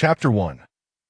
Chapter 1.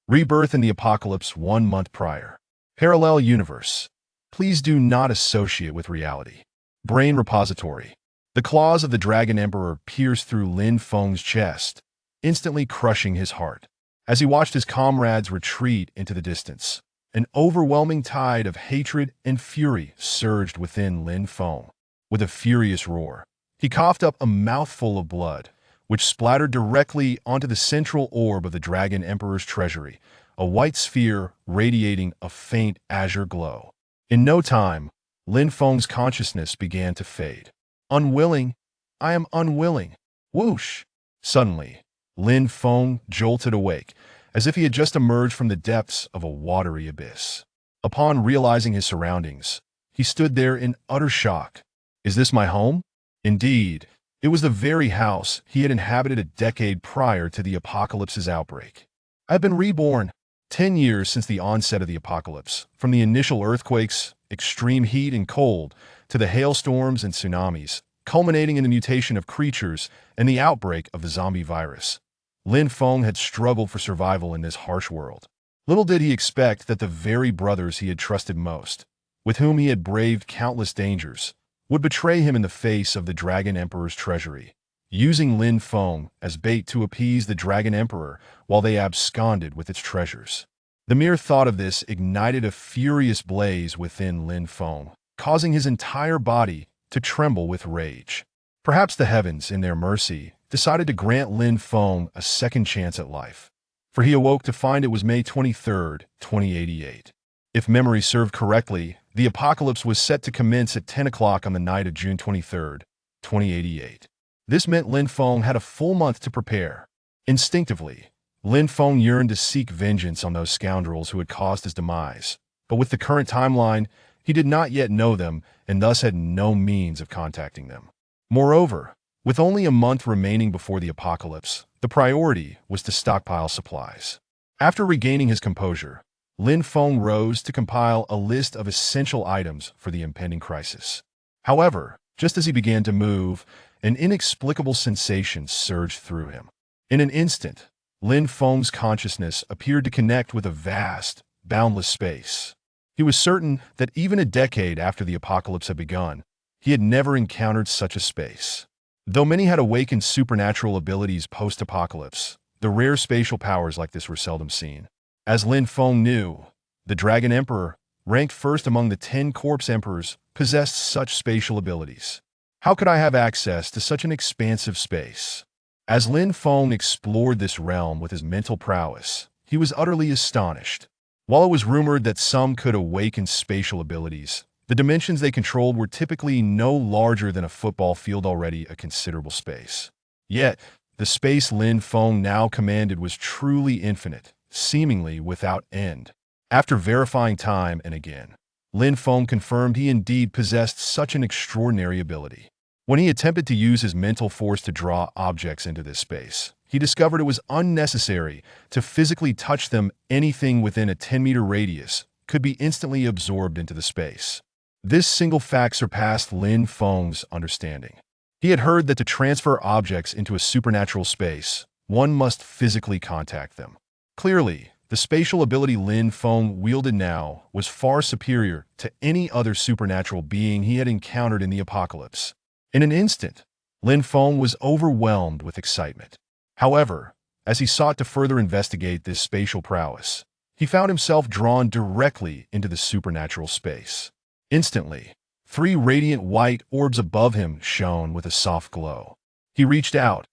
Rebirth in the Apocalypse 1 month prior. Parallel universe. Please do not associate with reality. Brain repository. The claws of the Dragon Emperor pierced through Lin Feng's chest, instantly crushing his heart. As he watched his comrades retreat into the distance, an overwhelming tide of hatred and fury surged within Lin Feng. With a furious roar, he coughed up a mouthful of blood, which splattered directly onto the central orb of the Dragon Emperor's treasury, a white sphere radiating a faint azure glow. In no time, Lin Feng's consciousness began to fade. Unwilling, I am unwilling. Whoosh! Suddenly, Lin Feng jolted awake, as if he had just emerged from the depths of a watery abyss. Upon realizing his surroundings, he stood there in utter shock. Is this my home? Indeed, it was the very house he had inhabited a decade prior to the apocalypse's outbreak. I have been reborn. 10 years since the onset of the apocalypse, from the initial earthquakes, extreme heat and cold, to the hailstorms and tsunamis, culminating in the mutation of creatures and the outbreak of the zombie virus. Lin Feng had struggled for survival in this harsh world. Little did he expect that the very brothers he had trusted most, with whom he had braved countless dangers, would betray him in the face of the Dragon Emperor's treasury, using Lin Feng as bait to appease the Dragon Emperor while they absconded with its treasures. The mere thought of this ignited a furious blaze within Lin Feng, causing his entire body to tremble with rage. Perhaps the heavens, in their mercy, decided to grant Lin Feng a second chance at life, for he awoke to find it was May 23rd, 2088. If memory served correctly, the apocalypse was set to commence at 10 o'clock on the night of June 23rd, 2088. This meant Lin Feng had a full month to prepare. Instinctively, Lin Feng yearned to seek vengeance on those scoundrels who had caused his demise, but with the current timeline, he did not yet know them and thus had no means of contacting them. Moreover, with only a month remaining before the apocalypse, the priority was to stockpile supplies. After regaining his composure, Lin Feng rose to compile a list of essential items for the impending crisis. However, just as he began to move, an inexplicable sensation surged through him. In an instant, Lin Feng's consciousness appeared to connect with a vast, boundless space. He was certain that even a decade after the apocalypse had begun, he had never encountered such a space. Though many had awakened supernatural abilities post-apocalypse, the rare spatial powers like this were seldom seen. As Lin Feng knew, the Dragon Emperor, ranked first among the 10 corpse emperors, possessed such spatial abilities. How could I have access to such an expansive space? As Lin Feng explored this realm with his mental prowess, he was utterly astonished. While it was rumored that some could awaken spatial abilities, the dimensions they controlled were typically no larger than a football field, already a considerable space. Yet, the space Lin Feng now commanded was truly infinite, seemingly without end. After verifying time and again, Lin Feng confirmed he indeed possessed such an extraordinary ability. When he attempted to use his mental force to draw objects into this space, he discovered it was unnecessary to physically touch them. Anything within a 10-meter radius could be instantly absorbed into the space. This single fact surpassed Lin Feng's understanding. He had heard that to transfer objects into a supernatural space, one must physically contact them. Clearly, the spatial ability Lin Feng wielded now was far superior to any other supernatural being he had encountered in the apocalypse. In an instant, Lin Feng was overwhelmed with excitement. However, as he sought to further investigate this spatial prowess, he found himself drawn directly into the supernatural space. Instantly, 3 radiant white orbs above him shone with a soft glow. He reached out,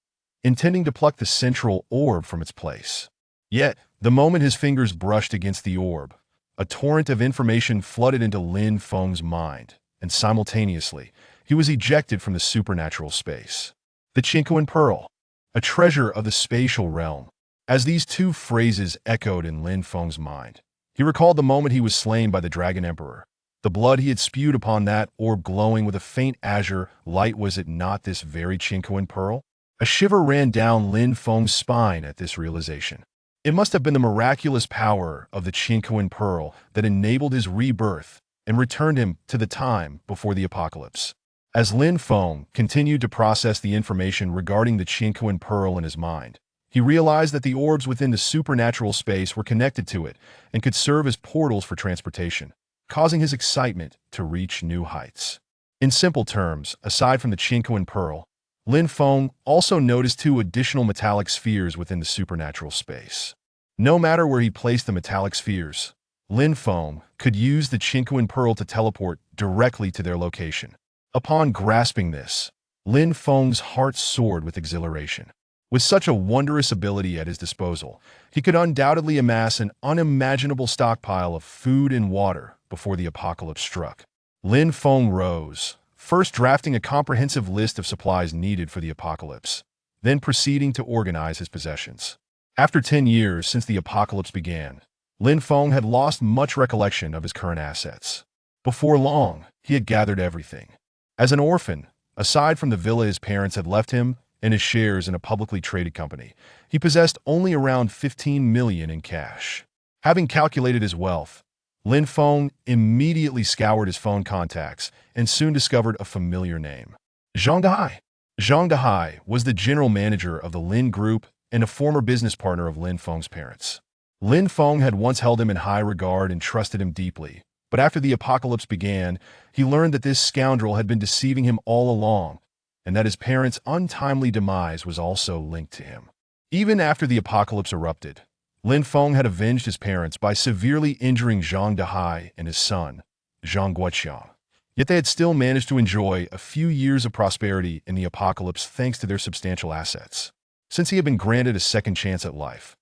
intending to pluck the central orb from its place. Yet, the moment his fingers brushed against the orb, a torrent of information flooded into Lin Feng's mind, and simultaneously, he was ejected from the supernatural space. The Qingquan Pearl, a treasure of the spatial realm. As these two phrases echoed in Lin Feng's mind, he recalled the moment he was slain by the Dragon Emperor. The blood he had spewed upon that orb glowing with a faint azure light. Was it not this very Qingquan Pearl? A shiver ran down Lin Feng's spine at this realization. It must have been the miraculous power of the Qingquan Pearl that enabled his rebirth and returned him to the time before the apocalypse. As Lin Feng continued to process the information regarding the Qingquan Pearl in his mind, He realized that the orbs within the supernatural space were connected to it and could serve as portals for transportation, causing his excitement to reach new heights. In simple terms, aside from the Chinko and Pearl, Lin Feng also noticed two additional metallic spheres within the supernatural space. No matter where he placed the metallic spheres, Lin Feng could use the Chinko and Pearl to teleport directly to their location. Upon grasping this, Lin Feng's heart soared with exhilaration. With such a wondrous ability at his disposal, he could undoubtedly amass an unimaginable stockpile of food and water before the apocalypse struck. Lin Feng rose, first drafting a comprehensive list of supplies needed for the apocalypse, then proceeding to organize his possessions. After 10 years since the apocalypse began, Lin Feng had lost much recollection of his current assets. Before long, he had gathered everything. As an orphan, aside from the villa his parents had left him and his shares in a publicly traded company, he possessed only around 15 million in cash. Having calculated his wealth, Lin Feng immediately scoured his phone contacts and soon discovered a familiar name. Zhang Dehai. Zhang Dehai was the general manager of the Lin Group and a former business partner of Lin Feng's parents. Lin Feng had once held him in high regard and trusted him deeply, but after the apocalypse began, he learned that this scoundrel had been deceiving him all along, and that his parents' untimely demise was also linked to him. Even after the apocalypse erupted, Lin Feng had avenged his parents by severely injuring Zhang Dehai and his son, Zhang Guoqiang. Yet they had still managed to enjoy a few years of prosperity in the apocalypse thanks to their substantial assets. Since he had been granted a second chance at life,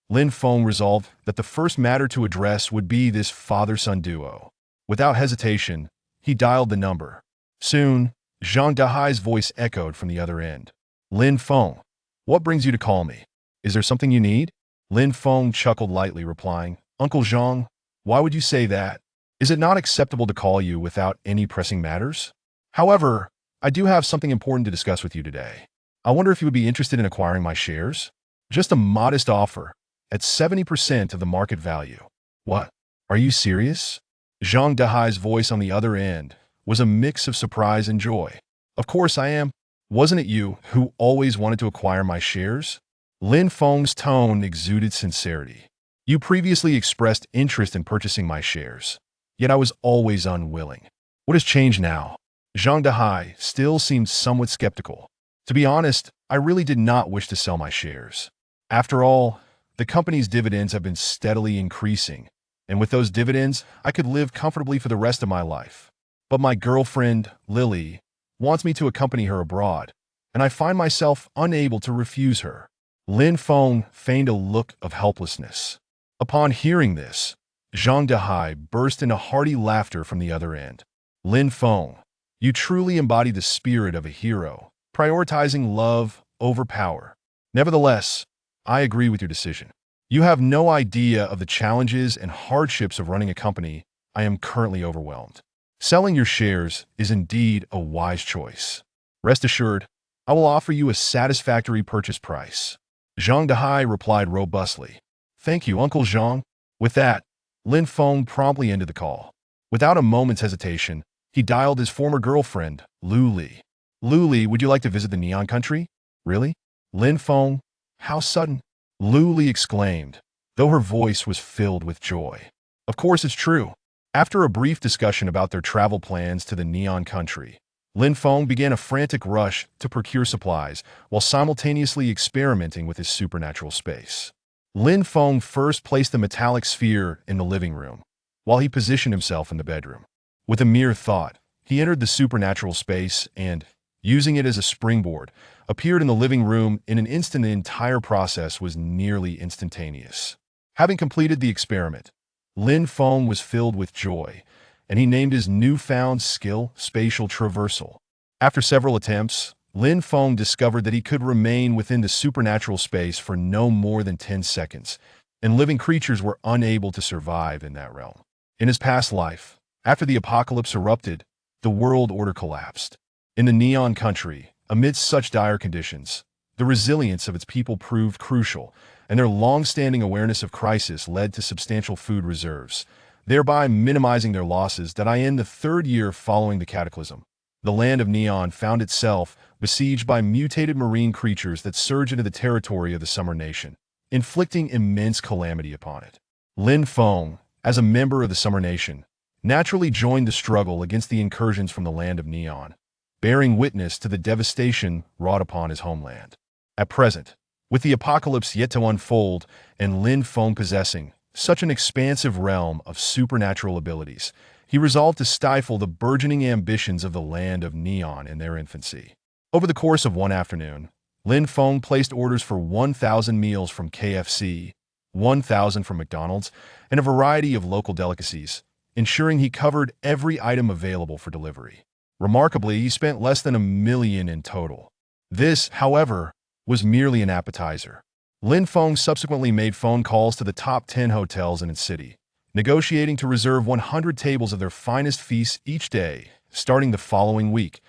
Lin Feng resolved that the first matter to address would be this father-son duo. Without hesitation, he dialed the number. Soon, Zhang Dehai's voice echoed from the other end. Lin Feng, what brings you to call me? Is there something you need? Lin Feng chuckled lightly, replying, Uncle Zhang, why would you say that? Is it not acceptable to call you without any pressing matters? However, I do have something important to discuss with you today. I wonder if you would be interested in acquiring my shares? Just a modest offer, at 70% of the market value. What? Are you serious? Zhang Dehai's voice on the other end was a mix of surprise and joy. Of course I am. Wasn't it you who always wanted to acquire my shares? Lin Feng's tone exuded sincerity. You previously expressed interest in purchasing my shares, yet I was always unwilling. What has changed now? Zhang Dehai still seemed somewhat skeptical. To be honest, I really did not wish to sell my shares. After all, the company's dividends have been steadily increasing, and with those dividends, I could live comfortably for the rest of my life. But my girlfriend, Lily, wants me to accompany her abroad, and I find myself unable to refuse her. Lin Feng feigned a look of helplessness. Upon hearing this, Zhang Dehai burst into hearty laughter from the other end. Lin Feng, you truly embody the spirit of a hero, prioritizing love over power. Nevertheless, I agree with your decision. You have no idea of the challenges and hardships of running a company. I am currently overwhelmed. Selling your shares is indeed a wise choice. Rest assured, I will offer you a satisfactory purchase price. Zhang Dehai replied robustly. Thank you, Uncle Zhang. With that, Lin Feng promptly ended the call. Without a moment's hesitation, he dialed his former girlfriend, Lu Li. Lu Li, would you like to visit the Neon Country? Really? Lin Feng? How sudden? Lu Li exclaimed, though her voice was filled with joy. Of course it's true. After a brief discussion about their travel plans to the Neon Country, Lin Feng began a frantic rush to procure supplies while simultaneously experimenting with his supernatural space. Lin Feng first placed the metallic sphere in the living room, while he positioned himself in the bedroom. With a mere thought, he entered the supernatural space and, using it as a springboard, appeared in the living room. In an instant, the entire process was nearly instantaneous. Having completed the experiment, Lin Feng was filled with joy, and he named his newfound skill spatial traversal. After several attempts, Lin Feng discovered that he could remain within the supernatural space for no more than 10 seconds, and living creatures were unable to survive in that realm. In his past life, after the apocalypse erupted, the world order collapsed. In the Neon Country, amidst such dire conditions, the resilience of its people proved crucial, and their long-standing awareness of crisis led to substantial food reserves, thereby minimizing their losses. That in the third year following the cataclysm, the land of Neon found itself besieged by mutated marine creatures that surged into the territory of the Summer Nation, inflicting immense calamity upon it. Lin Feng, as a member of the Summer Nation, naturally joined the struggle against the incursions from the land of Neon, bearing witness to the devastation wrought upon his homeland. At present, with the apocalypse yet to unfold and Lin Feng possessing such an expansive realm of supernatural abilities, he resolved to stifle the burgeoning ambitions of the land of Neon in their infancy. Over the course of one afternoon, Lin Feng placed orders for 1,000 meals from KFC, 1,000 from McDonald's, and a variety of local delicacies, ensuring he covered every item available for delivery. Remarkably, he spent less than $1 million in total. This, however, was merely an appetizer. Lin Feng subsequently made phone calls to the top 10 hotels in its city, negotiating to reserve 100 tables of their finest feasts each day, starting the following week,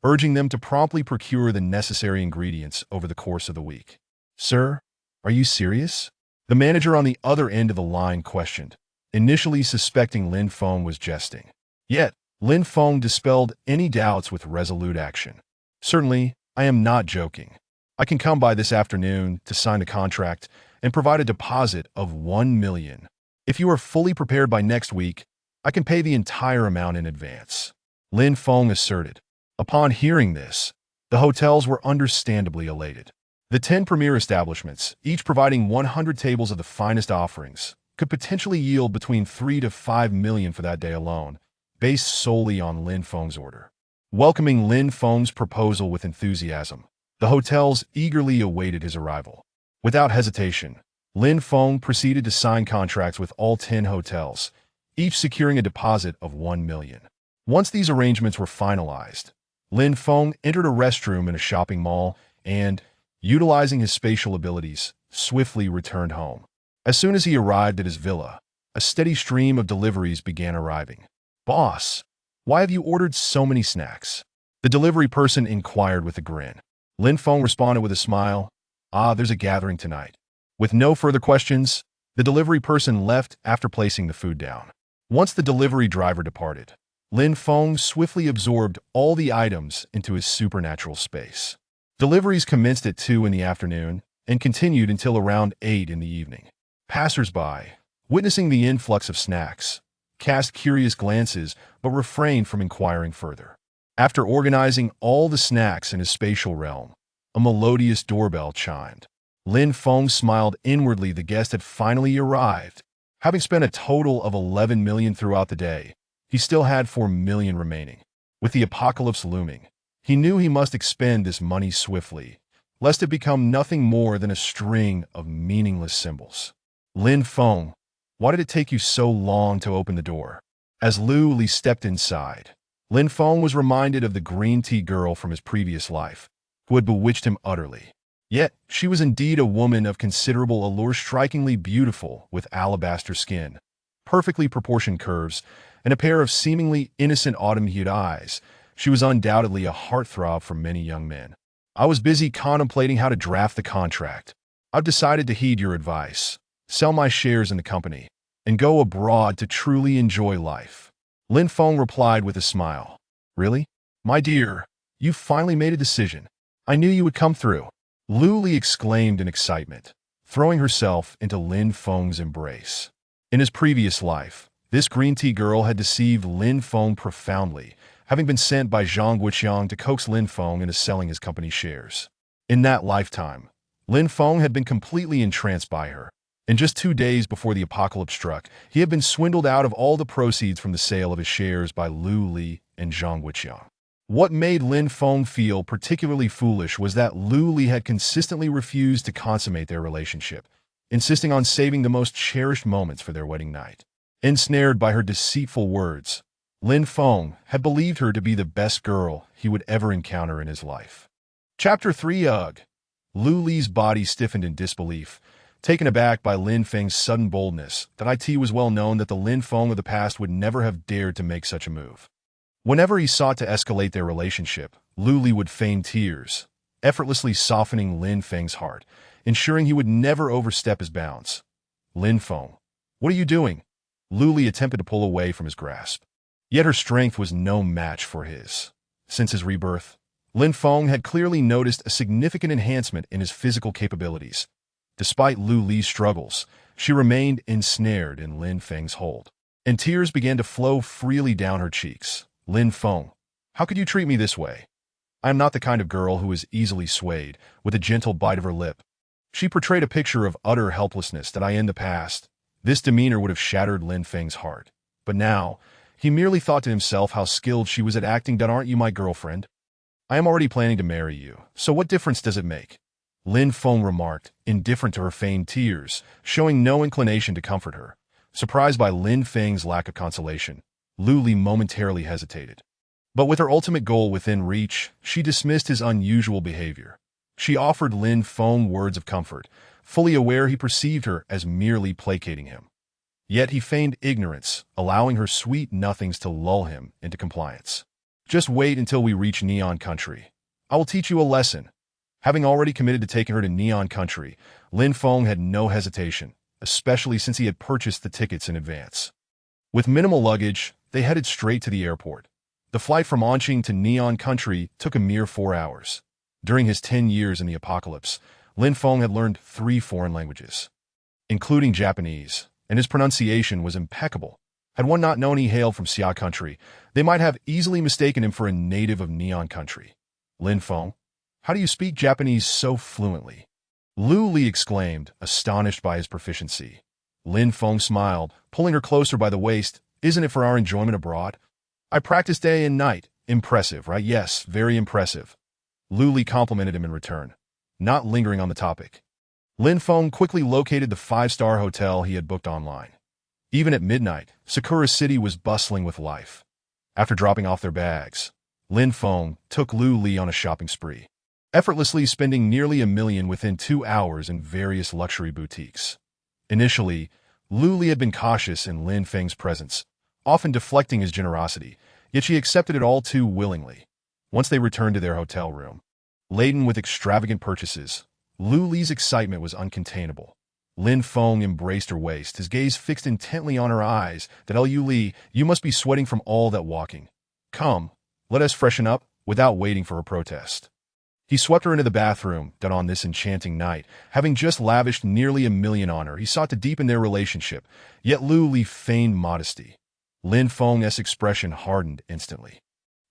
urging them to promptly procure the necessary ingredients over the course of the week. "Sir, are you serious?" the manager on the other end of the line questioned, initially suspecting Lin Feng was jesting. Yet, Lin Feng dispelled any doubts with resolute action. "Certainly, I am not joking. I can come by this afternoon to sign the contract and provide a deposit of $1 million. If you are fully prepared by next week, I can pay the entire amount in advance," Lin Feng asserted. Upon hearing this, the hotels were understandably elated. The 10 premier establishments, each providing 100 tables of the finest offerings, could potentially yield between $3 to $5 million for that day alone, based solely on Lin Feng's order. Welcoming Lin Feng's proposal with enthusiasm, the hotels eagerly awaited his arrival. Without hesitation, Lin Feng proceeded to sign contracts with all 10 hotels, each securing a deposit of $1 million. Once these arrangements were finalized, Lin Feng entered a restroom in a shopping mall and, utilizing his spatial abilities, swiftly returned home. As soon as he arrived at his villa, a steady stream of deliveries began arriving. "Boss, why have you ordered so many snacks?" the delivery person inquired with a grin. Lin Feng responded with a smile, "There's a gathering tonight." With no further questions, the delivery person left after placing the food down. Once the delivery driver departed, Lin Feng swiftly absorbed all the items into his supernatural space. Deliveries commenced at 2 in the afternoon and continued until around 8 in the evening. Passers-by, witnessing the influx of snacks, cast curious glances but refrained from inquiring further. After organizing all the snacks in his spatial realm, a melodious doorbell chimed. Lin Feng smiled inwardly. The guest had finally arrived. Having spent a total of $11 million throughout the day, he still had $4 million remaining. With the apocalypse looming, he knew he must expend this money swiftly, lest it become nothing more than a string of meaningless symbols. "Lin Feng, why did it take you so long to open the door?" As Lu Li stepped inside, Lin Feng was reminded of the green tea girl from his previous life, who had bewitched him utterly. Yet, she was indeed a woman of considerable allure, strikingly beautiful, with alabaster skin, perfectly proportioned curves, and a pair of seemingly innocent autumn-hued eyes. She was undoubtedly a heartthrob for many young men. "I was busy contemplating how to draft the contract. I've decided to heed your advice, sell my shares in the company, and go abroad to truly enjoy life," Lin Feng replied with a smile. "Really? My dear, you've finally made a decision. I knew you would come through," Lu Li exclaimed in excitement, throwing herself into Lin Feng's embrace. In his previous life, this green tea girl had deceived Lin Feng profoundly, having been sent by Zhang Guiqiang to coax Lin Feng into selling his company's shares. In that lifetime, Lin Feng had been completely entranced by her, and just 2 days before the apocalypse struck, he had been swindled out of all the proceeds from the sale of his shares by Lu Li and Zhang Guiqiang. What made Lin Feng feel particularly foolish was that Lu Li had consistently refused to consummate their relationship, insisting on saving the most cherished moments for their wedding night. Ensnared by her deceitful words, Lin Feng had believed her to be the best girl he would ever encounter in his life. Chapter 3. Ugh. Lu Li's body stiffened in disbelief, taken aback by Lin Feng's sudden boldness. That it was well known that the Lin Feng of the past would never have dared to make such a move. Whenever he sought to escalate their relationship, Lu Li would feign tears, effortlessly softening Lin Feng's heart, ensuring he would never overstep his bounds. "Lin Feng, what are you doing?" Lu Li attempted to pull away from his grasp. Yet her strength was no match for his. Since his rebirth, Lin Feng had clearly noticed a significant enhancement in his physical capabilities. Despite Lu Li's struggles, she remained ensnared in Lin Feng's hold, and tears began to flow freely down her cheeks. Lin Feng, how could you treat me this way? I am not the kind of girl who is easily swayed, with a gentle bite of her lip. She portrayed a picture of utter helplessness that in the past. This demeanor would have shattered Lin Feng's heart. But now, he merely thought to himself how skilled she was at acting. Aren't you my girlfriend? I am already planning to marry you, so what difference does it make? Lin Feng remarked, indifferent to her feigned tears, showing no inclination to comfort her. Surprised by Lin Feng's lack of consolation, Lu Li momentarily hesitated. But with her ultimate goal within reach, she dismissed his unusual behavior. She offered Lin Feng words of comfort, fully aware he perceived her as merely placating him. Yet he feigned ignorance, allowing her sweet nothings to lull him into compliance. Just wait until we reach Neon Country. I will teach you a lesson. Having already committed to taking her to Neon Country, Lin Feng had no hesitation, especially since he had purchased the tickets in advance. With minimal luggage, they headed straight to the airport. The flight from Onqing to Neon Country took a mere 4 hours. During his 10 years in the apocalypse, Lin Feng had learned 3 foreign languages, including Japanese, and his pronunciation was impeccable. Had one not known he hailed from Xia Country, they might have easily mistaken him for a native of Neon Country. Lin Feng, how do you speak Japanese so fluently? Lu Li exclaimed, astonished by his proficiency. Lin Feng smiled, pulling her closer by the waist. Isn't it for our enjoyment abroad? I practice day and night. Impressive, right? Yes, very impressive. Lu Li complimented him in return, not lingering on the topic. Lin Feng quickly located the 5-star hotel he had booked online. Even at midnight, Sakura City was bustling with life. After dropping off their bags, Lin Feng took Lu Li on a shopping spree, effortlessly spending nearly $1 million within 2 hours in various luxury boutiques. Initially, Lu Li had been cautious in Lin Feng's presence, often deflecting his generosity, yet she accepted it all too willingly. Once they returned to their hotel room, laden with extravagant purchases, Lu Li's excitement was uncontainable. Lin Feng embraced her waist, his gaze fixed intently on her eyes. Lu Li, you must be sweating from all that walking. Come, let us freshen up, without waiting for her protest. He swept her into the bathroom. On this enchanting night, having just lavished nearly $1 million on her, he sought to deepen their relationship, yet Lu Li feigned modesty. Lin Feng's expression hardened instantly.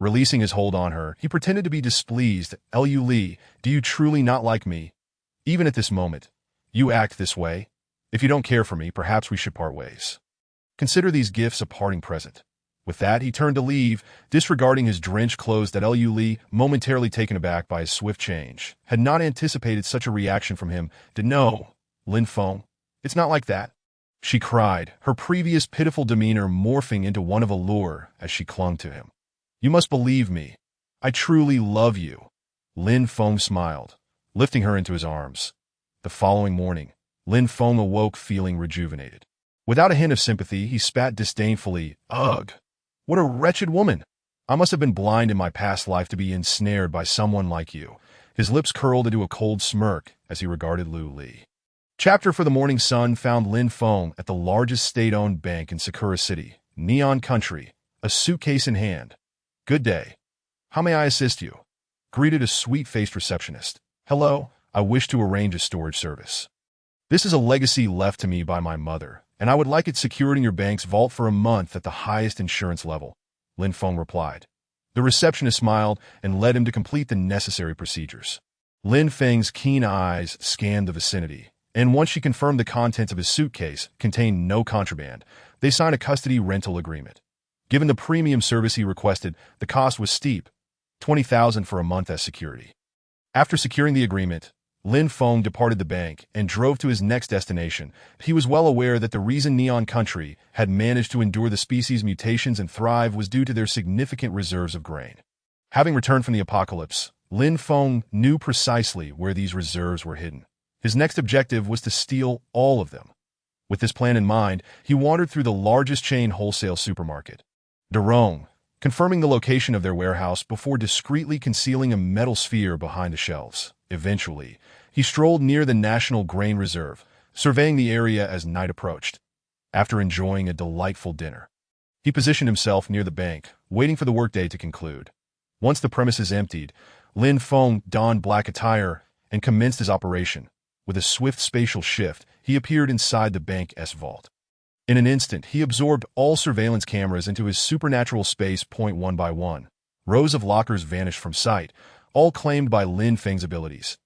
Releasing his hold on her, he pretended to be displeased. Lu Li, do you truly not like me? Even at this moment, you act this way? If you don't care for me, perhaps we should part ways. Consider these gifts a parting present. With that, he turned to leave, disregarding his drenched clothes. Lu Li, momentarily taken aback by his swift change, had not anticipated such a reaction from him. No, Lin Feng, it's not like that, she cried, her previous pitiful demeanor morphing into one of allure as she clung to him. You must believe me. I truly love you. Lin Feng smiled, lifting her into his arms. The following morning, Lin Feng awoke feeling rejuvenated. Without a hint of sympathy, he spat disdainfully. Ugh! What a wretched woman! I must have been blind in my past life to be ensnared by someone like you. His lips curled into a cold smirk as he regarded Lu Li. Chapter for the Morning Sun found Lin Feng at the largest state-owned bank in Sakura City, Neon Country, a suitcase in hand. Good day. How may I assist you? Greeted a sweet-faced receptionist. Hello, I wish to arrange a storage service. This is a legacy left to me by my mother, and I would like it secured in your bank's vault for a month at the highest insurance level, Lin Feng replied. The receptionist smiled and led him to complete the necessary procedures. Lin Feng's keen eyes scanned the vicinity, and once she confirmed the contents of his suitcase contained no contraband, they signed a custody rental agreement. Given the premium service he requested, the cost was steep, $20,000 for a month as security. After securing the agreement, Lin Feng departed the bank and drove to his next destination. He was well aware that the reason Neon Country had managed to endure the species' mutations and thrive was due to their significant reserves of grain. Having returned from the apocalypse, Lin Feng knew precisely where these reserves were hidden. His next objective was to steal all of them. With this plan in mind, he wandered through the largest chain wholesale supermarket, Derong, confirming the location of their warehouse before discreetly concealing a metal sphere behind the shelves. Eventually, he strolled near the National Grain Reserve, surveying the area as night approached. After enjoying a delightful dinner, he positioned himself near the bank, waiting for the workday to conclude. Once the premises emptied, Lin Feng donned black attire and commenced his operation. With a swift spatial shift, he appeared inside the bank's vault. In an instant, he absorbed all surveillance cameras into his supernatural space. One by one, rows of lockers vanished from sight, all claimed by Lin Feng's abilities.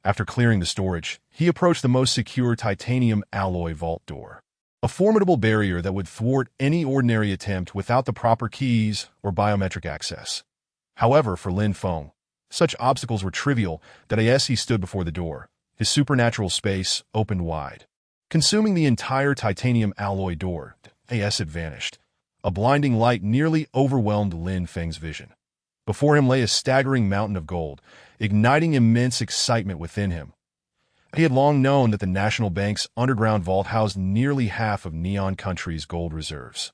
After clearing the storage, he approached the most secure titanium alloy vault door, a formidable barrier that would thwart any ordinary attempt without the proper keys or biometric access. However, for Lin Feng, such obstacles were trivial that as he stood before the door, his supernatural space opened wide, consuming the entire titanium alloy door. As it vanished, a blinding light nearly overwhelmed Lin Feng's vision. Before him lay a staggering mountain of gold, igniting immense excitement within him. He had long known that the National Bank's underground vault housed nearly half of Neon Country's gold reserves.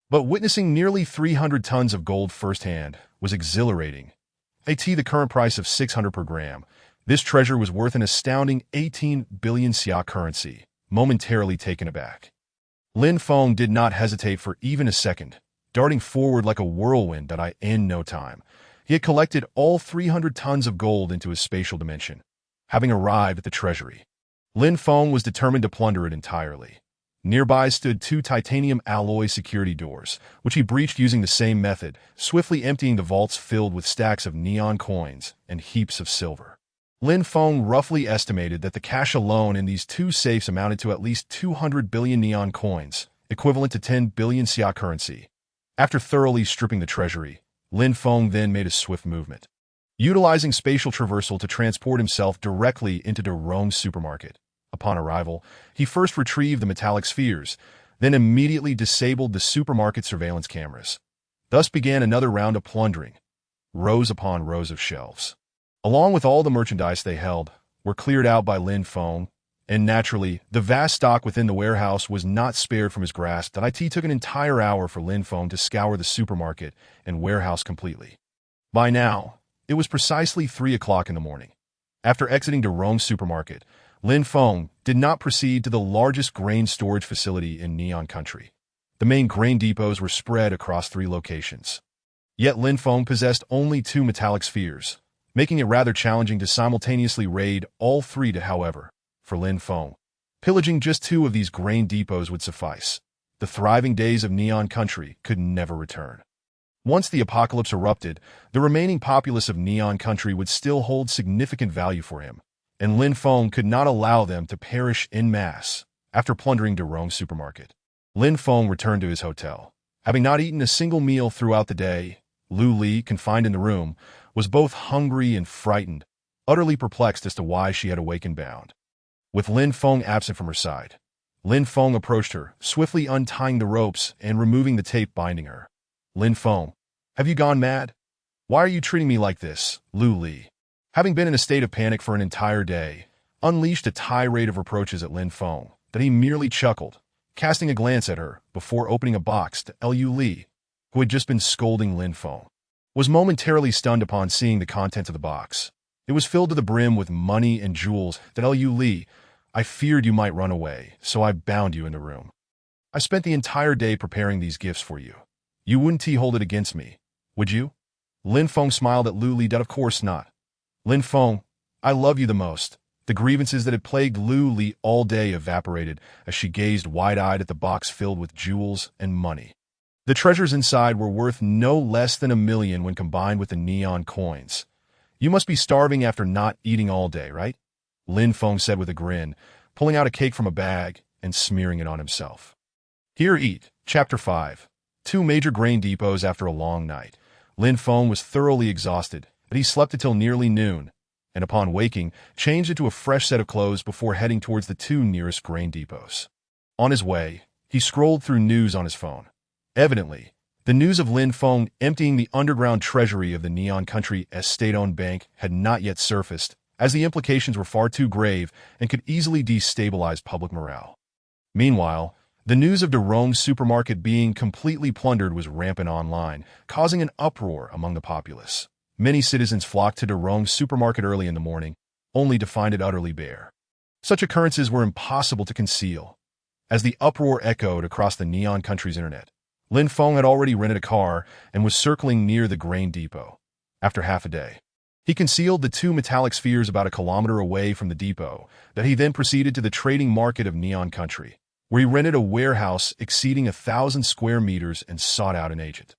But witnessing nearly 300 tons of gold firsthand was exhilarating. The current price of 600 per gram, this treasure was worth an astounding 18 billion xia currency. Momentarily taken aback, Lin Feng did not hesitate for even a second, darting forward like a whirlwind in no time. He had collected all 300 tons of gold into his spatial dimension. Having arrived at the treasury, Lin Feng was determined to plunder it entirely. Nearby stood 2 titanium alloy security doors, which he breached using the same method, swiftly emptying the vaults filled with stacks of neon coins and heaps of silver. Lin Feng roughly estimated that the cash alone in these 2 safes amounted to at least 200 billion neon coins, equivalent to 10 billion xia currency. After thoroughly stripping the treasury, Lin Feng then made a swift movement, utilizing spatial traversal to transport himself directly into Doomsday's supermarket. Upon arrival, he first retrieved the metallic spheres, then immediately disabled the supermarket surveillance cameras. Thus began another round of plundering. Rows upon rows of shelves, along with all the merchandise they held, were cleared out by Lin Feng, and naturally, the vast stock within the warehouse was not spared from his grasp. It took an entire hour for Lin Feng to scour the supermarket and warehouse completely. By now, it was precisely 3 o'clock in the morning. After exiting Doomsday's supermarket, Lin Feng did not proceed to the largest grain storage facility in Neon Country. The main grain depots were spread across 3 locations. Yet Lin Feng possessed only 2 metallic spheres, making it rather challenging to simultaneously raid all 3. However, for Lin Feng, pillaging just 2 of these grain depots would suffice. The thriving days of Neon Country could never return. Once the apocalypse erupted, the remaining populace of Neon Country would still hold significant value for him, and Lin Feng could not allow them to perish en masse. After plundering Doomsday's supermarket, Lin Feng returned to his hotel. Having not eaten a single meal throughout the day, Lu Li, confined in the room, was both hungry and frightened, utterly perplexed as to why she had awakened bound. With Lin Feng absent from her side, Lin Feng approached her, swiftly untying the ropes and removing the tape binding her. Lin Feng, have you gone mad? Why are you treating me like this? Lu Li, having been in a state of panic for an entire day, unleashed a tirade of reproaches at Lin Feng that he merely chuckled, casting a glance at her before opening a box to Lu Li, who had just been scolding Lin Feng, was momentarily stunned upon seeing the contents of the box. It was filled to the brim with money and jewels. That Lu Li, I feared you might run away, so I bound you in the room. I spent the entire day preparing these gifts for you. You wouldn't hold it against me, would you? Lin Feng smiled at Lu Li. Of course not. Lin Feng, I love you the most. The grievances that had plagued Lu Li all day evaporated as she gazed wide-eyed at the box filled with jewels and money. The treasures inside were worth no less than 1 million when combined with the neon coins. You must be starving after not eating all day, right? Lin Feng said with a grin, pulling out a cake from a bag and smearing it on himself. Here, eat. Chapter 5. 2 major grain depots after a long night. Lin Feng was thoroughly exhausted, but he slept until nearly noon, and upon waking, changed into a fresh set of clothes before heading towards the 2 nearest grain depots. On his way, he scrolled through news on his phone. Evidently, the news of Lin Feng emptying the underground treasury of the Neon Country state-owned bank had not yet surfaced, as the implications were far too grave and could easily destabilize public morale. Meanwhile, the news of Doomsday's supermarket being completely plundered was rampant online, causing an uproar among the populace. Many citizens flocked to Doomsday's supermarket early in the morning, only to find it utterly bare. Such occurrences were impossible to conceal. As the uproar echoed across the Neon Country's internet, Lin Feng had already rented a car and was circling near the grain depot. After half a day, he concealed the two metallic spheres about a kilometer away from the depot, that he then proceeded to the trading market of Neon Country, where he rented a warehouse exceeding 1,000 square meters and sought out an agent.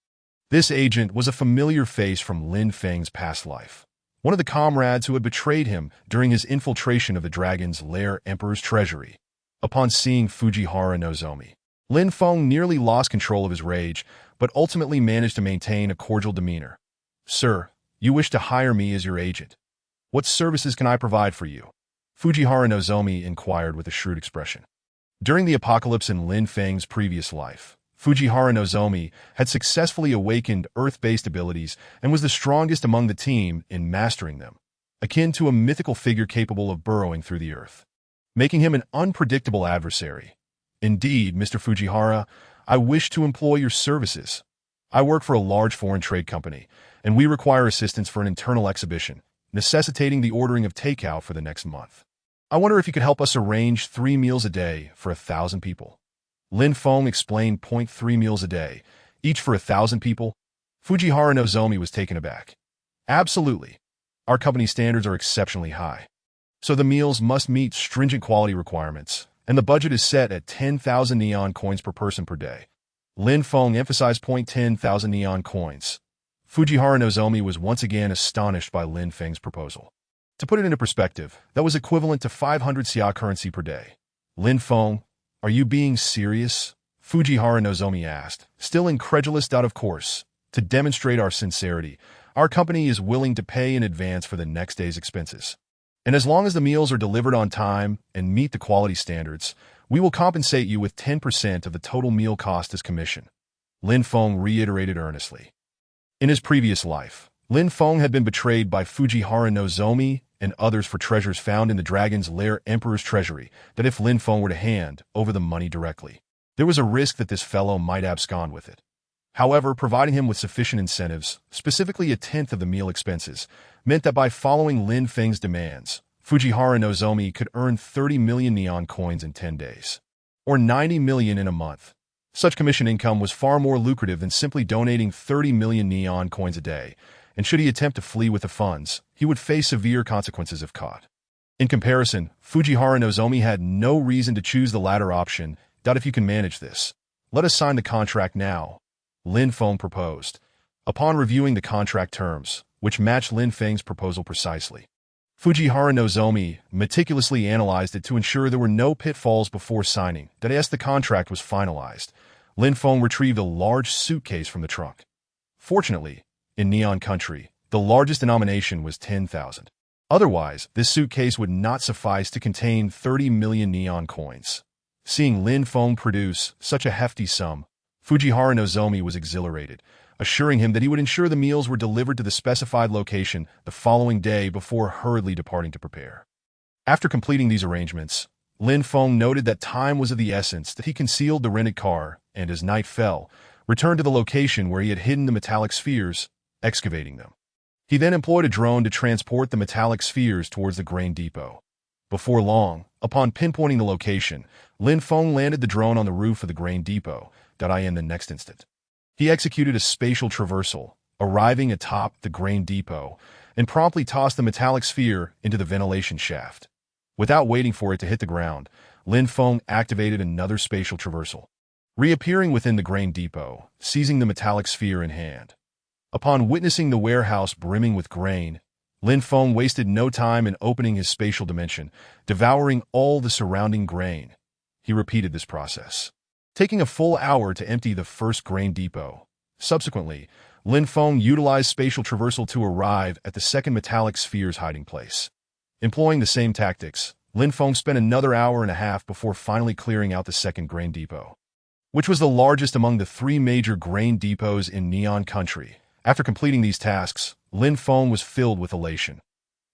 This agent was a familiar face from Lin Feng's past life, one of the comrades who had betrayed him during his infiltration of the Dragon's Lair Emperor's treasury. Upon seeing Fujihara Nozomi, Lin Feng nearly lost control of his rage, but ultimately managed to maintain a cordial demeanor. "Sir, you wish to hire me as your agent. What services can I provide for you?" Fujihara Nozomi inquired with a shrewd expression. During the apocalypse in Lin Feng's previous life, Fujihara Nozomi had successfully awakened Earth-based abilities and was the strongest among the team in mastering them, akin to a mythical figure capable of burrowing through the Earth, making him an unpredictable adversary. "Indeed, Mr. Fujihara, I wish to employ your services. I work for a large foreign trade company, and we require assistance for an internal exhibition, necessitating the ordering of takeout for the next month. I wonder if you could help us arrange 3 meals a day for 1,000 people." Lin Feng explained. 3 meals a day, each for 1,000 people? Fujihara Nozomi was taken aback. "Absolutely. Our company standards are exceptionally high. So the meals must meet stringent quality requirements, and the budget is set at 10,000 neon coins per person per day." Lin Feng emphasized 10,000 neon coins. Fujihara Nozomi was once again astonished by Lin Feng's proposal. To put it into perspective, that was equivalent to 500 xia currency per day. "Lin Feng, are you being serious?" Fujihara Nozomi asked, still incredulous. "Of course. To demonstrate our sincerity, our company is willing to pay in advance for the next day's expenses. And as long as the meals are delivered on time and meet the quality standards, we will compensate you with 10% of the total meal cost as commission," Lin Feng reiterated earnestly. In his previous life, Lin Feng had been betrayed by Fujihara Nozomi and others for treasures found in the Dragon's Lair Emperor's treasury, that if Lin Feng were to hand over the money directly, there was a risk that this fellow might abscond with it. However, providing him with sufficient incentives, specifically a tenth of the meal expenses, meant that by following Lin Feng's demands, Fujihara Nozomi could earn 30 million neon coins in 10 days, or 90 million in a month. Such commission income was far more lucrative than simply donating 30 million neon coins a day, and should he attempt to flee with the funds, he would face severe consequences if caught. In comparison, Fujihara Nozomi had no reason to choose the latter option. "If you can manage this, let us sign the contract now," Lin Feng proposed. Upon reviewing the contract terms, which matched Lin Feng's proposal precisely, Fujihara Nozomi meticulously analyzed it to ensure there were no pitfalls before signing. As the contract was finalized, Lin Feng retrieved a large suitcase from the trunk. Fortunately, in Neon Country, the largest denomination was 10,000. Otherwise, this suitcase would not suffice to contain 30 million neon coins. Seeing Lin Feng produce such a hefty sum, Fujihara Nozomi was exhilarated, assuring him that he would ensure the meals were delivered to the specified location the following day before hurriedly departing to prepare. After completing these arrangements, Lin Feng noted that time was of the essence, that he concealed the rented car and, as night fell, returned to the location where he had hidden the metallic spheres, excavating them. He then employed a drone to transport the metallic spheres towards the grain depot. Before long, upon pinpointing the location, Lin Feng landed the drone on the roof of the grain depot. In the next instant, he executed a spatial traversal, arriving atop the grain depot, and promptly tossed the metallic sphere into the ventilation shaft. Without waiting for it to hit the ground, Lin Feng activated another spatial traversal, reappearing within the grain depot, seizing the metallic sphere in hand. Upon witnessing the warehouse brimming with grain, Lin Feng wasted no time in opening his spatial dimension, devouring all the surrounding grain. He repeated this process, taking a full hour to empty the first grain depot. Subsequently, Lin Feng utilized spatial traversal to arrive at the second metallic sphere's hiding place. Employing the same tactics, Lin Feng spent another hour and a half before finally clearing out the second grain depot, which was the largest among the 3 major grain depots in Neon Country. After completing these tasks, Lin Feng was filled with elation.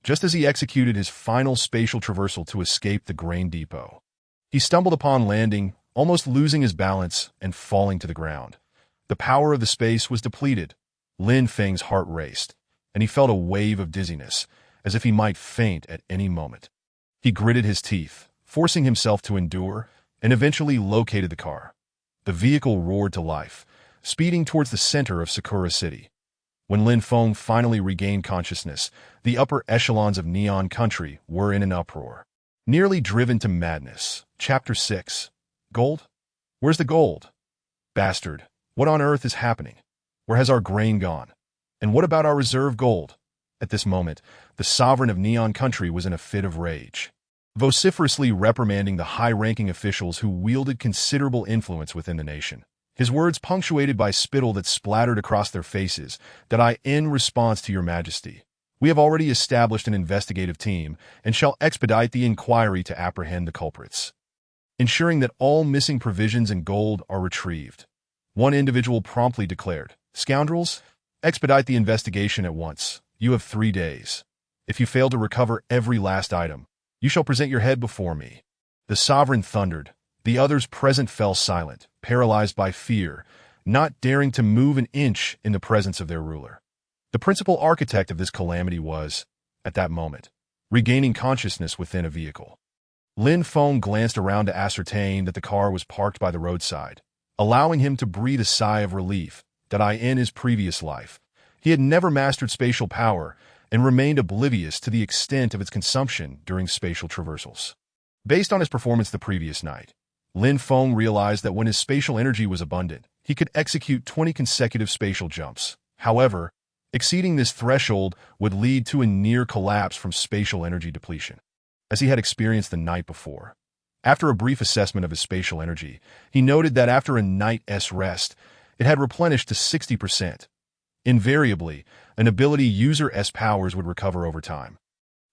Just as he executed his final spatial traversal to escape the grain depot, he stumbled upon landing, almost losing his balance and falling to the ground. The power of the space was depleted. Lin Feng's heart raced, and he felt a wave of dizziness, as if he might faint at any moment. He gritted his teeth, forcing himself to endure, and eventually located the car. The vehicle roared to life, speeding towards the center of Sakura City. When Lin Feng finally regained consciousness, the upper echelons of Neon Country were in an uproar. Nearly driven to madness. Chapter 6. Gold? Where's the gold? Bastard. What on earth is happening? Where has our grain gone? And what about our reserve gold? At this moment, the sovereign of Neon Country was in a fit of rage, vociferously reprimanding the high-ranking officials who wielded considerable influence within the nation. His words punctuated by spittle that splattered across their faces, that in response to your majesty, we have already established an investigative team and shall expedite the inquiry to apprehend the culprits, ensuring that all missing provisions and gold are retrieved. One individual promptly declared, "Scoundrels, expedite the investigation at once. You have 3 days. If you fail to recover every last item, you shall present your head before me." The sovereign thundered. The others present fell silent, paralyzed by fear, not daring to move an inch in the presence of their ruler. The principal architect of this calamity was, at that moment, regaining consciousness within a vehicle. Lin Feng glanced around to ascertain that the car was parked by the roadside, allowing him to breathe a sigh of relief that in his previous life, he had never mastered spatial power and remained oblivious to the extent of its consumption during spatial traversals. Based on his performance the previous night, Lin Feng realized that when his spatial energy was abundant, he could execute 20 consecutive spatial jumps. However, exceeding this threshold would lead to a near collapse from spatial energy depletion, as he had experienced the night before. After a brief assessment of his spatial energy, he noted that after a night's rest, it had replenished to 60%. Invariably, an ability user's powers would recover over time,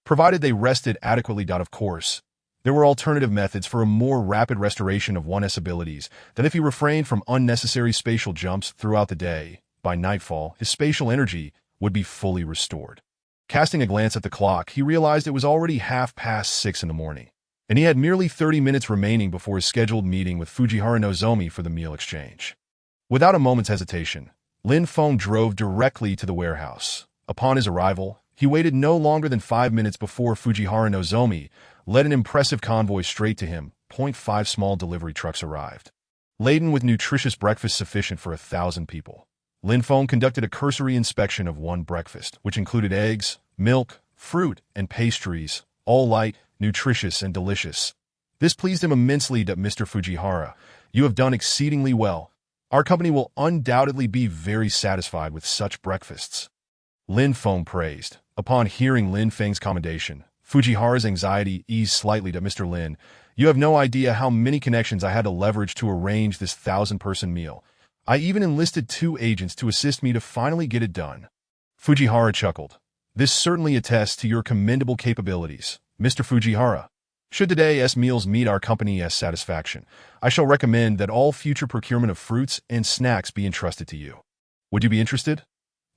provided they rested adequately. Of course, there were alternative methods for a more rapid restoration of one's abilities than if he refrained from unnecessary spatial jumps throughout the day. By nightfall, his spatial energy would be fully restored. Casting a glance at the clock, he realized it was already 6:30 in the morning, and he had merely 30 minutes remaining before his scheduled meeting with Fujiwara Nozomi for the meal exchange. Without a moment's hesitation, Lin Feng drove directly to the warehouse. Upon his arrival, he waited no longer than 5 minutes before Fujiwara Nozomi led an impressive convoy straight to him. 5 small delivery trucks arrived, laden with nutritious breakfast sufficient for 1,000 people. Lin Feng conducted a cursory inspection of one breakfast, which included eggs, milk, fruit, and pastries, all light, nutritious, and delicious. This pleased him immensely. Mr. Fujiwara, you have done exceedingly well. Our company will undoubtedly be very satisfied with such breakfasts, Lin Feng praised. Upon hearing Lin Feng's commendation, Fujiwara's anxiety eased slightly. Mr. Lin, you have no idea how many connections I had to leverage to arrange this 1,000-person meal. I even enlisted 2 agents to assist me to finally get it done. Fujiwara chuckled. This certainly attests to your commendable capabilities, Mr. Fujiwara. Should today's meals meet our company's satisfaction, I shall recommend that all future procurement of fruits and snacks be entrusted to you. Would you be interested?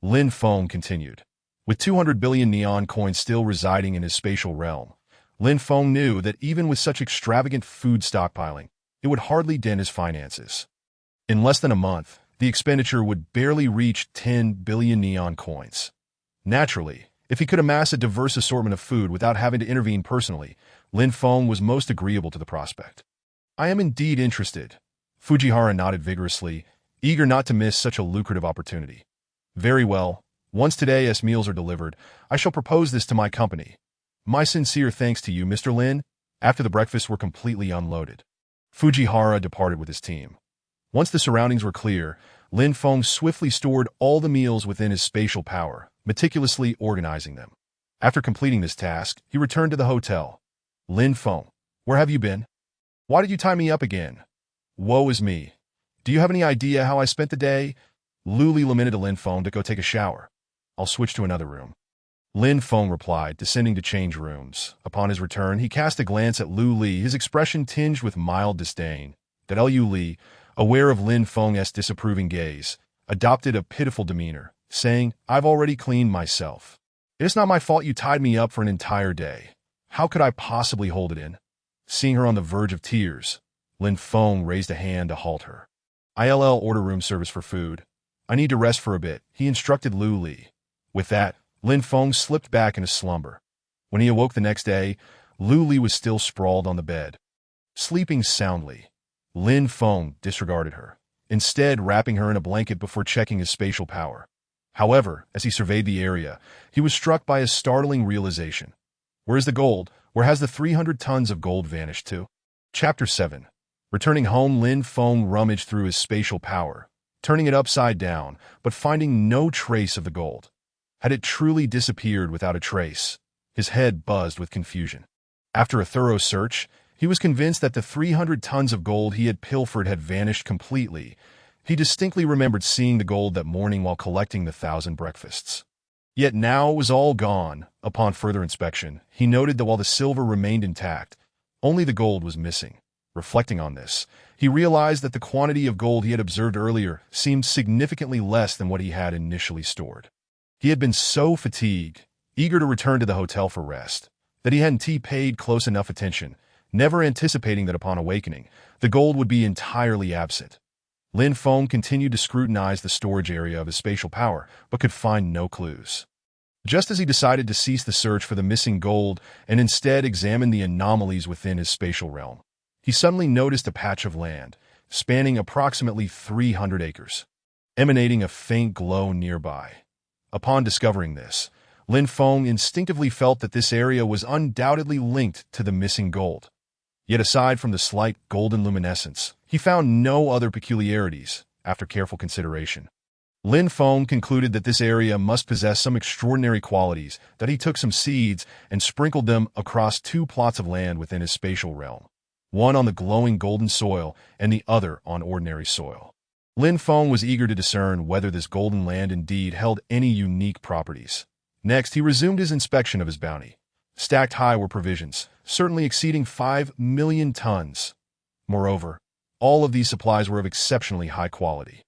Lin Feng continued. With 200 billion neon coins still residing in his spatial realm, Lin Feng knew that even with such extravagant food stockpiling, it would hardly dent his finances. In less than a month, the expenditure would barely reach 10 billion neon coins. Naturally, if he could amass a diverse assortment of food without having to intervene personally, Lin Feng was most agreeable to the prospect. I am indeed interested. Fujiwara nodded vigorously, eager not to miss such a lucrative opportunity. Very well. Once today's meals are delivered, I shall propose this to my company. My sincere thanks to you, Mr. Lin. After the breakfasts were completely unloaded, Fujiwara departed with his team. Once the surroundings were clear, Lin Feng swiftly stored all the meals within his spatial power, meticulously organizing them. After completing this task, he returned to the hotel. Lin Feng, where have you been? Why did you tie me up again? Woe is me. Do you have any idea how I spent the day? Lu Li lamented to Lin Feng to go take a shower. I'll switch to another room. Lin Feng replied, descending to change rooms. Upon his return, he cast a glance at Lu Li, his expression tinged with mild disdain. Lu Li, aware of Lin Feng's disapproving gaze, adopted a pitiful demeanor, saying, I've already cleaned myself. It's not my fault you tied me up for an entire day. How could I possibly hold it in? Seeing her on the verge of tears, Lin Feng raised a hand to halt her. ILL order room service for food. I need to rest for a bit, he instructed Lu Li. With that, Lin Feng slipped back into slumber. When he awoke the next day, Lu Li was still sprawled on the bed, sleeping soundly. Lin Feng disregarded her, instead wrapping her in a blanket before checking his spatial power. However, as he surveyed the area, he was struck by a startling realization. Where is the gold? Where has the 300 tons of gold vanished to? Chapter 7. Returning home, Lin Feng rummaged through his spatial power, turning it upside down, but finding no trace of the gold. Had it truly disappeared without a trace? His head buzzed with confusion. After a thorough search, he was convinced that the 300 tons of gold he had pilfered had vanished completely. He distinctly remembered seeing the gold that morning while collecting the 1,000 breakfasts. Yet now it was all gone. Upon further inspection, he noted that while the silver remained intact, only the gold was missing. Reflecting on this, he realized that the quantity of gold he had observed earlier seemed significantly less than what he had initially stored. He had been so fatigued, eager to return to the hotel for rest, that he hadn't paid close enough attention, never anticipating that upon awakening, the gold would be entirely absent. Lin Feng continued to scrutinize the storage area of his spatial power, but could find no clues. Just as he decided to cease the search for the missing gold and instead examine the anomalies within his spatial realm, he suddenly noticed a patch of land, spanning approximately 300 acres, emanating a faint glow nearby. Upon discovering this, Lin Feng instinctively felt that this area was undoubtedly linked to the missing gold. Yet aside from the slight golden luminescence, he found no other peculiarities. After careful consideration, Lin Feng concluded that this area must possess some extraordinary qualities, that he took some seeds and sprinkled them across 2 plots of land within his spatial realm, one on the glowing golden soil and the other on ordinary soil. Lin Feng was eager to discern whether this golden land indeed held any unique properties. Next, he resumed his inspection of his bounty. Stacked high were provisions, certainly exceeding 5 million tons. Moreover, all of these supplies were of exceptionally high quality,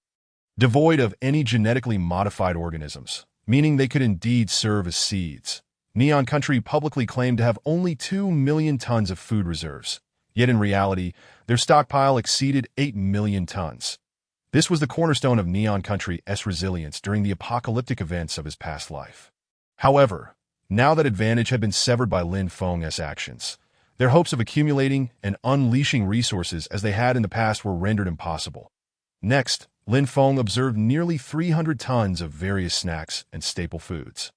devoid of any genetically modified organisms, meaning they could indeed serve as seeds. Neon Country publicly claimed to have only 2 million tons of food reserves, yet in reality, their stockpile exceeded 8 million tons. This was the cornerstone of Neon Country's resilience during the apocalyptic events of his past life. However, now that advantage had been severed by Lin Feng's actions, their hopes of accumulating and unleashing resources as they had in the past were rendered impossible. Next, Lin Feng observed nearly 300 tons of various snacks and staple foods,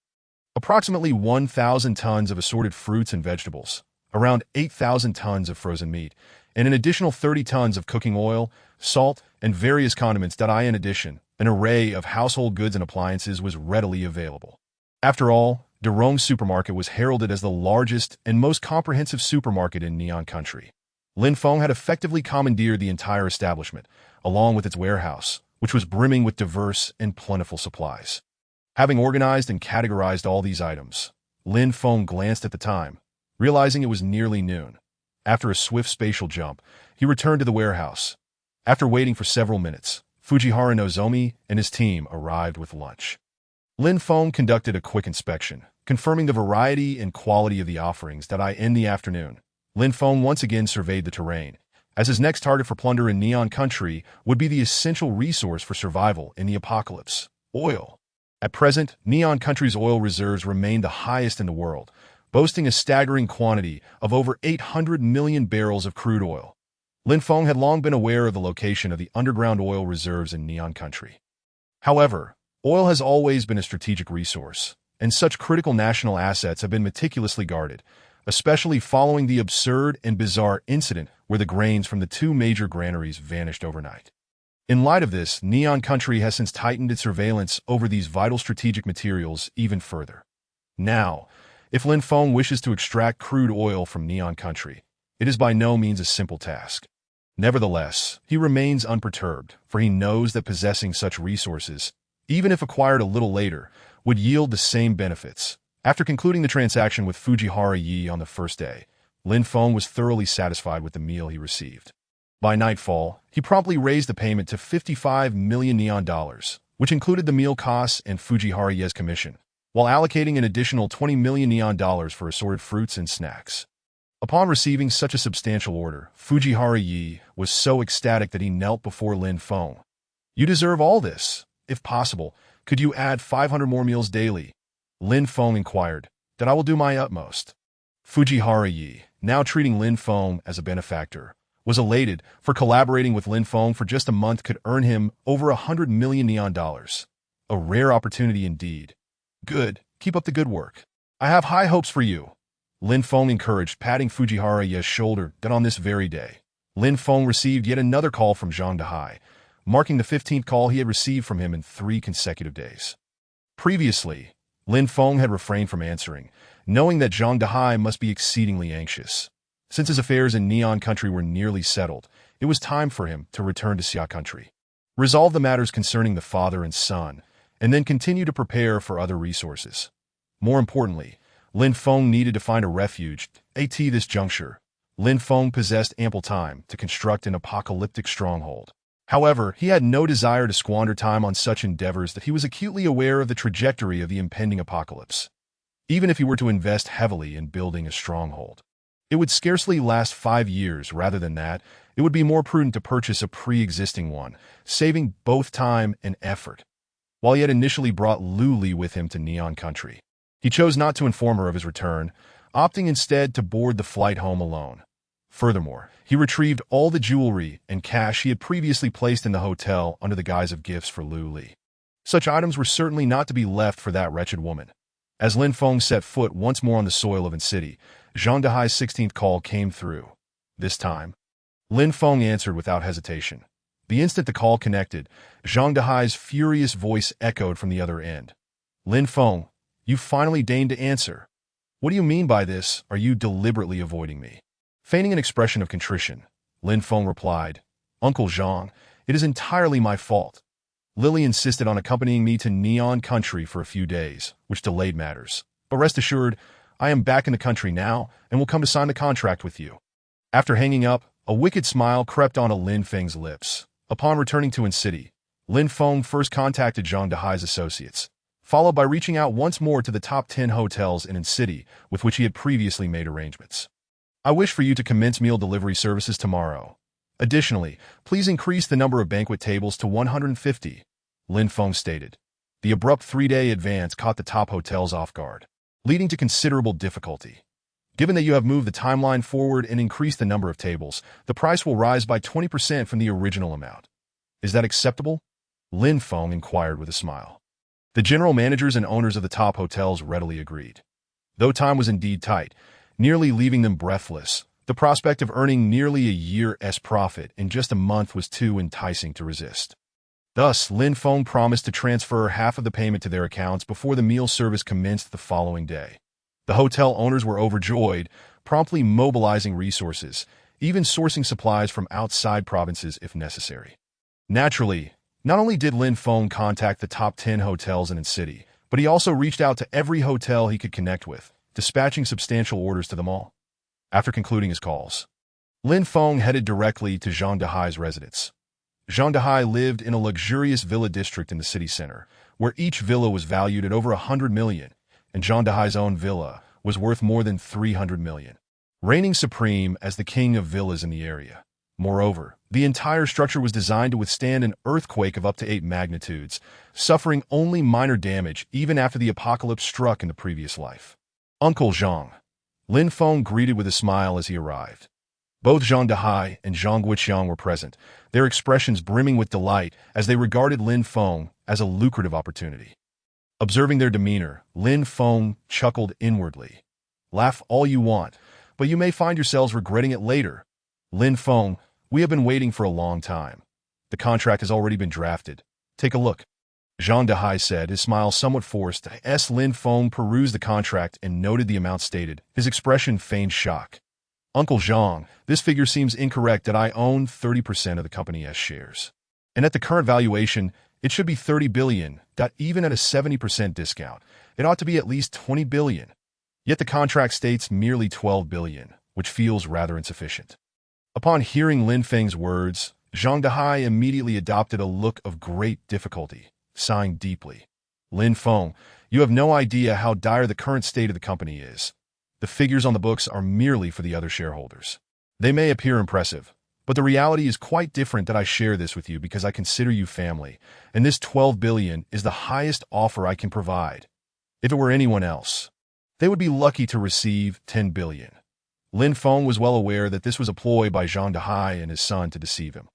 approximately 1,000 tons of assorted fruits and vegetables, around 8,000 tons of frozen meat, and an additional 30 tons of cooking oil, salt, and various condiments. In addition, an array of household goods and appliances was readily available. After all, Derong's supermarket was heralded as the largest and most comprehensive supermarket in Neon Country. Lin Feng had effectively commandeered the entire establishment, along with its warehouse, which was brimming with diverse and plentiful supplies. Having organized and categorized all these items, Lin Feng glanced at the time, realizing it was nearly noon. After a swift spatial jump, he returned to the warehouse. After waiting for several minutes, Fujiwara Nozomi and his team arrived with lunch. Lin Feng conducted a quick inspection, confirming the variety and quality of the offerings. In the afternoon, Lin Feng once again surveyed the terrain, as his next target for plunder in Neon Country would be the essential resource for survival in the apocalypse: oil. At present, Neon Country's oil reserves remained the highest in the world, boasting a staggering quantity of over 800 million barrels of crude oil. Lin Feng had long been aware of the location of the underground oil reserves in Neon Country. However, oil has always been a strategic resource, and such critical national assets have been meticulously guarded, especially following the absurd and bizarre incident where the grains from the 2 major granaries vanished overnight. In light of this, Neon Country has since tightened its surveillance over these vital strategic materials even further. Now, if Lin Feng wishes to extract crude oil from Neon Country, it is by no means a simple task. Nevertheless, he remains unperturbed, for he knows that possessing such resources, even if acquired a little later, would yield the same benefits. After concluding the transaction with Fujiwara Yi on the first day, Lin Feng was thoroughly satisfied with the meal he received. By nightfall, he promptly raised the payment to 55 million neon dollars, which included the meal costs and Fujiwara Yi's commission, while allocating an additional 20 million neon dollars for assorted fruits and snacks. Upon receiving such a substantial order, Fujiwara Yi was so ecstatic that he knelt before Lin Feng. "You deserve all this. If possible, could you add 500 more meals daily?" Lin Feng inquired. "That I will do my utmost." Fujiwara Yi, now treating Lin Feng as a benefactor, was elated, for collaborating with Lin Feng for just a month could earn him over 100 million neon dollars. A rare opportunity indeed. Good. Keep up the good work. I have high hopes for you. Lin Feng encouraged, patting Fujiwara's shoulder. Then on this very day, Lin Feng received yet another call from Zhang Dehai, marking the 15th call he had received from him in 3 consecutive days. Previously, Lin Feng had refrained from answering, knowing that Zhang Dehai must be exceedingly anxious. Since his affairs in Neon Country were nearly settled, it was time for him to return to Xia Country, resolve the matters concerning the father and son, and then continue to prepare for other resources. More importantly, Lin Feng needed to find a refuge. At this juncture, Lin Feng possessed ample time to construct an apocalyptic stronghold. However, he had no desire to squander time on such endeavors that he was acutely aware of the trajectory of the impending apocalypse. Even if he were to invest heavily in building a stronghold, it would scarcely last 5 years. Rather than that, it would be more prudent to purchase a pre-existing one, saving both time and effort. While he had initially brought Lu Li with him to Neon Country, he chose not to inform her of his return, opting instead to board the flight home alone. Furthermore, he retrieved all the jewelry and cash he had previously placed in the hotel under the guise of gifts for Lu Li. Such items were certainly not to be left for that wretched woman. As Lin Feng set foot once more on the soil of An City, Zhang Dehai's 16th call came through. This time, Lin Feng answered without hesitation. The instant the call connected, Zhang Dehai's furious voice echoed from the other end. Lin Feng, you finally deigned to answer. What do you mean by this? Are you deliberately avoiding me? Feigning an expression of contrition, Lin Feng replied, Uncle Zhang, it is entirely my fault. Lily insisted on accompanying me to Neon Country for a few days, which delayed matters. But rest assured, I am back in the country now and will come to sign the contract with you. After hanging up, a wicked smile crept onto Lin Feng's lips. Upon returning to An City, Lin Feng first contacted Zhang Dehai's associates, followed by reaching out once more to the top 10 hotels in An City with which he had previously made arrangements. I wish for you to commence meal delivery services tomorrow. Additionally, please increase the number of banquet tables to 150, Lin Feng stated. The abrupt 3-day advance caught the top hotels off guard, leading to considerable difficulty. Given that you have moved the timeline forward and increased the number of tables, the price will rise by 20% from the original amount. Is that acceptable? Lin Feng inquired with a smile. The general managers and owners of the top hotels readily agreed. Though time was indeed tight, nearly leaving them breathless, the prospect of earning nearly a year's profit in just a month was too enticing to resist. Thus, Lin Feng promised to transfer half of the payment to their accounts before the meal service commenced the following day. The hotel owners were overjoyed, promptly mobilizing resources, even sourcing supplies from outside provinces if necessary. Naturally, not only did Lin Feng contact the top 10 hotels in An City, but he also reached out to every hotel he could connect with, dispatching substantial orders to them all. After concluding his calls, Lin Feng headed directly to Zhang Dehai's residence. Zhang Dehai lived in a luxurious villa district in the city center, where each villa was valued at over 100 million, and Zhang Dehai's own villa was worth more than 300 million, reigning supreme as the king of villas in the area. Moreover, the entire structure was designed to withstand an earthquake of up to 8 magnitudes, suffering only minor damage even after the apocalypse struck in the previous life. Uncle Zhang, Lin Feng greeted with a smile as he arrived. Both Zhang Dehai and Zhang Guiqiang were present, their expressions brimming with delight as they regarded Lin Feng as a lucrative opportunity. Observing their demeanor, Lin Feng chuckled inwardly. Laugh all you want, but you may find yourselves regretting it later. Lin Feng, we have been waiting for a long time. The contract has already been drafted. Take a look. Zhang Dehai said, his smile somewhat forced. As Lin Feng perused the contract and noted the amount stated, his expression feigned shock. Uncle Zhang, this figure seems incorrect that I own 30% of the company's shares. And at the current valuation, it should be 30 billion. Even at a 70% discount, it ought to be at least 20 billion. Yet the contract states merely 12 billion, which feels rather insufficient. Upon hearing Lin Feng's words, Zhang Dehai immediately adopted a look of great difficulty, sighing deeply. Lin Feng, you have no idea how dire the current state of the company is. The figures on the books are merely for the other shareholders. They may appear impressive, but the reality is quite different. That I share this with you because I consider you family, and this 12 billion is the highest offer I can provide. If it were anyone else, they would be lucky to receive 10 billion. Lin Feng was well aware that this was a ploy by Zhang Dehai and his son to deceive him.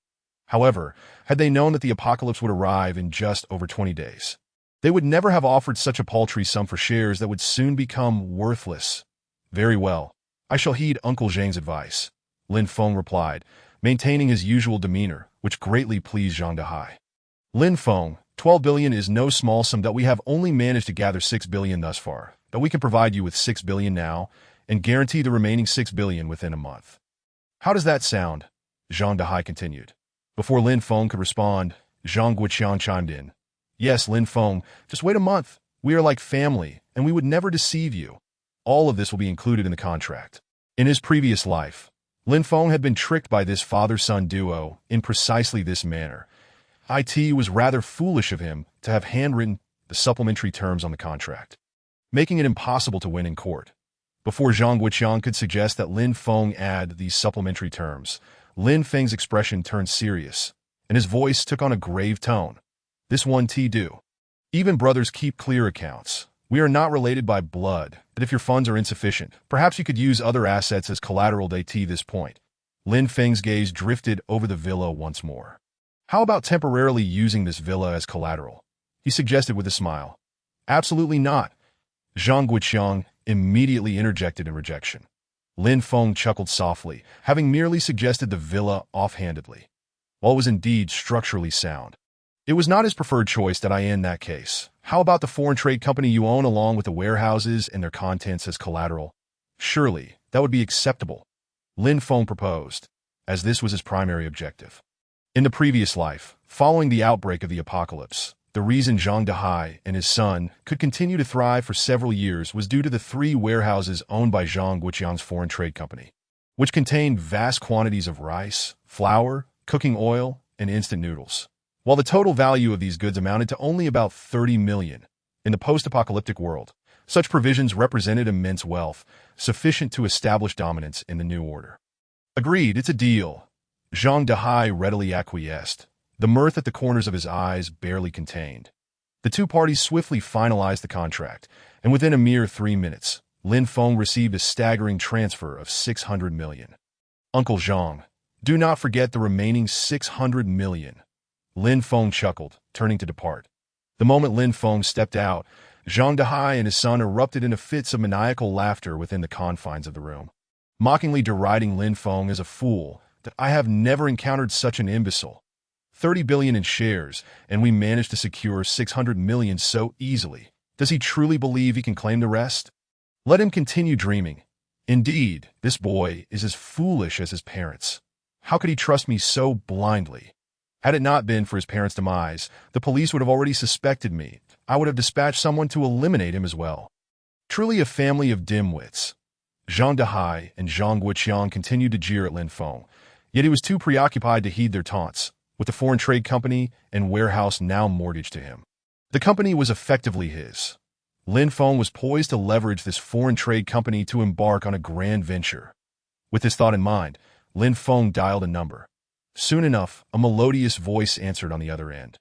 However, had they known that the apocalypse would arrive in just over 20 days, They would never have offered such a paltry sum for shares that would soon become worthless. Very well. I shall heed Uncle Zhang's advice, Lin Feng replied, maintaining his usual demeanor, which greatly pleased Zhang Dehai. Lin Feng, 12 billion is no small sum that we have only managed to gather 6 billion thus far, but we can provide you with 6 billion now and guarantee the remaining 6 billion within a month. How does that sound? Zhang Dehai continued. Before Lin Feng could respond, Zhang Guoqiang chimed in. Yes, Lin Feng, just wait a month. We are like family, and we would never deceive you. All of this will be included in the contract. In his previous life, Lin Feng had been tricked by this father-son duo in precisely this manner. It was rather foolish of him to have handwritten the supplementary terms on the contract, making it impossible to win in court. Before Zhang Guoqiang could suggest that Lin Feng add these supplementary terms, Lin Feng's expression turned serious, and his voice took on a grave tone. This one do. Even brothers keep clear accounts. We are not related by blood, but if your funds are insufficient, perhaps you could use other assets as collateral at this point. Lin Feng's gaze drifted over the villa once more. How about temporarily using this villa as collateral? He suggested with a smile. Absolutely not. Zhang Guoqiang immediately interjected in rejection. Lin Feng chuckled softly, having merely suggested the villa offhandedly. While it was indeed structurally sound, it was not his preferred choice in that case. How about the foreign trade company you own along with the warehouses and their contents as collateral? Surely, that would be acceptable, Lin Feng proposed, as this was his primary objective. In the previous life, following the outbreak of the apocalypse, the reason Zhang Dehai and his son could continue to thrive for several years was due to the 3 warehouses owned by Zhang Guoqiang's foreign trade company, which contained vast quantities of rice, flour, cooking oil, and instant noodles. While the total value of these goods amounted to only about 30 million, in the post-apocalyptic world, such provisions represented immense wealth, sufficient to establish dominance in the new order. Agreed, it's a deal. Zhang Dehai readily acquiesced, the mirth at the corners of his eyes barely contained. The two parties swiftly finalized the contract, and within a mere 3 minutes, Lin Feng received a staggering transfer of 600 million. Uncle Zhang, do not forget the remaining 600 million. Lin Feng chuckled, turning to depart. The moment Lin Feng stepped out, Zhang Dehai and his son erupted into fits of maniacal laughter within the confines of the room, mockingly deriding Lin Feng as a fool. That I have never encountered such an imbecile. 30 billion in shares, and we managed to secure 600 million so easily. Does he truly believe he can claim the rest? Let him continue dreaming. Indeed, this boy is as foolish as his parents. How could he trust me so blindly? Had it not been for his parents' demise, the police would have already suspected me. I would have dispatched someone to eliminate him as well. Truly a family of dimwits. Zhang Dehai and Zhang Guoqiang continued to jeer at Lin Feng, yet he was too preoccupied to heed their taunts, with the foreign trade company and warehouse now mortgaged to him. The company was effectively his. Lin Feng was poised to leverage this foreign trade company to embark on a grand venture. With this thought in mind, Lin Feng dialed a number. Soon enough, a melodious voice answered on the other end.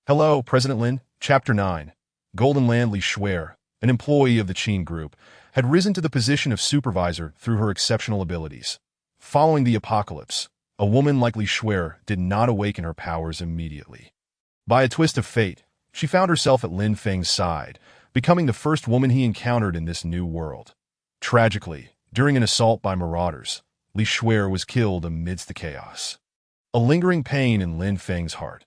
Hello, President Lin, Chapter 9. Golden Land Li Shuer, an employee of the Qin Group, had risen to the position of supervisor through her exceptional abilities. Following the apocalypse, a woman like Li Shuer did not awaken her powers immediately. By a twist of fate, she found herself at Lin Feng's side, becoming the first woman he encountered in this new world. Tragically, during an assault by marauders, Li Shuer was killed amidst the chaos. A lingering pain in Lin Feng's heart.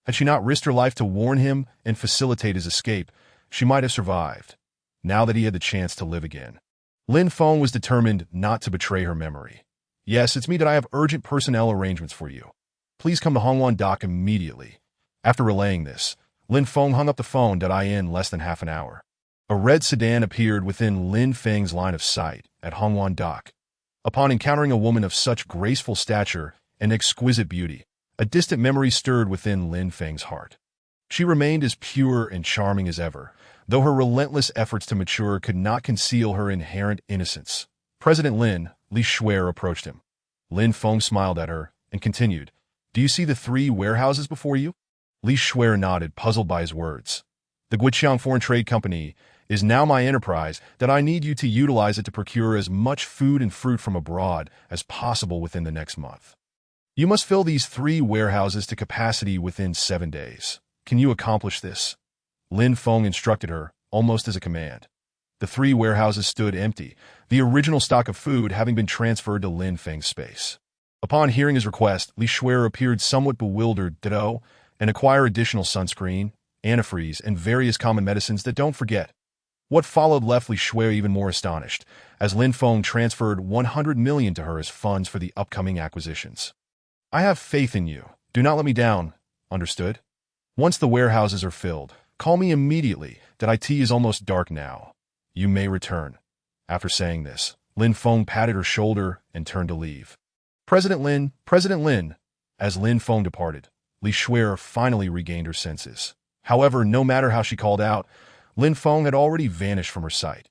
Had she not risked her life to warn him and facilitate his escape, she might have survived, now that he had the chance to live again. Lin Feng was determined not to betray her memory. Yes, it's me that I have urgent personnel arrangements for you. Please come to Hongwan Dock immediately. After relaying this, Lin Feng hung up the phone in less than half an hour. A red sedan appeared within Lin Feng's line of sight at Hongwan Dock. Upon encountering a woman of such graceful stature and exquisite beauty, a distant memory stirred within Lin Feng's heart. She remained as pure and charming as ever, though her relentless efforts to mature could not conceal her inherent innocence. President Lin, Li Shuer approached him. Lin Feng smiled at her and continued, Do you see the 3 warehouses before you? Li Shuer nodded, puzzled by his words. The Guoqiang Foreign Trade Company is now my enterprise that I need you to utilize it to procure as much food and fruit from abroad as possible within the next month. You must fill these 3 warehouses to capacity within 7 days. Can you accomplish this? Lin Feng instructed her, almost as a command. The 3 warehouses stood empty, the original stock of food having been transferred to Lin Feng's space. Upon hearing his request, Li Shuer appeared somewhat bewildered and acquire additional sunscreen, antifreeze, and various common medicines that don't forget. What followed left Li Shuer even more astonished, as Lin Feng transferred 100 million to her as funds for the upcoming acquisitions. I have faith in you. Do not let me down. Understood? Once the warehouses are filled, call me immediately. That IT is almost dark now. You may return. After saying this, Lin Feng patted her shoulder and turned to leave. President Lin. As Lin Feng departed, Li Shuer finally regained her senses. However, no matter how she called out, Lin Feng had already vanished from her sight.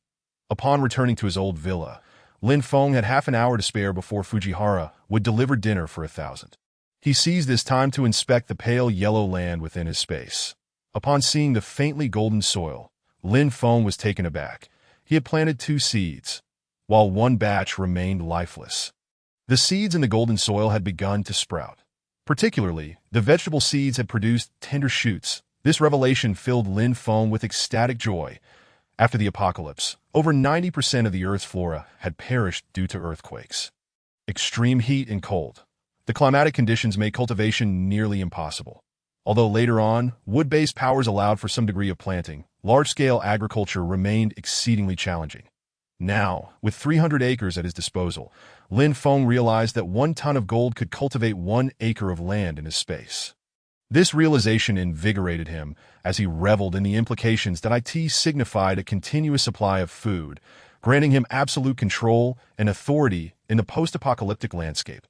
Upon returning to his old villa, Lin Feng had half an hour to spare before Fujiwara would deliver dinner for 1,000. He seized this time to inspect the pale yellow land within his space. Upon seeing the faintly golden soil, Lin Feng was taken aback. He had planted 2 seeds, while 1 batch remained lifeless. The seeds in the golden soil had begun to sprout. Particularly, the vegetable seeds had produced tender shoots. This revelation filled Lin Feng with ecstatic joy. After the apocalypse, over 90% of the Earth's flora had perished due to earthquakes. Extreme heat and cold. The climatic conditions made cultivation nearly impossible. Although later on, wood-based powers allowed for some degree of planting, large-scale agriculture remained exceedingly challenging. Now, with 300 acres at his disposal, Lin Feng realized that 1 ton of gold could cultivate 1 acre of land in his space. This realization invigorated him as he reveled in the implications that IT signified a continuous supply of food, granting him absolute control and authority in the post-apocalyptic landscape.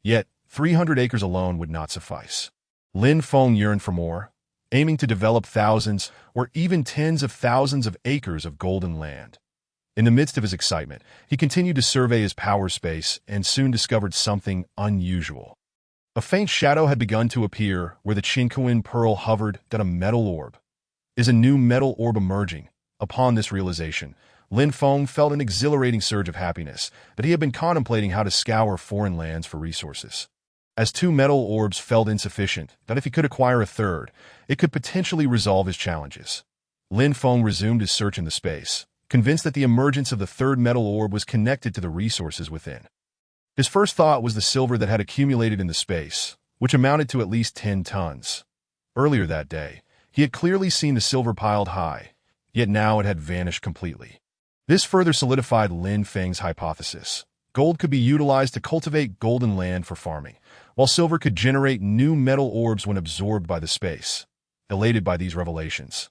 Yet, 300 acres alone would not suffice. Lin Feng yearned for more, aiming to develop thousands or even tens of thousands of acres of golden land. In the midst of his excitement, he continued to survey his power space and soon discovered something unusual. A faint shadow had begun to appear where the Qinquan pearl hovered. That a metal orb. Is a new metal orb emerging? Upon this realization, Lin Feng felt an exhilarating surge of happiness that he had been contemplating how to scour foreign lands for resources. As 2 metal orbs felt insufficient, that if he could acquire a 3rd, it could potentially resolve his challenges. Lin Feng resumed his search in the space, convinced that the emergence of the 3rd metal orb was connected to the resources within. His first thought was the silver that had accumulated in the space, which amounted to at least 10 tons. Earlier that day, he had clearly seen the silver piled high, yet now it had vanished completely. This further solidified Lin Feng's hypothesis. Gold could be utilized to cultivate golden land for farming, while silver could generate new metal orbs when absorbed by the space. Elated by these revelations,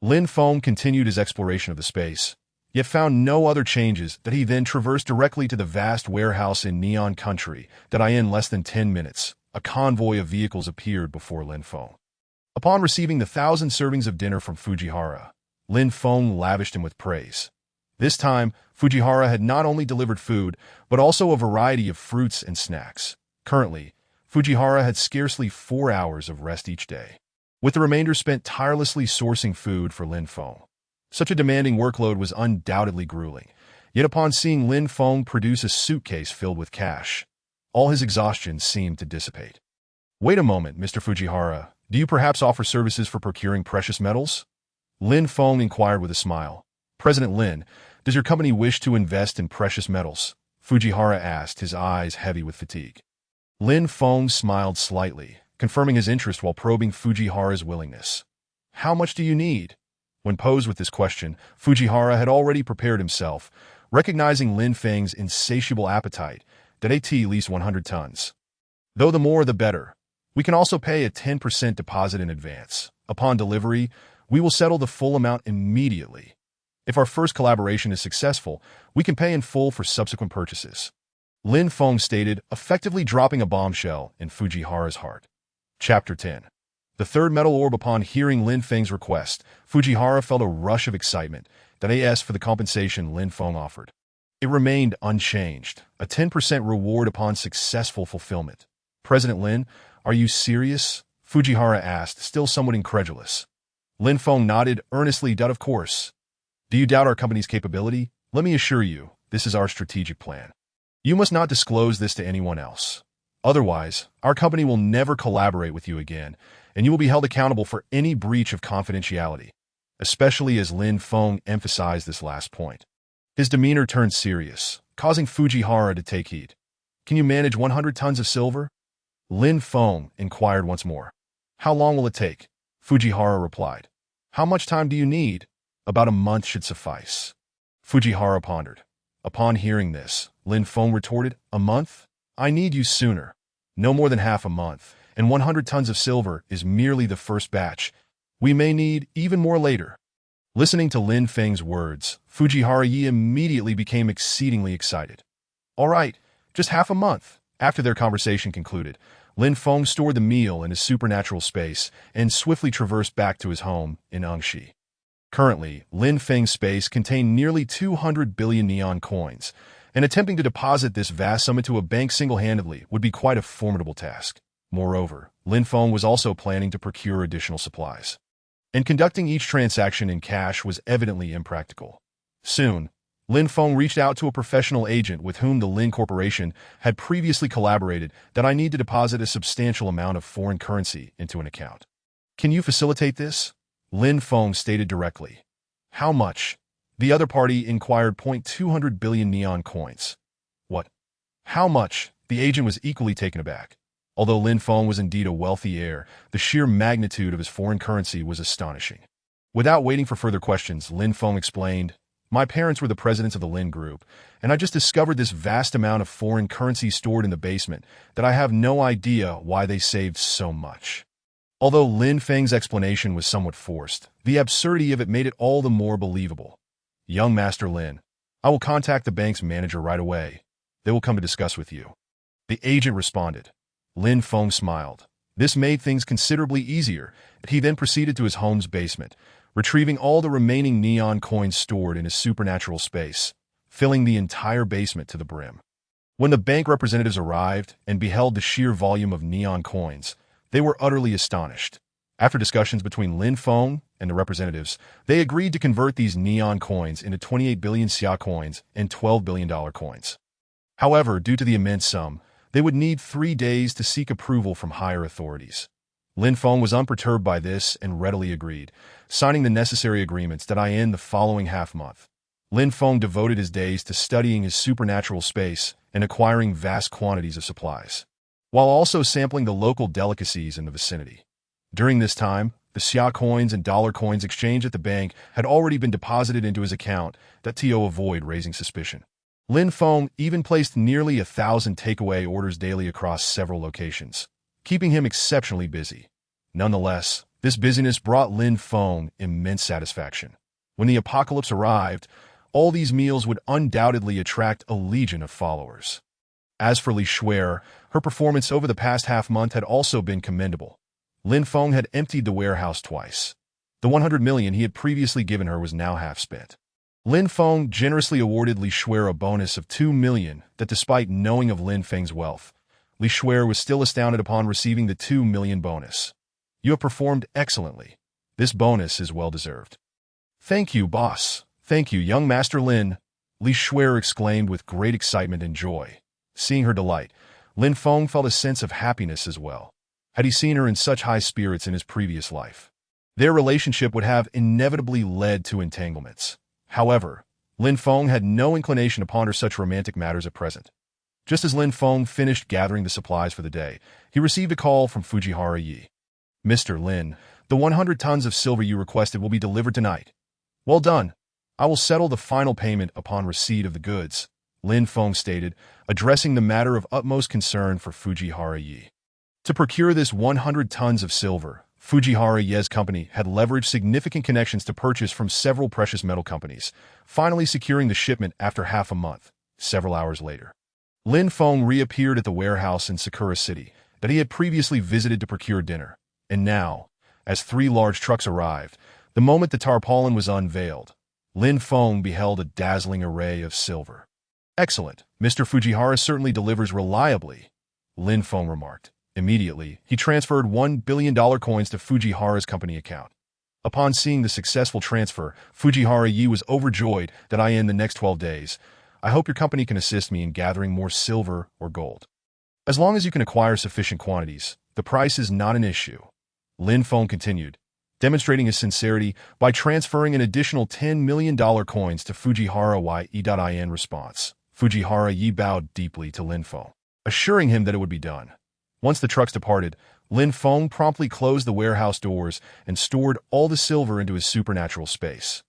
Lin Feng continued his exploration of the space, yet found no other changes. That he then traversed directly to the vast warehouse in Neon Country. In less than 10 minutes, a convoy of vehicles appeared before Lin Feng. Upon receiving the 1,000 servings of dinner from Fujiwara, Lin Feng lavished him with praise. This time, Fujiwara had not only delivered food, but also a variety of fruits and snacks. Currently, Fujiwara had scarcely 4 hours of rest each day, with the remainder spent tirelessly sourcing food for Lin Feng. Such a demanding workload was undoubtedly grueling, yet upon seeing Lin Feng produce a suitcase filled with cash, all his exhaustion seemed to dissipate. Wait a moment, Mr. Fujiwara. Do you perhaps offer services for procuring precious metals? Lin Feng inquired with a smile. President Lin, does your company wish to invest in precious metals? Fujiwara asked, his eyes heavy with fatigue. Lin Feng smiled slightly, confirming his interest while probing Fujiwara's willingness. How much do you need? When posed with this question, Fujiwara had already prepared himself, recognizing Lin Feng's insatiable appetite, that at least 100 tons. Though the more the better. We can also pay a 10% deposit in advance. Upon delivery, we will settle the full amount immediately. If our first collaboration is successful, we can pay in full for subsequent purchases. Lin Feng stated, effectively dropping a bombshell in Fujiwara's heart. Chapter 10. The 3rd metal orb. Upon hearing Lin Feng's request, Fujiwara felt a rush of excitement that he asked for the compensation Lin Feng offered. It remained unchanged, a 10% reward upon successful fulfillment. President Lin, are you serious? Fujiwara asked, still somewhat incredulous. Lin Feng nodded earnestly. Of course. Do you doubt our company's capability? Let me assure you, this is our strategic plan. You must not disclose this to anyone else. Otherwise, our company will never collaborate with you again, and you will be held accountable for any breach of confidentiality, especially as Lin Feng emphasized this last point. His demeanor turned serious, causing Fujihara to take heed. Can you manage 100 tons of silver? Lin Feng inquired once more. How long will it take? Fujihara replied. How much time do you need? About a month should suffice. Fujihara pondered. Upon hearing this, Lin Feng retorted, A month? I need you sooner. No more than half a month, and 100 tons of silver is merely the first batch. We may need even more later. Listening to Lin Feng's words, Fujihara Yi immediately became exceedingly excited. All right, just half a month. After their conversation concluded, Lin Feng stored the meal in his supernatural space and swiftly traversed back to his home in Angxi. Currently, Lin Feng's space contained nearly 200 billion neon coins, and attempting to deposit this vast sum into a bank single-handedly would be quite a formidable task. Moreover, Lin Feng was also planning to procure additional supplies. And conducting each transaction in cash was evidently impractical. Soon, Lin Feng reached out to a professional agent with whom the Lin Corporation had previously collaborated that I need to deposit a substantial amount of foreign currency into an account. Can you facilitate this? Lin Feng stated directly. How much? The other party inquired. 200 billion neon coins. What? How much? The agent was equally taken aback. Although Lin Feng was indeed a wealthy heir, the sheer magnitude of his foreign currency was astonishing. Without waiting for further questions, Lin Feng explained, My parents were the presidents of the Lin Group, and I just discovered this vast amount of foreign currency stored in the basement that I have no idea why they saved so much. Although Lin Feng's explanation was somewhat forced, the absurdity of it made it all the more believable. Young Master Lin, I will contact the bank's manager right away. They will come to discuss with you. The agent responded. Lin Feng smiled. This made things considerably easier. He then proceeded to his home's basement, retrieving all the remaining neon coins stored in his supernatural space, filling the entire basement to the brim. When the bank representatives arrived and beheld the sheer volume of neon coins, they were utterly astonished. After discussions between Lin Feng and the representatives, they agreed to convert these neon coins into 28 billion xia coins and $12 billion coins. However, due to the immense sum, they would need 3 days to seek approval from higher authorities. Lin Feng was unperturbed by this and readily agreed, signing the necessary agreements that end the following half-month. Lin Feng devoted his days to studying his supernatural space and acquiring vast quantities of supplies, while also sampling the local delicacies in the vicinity. During this time, the xia coins and dollar coins exchanged at the bank had already been deposited into his account to avoid raising suspicion. Lin Feng even placed nearly 1,000 takeaway orders daily across several locations, keeping him exceptionally busy. Nonetheless, this busyness brought Lin Feng immense satisfaction. When the apocalypse arrived, all these meals would undoubtedly attract a legion of followers. As for Li Shuer, her performance over the past half-month had also been commendable. Lin Feng had emptied the warehouse twice. The 100 million he had previously given her was now half spent. Lin Feng generously awarded Li Shuer a bonus of 2 million that despite knowing of Lin Feng's wealth, Li Shuer was still astounded upon receiving the 2 million bonus. You have performed excellently. This bonus is well-deserved. Thank you, boss. Thank you, young Master Lin, Li Shuer exclaimed with great excitement and joy. Seeing her delight, Lin Feng felt a sense of happiness as well. Had he seen her in such high spirits in his previous life, their relationship would have inevitably led to entanglements. However, Lin Feng had no inclination to ponder such romantic matters at present. Just as Lin Feng finished gathering the supplies for the day, he received a call from Fujihara Yi. Mr. Lin, the 100 tons of silver you requested will be delivered tonight. Well done. I will settle the final payment upon receipt of the goods, Lin Feng stated, addressing the matter of utmost concern for Fujihara Yi. To procure this 100 tons of silver, Fujihara Yi's company had leveraged significant connections to purchase from several precious metal companies, finally securing the shipment after half a month. Several hours later, Lin Feng reappeared at the warehouse in Sakura City that he had previously visited to procure dinner. And now, as 3 large trucks arrived, the moment the tarpaulin was unveiled, Lin Feng beheld a dazzling array of silver. Excellent. Mr. Fujihara certainly delivers reliably, Lin Feng remarked. Immediately, he transferred $1 billion coins to Fujihara's company account. Upon seeing the successful transfer, Fujihara Yi was overjoyed that in the next 12 days, I hope your company can assist me in gathering more silver or gold. As long as you can acquire sufficient quantities, the price is not an issue. Lin Feng continued, demonstrating his sincerity by transferring an additional $10 million coins to Fujihara Yi. In response, Fujihara Yi bowed deeply to Lin Feng, assuring him that it would be done. Once the trucks departed, Lin Feng promptly closed the warehouse doors and stored all the silver into his supernatural space.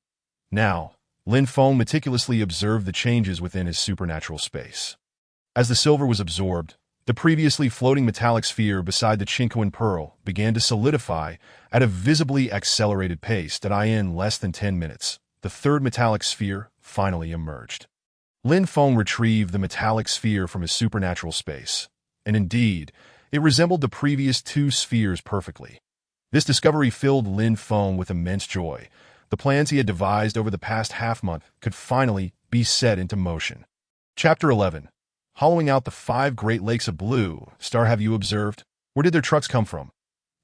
Now, Lin Feng meticulously observed the changes within his supernatural space. As the silver was absorbed, the previously floating metallic sphere beside the Chinquan pearl began to solidify at a visibly accelerated pace that in less than 10 minutes, the third metallic sphere finally emerged. Lin Feng retrieved the metallic sphere from his supernatural space, and indeed, it resembled the previous two spheres perfectly. This discovery filled Lin Feng with immense joy. The plans he had devised over the past half-month could finally be set into motion. Chapter 11. Hollowing out the 5 Great Lakes of Blue Star. Have you observed? Where did their trucks come from?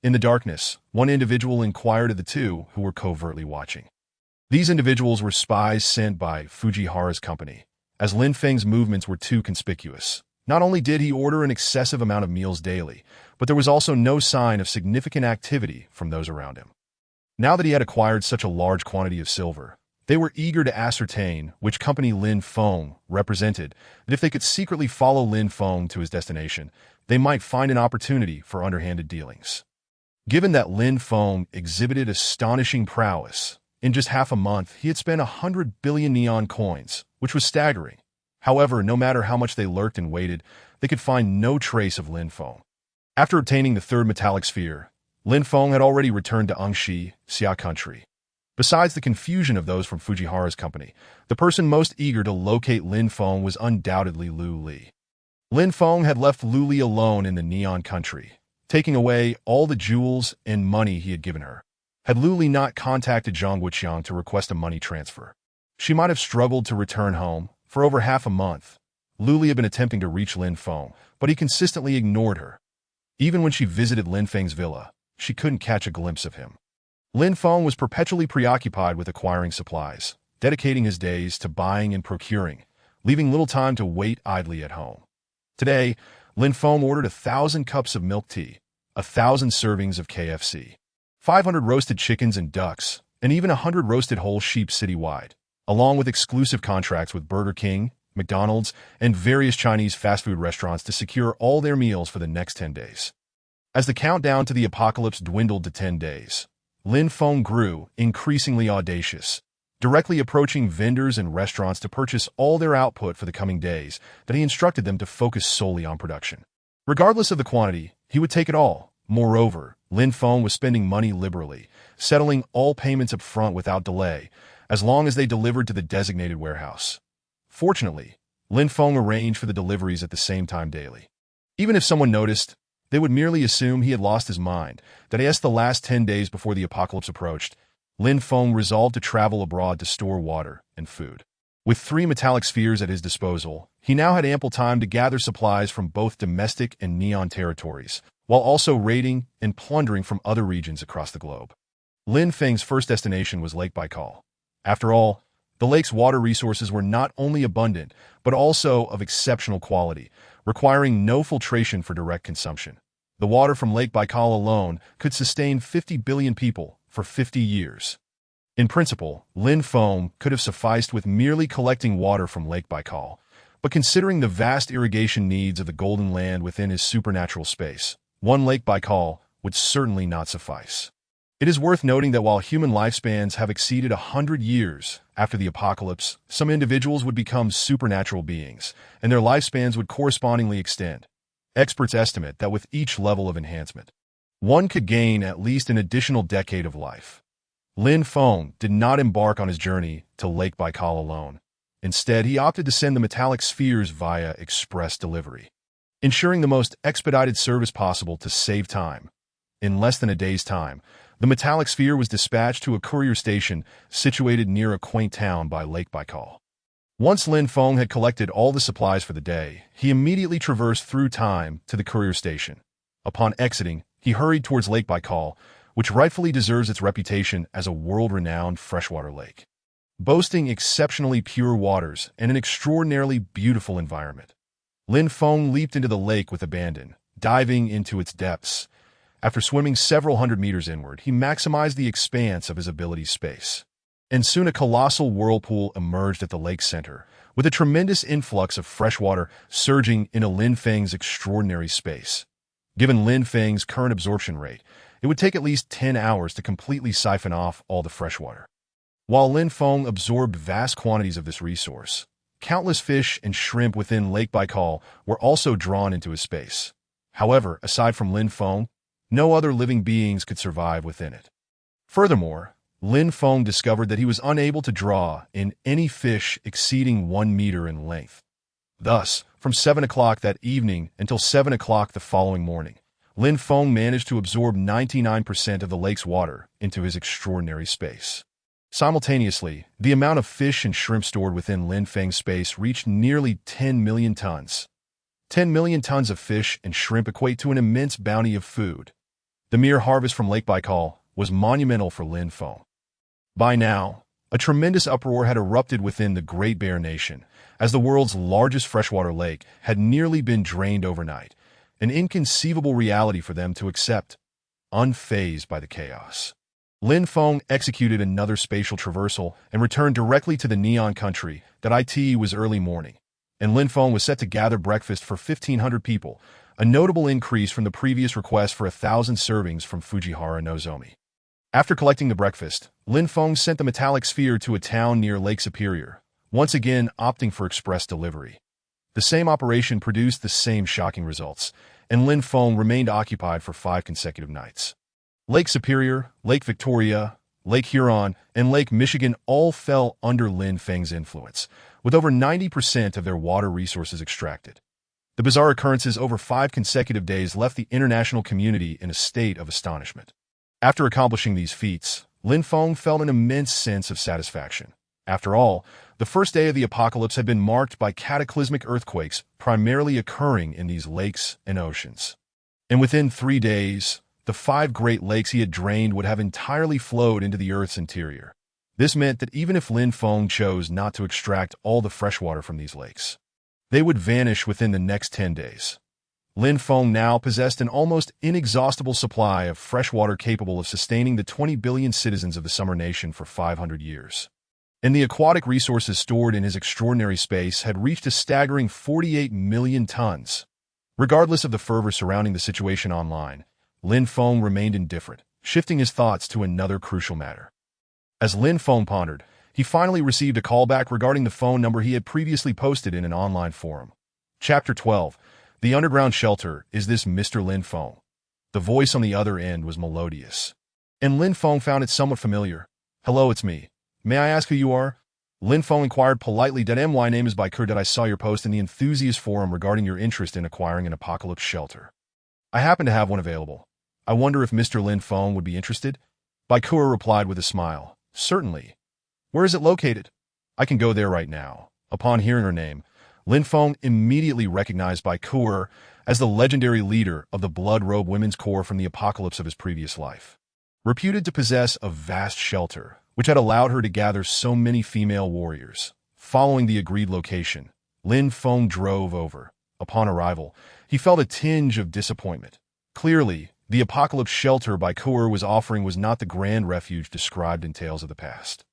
In the darkness, one individual inquired of the two who were covertly watching. These individuals were spies sent by Fujihara's company, as Lin Feng's movements were too conspicuous. Not only did he order an excessive amount of meals daily, but there was also no sign of significant activity from those around him. Now that he had acquired such a large quantity of silver, they were eager to ascertain which company Lin Feng represented, that if they could secretly follow Lin Feng to his destination, they might find an opportunity for underhanded dealings. Given that Lin Feng exhibited astonishing prowess, in just half a month he had spent 100 billion neon coins, which was staggering. However, no matter how much they lurked and waited, they could find no trace of Lin Feng. After obtaining the third metallic sphere, Lin Feng had already returned to Angxi, Xia country. Besides the confusion of those from Fujihara's company, the person most eager to locate Lin Feng was undoubtedly Lu Li. Lin Feng had left Lu Li alone in the Neon country, taking away all the jewels and money he had given her. Had Lu Li not contacted Zhang Wuqiang to request a money transfer, she might have struggled to return home. For over half a month, Lu Li had been attempting to reach Lin Feng, but he consistently ignored her. Even when she visited Lin Feng's villa, she couldn't catch a glimpse of him. Lin Feng was perpetually preoccupied with acquiring supplies, dedicating his days to buying and procuring, leaving little time to wait idly at home. Today, Lin Feng ordered 1,000 cups of milk tea, 1,000 servings of KFC, 500 roasted chickens and ducks, and even 100 roasted whole sheep citywide, along with exclusive contracts with Burger King, McDonald's, and various Chinese fast food restaurants to secure all their meals for the next 10 days. As the countdown to the apocalypse dwindled to 10 days, Lin Feng grew increasingly audacious, directly approaching vendors and restaurants to purchase all their output for the coming days that he instructed them to focus solely on production. Regardless of the quantity, he would take it all. Moreover, Lin Feng was spending money liberally, settling all payments up front without delay, as long as they delivered to the designated warehouse. Fortunately, Lin Feng arranged for the deliveries at the same time daily. Even if someone noticed, they would merely assume he had lost his mind. That the last 10 days before the apocalypse approached, Lin Feng resolved to travel abroad to store water and food. With 3 metallic spheres at his disposal, he now had ample time to gather supplies from both domestic and neon territories, while also raiding and plundering from other regions across the globe. Lin Feng's first destination was Lake Baikal. After all, the lake's water resources were not only abundant, but also of exceptional quality, requiring no filtration for direct consumption. The water from Lake Baikal alone could sustain 50 billion people for 50 years. In principle, Lin Feng could have sufficed with merely collecting water from Lake Baikal, but considering the vast irrigation needs of the Golden Land within his supernatural space, one Lake Baikal would certainly not suffice. It is worth noting that while human lifespans have exceeded 100 years after the apocalypse, some individuals would become supernatural beings, and their lifespans would correspondingly extend. Experts estimate that with each level of enhancement, one could gain at least an additional decade of life. Lin Feng did not embark on his journey to Lake Baikal alone. Instead, he opted to send the metallic spheres via express delivery, ensuring the most expedited service possible to save time. In less than a day's time, the metallic sphere was dispatched to a courier station situated near a quaint town by Lake Baikal. Once Lin Feng had collected all the supplies for the day, he immediately traversed through time to the courier station. Upon exiting, he hurried towards Lake Baikal, which rightfully deserves its reputation as a world-renowned freshwater lake, boasting exceptionally pure waters and an extraordinarily beautiful environment. Lin Feng leaped into the lake with abandon, diving into its depths. After swimming several hundred meters inward, he maximized the expanse of his ability space. And soon a colossal whirlpool emerged at the lake's center, with a tremendous influx of fresh water surging into Lin Feng's extraordinary space. Given Lin Feng's current absorption rate, it would take at least 10 hours to completely siphon off all the fresh water. While Lin Feng absorbed vast quantities of this resource, countless fish and shrimp within Lake Baikal were also drawn into his space. However, aside from Lin Feng, no other living beings could survive within it. Furthermore, Lin Feng discovered that he was unable to draw in any fish exceeding 1 meter in length. Thus, from 7 o'clock that evening until 7 o'clock the following morning, Lin Feng managed to absorb 99% of the lake's water into his extraordinary space. Simultaneously, the amount of fish and shrimp stored within Lin Feng's space reached nearly 10 million tons. 10 million tons of fish and shrimp equate to an immense bounty of food. The mere harvest from Lake Baikal was monumental for Lin Feng. By now, a tremendous uproar had erupted within the Great Bear Nation, as the world's largest freshwater lake had nearly been drained overnight, an inconceivable reality for them to accept, unfazed by the chaos. Lin Feng executed another spatial traversal and returned directly to the Neon Country. It was early morning, and Lin Feng was set to gather breakfast for 1,500 people, a notable increase from the previous request for 1,000 servings from Fujihara Nozomi. After collecting the breakfast, Lin Feng sent the metallic sphere to a town near Lake Superior, once again opting for express delivery. The same operation produced the same shocking results, and Lin Feng remained occupied for 5 consecutive nights. Lake Superior, Lake Victoria, Lake Huron, and Lake Michigan all fell under Lin Feng's influence, with over 90% of their water resources extracted. The bizarre occurrences over 5 consecutive days left the international community in a state of astonishment. After accomplishing these feats, Lin Feng felt an immense sense of satisfaction. After all, the first day of the apocalypse had been marked by cataclysmic earthquakes primarily occurring in these lakes and oceans. And within 3 days, the 5 great lakes he had drained would have entirely flowed into the Earth's interior. This meant that even if Lin Feng chose not to extract all the freshwater from these lakes, they would vanish within the next 10 days. Lin Feng now possessed an almost inexhaustible supply of fresh water capable of sustaining the 20 billion citizens of the Summer Nation for 500 years. And the aquatic resources stored in his extraordinary space had reached a staggering 48 million tons. Regardless of the fervor surrounding the situation online, Lin Feng remained indifferent, shifting his thoughts to another crucial matter. As Lin Feng pondered, he finally received a callback regarding the phone number he had previously posted in an online forum. Chapter 12. The Underground Shelter. Is this Mr. Lin Feng? The voice on the other end was melodious, and Lin Feng found it somewhat familiar. Hello, it's me. May I ask who you are? Lin Feng inquired politely. My name is Baikur. I saw your post in the enthusiast forum regarding your interest in acquiring an apocalypse shelter. I happen to have one available. I wonder if Mr. Lin Feng would be interested? Baikur replied with a smile. Certainly. Where is it located? I can go there right now. Upon hearing her name, Lin Feng immediately recognized Baikur as the legendary leader of the Blood Robe Women's Corps from the apocalypse of his previous life. Reputed to possess a vast shelter, which had allowed her to gather so many female warriors. Following the agreed location, Lin Feng drove over. Upon arrival, he felt a tinge of disappointment. Clearly, the apocalypse shelter Baikur was offering was not the grand refuge described in tales of the past,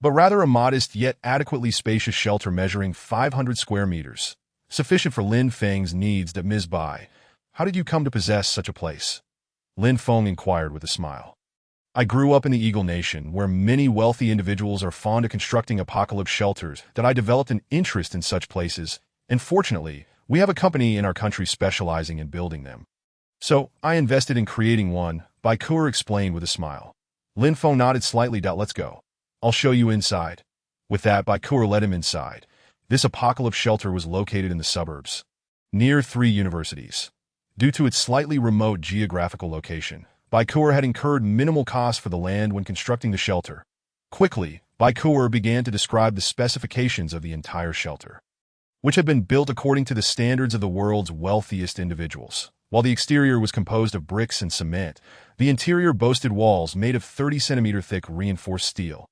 but rather a modest yet adequately spacious shelter measuring 500 square meters, sufficient for Lin Feng's needs. Ms. Bai, how did you come to possess such a place? Lin Feng inquired with a smile. I grew up in the Eagle Nation, where many wealthy individuals are fond of constructing apocalypse shelters. I developed an interest in such places, and fortunately, we have a company in our country specializing in building them. So, I invested in creating one, Baikur explained with a smile. Lin Feng nodded slightly. Let's go. I'll show you inside. With that, Baikur led him inside. This apocalypse shelter was located in the suburbs, near 3 universities. Due to its slightly remote geographical location, Baikur had incurred minimal cost for the land when constructing the shelter. Quickly, Baikur began to describe the specifications of the entire shelter, which had been built according to the standards of the world's wealthiest individuals. While the exterior was composed of bricks and cement, the interior boasted walls made of 30-centimeter thick reinforced steel.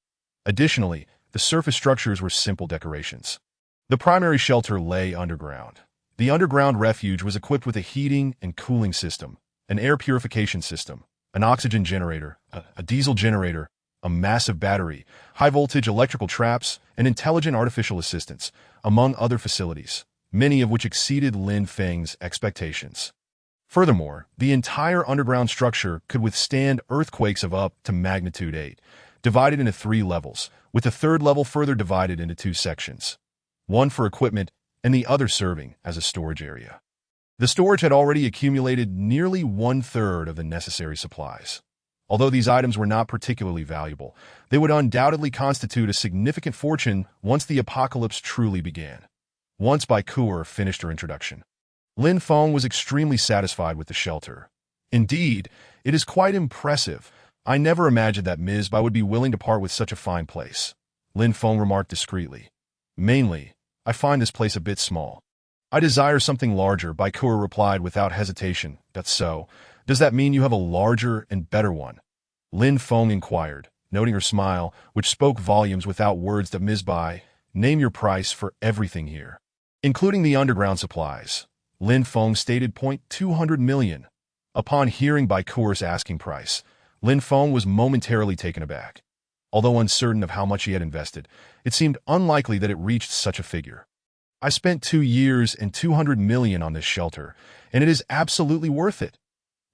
Additionally, the surface structures were simple decorations. The primary shelter lay underground. The underground refuge was equipped with a heating and cooling system, an air purification system, an oxygen generator, a diesel generator, a massive battery, high-voltage electrical traps, and intelligent artificial assistants, among other facilities, many of which exceeded Lin Feng's expectations. Furthermore, the entire underground structure could withstand earthquakes of up to magnitude 8, divided into 3 levels, with the third level further divided into 2 sections, one for equipment and the other serving as a storage area. The storage had already accumulated nearly 1/3 of the necessary supplies. Although these items were not particularly valuable, they would undoubtedly constitute a significant fortune once the apocalypse truly began. Once Bai Kuo finished her introduction, Lin Feng was extremely satisfied with the shelter. Indeed, it is quite impressive. I never imagined that Ms. Bai would be willing to part with such a fine place, Lin Feng remarked discreetly. Mainly, I find this place a bit small. I desire something larger, Bai Kuo replied without hesitation. That's so. Does that mean you have a larger and better one? Lin Feng inquired, noting her smile, which spoke volumes without words. That Ms. Bai, name your price for everything here, including the underground supplies. Lin Feng stated 200 million. Upon hearing Bai Kuo's asking price, Lin Feng was momentarily taken aback. Although uncertain of how much he had invested, it seemed unlikely that it reached such a figure. I spent 2 years and 200 million on this shelter, and it is absolutely worth it,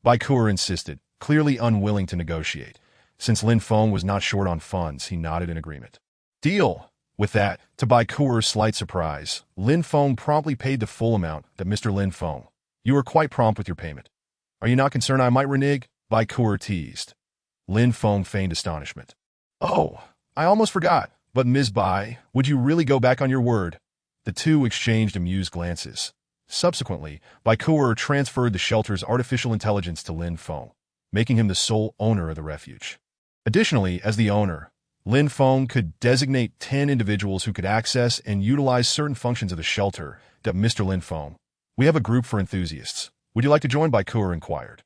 Bai Kuo insisted, clearly unwilling to negotiate. Since Lin Feng was not short on funds, he nodded in agreement. Deal! With that, to Bai Kuo's slight surprise, Lin Feng promptly paid the full amount. That Mr. Lin Feng, you were quite prompt with your payment. Are you not concerned I might renege? Bai Kuo teased. Lin Feng feigned astonishment. Oh, I almost forgot. But Ms. Bai, would you really go back on your word? The two exchanged amused glances. Subsequently, Bai Kuo transferred the shelter's artificial intelligence to Lin Feng, making him the sole owner of the refuge. Additionally, as the owner, Lin Feng could designate 10 individuals who could access and utilize certain functions of the shelter. Mr. Lin Feng, we have a group for enthusiasts. Would you like to join? Bai Kuo inquired.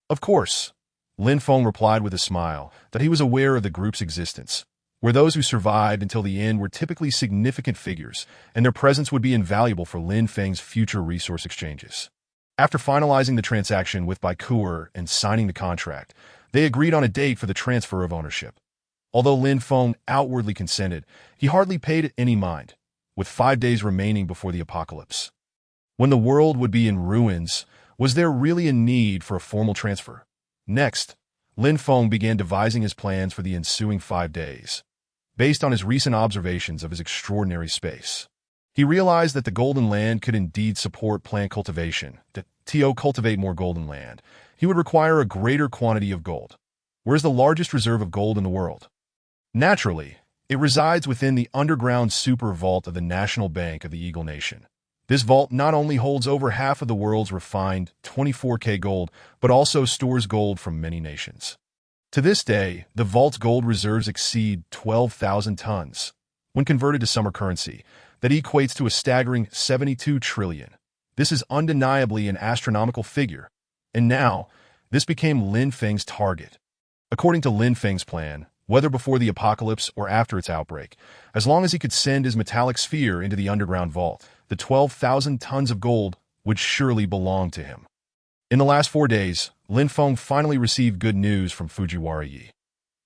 Of course, Lin Feng replied with a smile that he was aware of the group's existence, where those who survived until the end were typically significant figures, and their presence would be invaluable for Lin Feng's future resource exchanges. After finalizing the transaction with Bai Kuo and signing the contract, they agreed on a date for the transfer of ownership. Although Lin Feng outwardly consented, he hardly paid it any mind, with 5 days remaining before the apocalypse. When the world would be in ruins, was there really a need for a formal transfer? Next, Lin Feng began devising his plans for the ensuing 5 days. Based on his recent observations of his extraordinary space, he realized that the Golden Land could indeed support plant cultivation. To cultivate more Golden Land, he would require a greater quantity of gold. Where is the largest reserve of gold in the world? Naturally, it resides within the underground super vault of the National Bank of the Eagle Nation. This vault not only holds over half of the world's refined 24K gold, but also stores gold from many nations. To this day, the vault's gold reserves exceed 12,000 tons. When converted to summer currency, that equates to a staggering 72 trillion. This is undeniably an astronomical figure. And now, this became Lin Feng's target. According to Lin Feng's plan, whether before the apocalypse or after its outbreak, as long as he could send his metallic sphere into the underground vault, the 12,000 tons of gold would surely belong to him. In the last 4 days, Lin Feng finally received good news from Fujiwara Yi.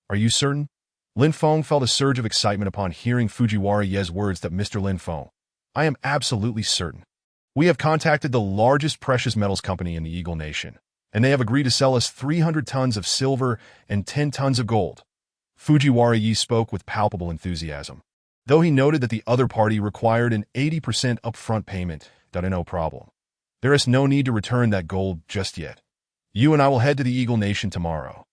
Are you certain? Lin Feng felt a surge of excitement upon hearing Fujiwara Yi's words. That Mr. Lin Feng, I am absolutely certain. We have contacted the largest precious metals company in the Eagle Nation, and they have agreed to sell us 300 tons of silver and 10 tons of gold. Fujiwara Yi spoke with palpable enthusiasm, though he noted that the other party required an 80% upfront payment. No problem. There is no need to return that gold just yet. You and I will head to the Eagle Nation tomorrow.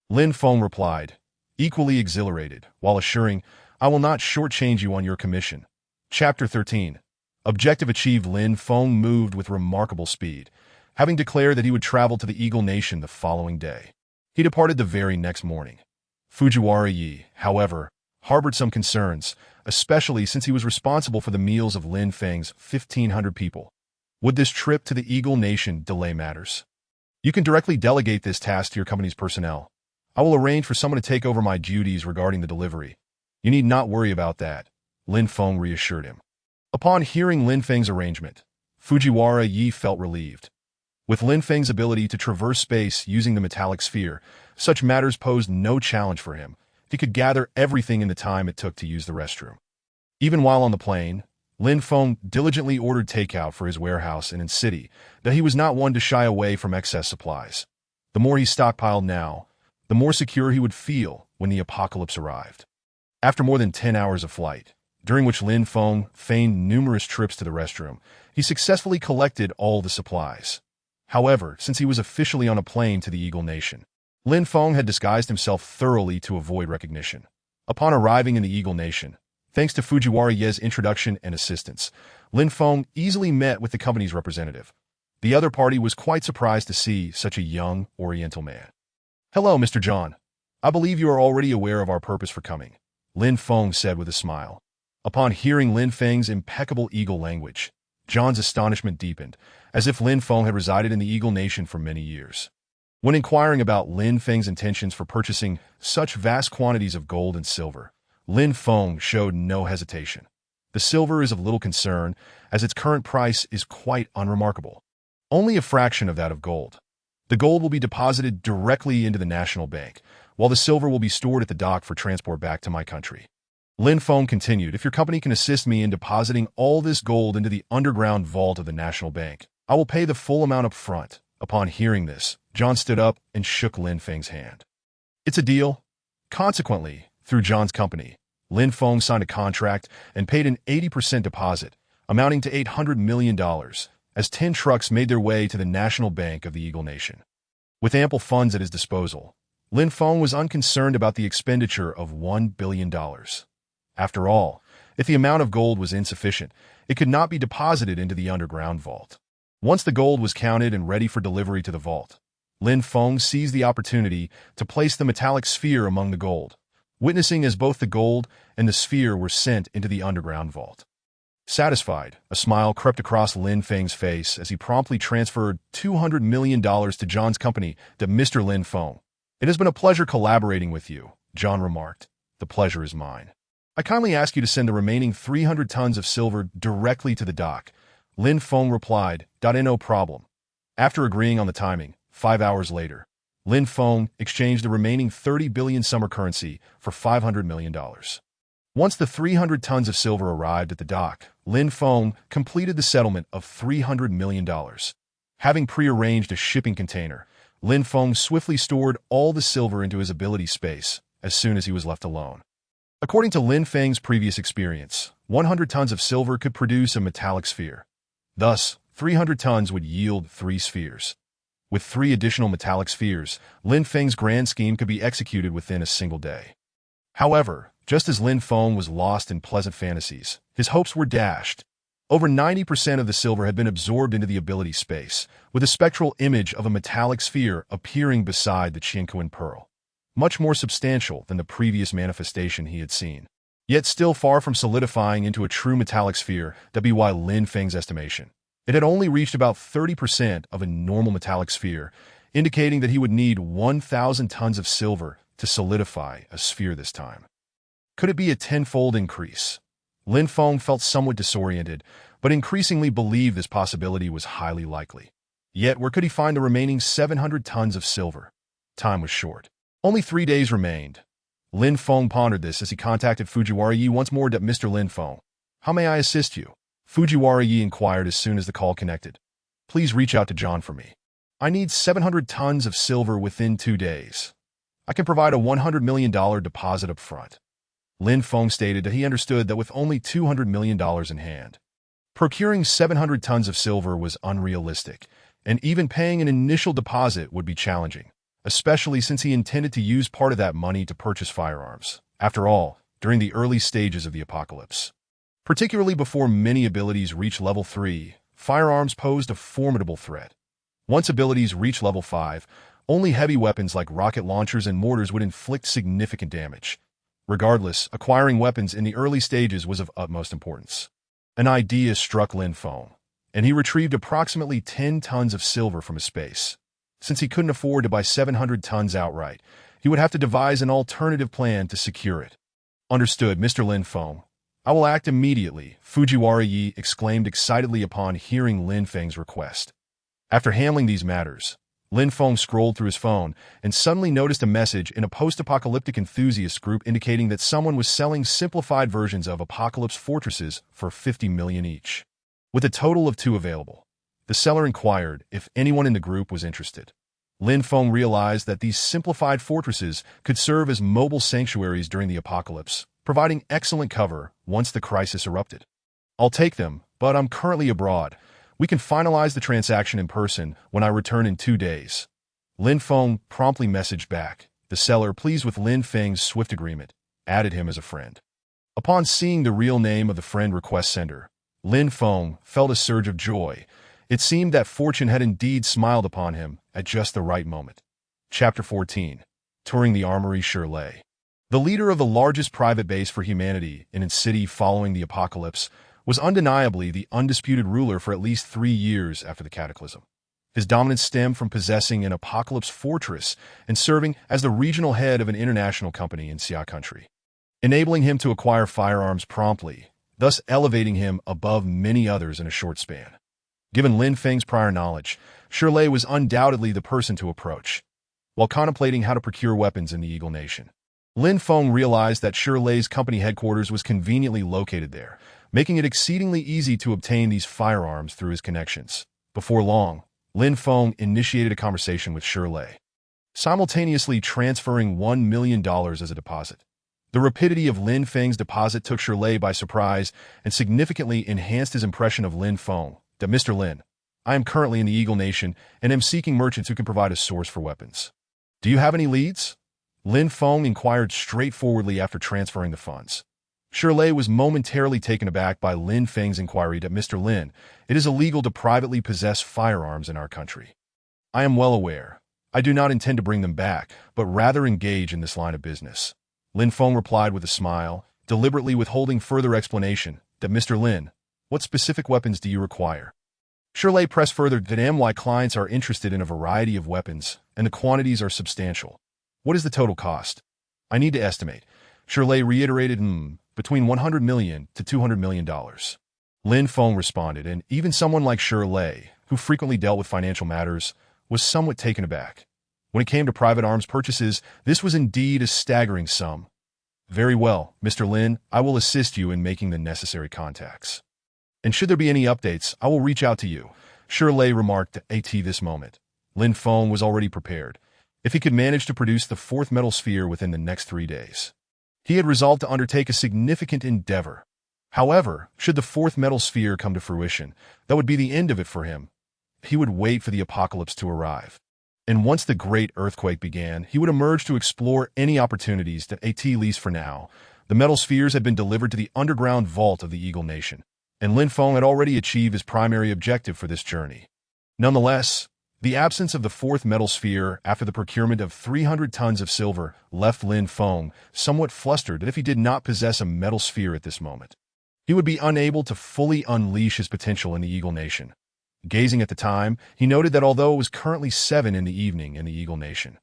Lin Feng replied, equally exhilarated, while assuring, I will not shortchange you on your commission. Chapter 13. Objective achieved. Lin Feng moved with remarkable speed, having declared that he would travel to the Eagle Nation the following day. He departed the very next morning. Fujiwara Yi, however, harbored some concerns, especially since he was responsible for the meals of Lin Feng's 1,500 people. Would this trip to the Eagle Nation delay matters? You can directly delegate this task to your company's personnel. I will arrange for someone to take over my duties regarding the delivery. You need not worry about that, Lin Feng reassured him. Upon hearing Lin Feng's arrangement, Fujiwara Yi felt relieved. With Lin Feng's ability to traverse space using the metallic sphere, such matters posed no challenge for him. He could gather everything in the time it took to use the restroom. Even while on the plane, Lin Feng diligently ordered takeout for his warehouse in city, that he was not one to shy away from excess supplies. The more he stockpiled now, the more secure he would feel when the apocalypse arrived. After more than 10 hours of flight, during which Lin Feng feigned numerous trips to the restroom, he successfully collected all the supplies. However, since he was officially on a plane to the Eagle Nation, Lin Feng had disguised himself thoroughly to avoid recognition. Upon arriving in the Eagle Nation, thanks to Fujiwara Ye's introduction and assistance, Lin Feng easily met with the company's representative. The other party was quite surprised to see such a young Oriental man. "Hello, Mr. John. I believe you are already aware of our purpose for coming," Lin Feng said with a smile. Upon hearing Lin Feng's impeccable Eagle language, John's astonishment deepened, as if Lin Feng had resided in the Eagle Nation for many years. When inquiring about Lin Feng's intentions for purchasing such vast quantities of gold and silver, Lin Feng showed no hesitation. The silver is of little concern, as its current price is quite unremarkable. Only a fraction of that of gold. The gold will be deposited directly into the national bank, while the silver will be stored at the dock for transport back to my country. Lin Feng continued, "If your company can assist me in depositing all this gold into the underground vault of the national bank, I will pay the full amount up front." Upon hearing this, John stood up and shook Lin Feng's hand. "It's a deal." Consequently, through John's company, Lin Feng signed a contract and paid an 80% deposit, amounting to $800 million, as 10 trucks made their way to the National Bank of the Eagle Nation. With ample funds at his disposal, Lin Feng was unconcerned about the expenditure of $1 billion. After all, if the amount of gold was insufficient, it could not be deposited into the underground vault. Once the gold was counted and ready for delivery to the vault, Lin Feng seized the opportunity to place the metallic sphere among the gold, witnessing as both the gold and the sphere were sent into the underground vault. Satisfied, a smile crept across Lin Feng's face as he promptly transferred $200 million to John's company to Mr. Lin Feng. "It has been a pleasure collaborating with you," John remarked. "The pleasure is mine. I kindly ask you to send the remaining 300 tons of silver directly to the dock." Lin Feng replied, "No problem." After agreeing on the timing, 5 hours later, Lin Feng exchanged the remaining 30 billion summer currency for $500 million. Once the 300 tons of silver arrived at the dock, Lin Feng completed the settlement of $300 million. Having prearranged a shipping container, Lin Feng swiftly stored all the silver into his ability space as soon as he was left alone. According to Lin Feng's previous experience, 100 tons of silver could produce a metallic sphere. Thus, 300 tons would yield 3 spheres. With 3 additional metallic spheres, Lin Feng's grand scheme could be executed within a single day. However, just as Lin Feng was lost in pleasant fantasies, his hopes were dashed. Over 90% of the silver had been absorbed into the ability space, with a spectral image of a metallic sphere appearing beside the Qinquan pearl, much more substantial than the previous manifestation he had seen. Yet still far from solidifying into a true metallic sphere, that be why Lin Feng's estimation. It had only reached about 30% of a normal metallic sphere, indicating that he would need 1,000 tons of silver to solidify a sphere this time. Could it be a tenfold increase? Lin Feng felt somewhat disoriented, but increasingly believed this possibility was highly likely. Yet where could he find the remaining 700 tons of silver? Time was short. Only 3 days remained. Lin Feng pondered this as he contacted Fujiwara Yi once more. "Mr. Lin Feng, how may I assist you?" Fujiwara Yi inquired as soon as the call connected. "Please reach out to John for me. I need 700 tons of silver within 2 days. I can provide a $100 million deposit up front." Lin Feng stated that he understood that with only $200 million in hand, procuring 700 tons of silver was unrealistic, and even paying an initial deposit would be challenging, especially since he intended to use part of that money to purchase firearms. After all, during the early stages of the apocalypse, particularly before many abilities reach level 3, firearms posed a formidable threat. Once abilities reach level 5, only heavy weapons like rocket launchers and mortars would inflict significant damage. Regardless, acquiring weapons in the early stages was of utmost importance. An idea struck Lin Feng, and he retrieved approximately 10 tons of silver from his space. Since he couldn't afford to buy 700 tons outright, he would have to devise an alternative plan to secure it. "Understood, Mr. Lin Feng. I will act immediately, Fujiwara Yi exclaimed excitedly upon hearing Lin Feng's request. After handling these matters, Lin Feng scrolled through his phone and suddenly noticed a message in a post-apocalyptic enthusiast group indicating that someone was selling simplified versions of Apocalypse Fortresses for 50 million each. With a total of 2 available, the seller inquired if anyone in the group was interested. Lin Feng realized that these simplified fortresses could serve as mobile sanctuaries during the apocalypse, providing excellent cover once the crisis erupted. I'll take them, but I'm currently abroad. We can finalize the transaction in person when I return in 2 days. Lin Feng promptly messaged back. The seller, pleased with Lin Feng's swift agreement, added him as a friend. Upon seeing the real name of the friend request sender, Lin Feng felt a surge of joy. It seemed that fortune had indeed smiled upon him at just the right moment. Chapter 14. Touring the Armory Shirley. The leader of the largest private base for humanity in its city following the apocalypse was undeniably the undisputed ruler for at least 3 years after the cataclysm. His dominance stemmed from possessing an apocalypse fortress and serving as the regional head of an international company in Xia country, enabling him to acquire firearms promptly, thus elevating him above many others in a short span. Given Lin Feng's prior knowledge, Shirley was undoubtedly the person to approach. While contemplating how to procure weapons in the Eagle Nation, Lin Feng realized that Shirley's company headquarters was conveniently located there, making it exceedingly easy to obtain these firearms through his connections. Before long, Lin Feng initiated a conversation with Shirley, simultaneously transferring $1 million as a deposit. The rapidity of Lin Feng's deposit took Shirley by surprise and significantly enhanced his impression of Lin Feng. That Mr. Lin, I am currently in the Eagle Nation and am seeking merchants who can provide a source for weapons. Do you have any leads? Lin Feng inquired straightforwardly after transferring the funds. Shirley was momentarily taken aback by Lin Feng's inquiry that Mr. Lin, it is illegal to privately possess firearms in our country. I am well aware. I do not intend to bring them back, but rather engage in this line of business. Lin Feng replied with a smile, deliberately withholding further explanation, that Mr. Lin, what specific weapons do you require? Shirley pressed further that my clients are interested in a variety of weapons, and the quantities are substantial. What is the total cost? I need to estimate. Shirley reiterated, between $100 million to $200 million. Lin Feng responded, and even someone like Shirley, who frequently dealt with financial matters, was somewhat taken aback. When it came to private arms purchases, this was indeed a staggering sum. Very well, Mr. Lin, I will assist you in making the necessary contacts. And should there be any updates, I will reach out to you, Shirley remarked at this moment. Lin Feng was already prepared. If he could manage to produce the 4th metal sphere within the next 3 days, he had resolved to undertake a significant endeavor. However, should the 4th metal sphere come to fruition, that would be the end of it for him. He would wait for the apocalypse to arrive. And once the great earthquake began, he would emerge to explore any opportunities that least for now. The metal spheres had been delivered to the underground vault of the Eagle Nation, and Lin Feng had already achieved his primary objective for this journey. Nonetheless, the absence of the 4th metal sphere after the procurement of 300 tons of silver left Lin Feng somewhat flustered that if he did not possess a metal sphere at this moment, he would be unable to fully unleash his potential in the Eagle Nation. Gazing at the time, he noted that although it was currently 7 in the evening in the Eagle Nation,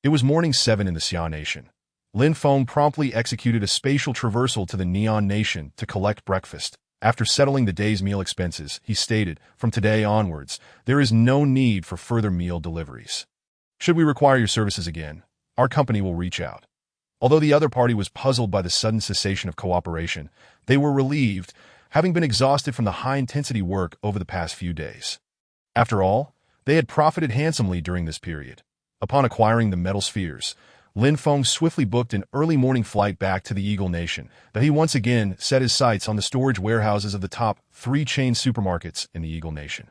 it was morning 7 in the Xia Nation. Lin Feng promptly executed a spatial traversal to the Neon Nation to collect breakfast. After settling the day's meal expenses, he stated, from today onwards, there is no need for further meal deliveries. Should we require your services again, our company will reach out. Although the other party was puzzled by the sudden cessation of cooperation, they were relieved, having been exhausted from the high-intensity work over the past few days. After all, they had profited handsomely during this period. Upon acquiring the metal spheres, Lin Feng swiftly booked an early morning flight back to the Eagle Nation, that he once again set his sights on the storage warehouses of the top 3 chain supermarkets in the Eagle Nation.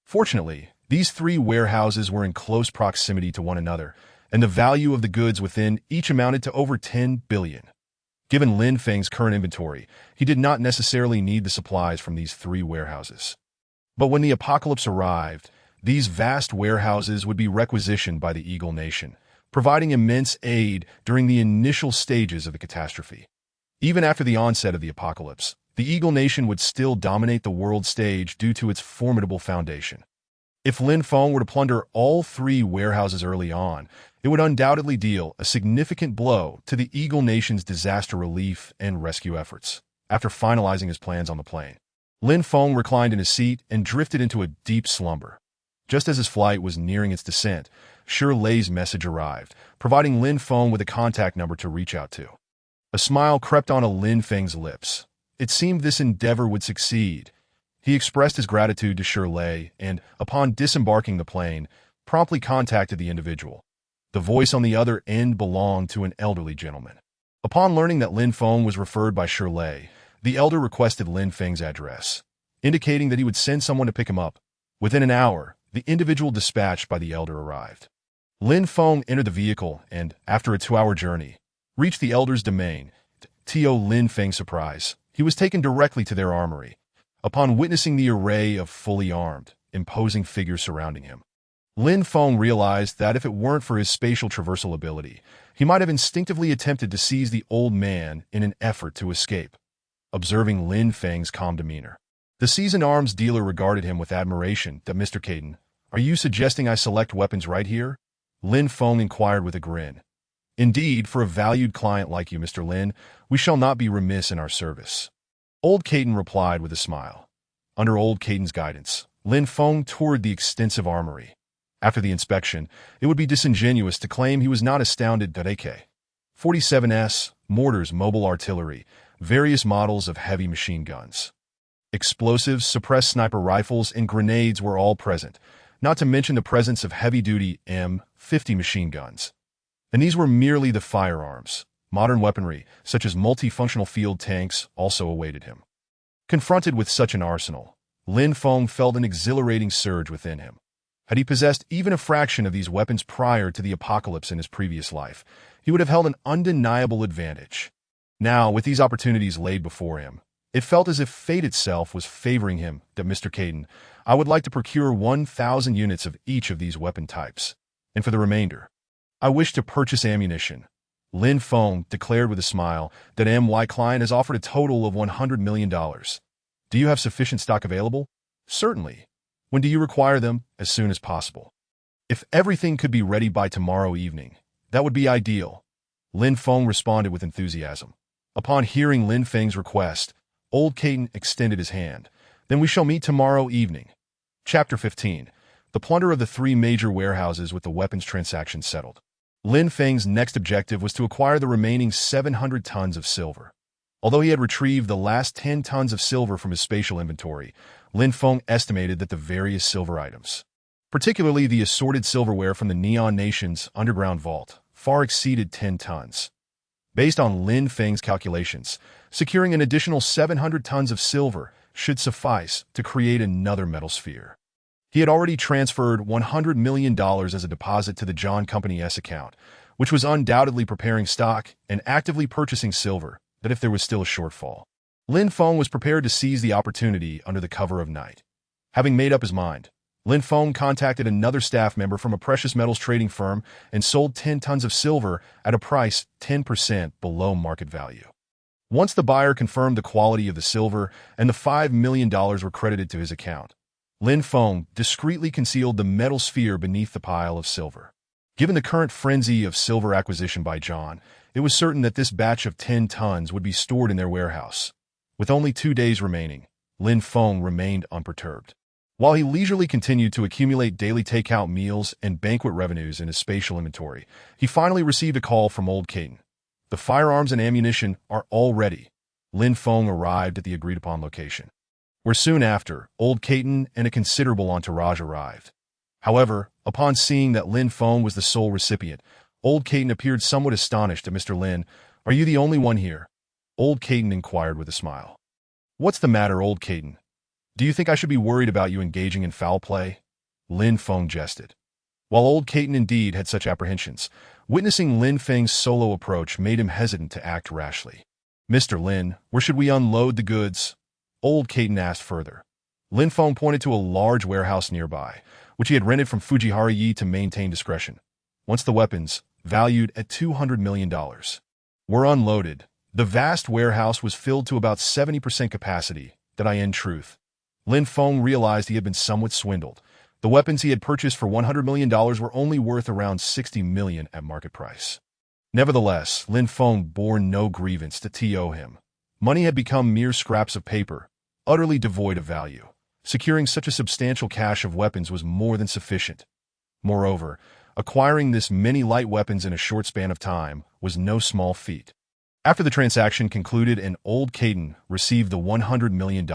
Fortunately, these 3 warehouses were in close proximity to one another, and the value of the goods within each amounted to over 10 billion. Given Lin Feng's current inventory, he did not necessarily need the supplies from these 3 warehouses. But when the apocalypse arrived, these vast warehouses would be requisitioned by the Eagle Nation, providing immense aid during the initial stages of the catastrophe. Even after the onset of the apocalypse, the Eagle Nation would still dominate the world stage due to its formidable foundation. If Lin Feng were to plunder all 3 warehouses early on, it would undoubtedly deal a significant blow to the Eagle Nation's disaster relief and rescue efforts. after finalizing his plans on the plane. Lin Feng reclined in his seat and drifted into a deep slumber. Just as his flight was nearing its descent, Shirley's message arrived, providing Lin Feng with a contact number to reach out to. A smile crept onto Lin Feng's lips. It seemed this endeavor would succeed. He expressed his gratitude to Shirley and, upon disembarking the plane, promptly contacted the individual. The voice on the other end belonged to an elderly gentleman. Upon learning that Lin Feng was referred by Shirley, the elder requested Lin Feng's address, indicating that he would send someone to pick him up. Within an hour, the individual dispatched by the elder arrived. Lin Feng entered the vehicle and, after a 2-hour journey, reached the elder's domain. To Lin Feng's surprise, he was taken directly to their armory. Upon witnessing the array of fully armed, imposing figures surrounding him, Lin Feng realized that if it weren't for his spatial traversal ability, he might have instinctively attempted to seize the old man in an effort to escape. Observing Lin Feng's calm demeanor, the seasoned arms dealer regarded him with admiration. Mr. Caden, are you suggesting I select weapons right here? Lin Feng inquired with a grin. Indeed, for a valued client like you, Mr. Lin, we shall not be remiss in our service. Old Caden replied with a smile. Under Old Caden's guidance, Lin Feng toured the extensive armory. After the inspection, it would be disingenuous to claim he was not astounded. AK-47s, mortars, mobile artillery, various models of heavy machine guns. Explosives, suppressed sniper rifles, and grenades were all present, not to mention the presence of heavy-duty M50 machine guns. And these were merely the firearms. Modern weaponry, such as multifunctional field tanks, also awaited him. Confronted with such an arsenal, Lin Feng felt an exhilarating surge within him. Had he possessed even a fraction of these weapons prior to the apocalypse in his previous life, he would have held an undeniable advantage. Now, with these opportunities laid before him, it felt as if fate itself was favoring him. Mr. Caden, I would like to procure 1,000 units of each of these weapon types, and for the remainder, I wish to purchase ammunition. Lin Feng declared with a smile that MY client has offered a total of $100 million. Do you have sufficient stock available? Certainly. When do you require them? As soon as possible. If everything could be ready by tomorrow evening, that would be ideal. Lin Feng responded with enthusiasm. Upon hearing Lin Feng's request, Old Caden extended his hand. Then we shall meet tomorrow evening. Chapter 15. The plunder of the 3 major warehouses with the weapons transaction settled. Lin Feng's next objective was to acquire the remaining 700 tons of silver. Although he had retrieved the last 10 tons of silver from his spatial inventory, Lin Feng estimated that the various silver items, particularly the assorted silverware from the Neon Nation's underground vault, far exceeded 10 tons. Based on Lin Feng's calculations, securing an additional 700 tons of silver should suffice to create another metal sphere. He had already transferred $100 million as a deposit to the John Company's account, which was undoubtedly preparing stock and actively purchasing silver, that if there was still a shortfall, Lin Feng was prepared to seize the opportunity under the cover of night. Having made up his mind, Lin Feng contacted another staff member from a precious metals trading firm and sold 10 tons of silver at a price 10% below market value. Once the buyer confirmed the quality of the silver and the $5 million were credited to his account, Lin Feng discreetly concealed the metal sphere beneath the pile of silver. Given the current frenzy of silver acquisition by John, it was certain that this batch of 10 tons would be stored in their warehouse. With only 2 days remaining, Lin Feng remained unperturbed. While he leisurely continued to accumulate daily takeout meals and banquet revenues in his spatial inventory, he finally received a call from Old Caden. The firearms and ammunition are all ready. Lin Feng arrived at the agreed-upon location, where soon after, Old Caden and a considerable entourage arrived. However, upon seeing that Lin Feng was the sole recipient, Old Caden appeared somewhat astonished. Mr. Lin, are you the only one here? Old Caden inquired with a smile. What's the matter, Old Caden? Do you think I should be worried about you engaging in foul play? Lin Feng jested. While Old Caden indeed had such apprehensions, witnessing Lin Feng's solo approach made him hesitant to act rashly. Mr. Lin, where should we unload the goods? Old Caden asked further. Lin Feng pointed to a large warehouse nearby, which he had rented from Fujihara Yi to maintain discretion. Once the weapons, valued at $200 million, were unloaded, the vast warehouse was filled to about 70% capacity. In truth, Lin Feng realized he had been somewhat swindled. The weapons he had purchased for $100 million were only worth around $60 million at market price. Nevertheless, Lin Feng bore no grievance to him. Money had become mere scraps of paper, utterly devoid of value. Securing such a substantial cache of weapons was more than sufficient. Moreover, acquiring this many light weapons in a short span of time was no small feat. After the transaction concluded and old Caden received the $100 million,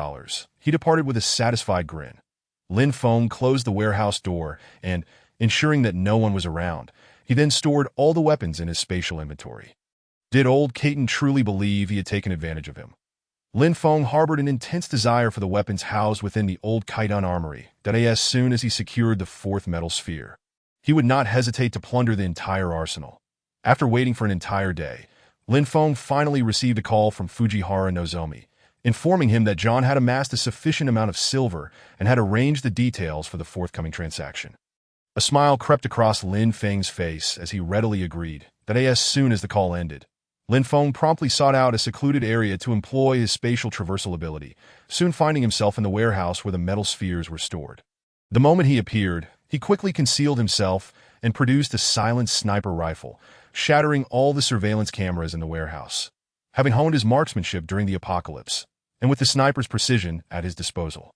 he departed with a satisfied grin. Lin Feng closed the warehouse door and, ensuring that no one was around, he then stored all the weapons in his spatial inventory. Did old Caden truly believe he had taken advantage of him? Lin Feng harbored an intense desire for the weapons housed within the old Kaidan armory that as soon as he secured the fourth metal sphere, he would not hesitate to plunder the entire arsenal. After waiting for an entire day, Lin Feng finally received a call from Fujihara Nozomi, informing him that John had amassed a sufficient amount of silver and had arranged the details for the forthcoming transaction. A smile crept across Lin Feng's face as he readily agreed that as soon as the call ended, Lin Feng promptly sought out a secluded area to employ his spatial traversal ability, soon finding himself in the warehouse where the metal spheres were stored. The moment he appeared, he quickly concealed himself and produced a silent sniper rifle, shattering all the surveillance cameras in the warehouse. Having honed his marksmanship during the apocalypse, and with the sniper's precision at his disposal,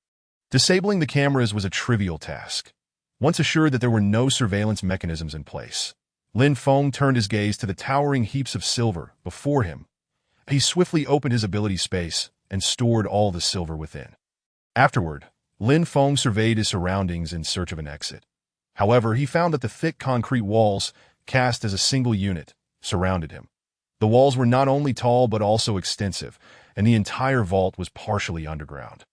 disabling the cameras was a trivial task. Once assured that there were no surveillance mechanisms in place, Lin Feng turned his gaze to the towering heaps of silver before him. He swiftly opened his ability space and stored all the silver within. Afterward, Lin Feng surveyed his surroundings in search of an exit. However, he found that the thick concrete walls, cast as a single unit, surrounded him. The walls were not only tall but also extensive, and the entire vault was partially underground.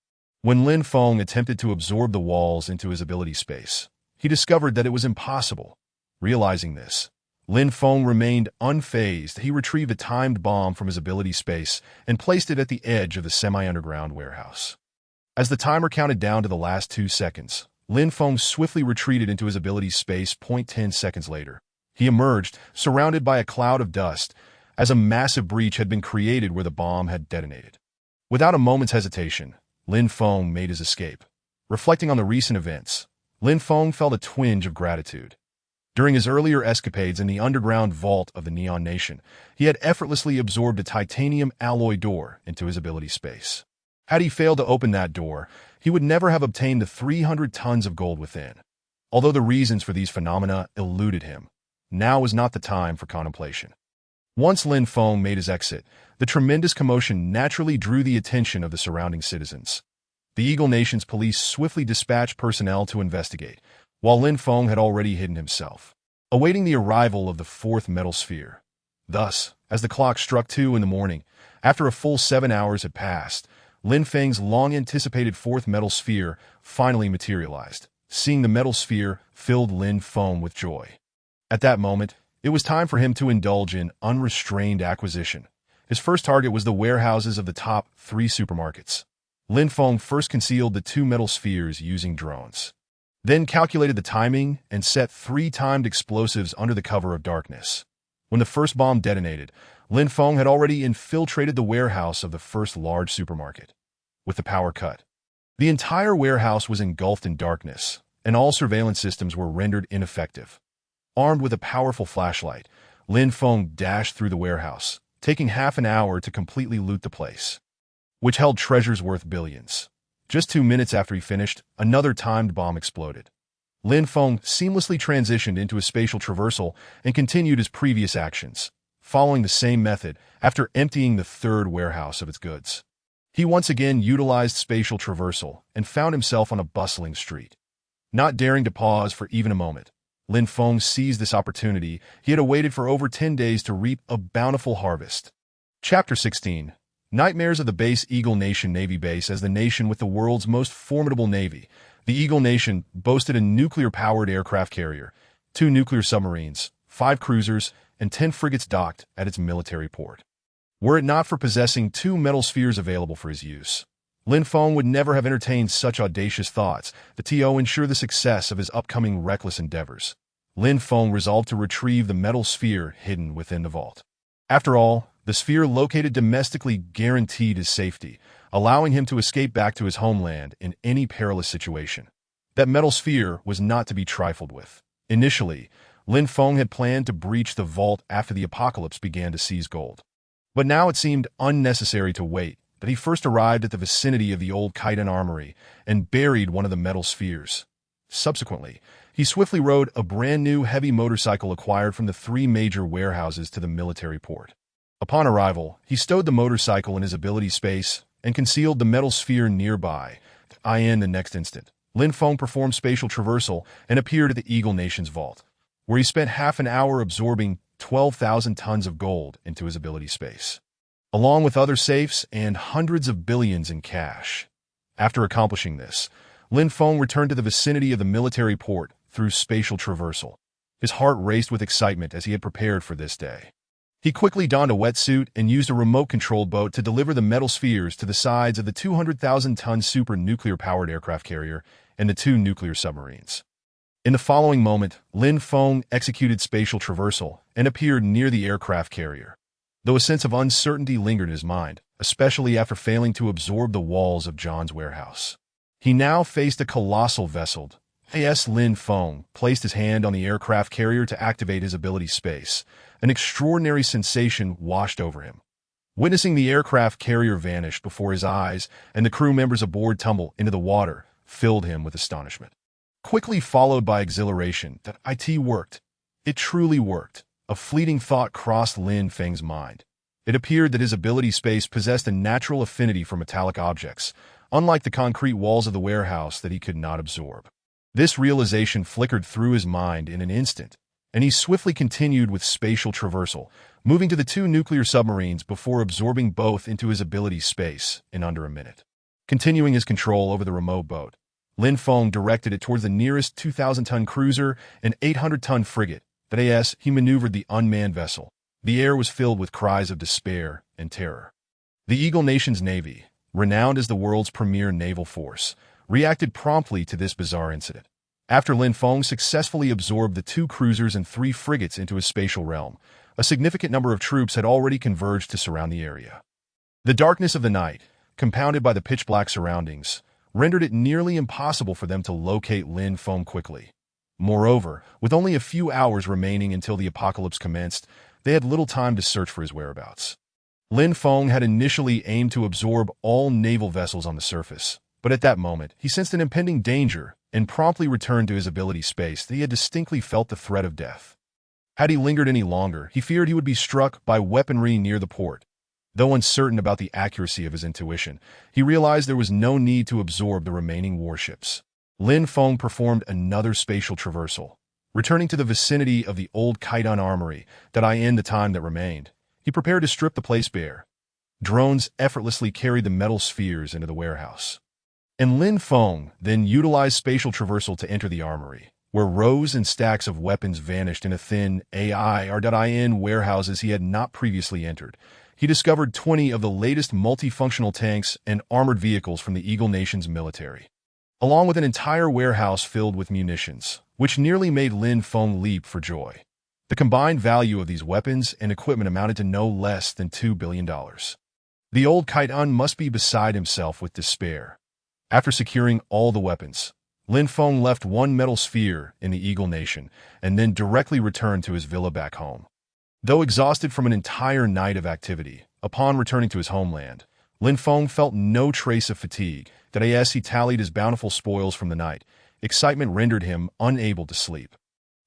When Lin Feng attempted to absorb the walls into his ability space, he discovered that it was impossible. Realizing this, Lin Feng remained unfazed. He retrieved a timed bomb from his ability space and placed it at the edge of the semi-underground warehouse. As the timer counted down to the last 2 seconds, Lin Feng swiftly retreated into his ability space. 10 seconds later, he emerged, surrounded by a cloud of dust, as a massive breach had been created where the bomb had detonated. Without a moment's hesitation, Lin Feng made his escape. Reflecting on the recent events, Lin Feng felt a twinge of gratitude. During his earlier escapades in the underground vault of the Neon Nation, he had effortlessly absorbed a titanium alloy door into his ability space. Had he failed to open that door, he would never have obtained the 300 tons of gold within. Although the reasons for these phenomena eluded him, now was not the time for contemplation. Once Lin Feng made his exit, the tremendous commotion naturally drew the attention of the surrounding citizens. The Eagle Nation's police swiftly dispatched personnel to investigate, while Lin Feng had already hidden himself, awaiting the arrival of the fourth metal sphere. Thus, as the clock struck 2 in the morning, after a full 7 hours had passed, Lin Feng's long-anticipated fourth metal sphere finally materialized. Seeing the metal sphere filled Lin Feng with joy. At that moment, it was time for him to indulge in unrestrained acquisition. His first target was the warehouses of the top 3 supermarkets. Lin Feng first concealed the 2 metal spheres using drones, then calculated the timing and set 3 timed explosives under the cover of darkness. When the first bomb detonated, Lin Feng had already infiltrated the warehouse of the first large supermarket. With the power cut, the entire warehouse was engulfed in darkness, and all surveillance systems were rendered ineffective. Armed with a powerful flashlight, Lin Feng dashed through the warehouse, taking half an hour to completely loot the place, which held treasures worth billions. Just 2 minutes after he finished, another timed bomb exploded. Lin Feng seamlessly transitioned into a spatial traversal and continued his previous actions, following the same method after emptying the third warehouse of its goods. He once again utilized spatial traversal and found himself on a bustling street. Not daring to pause for even a moment, Lin Feng seized this opportunity. He had awaited for over 10 days to reap a bountiful harvest. Chapter 16. Nightmares of the Base Eagle Nation Navy Base. As the nation with the world's most formidable navy, the Eagle Nation boasted a nuclear-powered aircraft carrier, 2 nuclear submarines, 5 cruisers, and 10 frigates docked at its military port. Were it not for possessing 2 metal spheres available for his use, Lin Feng would never have entertained such audacious thoughts. To ensure the success of his upcoming reckless endeavors, Lin Feng resolved to retrieve the metal sphere hidden within the vault. After all, the sphere located domestically guaranteed his safety, allowing him to escape back to his homeland in any perilous situation. That metal sphere was not to be trifled with. Initially, Lin Feng had planned to breach the vault after the apocalypse began to seize gold. But now it seemed unnecessary to wait, that he first arrived at the vicinity of the old chiton armory and buried one of the metal spheres. Subsequently, he swiftly rode a brand-new heavy motorcycle acquired from the three major warehouses to the military port. Upon arrival, he stowed the motorcycle in his ability space and concealed the metal sphere nearby. The next instant, Lin Feng performed spatial traversal and appeared at the Eagle Nation's vault, where he spent half an hour absorbing 12,000 tons of gold into his ability space, along with other safes and hundreds of billions in cash. After accomplishing this, Lin Feng returned to the vicinity of the military port through spatial traversal. His heart raced with excitement as he had prepared for this day. He quickly donned a wetsuit and used a remote-controlled boat to deliver the metal spheres to the sides of the 200,000-ton super nuclear-powered aircraft carrier and the two nuclear submarines. In the following moment, Lin Feng executed spatial traversal and appeared near the aircraft carrier. Though a sense of uncertainty lingered in his mind, especially after failing to absorb the walls of John's warehouse. He now faced a colossal vessel. Lin Feng placed his hand on the aircraft carrier to activate his ability space. An extraordinary sensation washed over him. Witnessing the aircraft carrier vanish before his eyes and the crew members aboard tumble into the water filled him with astonishment. Quickly followed by exhilaration that it worked. It truly worked. A fleeting thought crossed Lin Feng's mind. It appeared that his ability space possessed a natural affinity for metallic objects, unlike the concrete walls of the warehouse that he could not absorb. This realization flickered through his mind in an instant, and he swiftly continued with spatial traversal, moving to the two nuclear submarines before absorbing both into his ability space in under a minute. Continuing his control over the remote boat, Lin Feng directed it towards the nearest 2,000-ton cruiser and 800-ton frigate. He maneuvered the unmanned vessel. The air was filled with cries of despair and terror. The Eagle Nation's Navy, renowned as the world's premier naval force, reacted promptly to this bizarre incident. After Lin Feng successfully absorbed the two cruisers and three frigates into his spatial realm, a significant number of troops had already converged to surround the area. The darkness of the night, compounded by the pitch-black surroundings, rendered it nearly impossible for them to locate Lin Feng quickly. Moreover, with only a few hours remaining until the apocalypse commenced, they had little time to search for his whereabouts. Lin Feng had initially aimed to absorb all naval vessels on the surface, but at that moment, he sensed an impending danger and promptly returned to his ability space that he had distinctly felt the threat of death. Had he lingered any longer, he feared he would be struck by weaponry near the port. Though uncertain about the accuracy of his intuition, he realized there was no need to absorb the remaining warships. Lin Feng performed another spatial traversal. Returning to the vicinity of the old chiton armory the time that remained, he prepared to strip the place bare. Drones effortlessly carried the metal spheres into the warehouse. And Lin Feng then utilized spatial traversal to enter the armory, where rows and stacks of weapons vanished in a thin warehouses he had not previously entered. He discovered 20 of the latest multifunctional tanks and armored vehicles from the Eagle Nation's military, along with an entire warehouse filled with munitions, which nearly made Lin Feng leap for joy. The combined value of these weapons and equipment amounted to no less than $2 billion. The old chiton must be beside himself with despair. After securing all the weapons, Lin Feng left one metal sphere in the Eagle Nation and then directly returned to his villa back home. Though exhausted from an entire night of activity, upon returning to his homeland, Lin Feng felt no trace of fatigue. As he tallied his bountiful spoils from the night, excitement rendered him unable to sleep.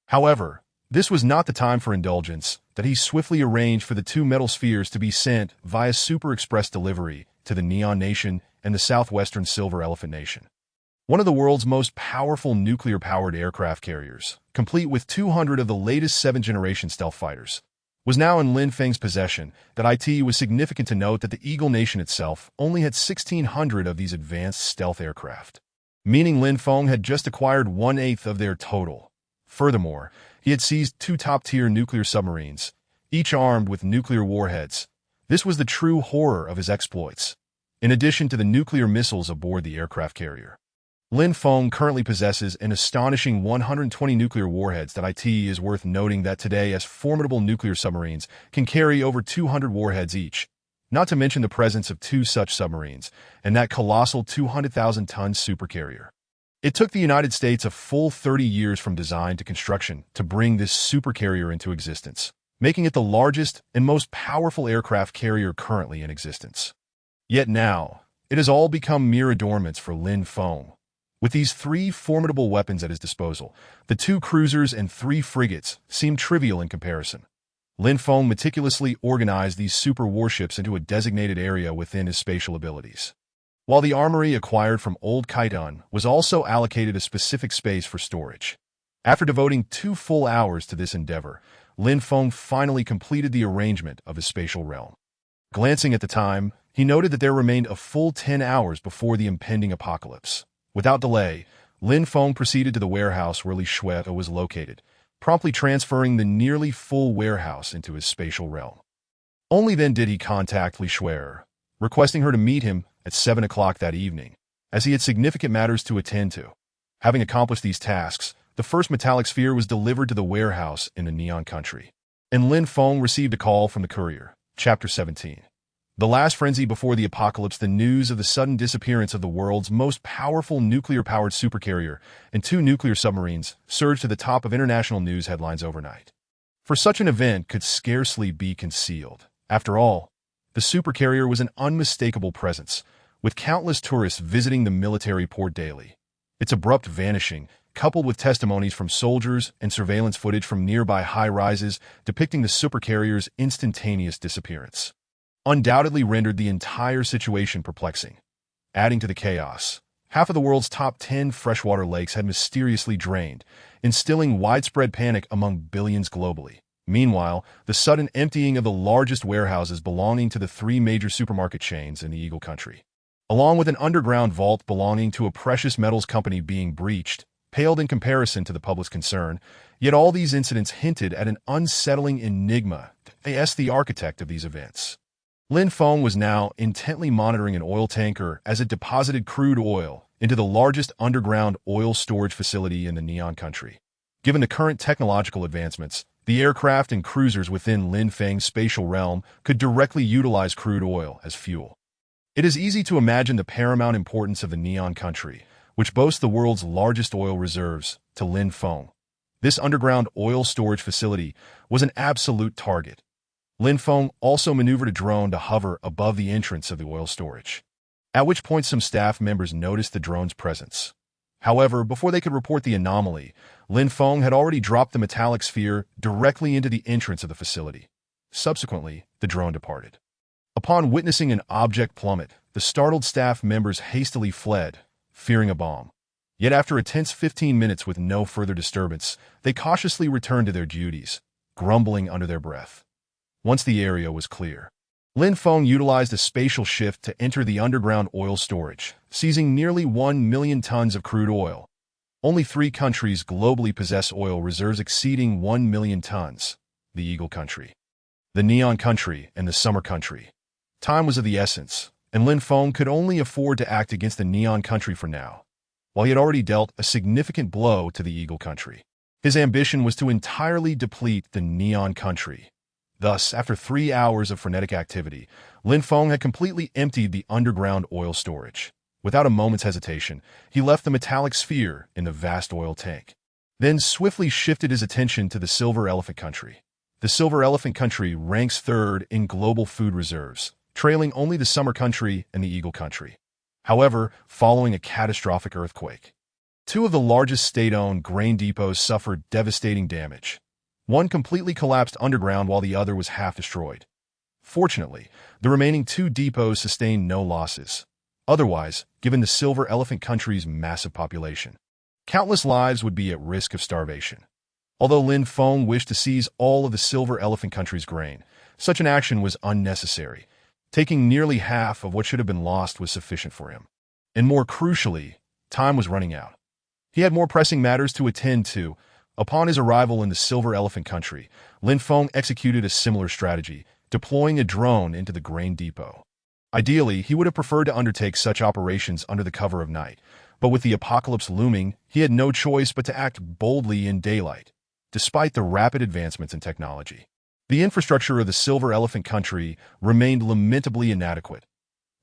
However, this was not the time for indulgence. He swiftly arranged for the two metal spheres to be sent via Super Express delivery to the Neon Nation and the southwestern Silver Elephant Nation. One of the world's most powerful nuclear-powered aircraft carriers, complete with 200 of the latest 7th-generation stealth fighters, was now in Lin Feng's possession. It was significant to note that the Eagle Nation itself only had 1,600 of these advanced stealth aircraft, meaning Lin Feng had just acquired 1/8 of their total. Furthermore, he had seized 2 top-tier nuclear submarines, each armed with nuclear warheads. This was the true horror of his exploits, in addition to the nuclear missiles aboard the aircraft carrier. Lin Feng currently possesses an astonishing 120 nuclear warheads. It is worth noting that today, as formidable nuclear submarines can carry over 200 warheads each, not to mention the presence of 2 such submarines and that colossal 200,000-ton supercarrier. It took the United States a full 30 years from design to construction to bring this supercarrier into existence, making it the largest and most powerful aircraft carrier currently in existence. Yet now, it has all become mere adornments for Lin Feng. With these three formidable weapons at his disposal, the 2 cruisers and 3 frigates seem trivial in comparison. Lin Feng meticulously organized these super warships into a designated area within his spatial abilities. While the armory acquired from Old Khitan was also allocated a specific space for storage. After devoting 2 full hours to this endeavor, Lin Feng finally completed the arrangement of his spatial realm. Glancing at the time, he noted that there remained a full 10 hours before the impending apocalypse. Without delay, Lin Feng proceeded to the warehouse where Li Shui was located, promptly transferring the nearly full warehouse into his spatial realm. Only then did he contact Li Shui, requesting her to meet him at 7 o'clock that evening, as he had significant matters to attend to. Having accomplished these tasks, the first metallic sphere was delivered to the warehouse in the Neon Country, and Lin Feng received a call from the courier. Chapter 17. The last frenzy before the apocalypse, the news of the sudden disappearance of the world's most powerful nuclear-powered supercarrier and 2 nuclear submarines surged to the top of international news headlines overnight. For such an event could scarcely be concealed. After all, the supercarrier was an unmistakable presence, with countless tourists visiting the military port daily. Its abrupt vanishing, coupled with testimonies from soldiers and surveillance footage from nearby high-rises depicting the supercarrier's instantaneous disappearance, undoubtedly rendered the entire situation perplexing. Adding to the chaos, half of the world's top 10 freshwater lakes had mysteriously drained, instilling widespread panic among billions globally. Meanwhile, the sudden emptying of the largest warehouses belonging to the 3 major supermarket chains in the Eagle Country, along with an underground vault belonging to a precious metals company being breached, paled in comparison to the public's concern. Yet all these incidents hinted at an unsettling enigma. They asked the architect of these events. Lin Feng was now intently monitoring an oil tanker as it deposited crude oil into the largest underground oil storage facility in the Neon Country. Given the current technological advancements, the aircraft and cruisers within Lin Feng's spatial realm could directly utilize crude oil as fuel. It is easy to imagine the paramount importance of the Neon Country, which boasts the world's largest oil reserves, to Lin Feng. This underground oil storage facility was an absolute target. Lin Feng also maneuvered a drone to hover above the entrance of the oil storage, at which point some staff members noticed the drone's presence. However, before they could report the anomaly, Lin Feng had already dropped the metallic sphere directly into the entrance of the facility. Subsequently, the drone departed. Upon witnessing an object plummet, the startled staff members hastily fled, fearing a bomb. Yet after a tense 15 minutes with no further disturbance, they cautiously returned to their duties, grumbling under their breath. Once the area was clear, Lin Feng utilized a spatial shift to enter the underground oil storage, seizing nearly 1 million tons of crude oil. Only 3 countries globally possess oil reserves exceeding 1 million tons: the Eagle Country, the Neon Country, and the Summer Country. Time was of the essence, and Lin Feng could only afford to act against the Neon Country for now. While he had already dealt a significant blow to the Eagle Country, his ambition was to entirely deplete the Neon Country. Thus, after 3 hours of frenetic activity, Lin Feng had completely emptied the underground oil storage. Without a moment's hesitation, he left the metallic sphere in the vast oil tank, then swiftly shifted his attention to the Silver Elephant Country. The Silver Elephant Country ranks 3rd in global food reserves, trailing only the Summer Country and the Eagle Country. However, following a catastrophic earthquake, 2 of the largest state-owned grain depots suffered devastating damage. One completely collapsed underground while the other was half destroyed. Fortunately, the remaining 2 depots sustained no losses. Otherwise, given the Silver Elephant Country's massive population, countless lives would be at risk of starvation. Although Lin Feng wished to seize all of the Silver Elephant Country's grain, such an action was unnecessary. Taking nearly half of what should have been lost was sufficient for him. And more crucially, time was running out. He had more pressing matters to attend to. Upon his arrival in the Silver Elephant Country, Lin Feng executed a similar strategy, deploying a drone into the grain depot. Ideally, he would have preferred to undertake such operations under the cover of night, but with the apocalypse looming, he had no choice but to act boldly in daylight. Despite the rapid advancements in technology, the infrastructure of the Silver Elephant Country remained lamentably inadequate.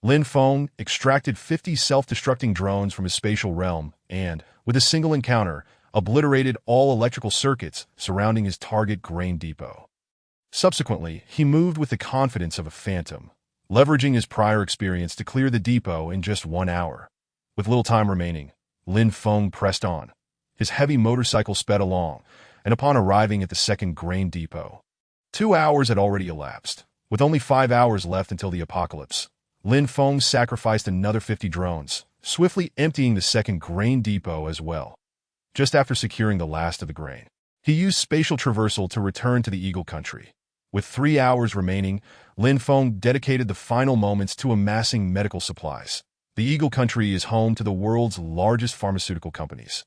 Lin Feng extracted 50 self-destructing drones from his spatial realm and, with a single encounter, obliterated all electrical circuits surrounding his target grain depot. Subsequently, he moved with the confidence of a phantom, leveraging his prior experience to clear the depot in just 1 hour. With little time remaining, Lin Feng pressed on. His heavy motorcycle sped along, and upon arriving at the second grain depot, 2 hours had already elapsed. With only 5 hours left until the apocalypse, Lin Feng sacrificed another 50 drones, swiftly emptying the second grain depot as well. Just after securing the last of the grain, he used spatial traversal to return to the Eagle Country. With 3 hours remaining, Lin Feng dedicated the final moments to amassing medical supplies. The Eagle Country is home to the world's largest pharmaceutical companies,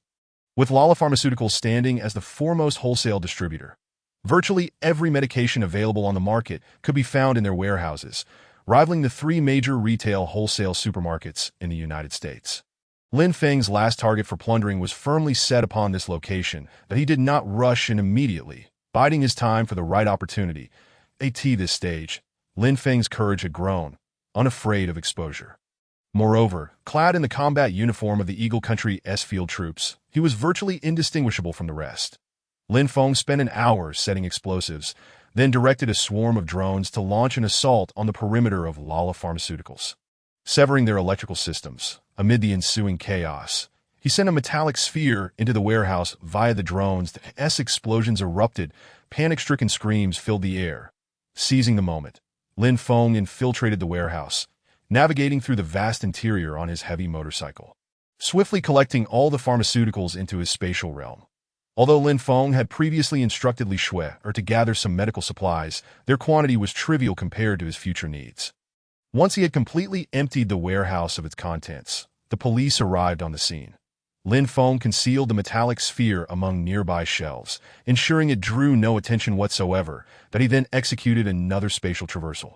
with Lala Pharmaceuticals standing as the foremost wholesale distributor. Virtually every medication available on the market could be found in their warehouses, rivaling the 3 major retail wholesale supermarkets in the United States. Lin Feng's last target for plundering was firmly set upon this location, but he did not rush in immediately, biding his time for the right opportunity. At this stage, Lin Feng's courage had grown, unafraid of exposure. Moreover, clad in the combat uniform of the Eagle Country's field troops, he was virtually indistinguishable from the rest. Lin Feng spent an hour setting explosives, then directed a swarm of drones to launch an assault on the perimeter of Lala Pharmaceuticals. Severing their electrical systems, amid the ensuing chaos, he sent a metallic sphere into the warehouse via the drones. As explosions erupted, panic-stricken screams filled the air. Seizing the moment, Lin Feng infiltrated the warehouse, navigating through the vast interior on his heavy motorcycle, swiftly collecting all the pharmaceuticals into his spatial realm. Although Lin Feng had previously instructed Li Shui to gather some medical supplies, their quantity was trivial compared to his future needs. Once he had completely emptied the warehouse of its contents, the police arrived on the scene. Lin Feng concealed the metallic sphere among nearby shelves, ensuring it drew no attention whatsoever, that he then executed another spatial traversal,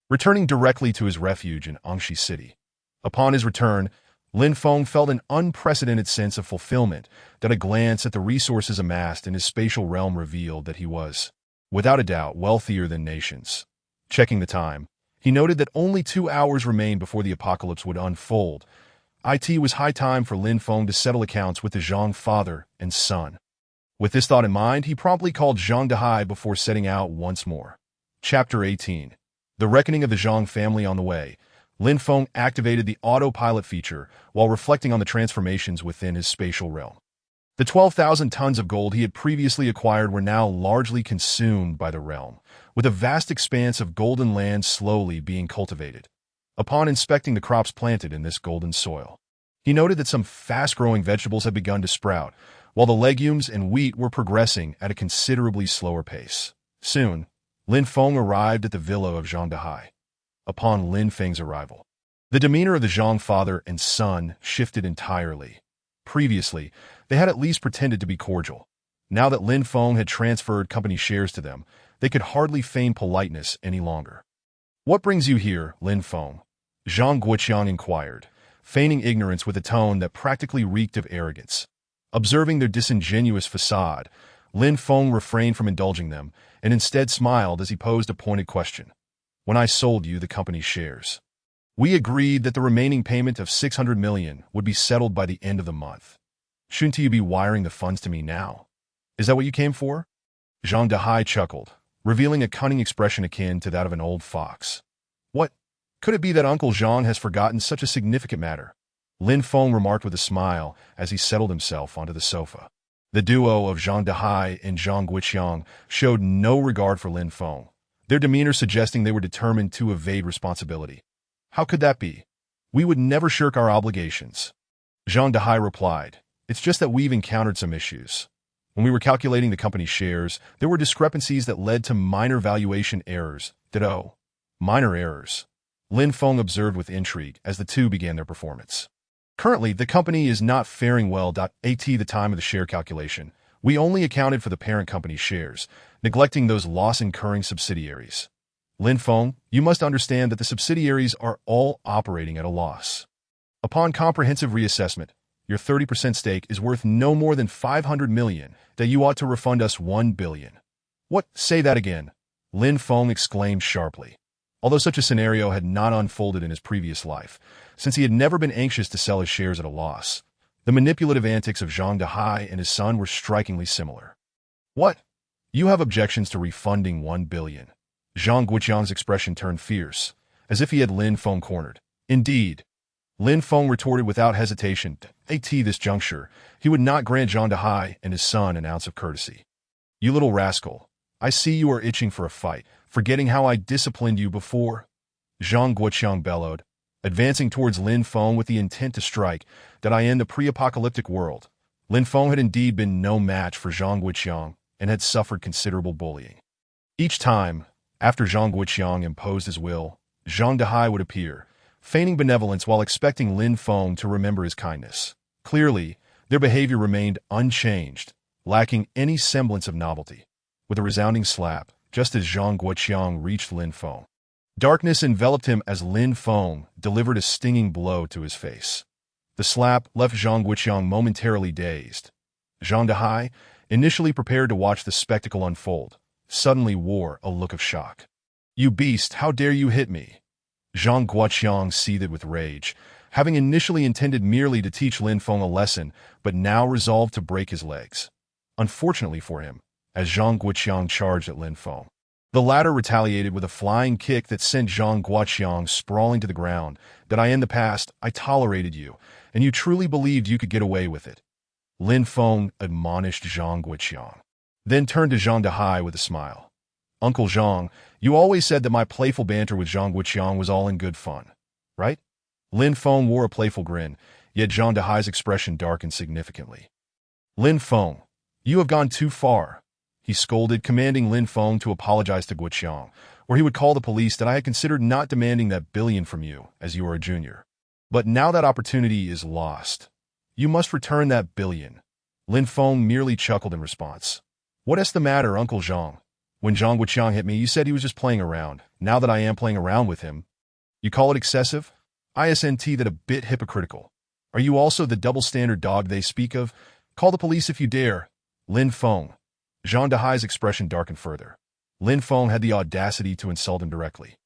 returning directly to his refuge in Angshi City. Upon his return, Lin Feng felt an unprecedented sense of fulfillment that a glance at the resources amassed in his spatial realm revealed that he was, without a doubt, wealthier than nations. Checking the time, he noted that only 2 hours remained before the apocalypse would unfold. It was high time for Lin Feng to settle accounts with the Zhang father and son. With this thought in mind, he promptly called Zhang Dehai before setting out once more. Chapter 18. The Reckoning of the Zhang Family on the way. Lin Feng activated the autopilot feature while reflecting on the transformations within his spatial realm. The 12,000 tons of gold he had previously acquired were now largely consumed by the realm, with a vast expanse of golden land slowly being cultivated. Upon inspecting the crops planted in this golden soil, he noted that some fast-growing vegetables had begun to sprout, while the legumes and wheat were progressing at a considerably slower pace. Soon, Lin Feng arrived at the villa of Zhang Dehai. Upon Lin Feng's arrival, the demeanor of the Zhang father and son shifted entirely. Previously, they had at least pretended to be cordial. Now that Lin Feng had transferred company shares to them, they could hardly feign politeness any longer. "What brings you here, Lin Feng?" Zhang Guoqiang inquired, feigning ignorance with a tone that practically reeked of arrogance. Observing their disingenuous facade, Lin Feng refrained from indulging them and instead smiled as he posed a pointed question. "When I sold you the company's shares, we agreed that the remaining payment of 600 million would be settled by the end of the month. Shouldn't you be wiring the funds to me now? Is that what you came for?" Zhang Dehai chuckled, revealing a cunning expression akin to that of an old fox. "What? Could it be that Uncle Zhang has forgotten such a significant matter?" Lin Feng remarked with a smile as he settled himself onto the sofa. The duo of Zhang Dehai and Zhang Guoqiang showed no regard for Lin Feng, their demeanor suggesting they were determined to evade responsibility. "How could that be? We would never shirk our obligations." Zhang Dehai replied, "It's just that we've encountered some issues. When we were calculating the company's shares, there were discrepancies that led to minor valuation errors." "Ditto. Minor errors," Lin Feng observed with intrigue as the two began their performance. "Currently, the company is not faring well. At the time of the share calculation, we only accounted for the parent company's shares, neglecting those loss-incurring subsidiaries. Lin Feng, you must understand that the subsidiaries are all operating at a loss. Upon comprehensive reassessment, your 30% stake is worth no more than 500 million, that you ought to refund us 1 billion. "What? Say that again," Lin Feng exclaimed sharply. Although such a scenario had not unfolded in his previous life, since he had never been anxious to sell his shares at a loss, the manipulative antics of Zhang Dehai and his son were strikingly similar. "What? You have objections to refunding 1 billion. Zhang Guoqiang's expression turned fierce, as if he had Lin Feng cornered. Indeed, Lin Feng retorted without hesitation. At this juncture, he would not grant Zhang Dehai and his son an ounce of courtesy. You little rascal, I see you are itching for a fight, forgetting how I disciplined you before. Zhang Guoqiang bellowed, advancing towards Lin Feng with the intent to strike, that I end the pre-apocalyptic world. Lin Feng had indeed been no match for Zhang Guoqiang and had suffered considerable bullying. Each time, after Zhang Guoqiang imposed his will, Zhang Dehai would appear, feigning benevolence while expecting Lin Feng to remember his kindness. Clearly, their behavior remained unchanged, lacking any semblance of novelty. With a resounding slap, just as Zhang Guoqiang reached Lin Feng, darkness enveloped him as Lin Feng delivered a stinging blow to his face. The slap left Zhang Guoqiang momentarily dazed. Zhang Dehai, initially prepared to watch the spectacle unfold, suddenly wore a look of shock. You beast, how dare you hit me? Zhang Guoqiang seethed with rage, having initially intended merely to teach Lin Feng a lesson, but now resolved to break his legs. Unfortunately for him, as Zhang Guoqiang charged at Lin Feng, the latter retaliated with a flying kick that sent Zhang Guoqiang sprawling to the ground. That in the past, I tolerated you, and you truly believed you could get away with it. Lin Feng admonished Zhang Guoqiang, then turned to Zhang Dehai with a smile. Uncle Zhang, you always said that my playful banter with Zhang Guoqiang was all in good fun, right? Lin Feng wore a playful grin, yet Zhang Dehai's expression darkened significantly. Lin Feng, you have gone too far, he scolded, commanding Lin Feng to apologize to Guoqiang, or he would call the police. That I had considered not demanding that billion from you, as you are a junior. But now that opportunity is lost. You must return that billion. Lin Feng merely chuckled in response. What's the matter, Uncle Zhang? When Zhang Guoqiang hit me, you said he was just playing around. Now that I am playing around with him, you call it excessive? Isn't that a bit hypocritical? Are you also the double-standard dog they speak of? Call the police if you dare. Lin Feng. Zhang Dehai's expression darkened further. Lin Feng had the audacity to insult him directly.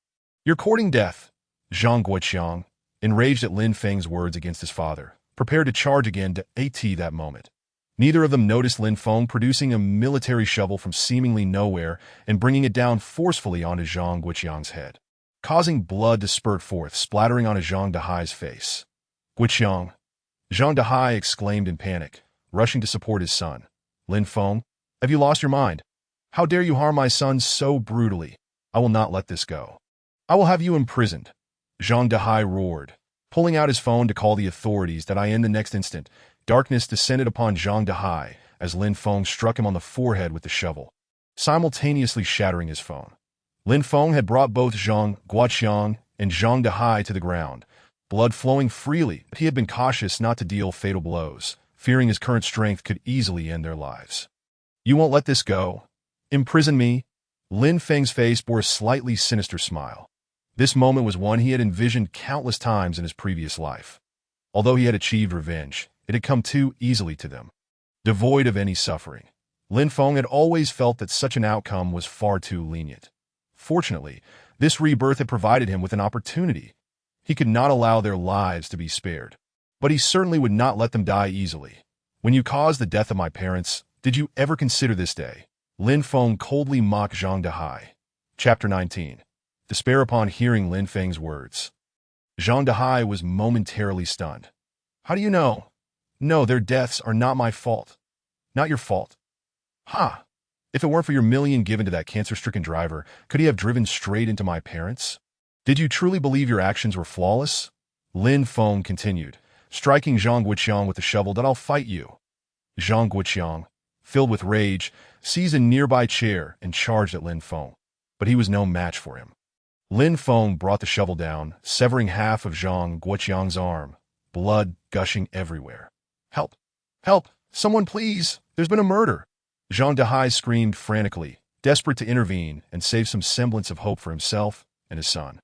You're courting death. Zhang Guoqiang, enraged at Lin Feng's words against his father, prepared to charge again to at that moment. Neither of them noticed Lin Feng producing a military shovel from seemingly nowhere and bringing it down forcefully onto Zhang Guoqiang's head, causing blood to spurt forth, splattering onto Zhang Dehai's face. Guoqiang! Zhang Dehai exclaimed in panic, rushing to support his son. Lin Feng, have you lost your mind? How dare you harm my son so brutally? I will not let this go. I will have you imprisoned. Zhang Dehai roared, pulling out his phone to call the authorities. In the next instant, darkness descended upon Zhang Dehai as Lin Feng struck him on the forehead with the shovel, simultaneously shattering his phone. Lin Feng had brought both Zhang Guoqiang and Zhang Dehai to the ground, blood flowing freely, but he had been cautious not to deal fatal blows, fearing his current strength could easily end their lives. You won't let this go? Imprison me? Lin Feng's face bore a slightly sinister smile. This moment was one he had envisioned countless times in his previous life. Although he had achieved revenge, it had come too easily to them. Devoid of any suffering, Lin Feng had always felt that such an outcome was far too lenient. Fortunately, this rebirth had provided him with an opportunity. He could not allow their lives to be spared, but he certainly would not let them die easily. When you caused the death of my parents, did you ever consider this day? Lin Feng coldly mocked Zhang Dehai. Chapter 19. Despair upon hearing Lin Feng's words. Zhang Dehai was momentarily stunned. How do you know? No, their deaths are not my fault. Not your fault. Ha! If it weren't for your million given to that cancer-stricken driver, could he have driven straight into my parents? Did you truly believe your actions were flawless? Lin Feng continued, striking Zhang Guoqiang with the shovel. That I'll fight you. Zhang Guoqiang, filled with rage, seized a nearby chair and charged at Lin Feng, but he was no match for him. Lin Feng brought the shovel down, severing half of Zhang Guoqiang's arm, blood gushing everywhere. Help! Help! Someone please! There's been a murder! Zhang Dehai screamed frantically, desperate to intervene and save some semblance of hope for himself and his son.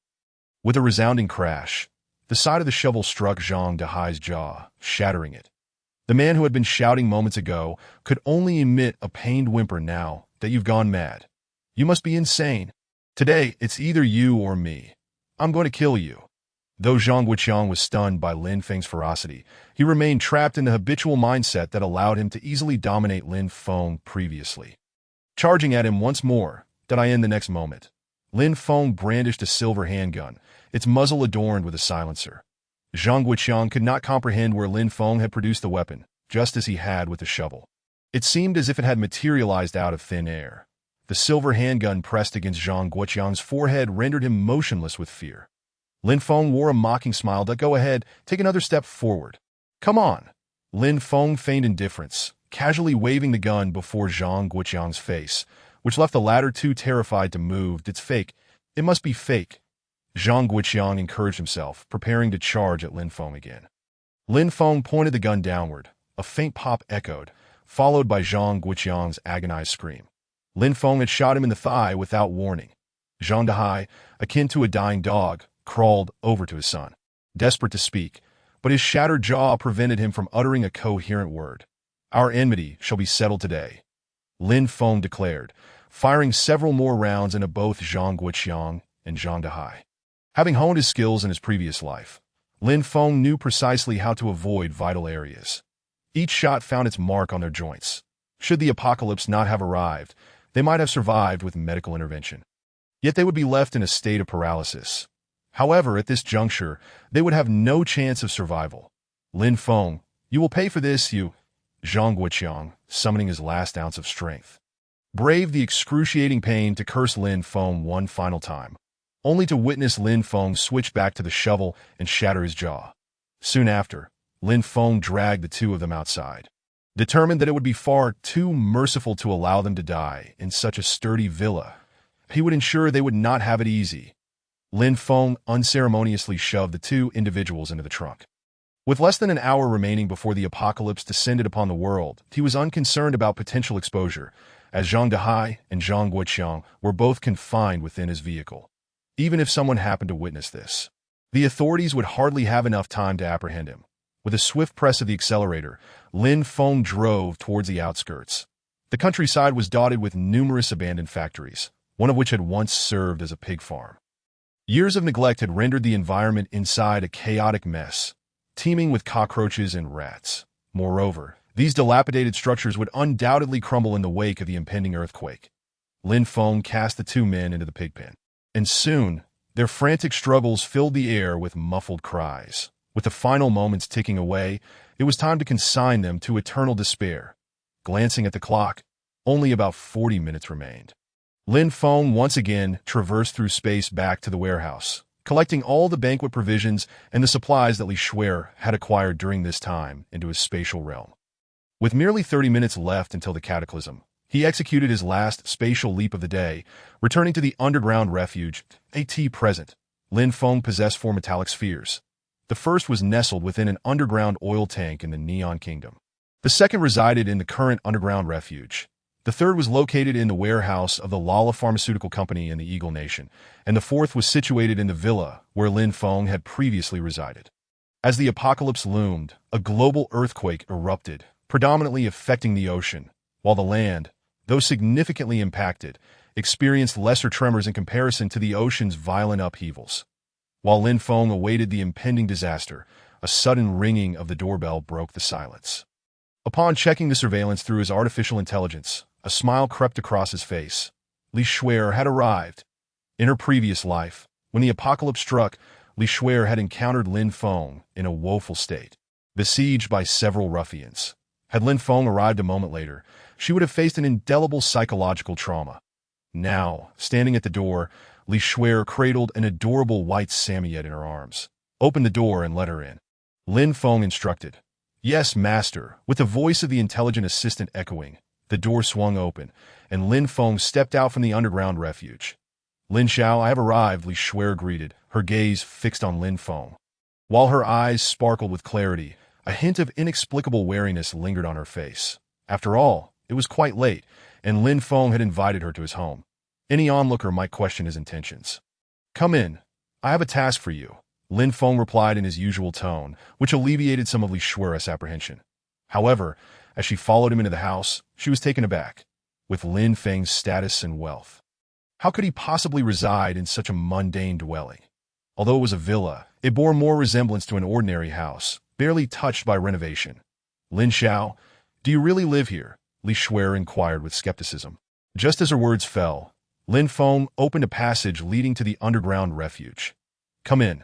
With a resounding crash, the side of the shovel struck Zhang Dehai's jaw, shattering it. The man who had been shouting moments ago could only emit a pained whimper now. That you've gone mad. You must be insane. Today, it's either you or me. I'm going to kill you. Though Zhang Guoqiang was stunned by Lin Feng's ferocity, he remained trapped in the habitual mindset that allowed him to easily dominate Lin Feng previously. Charging at him once more, did I end the next moment. Lin Feng brandished a silver handgun, its muzzle adorned with a silencer. Zhang Guiqiang could not comprehend where Lin Feng had produced the weapon, just as he had with the shovel. It seemed as if it had materialized out of thin air. The silver handgun pressed against Zhang Guiqiang's forehead rendered him motionless with fear. Lin Feng wore a mocking smile. Go ahead, take another step forward. Come on. Lin Feng feigned indifference, casually waving the gun before Zhang Guiqiang's face, which left the latter too terrified to move. It's fake. It must be fake. Zhang Guiqiang encouraged himself, preparing to charge at Lin Feng again. Lin Feng pointed the gun downward. A faint pop echoed, followed by Zhang Guiqiang's agonized scream. Lin Feng had shot him in the thigh without warning. Zhang Dahai, akin to a dying dog, crawled over to his son, desperate to speak, but his shattered jaw prevented him from uttering a coherent word. Our enmity shall be settled today, Lin Feng declared, firing several more rounds into both Zhang Guiqiang and Zhang Dahai. Having honed his skills in his previous life, Lin Feng knew precisely how to avoid vital areas. Each shot found its mark on their joints. Should the apocalypse not have arrived, they might have survived with medical intervention. Yet they would be left in a state of paralysis. However, at this juncture, they would have no chance of survival. Lin Feng, you will pay for this, you... Zhang Guiqiang, summoning his last ounce of strength, braved the excruciating pain to curse Lin Feng one final time, only to witness Lin Feng switch back to the shovel and shatter his jaw. Soon after, Lin Feng dragged the two of them outside, determined that it would be far too merciful to allow them to die in such a sturdy villa. He would ensure they would not have it easy. Lin Feng unceremoniously shoved the two individuals into the trunk. With less than an hour remaining before the apocalypse descended upon the world, he was unconcerned about potential exposure, as Zhang Dahai and Zhang Guiqiang were both confined within his vehicle. Even if someone happened to witness this, the authorities would hardly have enough time to apprehend him. With a swift press of the accelerator, Lin Feng drove towards the outskirts. The countryside was dotted with numerous abandoned factories, one of which had once served as a pig farm. Years of neglect had rendered the environment inside a chaotic mess, teeming with cockroaches and rats. Moreover, these dilapidated structures would undoubtedly crumble in the wake of the impending earthquake. Lin Feng cast the two men into the pig pen, and soon, their frantic struggles filled the air with muffled cries. With the final moments ticking away, it was time to consign them to eternal despair. Glancing at the clock, only about 40 minutes remained. Lin Feng once again traversed through space back to the warehouse, collecting all the banquet provisions and the supplies that Li Shuer had acquired during this time into his spatial realm. With merely 30 minutes left until the cataclysm, he executed his last spatial leap of the day, returning to the underground refuge. At present, Lin Feng possessed 4 metallic spheres. The first was nestled within an underground oil tank in the Neon Kingdom. The second resided in the current underground refuge. The third was located in the warehouse of the Lala Pharmaceutical Company in the Eagle Nation, and the fourth was situated in the villa where Lin Feng had previously resided. As the apocalypse loomed, a global earthquake erupted, predominantly affecting the ocean, while the land, though significantly impacted, experienced lesser tremors in comparison to the ocean's violent upheavals. While Lin Feng awaited the impending disaster, a sudden ringing of the doorbell broke the silence. Upon checking the surveillance through his artificial intelligence, a smile crept across his face. Li Shuer had arrived. In her previous life, when the apocalypse struck, Li Shuer had encountered Lin Feng in a woeful state, besieged by several ruffians. Had Lin Feng arrived a moment later, she would have faced an indelible psychological trauma. Now, standing at the door, Li Shuer cradled an adorable white Samoyed in her arms, opened the door and let her in. Lin Feng instructed. Yes, master, with the voice of the intelligent assistant echoing. The door swung open, and Lin Feng stepped out from the underground refuge. Lin Xiao, I have arrived, Li Shuer greeted, her gaze fixed on Lin Feng. While her eyes sparkled with clarity, a hint of inexplicable wariness lingered on her face. After all, it was quite late, and Lin Feng had invited her to his home. Any onlooker might question his intentions. Come in. I have a task for you, Lin Feng replied in his usual tone, which alleviated some of Li Shuer's apprehension. However, as she followed him into the house, she was taken aback. With Lin Feng's status and wealth, how could he possibly reside in such a mundane dwelling? Although it was a villa, it bore more resemblance to an ordinary house, barely touched by renovation. Lin Xiao, do you really live here? Li Shuer inquired with skepticism. Just as her words fell, Lin Feng opened a passage leading to the underground refuge. "Come in.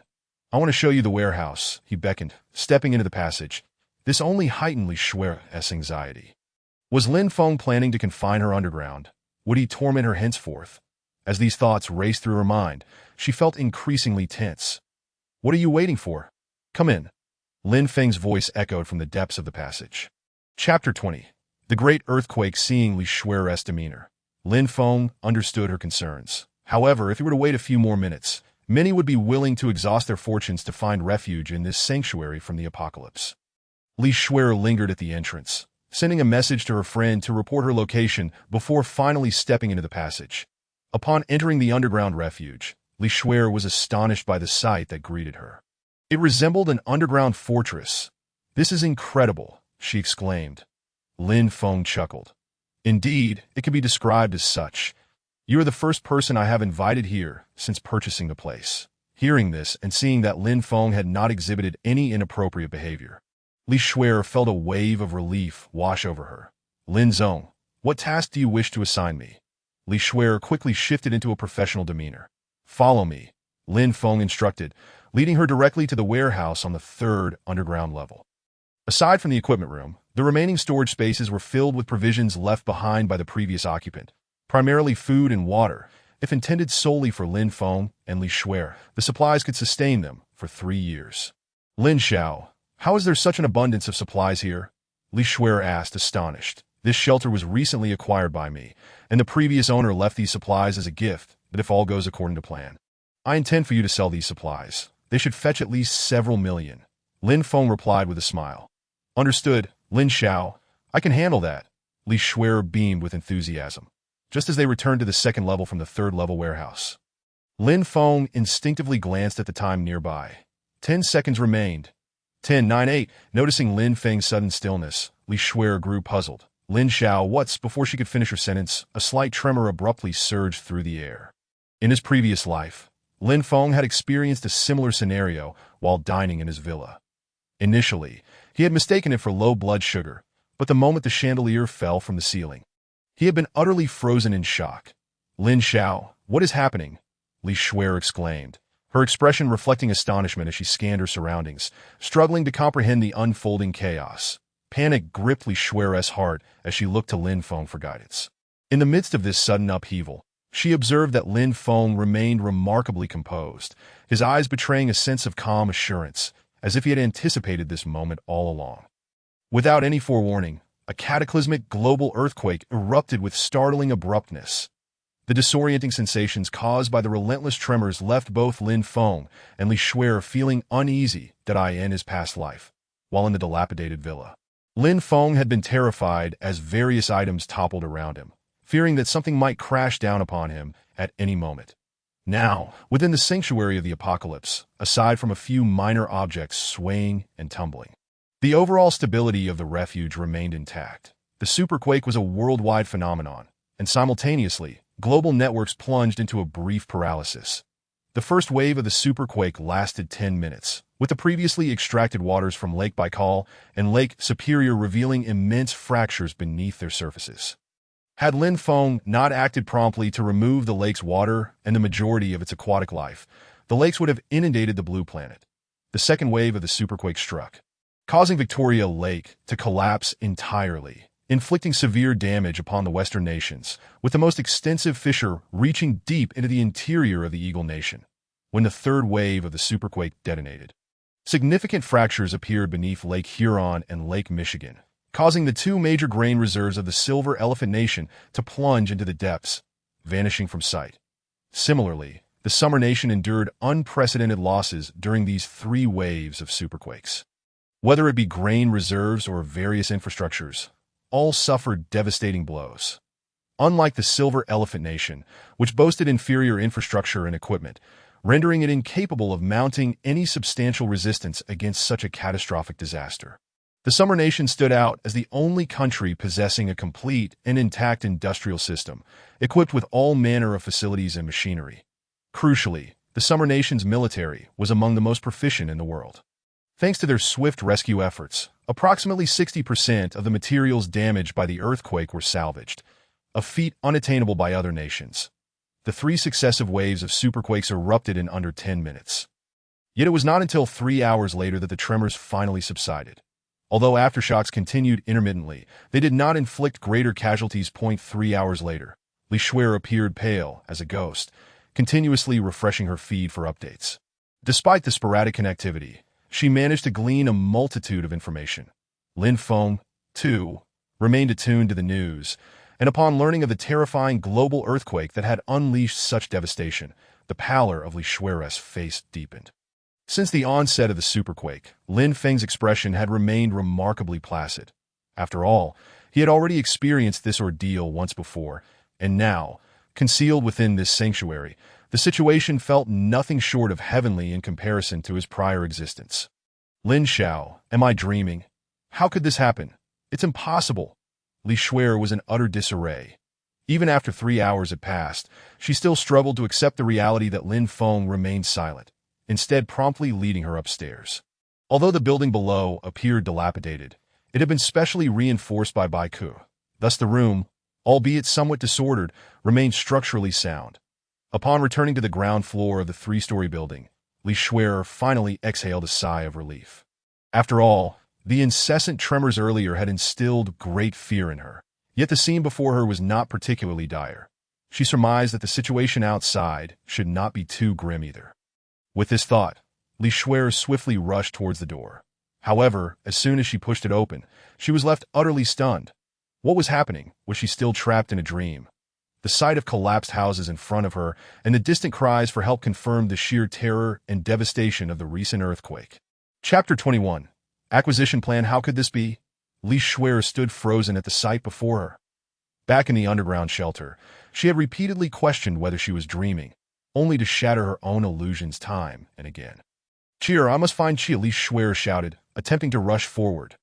I want to show you the warehouse," he beckoned, stepping into the passage. This only heightened Li Shui's anxiety. Was Lin Feng planning to confine her underground? Would he torment her henceforth? As these thoughts raced through her mind, she felt increasingly tense. "What are you waiting for? Come in." Lin Feng's voice echoed from the depths of the passage. Chapter 20. The Great Earthquake. Seeing Li Shui's demeanor, Lin Feng understood her concerns. However, if he were to wait a few more minutes, many would be willing to exhaust their fortunes to find refuge in this sanctuary from the apocalypse. Li Shui lingered at the entrance, sending a message to her friend to report her location before finally stepping into the passage. Upon entering the underground refuge, Li Shui was astonished by the sight that greeted her. It resembled an underground fortress. "This is incredible," she exclaimed. Lin Feng chuckled. "Indeed, it can be described as such. You are the first person I have invited here since purchasing the place." Hearing this and seeing that Lin Feng had not exhibited any inappropriate behavior, Li Shui felt a wave of relief wash over her. "Lin Zong, what task do you wish to assign me?" Li Shui quickly shifted into a professional demeanor. "Follow me," Lin Feng instructed, leading her directly to the warehouse on the third underground level. Aside from the equipment room, the remaining storage spaces were filled with provisions left behind by the previous occupant, primarily food and water. If intended solely for Lin Feng and Li Shui, the supplies could sustain them for 3 years. "Lin Xiao, how is there such an abundance of supplies here?" Li Shui asked, astonished. "This shelter was recently acquired by me, and the previous owner left these supplies as a gift, but if all goes according to plan, I intend for you to sell these supplies. They should fetch at least several million." Lin Feng replied with a smile. "Understood, Lin Xiao. I can handle that." Li Shui beamed with enthusiasm. Just as they returned to the second level from the third level warehouse, Lin Feng instinctively glanced at the time nearby. 10 seconds remained. 10, 9, 8. Noticing Lin Feng's sudden stillness, Li Shui grew puzzled. "Lin Xiao, what's?" Before she could finish her sentence, a slight tremor abruptly surged through the air. In his previous life, Lin Feng had experienced a similar scenario while dining in his villa. Initially, he had mistaken it for low blood sugar, but the moment the chandelier fell from the ceiling, he had been utterly frozen in shock. "Lin Xiao, what is happening?" Li Shui exclaimed, her expression reflecting astonishment as she scanned her surroundings, struggling to comprehend the unfolding chaos. Panic gripped Li Shui's heart as she looked to Lin Feng for guidance. In the midst of this sudden upheaval, she observed that Lin Feng remained remarkably composed, his eyes betraying a sense of calm assurance, as if he had anticipated this moment all along. Without any forewarning, a cataclysmic global earthquake erupted with startling abruptness. The disorienting sensations caused by the relentless tremors left both Lin Feng and Li Shui feeling uneasy in his past life, while in the dilapidated villa. Lin Feng had been terrified as various items toppled around him, fearing that something might crash down upon him at any moment. Now, within the sanctuary of the apocalypse, aside from a few minor objects swaying and tumbling, the overall stability of the refuge remained intact. The superquake was a worldwide phenomenon, and simultaneously, global networks plunged into a brief paralysis. The first wave of the superquake lasted 10 minutes, with the previously extracted waters from Lake Baikal and Lake Superior revealing immense fractures beneath their surfaces. Had Lin Feng not acted promptly to remove the lake's water and the majority of its aquatic life, the lakes would have inundated the blue planet. The second wave of the superquake struck, causing Victoria Lake to collapse entirely, inflicting severe damage upon the Western nations, with the most extensive fissure reaching deep into the interior of the Eagle Nation. When the third wave of the superquake detonated, significant fractures appeared beneath Lake Huron and Lake Michigan, causing the two major grain reserves of the Silver Elephant Nation to plunge into the depths, vanishing from sight. Similarly, the Summer Nation endured unprecedented losses during these 3 waves of superquakes. Whether it be grain reserves or various infrastructures, all suffered devastating blows. Unlike the Silver Elephant Nation, which boasted inferior infrastructure and equipment, rendering it incapable of mounting any substantial resistance against such a catastrophic disaster, the Summer Nation stood out as the only country possessing a complete and intact industrial system, equipped with all manner of facilities and machinery. Crucially, the Summer Nation's military was among the most proficient in the world. Thanks to their swift rescue efforts, approximately 60% of the materials damaged by the earthquake were salvaged, a feat unattainable by other nations. The 3 successive waves of superquakes erupted in under 10 minutes. Yet it was not until 3 hours later that the tremors finally subsided. Although aftershocks continued intermittently, they did not inflict greater casualties. 3 hours later, Li Shuer appeared pale as a ghost, continuously refreshing her feed for updates. Despite the sporadic connectivity, she managed to glean a multitude of information. Lin Feng, too, remained attuned to the news, and upon learning of the terrifying global earthquake that had unleashed such devastation, the pallor of Li Shuer's face deepened. Since the onset of the superquake, Lin Feng's expression had remained remarkably placid. After all, he had already experienced this ordeal once before, and now, concealed within this sanctuary, the situation felt nothing short of heavenly in comparison to his prior existence. Lin Xiao, am I dreaming? How could this happen? It's impossible. Li Shuer was in utter disarray. Even after 3 hours had passed, she still struggled to accept the reality that Lin Feng remained silent, instead promptly leading her upstairs. Although the building below appeared dilapidated, it had been specially reinforced by Baiku. Thus the room, albeit somewhat disordered, remained structurally sound. Upon returning to the ground floor of the 3-story building, Li Shuer finally exhaled a sigh of relief. After all, the incessant tremors earlier had instilled great fear in her. Yet the scene before her was not particularly dire. She surmised that the situation outside should not be too grim either. With this thought, Li Shuer swiftly rushed towards the door. However, as soon as she pushed it open, she was left utterly stunned. What was happening? Was she still trapped in a dream? The sight of collapsed houses in front of her and the distant cries for help confirmed the sheer terror and devastation of the recent earthquake. Chapter 21. Acquisition Plan. How could this be? Li Shuer stood frozen at the sight before her. Back in the underground shelter, she had repeatedly questioned whether she was dreaming, only to shatter her own illusions time and again. Cheer, I must find Chia, Li Shuer shouted, attempting to rush forward.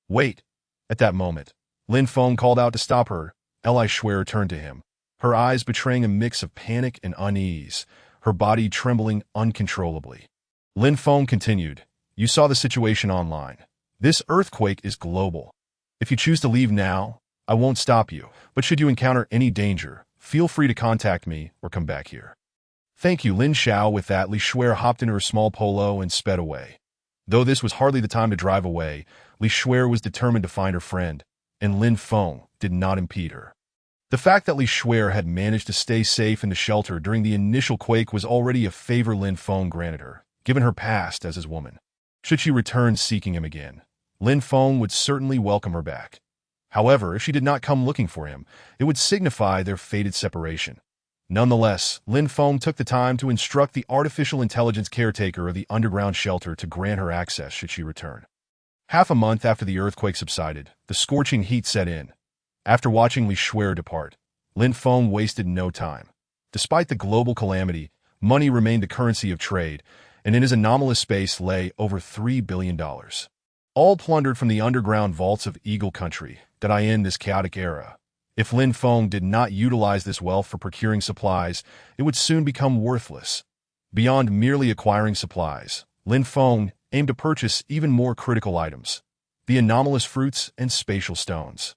Wait! At that moment, Lin Feng called out to stop her. Li Shuer turned to him, her eyes betraying a mix of panic and unease, her body trembling uncontrollably. Lin Feng continued, you saw the situation online. This earthquake is global. If you choose to leave now, I won't stop you, but should you encounter any danger, feel free to contact me or come back here. Thank you, Lin Xiao. With that, Li Shuer hopped into her small polo and sped away. Though this was hardly the time to drive away, Li Shuer was determined to find her friend, and Lin Feng did not impede her. The fact that Li Shuer had managed to stay safe in the shelter during the initial quake was already a favor Lin Feng granted her, given her past as his woman. Should she return seeking him again, Lin Feng would certainly welcome her back. However, if she did not come looking for him, it would signify their fated separation. Nonetheless, Lin Feng took the time to instruct the artificial intelligence caretaker of the underground shelter to grant her access should she return. Half a month after the earthquake subsided, the scorching heat set in. After watching Li Shuer depart, Lin Feng wasted no time. Despite the global calamity, money remained the currency of trade, and in his anomalous space lay over $3 billion. All plundered from the underground vaults of Eagle Country that I end this chaotic era. If Lin Feng did not utilize this wealth for procuring supplies, it would soon become worthless. Beyond merely acquiring supplies, Lin Feng aimed to purchase even more critical items: the anomalous fruits and spatial stones.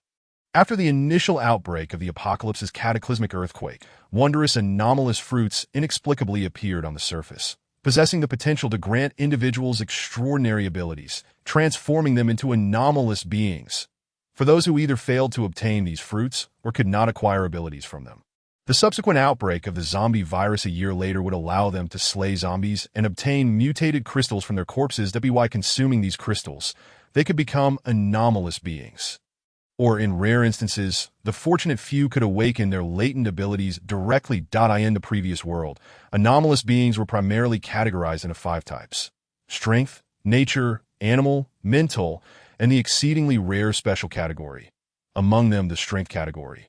After the initial outbreak of the apocalypse's cataclysmic earthquake, wondrous anomalous fruits inexplicably appeared on the surface, possessing the potential to grant individuals extraordinary abilities, transforming them into anomalous beings. For those who either failed to obtain these fruits or could not acquire abilities from them, the subsequent outbreak of the zombie virus a year later would allow them to slay zombies and obtain mutated crystals from their corpses that by consuming these crystals, they could become anomalous beings. Or in rare instances, the fortunate few could awaken their latent abilities directly. In the previous world, anomalous beings were primarily categorized into 5 types: strength, nature, animal, mental, and the exceedingly rare special category. Among them, the strength category,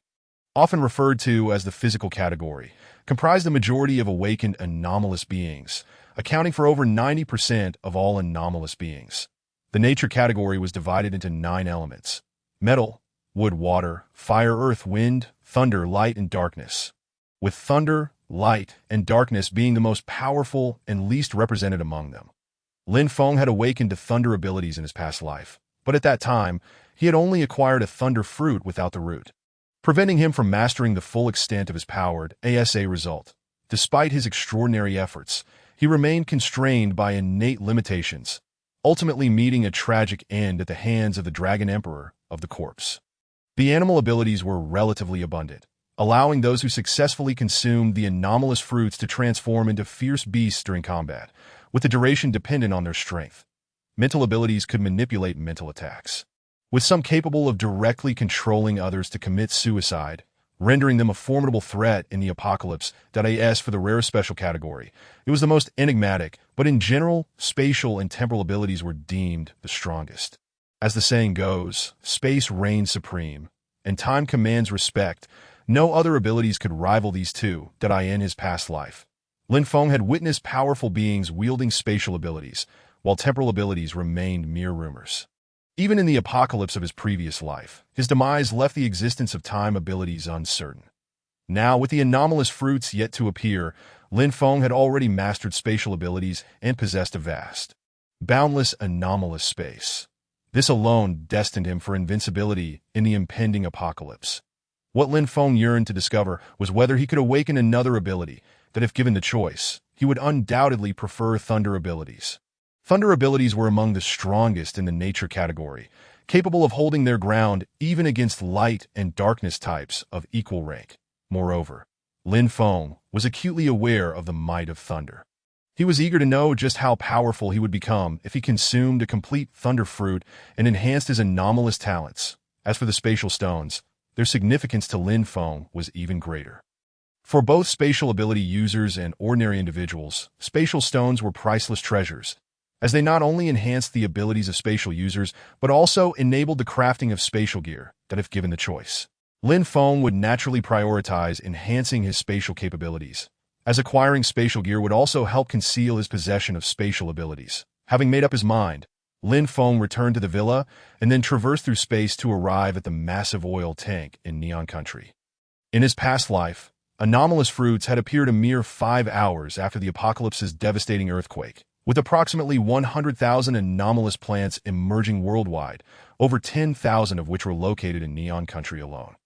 often referred to as the physical category, comprised the majority of awakened anomalous beings, accounting for over 90% of all anomalous beings. The nature category was divided into 9 elements: metal, wood, water, fire, earth, wind, thunder, light, and darkness, with thunder, light, and darkness being the most powerful and least represented among them. Lin Feng had awakened to thunder abilities in his past life, but at that time, he had only acquired a thunder fruit without the root. preventing him from mastering the full extent of his powered ASA result. Despite his extraordinary efforts, he remained constrained by innate limitations, ultimately meeting a tragic end at the hands of the Dragon Emperor of the Corpse. The animal abilities were relatively abundant, allowing those who successfully consumed the anomalous fruits to transform into fierce beasts during combat, with the duration dependent on their strength. Mental abilities could manipulate mental attacks, with some capable of directly controlling others to commit suicide, rendering them a formidable threat in the apocalypse. As for the rare special category, it was the most enigmatic, but in general, spatial and temporal abilities were deemed the strongest. As the saying goes, space reigns supreme, and time commands respect. No other abilities could rival these two. In his past life, Lin Feng had witnessed powerful beings wielding spatial abilities, while temporal abilities remained mere rumors. Even in the apocalypse of his previous life, his demise left the existence of time abilities uncertain. Now, with the anomalous fruits yet to appear, Lin Feng had already mastered spatial abilities and possessed a vast, boundless anomalous space. This alone destined him for invincibility in the impending apocalypse. What Lin Feng yearned to discover was whether he could awaken another ability that, if given the choice, he would undoubtedly prefer thunder abilities. Thunder abilities were among the strongest in the nature category, capable of holding their ground even against light and darkness types of equal rank. Moreover, Lin Feng was acutely aware of the might of thunder. He was eager to know just how powerful he would become if he consumed a complete thunder fruit and enhanced his anomalous talents. As for the spatial stones, their significance to Lin Feng was even greater. For both spatial ability users and ordinary individuals, spatial stones were priceless treasures, as they not only enhanced the abilities of spatial users, but also enabled the crafting of spatial gear that, if given the choice, Lin Feng would naturally prioritize enhancing his spatial capabilities, as acquiring spatial gear would also help conceal his possession of spatial abilities. Having made up his mind, Lin Feng returned to the villa and then traversed through space to arrive at the massive oil tank in Neon Country. In his past life, anomalous fruits had appeared a mere 5 hours after the apocalypse's devastating earthquake, with approximately 100,000 anomalous plants emerging worldwide, over 10,000 of which were located in Neon Country alone.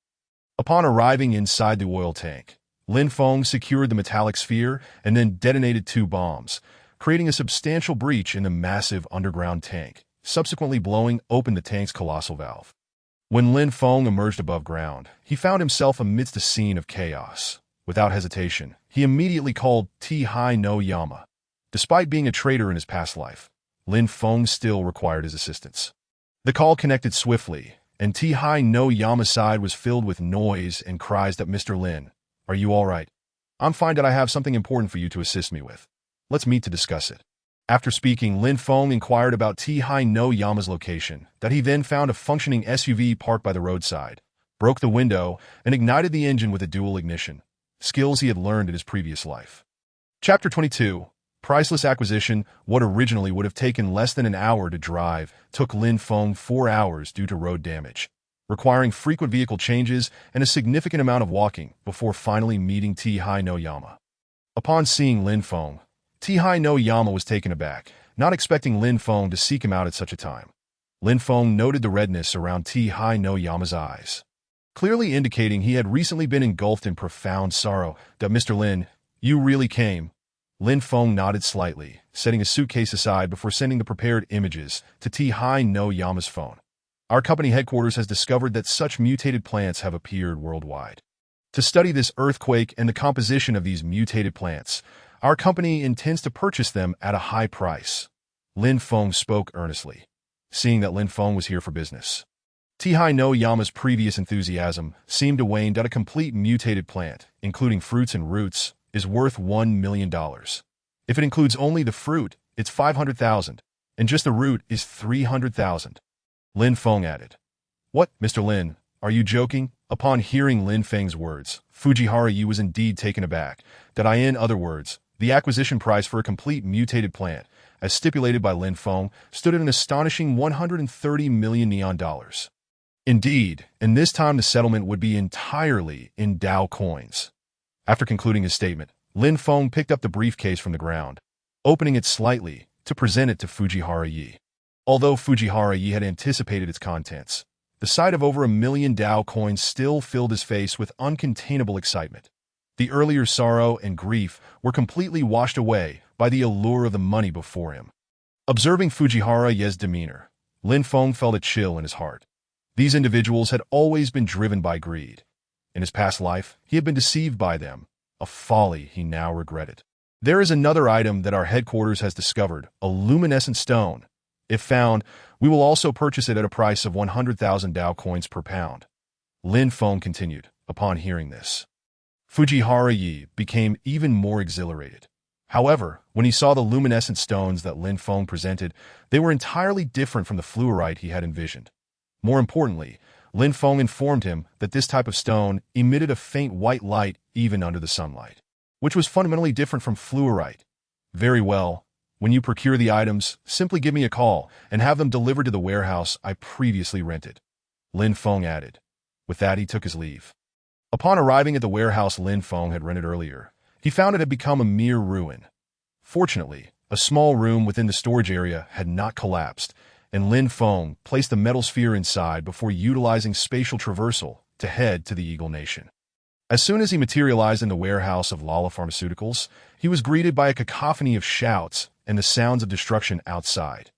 Upon arriving inside the oil tank, Lin Feng secured the metallic sphere and then detonated 2 bombs, creating a substantial breach in the massive underground tank, subsequently blowing open the tank's colossal valve. When Lin Feng emerged above ground, he found himself amidst a scene of chaos. Without hesitation, he immediately called Tihai no Yama. Despite being a traitor in his past life, Lin Feng still required his assistance. The call connected swiftly, and Tihai no Yama's side was filled with noise and cries that, "Mr. Lin, are you all right? I'm fine. I have something important for you to assist me with. Let's meet to discuss it." After speaking, Lin Feng inquired about Tihai no Yama's location, that he then found a functioning SUV parked by the roadside, broke the window, and ignited the engine with a dual ignition, skills he had learned in his previous life. Chapter 22. Priceless acquisition. What originally would have taken less than an hour to drive took Lin Feng 4 hours due to road damage, requiring frequent vehicle changes and a significant amount of walking before finally meeting Tihai no Yama. Upon seeing Lin Feng, Tihai no Yama was taken aback, not expecting Lin Feng to seek him out at such a time. Lin Feng noted the redness around Tihai no Yama's eyes, clearly indicating he had recently been engulfed in profound sorrow. "Mr. Lin, you really came?" Lin Feng nodded slightly, setting a suitcase aside before sending the prepared images to Tihai no Yama's phone. "Our company headquarters has discovered that such mutated plants have appeared worldwide. To study this earthquake and the composition of these mutated plants, our company intends to purchase them at a high price." Lin Feng spoke earnestly, seeing that Lin Feng was here for business. Tihai no Yama's previous enthusiasm seemed to wane. "A complete mutated plant, including fruits and roots, is worth $1 million. If it includes only the fruit, it's 500,000, and just the root is 300,000. Lin Feng added. "What, Mr. Lin, are you joking?" Upon hearing Lin Feng's words, Fujihara Yu was indeed taken aback. In other words, the acquisition price for a complete mutated plant, as stipulated by Lin Feng, stood at an astonishing 130 million neon dollars. Indeed, and this time the settlement would be entirely in Dao coins. After concluding his statement, Lin Feng picked up the briefcase from the ground, opening it slightly to present it to Fujihara Yi. Although Fujihara Yi had anticipated its contents, the The sight of over 1 million Dao coins still filled his face with uncontainable excitement. The earlier sorrow and grief were completely washed away by the allure of the money before him. Observing Fujihara Ye's demeanor, Lin Feng felt a chill in his heart. These individuals had always been driven by greed. In his past life, he had been deceived by them, a folly he now regretted. There is another item that our headquarters has discovered, a luminescent stone. If found, we will also purchase it at a price of 100,000 Dao coins per pound. Lin Feng continued, upon hearing this. Fujihara Ye became even more exhilarated. However, when he saw the luminescent stones that Lin Feng presented, they were entirely different from the fluorite he had envisioned. More importantly, Lin Feng informed him that this type of stone emitted a faint white light even under the sunlight, which was fundamentally different from fluorite. Very well. When you procure the items, simply give me a call and have them delivered to the warehouse I previously rented. Lin Feng added. With that, he took his leave. Upon arriving at the warehouse Lin Feng had rented earlier, he found it had become a mere ruin. Fortunately, a small room within the storage area had not collapsed, and Lin Feng placed the metal sphere inside before utilizing spatial traversal to head to the Eagle Nation. As soon as he materialized in the warehouse of Lala Pharmaceuticals, he was greeted by a cacophony of shouts and the sounds of destruction outside.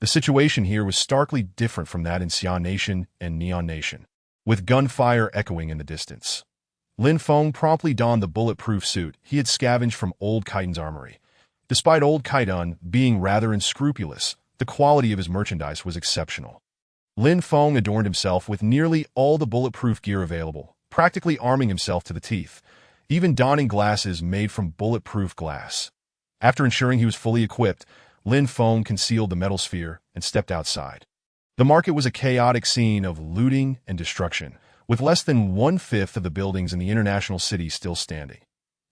The situation here was starkly different from that in Xian Nation and Neon Nation, with gunfire echoing in the distance. Lin Feng promptly donned the bulletproof suit he had scavenged from Old Kaitan's armory. Despite Old Kaitan being rather unscrupulous, the quality of his merchandise was exceptional. Lin Feng adorned himself with nearly all the bulletproof gear available, practically arming himself to the teeth, even donning glasses made from bulletproof glass. After ensuring he was fully equipped, Lin Feng concealed the metal sphere and stepped outside. The market was a chaotic scene of looting and destruction, with less than 1/5 of the buildings in the international city still standing.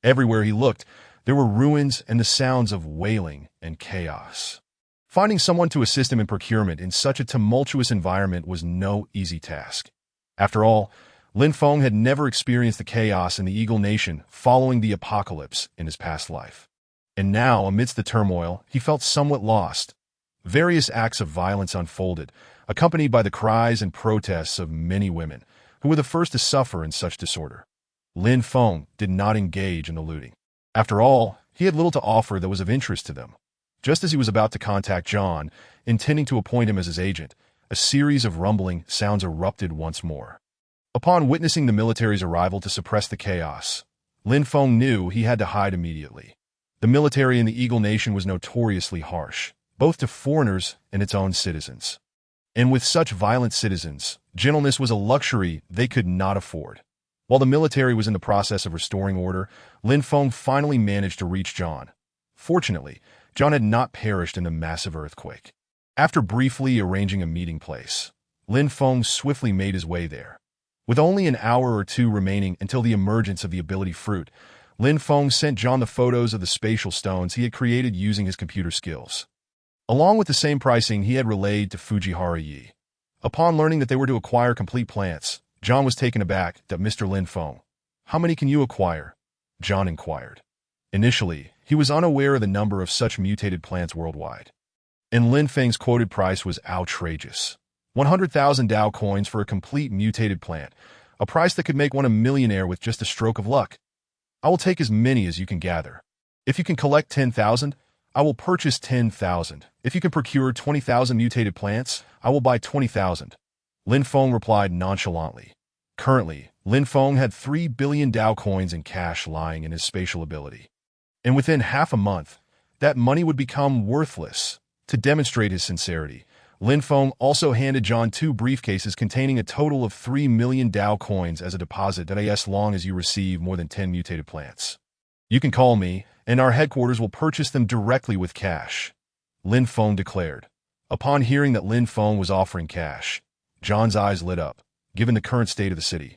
Everywhere he looked, there were ruins and the sounds of wailing and chaos. Finding someone to assist him in procurement in such a tumultuous environment was no easy task. After all, Lin Feng had never experienced the chaos in the Eagle Nation following the apocalypse in his past life. And now, amidst the turmoil, he felt somewhat lost. Various acts of violence unfolded, accompanied by the cries and protests of many women, who were the first to suffer in such disorder. Lin Feng did not engage in the looting. After all, he had little to offer that was of interest to them. Just as he was about to contact John, intending to appoint him as his agent, a series of rumbling sounds erupted once more. Upon witnessing the military's arrival to suppress the chaos, Lin Feng knew he had to hide immediately. The military in the Eagle Nation was notoriously harsh, both to foreigners and its own citizens. And with such violent citizens, gentleness was a luxury they could not afford. While the military was in the process of restoring order, Lin Feng finally managed to reach John. Fortunately, John had not perished in the massive earthquake. After briefly arranging a meeting place, Lin Feng swiftly made his way there. With only an hour or two remaining until the emergence of the ability fruit, Lin Feng sent John the photos of the spatial stones he had created using his computer skills, along with the same pricing he had relayed to Fujihara Ye. Upon learning that they were to acquire complete plants, John was taken aback that Mr. Lin Feng. How many can you acquire? John inquired. Initially, he was unaware of the number of such mutated plants worldwide. And Lin Feng's quoted price was outrageous. 100,000 Dao coins for a complete mutated plant, a price that could make one a millionaire with just a stroke of luck. I will take as many as you can gather. If you can collect 10,000, I will purchase 10,000. If you can procure 20,000 mutated plants, I will buy 20,000. Lin Feng replied nonchalantly. Currently, Lin Feng had 3 billion Dao coins in cash lying in his spatial ability. And within half a month, that money would become worthless. To demonstrate his sincerity, Lin Feng also handed John 2 briefcases containing a total of 3 million Dao coins as a deposit that as long as you receive more than 10 mutated plants. You can call me, and our headquarters will purchase them directly with cash, Lin Feng declared. Upon hearing that Lin Feng was offering cash, John's eyes lit up, given the current state of the city.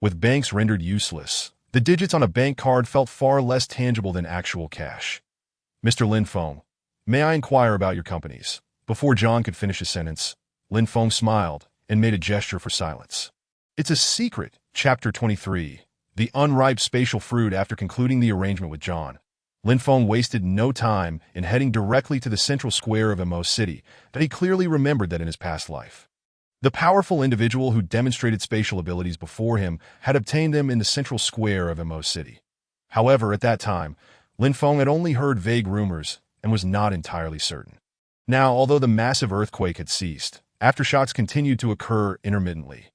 With banks rendered useless, the digits on a bank card felt far less tangible than actual cash. Mr. Lin Feng, may I inquire about your companies? Before John could finish his sentence, Lin Feng smiled and made a gesture for silence. It's a secret. Chapter 23. The unripe spatial fruit. After concluding the arrangement with John, Lin Feng wasted no time in heading directly to the central square of Mo City that he clearly remembered that in his past life. The powerful individual who demonstrated spatial abilities before him had obtained them in the central square of Mo City. However, at that time, Lin Feng had only heard vague rumors and was not entirely certain. Now, although the massive earthquake had ceased, aftershocks continued to occur intermittently.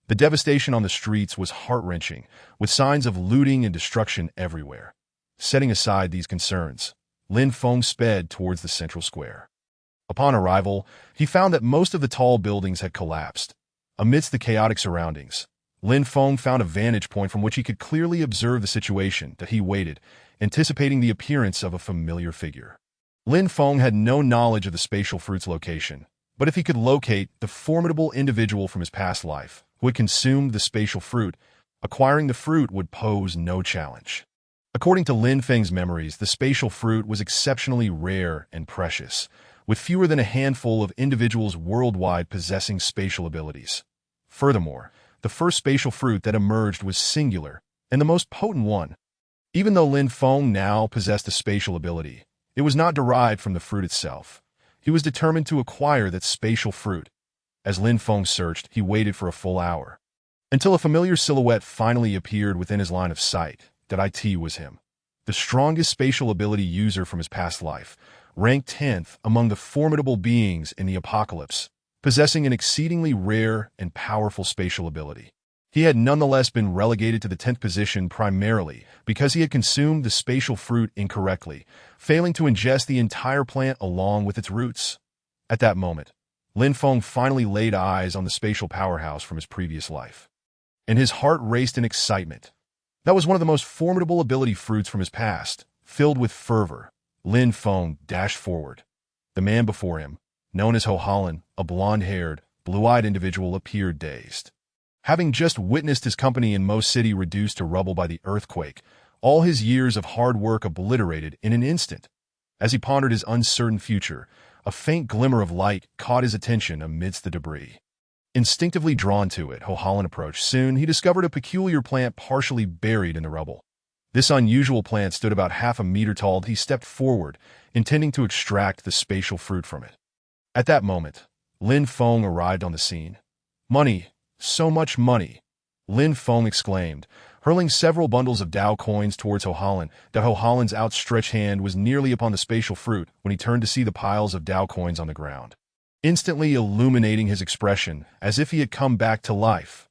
The devastation on the streets was heart-wrenching, with signs of looting and destruction everywhere. Setting aside these concerns, Lin Feng sped towards the central square. Upon arrival, he found that most of the tall buildings had collapsed. Amidst the chaotic surroundings, Lin Feng found a vantage point from which he could clearly observe the situation that he waited, anticipating the appearance of a familiar figure. Lin Feng had no knowledge of the spatial fruit's location, but if he could locate the formidable individual from his past life who had consumed the spatial fruit, acquiring the fruit would pose no challenge. According to Lin Feng's memories, the spatial fruit was exceptionally rare and precious, with fewer than a handful of individuals worldwide possessing spatial abilities. Furthermore, the first spatial fruit that emerged was singular and the most potent one. Even though Lin Feng now possessed a spatial ability, it was not derived from the fruit itself. He was determined to acquire that spatial fruit. As Lin Feng searched, he waited for a full hour, until a familiar silhouette finally appeared within his line of sight. That it was him, the strongest spatial ability user from his past life, ranked 10th among the formidable beings in the apocalypse, possessing an exceedingly rare and powerful spatial ability. He had nonetheless been relegated to the 10th position primarily because he had consumed the spatial fruit incorrectly, failing to ingest the entire plant along with its roots. At that moment, Lin Feng finally laid eyes on the spatial powerhouse from his previous life, and his heart raced in excitement. That was one of the most formidable ability fruits from his past. Filled with fervor, Lin Feng dashed forward. The man before him, known as Ho Holland, a blonde-haired, blue-eyed individual, appeared dazed. Having just witnessed his company in Mo City reduced to rubble by the earthquake, all his years of hard work obliterated in an instant. As he pondered his uncertain future, a faint glimmer of light caught his attention amidst the debris. Instinctively drawn to it, Ho Holland approached. Soon, he discovered a peculiar plant partially buried in the rubble. This unusual plant stood about half a meter tall. He stepped forward, intending to extract the spatial fruit from it. At that moment, Lin Feng arrived on the scene. "Money! So much money!" Lin Feng exclaimed, hurling several bundles of Dao coins towards Ho Holland. That Ho Holland's outstretched hand was nearly upon the spatial fruit when he turned to see the piles of Dao coins on the ground, instantly illuminating his expression as if he had come back to life.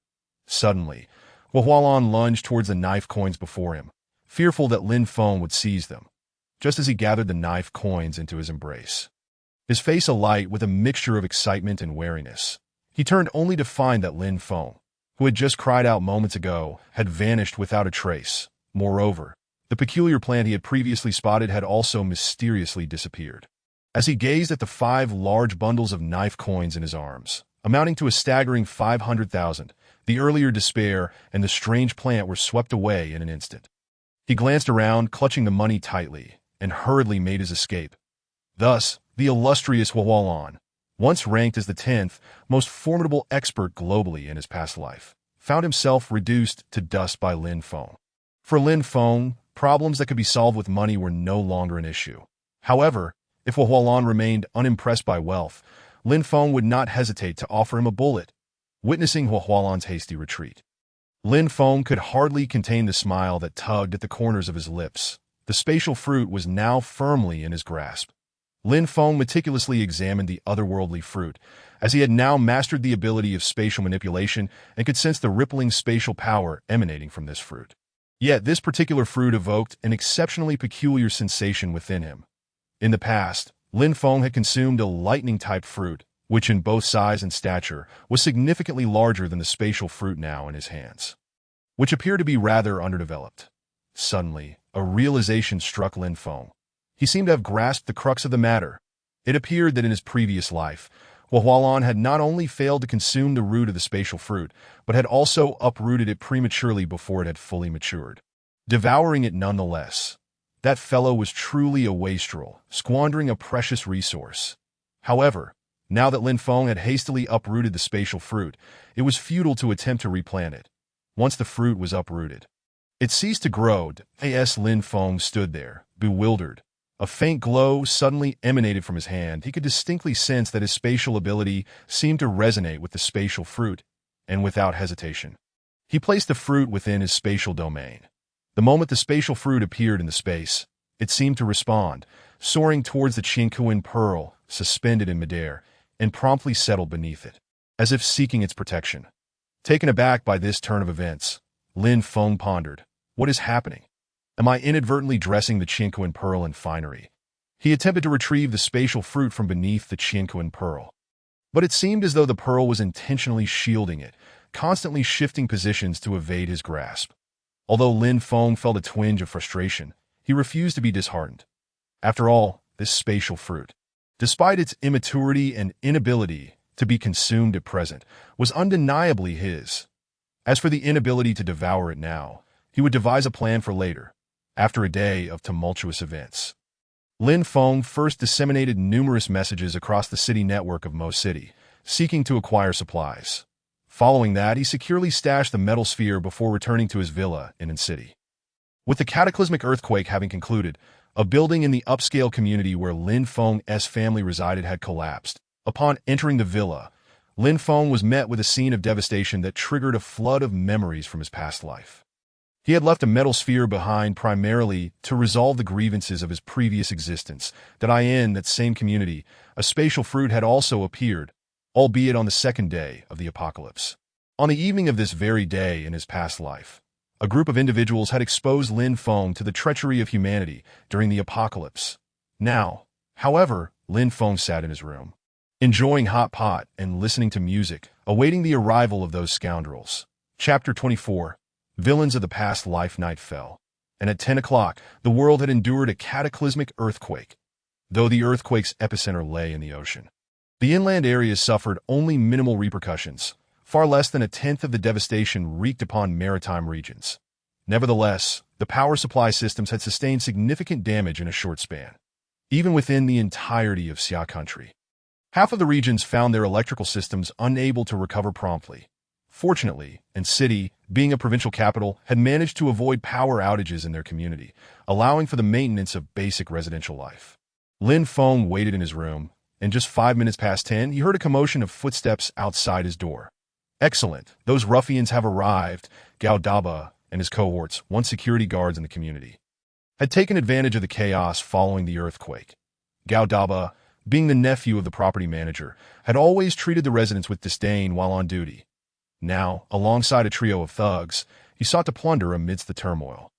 Suddenly, Ho Holland lunged towards the knife coins before him, fearful that Lin Feng would seize them, just as he gathered the knife coins into his embrace. His face alight with a mixture of excitement and wariness. He turned only to find that Lin Feng, who had just cried out moments ago, had vanished without a trace. Moreover, the peculiar plant he had previously spotted had also mysteriously disappeared. As he gazed at the 5 large bundles of knife coins in his arms, amounting to a staggering 500,000, the earlier despair and the strange plant were swept away in an instant. He glanced around, clutching the money tightly, and hurriedly made his escape. Thus, the illustrious Ho Holland, once ranked as the 10th most formidable expert globally in his past life, found himself reduced to dust by Lin Feng. For Lin Feng, problems that could be solved with money were no longer an issue. However, if Ho Holland remained unimpressed by wealth, Lin Feng would not hesitate to offer him a bullet. Witnessing Ho Holland's hasty retreat, Lin Feng could hardly contain the smile that tugged at the corners of his lips. The spatial fruit was now firmly in his grasp. Lin Feng meticulously examined the otherworldly fruit, as he had now mastered the ability of spatial manipulation and could sense the rippling spatial power emanating from this fruit. Yet this particular fruit evoked an exceptionally peculiar sensation within him. In the past, Lin Feng had consumed a lightning-type fruit, which in both size and stature was significantly larger than the spatial fruit now in his hands, which appeared to be rather underdeveloped. Suddenly, a realization struck Lin Feng. He seemed to have grasped the crux of the matter. It appeared that in his previous life, Ho Holland had not only failed to consume the root of the spatial fruit, but had also uprooted it prematurely before it had fully matured, devouring it nonetheless. That fellow was truly a wastrel, squandering a precious resource. However, now that Lin Feng had hastily uprooted the spatial fruit, it was futile to attempt to replant it. Once the fruit was uprooted, it ceased to grow. Lin Feng stood there, bewildered, A faint glow suddenly emanated from his hand. He could distinctly sense that his spatial ability seemed to resonate with the spatial fruit, and without hesitation, he placed the fruit within his spatial domain. The moment the spatial fruit appeared in the space, it seemed to respond, soaring towards the Qianquan pearl, suspended in midair, and promptly settled beneath it, as if seeking its protection. Taken aback by this turn of events, Lin Feng pondered, "What is happening? Am I inadvertently dressing the Qianquan pearl in finery?" He attempted to retrieve the spatial fruit from beneath the Qianquan pearl, but it seemed as though the pearl was intentionally shielding it, constantly shifting positions to evade his grasp. Although Lin Feng felt a twinge of frustration, he refused to be disheartened. After all, this spatial fruit, despite its immaturity and inability to be consumed at present, was undeniably his. As for the inability to devour it now, he would devise a plan for later, after a day of tumultuous events. Lin Feng first disseminated numerous messages across the city network of Mo City, seeking to acquire supplies. Following that, he securely stashed the metal sphere before returning to his villa in City. With the cataclysmic earthquake having concluded, a building in the upscale community where Lin Feng's family resided had collapsed. Upon entering the villa, Lin Feng was met with a scene of devastation that triggered a flood of memories from his past life. He had left a metal sphere behind primarily to resolve the grievances of his previous existence. In that same community, a spatial fruit had also appeared, albeit on the second day of the apocalypse. On the evening of this very day in his past life, a group of individuals had exposed Lin Feng to the treachery of humanity during the apocalypse. Now, however, Lin Feng sat in his room, enjoying hot pot and listening to music, awaiting the arrival of those scoundrels. Chapter 24. Villains of the Past Life. Night fell, and at 10 o'clock, the world had endured a cataclysmic earthquake. Though the earthquake's epicenter lay in the ocean, the inland areas suffered only minimal repercussions. Far less than a tenth of the devastation wreaked upon maritime regions. Nevertheless, the power supply systems had sustained significant damage in a short span, even within the entirety of Xia country. Half of the regions found their electrical systems unable to recover promptly. Fortunately, City, being a provincial capital, had managed to avoid power outages in their community, allowing for the maintenance of basic residential life. Lin Feng waited in his room, and just 5 minutes past 10, he heard a commotion of footsteps outside his door. "Excellent, those ruffians have arrived." Gao Daba and his cohorts, once security guards in the community, had taken advantage of the chaos following the earthquake. Gao Daba, being the nephew of the property manager, had always treated the residents with disdain while on duty. Now, alongside a trio of thugs, he sought to plunder amidst the turmoil.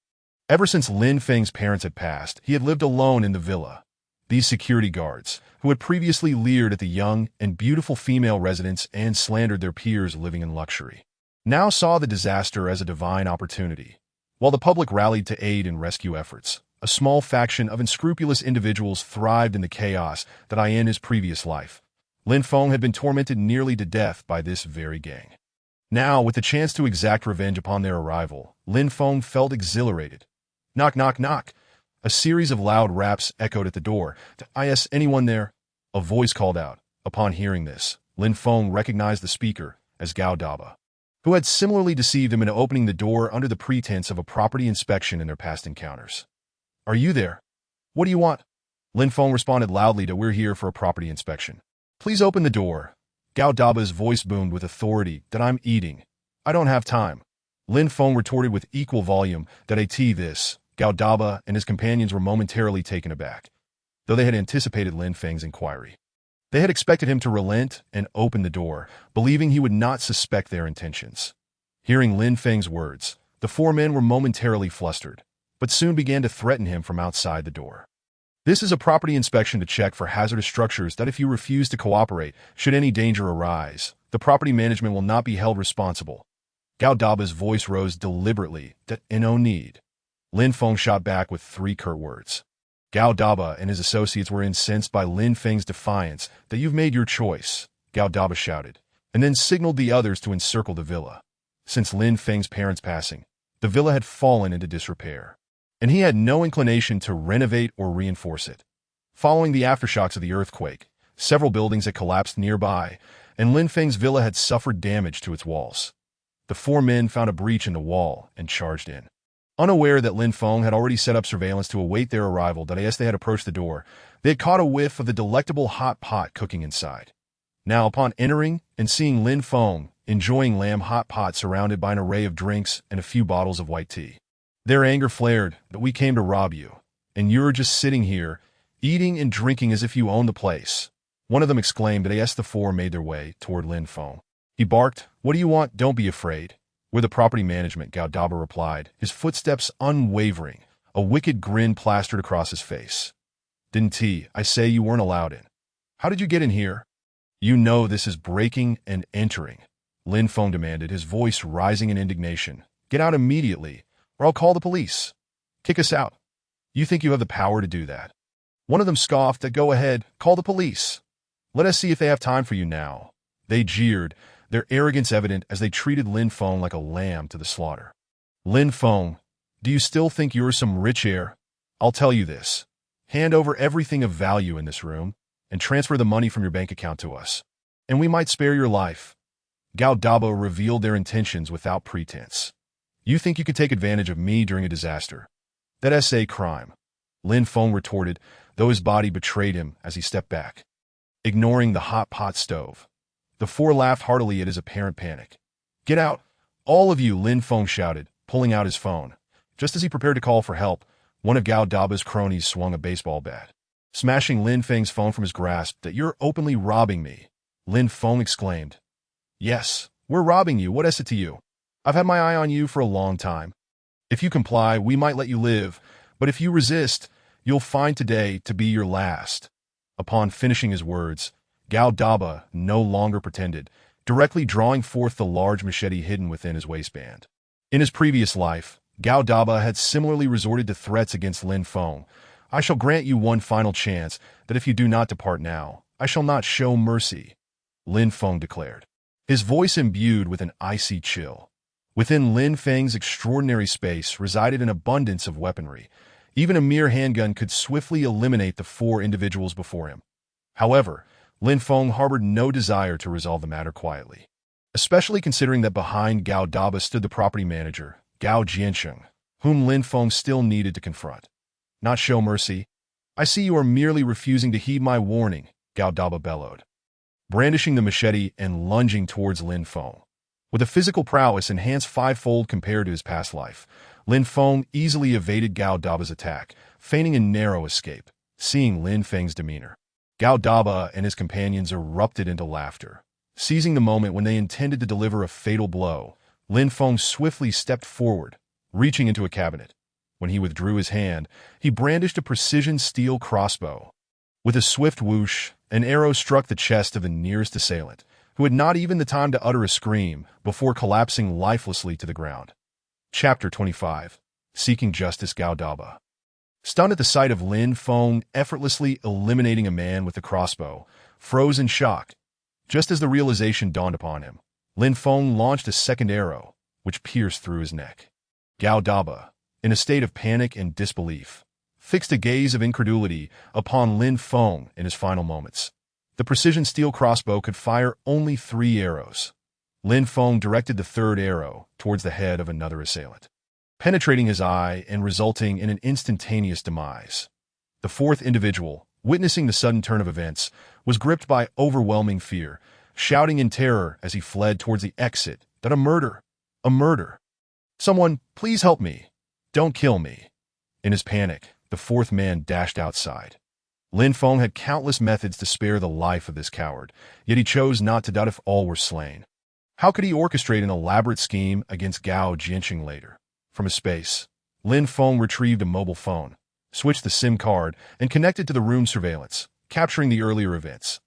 Ever since Lin Feng's parents had passed, he had lived alone in the villa. These security guards, who had previously leered at the young and beautiful female residents and slandered their peers living in luxury, now saw the disaster as a divine opportunity. While the public rallied to aid in rescue efforts, a small faction of unscrupulous individuals thrived in the chaos in his previous life. Lin Feng had been tormented nearly to death by this very gang. Now, with the chance to exact revenge upon their arrival, Lin Feng felt exhilarated. Knock, knock, knock. A series of loud raps echoed at the door. "Is anyone there?" A voice called out. Upon hearing this, Lin Feng recognized the speaker as Gao Daba, who had similarly deceived him into opening the door under the pretense of a property inspection in their past encounters. "Are you there? What do you want?" Lin Feng responded loudly to, "We're here for a property inspection. Please open the door." Gao Daba's voice boomed with authority. "I'm eating. I don't have time." Lin Feng retorted with equal volume. This. Gao Daba and his companions were momentarily taken aback, though they had anticipated Lin Feng's inquiry. They had expected him to relent and open the door, believing he would not suspect their intentions. Hearing Lin Feng's words, the four men were momentarily flustered, but soon began to threaten him from outside the door. "This is a property inspection to check for hazardous structures. If you refuse to cooperate, should any danger arise, the property management will not be held responsible." Gao Daba's voice rose deliberately. "No need." Lin Feng shot back with 3 curt words. Gao Daba and his associates were incensed by Lin Feng's defiance. "You've made your choice," Gao Daba shouted, and then signaled the others to encircle the villa. Since Lin Feng's parents' passing, the villa had fallen into disrepair, and he had no inclination to renovate or reinforce it. Following the aftershocks of the earthquake, several buildings had collapsed nearby, and Lin Feng's villa had suffered damage to its walls. The 4 men found a breach in the wall and charged in. Unaware that Lin Feng had already set up surveillance to await their arrival, that as they had approached the door, they had caught a whiff of the delectable hot pot cooking inside. Now, upon entering and seeing Lin Feng enjoying lamb hot pot surrounded by an array of drinks and a few bottles of white tea, their anger flared that we came to rob you, and you're just sitting here, eating and drinking as if you own the place. One of them exclaimed as the four made their way toward Lin Feng. He barked, "What do you want? Don't be afraid." "We're the property management," Gao Daba replied, his footsteps unwavering, a wicked grin plastered across his face. "Didn't I say you weren't allowed in? How did you get in here?" "You know this is breaking and entering," Lin Feng demanded, his voice rising in indignation. "Get out immediately, or I'll call the police. Kick us out. You think you have the power to do that?" One of them scoffed at, "Go ahead, call the police. Let us see if they have time for you now." They jeered, their arrogance evident as they treated Lin Feng like a lamb to the slaughter. "Lin Feng, do you still think you're some rich heir? I'll tell you this. Hand over everything of value in this room and transfer the money from your bank account to us, and we might spare your life." Gao Daba revealed their intentions without pretense. "You think you could take advantage of me during a disaster? That's a crime," Lin Feng retorted, though his body betrayed him as he stepped back. Ignoring the hot pot stove, the four laughed heartily at his apparent panic. "Get out, all of you," Lin Feng shouted, pulling out his phone. Just as he prepared to call for help, one of Gao Daba's cronies swung a baseball bat, smashing Lin Feng's phone from his grasp. "That you're openly robbing me," Lin Feng exclaimed. "Yes, we're robbing you. What is it to you? I've had my eye on you for a long time. If you comply, we might let you live, but if you resist, you'll find today to be your last." Upon finishing his words, Gao Daba no longer pretended, directly drawing forth the large machete hidden within his waistband. In his previous life, Gao Daba had similarly resorted to threats against Lin Feng. "I shall grant you one final chance, that if you do not depart now, I shall not show mercy," Lin Feng declared, his voice imbued with an icy chill. Within Lin Feng's extraordinary space resided an abundance of weaponry. Even a mere handgun could swiftly eliminate the four individuals before him. However, Lin Feng harbored no desire to resolve the matter quietly, especially considering that behind Gao Daba stood the property manager, Gao Jiansheng, whom Lin Feng still needed to confront. "Not show mercy? I see you are merely refusing to heed my warning," Gao Daba bellowed, brandishing the machete and lunging towards Lin Feng. With a physical prowess enhanced fivefold compared to his past life, Lin Feng easily evaded Gao Daba's attack, feigning a narrow escape. Seeing Lin Feng's demeanor, Gao Daba and his companions erupted into laughter. Seizing the moment when they intended to deliver a fatal blow, Lin Feng swiftly stepped forward, reaching into a cabinet. When he withdrew his hand, he brandished a precision steel crossbow. With a swift whoosh, an arrow struck the chest of the nearest assailant, who had not even the time to utter a scream before collapsing lifelessly to the ground. Chapter 25. Seeking Justice. Gao Daba, stunned at the sight of Lin Feng effortlessly eliminating a man with a crossbow, froze in shock. Just as the realization dawned upon him, Lin Feng launched a second arrow, which pierced through his neck. Gao Daba, in a state of panic and disbelief, fixed a gaze of incredulity upon Lin Feng in his final moments. The precision steel crossbow could fire only 3 arrows. Lin Feng directed the third arrow towards the head of another assailant, penetrating his eye and resulting in an instantaneous demise. The fourth individual, witnessing the sudden turn of events, was gripped by overwhelming fear, shouting in terror as he fled towards the exit that a murder! A murder! "Someone, please help me! Don't kill me!" In his panic, the fourth man dashed outside. Lin Feng had countless methods to spare the life of this coward, yet he chose not to doubt if all were slain. How could he orchestrate an elaborate scheme against Gao Jiansheng later? From his space, Lin Feng retrieved a mobile phone, switched the SIM card, and connected to the room surveillance, capturing the earlier events.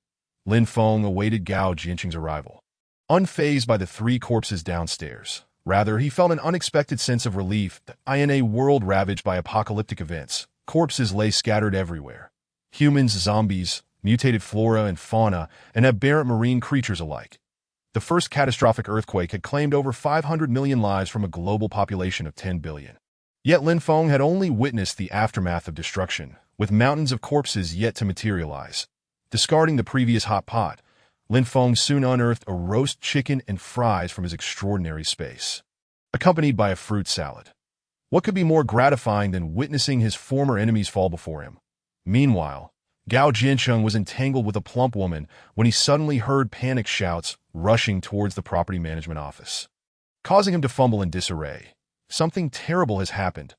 Lin Feng awaited Gao Jiansheng's arrival, unfazed by the 3 corpses downstairs. Rather, he felt an unexpected sense of relief that in a world ravaged by apocalyptic events, corpses lay scattered everywhere. Humans, zombies, mutated flora and fauna, and aberrant marine creatures alike. The first catastrophic earthquake had claimed over 500 million lives from a global population of 10 billion. Yet Lin Feng had only witnessed the aftermath of destruction, with mountains of corpses yet to materialize. Discarding the previous hot pot, Lin Feng soon unearthed a roast chicken and fries from his extraordinary space, accompanied by a fruit salad. What could be more gratifying than witnessing his former enemies fall before him? Meanwhile, Gao Jiancheng was entangled with a plump woman when he suddenly heard panic shouts rushing towards the property management office, causing him to fumble in disarray. Something terrible has happened.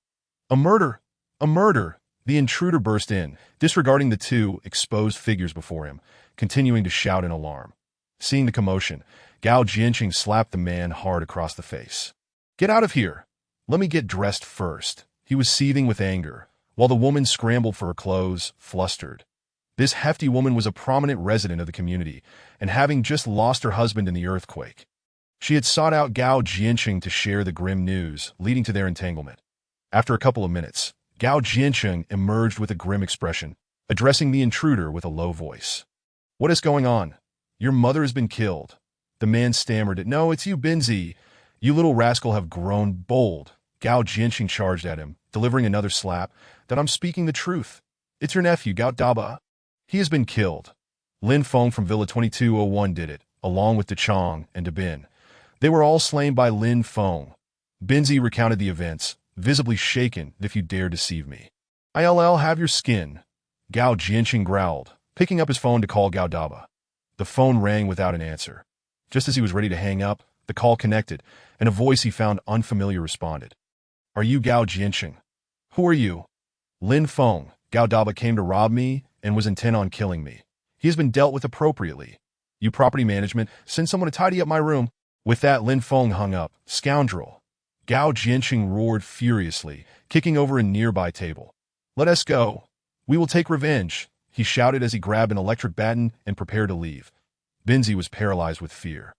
A murder! A murder! The intruder burst in, disregarding the two exposed figures before him, continuing to shout in alarm. Seeing the commotion, Gao Jianqing slapped the man hard across the face. "Get out of here! Let me get dressed first." He was seething with anger, while the woman scrambled for her clothes, flustered. This hefty woman was a prominent resident of the community, and having just lost her husband in the earthquake, she had sought out Gao Jianqing to share the grim news, leading to their entanglement. After a couple of minutes, Gao Jianqing emerged with a grim expression, addressing the intruder with a low voice. "What is going on? Your mother has been killed." The man stammered, "No, it's you, Binzi. You little rascal have grown bold." Gao Jianqing charged at him, delivering another slap, "That I'm speaking the truth. It's your nephew, Gao Daba. He has been killed. Lin Feng from Villa 2201 did it, along with De Chong and De Bin. They were all slain by Lin Feng." Binzi recounted the events, visibly shaken. "If you dare deceive me, I'll have your skin." Gao Jianqing growled, picking up his phone to call Gao Daba. The phone rang without an answer. Just as he was ready to hang up, the call connected, and a voice he found unfamiliar responded. "Are you Gao Jianqing? Who are you?" "Lin Feng. Gao Daba came to rob me and was intent on killing me. He has been dealt with appropriately. You property management, send someone to tidy up my room." With that, Lin Feng hung up. "Scoundrel!" Gao Jianqing roared furiously, kicking over a nearby table. "Let us go. We will take revenge," he shouted as he grabbed an electric baton and prepared to leave. Binzi was paralyzed with fear.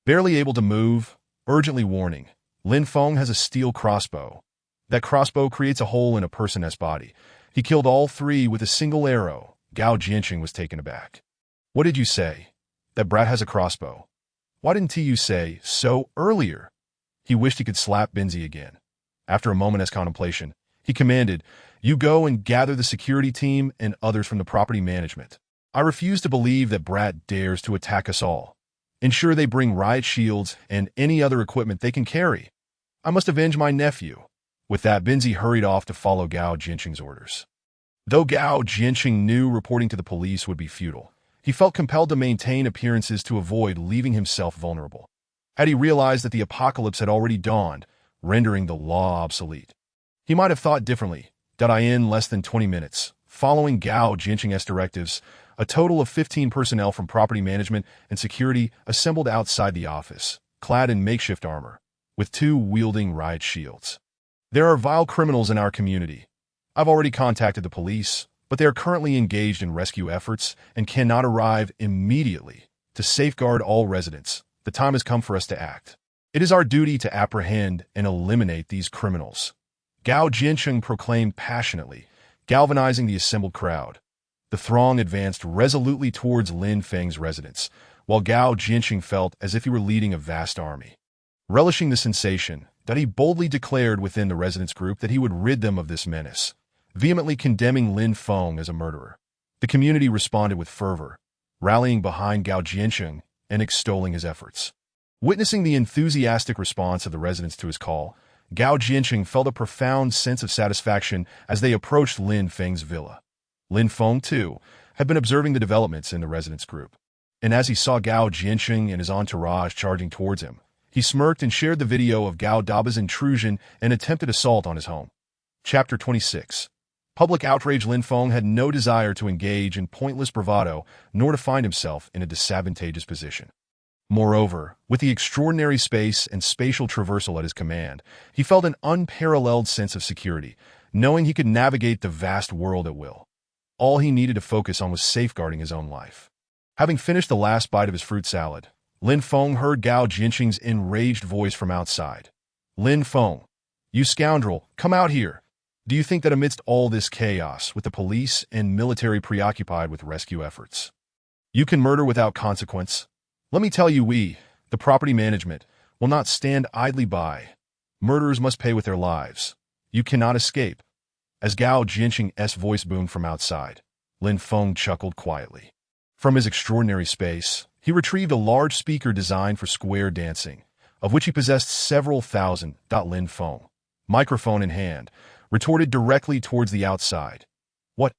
Barely able to move, urgently warning, "Lin Feng has a steel crossbow. That crossbow creates a hole in a person's body. He killed all three with a single arrow." Gao Jianqing was taken aback. "What did you say? That brat has a crossbow? Why didn't you say so earlier?" He wished he could slap Binzi again. After a moment's contemplation, he commanded, "You go and gather the security team and others from the property management. I refuse to believe that brat dares to attack us all. Ensure they bring riot shields and any other equipment they can carry. I must avenge my nephew." With that, Binzi hurried off to follow Gao Jianqing's orders. Though Gao Jianqing knew reporting to the police would be futile, he felt compelled to maintain appearances to avoid leaving himself vulnerable. Had he realized that the apocalypse had already dawned, rendering the law obsolete, he might have thought differently. In less than 20 minutes, following Gao Jianqing's directives, a total of 15 personnel from property management and security assembled outside the office, clad in makeshift armor, with two wielding riot shields. "There are vile criminals in our community. I've already contacted the police, but they are currently engaged in rescue efforts and cannot arrive immediately. To safeguard all residents, the time has come for us to act. It is our duty to apprehend and eliminate these criminals," Gao Jianqing proclaimed passionately, galvanizing the assembled crowd. The throng advanced resolutely towards Lin Feng's residence, while Gao Jianqing felt as if he were leading a vast army. Relishing the sensation, he boldly declared within the residents' group that he would rid them of this menace, vehemently condemning Lin Feng as a murderer. The community responded with fervor, rallying behind Gao Jianqing and extolling his efforts. Witnessing the enthusiastic response of the residents to his call, Gao Jianqing felt a profound sense of satisfaction as they approached Lin Feng's villa. Lin Feng, too, had been observing the developments in the residents' group, and as he saw Gao Jianqing and his entourage charging towards him, he smirked and shared the video of Gao Daba's intrusion and attempted assault on his home. Chapter 26. Public outrage. Lin Feng had no desire to engage in pointless bravado, nor to find himself in a disadvantageous position. Moreover, with the extraordinary space and spatial traversal at his command, he felt an unparalleled sense of security, knowing he could navigate the vast world at will. All he needed to focus on was safeguarding his own life. Having finished the last bite of his fruit salad, Lin Feng heard Gao Jianqing's enraged voice from outside. "Lin Feng, you scoundrel, come out here. Do you think that amidst all this chaos, with the police and military preoccupied with rescue efforts, you can murder without consequence? Let me tell you, we, the property management, will not stand idly by. Murderers must pay with their lives. You cannot escape." As Gao Jianqing's voice boomed from outside, Lin Feng chuckled quietly. From his extraordinary space, he retrieved a large speaker designed for square dancing, of which he possessed several thousand. Lin Feng, microphone in hand, retorted directly towards the outside. "What?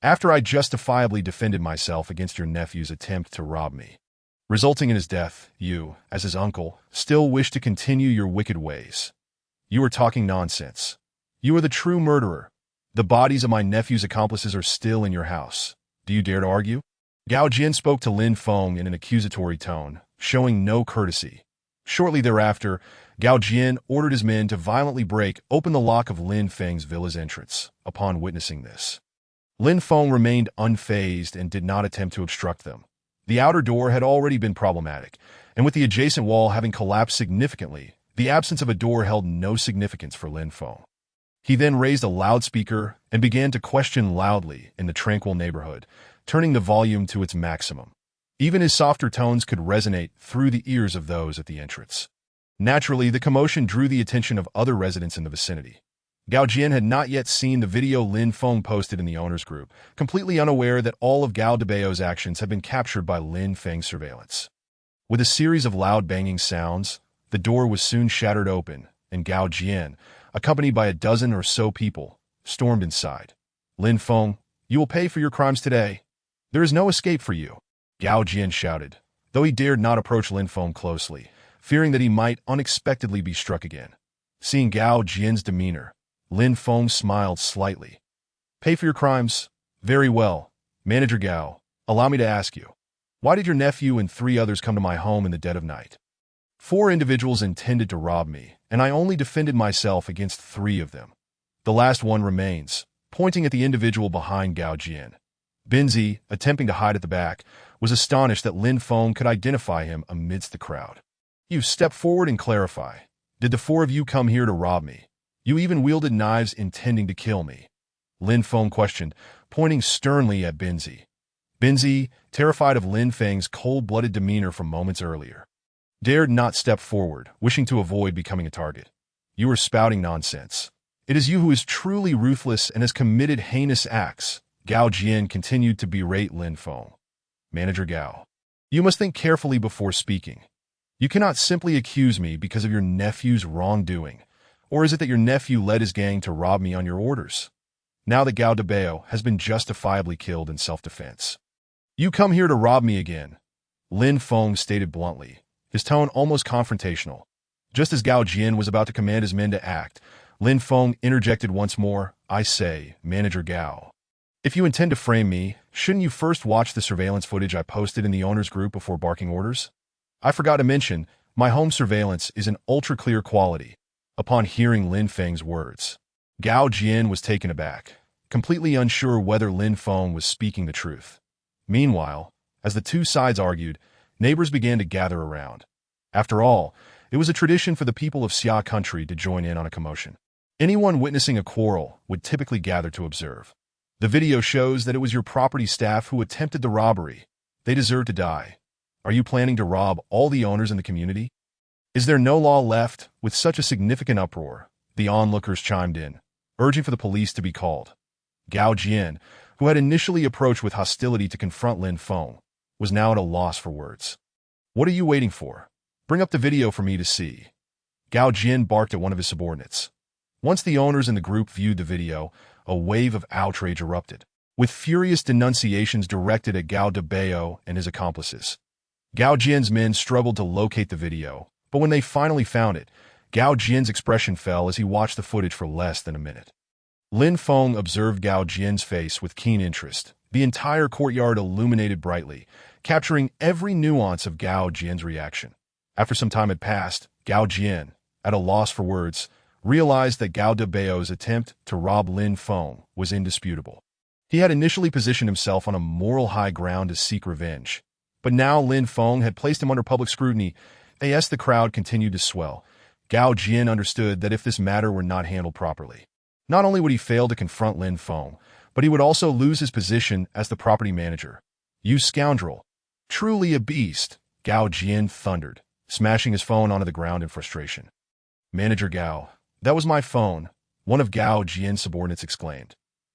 After I justifiably defended myself against your nephew's attempt to rob me, resulting in his death, you, as his uncle, still wish to continue your wicked ways. You are talking nonsense. You are the true murderer. The bodies of my nephew's accomplices are still in your house. Do you dare to argue?" Gao Jian spoke to Lin Feng in an accusatory tone, showing no courtesy. Shortly thereafter, Gao Jian ordered his men to violently break open the lock of Lin Feng's villa's entrance. Upon witnessing this, Lin Feng remained unfazed and did not attempt to obstruct them. The outer door had already been problematic, and with the adjacent wall having collapsed significantly, the absence of a door held no significance for Lin Feng. He then raised a loudspeaker and began to question loudly in the tranquil neighborhood, turning the volume to its maximum. Even his softer tones could resonate through the ears of those at the entrance. Naturally, the commotion drew the attention of other residents in the vicinity. Gao Jian had not yet seen the video Lin Feng posted in the owners group, completely unaware that all of Gao Debao's actions had been captured by Lin Feng's surveillance. With a series of loud banging sounds, the door was soon shattered open, and Gao Jian, accompanied by a dozen or so people, stormed inside. "Lin Feng, you will pay for your crimes today. There is no escape for you," Gao Jian shouted, though he dared not approach Lin Feng closely, fearing that he might unexpectedly be struck again. Seeing Gao Jian's demeanor, Lin Feng smiled slightly. "Pay for your crimes? Very well. Manager Gao, allow me to ask you, why did your nephew and 3 others come to my home in the dead of night?" 4 individuals intended to rob me, and I only defended myself against 3 of them. The last one remains, pointing at the individual behind Gao Jian. Binzi, attempting to hide at the back, was astonished that Lin Feng could identify him amidst the crowd. "You step forward and clarify. Did the 4 of you come here to rob me? You even wielded knives intending to kill me?" Lin Feng questioned, pointing sternly at Binzi. Binzi, terrified of Lin Feng's cold-blooded demeanor from moments earlier, dared not step forward, wishing to avoid becoming a target. "You are spouting nonsense. It is you who is truly ruthless and has committed heinous acts." Gao Jian continued to berate Lin Feng. "Manager Gao, you must think carefully before speaking. You cannot simply accuse me because of your nephew's wrongdoing. Or is it that your nephew led his gang to rob me on your orders? Now that Gao Debao has been justifiably killed in self-defense, you come here to rob me again," Lin Feng stated bluntly, his tone almost confrontational. Just as Gao Jian was about to command his men to act, Lin Feng interjected once more, "I say, Manager Gao, if you intend to frame me, shouldn't you first watch the surveillance footage I posted in the owners group before barking orders? I forgot to mention, my home surveillance is an ultra-clear quality." Upon hearing Lin Feng's words, Gao Jian was taken aback, completely unsure whether Lin Feng was speaking the truth. Meanwhile, as the 2 sides argued, neighbors began to gather around. After all, it was a tradition for the people of Xia country to join in on a commotion. Anyone witnessing a quarrel would typically gather to observe. "The video shows that it was your property staff who attempted the robbery. They deserve to die. Are you planning to rob all the owners in the community? Is there no law left?" With such a significant uproar, the onlookers chimed in, urging for the police to be called. Gao Jian, who had initially approached with hostility to confront Lin Feng, was now at a loss for words. "What are you waiting for? Bring up the video for me to see." Gao Jian barked at one of his subordinates. Once the owners in the group viewed the video, a wave of outrage erupted, with furious denunciations directed at Gao Debao and his accomplices. Gao Jian's men struggled to locate the video, but when they finally found it, Gao Jian's expression fell as he watched the footage for less than a minute. Lin Feng observed Gao Jian's face with keen interest. The entire courtyard illuminated brightly, capturing every nuance of Gao Jian's reaction. After some time had passed, Gao Jian, at a loss for words, realized that Gao Debao's attempt to rob Lin Feng was indisputable. He had initially positioned himself on a moral high ground to seek revenge, but now Lin Feng had placed him under public scrutiny. As the crowd continued to swell, Gao Jian understood that if this matter were not handled properly, not only would he fail to confront Lin Feng, but he would also lose his position as the property manager. "You scoundrel! Truly a beast!" Gao Jian thundered, smashing his phone onto the ground in frustration. "Manager Gao, that was my phone," one of Gao Jian's subordinates exclaimed.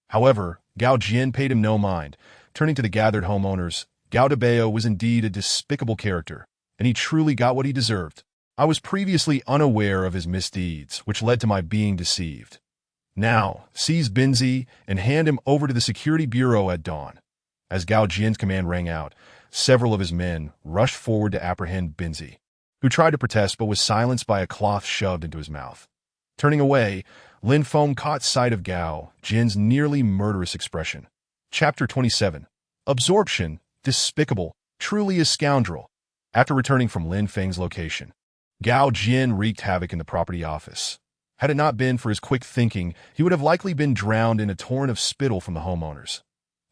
However, Gao Jian paid him no mind. Turning to the gathered homeowners, Gao Debao was indeed a despicable character, and he truly got what he deserved. I was previously unaware of his misdeeds, which led to my being deceived. Now, seize Binzi and hand him over to the Security Bureau at dawn. As Gao Jian's command rang out, several of his men rushed forward to apprehend Binzi, who tried to protest but was silenced by a cloth shoved into his mouth. Turning away, Lin Feng caught sight of Gao Jin's nearly murderous expression. Chapter 27. Absorption, despicable, truly a scoundrel. After returning from Lin Feng's location, Gao Jin wreaked havoc in the property office. Had it not been for his quick thinking, he would have likely been drowned in a torrent of spittle from the homeowners.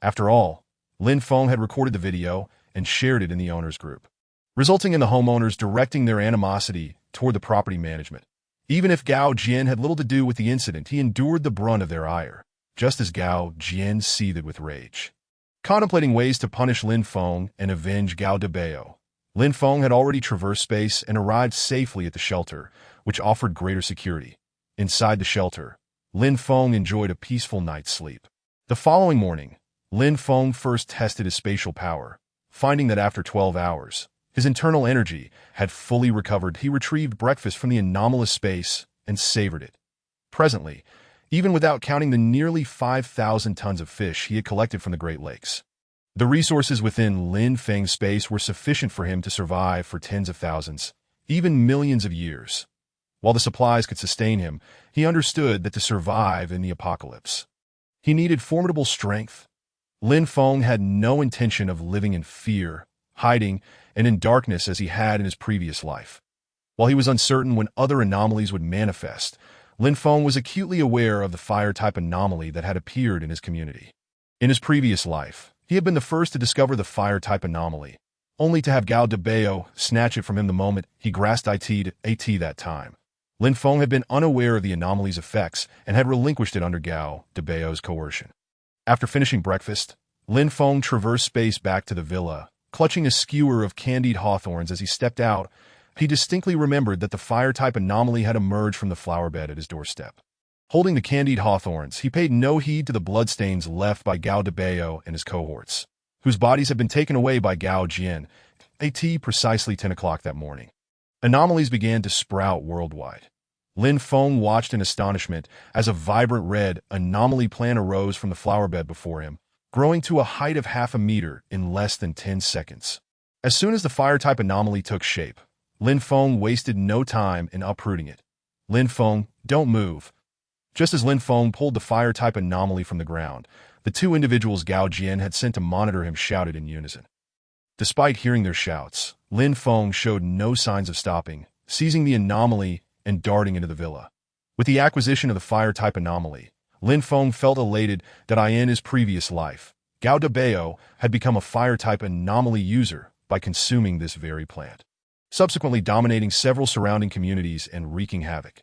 After all, Lin Feng had recorded the video and shared it in the owners' group, resulting in the homeowners directing their animosity toward the property management. Even if Gao Jin had little to do with the incident, he endured the brunt of their ire, just as Gao Jin seethed with rage. Contemplating ways to punish Lin Feng and avenge Gao Dabao, Lin Feng had already traversed space and arrived safely at the shelter, which offered greater security. Inside the shelter, Lin Feng enjoyed a peaceful night's sleep. The following morning, Lin Feng first tested his spatial power. Finding that after 12 hours, his internal energy had fully recovered, he retrieved breakfast from the anomalous space and savored it. Presently, even without counting the nearly 5,000 tons of fish he had collected from the Great Lakes, the resources within Lin Feng's space were sufficient for him to survive for tens of thousands, even millions of years. While the supplies could sustain him, he understood that to survive in the apocalypse, he needed formidable strength. Lin Feng had no intention of living in fear, hiding, and in darkness as he had in his previous life. While he was uncertain when other anomalies would manifest, Lin Feng was acutely aware of the fire-type anomaly that had appeared in his community. In his previous life, he had been the first to discover the fire-type anomaly, only to have Gao Dabao snatch it from him the moment he grasped it that time. Lin Feng had been unaware of the anomaly's effects and had relinquished it under Gao Dabao's coercion. After finishing breakfast, Lin Feng traversed space back to the villa. Clutching a skewer of candied hawthorns as he stepped out, he distinctly remembered that the fire-type anomaly had emerged from the flower bed at his doorstep. Holding the candied hawthorns, he paid no heed to the bloodstains left by Gao Dabao and his cohorts, whose bodies had been taken away by Gao Jian at precisely 10 o'clock that morning. Anomalies began to sprout worldwide. Lin Feng watched in astonishment as a vibrant red anomaly plant arose from the flower bed before him, growing to a height of half a meter in less than 10 seconds. As soon as the fire-type anomaly took shape, Lin Feng wasted no time in uprooting it. Lin Feng, don't move. Just as Lin Feng pulled the fire-type anomaly from the ground, the two individuals Gao Jian had sent to monitor him shouted in unison. Despite hearing their shouts, Lin Feng showed no signs of stopping, seizing the anomaly and darting into the villa. With the acquisition of the fire-type anomaly, Lin Feng felt elated that in his previous life, Gao Dabao had become a fire-type anomaly user by consuming this very plant, subsequently dominating several surrounding communities and wreaking havoc.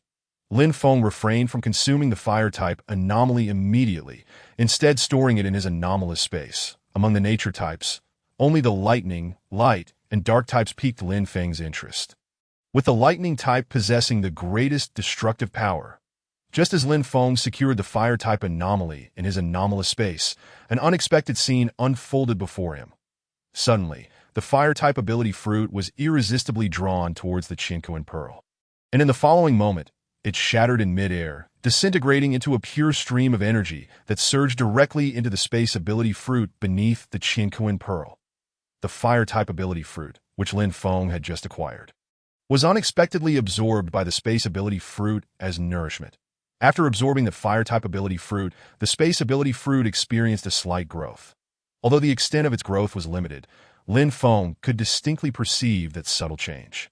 Lin Feng refrained from consuming the fire-type anomaly immediately, instead storing it in his anomalous space. Among the nature types, only the lightning, light, and dark types piqued Lin Feng's interest, with the lightning type possessing the greatest destructive power. Just as Lin Feng secured the fire-type anomaly in his anomalous space, an unexpected scene unfolded before him. Suddenly, the fire-type ability fruit was irresistibly drawn towards the Qinkuan pearl, and in the following moment, it shattered in midair, disintegrating into a pure stream of energy that surged directly into the space ability fruit beneath the Qinkuan pearl. The fire-type ability fruit, which Lin Feng had just acquired, was unexpectedly absorbed by the space ability fruit as nourishment. After absorbing the fire-type ability fruit, the space ability fruit experienced a slight growth. Although the extent of its growth was limited, Lin Feng could distinctly perceive that subtle change.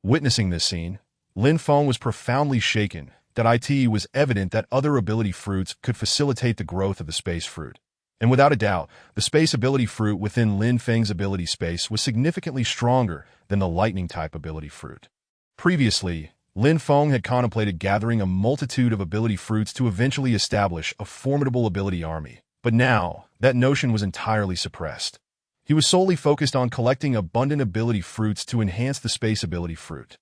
Witnessing this scene, Lin Feng was profoundly shaken that it was evident that other ability fruits could facilitate the growth of the space fruit. And without a doubt, the space ability fruit within Lin Feng's ability space was significantly stronger than the lightning-type ability fruit. Previously, Lin Feng had contemplated gathering a multitude of ability fruits to eventually establish a formidable ability army, but now, that notion was entirely suppressed. He was solely focused on collecting abundant ability fruits to enhance the space ability fruit.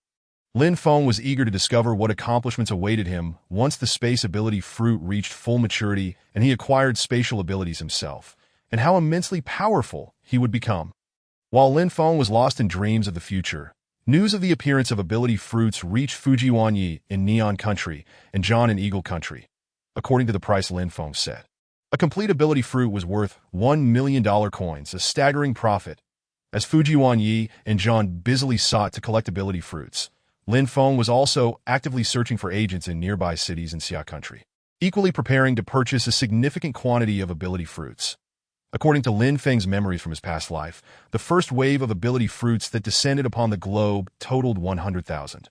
Lin Feng was eager to discover what accomplishments awaited him once the space ability fruit reached full maturity and he acquired spatial abilities himself, and how immensely powerful he would become. While Lin Feng was lost in dreams of the future, News of the appearance of ability fruits reached Fuji Wanyi in Neon Country and John in Eagle Country, according to the price Lin Feng said. A complete ability fruit was worth $1 million coins, a staggering profit. As Fuji Wanyi and John busily sought to collect ability fruits, Lin Feng was also actively searching for agents in nearby cities in Xia Country, equally preparing to purchase a significant quantity of ability fruits. According to Lin Feng's memories from his past life, the first wave of ability fruits that descended upon the globe totaled 100,000.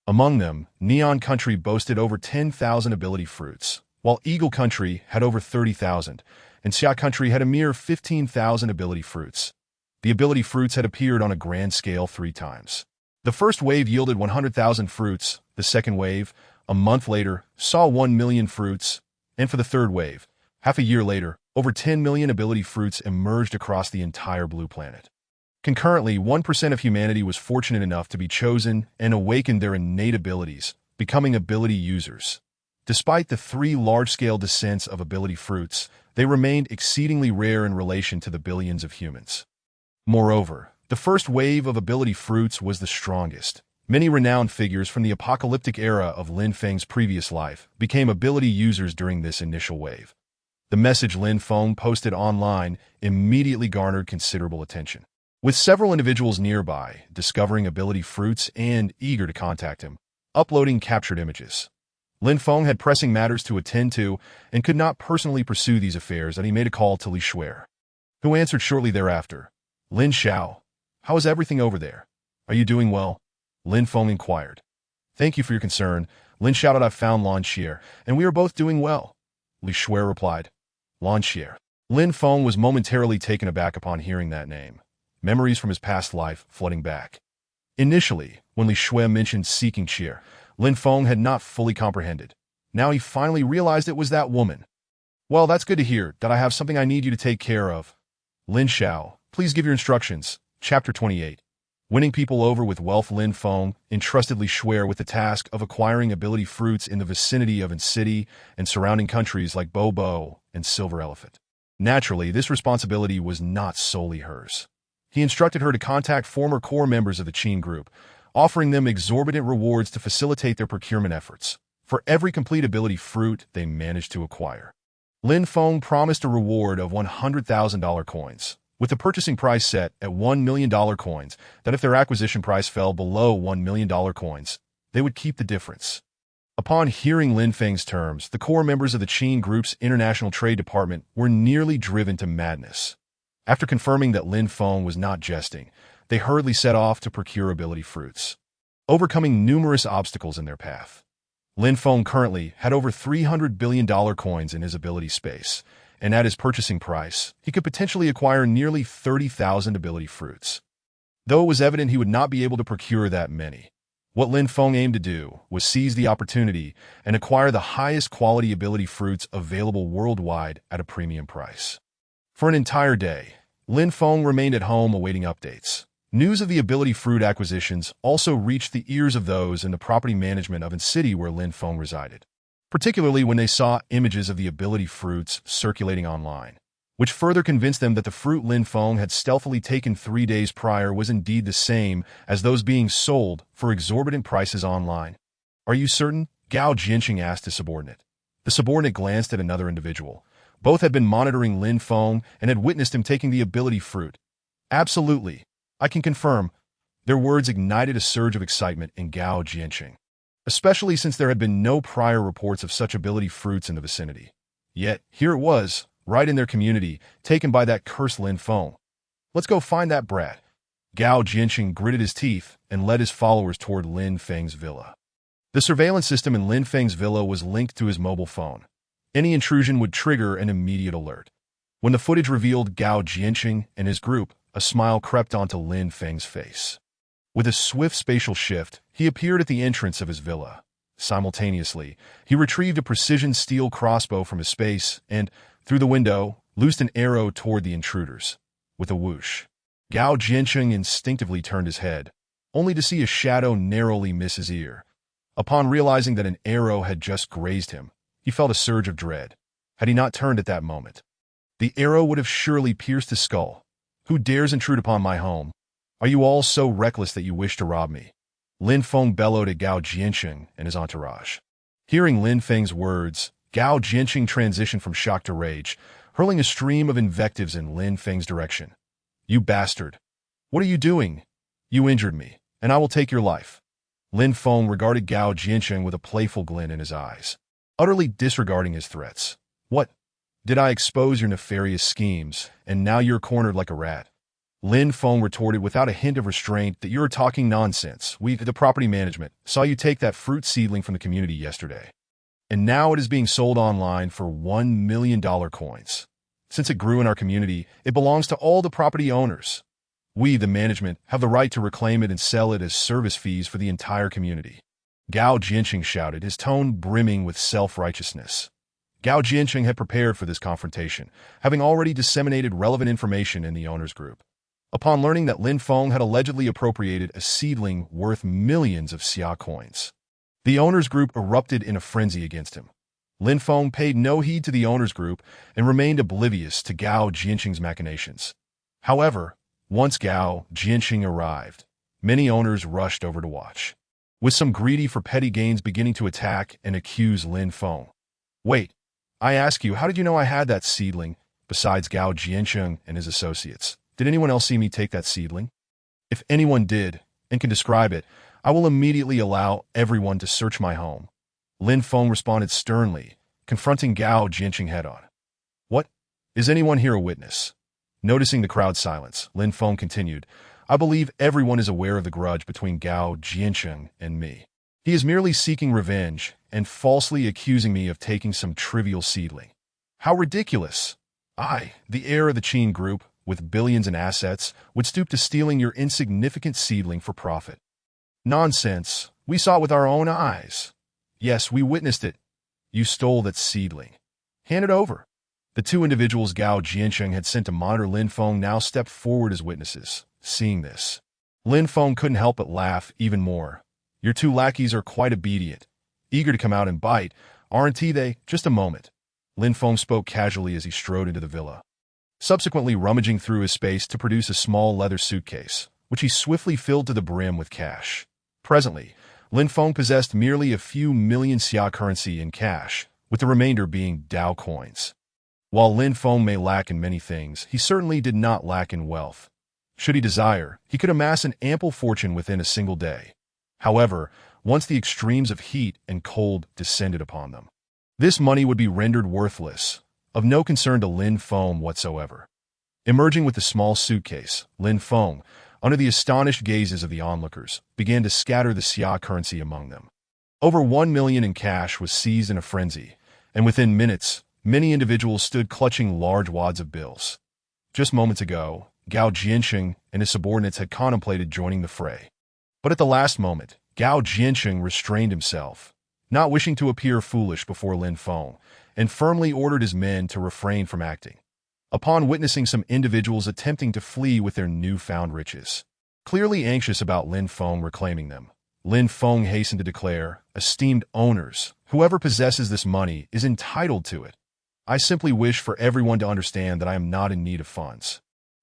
Among them, Neon Country boasted over 10,000 ability fruits, while Eagle Country had over 30,000, and Xia Country had a mere 15,000 ability fruits. The ability fruits had appeared on a grand scale 3 times. The first wave yielded 100,000 fruits, the second wave, a month later, saw 1 million fruits, and for the third wave, half a year later, over 10 million ability fruits emerged across the entire blue planet. Concurrently, 1% of humanity was fortunate enough to be chosen and awaken their innate abilities, becoming ability users. Despite the 3 large-scale descents of ability fruits, they remained exceedingly rare in relation to the billions of humans. Moreover, the first wave of ability fruits was the strongest. Many renowned figures from the apocalyptic era of Lin Feng's previous life became ability users during this initial wave. The message Lin Feng posted online immediately garnered considerable attention, with several individuals nearby discovering ability fruits and eager to contact him, uploading captured images. Lin Feng had pressing matters to attend to and could not personally pursue these affairs, and he made a call to Li Shuer, who answered shortly thereafter. "Lin Xiao, how is everything over there? Are you doing well?" Lin Feng inquired. "Thank you for your concern." Lin shouted, "I've found Lan Xier, and we are both doing well." Li Shuer replied. Lan Xier. Lin Feng was momentarily taken aback upon hearing that name, memories from his past life flooding back. Initially, when Li Shuer mentioned seeking Xier, Lin Feng had not fully comprehended. Now he finally realized it was that woman. "Well, that's good to hear. That I have something I need you to take care of." Lin Xiao, please give your instructions. Chapter 28. Winning people over with wealth. Lin Feng entrusted Li Shuer with the task of acquiring ability fruits in the vicinity of City and surrounding countries like Bobo and Silver Elephant. Naturally, this responsibility was not solely hers. He instructed her to contact former core members of the Qin group, offering them exorbitant rewards to facilitate their procurement efforts for every complete ability fruit they managed to acquire. Lin Feng promised a reward of $100,000 coins, with the purchasing price set at $1 million coins, that if their acquisition price fell below $1 million coins, they would keep the difference. Upon hearing Lin Feng's terms, the core members of the Qin Group's International Trade Department were nearly driven to madness. After confirming that Lin Feng was not jesting, they hurriedly set off to procure ability fruits, overcoming numerous obstacles in their path. Lin Feng currently had over $300 billion coins in his ability space, and at his purchasing price, he could potentially acquire nearly 30,000 ability fruits. Though it was evident he would not be able to procure that many, what Lin Feng aimed to do was seize the opportunity and acquire the highest quality ability fruits available worldwide at a premium price. For an entire day, Lin Feng remained at home awaiting updates. News of the ability fruit acquisitions also reached the ears of those in the property management of City where Lin Feng resided, particularly when they saw images of the ability fruits circulating online, which further convinced them that the fruit Lin Feng had stealthily taken 3 days prior was indeed the same as those being sold for exorbitant prices online. "Are you certain?" Gao Jianqing asked his subordinate. The subordinate glanced at another individual. Both had been monitoring Lin Feng and had witnessed him taking the ability fruit. "Absolutely. I can confirm." Their words ignited a surge of excitement in Gao Jianqing, especially since there had been no prior reports of such ability fruits in the vicinity. Yet, here it was, right in their community, taken by that cursed Lin Feng. "Let's go find that brat." Gao Jianqing gritted his teeth and led his followers toward Lin Feng's villa. The surveillance system in Lin Feng's villa was linked to his mobile phone. Any intrusion would trigger an immediate alert. When the footage revealed Gao Jianqing and his group, a smile crept onto Lin Feng's face. With a swift spatial shift, he appeared at the entrance of his villa. Simultaneously, he retrieved a precision steel crossbow from his space and, through the window, loosed an arrow toward the intruders. With a whoosh, Gao Jianqing instinctively turned his head, only to see a shadow narrowly miss his ear. Upon realizing that an arrow had just grazed him, he felt a surge of dread. Had he not turned at that moment, the arrow would have surely pierced his skull. "Who dares intrude upon my home? Are you all so reckless that you wish to rob me? Lin Feng bellowed at Gao Jianqing and his entourage. Hearing Lin Feng's words, Gao Jianqing transitioned from shock to rage, hurling a stream of invectives in Lin Feng's direction. You bastard! What are you doing? You injured me, and I will take your life. Lin Feng regarded Gao Jianqing with a playful glint in his eyes, utterly disregarding his threats. What? Did I expose your nefarious schemes, and now you're cornered like a rat? Lin Feng retorted without a hint of restraint that you're talking nonsense. We, the property management, saw you take that fruit seedling from the community yesterday. And now it is being sold online for $1 million coins. Since it grew in our community, it belongs to all the property owners. We, the management, have the right to reclaim it and sell it as service fees for the entire community. Gao Jianqing shouted, his tone brimming with self-righteousness. Gao Jianqing had prepared for this confrontation, having already disseminated relevant information in the owners' group. Upon learning that Lin Feng had allegedly appropriated a seedling worth millions of xia coins, the owners' group erupted in a frenzy against him. Lin Feng paid no heed to the owners' group and remained oblivious to Gao Jianqing's machinations. However, once Gao Jianqing arrived, many owners rushed over to watch, with some greedy for petty gains beginning to attack and accuse Lin Feng. Wait, I ask you, how did you know I had that seedling, besides Gao Jianqing and his associates? Did anyone else see me take that seedling? If anyone did, and can describe it, I will immediately allow everyone to search my home. Lin Feng responded sternly, confronting Gao Jianqing head-on. What? Is anyone here a witness? Noticing the crowd's silence, Lin Feng continued, I believe everyone is aware of the grudge between Gao Jianqing and me. He is merely seeking revenge and falsely accusing me of taking some trivial seedling. How ridiculous! I, the heir of the Qin Group, with billions in assets, would stoop to stealing your insignificant seedling for profit. Nonsense. We saw it with our own eyes. Yes, we witnessed it. You stole that seedling. Hand it over. The two individuals Gao Jianqing had sent to monitor Lin Feng now stepped forward as witnesses. Seeing this, Lin Feng couldn't help but laugh even more. Your two lackeys are quite obedient, eager to come out and bite, aren't they? Just a moment. Lin Feng spoke casually as he strode into the villa, subsequently rummaging through his space to produce a small leather suitcase, which he swiftly filled to the brim with cash. Presently, Lin Feng possessed merely a few million xia currency in cash, with the remainder being Dao coins. While Lin Feng may lack in many things, he certainly did not lack in wealth. Should he desire, he could amass an ample fortune within a single day. However, once the extremes of heat and cold descended upon them, this money would be rendered worthless, of no concern to Lin Feng whatsoever. Emerging with the small suitcase, Lin Feng, under the astonished gazes of the onlookers, began to scatter the xia currency among them. Over 1 million in cash was seized in a frenzy, and within minutes, many individuals stood clutching large wads of bills. Just moments ago, Gao Jianqing and his subordinates had contemplated joining the fray. But at the last moment, Gao Jianqing restrained himself, not wishing to appear foolish before Lin Feng, and firmly ordered his men to refrain from acting. Upon witnessing some individuals attempting to flee with their newfound riches, clearly anxious about Lin Feng reclaiming them, Lin Feng hastened to declare, esteemed owners, whoever possesses this money is entitled to it. I simply wish for everyone to understand that I am not in need of funds.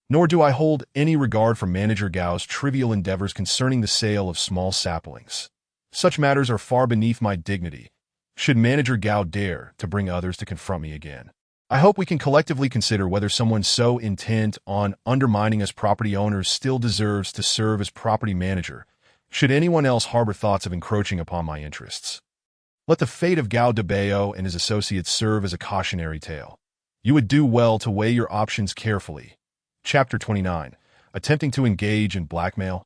Nor do I hold any regard for Manager Gao's trivial endeavors concerning the sale of small saplings. Such matters are far beneath my dignity, should Manager Gao dare to bring others to confront me again. I hope we can collectively consider whether someone so intent on undermining us property owners still deserves to serve as property manager, should anyone else harbor thoughts of encroaching upon my interests. Let the fate of Gao Debao and his associates serve as a cautionary tale. You would do well to weigh your options carefully. Chapter 29. Attempting to engage in blackmail.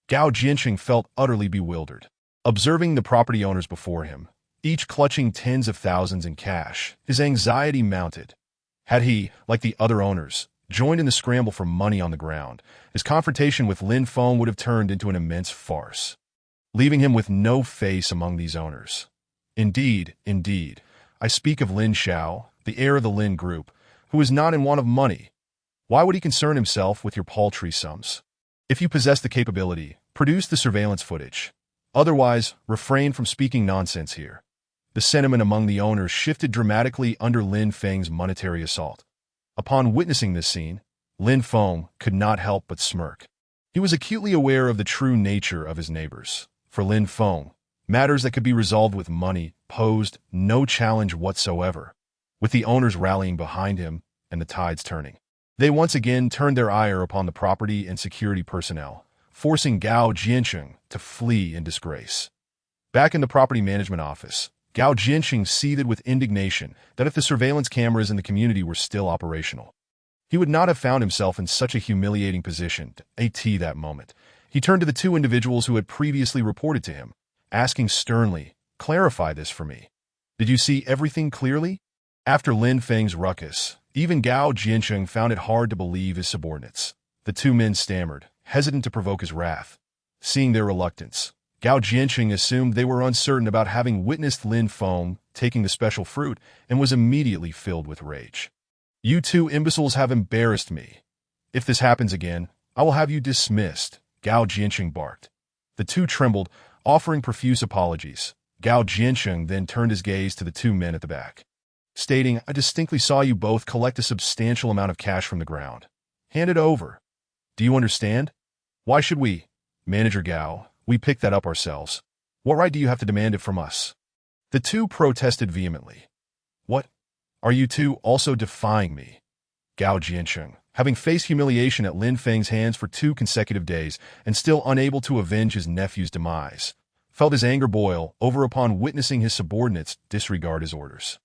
Gao Jianqing felt utterly bewildered, observing the property owners before him, each clutching tens of thousands in cash. His anxiety mounted. Had he, like the other owners, joined in the scramble for money on the ground, his confrontation with Lin Feng would have turned into an immense farce, leaving him with no face among these owners. Indeed, I speak of Lin Xiao, the heir of the Lin Group, who is not in want of money. Why would he concern himself with your paltry sums? If you possess the capability, produce the surveillance footage. Otherwise, refrain from speaking nonsense here. The sentiment among the owners shifted dramatically under Lin Feng's monetary assault. Upon witnessing this scene, Lin Feng could not help but smirk. He was acutely aware of the true nature of his neighbors. For Lin Feng, matters that could be resolved with money posed no challenge whatsoever, with the owners rallying behind him and the tides turning. They once again turned their ire upon the property and security personnel, forcing Gao Jiansheng to flee in disgrace. Back in the property management office, Gao Jiansheng seethed with indignation that if the surveillance cameras in the community were still operational, he would not have found himself in such a humiliating position at that moment. He turned to the two individuals who had previously reported to him, asking sternly, "Clarify this for me. Did you see everything clearly?" After Lin Feng's ruckus, even Gao Jiansheng found it hard to believe his subordinates. The two men stammered, hesitant to provoke his wrath. Seeing their reluctance, Gao Jiansheng assumed they were uncertain about having witnessed Lin Feng taking the special fruit and was immediately filled with rage. "You two imbeciles have embarrassed me. If this happens again, I will have you dismissed," Gao Jiansheng barked. The two trembled, offering profuse apologies. Gao Jiansheng then turned his gaze to the two men at the back, stating, "I distinctly saw you both collect a substantial amount of cash from the ground. Hand it over. Do you understand? Why should we? Manager Gao, we picked that up ourselves. What right do you have to demand it from us?" The two protested vehemently. "What? Are you two also defying me?" Gao Jiansheng, having faced humiliation at Lin Feng's hands for 2 consecutive days and still unable to avenge his nephew's demise, felt his anger boil over upon witnessing his subordinates disregard his orders.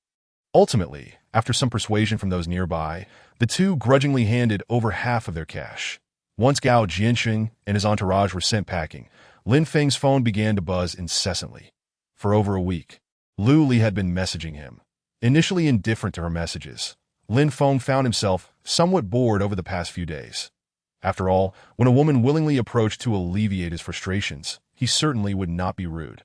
Ultimately, after some persuasion from those nearby, the two grudgingly handed over half of their cash. Once Gao Jiansheng and his entourage were sent packing, Lin Feng's phone began to buzz incessantly. For over a week, Lu Li had been messaging him. Initially indifferent to her messages, Lin Feng found himself somewhat bored over the past few days. After all, when a woman willingly approached to alleviate his frustrations, he certainly would not be rude.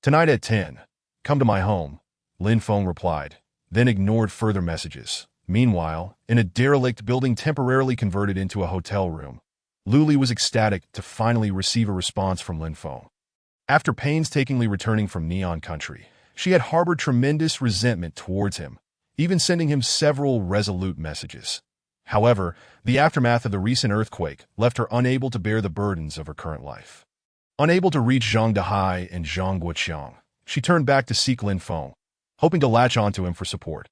"Tonight at 10, come to my home," Lin Feng replied, then ignored further messages. Meanwhile, in a derelict building temporarily converted into a hotel room, Lu Li was ecstatic to finally receive a response from Lin Feng. After painstakingly returning from Neon Country, she had harbored tremendous resentment towards him, even sending him several resolute messages. However, the aftermath of the recent earthquake left her unable to bear the burdens of her current life. Unable to reach Zhang Dehai and Zhang Guoqiang, she turned back to seek Lin Feng, hoping to latch onto him for support.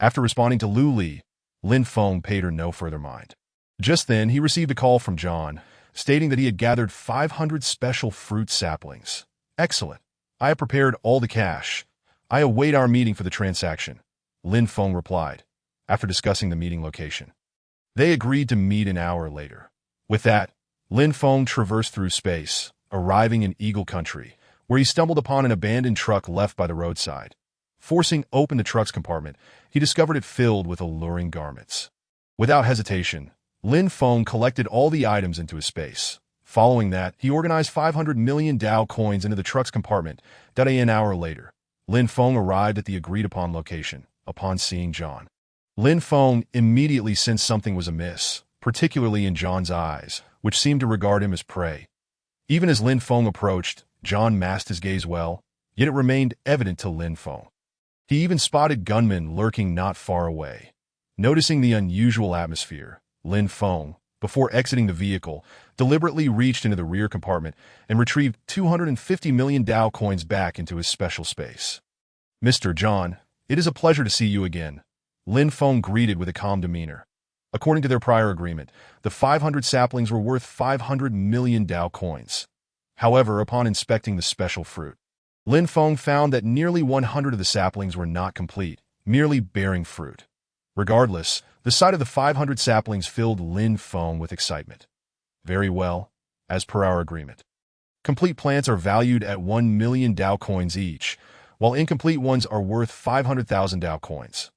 After responding to Lu Li, Lin Feng paid her no further mind. Just then, he received a call from John, stating that he had gathered 500 special fruit saplings. "Excellent. I have prepared all the cash. I await our meeting for the transaction," Lin Feng replied, after discussing the meeting location. They agreed to meet an hour later. With that, Lin Feng traversed through space, arriving in Eagle Country, where he stumbled upon an abandoned truck left by the roadside. Forcing open the truck's compartment, he discovered it filled with alluring garments. Without hesitation, Lin Feng collected all the items into his space. Following that, he organized 500 million Dao coins into the truck's compartment. An hour later, Lin Feng arrived at the agreed-upon location. Upon seeing John, Lin Feng immediately sensed something was amiss, particularly in John's eyes, which seemed to regard him as prey. Even as Lin Feng approached, John masked his gaze well, yet it remained evident to Lin Feng. He even spotted gunmen lurking not far away. Noticing the unusual atmosphere, Lin Feng, before exiting the vehicle, deliberately reached into the rear compartment and retrieved 250 million Dao coins back into his special space. "Mr. John, it is a pleasure to see you again," Lin Feng greeted with a calm demeanor. According to their prior agreement, the 500 saplings were worth 500 million Dao coins. However, upon inspecting the special fruit, Lin Feng found that nearly 100 of the saplings were not complete, merely bearing fruit. Regardless, the sight of the 500 saplings filled Lin Feng with excitement. "Very well, as per our agreement. Complete plants are valued at 1 million Dao coins each, while incomplete ones are worth 500,000 Dao coins.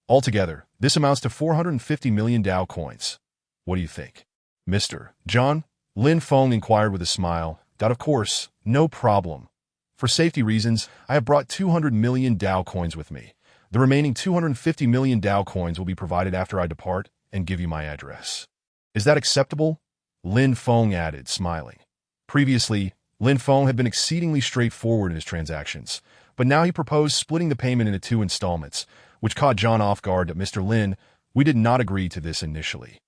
Altogether, this amounts to 450 million Dao coins. What do you think, Mr. John?" Lin Feng inquired with a smile. "Of course, no problem. For safety reasons, I have brought 200 million Dao coins with me. The remaining 250 million Dao coins will be provided after I depart and give you my address. Is that acceptable?" Lin Feng added, smiling. Previously, Lin Feng had been exceedingly straightforward in his transactions, but now he proposed splitting the payment into 2 installments, which caught John off guard. "Mr. Lin, we did not agree to this initially."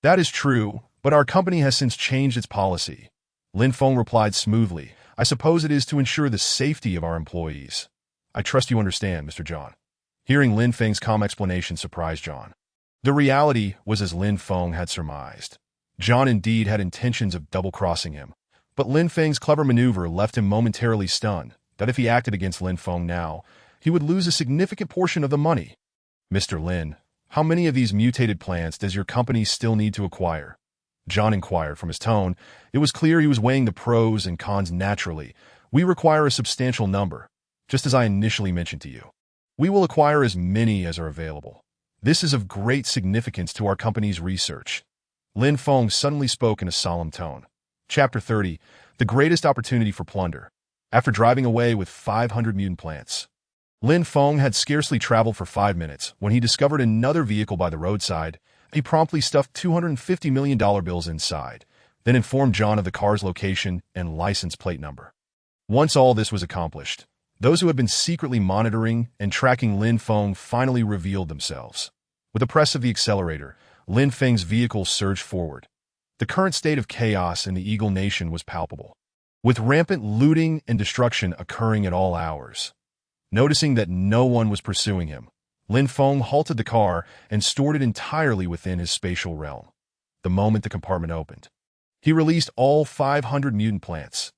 "That is true, But our company has since changed its policy. Lin Feng replied smoothly. I suppose it is to ensure the safety of our employees. I trust you understand, Mr. John. Hearing Lin Feng's calm explanation surprised John. The reality was as Lin Feng had surmised. John indeed had intentions of double-crossing him, but Lin Feng's clever maneuver left him momentarily stunned that if he acted against Lin Feng now, he would lose a significant portion of the money. Mr. Lin, how many of these mutated plants does your company still need to acquire? John inquired. From his tone, it was clear he was weighing the pros and cons naturally. We require a substantial number, just as I initially mentioned to you. We will acquire as many as are available. This is of great significance to our company's research. Lin Feng suddenly spoke in a solemn tone. Chapter 30, The Greatest Opportunity for Plunder. After driving away with 500 mutant plants, Lin Feng had scarcely traveled for 5 minutes when he discovered another vehicle by the roadside. He promptly stuffed $250 million bills inside, then informed John of the car's location and license plate number. Once all this was accomplished, those who had been secretly monitoring and tracking Lin Feng finally revealed themselves. With a press of the accelerator, Lin Feng's vehicle surged forward. The current state of chaos in the Eagle Nation was palpable, with rampant looting and destruction occurring at all hours. Noticing that no one was pursuing him, Lin Feng halted the car and stored it entirely within his spatial realm. The moment the compartment opened, he released all 500 mutant plants.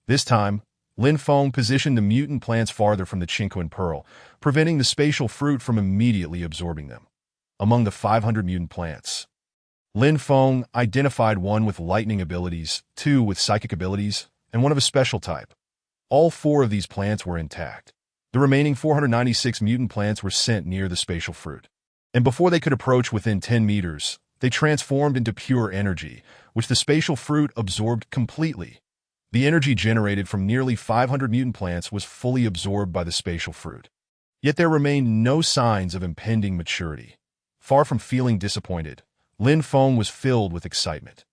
This time, Lin Feng positioned the mutant plants farther from the Chinquan Pearl, preventing the spatial fruit from immediately absorbing them. Among the 500 mutant plants, Lin Feng identified one with lightning abilities, 2 with psychic abilities, and 1 of a special type. All 4 of these plants were intact. The remaining 496 mutant plants were sent near the spatial fruit, and before they could approach within 10 meters, they transformed into pure energy, which the spatial fruit absorbed completely. The energy generated from nearly 500 mutant plants was fully absorbed by the spatial fruit. Yet there remained no signs of impending maturity. Far from feeling disappointed, Lin Feng was filled with excitement.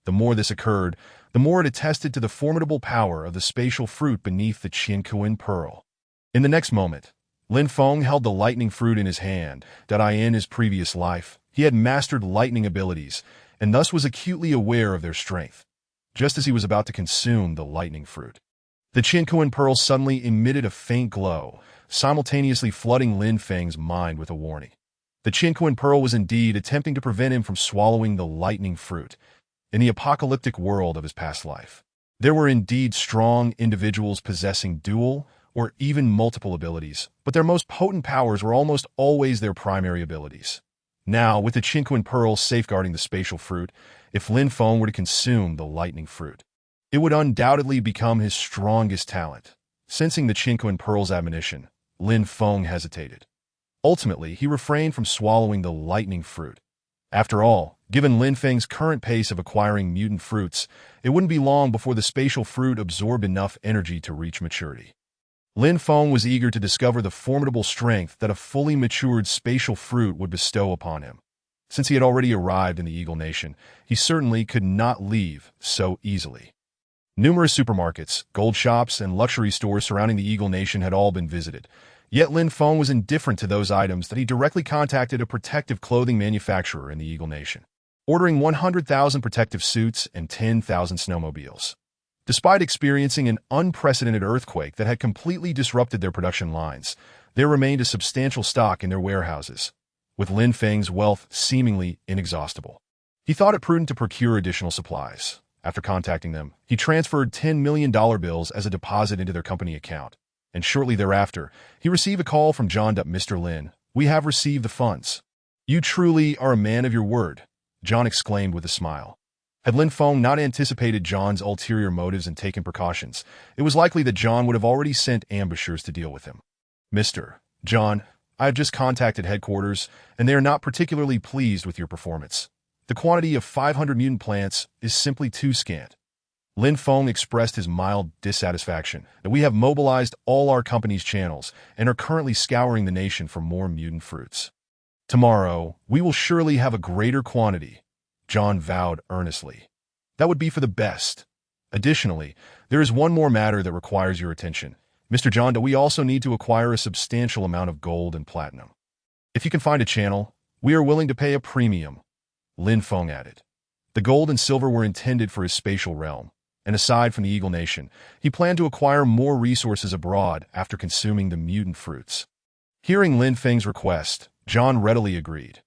The more this occurred, the more it attested to the formidable power of the spatial fruit beneath the Chinquan Pearl. In the next moment, Lin Feng held the lightning fruit in his hand. In his previous life, he had mastered lightning abilities, and thus was acutely aware of their strength. Just as he was about to consume the lightning fruit, the Chinquan Pearl suddenly emitted a faint glow, simultaneously flooding Lin Feng's mind with a warning. The Chinquan Pearl was indeed attempting to prevent him from swallowing the lightning fruit. In the apocalyptic world of his past life, there were indeed strong individuals possessing dual or even multiple abilities, but their most potent powers were almost always their primary abilities. Now, with the Chinquan Pearl safeguarding the spatial fruit, if Lin Feng were to consume the lightning fruit, it would undoubtedly become his strongest talent. Sensing the Chinquan Pearl's admonition, Lin Feng hesitated. Ultimately, he refrained from swallowing the lightning fruit. After all, given Lin Feng's current pace of acquiring mutant fruits, it wouldn't be long before the spatial fruit absorbed enough energy to reach maturity. Lin Feng was eager to discover the formidable strength that a fully matured spatial fruit would bestow upon him. Since he had already arrived in the Eagle Nation, he certainly could not leave so easily. Numerous supermarkets, gold shops, and luxury stores surrounding the Eagle Nation had all been visited. Yet Lin Feng was indifferent to those items that he directly contacted a protective clothing manufacturer in the Eagle Nation, ordering 100,000 protective suits and 10,000 snowmobiles. Despite experiencing an unprecedented earthquake that had completely disrupted their production lines, there remained a substantial stock in their warehouses, with Lin Feng's wealth seemingly inexhaustible. He thought it prudent to procure additional supplies. After contacting them, he transferred $10 million bills as a deposit into their company account, and shortly thereafter, he received a call from John. Mr. Lin, we have received the funds. You truly are a man of your word, John exclaimed with a smile. Had Lin Feng not anticipated John's ulterior motives and taken precautions, it was likely that John would have already sent ambushers to deal with him. Mr. John, I have just contacted headquarters, and they are not particularly pleased with your performance. The quantity of 500 mutant plants is simply too scant. Lin Feng expressed his mild dissatisfaction that we have mobilized all our company's channels and are currently scouring the nation for more mutant fruits. Tomorrow, we will surely have a greater quantity, John vowed earnestly. That would be for the best. Additionally, there is one more matter that requires your attention. Mr. John, we also need to acquire a substantial amount of gold and platinum. If you can find a channel, we are willing to pay a premium, Lin Feng added. The gold and silver were intended for his spatial realm, and aside from the Eagle Nation, he planned to acquire more resources abroad after consuming the mutant fruits. Hearing Lin Feng's request, John readily agreed.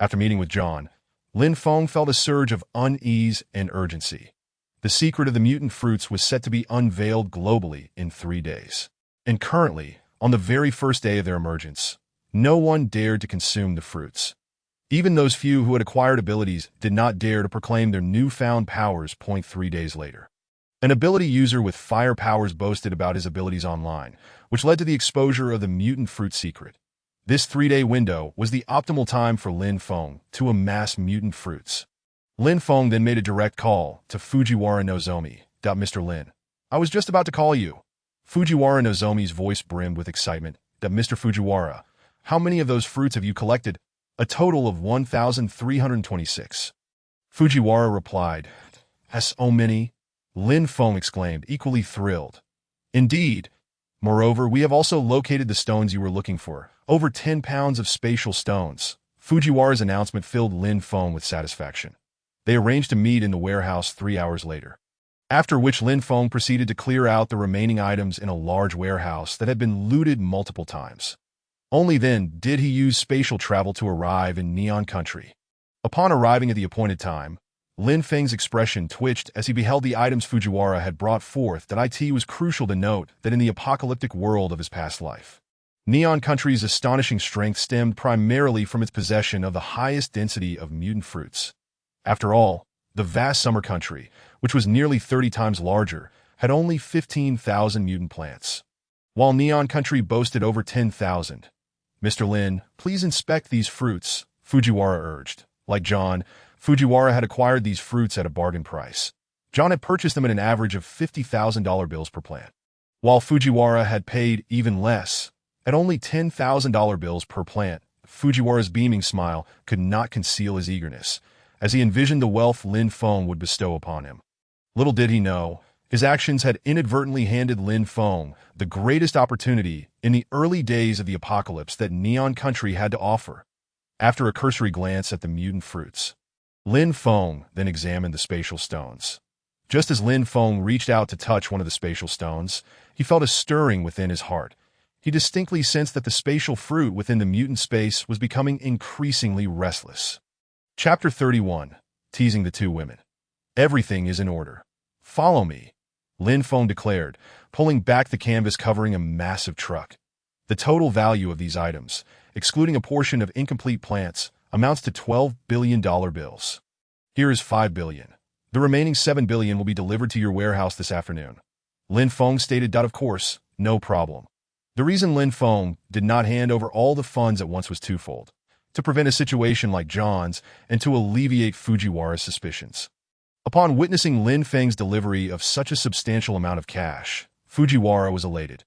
After meeting with John, Lin Feng felt a surge of unease and urgency. The secret of the mutant fruits was set to be unveiled globally in 3 days. And currently, on the very first day of their emergence, no one dared to consume the fruits. Even those few who had acquired abilities did not dare to proclaim their newfound powers. 3 days later. An ability user with fire powers boasted about his abilities online, which led to the exposure of the mutant fruit secret. This 3-day window was the optimal time for Lin Feng to amass mutant fruits. Lin Feng then made a direct call to Fujiwara Nozomi. Mr. Lin, I was just about to call you. Fujiwara Nozomi's voice brimmed with excitement. Mr. Fujiwara, how many of those fruits have you collected? A total of 1,326. Fujiwara replied, So many? Lin Feng exclaimed, equally thrilled. Indeed. Moreover, we have also located the stones you were looking for. Over 10 pounds of spatial stones. Fujiwara's announcement filled Lin Feng with satisfaction. They arranged to meet in the warehouse 3 hours later. After which Lin Feng proceeded to clear out the remaining items in a large warehouse that had been looted multiple times. Only then did he use spatial travel to arrive in Neon Country. Upon arriving at the appointed time, Lin Feng's expression twitched as he beheld the items Fujiwara had brought forth. It was crucial to note that in the apocalyptic world of his past life, Neon Country's astonishing strength stemmed primarily from its possession of the highest density of mutant fruits. After all, the vast summer country, which was nearly 30 times larger, had only 15,000 mutant plants, while Neon Country boasted over 10,000. Mr. Lin, please inspect these fruits, Fujiwara urged. Like John, Fujiwara had acquired these fruits at a bargain price. John had purchased them at an average of $50,000 bills per plant, while Fujiwara had paid even less, at only $10,000 bills per plant. Fujiwara's beaming smile could not conceal his eagerness, as he envisioned the wealth Lin Feng would bestow upon him. Little did he know, his actions had inadvertently handed Lin Feng the greatest opportunity in the early days of the apocalypse that Neon Country had to offer. After a cursory glance at the mutant fruits, Lin Feng then examined the spatial stones. Just as Lin Feng reached out to touch one of the spatial stones, he felt a stirring within his heart. He distinctly sensed that the spatial fruit within the mutant space was becoming increasingly restless. Chapter 31. Teasing the two women. Everything is in order. Follow me, Lin Feng declared, pulling back the canvas covering a massive truck. The total value of these items, excluding a portion of incomplete plants, amounts to $12 billion bills. Here is $5 billion. The remaining $7 billion will be delivered to your warehouse this afternoon. Lin Feng stated. Of course, no problem. The reason Lin Feng did not hand over all the funds at once was twofold: to prevent a situation like John's and to alleviate Fujiwara's suspicions. Upon witnessing Lin Feng's delivery of such a substantial amount of cash, Fujiwara was elated.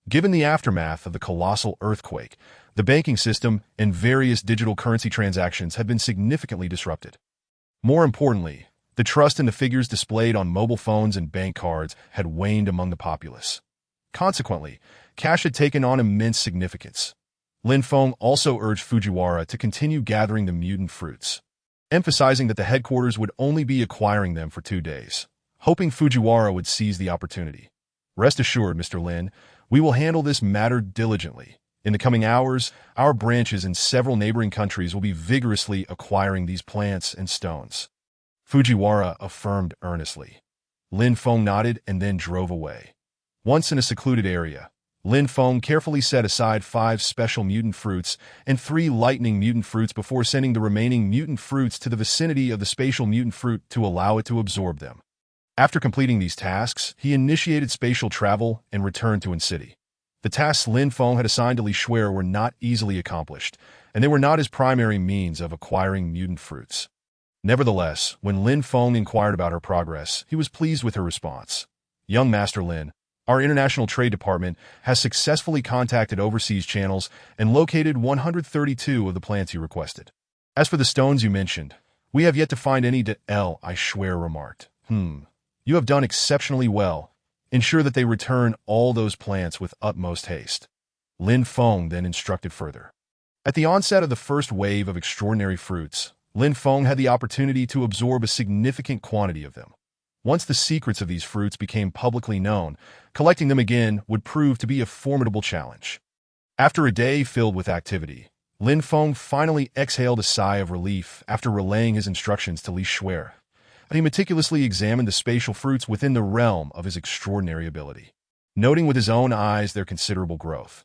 Given the aftermath of the colossal earthquake, the banking system and various digital currency transactions had been significantly disrupted. More importantly, the trust in the figures displayed on mobile phones and bank cards had waned among the populace. Consequently, cash had taken on immense significance. Lin Feng also urged Fujiwara to continue gathering the mutant fruits, emphasizing that the headquarters would only be acquiring them for 2 days, hoping Fujiwara would seize the opportunity. Rest assured, Mr. Lin, we will handle this matter diligently. In the coming hours, our branches in several neighboring countries will be vigorously acquiring these plants and stones, Fujiwara affirmed earnestly. Lin Feng nodded and then drove away. Once in a secluded area, Lin Feng carefully set aside 5 special mutant fruits and 3 lightning mutant fruits before sending the remaining mutant fruits to the vicinity of the spatial mutant fruit to allow it to absorb them. After completing these tasks, he initiated spatial travel and returned to An City. The tasks Lin Feng had assigned to Li Shuer were not easily accomplished, and they were not his primary means of acquiring mutant fruits. Nevertheless, when Lin Feng inquired about her progress, he was pleased with her response. Young Master Lin, our international trade department has successfully contacted overseas channels and located 132 of the plants you requested. As for the stones you mentioned, we have yet to find any. I Shuer remarked. You have done exceptionally well. Ensure that they return all those plants with utmost haste. Lin Feng then instructed further. At the onset of the first wave of extraordinary fruits, Lin Feng had the opportunity to absorb a significant quantity of them. Once the secrets of these fruits became publicly known, collecting them again would prove to be a formidable challenge. After a day filled with activity, Lin Feng finally exhaled a sigh of relief after relaying his instructions to Li Shuer. He meticulously examined the spatial fruits within the realm of his extraordinary ability, noting with his own eyes their considerable growth.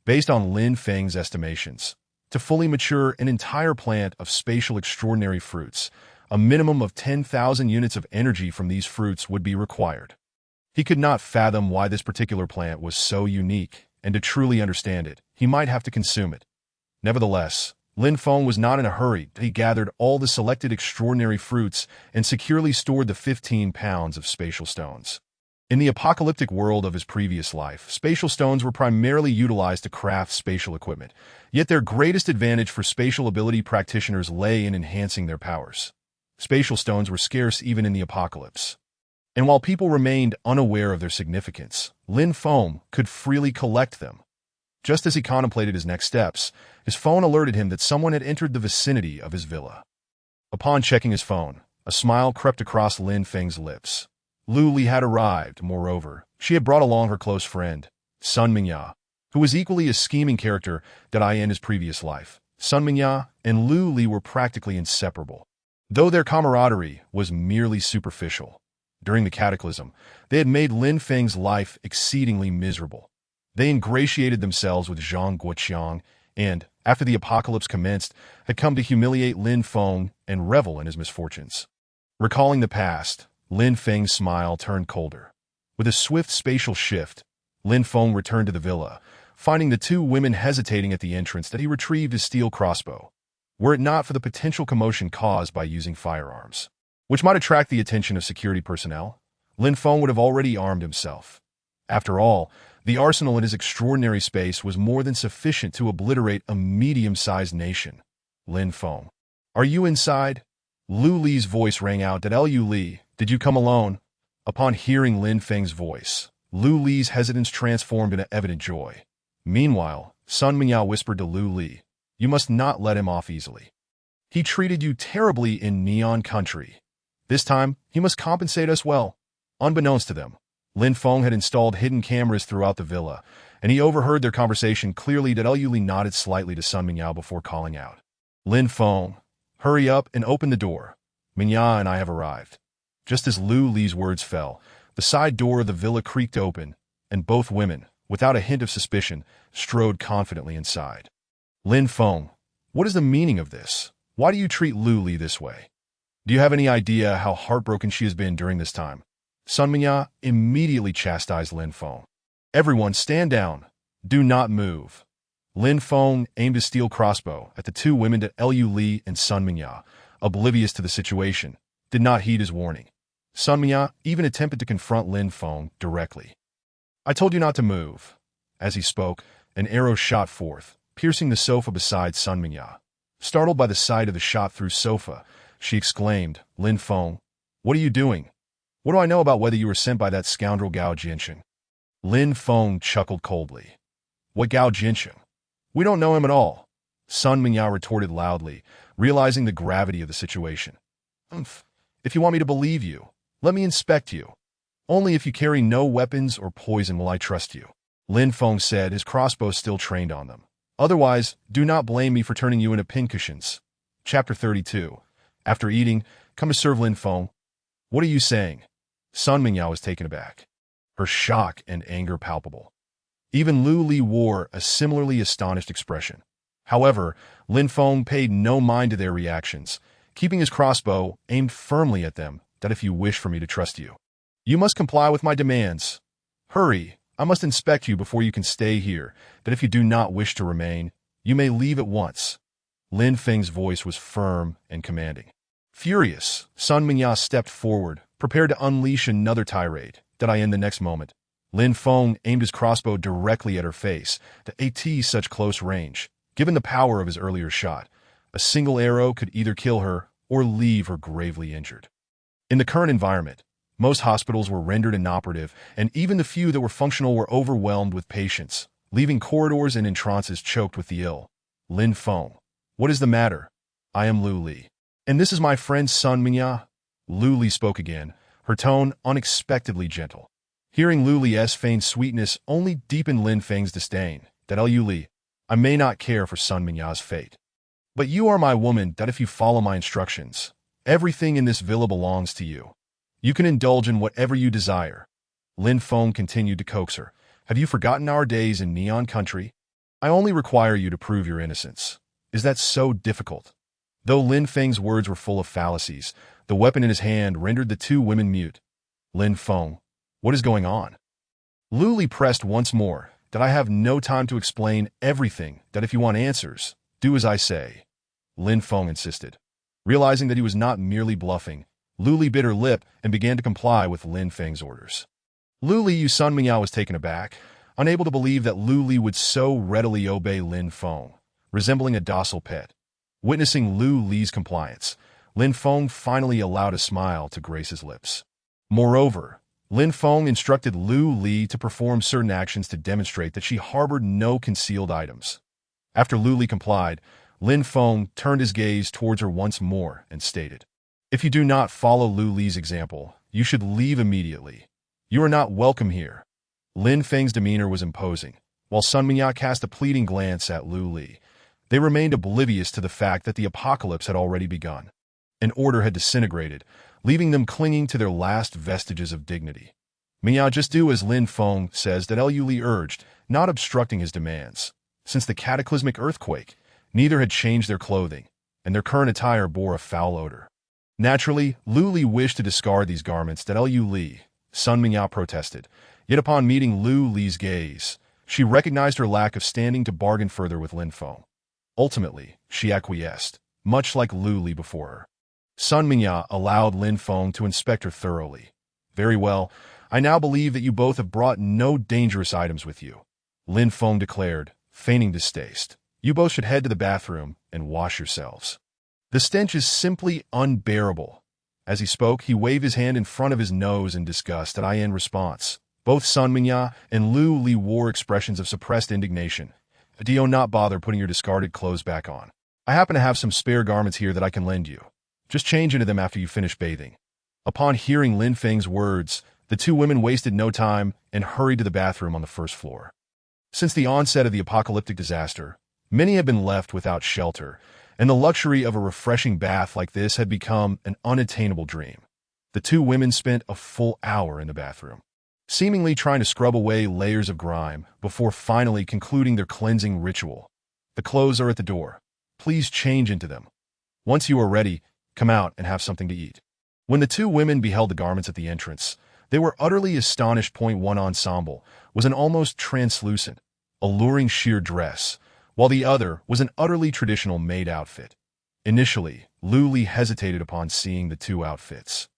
Based on Lin Feng's estimations, to fully mature an entire plant of spatial extraordinary fruits, a minimum of 10,000 units of energy from these fruits would be required. He could not fathom why this particular plant was so unique, and to truly understand it, he might have to consume it. Nevertheless, Lin Feng was not in a hurry. He gathered all the selected extraordinary fruits and securely stored the 15 pounds of spatial stones. In the apocalyptic world of his previous life, spatial stones were primarily utilized to craft spatial equipment, yet their greatest advantage for spatial ability practitioners lay in enhancing their powers. Spatial stones were scarce even in the apocalypse. And while people remained unaware of their significance, Lin Feng could freely collect them. Just as he contemplated his next steps, his phone alerted him that someone had entered the vicinity of his villa. Upon checking his phone, a smile crept across Lin Feng's lips. Lu Li had arrived. Moreover, she had brought along her close friend, Sun Mingya, who was equally a scheming character that I in his previous life. Sun Mingya and Lu Li were practically inseparable, though their camaraderie was merely superficial. During the cataclysm, they had made Lin Feng's life exceedingly miserable. They ingratiated themselves with Zhang Guoqiang and, after the apocalypse commenced, had come to humiliate Lin Feng and revel in his misfortunes. Recalling the past, Lin Feng's smile turned colder. With a swift spatial shift, Lin Feng returned to the villa, finding the two women hesitating at the entrance that he retrieved his steel crossbow. Were it not for the potential commotion caused by using firearms, which might attract the attention of security personnel, Lin Feng would have already armed himself. After all, the arsenal in his extraordinary space was more than sufficient to obliterate a medium-sized nation. Lin Feng. Are you inside? Lu Li's voice rang out. Lu Li, did you come alone? Upon hearing Lin Feng's voice, Lu Li's hesitance transformed into evident joy. Meanwhile, Sun Mingyao whispered to Lu Li, you must not let him off easily. He treated you terribly in Neon Country. This time, he must compensate us well. Unbeknownst to them, Lin Feng had installed hidden cameras throughout the villa, and he overheard their conversation clearly. Lu Li nodded slightly to Sun Mingyao before calling out. Lin Feng, hurry up and open the door. Mingyao and I have arrived. Just as Lu Li's words fell, the side door of the villa creaked open, and both women, without a hint of suspicion, strode confidently inside. Lin Feng, what is the meaning of this? Why do you treat Lu Li this way? Do you have any idea how heartbroken she has been during this time? Sun Mingyao immediately chastised Lin Feng. Everyone stand down. Do not move. Lin Feng aimed his steel crossbow at the two women. Lu Li and Sun Mingyao, oblivious to the situation, did not heed his warning. Sun Mingyao even attempted to confront Lin Feng directly. I told you not to move. As he spoke, an arrow shot forth, piercing the sofa beside Sun Mingyao. Startled by the sight of the shot-through sofa, she exclaimed, Lin Feng, what are you doing? What do I know about whether you were sent by that scoundrel Gao Jinshen? Lin Feng chuckled coldly. What Gao Jinshen? We don't know him at all. Sun Mingyao retorted loudly, realizing the gravity of the situation. If you want me to believe you, let me inspect you. Only if you carry no weapons or poison will I trust you. Lin Feng said, his crossbow still trained on them. Otherwise, do not blame me for turning you into pincushions. Chapter 32. After eating, come to serve Lin Feng. What are you saying? Sun Mingyao was taken aback, her shock and anger palpable. Even Lu Li wore a similarly astonished expression. However, Lin Feng paid no mind to their reactions, keeping his crossbow aimed firmly at them. That if you wish for me to trust you, you must comply with my demands. Hurry, I must inspect you before you can stay here. That if you do not wish to remain, you may leave at once. Lin Feng's voice was firm and commanding. Furious, Sun Mingyao stepped forward, prepared to unleash another tirade. In the next moment, Lin Feng aimed his crossbow directly at her face, at such close range. Given the power of his earlier shot, a single arrow could either kill her or leave her gravely injured. In the current environment, most hospitals were rendered inoperative, and even the few that were functional were overwhelmed with patients, leaving corridors and entrances choked with the ill. Lin Feng, what is the matter? I am Lu Li. And this is my friend Sun Mingya. Lu Li spoke again, her tone unexpectedly gentle. Hearing Lu Li's feigned sweetness only deepened Lin Feng's disdain. That Lu Li, I may not care for Sun Mingya's fate. But you are my woman that if you follow my instructions, everything in this villa belongs to you. You can indulge in whatever you desire. Lin Feng continued to coax her. Have you forgotten our days in Neon Country? I only require you to prove your innocence. Is that so difficult? Though Lin Feng's words were full of fallacies, the weapon in his hand rendered the two women mute. Lin Feng, what is going on? Lu Li pressed once more, that I have no time to explain everything, that if you want answers, do as I say. Lin Feng insisted. Realizing that he was not merely bluffing, Lu Li bit her lip and began to comply with Lin Feng's orders. Lu Li Sun Mingyao was taken aback, unable to believe that Lu Li would so readily obey Lin Feng, resembling a docile pet. Witnessing Lu Li's compliance, Lin Feng finally allowed a smile to grace his lips. Moreover, Lin Feng instructed Lu Li to perform certain actions to demonstrate that she harbored no concealed items. After Lu Li complied, Lin Feng turned his gaze towards her once more and stated, If you do not follow Lu Li's example, you should leave immediately. You are not welcome here. Lin Feng's demeanor was imposing, while Sun Mingya cast a pleading glance at Lu Li. They remained oblivious to the fact that the apocalypse had already begun. An order had disintegrated, leaving them clinging to their last vestiges of dignity. Mingya, just do as Lin Feng says, that Lu Li urged, not obstructing his demands. Since the cataclysmic earthquake, neither had changed their clothing, and their current attire bore a foul odor. Naturally, Lu Li wished to discard these garments that Lu Li, Sun Mingya protested, yet upon meeting Lu Li's gaze, she recognized her lack of standing to bargain further with Lin Feng. Ultimately, she acquiesced, much like Lu Li before her. Sun Mingya allowed Lin Feng to inspect her thoroughly. Very well, I now believe that you both have brought no dangerous items with you, Lin Feng declared, feigning distaste. You both should head to the bathroom and wash yourselves. The stench is simply unbearable. As he spoke, he waved his hand in front of his nose in disgust in response. Both Sun Mingya and Lu Li wore expressions of suppressed indignation. Do not bother putting your discarded clothes back on. I happen to have some spare garments here that I can lend you. Just change into them after you finish bathing. Upon hearing Lin Feng's words, the two women wasted no time and hurried to the bathroom on the first floor. Since the onset of the apocalyptic disaster, many have been left without shelter, and the luxury of a refreshing bath like this had become an unattainable dream. The two women spent a full hour in the bathroom, seemingly trying to scrub away layers of grime before finally concluding their cleansing ritual. The clothes are at the door. Please change into them. Once you are ready, come out and have something to eat. When the two women beheld the garments at the entrance, they were utterly astonished. One ensemble was an almost translucent, alluring sheer dress, while the other was an utterly traditional maid outfit. Initially, Lu Li hesitated upon seeing the two outfits.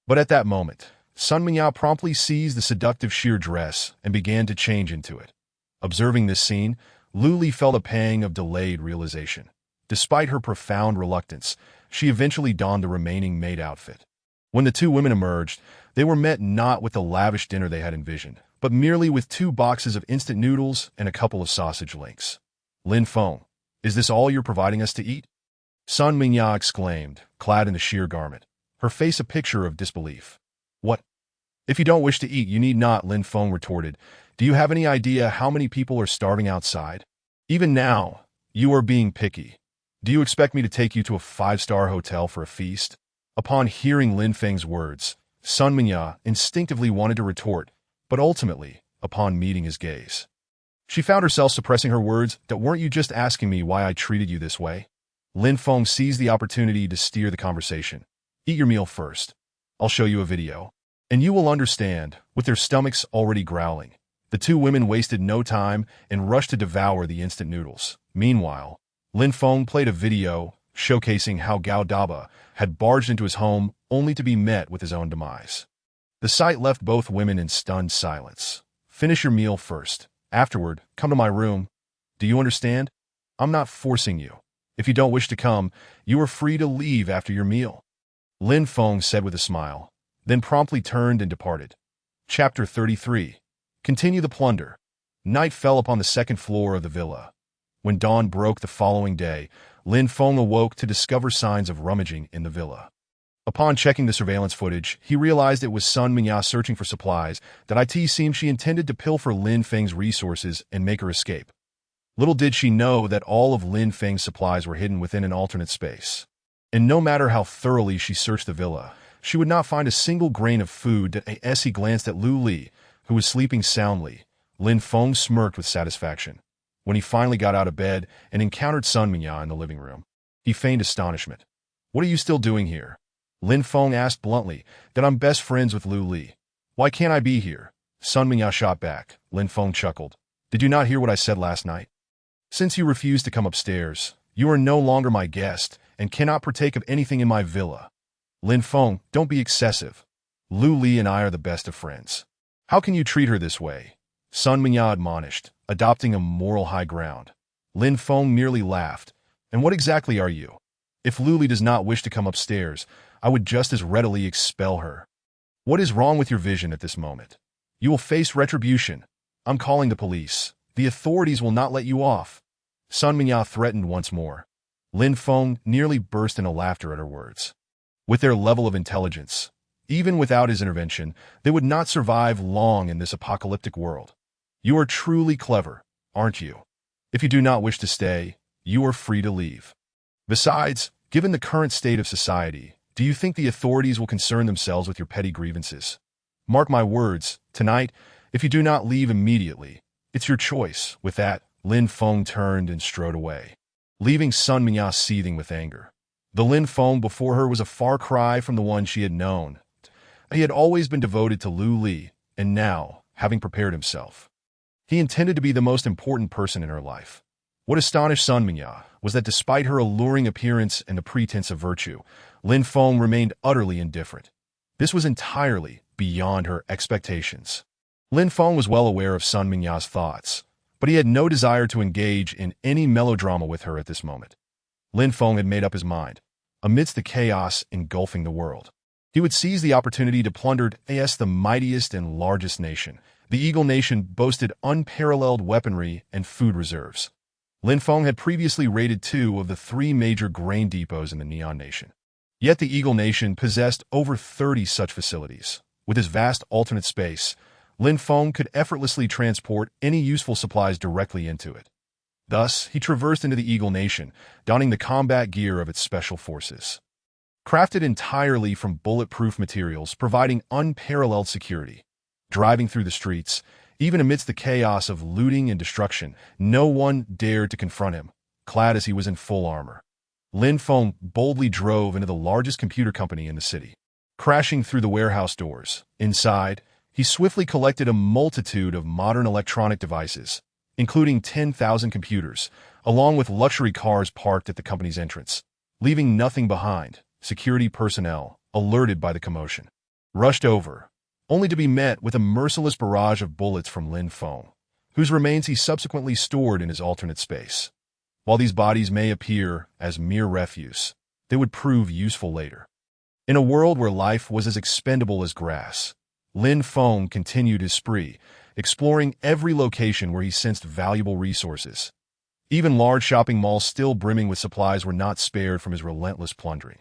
But at that moment, Sun Mingya promptly seized the seductive sheer dress and began to change into it. Observing this scene, Lu Li felt a pang of delayed realization. Despite her profound reluctance, she eventually donned the remaining maid outfit. When the two women emerged, they were met not with the lavish dinner they had envisioned, but merely with 2 boxes of instant noodles and a couple of sausage links. Lin Feng, is this all you're providing us to eat? Sun Mingya exclaimed, clad in the sheer garment, her face a picture of disbelief. What? If you don't wish to eat, you need not, Lin Feng retorted. Do you have any idea how many people are starving outside? Even now, you are being picky. Do you expect me to take you to a 5-star hotel for a feast? Upon hearing Lin Feng's words, Sun Mingya instinctively wanted to retort, but ultimately, upon meeting his gaze, she found herself suppressing her words. That weren't you just asking me why I treated you this way? Lin Feng seized the opportunity to steer the conversation. Eat your meal first. I'll show you a video, and you will understand. With their stomachs already growling, the two women wasted no time and rushed to devour the instant noodles. Meanwhile, Lin Feng played a video showcasing how Gao Daba had barged into his home only to be met with his own demise. The sight left both women in stunned silence. Finish your meal first. Afterward, come to my room. Do you understand? I'm not forcing you. If you don't wish to come, you are free to leave after your meal. Lin Feng said with a smile, then promptly turned and departed. Chapter 33. Continue the plunder. Night fell upon the second floor of the villa. When dawn broke the following day, Lin Feng awoke to discover signs of rummaging in the villa. Upon checking the surveillance footage, he realized it was Sun Mingya searching for supplies that it seemed she intended to pilfer Lin Feng's resources and make her escape. Little did she know that all of Lin Feng's supplies were hidden within an alternate space. And no matter how thoroughly she searched the villa, she would not find a single grain of food. As he glanced at Lu Li, who was sleeping soundly, Lin Feng smirked with satisfaction. When he finally got out of bed and encountered Sun Mingya in the living room, he feigned astonishment. "What are you still doing here?" Lin Feng asked bluntly. "That I'm best friends with Lu Li. Why can't I be here?" Sun Mingya shot back. Lin Feng chuckled. "Did you not hear what I said last night? Since you refuse to come upstairs, you are no longer my guest and cannot partake of anything in my villa." "Lin Feng, don't be excessive. Lu Li and I are the best of friends. How can you treat her this way?" Sun Mingya admonished, adopting a moral high ground. Lin Feng merely laughed. "And what exactly are you? If Lu Li does not wish to come upstairs, I would just as readily expel her." "What is wrong with your vision at this moment? You will face retribution. I'm calling the police. The authorities will not let you off." Sun Mingya threatened once more. Lin Feng nearly burst into laughter at her words. With their level of intelligence, even without his intervention, they would not survive long in this apocalyptic world. "You are truly clever, aren't you? If you do not wish to stay, you are free to leave. Besides, given the current state of society, do you think the authorities will concern themselves with your petty grievances? Mark my words, tonight, if you do not leave immediately, it's your choice." With that, Lin Feng turned and strode away, leaving Sun Mingya seething with anger. The Lin Feng before her was a far cry from the one she had known. He had always been devoted to Lu Li, and now, having prepared himself, he intended to be the most important person in her life. What astonished Sun Mingya was that despite her alluring appearance and the pretense of virtue, Lin Feng remained utterly indifferent. This was entirely beyond her expectations. Lin Feng was well aware of Sun Mingya's thoughts, but he had no desire to engage in any melodrama with her at this moment. Lin Feng had made up his mind. Amidst the chaos engulfing the world, he would seize the opportunity to plunder the mightiest and largest nation. The Eagle Nation boasted unparalleled weaponry and food reserves. Lin Feng had previously raided 2 of the 3 major grain depots in the Neon Nation. Yet the Eagle Nation possessed over 30 such facilities. With his vast alternate space, Lin Feng could effortlessly transport any useful supplies directly into it. Thus, he traversed into the Eagle Nation, donning the combat gear of its special forces. Crafted entirely from bulletproof materials, providing unparalleled security. Driving through the streets, even amidst the chaos of looting and destruction, no one dared to confront him, clad as he was in full armor. Lin Feng boldly drove into the largest computer company in the city. Crashing through the warehouse doors, inside, he swiftly collected a multitude of modern electronic devices, including 10,000 computers, along with luxury cars parked at the company's entrance. Leaving nothing behind, security personnel, alerted by the commotion, rushed over, only to be met with a merciless barrage of bullets from Lin Feng, whose remains he subsequently stored in his alternate space. While these bodies may appear as mere refuse, they would prove useful later. In a world where life was as expendable as grass, Lin Feng continued his spree, exploring every location where he sensed valuable resources. Even large shopping malls still brimming with supplies were not spared from his relentless plundering.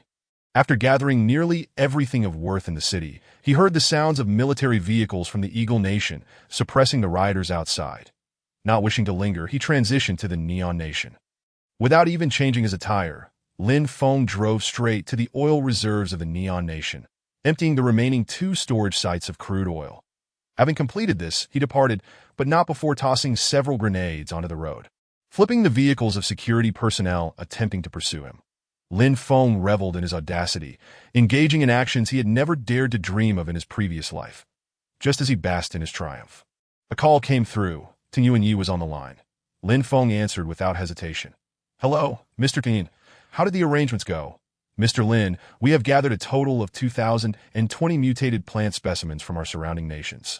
After gathering nearly everything of worth in the city, he heard the sounds of military vehicles from the Eagle Nation, suppressing the rioters outside. Not wishing to linger, he transitioned to the Neon Nation. Without even changing his attire, Lin Feng drove straight to the oil reserves of the Neon Nation, emptying the remaining 2 storage sites of crude oil. Having completed this, he departed, but not before tossing several grenades onto the road, flipping the vehicles of security personnel attempting to pursue him. Lin Feng reveled in his audacity, engaging in actions he had never dared to dream of in his previous life. Just as he basked in his triumph, a call came through. Ting Yuanyi was on the line. Lin Feng answered without hesitation. "Hello, Mr. Ting. How did the arrangements go?" "Mr. Lin, we have gathered a total of 2,020 mutated plant specimens from our surrounding nations.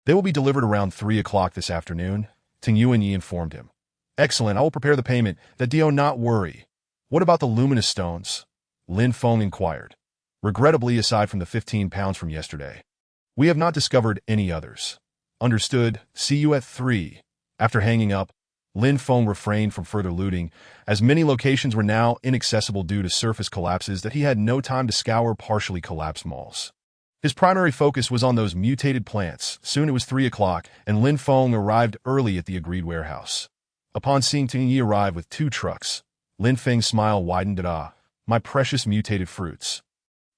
They will be delivered around 3 o'clock this afternoon," Ting Yuanyi informed him. "Excellent, I will prepare the payment. Do not worry." "What about the luminous stones?" Lin Feng inquired. "Regrettably, aside from the 15 pounds from yesterday, we have not discovered any others." "Understood. See you at 3. After hanging up, Lin Feng refrained from further looting, as many locations were now inaccessible due to surface collapses that he had no time to scour partially collapsed malls. His primary focus was on those mutated plants. Soon it was 3 o'clock, and Lin Feng arrived early at the agreed warehouse. Upon seeing Ting Yi arrive with 2 trucks, Lin Feng's smile widened at my precious mutated fruits.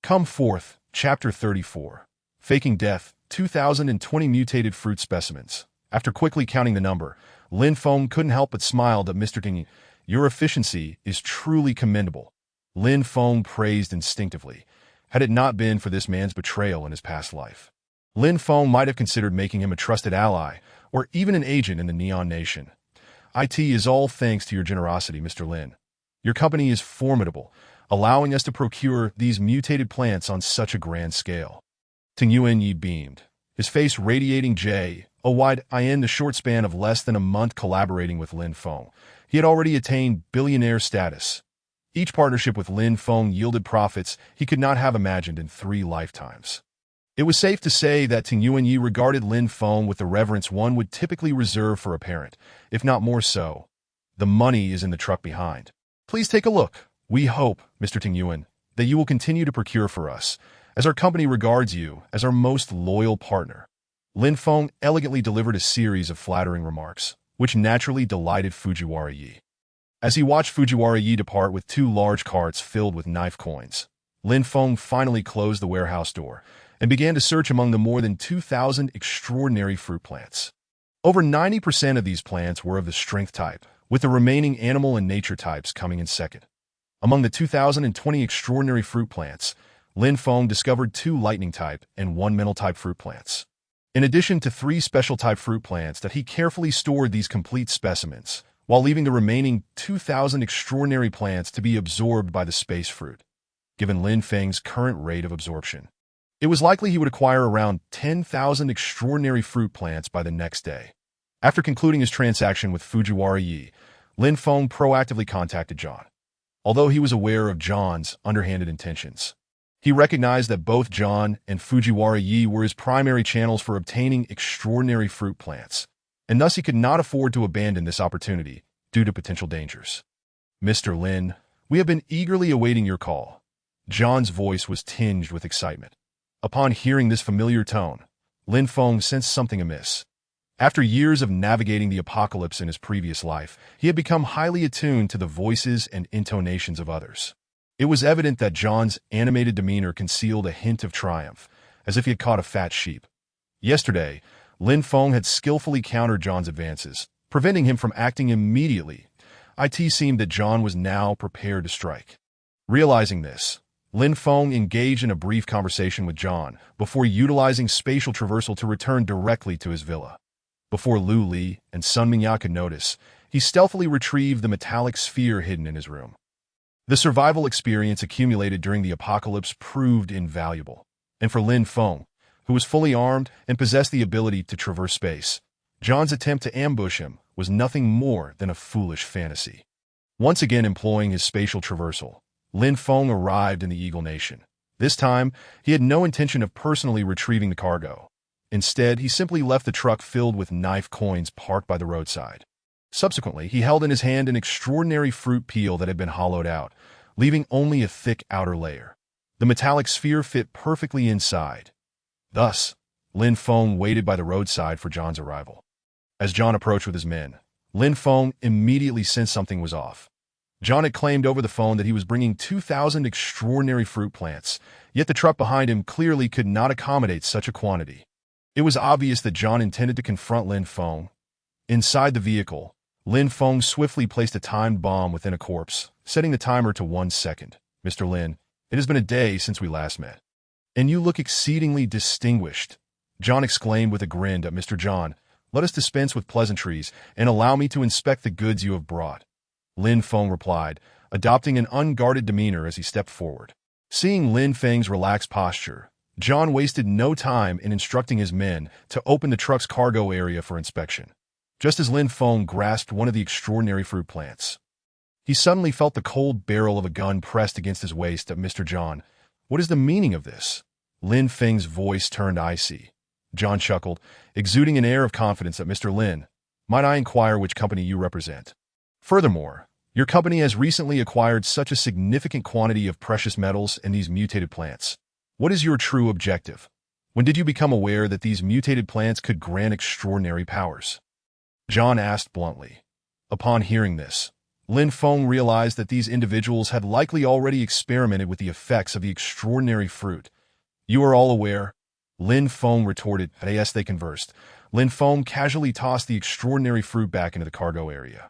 Come forth, Chapter 34. Faking Death, 2020 mutated fruit specimens. After quickly counting the number, Lin Feng couldn't help but smile at Mr. Ting Yi. Your efficiency is truly commendable. Lin Feng praised instinctively, had it not been for this man's betrayal in his past life. Lin Feng might have considered making him a trusted ally, or even an agent in the Neon Nation. It is all thanks to your generosity, Mr. Lin. Your company is formidable, allowing us to procure these mutated plants on such a grand scale. Ting Yi beamed, his face radiating joy. In the short span of less than a month collaborating with Lin Feng, he had already attained billionaire status. Each partnership with Lin Feng yielded profits he could not have imagined in 3 lifetimes. It was safe to say that Ting Yi regarded Lin Feng with the reverence one would typically reserve for a parent, if not more so. The money is in the truck behind. Please take a look. We hope, Mr. Ting Yuan, that you will continue to procure for us, as our company regards you as our most loyal partner. Lin Feng elegantly delivered a series of flattering remarks, which naturally delighted Fujiwara Yi. As he watched Fujiwara Yi depart with 2 large carts filled with knife coins, Lin Feng finally closed the warehouse door and began to search among the more than 2,000 extraordinary fruit plants. Over 90% of these plants were of the strength type, with the remaining animal and nature types coming in second. Among the 2020 extraordinary fruit plants, Lin Feng discovered 2 lightning type and 1 mental type fruit plants. In addition to 3 special type fruit plants that he carefully stored these complete specimens, while leaving the remaining 2,000 extraordinary plants to be absorbed by the space fruit. Given Lin Feng's current rate of absorption, it was likely he would acquire around 10,000 extraordinary fruit plants by the next day. After concluding his transaction with Fujiwara Yi, Lin Feng proactively contacted John. Although he was aware of John's underhanded intentions, he recognized that both John and Fujiwara Yi were his primary channels for obtaining extraordinary fruit plants, and thus he could not afford to abandon this opportunity due to potential dangers. Mr. Lin, we have been eagerly awaiting your call. John's voice was tinged with excitement. Upon hearing this familiar tone, Lin Feng sensed something amiss. After years of navigating the apocalypse in his previous life, he had become highly attuned to the voices and intonations of others. It was evident that John's animated demeanor concealed a hint of triumph, as if he had caught a fat sheep. Yesterday, Lin Feng had skillfully countered John's advances, preventing him from acting immediately. It seemed that John was now prepared to strike. Realizing this, Lin Feng engaged in a brief conversation with John before utilizing spatial traversal to return directly to his villa. Before Lu Li and Sun Mingya could notice, he stealthily retrieved the metallic sphere hidden in his room. The survival experience accumulated during the apocalypse proved invaluable, and for Lin Feng, who was fully armed and possessed the ability to traverse space, John's attempt to ambush him was nothing more than a foolish fantasy. Once again employing his spatial traversal, Lin Feng arrived in the Eagle Nation. This time, he had no intention of personally retrieving the cargo. Instead, he simply left the truck filled with knife coins parked by the roadside. Subsequently, he held in his hand an extraordinary fruit peel that had been hollowed out, leaving only a thick outer layer. The metallic sphere fit perfectly inside. Thus, Lin Feng waited by the roadside for John's arrival. As John approached with his men, Lin Feng immediately sensed something was off. John had claimed over the phone that he was bringing 2,000 extraordinary fruit plants, yet the truck behind him clearly could not accommodate such a quantity. It was obvious that John intended to confront Lin Feng. Inside the vehicle, Lin Feng swiftly placed a timed bomb within a corpse, setting the timer to 1 second. Mr. Lin, it has been a day since we last met. And you look exceedingly distinguished, John exclaimed with a grin at Mr. John. Let us dispense with pleasantries and allow me to inspect the goods you have brought. Lin Feng replied, adopting an unguarded demeanor as he stepped forward. Seeing Lin Feng's relaxed posture, John wasted no time in instructing his men to open the truck's cargo area for inspection. Just as Lin Feng grasped one of the extraordinary fruit plants, he suddenly felt the cold barrel of a gun pressed against his waist at Mr. John. What is the meaning of this? Lin Feng's voice turned icy. John chuckled, exuding an air of confidence at Mr. Lin. Might I inquire which company you represent? Furthermore, your company has recently acquired such a significant quantity of precious metals and these mutated plants. What is your true objective? When did you become aware that these mutated plants could grant extraordinary powers? John asked bluntly. Upon hearing this, Lin Feng realized that these individuals had likely already experimented with the effects of the extraordinary fruit. You are all aware? Lin Feng retorted. As they conversed, Lin Feng casually tossed the extraordinary fruit back into the cargo area.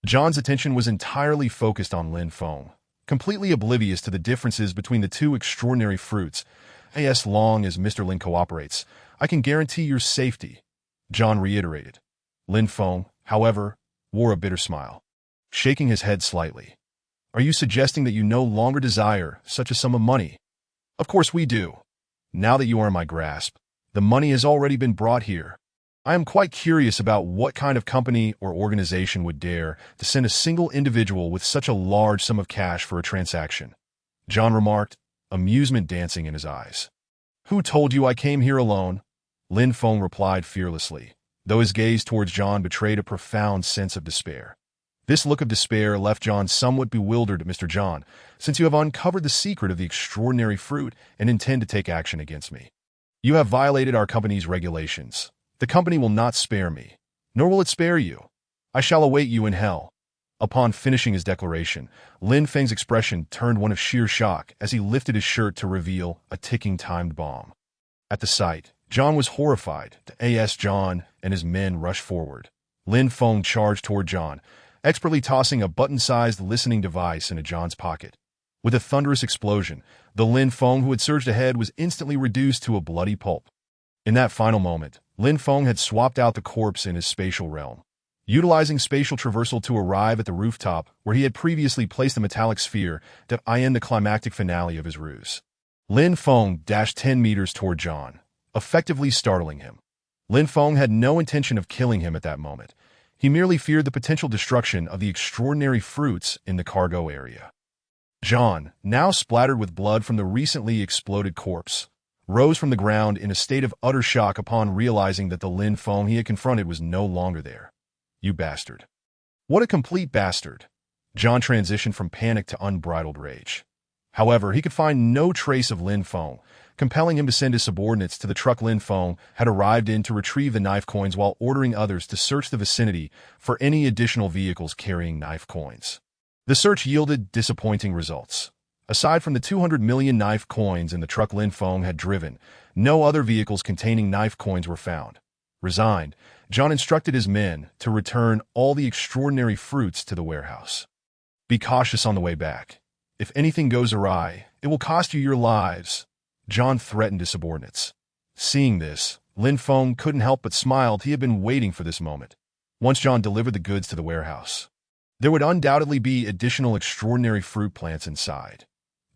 John's attention was entirely focused on Lin Feng, completely oblivious to the differences between the two extraordinary fruits. As long as Mr. Lin cooperates, I can guarantee your safety, John reiterated. Lin Feng, however, wore a bitter smile, shaking his head slightly. Are you suggesting that you no longer desire such a sum of money? Of course we do. Now that you are in my grasp, the money has already been brought here. I am quite curious about what kind of company or organization would dare to send a single individual with such a large sum of cash for a transaction, John remarked, amusement dancing in his eyes. Who told you I came here alone? Lin Feng replied fearlessly, though his gaze towards John betrayed a profound sense of despair. This look of despair left John somewhat bewildered. Mr. John, since you have uncovered the secret of the extraordinary fruit and intend to take action against me, you have violated our company's regulations. The company will not spare me, nor will it spare you. I shall await you in hell. Upon finishing his declaration, Lin Feng's expression turned one of sheer shock as he lifted his shirt to reveal a ticking timed bomb. At the sight, John was horrified. As John and his men rushed forward, Lin Feng charged toward John, expertly tossing a button-sized listening device into John's pocket. With a thunderous explosion, the Lin Feng who had surged ahead was instantly reduced to a bloody pulp. In that final moment, Lin Feng had swapped out the corpse in his spatial realm, utilizing spatial traversal to arrive at the rooftop where he had previously placed the metallic sphere to end the climactic finale of his ruse. Lin Feng dashed 10 meters toward John, effectively startling him. Lin Feng had no intention of killing him at that moment. He merely feared the potential destruction of the extraordinary fruits in the cargo area. John, now splattered with blood from the recently exploded corpse, rose from the ground in a state of utter shock upon realizing that the Lin Feng he had confronted was no longer there. You bastard. What a complete bastard. John transitioned from panic to unbridled rage. However, he could find no trace of Lin Feng, compelling him to send his subordinates to the truck Lin Feng had arrived in to retrieve the knife coins while ordering others to search the vicinity for any additional vehicles carrying knife coins. The search yielded disappointing results. Aside from the 200 million knife coins in the truck Lin Feng had driven, no other vehicles containing knife coins were found. Resigned, John instructed his men to return all the extraordinary fruits to the warehouse. Be cautious on the way back. If anything goes awry, it will cost you your lives, John threatened his subordinates. Seeing this, Lin Feng couldn't help but smile. He had been waiting for this moment. Once John delivered the goods to the warehouse, there would undoubtedly be additional extraordinary fruit plants inside.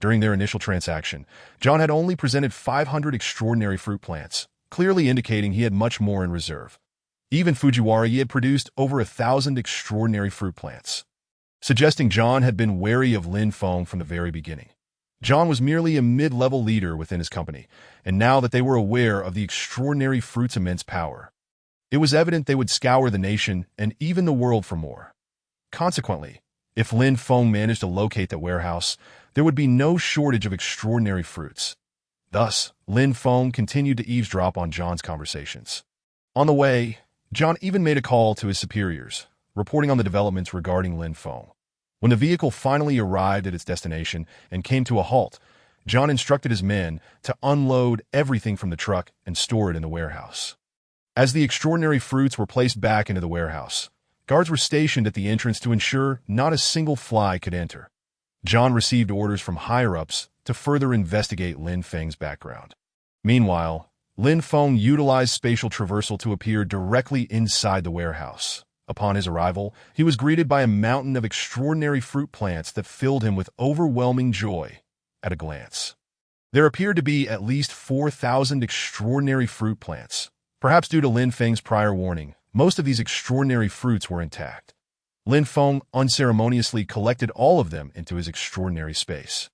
During their initial transaction, John had only presented 500 extraordinary fruit plants, clearly indicating he had much more in reserve. Even Fujiwara had produced over 1,000 extraordinary fruit plants, suggesting John had been wary of Lin Feng from the very beginning. John was merely a mid-level leader within his company, and now that they were aware of the extraordinary fruit's immense power, it was evident they would scour the nation and even the world for more. Consequently, if Lin Feng managed to locate that warehouse, there would be no shortage of extraordinary fruits. Thus, Lin Feng continued to eavesdrop on John's conversations. On the way, John even made a call to his superiors, reporting on the developments regarding Lin Feng. When the vehicle finally arrived at its destination and came to a halt, John instructed his men to unload everything from the truck and store it in the warehouse. As the extraordinary fruits were placed back into the warehouse, guards were stationed at the entrance to ensure not a single fly could enter. John received orders from higher-ups to further investigate Lin Feng's background. Meanwhile, Lin Feng utilized spatial traversal to appear directly inside the warehouse. Upon his arrival, he was greeted by a mountain of extraordinary fruit plants that filled him with overwhelming joy at a glance. There appeared to be at least 4,000 extraordinary fruit plants. Perhaps due to Lin Feng's prior warning, most of these extraordinary fruits were intact. Lin Feng unceremoniously collected all of them into his extraordinary space.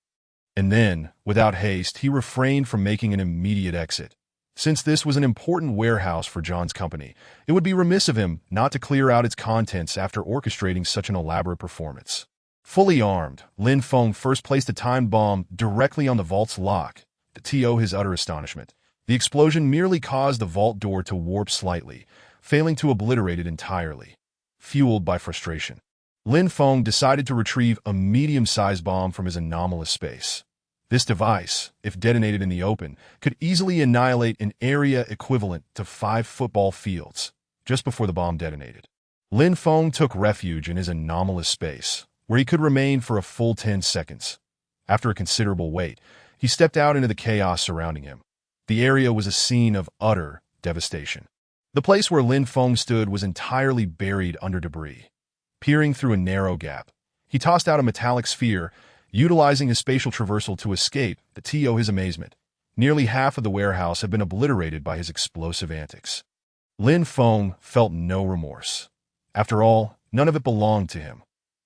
And then, without haste, he refrained from making an immediate exit. Since this was an important warehouse for John's company, it would be remiss of him not to clear out its contents after orchestrating such an elaborate performance. Fully armed, Lin Feng first placed a timed bomb directly on the vault's lock. To his utter astonishment, the explosion merely caused the vault door to warp slightly, failing to obliterate it entirely. Fueled by frustration, Lin Feng decided to retrieve a medium-sized bomb from his anomalous space. This device, if detonated in the open, could easily annihilate an area equivalent to 5 football fields. Just before the bomb detonated, Lin Feng took refuge in his anomalous space, where he could remain for a full 10 seconds. After a considerable wait, he stepped out into the chaos surrounding him. The area was a scene of utter devastation. The place where Lin Feng stood was entirely buried under debris. Peering through a narrow gap, he tossed out a metallic sphere, utilizing his spatial traversal to escape. To his amazement, nearly half of the warehouse had been obliterated by his explosive antics. Lin Feng felt no remorse. After all, none of it belonged to him.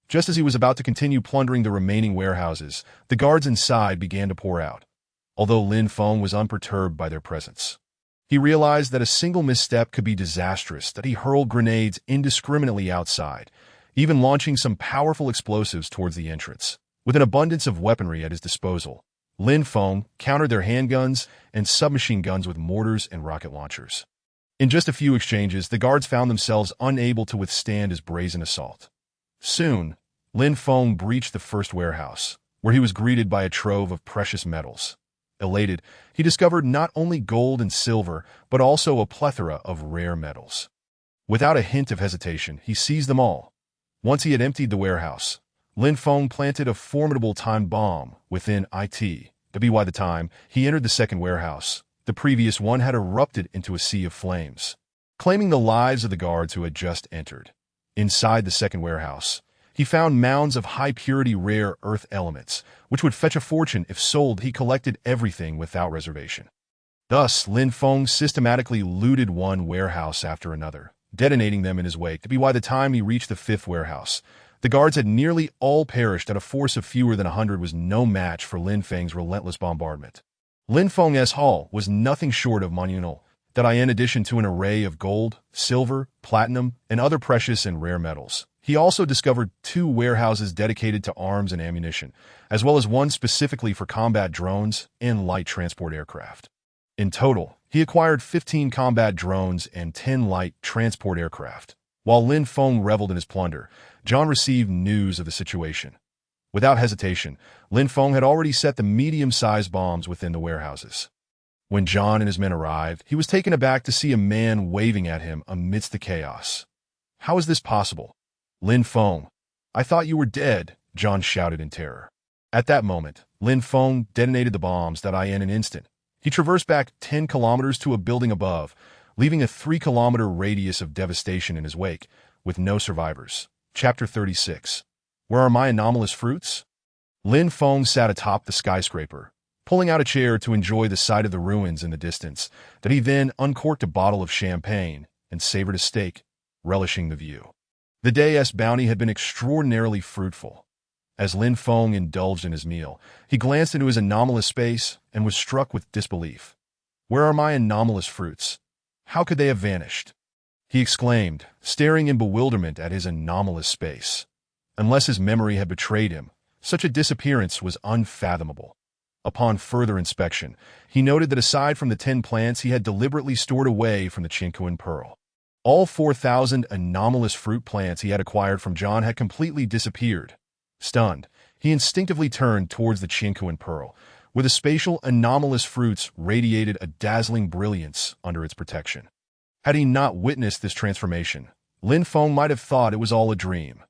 Just as he was about to continue plundering the remaining warehouses, the guards inside began to pour out. Although Lin Feng was unperturbed by their presence, he realized that a single misstep could be disastrous. He hurled grenades indiscriminately outside, even launching some powerful explosives towards the entrance. With an abundance of weaponry at his disposal, Lin Feng countered their handguns and submachine guns with mortars and rocket launchers. In just a few exchanges, the guards found themselves unable to withstand his brazen assault. Soon, Lin Feng breached the first warehouse, where he was greeted by a trove of precious metals. Elated, he discovered not only gold and silver, but also a plethora of rare metals. Without a hint of hesitation, he seized them all. Once he had emptied the warehouse, Lin Feng planted a formidable timed bomb within it. By the time he entered the second warehouse, the previous one had erupted into a sea of flames, claiming the lives of the guards who had just entered. Inside the second warehouse, he found mounds of high-purity rare earth elements, which would fetch a fortune if sold. He collected everything without reservation. Thus, Lin Feng systematically looted one warehouse after another, detonating them in his wake. By the time he reached the fifth warehouse, the guards had nearly all perished, and a force of fewer than 100 was no match for Lin Feng's relentless bombardment. Lin Feng's haul was nothing short of monumental, in addition to an array of gold, silver, platinum, and other precious and rare metals. He also discovered 2 warehouses dedicated to arms and ammunition, as well as one specifically for combat drones and light transport aircraft. In total, he acquired 15 combat drones and 10 light transport aircraft. While Lin Feng reveled in his plunder, John received news of the situation. Without hesitation, Lin Feng had already set the medium-sized bombs within the warehouses. When John and his men arrived, he was taken aback to see a man waving at him amidst the chaos. "How is this possible? Lin Feng, I thought you were dead," John shouted in terror. At that moment, Lin Feng detonated the bombs in an instant. He traversed back 10 kilometers to a building above, leaving a 3-kilometer radius of devastation in his wake, with no survivors. Chapter 36. Where are my anomalous fruits? Lin Feng sat atop the skyscraper, pulling out a chair to enjoy the sight of the ruins in the distance. He then uncorked a bottle of champagne and savored a steak, relishing the view. The day's bounty had been extraordinarily fruitful. As Lin Feng indulged in his meal, he glanced into his anomalous space and was struck with disbelief. "Where are my anomalous fruits? How could they have vanished?" he exclaimed, staring in bewilderment at his anomalous space. Unless his memory had betrayed him, such a disappearance was unfathomable. Upon further inspection, he noted that aside from the 10 plants he had deliberately stored away from the Chinquan Pearl, all 4,000 anomalous fruit plants he had acquired from John had completely disappeared. Stunned, he instinctively turned towards the Chinquan Pearl, where the spatial anomalous fruits radiated a dazzling brilliance under its protection. Had he not witnessed this transformation, Lin Feng might have thought it was all a dream.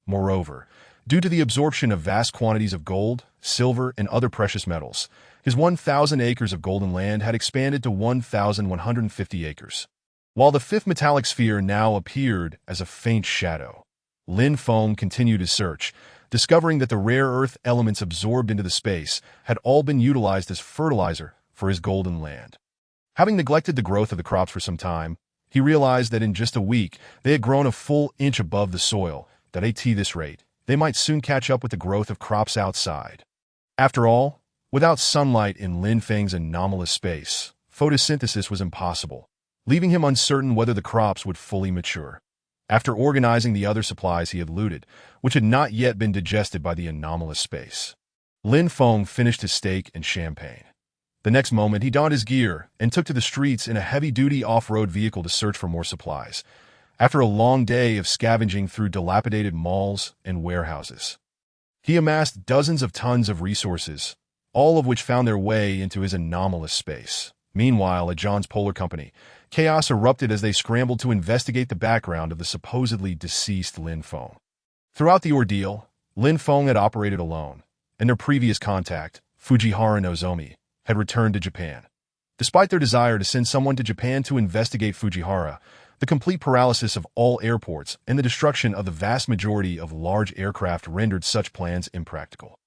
Moreover, due to the absorption of vast quantities of gold, silver, and other precious metals, his 1,000 acres of golden land had expanded to 1,150 acres. While the fifth metallic sphere now appeared as a faint shadow, Lin Feng continued his search, discovering that the rare earth elements absorbed into the space had all been utilized as fertilizer for his golden land. Having neglected the growth of the crops for some time, he realized that in just a week they had grown a full inch above the soil. At this rate, they might soon catch up with the growth of crops outside. After all, without sunlight in Lin Feng's anomalous space, photosynthesis was impossible, leaving him uncertain whether the crops would fully mature. After organizing the other supplies he had looted, which had not yet been digested by the anomalous space, Lin Feng finished his steak and champagne. The next moment, he donned his gear and took to the streets in a heavy-duty off-road vehicle to search for more supplies, after a long day of scavenging through dilapidated malls and warehouses. He amassed dozens of tons of resources, all of which found their way into his anomalous space. Meanwhile, at John's Polar Company, chaos erupted as they scrambled to investigate the background of the supposedly deceased Lin Feng. Throughout the ordeal, Lin Feng had operated alone, and their previous contact, Fujihara Nozomi, had returned to Japan. Despite their desire to send someone to Japan to investigate Fujihara, the complete paralysis of all airports and the destruction of the vast majority of large aircraft rendered such plans impractical.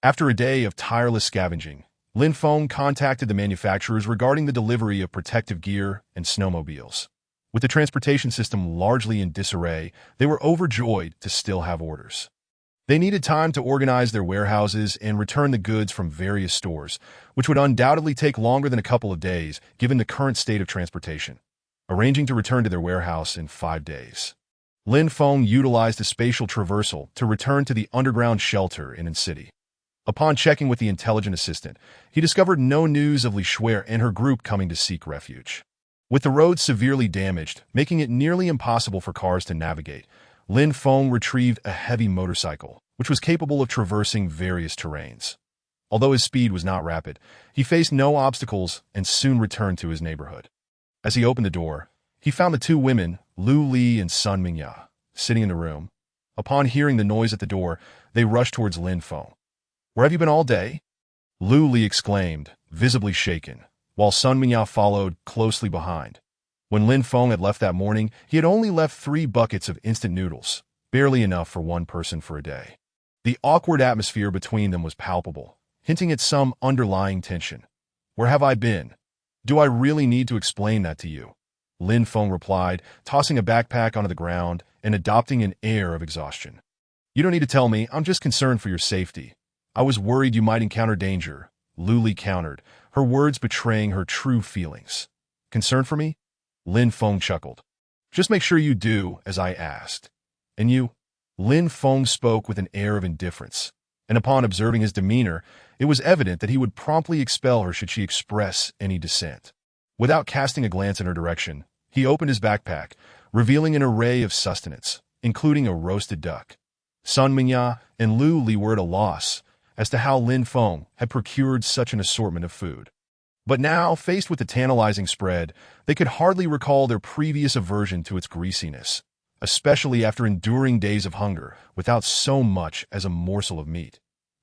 After a day of tireless scavenging, Lin Feng contacted the manufacturers regarding the delivery of protective gear and snowmobiles. With the transportation system largely in disarray, they were overjoyed to still have orders. They needed time to organize their warehouses and return the goods from various stores, which would undoubtedly take longer than a couple of days given the current state of transportation. Arranging to return to their warehouse in 5 days, Lin Feng utilized a spatial traversal to return to the underground shelter in An City. Upon checking with the intelligent assistant, he discovered no news of Li Shuer and her group coming to seek refuge. With the roads severely damaged, making it nearly impossible for cars to navigate, Lin Feng retrieved a heavy motorcycle, which was capable of traversing various terrains. Although his speed was not rapid, he faced no obstacles and soon returned to his neighborhood. As he opened the door, he found the 2 women, Lu Li and Sun Mingya, sitting in the room. Upon hearing the noise at the door, they rushed towards Lin Feng. "Where have you been all day?" Lu Li exclaimed, visibly shaken, while Sun Mingya followed closely behind. When Lin Feng had left that morning, he had only left 3 buckets of instant noodles, barely enough for one person for a day. The awkward atmosphere between them was palpable, hinting at some underlying tension. "Where have I been? Do I really need to explain that to you?" Lin Feng replied, tossing a backpack onto the ground and adopting an air of exhaustion. "You don't need to tell me, I'm just concerned for your safety. I was worried you might encounter danger," Lu Li countered, her words betraying her true feelings. "Concern for me?" Lin Feng chuckled. "Just make sure you do as I asked." "And you?" Lin Feng spoke with an air of indifference, and upon observing his demeanor, it was evident that he would promptly expel her should she express any dissent. Without casting a glance in her direction, he opened his backpack, revealing an array of sustenance, including a roasted duck. Sun Mingya and Lu Li were at a loss as to how Lin Feng had procured such an assortment of food. But now, faced with the tantalizing spread, they could hardly recall their previous aversion to its greasiness, especially after enduring days of hunger without so much as a morsel of meat.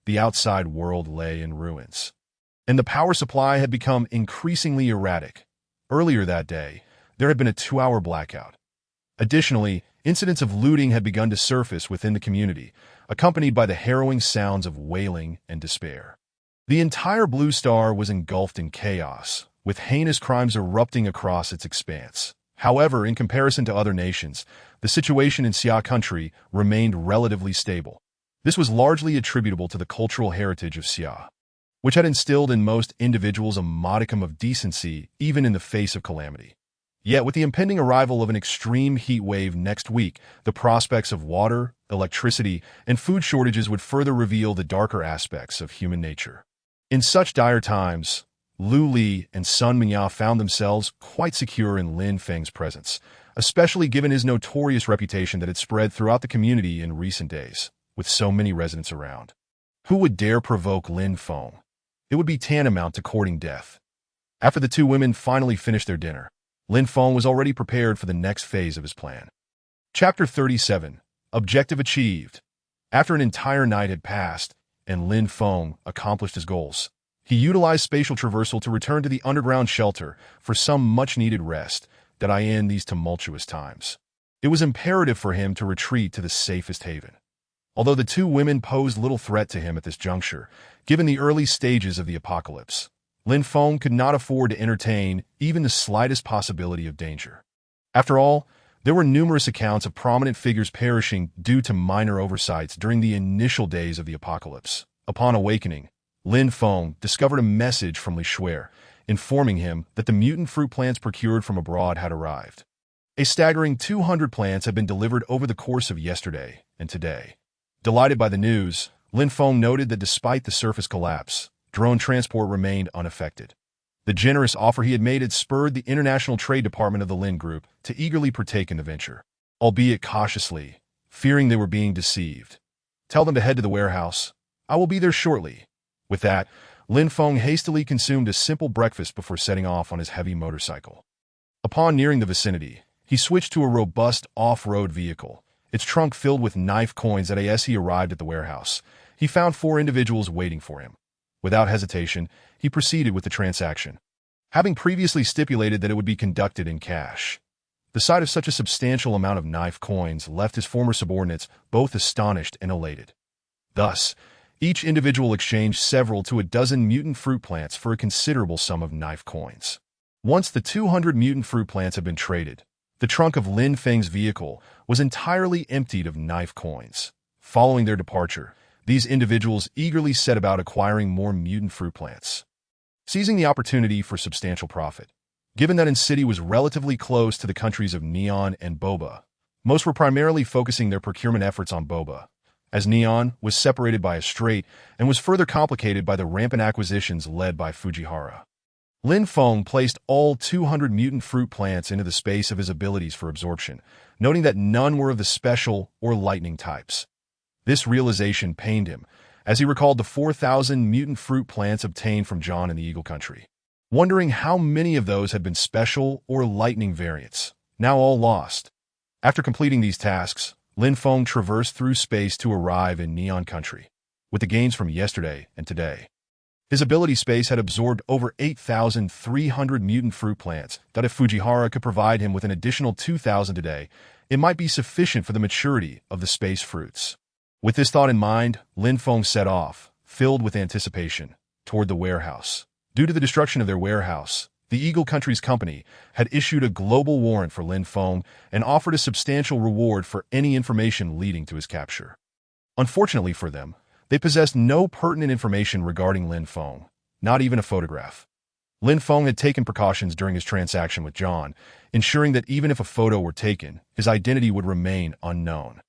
The outside world lay in ruins, and the power supply had become increasingly erratic. Earlier that day, there had been a 2-hour blackout. Additionally, incidents of looting had begun to surface within the community, accompanied by the harrowing sounds of wailing and despair. The entire Blue Star was engulfed in chaos, with heinous crimes erupting across its expanse. However, in comparison to other nations, the situation in Xia country remained relatively stable. This was largely attributable to the cultural heritage of Xia, which had instilled in most individuals a modicum of decency even in the face of calamity. Yet, with the impending arrival of an extreme heat wave next week, the prospects of water, electricity, and food shortages would further reveal the darker aspects of human nature. In such dire times, Lu Li and Sun Mingya found themselves quite secure in Lin Feng's presence, especially given his notorious reputation that had spread throughout the community in recent days, with so many residents around. Who would dare provoke Lin Feng? It would be tantamount to courting death. After the 2 women finally finished their dinner, Lin Feng was already prepared for the next phase of his plan. Chapter 37. Objective achieved. After an entire night had passed, and Lin Feng accomplished his goals, he utilized spatial traversal to return to the underground shelter for some much-needed rest that I end these tumultuous times. It was imperative for him to retreat to the safest haven. Although the 2 women posed little threat to him at this juncture, given the early stages of the apocalypse, Lin Feng could not afford to entertain even the slightest possibility of danger. After all, there were numerous accounts of prominent figures perishing due to minor oversights during the initial days of the apocalypse. Upon awakening, Lin Feng discovered a message from Li Shuer, informing him that the mutant fruit plants procured from abroad had arrived. A staggering 200 plants had been delivered over the course of yesterday and today. Delighted by the news, Lin Feng noted that despite the surface collapse, drone transport remained unaffected. The generous offer he had made had spurred the International Trade Department of the Lin Group to eagerly partake in the venture, albeit cautiously, fearing they were being deceived. "Tell them to head to the warehouse. I will be there shortly." With that, Lin Feng hastily consumed a simple breakfast before setting off on his heavy motorcycle. Upon nearing the vicinity, he switched to a robust off-road vehicle, its trunk filled with knife coins that as he arrived at the warehouse, he found 4 individuals waiting for him. Without hesitation, he proceeded with the transaction, having previously stipulated that it would be conducted in cash. The sight of such a substantial amount of knife coins left his former subordinates both astonished and elated. Thus, each individual exchanged several to a dozen mutant fruit plants for a considerable sum of knife coins. Once the 200 mutant fruit plants had been traded, the trunk of Lin Feng's vehicle was entirely emptied of knife coins. Following their departure, these individuals eagerly set about acquiring more mutant fruit plants, seizing the opportunity for substantial profit. Given that City was relatively close to the countries of Neon and Boba, most were primarily focusing their procurement efforts on Boba, as Neon was separated by a strait and was further complicated by the rampant acquisitions led by Fujihara. Lin Feng placed all 200 mutant fruit plants into the space of his abilities for absorption, noting that none were of the special or lightning types. This realization pained him, as he recalled the 4,000 mutant fruit plants obtained from John in the Eagle Country, wondering how many of those had been special or lightning variants, now all lost. After completing these tasks, Lin Feng traversed through space to arrive in Neon Country, with the gains from yesterday and today. His ability space had absorbed over 8,300 mutant fruit plants that if Fujihara could provide him with an additional 2,000 today, it might be sufficient for the maturity of the space fruits. With this thought in mind, Lin Feng set off, filled with anticipation, toward the warehouse. Due to the destruction of their warehouse, the Eagle Country's company had issued a global warrant for Lin Feng and offered a substantial reward for any information leading to his capture. Unfortunately for them, they possessed no pertinent information regarding Lin Feng, not even a photograph. Lin Feng had taken precautions during his transaction with John, ensuring that even if a photo were taken, his identity would remain unknown.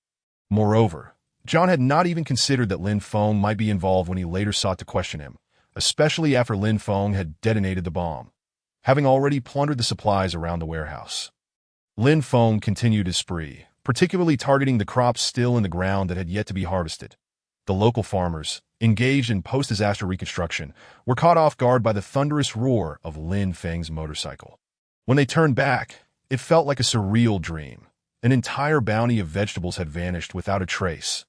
Moreover, John had not even considered that Lin Feng might be involved when he later sought to question him, especially after Lin Feng had detonated the bomb, having already plundered the supplies around the warehouse. Lin Feng continued his spree, particularly targeting the crops still in the ground that had yet to be harvested. The local farmers, engaged in post-disaster reconstruction, were caught off guard by the thunderous roar of Lin Feng's motorcycle. When they turned back, it felt like a surreal dream. An entire bounty of vegetables had vanished without a trace.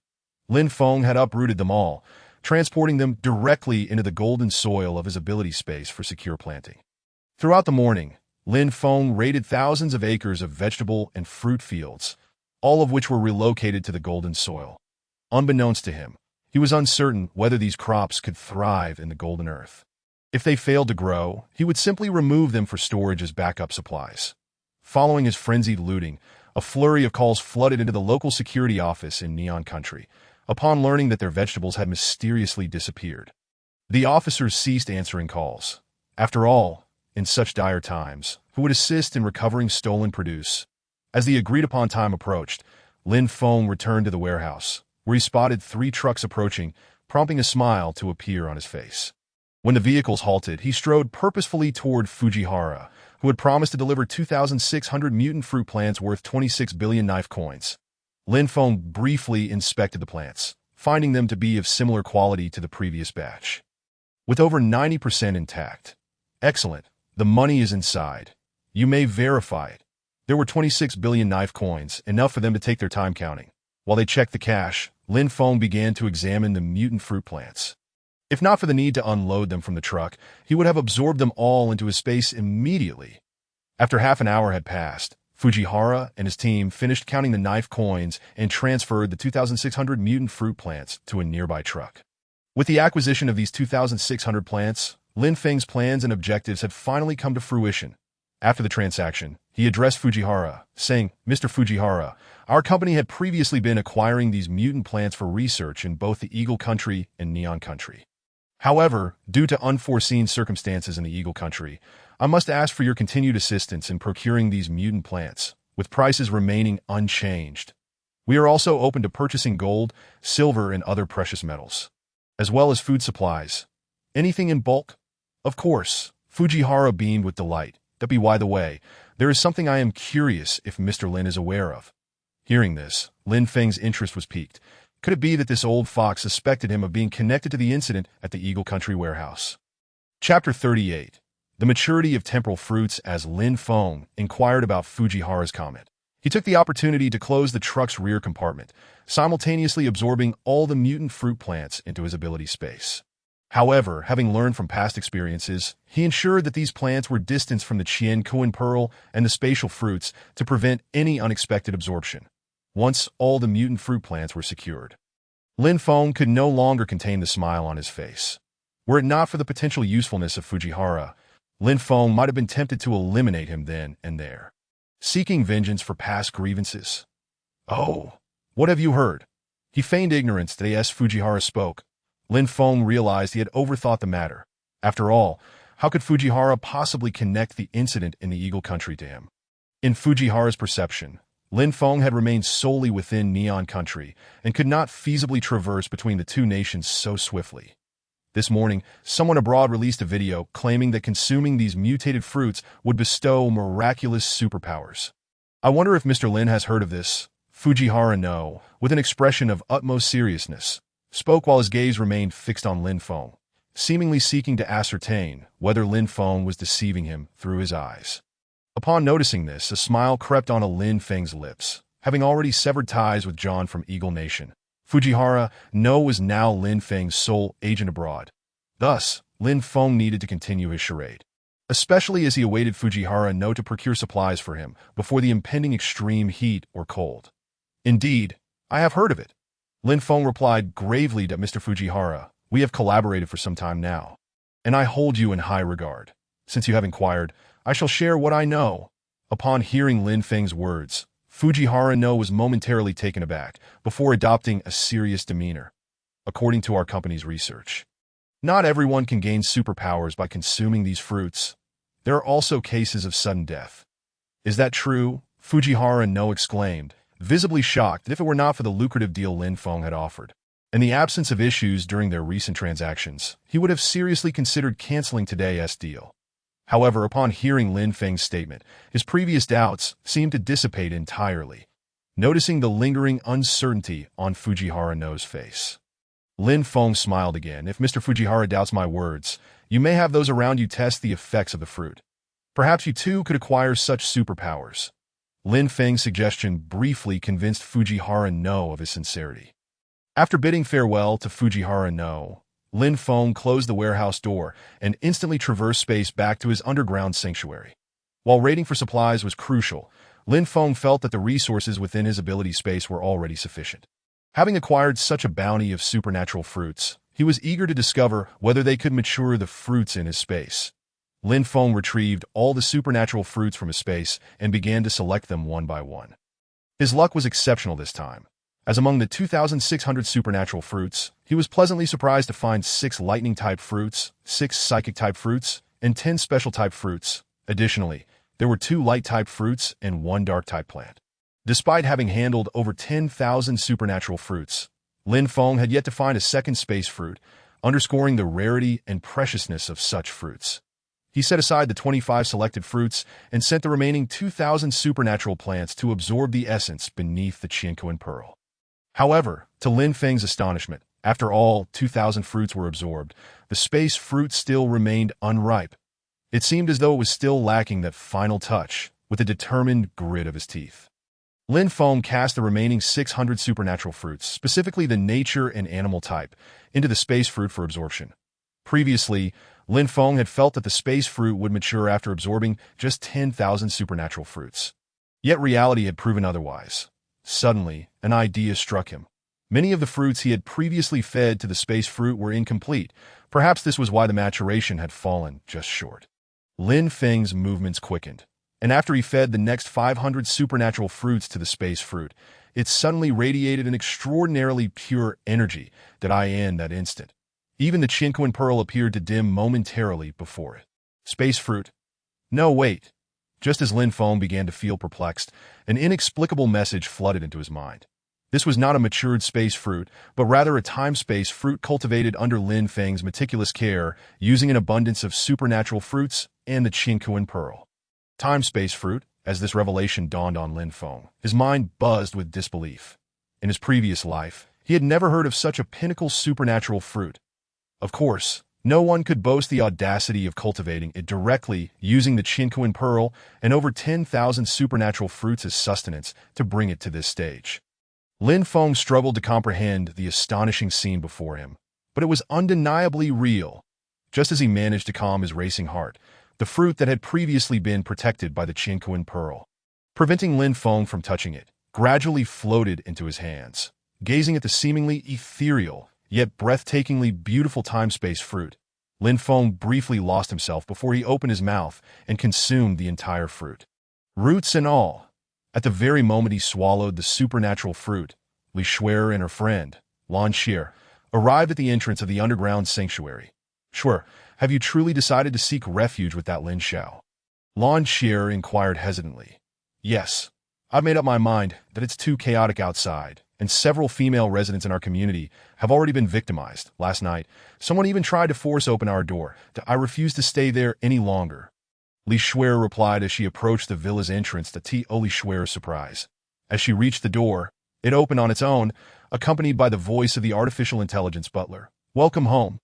Lin Feng had uprooted them all, transporting them directly into the golden soil of his ability space for secure planting. Throughout the morning, Lin Feng raided thousands of acres of vegetable and fruit fields, all of which were relocated to the golden soil. Unbeknownst to him, he was uncertain whether these crops could thrive in the golden earth. If they failed to grow, he would simply remove them for storage as backup supplies. Following his frenzied looting, a flurry of calls flooded into the local security office in Neon Country, upon learning that their vegetables had mysteriously disappeared. The officers ceased answering calls. After all, in such dire times, who would assist in recovering stolen produce? As the agreed-upon time approached, Lin Feng returned to the warehouse, where he spotted 3 trucks approaching, prompting a smile to appear on his face. When the vehicles halted, he strode purposefully toward Fujihara, who had promised to deliver 2,600 mutant fruit plants worth 26 billion knife coins. Lin Feng briefly inspected the plants, finding them to be of similar quality to the previous batch. With over 90% intact. Excellent. The money is inside. You may verify it. There were 26 billion knife coins, enough for them to take their time counting. While they checked the cash, Lin Feng began to examine the mutant fruit plants. If not for the need to unload them from the truck, he would have absorbed them all into his space immediately. After half an hour had passed, Fujihara and his team finished counting the knife coins and transferred the 2,600 mutant fruit plants to a nearby truck. With the acquisition of these 2,600 plants, Lin Feng's plans and objectives had finally come to fruition. After the transaction, he addressed Fujihara, saying, "Mr. Fujihara, our company had previously been acquiring these mutant plants for research in both the Eagle Country and Neon Country. However, due to unforeseen circumstances in the Eagle Country, I must ask for your continued assistance in procuring these mutant plants, with prices remaining unchanged. We are also open to purchasing gold, silver, and other precious metals, as well as food supplies. Anything in bulk? Of course. Fujihara beamed with delight. That be by the way, there is something I am curious if Mr. Lin is aware of. Hearing this, Lin Feng's interest was piqued. Could it be that this old fox suspected him of being connected to the incident at the Eagle Country warehouse? Chapter 38. The maturity of temporal fruits. As Lin Feng inquired about Fujihara's comment, he took the opportunity to close the truck's rear compartment, simultaneously absorbing all the mutant fruit plants into his ability space. However, having learned from past experiences, he ensured that these plants were distanced from the Qian Pearl and the spatial fruits to prevent any unexpected absorption. Once all the mutant fruit plants were secured, Lin Feng could no longer contain the smile on his face. Were it not for the potential usefulness of Fujihara, Lin Feng might have been tempted to eliminate him then and there, seeking vengeance for past grievances. Oh, what have you heard? He feigned ignorance that as Fujihara spoke. Lin Feng realized he had overthought the matter. After all, how could Fujihara possibly connect the incident in the Eagle Country to him? In Fujihara's perception, Lin Feng had remained solely within Neon Country and could not feasibly traverse between the two nations so swiftly. This morning, someone abroad released a video claiming that consuming these mutated fruits would bestow miraculous superpowers. I wonder if Mr. Lin has heard of this. Fujihara no, with an expression of utmost seriousness, spoke while his gaze remained fixed on Lin Feng, seemingly seeking to ascertain whether Lin Feng was deceiving him through his eyes. Upon noticing this, a smile crept onto Lin Feng's lips. Having already severed ties with John from Eagle Nation, Fujihara no was now Lin Feng's sole agent abroad. Thus, Lin Feng needed to continue his charade, especially as he awaited Fujihara no to procure supplies for him before the impending extreme heat or cold. Indeed, I have heard of it. Lin Feng replied gravely to Mr. Fujihara. We have collaborated for some time now, and I hold you in high regard. Since you have inquired, I shall share what I know. Upon hearing Lin Feng's words, Fujihara no was momentarily taken aback before adopting a serious demeanor. According to our company's research, not everyone can gain superpowers by consuming these fruits. There are also cases of sudden death. Is that true? Fujihara no exclaimed, visibly shocked that if it were not for the lucrative deal Lin Feng had offered, and the absence of issues during their recent transactions, he would have seriously considered canceling today's deal. However, upon hearing Lin Feng's statement, his previous doubts seemed to dissipate entirely, noticing the lingering uncertainty on Fujihara no's face. Lin Feng smiled again. If Mr. Fujihara doubts my words, you may have those around you test the effects of the fruit. Perhaps you too could acquire such superpowers. Lin Feng's suggestion briefly convinced Fujihara no of his sincerity. After bidding farewell to Fujihara no, Lin Feng closed the warehouse door and instantly traversed space back to his underground sanctuary. While raiding for supplies was crucial, Lin Feng felt that the resources within his ability space were already sufficient. Having acquired such a bounty of supernatural fruits, he was eager to discover whether they could mature the fruits in his space. Lin Feng retrieved all the supernatural fruits from his space and began to select them one by one. His luck was exceptional this time, as among the 2,600 supernatural fruits, he was pleasantly surprised to find 6 lightning-type fruits, 6 psychic-type fruits, and 10 special-type fruits. Additionally, there were 2 light-type fruits and 1 dark-type plant. Despite having handled over 10,000 supernatural fruits, Lin Feng had yet to find a second space fruit, underscoring the rarity and preciousness of such fruits. He set aside the 25 selected fruits and sent the remaining 2,000 supernatural plants to absorb the essence beneath the Qian Pearl. However, to Lin Feng's astonishment, after all 2,000 fruits were absorbed, the space fruit still remained unripe. It seemed as though it was still lacking that final touch, with a determined grit of his teeth. Lin Feng cast the remaining 600 supernatural fruits, specifically the nature and animal type, into the space fruit for absorption. Previously, Lin Feng had felt that the space fruit would mature after absorbing just 10,000 supernatural fruits. Yet reality had proven otherwise. Suddenly, an idea struck him. Many of the fruits he had previously fed to the space fruit were incomplete. Perhaps this was why the maturation had fallen just short. Lin Feng's movements quickened, and after he fed the next 500 supernatural fruits to the space fruit, it suddenly radiated an extraordinarily pure energy that in that instant. Even the Chinquan pearl appeared to dim momentarily before it. Space fruit? No, wait. Just as Lin Feng began to feel perplexed, an inexplicable message flooded into his mind. This was not a matured space fruit, but rather a time-space fruit cultivated under Lin Feng's meticulous care, using an abundance of supernatural fruits and the Qinquan pearl. Time-space fruit, as this revelation dawned on Lin Feng, his mind buzzed with disbelief. In his previous life, he had never heard of such a pinnacle supernatural fruit. Of course, no one could boast the audacity of cultivating it directly using the Qinquan pearl and over 10,000 supernatural fruits as sustenance to bring it to this stage. Lin Feng struggled to comprehend the astonishing scene before him, but it was undeniably real. Just as he managed to calm his racing heart, the fruit that had previously been protected by the Qinquan pearl, preventing Lin Feng from touching it, gradually floated into his hands. Gazing at the seemingly ethereal, yet breathtakingly beautiful time-space fruit, Lin Feng briefly lost himself before he opened his mouth and consumed the entire fruit. Roots and all. At the very moment he swallowed the supernatural fruit, Li Shuer and her friend, Lan Xie, arrived at the entrance of the underground sanctuary. "Shuer, have you truly decided to seek refuge with that Lin Xiao?" Lan Xie inquired hesitantly. "Yes. I've made up my mind that it's too chaotic outside, and several female residents in our community have already been victimized. Last night, someone even tried to force open our door. I refuse to stay there any longer." Li Shuer replied as she approached the villa's entrance to Li Shuer's surprise. As she reached the door, it opened on its own, accompanied by the voice of the artificial intelligence butler. "Welcome home.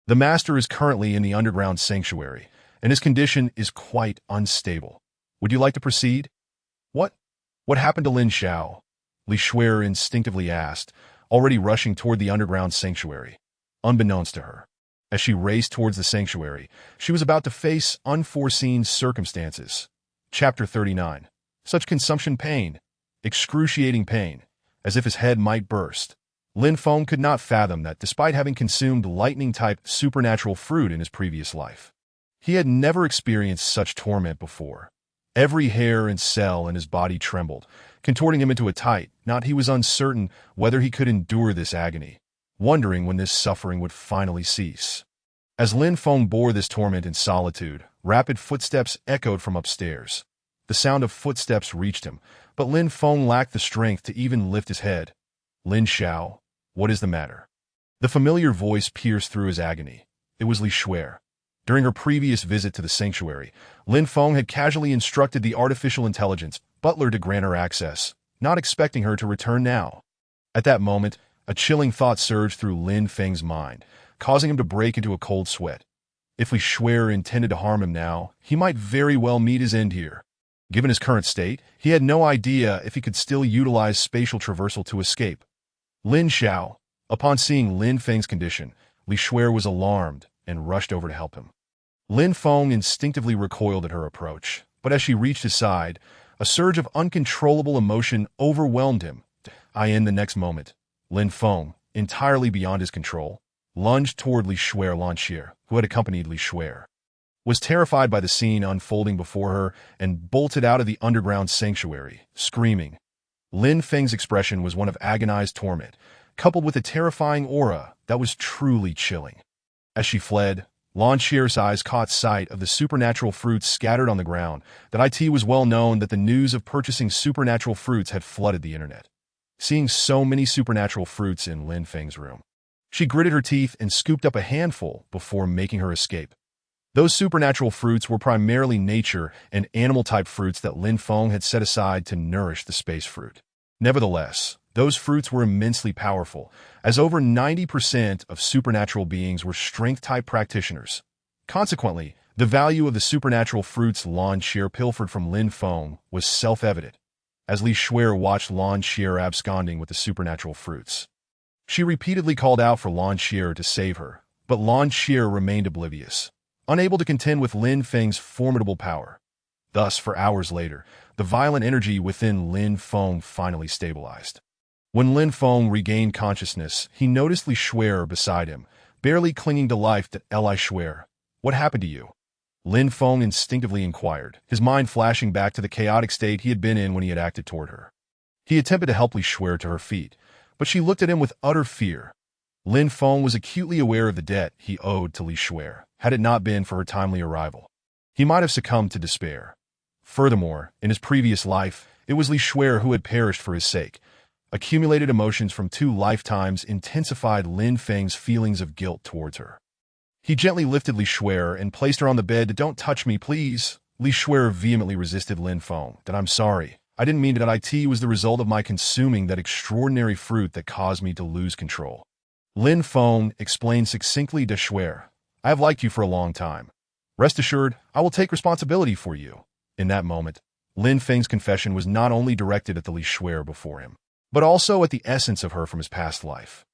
The master is currently in the underground sanctuary, and his condition is quite unstable. Would you like to proceed?" What happened to Lin Xiao?" Li Shuer instinctively asked, already rushing toward the underground sanctuary. Unbeknownst to her, as she raced towards the sanctuary, she was about to face unforeseen circumstances. Chapter 39. Such consumption pain, excruciating pain, as if his head might burst. Lin Feng could not fathom that despite having consumed lightning-type supernatural fruit in his previous life, he had never experienced such torment before. Every hair and cell in his body trembled, contorting him into a tight knot. He was uncertain whether he could endure this agony, wondering when this suffering would finally cease. As Lin Feng bore this torment in solitude, rapid footsteps echoed from upstairs. The sound of footsteps reached him, but Lin Feng lacked the strength to even lift his head. "Lin Xiao, what is the matter?" The familiar voice pierced through his agony. It was Li Shuer. During her previous visit to the sanctuary, Lin Feng had casually instructed the artificial intelligence butler to grant her access, not expecting her to return now. At that moment, a chilling thought surged through Lin Feng's mind, causing him to break into a cold sweat. If Li Shuer intended to harm him now, he might very well meet his end here. Given his current state, he had no idea if he could still utilize spatial traversal to escape. Lin Xiao. Upon seeing Lin Feng's condition, Li Shuer was alarmed and rushed over to help him. Lin Feng instinctively recoiled at her approach, but as she reached his side, a surge of uncontrollable emotion overwhelmed him. In the next moment, Lin Feng, entirely beyond his control, lunged toward Li Shuer. Lan Xie, who had accompanied Li Shuer, was terrified by the scene unfolding before her and bolted out of the underground sanctuary, screaming. Lin Feng's expression was one of agonized torment, coupled with a terrifying aura that was truly chilling. As she fled, Lan Xie's eyes caught sight of the supernatural fruits scattered on the ground. It was well known that the news of purchasing supernatural fruits had flooded the internet. Seeing so many supernatural fruits in Lin Feng's room, she gritted her teeth and scooped up a handful before making her escape. Those supernatural fruits were primarily nature and animal-type fruits that Lin Feng had set aside to nourish the space fruit. Nevertheless, those fruits were immensely powerful, as over 90% of supernatural beings were strength-type practitioners. Consequently, the value of the supernatural fruits Lan Xie pilfered from Lin Feng was self-evident, as Li Shuer watched Lan Xie absconding with the supernatural fruits. She repeatedly called out for Lan Xie to save her, but Lan Xie remained oblivious, unable to contend with Lin Feng's formidable power. Thus, for hours later, the violent energy within Lin Feng finally stabilized. When Lin Feng regained consciousness, he noticed Li Shuer beside him, barely clinging to life. Li Shuer, what happened to you?" Lin Feng instinctively inquired, his mind flashing back to the chaotic state he had been in when he had acted toward her. He attempted to help Li Shuer to her feet, but she looked at him with utter fear. Lin Feng was acutely aware of the debt he owed to Li Shuer, had it not been for her timely arrival. He might have succumbed to despair. Furthermore, in his previous life, it was Li Shuer who had perished for his sake. Accumulated emotions from 2 lifetimes intensified Lin Feng's feelings of guilt towards her. He gently lifted Li Shuer and placed her on the bed. "Don't touch me, please." Li Shuer vehemently resisted Lin Feng. "That I'm sorry. I didn't mean it. It was the result of my consuming that extraordinary fruit that caused me to lose control." Lin Feng explained succinctly to Shuer, "I have liked you for a long time. Rest assured, I will take responsibility for you." In that moment, Lin Feng's confession was not only directed at the Li Shuer before him, but also at the essence of her from his past life.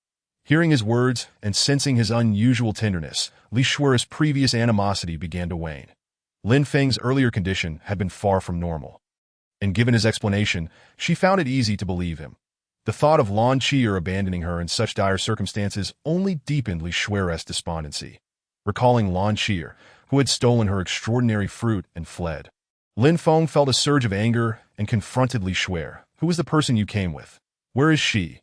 Hearing his words and sensing his unusual tenderness, Li Shuer's previous animosity began to wane. Lin Feng's earlier condition had been far from normal, and given his explanation, she found it easy to believe him. The thought of Lan Qi'er abandoning her in such dire circumstances only deepened Li Shuer's despondency. Recalling Lan Qi'er, who had stolen her extraordinary fruit and fled, Lin Feng felt a surge of anger and confronted Li Shuer. "Who is the person you came with? Where is she?"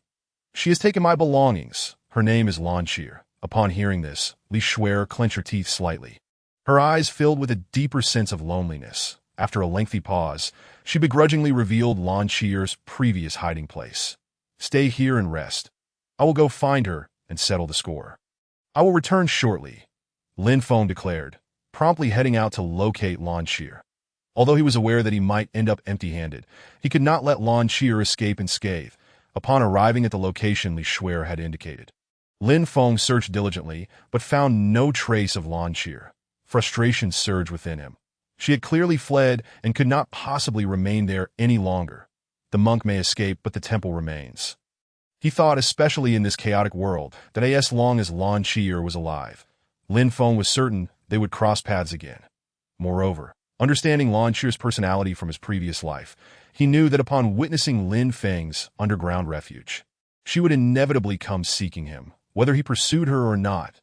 "She has taken my belongings. Her name is Lan Qi'er." Upon hearing this, Li Shuer clenched her teeth slightly. Her eyes filled with a deeper sense of loneliness. After a lengthy pause, she begrudgingly revealed Lan Qi'er's previous hiding place. "Stay here and rest. I will go find her and settle the score." "I will return shortly," Lin Feng declared, promptly heading out to locate Lan Qi'er. Although he was aware that he might end up empty-handed, he could not let Lan Qi'er escape unscathed. Upon arriving at the location Li Shuer had indicated, Lin Feng searched diligently but found no trace of Lan Qi'er. Frustration surged within him. She had clearly fled and could not possibly remain there any longer. The monk may escape, but the temple remains. He thought, especially in this chaotic world, that as long as Lan Qi'er was alive, Lin Feng was certain they would cross paths again. Moreover, understanding Lan Qi'er's personality from his previous life, he knew that upon witnessing Lin Feng's underground refuge, she would inevitably come seeking him, whether he pursued her or not.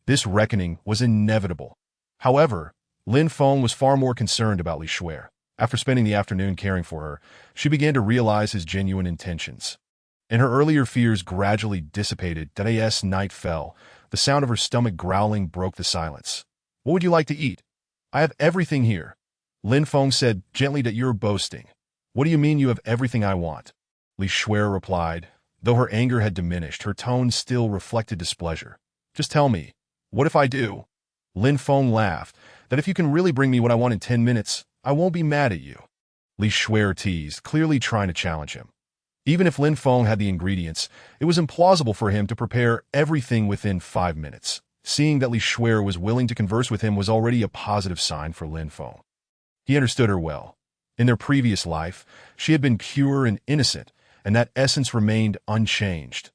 This reckoning was inevitable. However, Lin Feng was far more concerned about Li Shuer. After spending the afternoon caring for her, she began to realize his genuine intentions. And her earlier fears gradually dissipated. As night fell, the sound of her stomach growling broke the silence. "What would you like to eat?" "I have everything here," Lin Feng said gently. "That you're boasting." "What do you mean you have everything I want?" Li Shuer replied. Though her anger had diminished, her tone still reflected displeasure. "Just tell me. What if I do?" Lin Feng laughed. "That if you can really bring me what I want in 10 minutes, I won't be mad at you." Li Shuer teased, clearly trying to challenge him. Even if Lin Feng had the ingredients, it was implausible for him to prepare everything within 5 minutes. Seeing that Li Shuer was willing to converse with him was already a positive sign for Lin Feng. He understood her well. In their previous life, she had been pure and innocent, and that essence remained unchanged.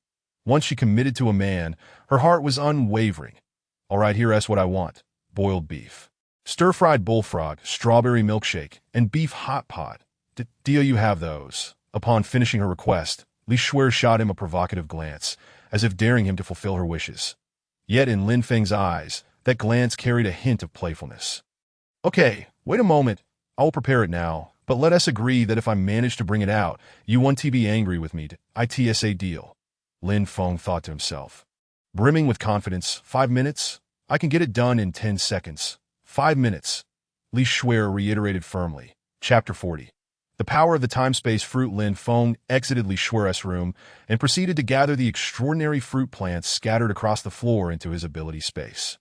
Once she committed to a man, her heart was unwavering. "All right, here's what I want. Boiled beef, stir-fried bullfrog, strawberry milkshake, and beef hot pot. Do you have those?" Upon finishing her request, Li Shuer shot him a provocative glance, as if daring him to fulfill her wishes. Yet in Lin Feng's eyes, that glance carried a hint of playfulness. "Okay, wait a moment. I will prepare it now, but let us agree that if I manage to bring it out, you won't be angry with me. It's a deal." Lin Feng thought to himself. Brimming with confidence, 5 minutes? I can get it done in 10 seconds. 5 minutes. Li Shuer reiterated firmly. Chapter 40. The power of the time-space fruit. Lin Feng exited Li Shuer's room and proceeded to gather the extraordinary fruit plants scattered across the floor into his ability space.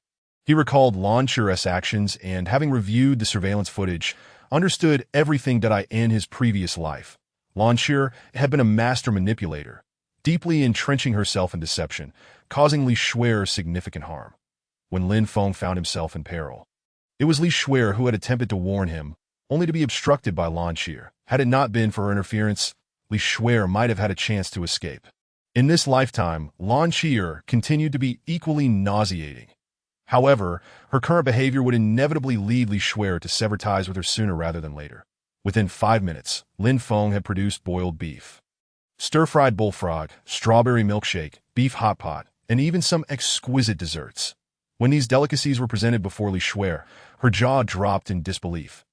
He recalled Lan Qi'er's actions and, having reviewed the surveillance footage, understood everything that in his previous life. Lan Qi'er had been a master manipulator, deeply entrenching herself in deception, causing Li Shuer significant harm. When Lin Feng found himself in peril, it was Li Shuer who had attempted to warn him, only to be obstructed by Lan Qi'er. Had it not been for her interference, Li Shuer might have had a chance to escape. In this lifetime, Lan Qi'er continued to be equally nauseating. However, her current behavior would inevitably lead Li Shuer to sever ties with her sooner rather than later. Within 5 minutes, Lin Feng had produced boiled beef, stir-fried bullfrog, strawberry milkshake, beef hot pot, and even some exquisite desserts. When these delicacies were presented before Li Shuer, her jaw dropped in disbelief.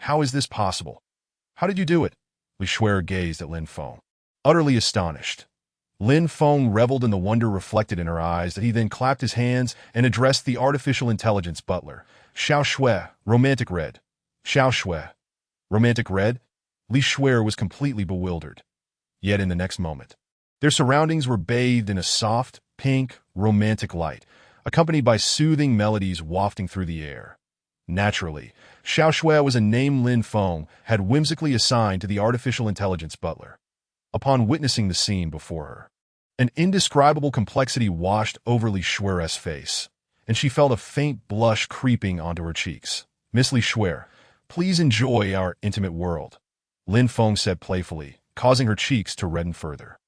"How is this possible? How did you do it?" Li Shuer gazed at Lin Feng, utterly astonished. Lin Feng reveled in the wonder reflected in her eyes that he then clapped his hands and addressed the artificial intelligence butler. Xiao Shui, romantic red. Xiao Shui, romantic red? Li Shuer was completely bewildered. Yet in the next moment, their surroundings were bathed in a soft, pink, romantic light, accompanied by soothing melodies wafting through the air. Naturally, Xiao Shui was a name Lin Feng had whimsically assigned to the artificial intelligence butler. Upon witnessing the scene before her, an indescribable complexity washed over Li Shuer's face, and she felt a faint blush creeping onto her cheeks. Miss Li Shuer, please enjoy our intimate world, Lin Feng said playfully, causing her cheeks to redden further.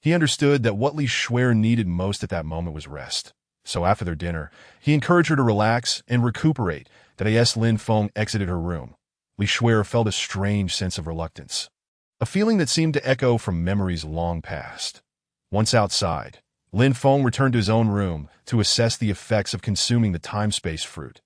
He understood that what Li Shuer needed most at that moment was rest. So after their dinner, he encouraged her to relax and recuperate. As Lin Feng exited her room, Li Shuer felt a strange sense of reluctance, a feeling that seemed to echo from memories long past. Once outside, Lin Feng returned to his own room to assess the effects of consuming the time-space fruit.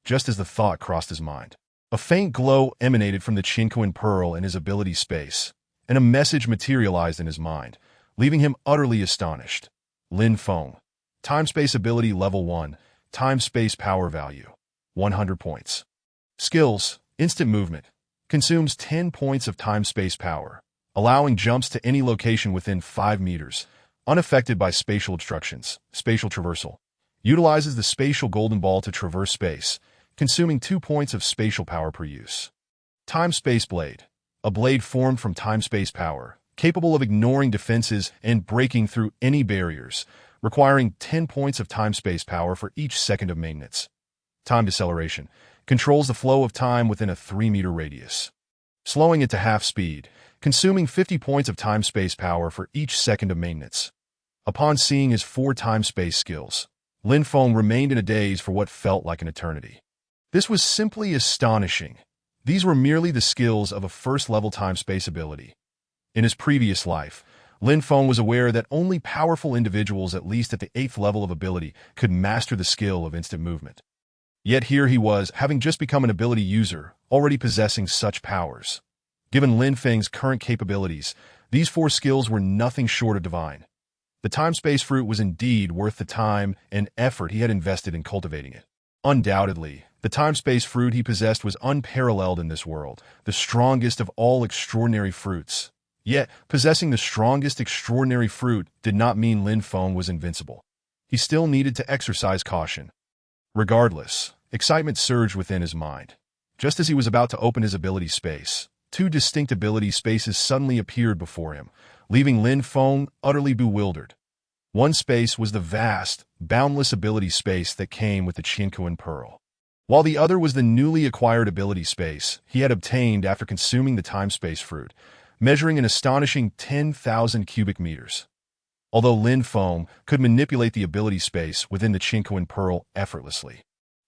Just as the thought crossed his mind, a faint glow emanated from the Qinquan pearl in his ability space, and a message materialized in his mind, leaving him utterly astonished. Lin Feng, time-space ability level 1, time-space power value, 100 points. Skills, instant movement, consumes 10 points of time-space power, allowing jumps to any location within 5 meters, unaffected by spatial obstructions. Spatial traversal, utilizes the spatial golden ball to traverse space, consuming 2 points of spatial power per use. Time-space blade, a blade formed from time-space power, capable of ignoring defenses and breaking through any barriers, requiring 10 points of time-space power for each second of maintenance. Time deceleration, controls the flow of time within a 3-meter radius, slowing it to half speed, consuming 50 points of time-space power for each second of maintenance. Upon seeing his 4 time-space skills, Lin Feng remained in a daze for what felt like an eternity. This was simply astonishing. These were merely the skills of a first-level time-space ability. In his previous life, Lin Feng was aware that only powerful individuals at least at the 8th level of ability could master the skill of instant movement. Yet here he was, having just become an ability user, already possessing such powers. Given Lin Feng's current capabilities, these 4 skills were nothing short of divine. The time-space fruit was indeed worth the time and effort he had invested in cultivating it. Undoubtedly, the time-space fruit he possessed was unparalleled in this world, the strongest of all extraordinary fruits. Yet, possessing the strongest extraordinary fruit did not mean Lin Feng was invincible. He still needed to exercise caution. Regardless, excitement surged within his mind. Just as he was about to open his ability space, 2 distinct ability spaces suddenly appeared before him, leaving Lin Feng utterly bewildered. One space was the vast, boundless ability space that came with the Qinquan Pearl, while the other was the newly acquired ability space he had obtained after consuming the time-space fruit, measuring an astonishing 10,000 cubic meters. Although Lin Feng could manipulate the ability space within the Qinquan Pearl effortlessly,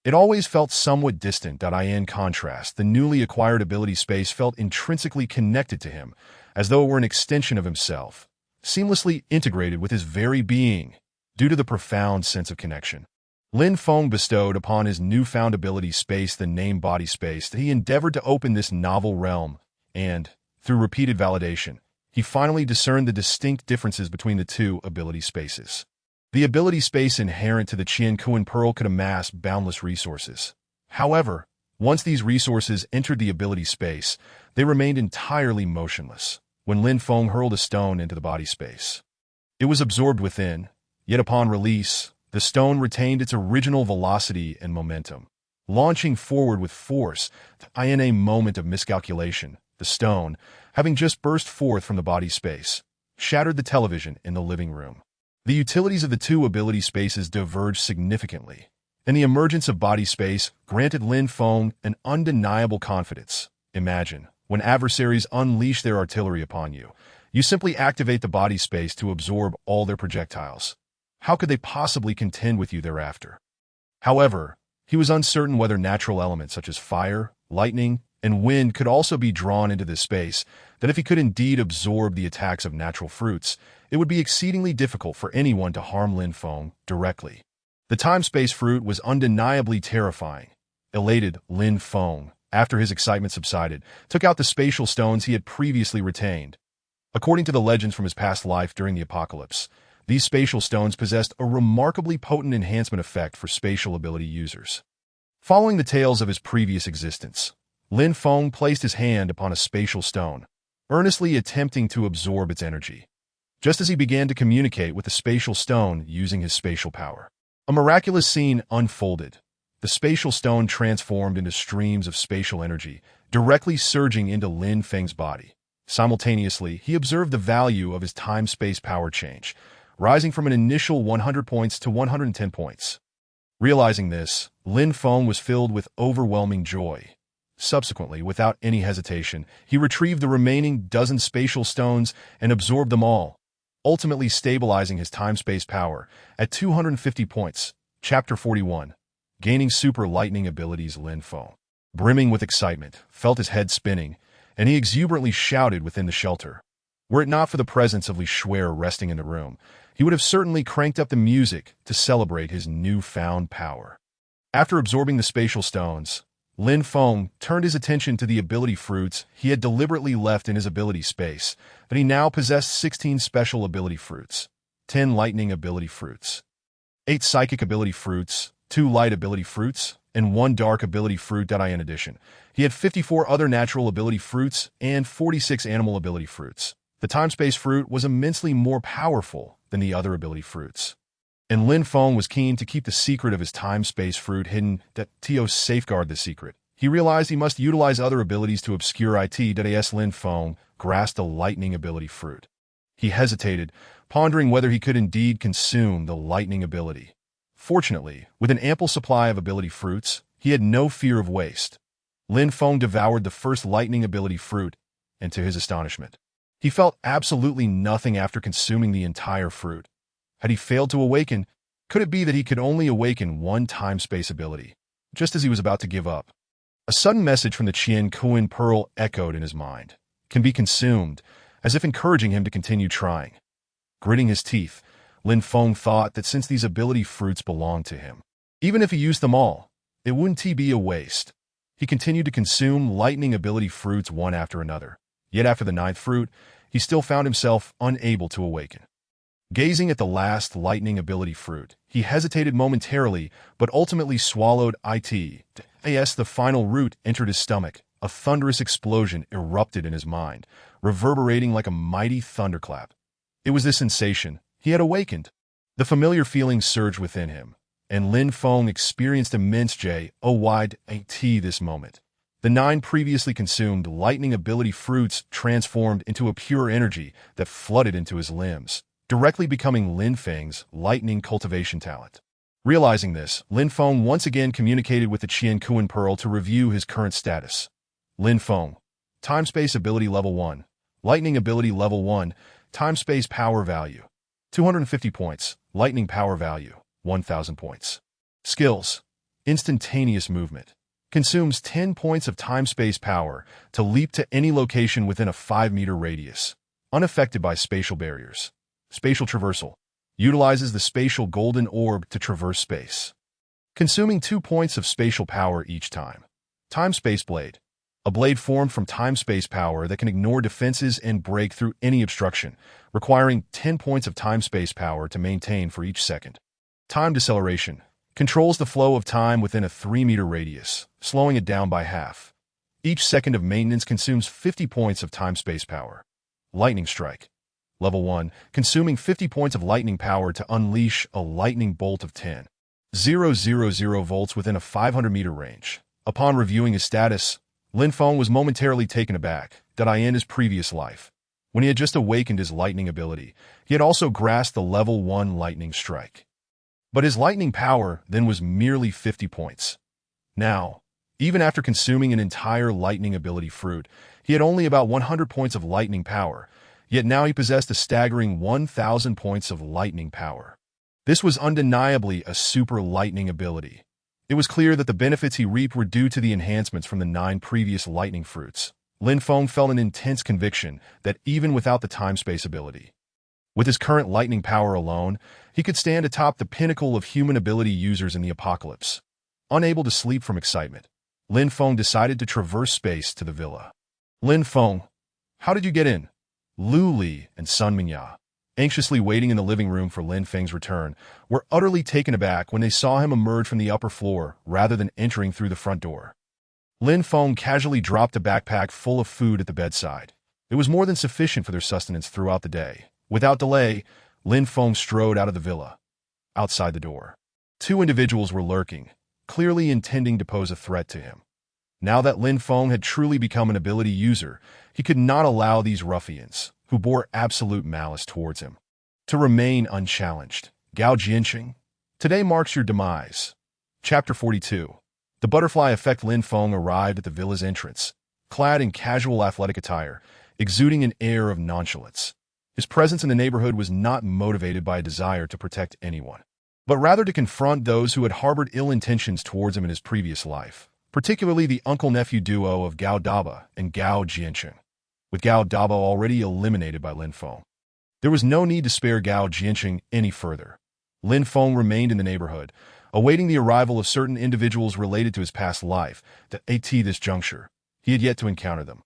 it always felt somewhat distant. In contrast, the newly acquired ability space felt intrinsically connected to him, as though it were an extension of himself, seamlessly integrated with his very being. Due to the profound sense of connection, Lin Feng bestowed upon his newfound ability space the name body space that he endeavored to open this novel realm, and, through repeated validation, he finally discerned the distinct differences between the 2 ability spaces. The ability space inherent to the Qinquan Pearl could amass boundless resources. However, once these resources entered the ability space, they remained entirely motionless. When Lin Feng hurled a stone into the body space, it was absorbed within, yet upon release, the stone retained its original velocity and momentum, launching forward with force. In a moment of miscalculation, the stone, having just burst forth from the body space, shattered the television in the living room. The utilities of the 2 ability spaces diverged significantly, and the emergence of body space granted Lin Feng an undeniable confidence. Imagine, when adversaries unleash their artillery upon you, you simply activate the body space to absorb all their projectiles. How could they possibly contend with you thereafter? However, he was uncertain whether natural elements such as fire, lightning, and wind could also be drawn into this space, that if he could indeed absorb the attacks of natural fruits, it would be exceedingly difficult for anyone to harm Lin Feng directly. The time-space fruit was undeniably terrifying. Elated, Lin Feng, after his excitement subsided, took out the spatial stones he had previously retained. According to the legends from his past life during the apocalypse, these spatial stones possessed a remarkably potent enhancement effect for spatial ability users. Following the tales of his previous existence, Lin Feng placed his hand upon a spatial stone, earnestly attempting to absorb its energy. Just as he began to communicate with the spatial stone using his spatial power, a miraculous scene unfolded. The spatial stone transformed into streams of spatial energy, directly surging into Lin Feng's body. Simultaneously, he observed the value of his time-space power change, rising from an initial 100 points to 110 points. Realizing this, Lin Feng was filled with overwhelming joy. Subsequently, without any hesitation, he retrieved the remaining dozen spatial stones and absorbed them all, ultimately stabilizing his time-space power at 250 points. Chapter 41. Gaining Super Lightning Abilities. Lin Feng, brimming with excitement, felt his head spinning, and he exuberantly shouted within the shelter. Were it not for the presence of Li Shuer resting in the room, he would have certainly cranked up the music to celebrate his newfound power. After absorbing the spatial stones, Lin Feng turned his attention to the ability fruits he had deliberately left in his ability space, but he now possessed 16 special ability fruits, 10 lightning ability fruits, 8 psychic ability fruits, 2 light ability fruits, and 1 dark ability fruit. In addition, he had 54 other natural ability fruits and 46 animal ability fruits. The time-space fruit was immensely more powerful than the other ability fruits, and Lin Feng was keen to keep the secret of his time-space fruit hidden. To safeguard the secret, he realized he must utilize other abilities to obscure it. As Lin Feng grasped a lightning ability fruit, he hesitated, pondering whether he could indeed consume the lightning ability. Fortunately, with an ample supply of ability fruits, he had no fear of waste. Lin Feng devoured the first lightning ability fruit, and to his astonishment, he felt absolutely nothing after consuming the entire fruit. Had he failed to awaken? Could it be that he could only awaken one time-space ability? Just as he was about to give up, a sudden message from the Qian Kuan Pearl echoed in his mind. Can be consumed, as if encouraging him to continue trying. Gritting his teeth, Lin Feng thought that since these ability fruits belonged to him, even if he used them all, it wouldn't be a waste. He continued to consume lightning ability fruits one after another. Yet after the 9th fruit, he still found himself unable to awaken. Gazing at the last lightning ability fruit, he hesitated momentarily, but ultimately swallowed it. As the final root entered his stomach, a thunderous explosion erupted in his mind, reverberating like a mighty thunderclap. It was this sensation. He had awakened. The familiar feeling surged within him, and Lin Feng experienced immense joy at this moment. The 9 previously consumed lightning ability fruits transformed into a pure energy that flooded into his limbs, directly becoming Lin Feng's lightning cultivation talent. Realizing this, Lin Feng once again communicated with the Qian Kuan Pearl to review his current status. Lin Feng, Time-Space Ability Level 1, Lightning Ability Level 1, Time-Space Power Value, 250 points, Lightning Power Value, 1,000 points. Skills, Instantaneous Movement. Consumes 10 points of time-space power to leap to any location within a 5-meter radius, unaffected by spatial barriers. Spatial Traversal. Utilizes the spatial golden orb to traverse space, consuming 2 points of spatial power each time. Time-Space Blade. A blade formed from time-space power that can ignore defenses and break through any obstruction, requiring 10 points of time-space power to maintain for each second. Time Deceleration. Controls the flow of time within a 3-meter radius, slowing it down by half. Each second of maintenance consumes 50 points of time-space power. Lightning Strike. Level 1, consuming 50 points of lightning power to unleash a lightning bolt of 10,000 volts within a 500-meter range. Upon reviewing his status, Lin Feng was momentarily taken aback. In his previous life, when he had just awakened his lightning ability, he had also grasped the Level 1 Lightning Strike. But his lightning power then was merely 50 points. Now, even after consuming an entire lightning ability fruit, he had only about 100 points of lightning power, yet now he possessed a staggering 1,000 points of lightning power. This was undeniably a super lightning ability. It was clear that the benefits he reaped were due to the enhancements from the 9 previous lightning fruits. Lin Feng felt an intense conviction that even without the time-space ability, with his current lightning power alone, he could stand atop the pinnacle of human ability users in the apocalypse. Unable to sleep from excitement, Lin Feng decided to traverse space to the villa. Lin Feng, how did you get in? Lu Li and Sun Mingya, anxiously waiting in the living room for Lin Feng's return, were utterly taken aback when they saw him emerge from the upper floor rather than entering through the front door. Lin Feng casually dropped a backpack full of food at the bedside. It was more than sufficient for their sustenance throughout the day. Without delay, Lin Feng strode out of the villa. Outside the door, two individuals were lurking, clearly intending to pose a threat to him. Now that Lin Feng had truly become an ability user, he could not allow these ruffians, who bore absolute malice towards him, to remain unchallenged. Gao Jianqing, today marks your demise. Chapter 42. The butterfly effect. Lin Feng arrived at the villa's entrance, clad in casual athletic attire, exuding an air of nonchalance. His presence in the neighborhood was not motivated by a desire to protect anyone, but rather to confront those who had harbored ill intentions towards him in his previous life, particularly the uncle-nephew duo of Gao Daba and Gao Jianqing. With Gao Daba already eliminated by Lin Feng, there was no need to spare Gao Jianqing any further. Lin Feng remained in the neighborhood, awaiting the arrival of certain individuals related to his past life. At this juncture, he had yet to encounter them,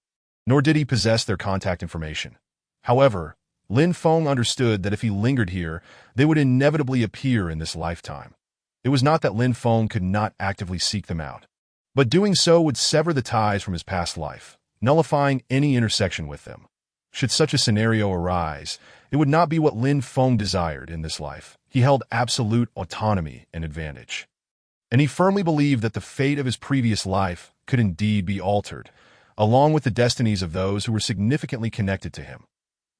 nor did he possess their contact information. However, Lin Feng understood that if he lingered here, they would inevitably appear in this lifetime. It was not that Lin Feng could not actively seek them out, but doing so would sever the ties from his past life, nullifying any intersection with them. Should such a scenario arise, it would not be what Lin Feng desired in this life. He held absolute autonomy and advantage, and he firmly believed that the fate of his previous life could indeed be altered, along with the destinies of those who were significantly connected to him.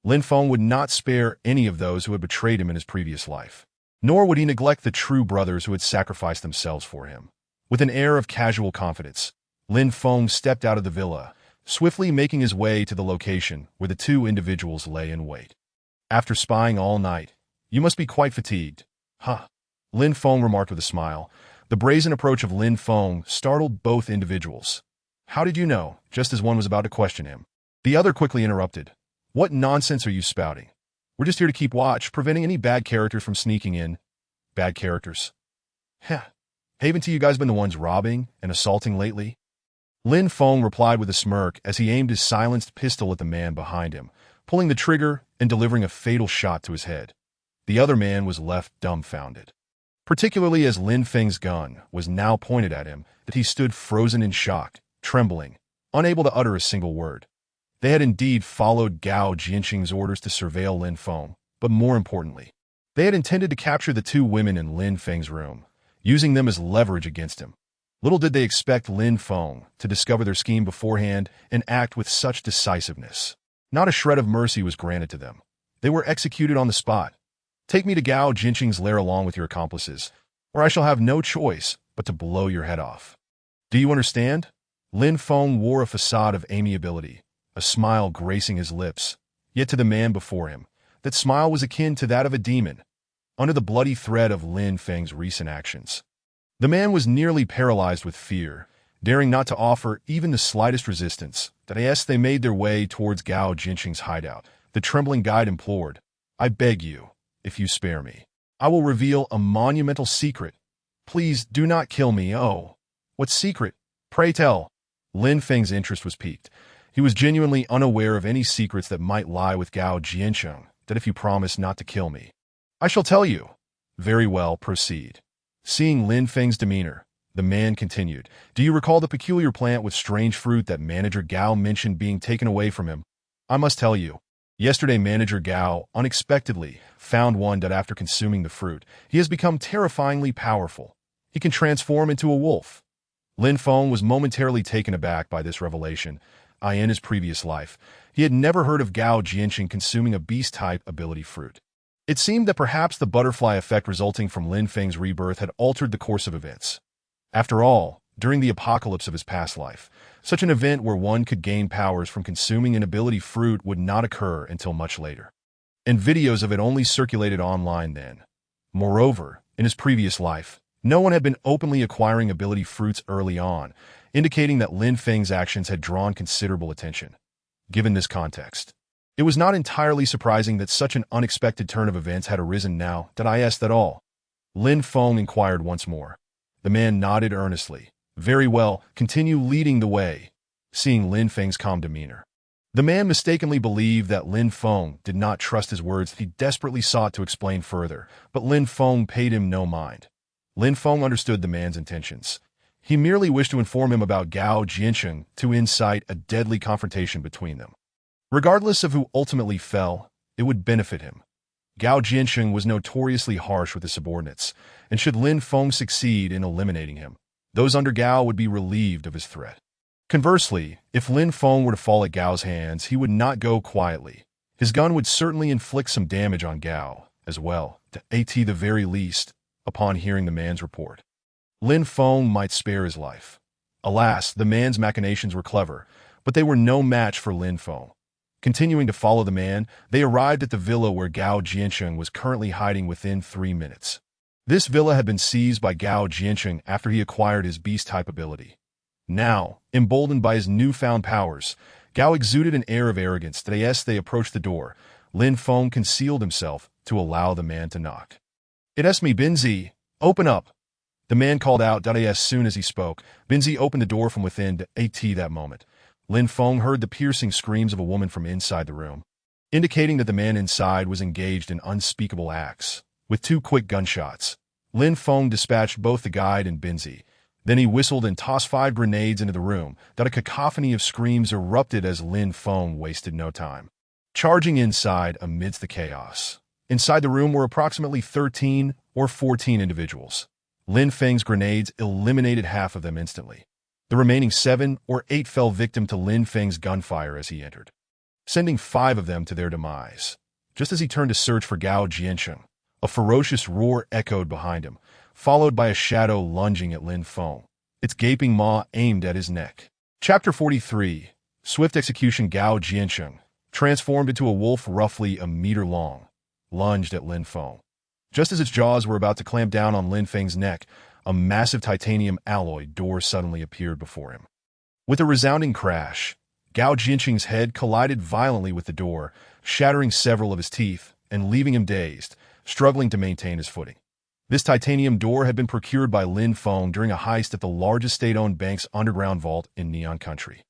Lin Feng would not spare any of those who had betrayed him in his previous life, nor would he neglect the true brothers who had sacrificed themselves for him. With an air of casual confidence, Lin Feng stepped out of the villa, swiftly making his way to the location where the two individuals lay in wait. After spying all night, you must be quite fatigued. Huh? Lin Feng remarked with a smile. The brazen approach of Lin Feng startled both individuals. How did you know? Just as one was about to question him, the other quickly interrupted. What nonsense are you spouting? We're just here to keep watch, preventing any bad characters from sneaking in. Bad characters? Heh. Haven't you guys been the ones robbing and assaulting lately? Lin Feng replied with a smirk as he aimed his silenced pistol at the man behind him, pulling the trigger and delivering a fatal shot to his head. The other man was left dumbfounded, particularly as Lin Feng's gun was now pointed at him, that he stood frozen in shock, trembling, unable to utter a single word. They had indeed followed Gao Jianqing's orders to surveil Lin Feng, but more importantly, they had intended to capture the two women in Lin Feng's room, using them as leverage against him. Little did they expect Lin Feng to discover their scheme beforehand and act with such decisiveness. Not a shred of mercy was granted to them. They were executed on the spot. Take me to Gao Jianqing's lair along with your accomplices, or I shall have no choice but to blow your head off. Do you understand? Lin Feng wore a facade of amiability, a smile gracing his lips, yet to the man before him, that smile was akin to that of a demon, under the bloody threat of Lin Feng's recent actions. The man was nearly paralyzed with fear, daring not to offer even the slightest resistance. As they made their way towards Gao Jianqing's hideout, the trembling guide implored, I beg you, if you spare me, I will reveal a monumental secret. Please do not kill me. Oh, what secret? Pray tell. Lin Feng's interest was piqued. He was genuinely unaware of any secrets that might lie with Gao Jianqing. That if you promise not to kill me, I shall tell you. Very well, proceed. Seeing Lin Feng's demeanor, the man continued, do you recall the peculiar plant with strange fruit that Manager Gao mentioned being taken away from him? I must tell you. Yesterday, Manager Gao unexpectedly found one that after consuming the fruit, he has become terrifyingly powerful. He can transform into a wolf. Lin Feng was momentarily taken aback by this revelation. In his previous life, he had never heard of Gao Jianqing consuming a beast-type ability fruit. It seemed that perhaps the butterfly effect resulting from Lin Feng's rebirth had altered the course of events. After all, during the apocalypse of his past life, such an event where one could gain powers from consuming an ability fruit would not occur until much later, and videos of it only circulated online then. Moreover, in his previous life, no one had been openly acquiring ability fruits early on, indicating that Lin Feng's actions had drawn considerable attention. Given this context, it was not entirely surprising that such an unexpected turn of events had arisen now. Did I ask that all? Lin Feng inquired once more. The man nodded earnestly. Very well, continue leading the way. Seeing Lin Feng's calm demeanor, The man mistakenly believed that Lin Feng did not trust his words. He desperately sought to explain further, but Lin Feng paid him no mind. Lin Feng understood the man's intentions. He merely wished to inform him about Gao Jiancheng to incite a deadly confrontation between them. Regardless of who ultimately fell, it would benefit him. Gao Jiancheng was notoriously harsh with his subordinates, and should Lin Feng succeed in eliminating him, those under Gao would be relieved of his threat. Conversely, if Lin Feng were to fall at Gao's hands, he would not go quietly. His gun would certainly inflict some damage on Gao, as well, to the very least, upon hearing the man's report. Lin Feng might spare his life. Alas, the man's machinations were clever, but they were no match for Lin Feng. Continuing to follow the man, they arrived at the villa where Gao Jiancheng was currently hiding within 3 minutes. This villa had been seized by Gao Jiancheng after he acquired his beast-type ability. Now, emboldened by his newfound powers, Gao exuded an air of arrogance. As they approached the door, Lin Feng concealed himself to allow the man to knock. "It's me, Binzi. Open up." The man called out. As soon as he spoke, Binzi opened the door from within. That moment, Lin Feng heard the piercing screams of a woman from inside the room, indicating that the man inside was engaged in unspeakable acts. With 2 quick gunshots, Lin Feng dispatched both the guide and Binzi. Then he whistled and tossed 5 grenades into the room. A cacophony of screams erupted as Lin Feng wasted no time, charging inside amidst the chaos. Inside the room were approximately 13 or 14 individuals. Lin Feng's grenades eliminated half of them instantly. The remaining 7 or 8 fell victim to Lin Feng's gunfire as he entered, sending 5 of them to their demise. Just as he turned to search for Gao Jiancheng, a ferocious roar echoed behind him, followed by a shadow lunging at Lin Feng, its gaping maw aimed at his neck. Chapter 43. Swift Execution. Gao Jiancheng, transformed into a wolf roughly a meter long, lunged at Lin Feng. Just as its jaws were about to clamp down on Lin Feng's neck, a massive titanium alloy door suddenly appeared before him. With a resounding crash, Gao Jiancheng's head collided violently with the door, shattering several of his teeth and leaving him dazed, struggling to maintain his footing. This titanium door had been procured by Lin Feng during a heist at the largest state-owned bank's underground vault in Neon Country.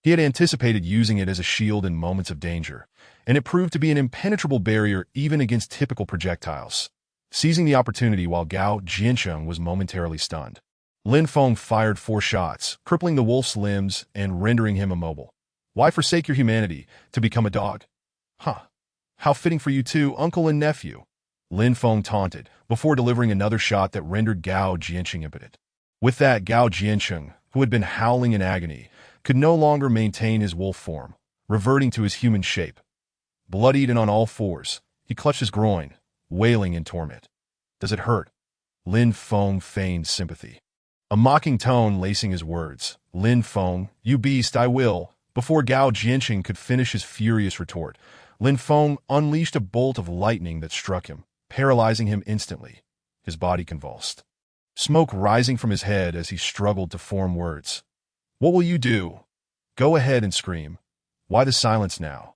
He had anticipated using it as a shield in moments of danger, and it proved to be an impenetrable barrier even against typical projectiles. Seizing the opportunity while Gao Jiancheng was momentarily stunned, Lin Feng fired 4 shots, crippling the wolf's limbs and rendering him immobile. "Why forsake your humanity to become a dog? Huh. How fitting for you two, uncle and nephew," Lin Feng taunted, before delivering another shot that rendered Gao Jiancheng impotent. With that, Gao Jiancheng, who had been howling in agony, could no longer maintain his wolf form, reverting to his human shape. Bloodied and on all fours, he clutched his groin, wailing in torment. "Does it hurt?" Lin Feng feigned sympathy, a mocking tone lacing his words. "Lin Feng, you beast, I will." Before Gao Jiancheng could finish his furious retort, Lin Feng unleashed a bolt of lightning that struck him, paralyzing him instantly. His body convulsed, smoke rising from his head as he struggled to form words. "What will you do?" "Go ahead and scream. Why the silence now?"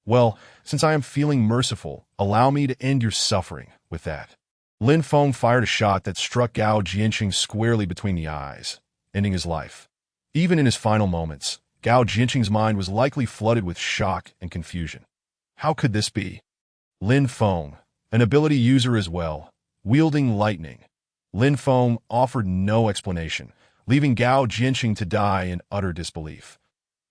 "Well, since I am feeling merciful, allow me to end your suffering." With that, Lin Feng fired a shot that struck Gao Jiancheng squarely between the eyes, ending his life. Even in his final moments, Gao Jiancheng's mind was likely flooded with shock and confusion. How could this be? Lin Feng, an ability user as well, wielding lightning. Lin Feng offered no explanation, leaving Gao Jiancheng to die in utter disbelief.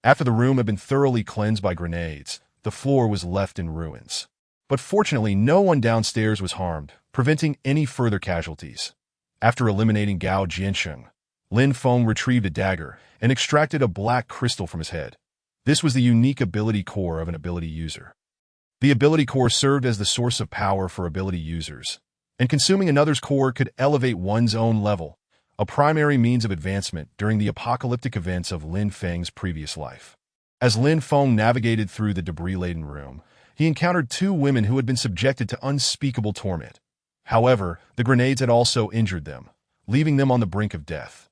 After the room had been thoroughly cleansed by grenades, the floor was left in ruins. But fortunately, no one downstairs was harmed, preventing any further casualties. After eliminating Gao Jiancheng, Lin Feng retrieved a dagger and extracted a black crystal from his head. This was the unique ability core of an ability user. The ability core served as the source of power for ability users, and consuming another's core could elevate one's own level, a primary means of advancement during the apocalyptic events of Lin Feng's previous life. As Lin Feng navigated through the debris-laden room, he encountered 2 women who had been subjected to unspeakable torment. However, the grenades had also injured them, leaving them on the brink of death.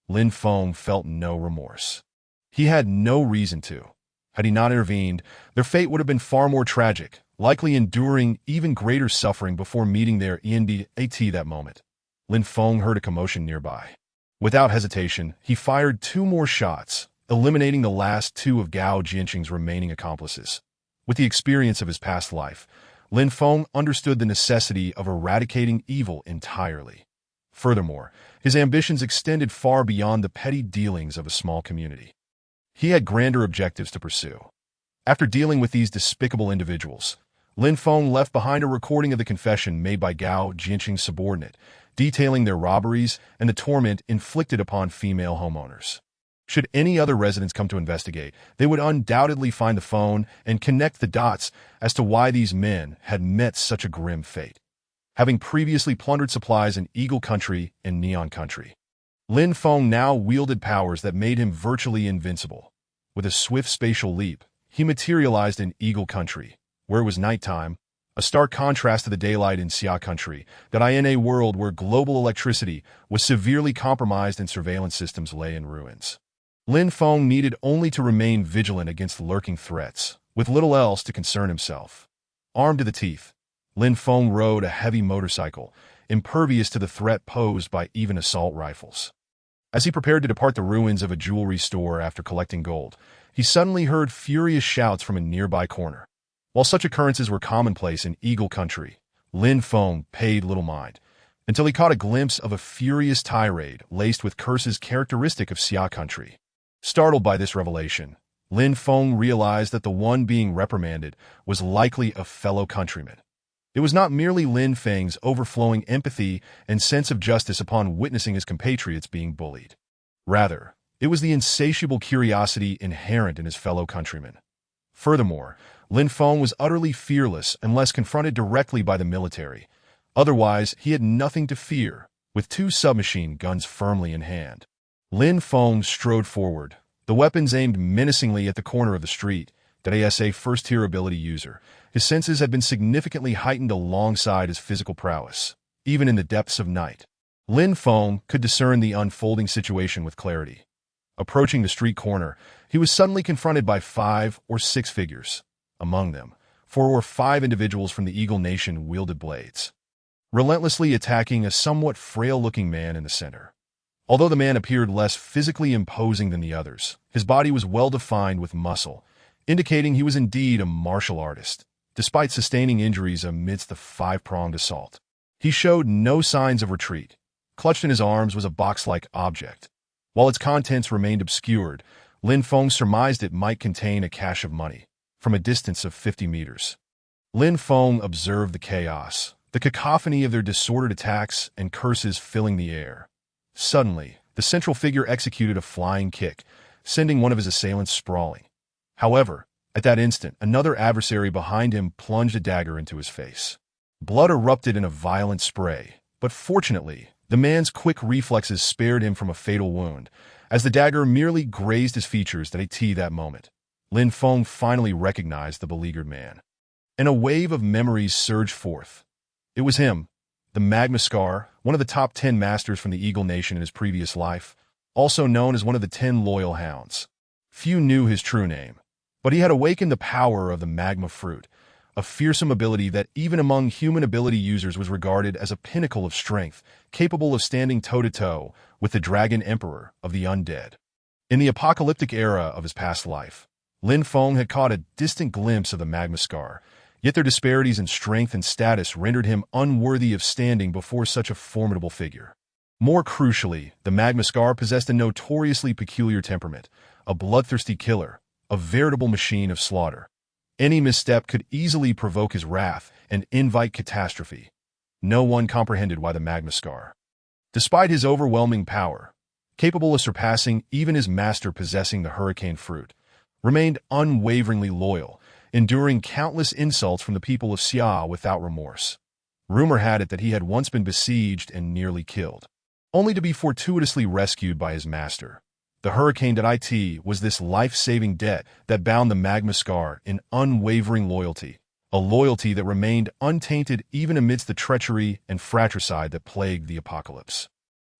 Lin Feng felt no remorse. He had no reason to. Had he not intervened, their fate would have been far more tragic, likely enduring even greater suffering before meeting their end. That moment, Lin Feng heard a commotion nearby. Without hesitation, he fired 2 more shots, eliminating the last two of Gao Jianqing's remaining accomplices. With the experience of his past life, Lin Feng understood the necessity of eradicating evil entirely. Furthermore, his ambitions extended far beyond the petty dealings of a small community. He had grander objectives to pursue. After dealing with these despicable individuals, Lin Feng left behind a recording of the confession made by Gao Jianqing's subordinate, detailing their robberies and the torment inflicted upon female homeowners. Should any other residents come to investigate, they would undoubtedly find the phone and connect the dots as to why these men had met such a grim fate. Having previously plundered supplies in Eagle Country and Neon Country, Lin Feng now wielded powers that made him virtually invincible. With a swift spatial leap, he materialized in Eagle Country, where it was nighttime, a stark contrast to the daylight in Xia Country, that in a world where global electricity was severely compromised and surveillance systems lay in ruins. Lin Feng needed only to remain vigilant against lurking threats, with little else to concern himself. Armed to the teeth, Lin Feng rode a heavy motorcycle, impervious to the threat posed by even assault rifles. As he prepared to depart the ruins of a jewelry store after collecting gold, he suddenly heard furious shouts from a nearby corner. While such occurrences were commonplace in Eagle Country, Lin Feng paid little mind, until he caught a glimpse of a furious tirade laced with curses characteristic of Xia Country. Startled by this revelation, Lin Feng realized that the one being reprimanded was likely a fellow countryman. It was not merely Lin Feng's overflowing empathy and sense of justice upon witnessing his compatriots being bullied. Rather, it was the insatiable curiosity inherent in his fellow countrymen. Furthermore, Lin Feng was utterly fearless unless confronted directly by the military. Otherwise, he had nothing to fear, with two submachine guns firmly in hand. Lin Feng strode forward, the weapons aimed menacingly at the corner of the street. That as a first-tier ability user, his senses had been significantly heightened alongside his physical prowess. Even in the depths of night, Lin Feng could discern the unfolding situation with clarity. Approaching the street corner, he was suddenly confronted by 5 or 6 figures. Among them, 4 or 5 individuals from the Eagle Nation wielded blades, relentlessly attacking a somewhat frail-looking man in the center. Although the man appeared less physically imposing than the others, his body was well-defined with muscle, indicating he was indeed a martial artist. Despite sustaining injuries amidst the 5-pronged assault, he showed no signs of retreat. Clutched in his arms was a box-like object. While its contents remained obscured, Lin Feng surmised it might contain a cache of money. From a distance of 50 meters, Lin Feng observed the chaos, the cacophony of their disordered attacks and curses filling the air. Suddenly, the central figure executed a flying kick, sending one of his assailants sprawling. However, at that instant, another adversary behind him plunged a dagger into his face. Blood erupted in a violent spray, but fortunately, the man's quick reflexes spared him from a fatal wound, as the dagger merely grazed his features that moment. Lin Feng finally recognized the beleaguered man, and a wave of memories surged forth. It was him, the Magma Scar, one of the top 10 masters from the Eagle Nation in his previous life, also known as one of the 10 Loyal Hounds. Few knew his true name, but he had awakened the power of the Magma Fruit, a fearsome ability that even among human ability users was regarded as a pinnacle of strength, capable of standing toe-to-toe with the Dragon Emperor of the Undead. In the apocalyptic era of his past life, Lin Feng had caught a distant glimpse of the Magma Scar, yet their disparities in strength and status rendered him unworthy of standing before such a formidable figure. More crucially, the Magma Scar possessed a notoriously peculiar temperament, a bloodthirsty killer, a veritable machine of slaughter. Any misstep could easily provoke his wrath and invite catastrophe. No one comprehended why the Magma Scar, despite his overwhelming power, capable of surpassing even his master possessing the Hurricane Fruit, remained unwaveringly loyal, enduring countless insults from the people of Xia without remorse. Rumor had it that he had once been besieged and nearly killed, only to be fortuitously rescued by his master. The Hurricane.it was this life-saving debt that bound the Magma Scar in unwavering loyalty, a loyalty that remained untainted even amidst the treachery and fratricide that plagued the apocalypse.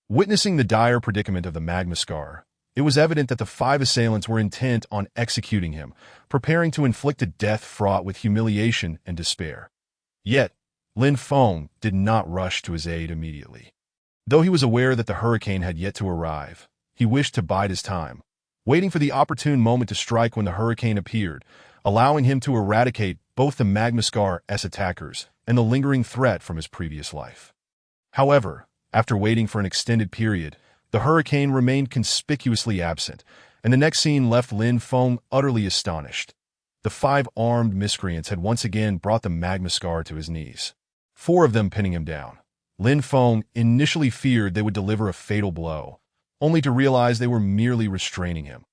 Witnessing the dire predicament of the Magma Scar, it was evident that the 5 assailants were intent on executing him, preparing to inflict a death fraught with humiliation and despair. Yet, Lin Feng did not rush to his aid immediately. Though he was aware that the hurricane had yet to arrive, he wished to bide his time. waiting for the opportune moment to strike when the hurricane appeared, allowing him to eradicate both the Magmascar's attackers and the lingering threat from his previous life. However, after waiting for an extended period, the hurricane remained conspicuously absent, and the next scene left Lin Feng utterly astonished. The 5 armed miscreants had once again brought the Magmascar to his knees, 4 of them pinning him down. Lin Feng initially feared they would deliver a fatal blow, only to realize they were merely restraining him.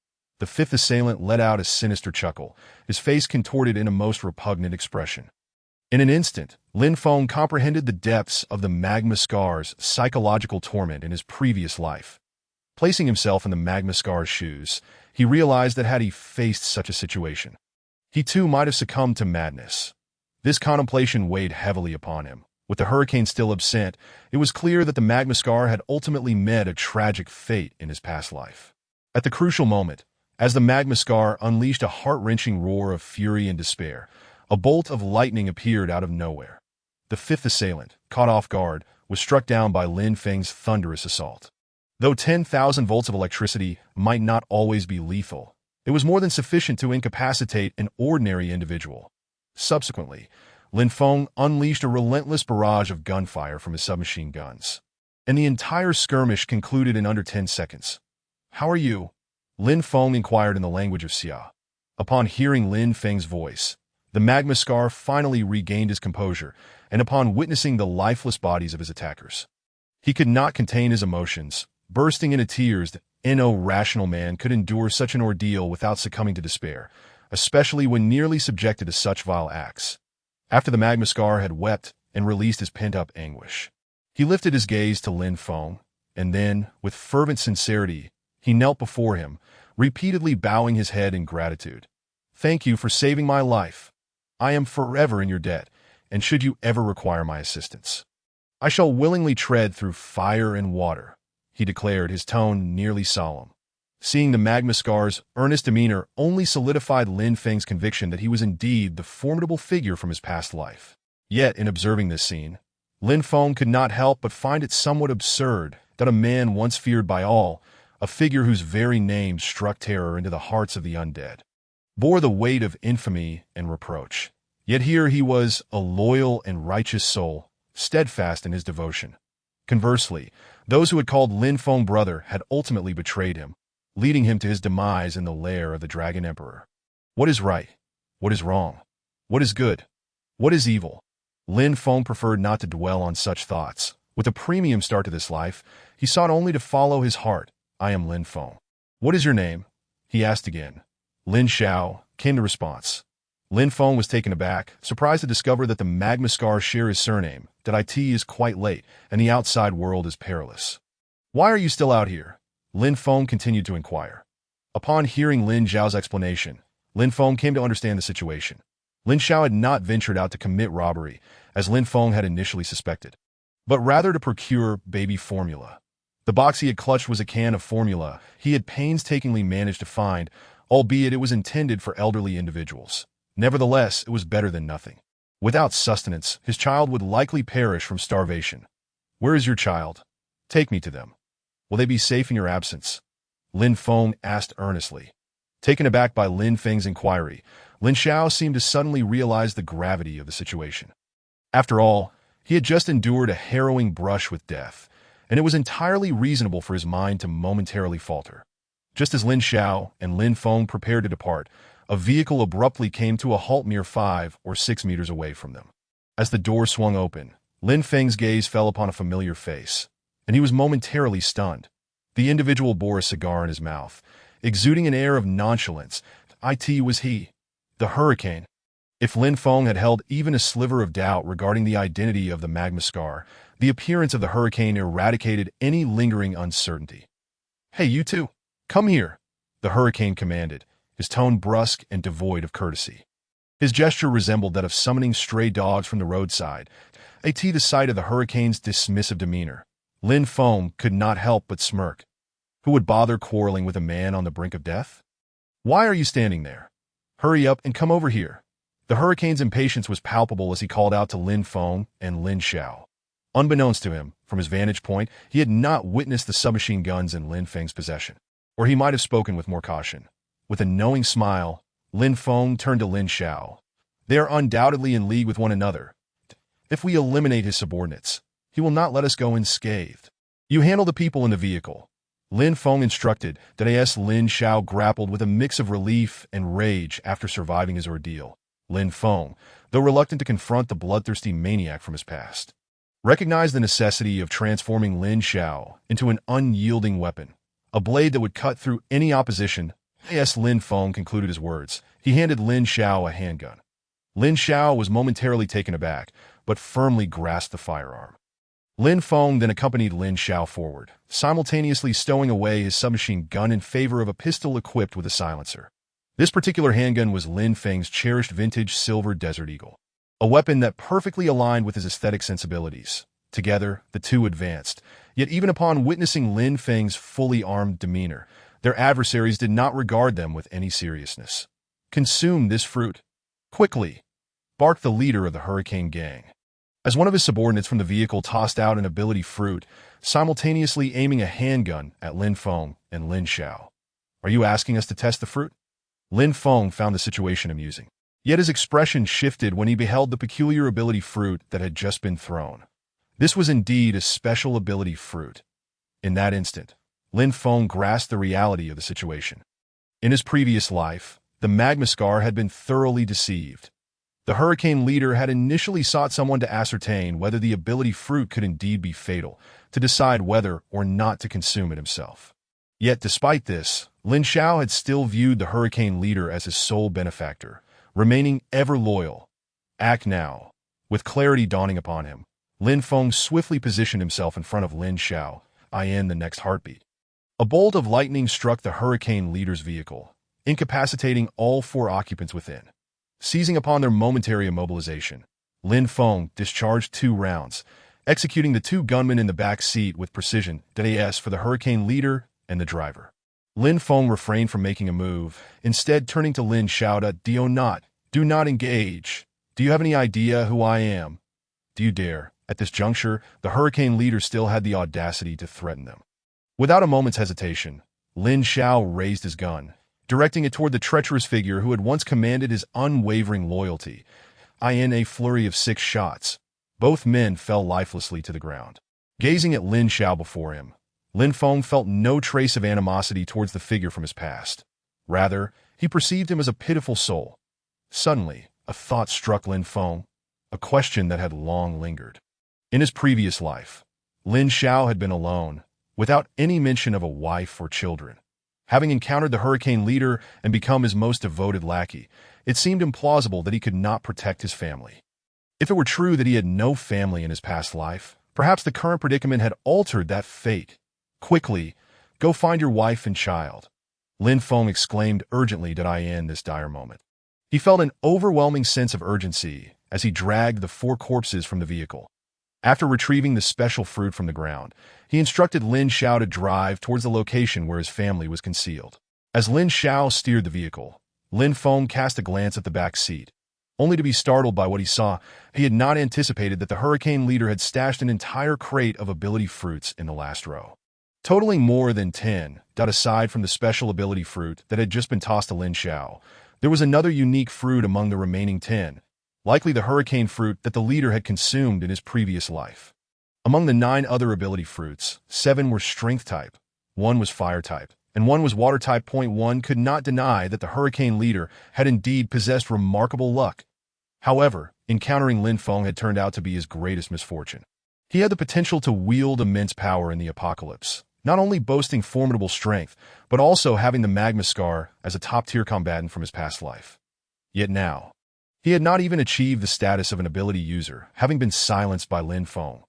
The 5th assailant let out a sinister chuckle, his face contorted in a most repugnant expression. In an instant, Lin Feng comprehended the depths of the Magmascar's psychological torment in his previous life. Placing himself in the Magmascar's shoes, he realized that had he faced such a situation, he too might have succumbed to madness. This contemplation weighed heavily upon him. With the hurricane still absent, it was clear that the Magmascar had ultimately met a tragic fate in his past life. At the crucial moment, as the Magmascar unleashed a heart-wrenching roar of fury and despair, a bolt of lightning appeared out of nowhere. The 5th assailant, caught off guard, was struck down by Lin Feng's thunderous assault. Though 10,000 volts of electricity might not always be lethal, it was more than sufficient to incapacitate an ordinary individual. Subsequently, Lin Feng unleashed a relentless barrage of gunfire from his submachine guns, and the entire skirmish concluded in under 10 seconds. "How are you?" Lin Feng inquired in the language of Xia. Upon hearing Lin Feng's voice, the Magmascar finally regained his composure, and upon witnessing the lifeless bodies of his attackers, he could not contain his emotions, bursting into tears. No rational man could endure such an ordeal without succumbing to despair, especially when nearly subjected to such vile acts. After the Magmascar had wept and released his pent-up anguish, he lifted his gaze to Lin Feng, and then, with fervent sincerity, he knelt before him, repeatedly bowing his head in gratitude. "Thank you for saving my life. I am forever in your debt, and should you ever require my assistance, I shall willingly tread through fire and water," he declared, his tone nearly solemn. Seeing the Magmascar's earnest demeanor only solidified Lin Feng's conviction that he was indeed the formidable figure from his past life. Yet, in observing this scene, Lin Feng could not help but find it somewhat absurd that a man once feared by all, a figure whose very name struck terror into the hearts of the undead, bore the weight of infamy and reproach. Yet here he was, a loyal and righteous soul, steadfast in his devotion. Conversely, those who had called Lin Feng brother had ultimately betrayed him, leading him to his demise in the lair of the Dragon Emperor. What is right? What is wrong? What is good? What is evil? Lin Feng preferred not to dwell on such thoughts. With a premium start to this life, he sought only to follow his heart. "I am Lin Feng." "What is your name?" he asked again. "Lin Xiao," came the response. Lin Feng was taken aback, surprised to discover that the Magmascar share his surname, that it is quite late, and the outside world is perilous. "Why are you still out here?" Lin Feng continued to inquire. Upon hearing Lin Xiao's explanation, Lin Feng came to understand the situation. Lin Xiao had not ventured out to commit robbery, as Lin Feng had initially suspected, but rather to procure baby formula. The box he had clutched was a can of formula he had painstakingly managed to find, albeit it was intended for elderly individuals. Nevertheless, it was better than nothing. Without sustenance, his child would likely perish from starvation. "Where is your child? Take me to them. Will they be safe in your absence?" Lin Feng asked earnestly. Taken aback by Lin Feng's inquiry, Lin Xiao seemed to suddenly realize the gravity of the situation. After all, he had just endured a harrowing brush with death, and it was entirely reasonable for his mind to momentarily falter. Just as Lin Xiao and Lin Feng prepared to depart, a vehicle abruptly came to a halt mere 5 or 6 meters away from them. As the door swung open, Lin Feng's gaze fell upon a familiar face, and he was momentarily stunned. The individual bore a cigar in his mouth, exuding an air of nonchalance. It was he, the hurricane. If Lin Feng had held even a sliver of doubt regarding the identity of the Magmascar, the appearance of the hurricane eradicated any lingering uncertainty. "Hey, you two, come here," the hurricane commanded, his tone brusque and devoid of courtesy. His gesture resembled that of summoning stray dogs from the roadside. The sight of the hurricane's dismissive demeanor, Lin Feng could not help but smirk. Who would bother quarreling with a man on the brink of death? "Why are you standing there? Hurry up and come over here." The hurricane's impatience was palpable as he called out to Lin Feng and Lin Xiao. Unbeknownst to him, from his vantage point, he had not witnessed the submachine guns in Lin Feng's possession, Or he might have spoken with more caution. With a knowing smile, Lin Feng turned to Lin Xiao. They are undoubtedly in league with one another. If we eliminate his subordinates, he will not let us go unscathed. You handle the people in the vehicle. Lin Feng instructed that as Lin Xiao grappled with a mix of relief and rage after surviving his ordeal. Lin Feng, though reluctant to confront the bloodthirsty maniac from his past, recognized the necessity of transforming Lin Xiao into an unyielding weapon, a blade that would cut through any opposition. As Lin Feng concluded his words, he handed Lin Xiao a handgun. Lin Xiao was momentarily taken aback, but firmly grasped the firearm. Lin Feng then accompanied Lin Xiao forward, simultaneously stowing away his submachine gun in favor of a pistol equipped with a silencer. This particular handgun was Lin Feng's cherished vintage silver Desert Eagle, a weapon that perfectly aligned with his aesthetic sensibilities. Together, the two advanced, yet even upon witnessing Lin Feng's fully armed demeanor, their adversaries did not regard them with any seriousness. "Consume this fruit quickly," barked the leader of the Hurricane Gang, as one of his subordinates from the vehicle tossed out an ability fruit, simultaneously aiming a handgun at Lin Feng and Lin Xiao. "Are you asking us to test the fruit?" Lin Feng found the situation amusing. Yet his expression shifted when he beheld the peculiar ability fruit that had just been thrown. This was indeed a special ability fruit. In that instant, Lin Feng grasped the reality of the situation. In his previous life, the Magma Scar had been thoroughly deceived. The Hurricane leader had initially sought someone to ascertain whether the ability fruit could indeed be fatal, to decide whether or not to consume it himself. Yet despite this, Lin Xiao had still viewed the Hurricane leader as his sole benefactor, remaining ever loyal. Act now. With clarity dawning upon him, Lin Feng swiftly positioned himself in front of Lin Xiao, in the next heartbeat. A bolt of lightning struck the Hurricane leader's vehicle, incapacitating all 4 occupants within. Seizing upon their momentary immobilization, Lin Feng discharged 2 rounds, executing the 2 gunmen in the back seat with precision, as for the Hurricane leader and the driver. Lin Feng refrained from making a move, instead turning to Lin Xiao to, do not engage. Do you have any idea who I am? Do you dare? At this juncture, the Hurricane leader still had the audacity to threaten them. Without a moment's hesitation, Lin Xiao raised his gun, directing it toward the treacherous figure who had once commanded his unwavering loyalty. In a flurry of 6 shots, both men fell lifelessly to the ground. Gazing at Lin Xiao before him, Lin Feng felt no trace of animosity towards the figure from his past. Rather, he perceived him as a pitiful soul. Suddenly, a thought struck Lin Feng, a question that had long lingered. In his previous life, Lin Xiao had been alone, without any mention of a wife or children. Having encountered the Hurricane leader and become his most devoted lackey, it seemed implausible that he could not protect his family. If it were true that he had no family in his past life, perhaps the current predicament had altered that fate. "Quickly, go find your wife and child," Lin Feng exclaimed urgently in this dire moment. He felt an overwhelming sense of urgency as he dragged the 4 corpses from the vehicle. After retrieving the special fruit from the ground, he instructed Lin Xiao to drive towards the location where his family was concealed. As Lin Xiao steered the vehicle, Lin Feng cast a glance at the back seat, only to be startled by what he saw. He had not anticipated that the Hurricane leader had stashed an entire crate of ability fruits in the last row, totaling more than 10. Aside from the special ability fruit that had just been tossed to Lin Xiao, there was another unique fruit among the remaining 10. Likely the Hurricane fruit that the leader had consumed in his previous life. Among the 9 other ability fruits, 7 were strength type, 1 was fire type, and 1 was water type. One could not deny that the Hurricane leader had indeed possessed remarkable luck. However, encountering Lin Feng had turned out to be his greatest misfortune. He had the potential to wield immense power in the apocalypse, not only boasting formidable strength, but also having the Magma Scar as a top-tier combatant from his past life. Yet now, he had not even achieved the status of an ability user, having been silenced by Lin Feng.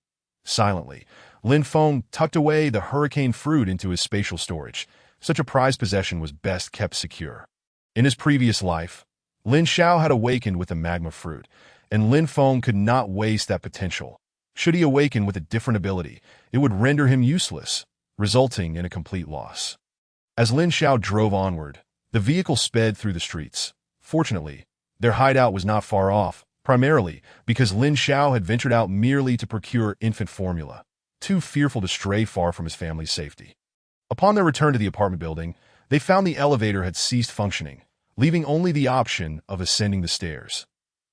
Silently, Lin Feng tucked away the Hurricane fruit into his spatial storage. Such a prized possession was best kept secure. In his previous life, Lin Xiao had awakened with the magma fruit, and Lin Feng could not waste that potential. Should he awaken with a different ability, it would render him useless, resulting in a complete loss. As Lin Xiao drove onward, the vehicle sped through the streets. Fortunately, their hideout was not far off, primarily because Lin Xiao had ventured out merely to procure infant formula, too fearful to stray far from his family's safety. Upon their return to the apartment building, they found the elevator had ceased functioning, leaving only the option of ascending the stairs.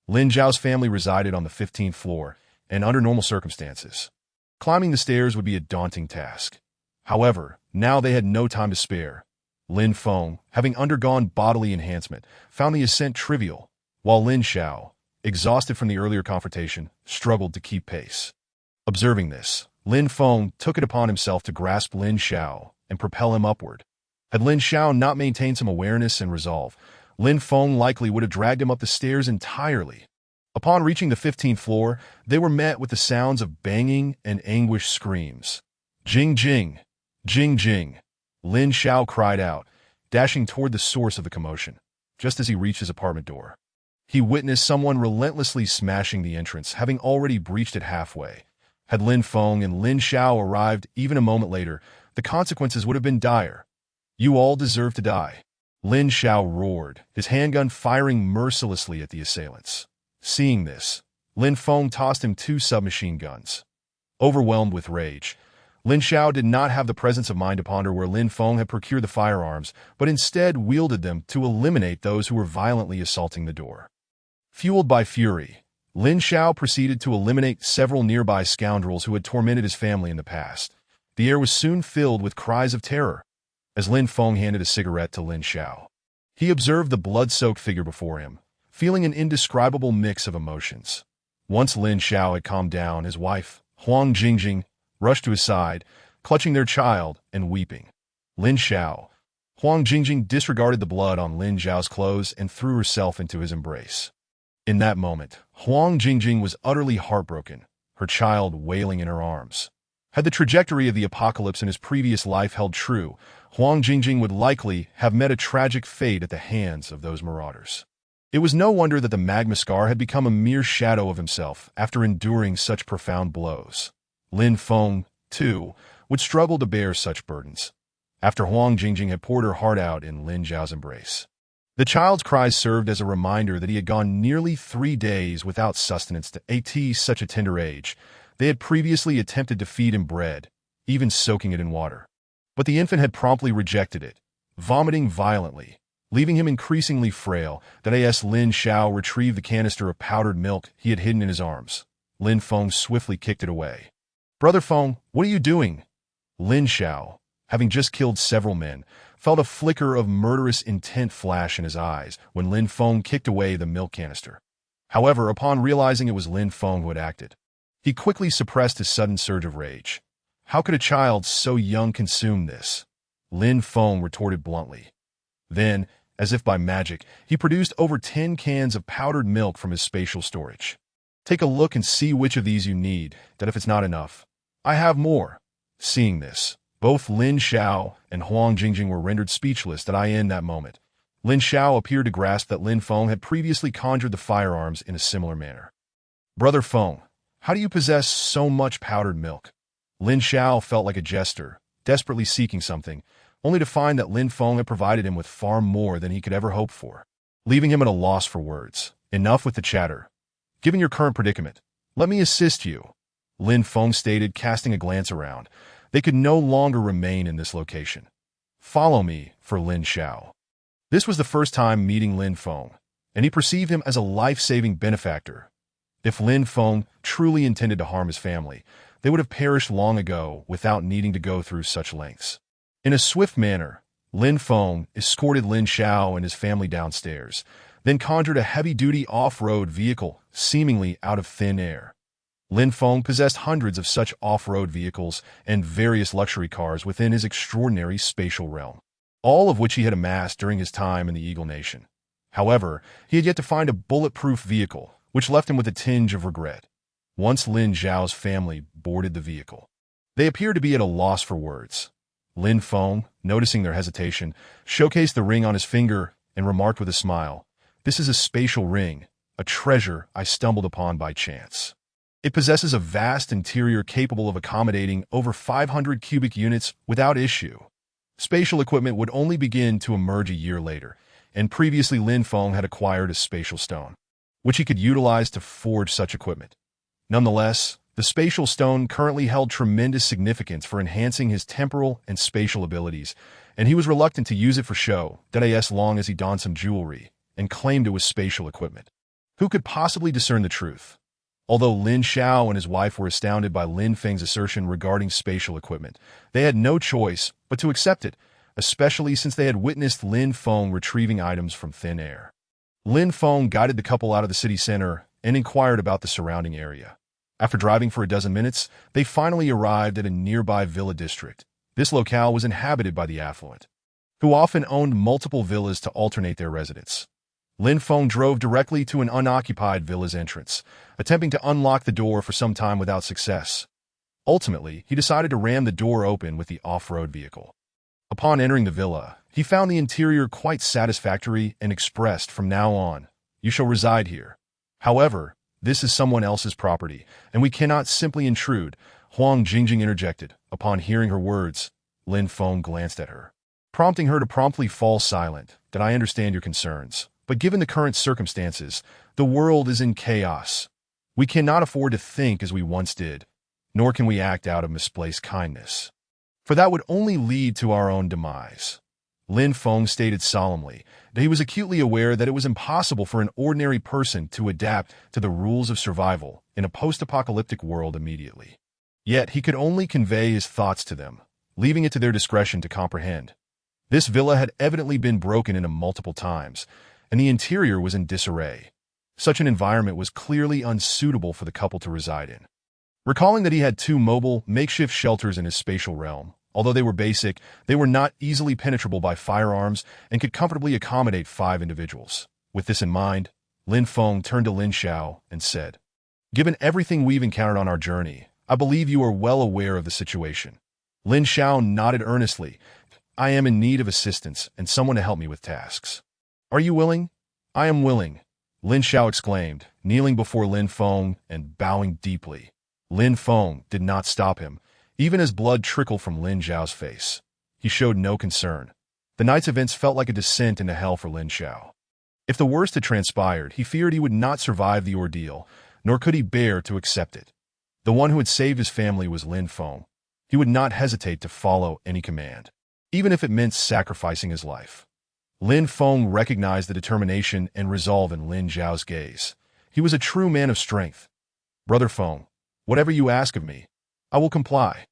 Lin Zhao's family resided on the 15th floor, and under normal circumstances, climbing the stairs would be a daunting task. However, now they had no time to spare. Lin Feng, having undergone bodily enhancement, found the ascent trivial, while Lin Xiao, exhausted from the earlier confrontation, struggled to keep pace. Observing this, Lin Feng took it upon himself to grasp Lin Xiao and propel him upward. Had Lin Xiao not maintained some awareness and resolve, Lin Feng likely would have dragged him up the stairs entirely. Upon reaching the 15th floor, they were met with the sounds of banging and anguished screams. Jing jing! Jing jing! Lin Xiao cried out, dashing toward the source of the commotion. Just as he reached his apartment door, he witnessed someone relentlessly smashing the entrance, having already breached it halfway. Had Lin Feng and Lin Xiao arrived even a moment later, the consequences would have been dire. You all deserve to die. Lin Xiao roared, his handgun firing mercilessly at the assailants. Seeing this, Lin Feng tossed him 2 submachine guns. Overwhelmed with rage, Lin Xiao did not have the presence of mind to ponder where Lin Feng had procured the firearms, but instead wielded them to eliminate those who were violently assaulting the door. Fueled by fury, Lin Xiao proceeded to eliminate several nearby scoundrels who had tormented his family in the past. The air was soon filled with cries of terror. As Lin Feng handed a cigarette to Lin Xiao, he observed the blood-soaked figure before him, feeling an indescribable mix of emotions. Once Lin Xiao had calmed down, his wife, Huang Jingjing, rushed to his side, clutching their child and weeping. Lin Xiao, Huang Jingjing disregarded the blood on Lin Zhao's clothes and threw herself into his embrace. In that moment, Huang Jingjing was utterly heartbroken, her child wailing in her arms. Had the trajectory of the apocalypse in his previous life held true, Huang Jingjing would likely have met a tragic fate at the hands of those marauders. It was no wonder that the magma scar had become a mere shadow of himself after enduring such profound blows. Lin Feng, too, would struggle to bear such burdens, after Huang Jingjing had poured her heart out in Lin Zhao's embrace. The child's cries served as a reminder that he had gone nearly 3 days without sustenance at such a tender age. They had previously attempted to feed him bread, even soaking it in water. But the infant had promptly rejected it, vomiting violently, leaving him increasingly frail. As Lin Xiao retrieved the canister of powdered milk he had hidden in his arms, Lin Feng swiftly kicked it away. "Brother Feng, what are you doing?" Lin Xiao, having just killed several men, felt a flicker of murderous intent flash in his eyes when Lin Feng kicked away the milk canister. However, upon realizing it was Lin Feng who had acted, he quickly suppressed his sudden surge of rage. How could a child so young consume this? Lin Feng retorted bluntly. Then, as if by magic, he produced over 10 cans of powdered milk from his spatial storage. "Take a look and see which of these you need, that if it's not enough, I have more." Seeing this, both Lin Xiao and Huang Jingjing were rendered speechless in that moment. Lin Xiao appeared to grasp that Lin Feng had previously conjured the firearms in a similar manner. "Brother Feng, how do you possess so much powdered milk?" Lin Xiao felt like a jester, desperately seeking something, only to find that Lin Feng had provided him with far more than he could ever hope for, leaving him at a loss for words. "Enough with the chatter. Given your current predicament, let me assist you," Lin Feng stated, casting a glance around. They could no longer remain in this location. "Follow me," for Lin Xiao. This was the first time meeting Lin Feng, and he perceived him as a life-saving benefactor. If Lin Feng truly intended to harm his family, they would have perished long ago without needing to go through such lengths. In a swift manner, Lin Feng escorted Lin Xiao and his family downstairs, then conjured a heavy-duty off-road vehicle, seemingly out of thin air. Lin Feng possessed hundreds of such off-road vehicles and various luxury cars within his extraordinary spatial realm, all of which he had amassed during his time in the Eagle Nation. However, he had yet to find a bulletproof vehicle, which left him with a tinge of regret. Once Lin Zhao's family boarded the vehicle, they appeared to be at a loss for words. Lin Feng, noticing their hesitation, showcased the ring on his finger and remarked with a smile, "This is a spatial ring, a treasure I stumbled upon by chance. It possesses a vast interior capable of accommodating over 500 cubic units without issue." Spatial equipment would only begin to emerge a year later, and previously Lin Feng had acquired a spatial stone, which he could utilize to forge such equipment. Nonetheless, The spatial stone currently held tremendous significance for enhancing his temporal and spatial abilities, and he was reluctant to use it for show, that as long as he donned some jewelry and claimed it was spatial equipment. Who could possibly discern the truth? Although Lin Xiao and his wife were astounded by Lin Feng's assertion regarding spatial equipment, they had no choice but to accept it, especially since they had witnessed Lin Feng retrieving items from thin air. Lin Feng guided the couple out of the city center and inquired about the surrounding area. After driving for a dozen minutes, they finally arrived at a nearby villa district. This locale was inhabited by the affluent, who often owned multiple villas to alternate their residence. Lin Feng drove directly to an unoccupied villa's entrance, attempting to unlock the door for some time without success. Ultimately, he decided to ram the door open with the off-road vehicle. Upon entering the villa, he found the interior quite satisfactory and expressed, "From now on, you shall reside here. However, this is someone else's property, and we cannot simply intrude," Huang Jingjing interjected. Upon hearing her words, Lin Feng glanced at her, prompting her to promptly fall silent. "That I understand your concerns, but given the current circumstances, the world is in chaos. We cannot afford to think as we once did, nor can we act out of misplaced kindness, for that would only lead to our own demise." Lin Feng stated solemnly that he was acutely aware that it was impossible for an ordinary person to adapt to the rules of survival in a post-apocalyptic world immediately. Yet he could only convey his thoughts to them, leaving it to their discretion to comprehend. This villa had evidently been broken into multiple times, and the interior was in disarray. Such an environment was clearly unsuitable for the couple to reside in. Recalling that he had 2 mobile, makeshift shelters in his spatial realm, although they were basic, they were not easily penetrable by firearms and could comfortably accommodate 5 individuals. With this in mind, Lin Feng turned to Lin Xiao and said, "Given everything we've encountered on our journey, I believe you are well aware of the situation." Lin Xiao nodded earnestly. "I am in need of assistance and someone to help me with tasks." "Are you willing?" "I am willing," Lin Xiao exclaimed, kneeling before Lin Feng and bowing deeply. Lin Feng did not stop him, even as blood trickled from Lin Xiao's face. He showed no concern. The night's events felt like a descent into hell for Lin Xiao. If the worst had transpired, he feared he would not survive the ordeal, nor could he bear to accept it. The one who had saved his family was Lin Feng. He would not hesitate to follow any command, even if it meant sacrificing his life. Lin Feng recognized the determination and resolve in Lin Xiao's gaze. He was a true man of strength. "Brother Feng, whatever you ask of me, I will comply.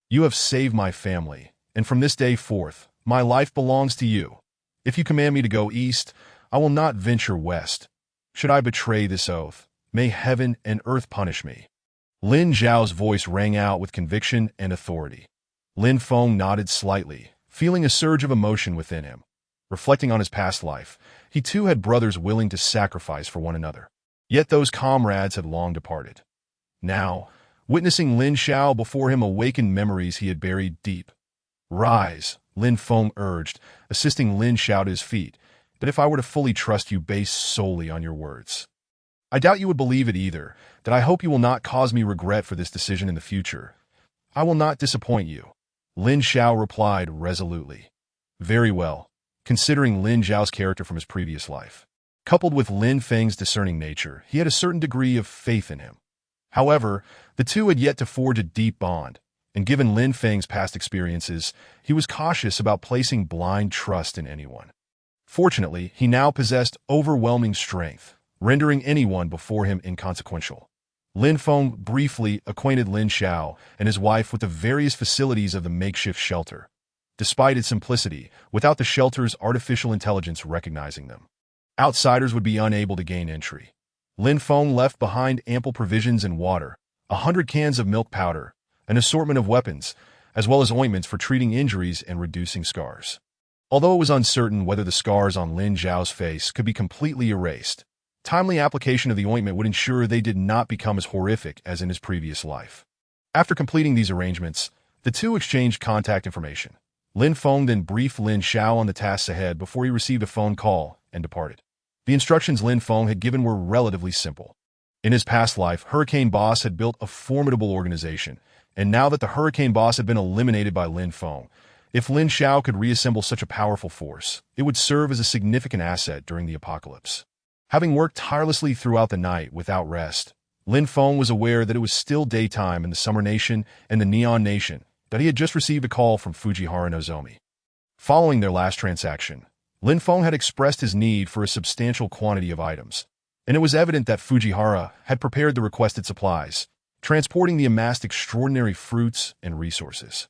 You have saved my family, and from this day forth, my life belongs to you. If you command me to go east, I will not venture west. Should I betray this oath, may heaven and earth punish me." Lin Xiao's voice rang out with conviction and authority. Lin Feng nodded slightly, feeling a surge of emotion within him. Reflecting on his past life, he too had brothers willing to sacrifice for one another. Yet those comrades had long departed. Now, witnessing Lin Xiao before him awakened memories he had buried deep. "Rise," Lin Feng urged, assisting Lin Xiao to his feet. "But if I were to fully trust you based solely on your words, I doubt you would believe it either, that I hope you will not cause me regret for this decision in the future. I will not disappoint you," Lin Xiao replied resolutely. "Very well," considering Lin Xiao's character from his previous life. Coupled with Lin Feng's discerning nature, he had a certain degree of faith in him. However, the two had yet to forge a deep bond, and given Lin Feng's past experiences, he was cautious about placing blind trust in anyone. Fortunately, he now possessed overwhelming strength, rendering anyone before him inconsequential. Lin Feng briefly acquainted Lin Xiao and his wife with the various facilities of the makeshift shelter, despite its simplicity, without the shelter's artificial intelligence recognizing them. Outsiders would be unable to gain entry. Lin Feng left behind ample provisions and water, 100 cans of milk powder, an assortment of weapons, as well as ointments for treating injuries and reducing scars. Although it was uncertain whether the scars on Lin Xiao's face could be completely erased, timely application of the ointment would ensure they did not become as horrific as in his previous life. After completing these arrangements, the two exchanged contact information. Lin Feng then briefed Lin Xiao on the tasks ahead before he received a phone call and departed. The instructions Lin Feng had given were relatively simple. In his past life, Hurricane Boss had built a formidable organization, and now that the Hurricane Boss had been eliminated by Lin Feng, if Lin Xiao could reassemble such a powerful force, it would serve as a significant asset during the apocalypse. Having worked tirelessly throughout the night without rest, Lin Feng was aware that it was still daytime in the Summer Nation and the Neon Nation, that he had just received a call from Fujihara Nozomi. Following their last transaction, Lin Feng had expressed his need for a substantial quantity of items, and it was evident that Fujihara had prepared the requested supplies, transporting the amassed extraordinary fruits and resources.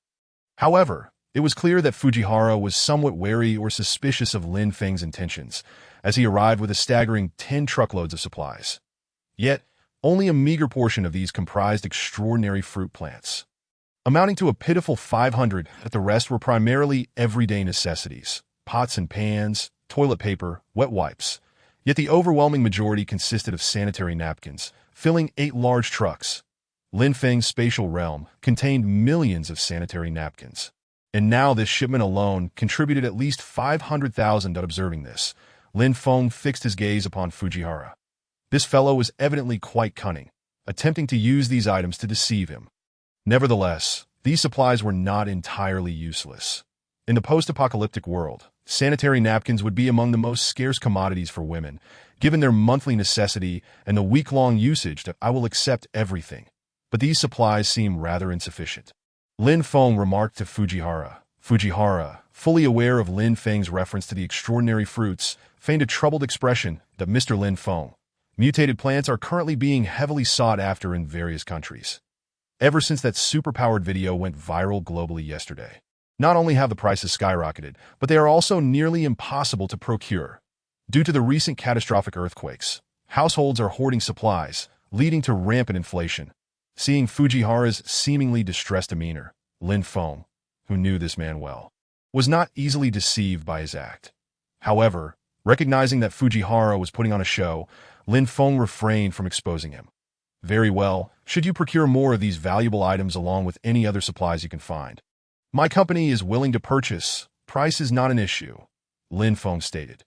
However, it was clear that Fujihara was somewhat wary or suspicious of Lin Feng's intentions, as he arrived with a staggering 10 truckloads of supplies. Yet, only a meager portion of these comprised extraordinary fruit plants, amounting to a pitiful 500, that the rest were primarily everyday necessities, pots and pans, toilet paper, wet wipes. Yet the overwhelming majority consisted of sanitary napkins, filling 8 large trucks. Lin Feng's spatial realm contained millions of sanitary napkins. And now this shipment alone contributed at least 500,000. Observing this, Lin Feng fixed his gaze upon Fujihara. This fellow was evidently quite cunning, attempting to use these items to deceive him. Nevertheless, these supplies were not entirely useless. In the post-apocalyptic world, sanitary napkins would be among the most scarce commodities for women, given their monthly necessity and the week-long usage that I will accept everything. But these supplies seem rather insufficient. Lin Feng remarked to Fujihara. Fujihara, fully aware of Lin Feng's reference to the extraordinary fruits, feigned a troubled expression that Mr. Lin Feng. Mutated plants are currently being heavily sought after in various countries. Ever since that superpowered video went viral globally yesterday. Not only have the prices skyrocketed, but they are also nearly impossible to procure. Due to the recent catastrophic earthquakes, households are hoarding supplies, leading to rampant inflation. Seeing Fujihara's seemingly distressed demeanor, Lin Feng, who knew this man well, was not easily deceived by his act. However, recognizing that Fujihara was putting on a show, Lin Feng refrained from exposing him. Very well, should you procure more of these valuable items along with any other supplies you can find? My company is willing to purchase. Price is not an issue, Lin Feng stated.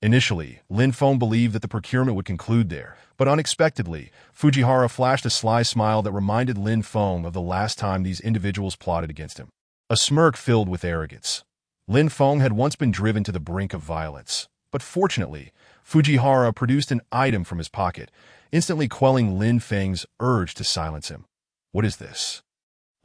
Initially, Lin Feng believed that the procurement would conclude there, but unexpectedly, Fujihara flashed a sly smile that reminded Lin Feng of the last time these individuals plotted against him. A smirk filled with arrogance. Lin Feng had once been driven to the brink of violence, but fortunately, Fujihara produced an item from his pocket, instantly quelling Lin Feng's urge to silence him. What is this?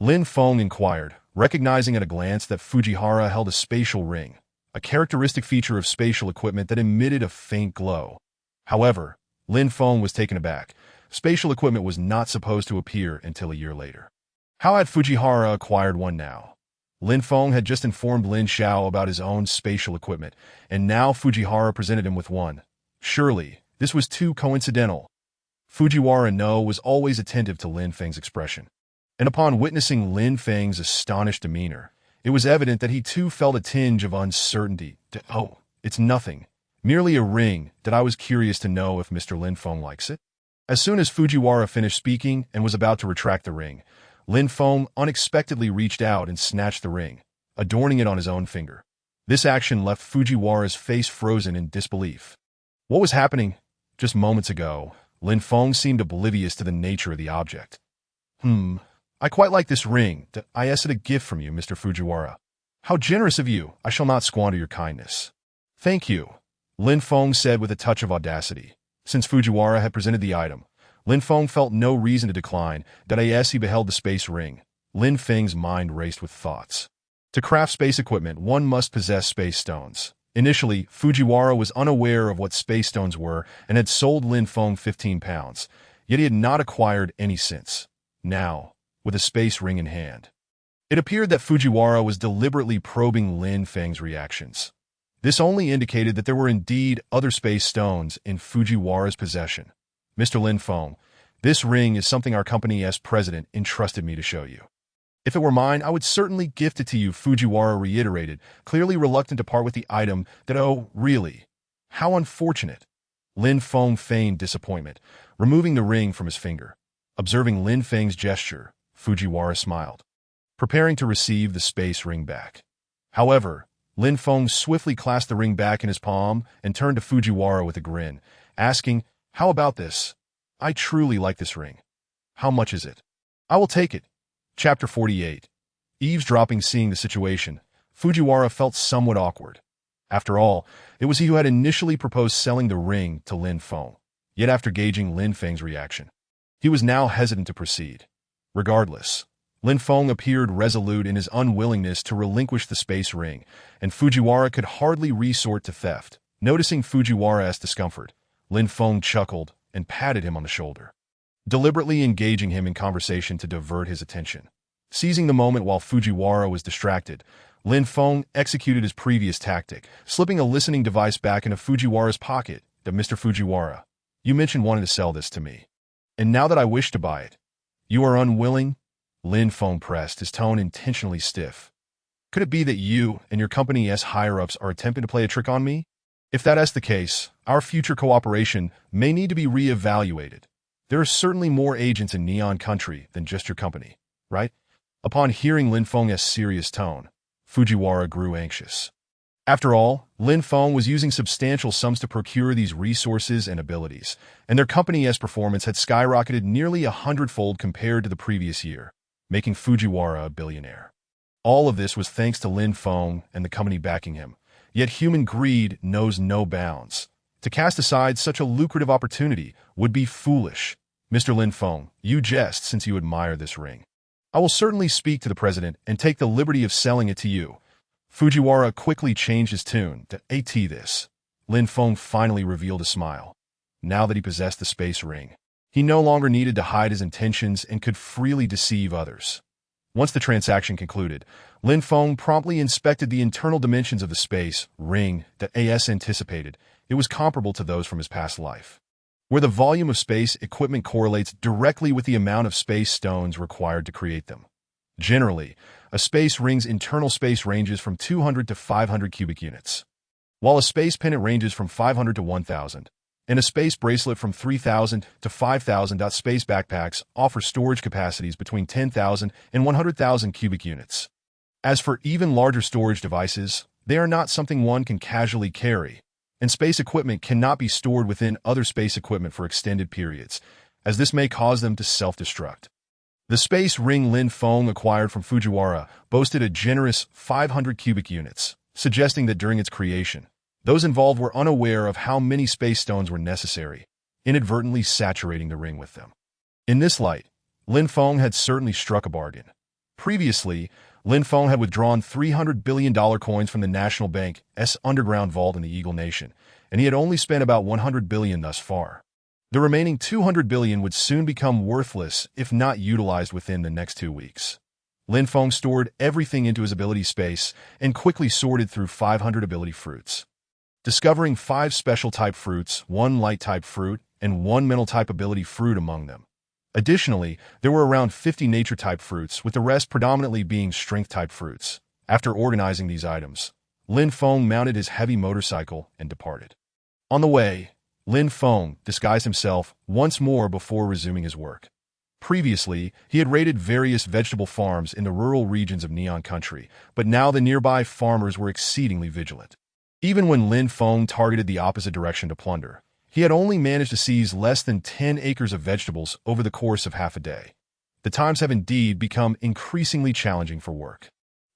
Lin Feng inquired, recognizing at a glance that Fujihara held a spatial ring, a characteristic feature of spatial equipment that emitted a faint glow. However, Lin Feng was taken aback. Spatial equipment was not supposed to appear until a year later. How had Fujihara acquired one now? Lin Feng had just informed Lin Xiao about his own spatial equipment, and now Fujihara presented him with one. Surely, this was too coincidental. Fujiwara No was always attentive to Lin Feng's expression, and upon witnessing Lin Feng's astonished demeanor, it was evident that he too felt a tinge of uncertainty. Oh, it's nothing. Merely a ring that I was curious to know if Mr. Lin Feng likes it. As soon as Fujiwara finished speaking and was about to retract the ring, Lin Feng unexpectedly reached out and snatched the ring, adorning it on his own finger. This action left Fujiwara's face frozen in disbelief. What was happening? Just moments ago, Lin Feng seemed oblivious to the nature of the object. I quite like this ring. I asked it a gift from you, Mr. Fujiwara. How generous of you. I shall not squander your kindness. Thank you, Lin Feng said with a touch of audacity. Since Fujiwara had presented the item, Lin Feng felt no reason to decline. As he beheld the space ring, Lin Feng's mind raced with thoughts. To craft space equipment, one must possess space stones. Initially, Fujiwara was unaware of what space stones were and had sold Lin Feng 15 pounds, yet he had not acquired any since. Now, with a space ring in hand, it appeared that Fujiwara was deliberately probing Lin Feng's reactions. This only indicated that there were indeed other space stones in Fujiwara's possession. Mr. Lin Feng, this ring is something our company as president entrusted me to show you. If it were mine, I would certainly gift it to you, Fujiwara reiterated, clearly reluctant to part with the item that, oh, really? How unfortunate. Lin Feng feigned disappointment, removing the ring from his finger. Observing Lin Feng's gesture, Fujiwara smiled, preparing to receive the space ring back. However, Lin Feng swiftly clasped the ring back in his palm and turned to Fujiwara with a grin, asking, How about this? I truly like this ring. How much is it? I will take it. Chapter 48. Eavesdropping. Seeing the situation, Fujiwara felt somewhat awkward. After all, it was he who had initially proposed selling the ring to Lin Feng. Yet after gauging Lin Feng's reaction, He was now hesitant to proceed. Regardless, Lin Feng appeared resolute in his unwillingness to relinquish the space ring, and Fujiwara could hardly resort to theft. Noticing Fujiwara's discomfort, Lin Feng chuckled and patted him on the shoulder, deliberately engaging him in conversation to divert his attention. Seizing the moment while Fujiwara was distracted, Lin Feng executed his previous tactic, slipping a listening device back into Fujiwara's pocket. Mr. Fujiwara, you mentioned wanting to sell this to me. And now that I wish to buy it, you are unwilling? Lin Feng pressed, his tone intentionally stiff. Could it be that you and your company's higher-ups are attempting to play a trick on me? If that is the case, our future cooperation may need to be re-evaluated. There are certainly more agents in Neon Country than just your company, right? Upon hearing Lin Feng's serious tone, Fujiwara grew anxious. After all, Lin Feng was using substantial sums to procure these resources and abilities, and their company's performance had skyrocketed nearly 100-fold compared to the previous year, making Fujiwara a billionaire. All of this was thanks to Lin Feng and the company backing him. Yet human greed knows no bounds. To cast aside such a lucrative opportunity would be foolish. Mr. Lin Feng, you jest since you admire this ring. I will certainly speak to the president and take the liberty of selling it to you. Fujiwara quickly changed his tune to this. Lin Feng finally revealed a smile. Now that he possessed the space ring, he no longer needed to hide his intentions and could freely deceive others. Once the transaction concluded, Lin Feng promptly inspected the internal dimensions of the space ring that anticipated. It was comparable to those from his past life, where the volume of space equipment correlates directly with the amount of space stones required to create them. Generally, a space ring's internal space ranges from 200 to 500 cubic units, while a space pendant ranges from 500 to 1,000, and a space bracelet from 3,000 to 5,000. Space backpacks offer storage capacities between 10,000 and 100,000 cubic units. As for even larger storage devices, they are not something one can casually carry, and space equipment cannot be stored within other space equipment for extended periods, as this may cause them to self-destruct. The space ring Lin Feng acquired from Fujiwara boasted a generous 500 cubic units, suggesting that during its creation, those involved were unaware of how many space stones were necessary, inadvertently saturating the ring with them. In this light, Lin Feng had certainly struck a bargain. Previously, Lin Feng had withdrawn $300 billion coins from the National Bank's underground vault in the Eagle Nation, and he had only spent about $100 billion thus far. The remaining $200 billion would soon become worthless if not utilized within the next 2 weeks. Lin Feng stored everything into his ability space and quickly sorted through 500 ability fruits, discovering 5 special type fruits, 1 light type fruit, and 1 mental type ability fruit among them. Additionally, there were around 50 nature type fruits, with the rest predominantly being strength type fruits. After organizing these items, Lin Feng mounted his heavy motorcycle and departed. On the way, Lin Feng disguised himself once more before resuming his work. Previously, he had raided various vegetable farms in the rural regions of Neon Country, but now the nearby farmers were exceedingly vigilant. Even when Lin Feng targeted the opposite direction to plunder, he had only managed to seize less than 10 acres of vegetables over the course of half a day. The times have indeed become increasingly challenging for work.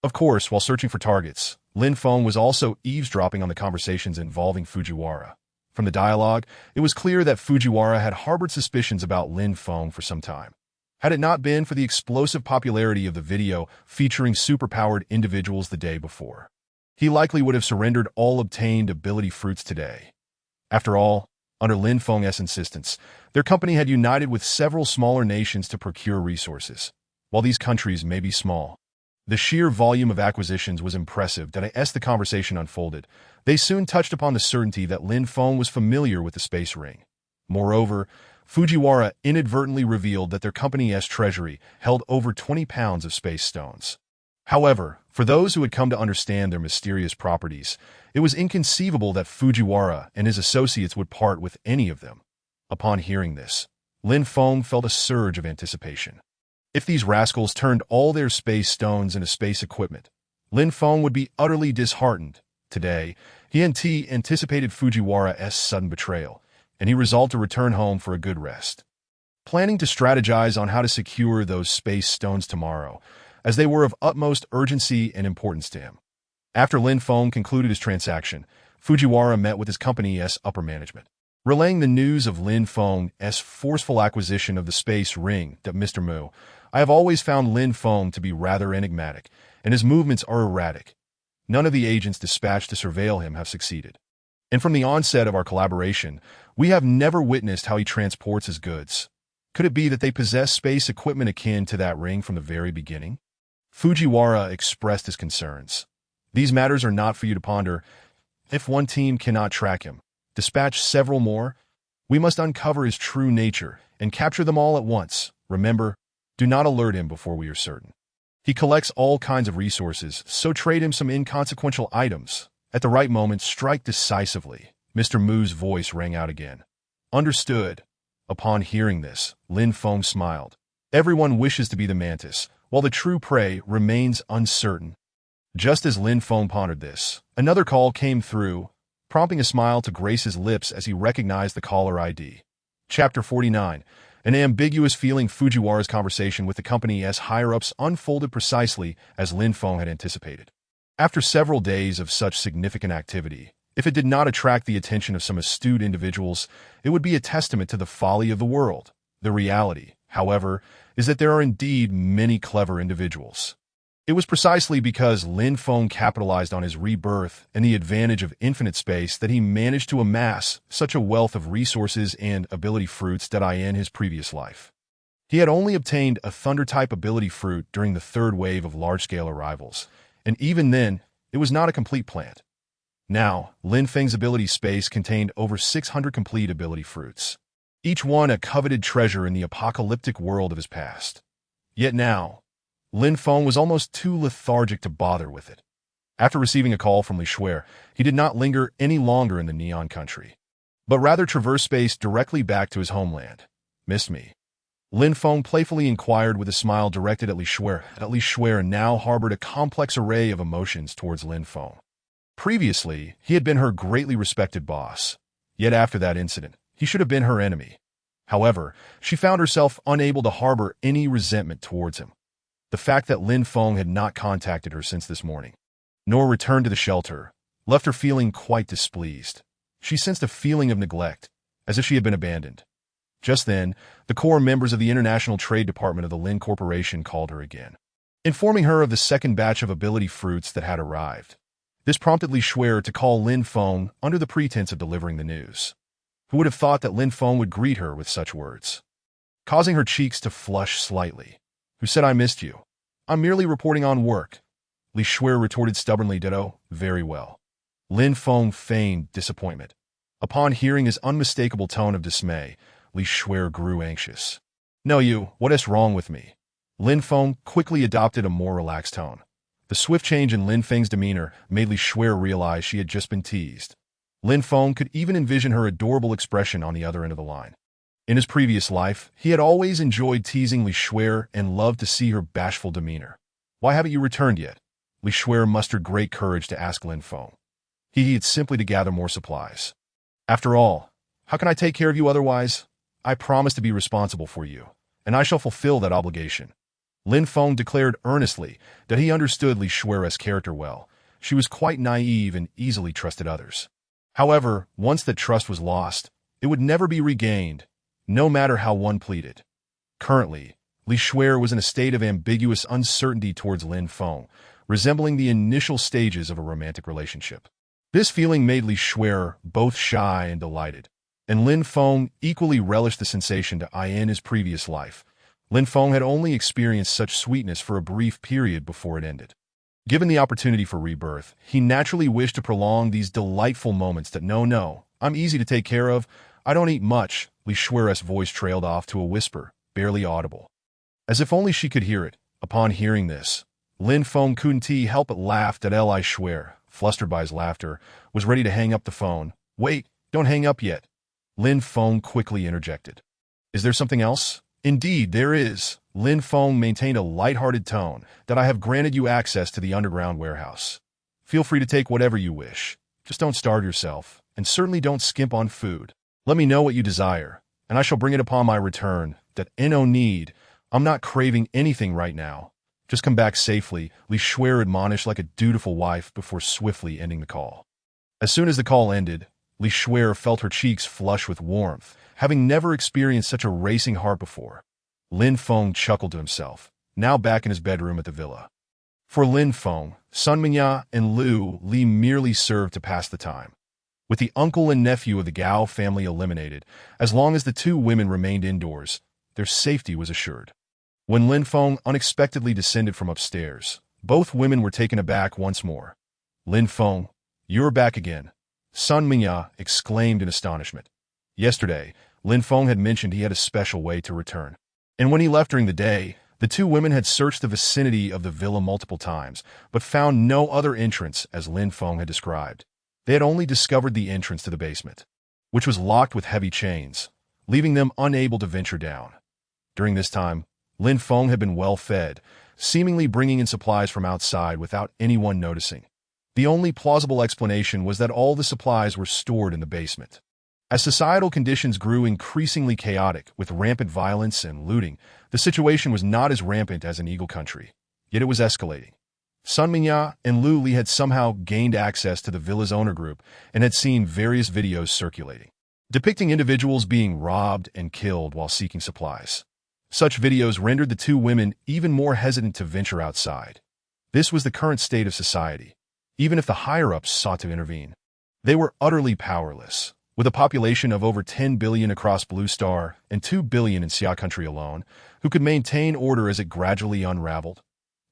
Of course, while searching for targets, Lin Feng was also eavesdropping on the conversations involving Fujiwara. From the dialogue, it was clear that Fujiwara had harbored suspicions about Lin Feng for some time. Had it not been for the explosive popularity of the video featuring superpowered individuals the day before, he likely would have surrendered all obtained ability fruits today. After all, under Lin Feng's insistence, their company had united with several smaller nations to procure resources. While these countries may be small, the sheer volume of acquisitions was impressive. As the conversation unfolded, they soon touched upon the certainty that Lin Feng was familiar with the space ring. Moreover, Fujiwara inadvertently revealed that their company's treasury held over 20 pounds of space stones. However, for those who had come to understand their mysterious properties, it was inconceivable that Fujiwara and his associates would part with any of them. Upon hearing this, Lin Feng felt a surge of anticipation. If these rascals turned all their space stones into space equipment, Lin Feng would be utterly disheartened. Today, he anticipated Fujiwara's sudden betrayal, and he resolved to return home for a good rest, planning to strategize on how to secure those space stones tomorrow, as they were of utmost urgency and importance to him. After Lin Feng concluded his transaction, Fujiwara met with his company's upper management. Relaying the news of Lin Feng's forceful acquisition of the space ring to Mr. Mu, I have always found Lin Feng to be rather enigmatic, and his movements are erratic. None of the agents dispatched to surveil him have succeeded. And from the onset of our collaboration, we have never witnessed how he transports his goods. Could it be that they possess space equipment akin to that ring from the very beginning? Fujiwara expressed his concerns. These matters are not for you to ponder. If one team cannot track him, dispatch several more. We must uncover his true nature and capture them all at once. Remember, do not alert him before we are certain. He collects all kinds of resources, so trade him some inconsequential items. At the right moment, strike decisively. Mr. Mu's voice rang out again. Understood. Upon hearing this, Lin Feng smiled. Everyone wishes to be the mantis, while the true prey remains uncertain. Just as Lin Feng pondered this, another call came through, prompting a smile to grace his lips as he recognized the caller ID. Chapter 49. An ambiguous feeling. Fujiwara's conversation with the company's higher-ups unfolded precisely as Lin Feng had anticipated. After several days of such significant activity, if it did not attract the attention of some astute individuals, it would be a testament to the folly of the world. The reality, however, is that there are indeed many clever individuals. It was precisely because Lin Feng capitalized on his rebirth and the advantage of infinite space that he managed to amass such a wealth of resources and ability fruits that in his previous life. He had only obtained a Thunder-type ability fruit during the third wave of large-scale arrivals, and even then, it was not a complete plant. Now, Lin Feng's ability space contained over 600 complete ability fruits, each one a coveted treasure in the apocalyptic world of his past. Yet now, Lin Feng was almost too lethargic to bother with it. After receiving a call from Li Shuer, he did not linger any longer in the Neon Country, but rather traversed space directly back to his homeland. Missed me? Lin Feng playfully inquired with a smile directed at Li Shuer. Li Shuer now harbored a complex array of emotions towards Lin Feng. Previously, he had been her greatly respected boss. Yet after that incident, he should have been her enemy. However, she found herself unable to harbor any resentment towards him. The fact that Lin Feng had not contacted her since this morning, nor returned to the shelter, left her feeling quite displeased. She sensed a feeling of neglect, as if she had been abandoned. Just then, the core members of the International Trade Department of the Lin Corporation called her again, informing her of the second batch of ability fruits that had arrived. This prompted Li Shuer to call Lin Feng under the pretense of delivering the news. Who would have thought that Lin Feng would greet her with such words? Causing her cheeks to flush slightly. Who said I missed you? I'm merely reporting on work. Li Shuer retorted stubbornly, ditto. Very well. Lin Feng feigned disappointment. Upon hearing his unmistakable tone of dismay, Li Shuer grew anxious. No, you, what is wrong with me? Lin Feng quickly adopted a more relaxed tone. The swift change in Lin Feng's demeanor made Li Shuer realize she had just been teased. Lin Feng could even envision her adorable expression on the other end of the line. In his previous life, he had always enjoyed teasing Li Shuer and loved to see her bashful demeanor. Why haven't you returned yet? Li Shuer mustered great courage to ask Lin Feng. He had simply to gather more supplies. After all, how can I take care of you otherwise? I promise to be responsible for you, and I shall fulfill that obligation. Lin Feng declared earnestly that he understood Li Shuer's character well. She was quite naive and easily trusted others. However, once that trust was lost, it would never be regained, no matter how one pleaded. Currently, Li Shuer was in a state of ambiguous uncertainty towards Lin Feng, resembling the initial stages of a romantic relationship. This feeling made Li Shuer both shy and delighted, and Lin Feng equally relished the sensation to in his previous life. Lin Feng had only experienced such sweetness for a brief period before it ended. Given the opportunity for rebirth, he naturally wished to prolong these delightful moments that no, I'm easy to take care of. I don't eat much. Li Shuer's voice trailed off to a whisper, barely audible. As if only she could hear it. Upon hearing this, Lin Feng couldn't help but laugh at Li Shuer, flustered by his laughter, was ready to hang up the phone. Wait, don't hang up yet. Lin Feng quickly interjected. Is there something else? Indeed, there is. Lin Feng maintained a light-hearted tone. That I have granted you access to the underground warehouse. Feel free to take whatever you wish. Just don't starve yourself, and certainly don't skimp on food. Let me know what you desire, and I shall bring it upon my return. That no need. I'm not craving anything right now. Just come back safely, Li Shuer admonished like a dutiful wife before swiftly ending the call. As soon as the call ended, Li Shuer felt her cheeks flush with warmth, having never experienced such a racing heart before. Lin Feng chuckled to himself, now back in his bedroom at the villa. For Lin Feng, Sun Mingya and Liu Li merely served to pass the time. With the uncle and nephew of the Gao family eliminated, as long as the two women remained indoors, their safety was assured. When Lin Feng unexpectedly descended from upstairs, both women were taken aback once more. "Lin Feng, you're back again," Sun Mingya exclaimed in astonishment. Yesterday, Lin Feng had mentioned he had a special way to return. And when he left during the day, the two women had searched the vicinity of the villa multiple times, but found no other entrance as Lin Feng had described. They had only discovered the entrance to the basement, which was locked with heavy chains, leaving them unable to venture down. During this time, Lin Feng had been well fed, seemingly bringing in supplies from outside without anyone noticing. The only plausible explanation was that all the supplies were stored in the basement. As societal conditions grew increasingly chaotic, with rampant violence and looting, the situation was not as rampant as in Eagle Country, yet it was escalating. Sun Mingya and Liu Li had somehow gained access to the villa's owner group and had seen various videos circulating, depicting individuals being robbed and killed while seeking supplies. Such videos rendered the two women even more hesitant to venture outside. This was the current state of society. Even if the higher-ups sought to intervene, they were utterly powerless. With a population of over 10 billion across Blue Star and 2 billion in Xia Country alone, who could maintain order as it gradually unraveled?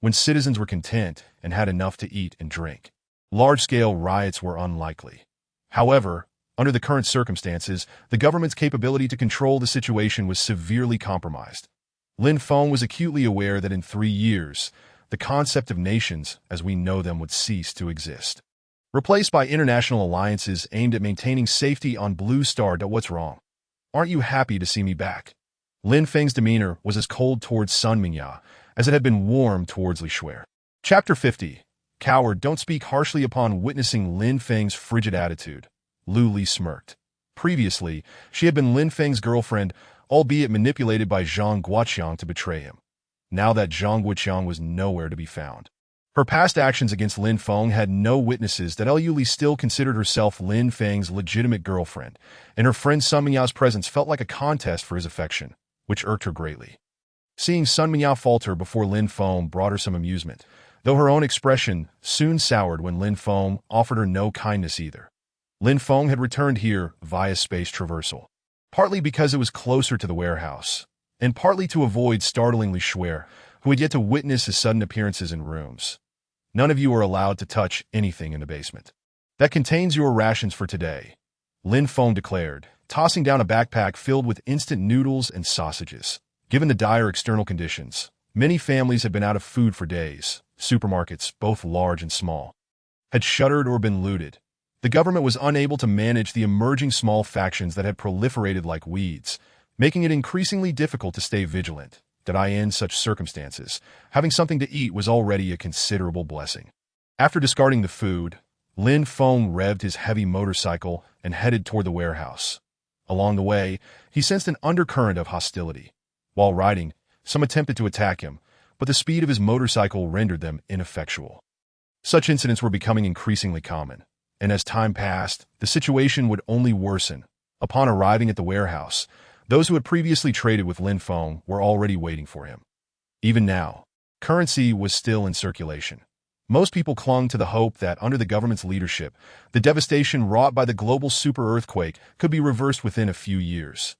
When citizens were content and had enough to eat and drink, large-scale riots were unlikely. However, under the current circumstances, the government's capability to control the situation was severely compromised. Lin Feng was acutely aware that in 3 years, the concept of nations as we know them would cease to exist, replaced by international alliances aimed at maintaining safety on Blue Star. What's wrong? Aren't you happy to see me back? Lin Feng's demeanor was as cold towards Sun Mingya as it had been warm towards Li Shuer. Chapter 50. Coward, don't speak harshly. Upon witnessing Lin Feng's frigid attitude, Liu Li smirked. Previously, she had been Lin Feng's girlfriend, albeit manipulated by Zhang Guoqiang to betray him. Now that Zhang Guoqiang was nowhere to be found, her past actions against Lin Feng had no witnesses that Liu Li still considered herself Lin Feng's legitimate girlfriend, and her friend Sun Mingya's presence felt like a contest for his affection, which irked her greatly. Seeing Sun Mingya falter before Lin Feng brought her some amusement, though her own expression soon soured when Lin Feng offered her no kindness either. Lin Feng had returned here via space traversal, partly because it was closer to the warehouse, and partly to avoid startling Li Shuer, who had yet to witness his sudden appearances in rooms. None of you are allowed to touch anything in the basement that contains your rations for today, Lin Feng declared, tossing down a backpack filled with instant noodles and sausages. Given the dire external conditions, many families had been out of food for days. Supermarkets, both large and small, had shuttered or been looted. The government was unable to manage the emerging small factions that had proliferated like weeds, making it increasingly difficult to stay vigilant. In such circumstances, having something to eat was already a considerable blessing. After discarding the food, Lin Feng revved his heavy motorcycle and headed toward the warehouse. Along the way, he sensed an undercurrent of hostility. While riding, some attempted to attack him, but the speed of his motorcycle rendered them ineffectual. Such incidents were becoming increasingly common, and as time passed, the situation would only worsen. Upon arriving at the warehouse, those who had previously traded with Lin Feng were already waiting for him. Even now, currency was still in circulation. Most people clung to the hope that under the government's leadership, the devastation wrought by the global super-earthquake could be reversed within a few years.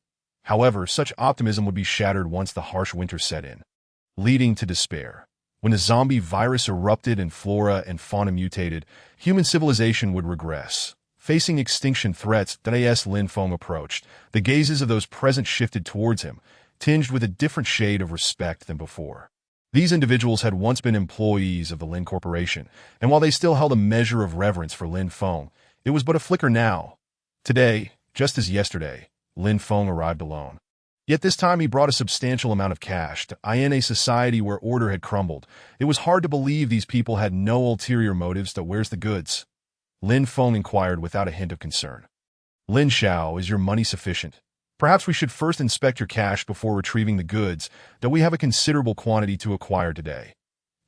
However, such optimism would be shattered once the harsh winter set in, leading to despair. When a zombie virus erupted and flora and fauna mutated, human civilization would regress. Facing extinction threats, as Lin Feng approached, the gazes of those present shifted towards him, tinged with a different shade of respect than before. These individuals had once been employees of the Lin Corporation, and while they still held a measure of reverence for Lin Feng, it was but a flicker now. Today, just as yesterday, Lin Feng arrived alone. Yet this time he brought a substantial amount of cash. In a society where order had crumbled, it was hard to believe these people had no ulterior motives. Where's the goods? Lin Feng inquired without a hint of concern. Lin Xiao, is your money sufficient? Perhaps we should first inspect your cash before retrieving the goods, though we have a considerable quantity to acquire today.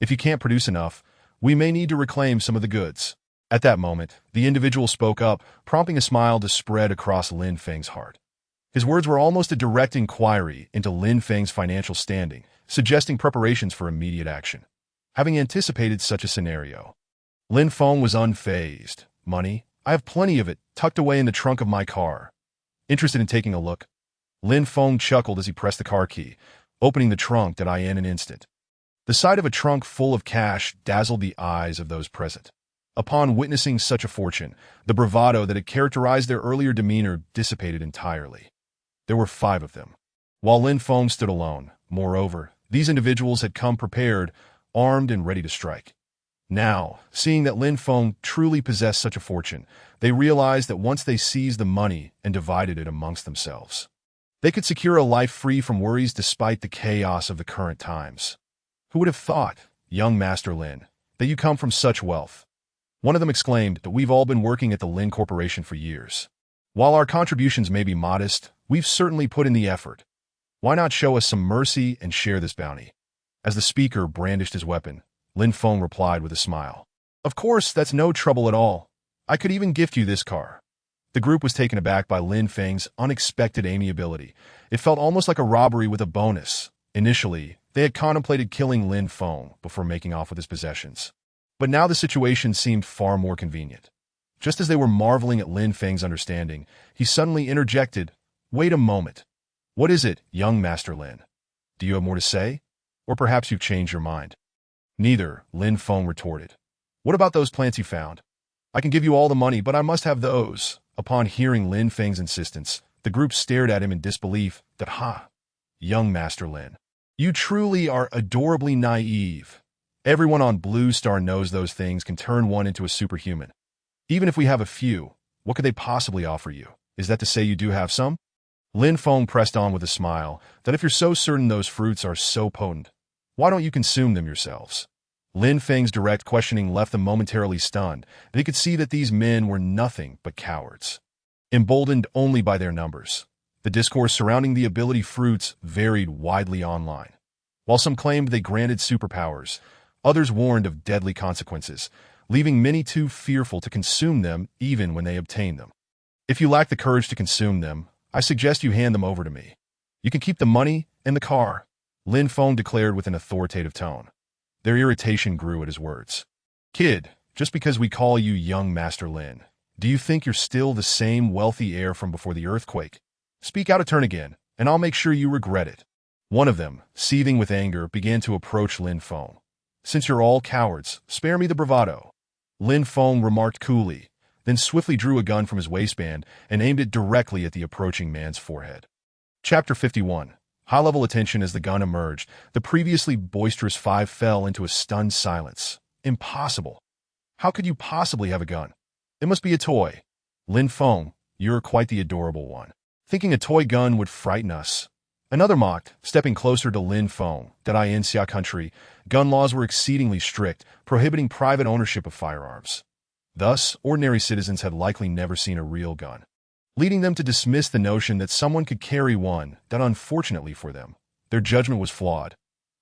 If you can't produce enough, we may need to reclaim some of the goods. At that moment, the individual spoke up, prompting a smile to spread across Lin Feng's heart. His words were almost a direct inquiry into Lin Feng's financial standing, suggesting preparations for immediate action. Having anticipated such a scenario, Lin Feng was unfazed. Money? I have plenty of it, tucked away in the trunk of my car. Interested in taking a look? Lin Feng chuckled as he pressed the car key, opening the trunk in an instant. The sight of a trunk full of cash dazzled the eyes of those present. Upon witnessing such a fortune, the bravado that had characterized their earlier demeanor dissipated entirely. There were 5 of them, while Lin Feng stood alone. Moreover, these individuals had come prepared, armed and ready to strike. Now, seeing that Lin Feng truly possessed such a fortune, they realized that once they seized the money and divided it amongst themselves, they could secure a life free from worries despite the chaos of the current times. Who would have thought, young Master Lin, that you come from such wealth? One of them exclaimed that we've all been working at the Lin Corporation for years. While our contributions may be modest, we've certainly put in the effort. Why not show us some mercy and share this bounty? As the speaker brandished his weapon, Lin Feng replied with a smile. Of course, that's no trouble at all. I could even gift you this car. The group was taken aback by Lin Feng's unexpected amiability. It felt almost like a robbery with a bonus. Initially, they had contemplated killing Lin Feng before making off with his possessions. But now the situation seemed far more convenient. Just as they were marveling at Lin Feng's understanding, he suddenly interjected, "Wait a moment. What is it, young Master Lin? Do you have more to say? Or perhaps you've changed your mind?" "Neither," Lin Feng retorted. "What about those plants you found? I can give you all the money, but I must have those." Upon hearing Lin Feng's insistence, the group stared at him in disbelief. Young Master Lin, you truly are adorably naive. Everyone on Blue Star knows those things can turn one into a superhuman. Even if we have a few, what could they possibly offer you? Is that to say you do have some?" Lin Feng pressed on with a smile, "that if you're so certain those fruits are so potent, why don't you consume them yourselves?" Lin Feng's direct questioning left them momentarily stunned. They could see that these men were nothing but cowards, emboldened only by their numbers. The discourse surrounding the ability fruits varied widely online. While some claimed they granted superpowers, others warned of deadly consequences, leaving many too fearful to consume them even when they obtained them. If you lack the courage to consume them, I suggest you hand them over to me. You can keep the money and the car," Lin Feng declared with an authoritative tone. Their irritation grew at his words. "Kid, just because we call you young Master Lin, do you think you're still the same wealthy heir from before the earthquake? Speak out a turn again, and I'll make sure you regret it." One of them, seething with anger, began to approach Lin Feng. "Since you're all cowards, spare me the bravado," Lin Feng remarked coolly, then swiftly drew a gun from his waistband and aimed it directly at the approaching man's forehead. Chapter 51. High-level attention. As the gun emerged, the previously boisterous 5 fell into a stunned silence. "Impossible. How could you possibly have a gun? It must be a toy. Lin Feng, you're quite the adorable one. Thinking a toy gun would frighten us." Another mocked, stepping closer to Lin Feng. That in Xia country, gun laws were exceedingly strict, prohibiting private ownership of firearms. Thus, ordinary citizens had likely never seen a real gun, leading them to dismiss the notion that someone could carry one. That unfortunately for them, their judgment was flawed.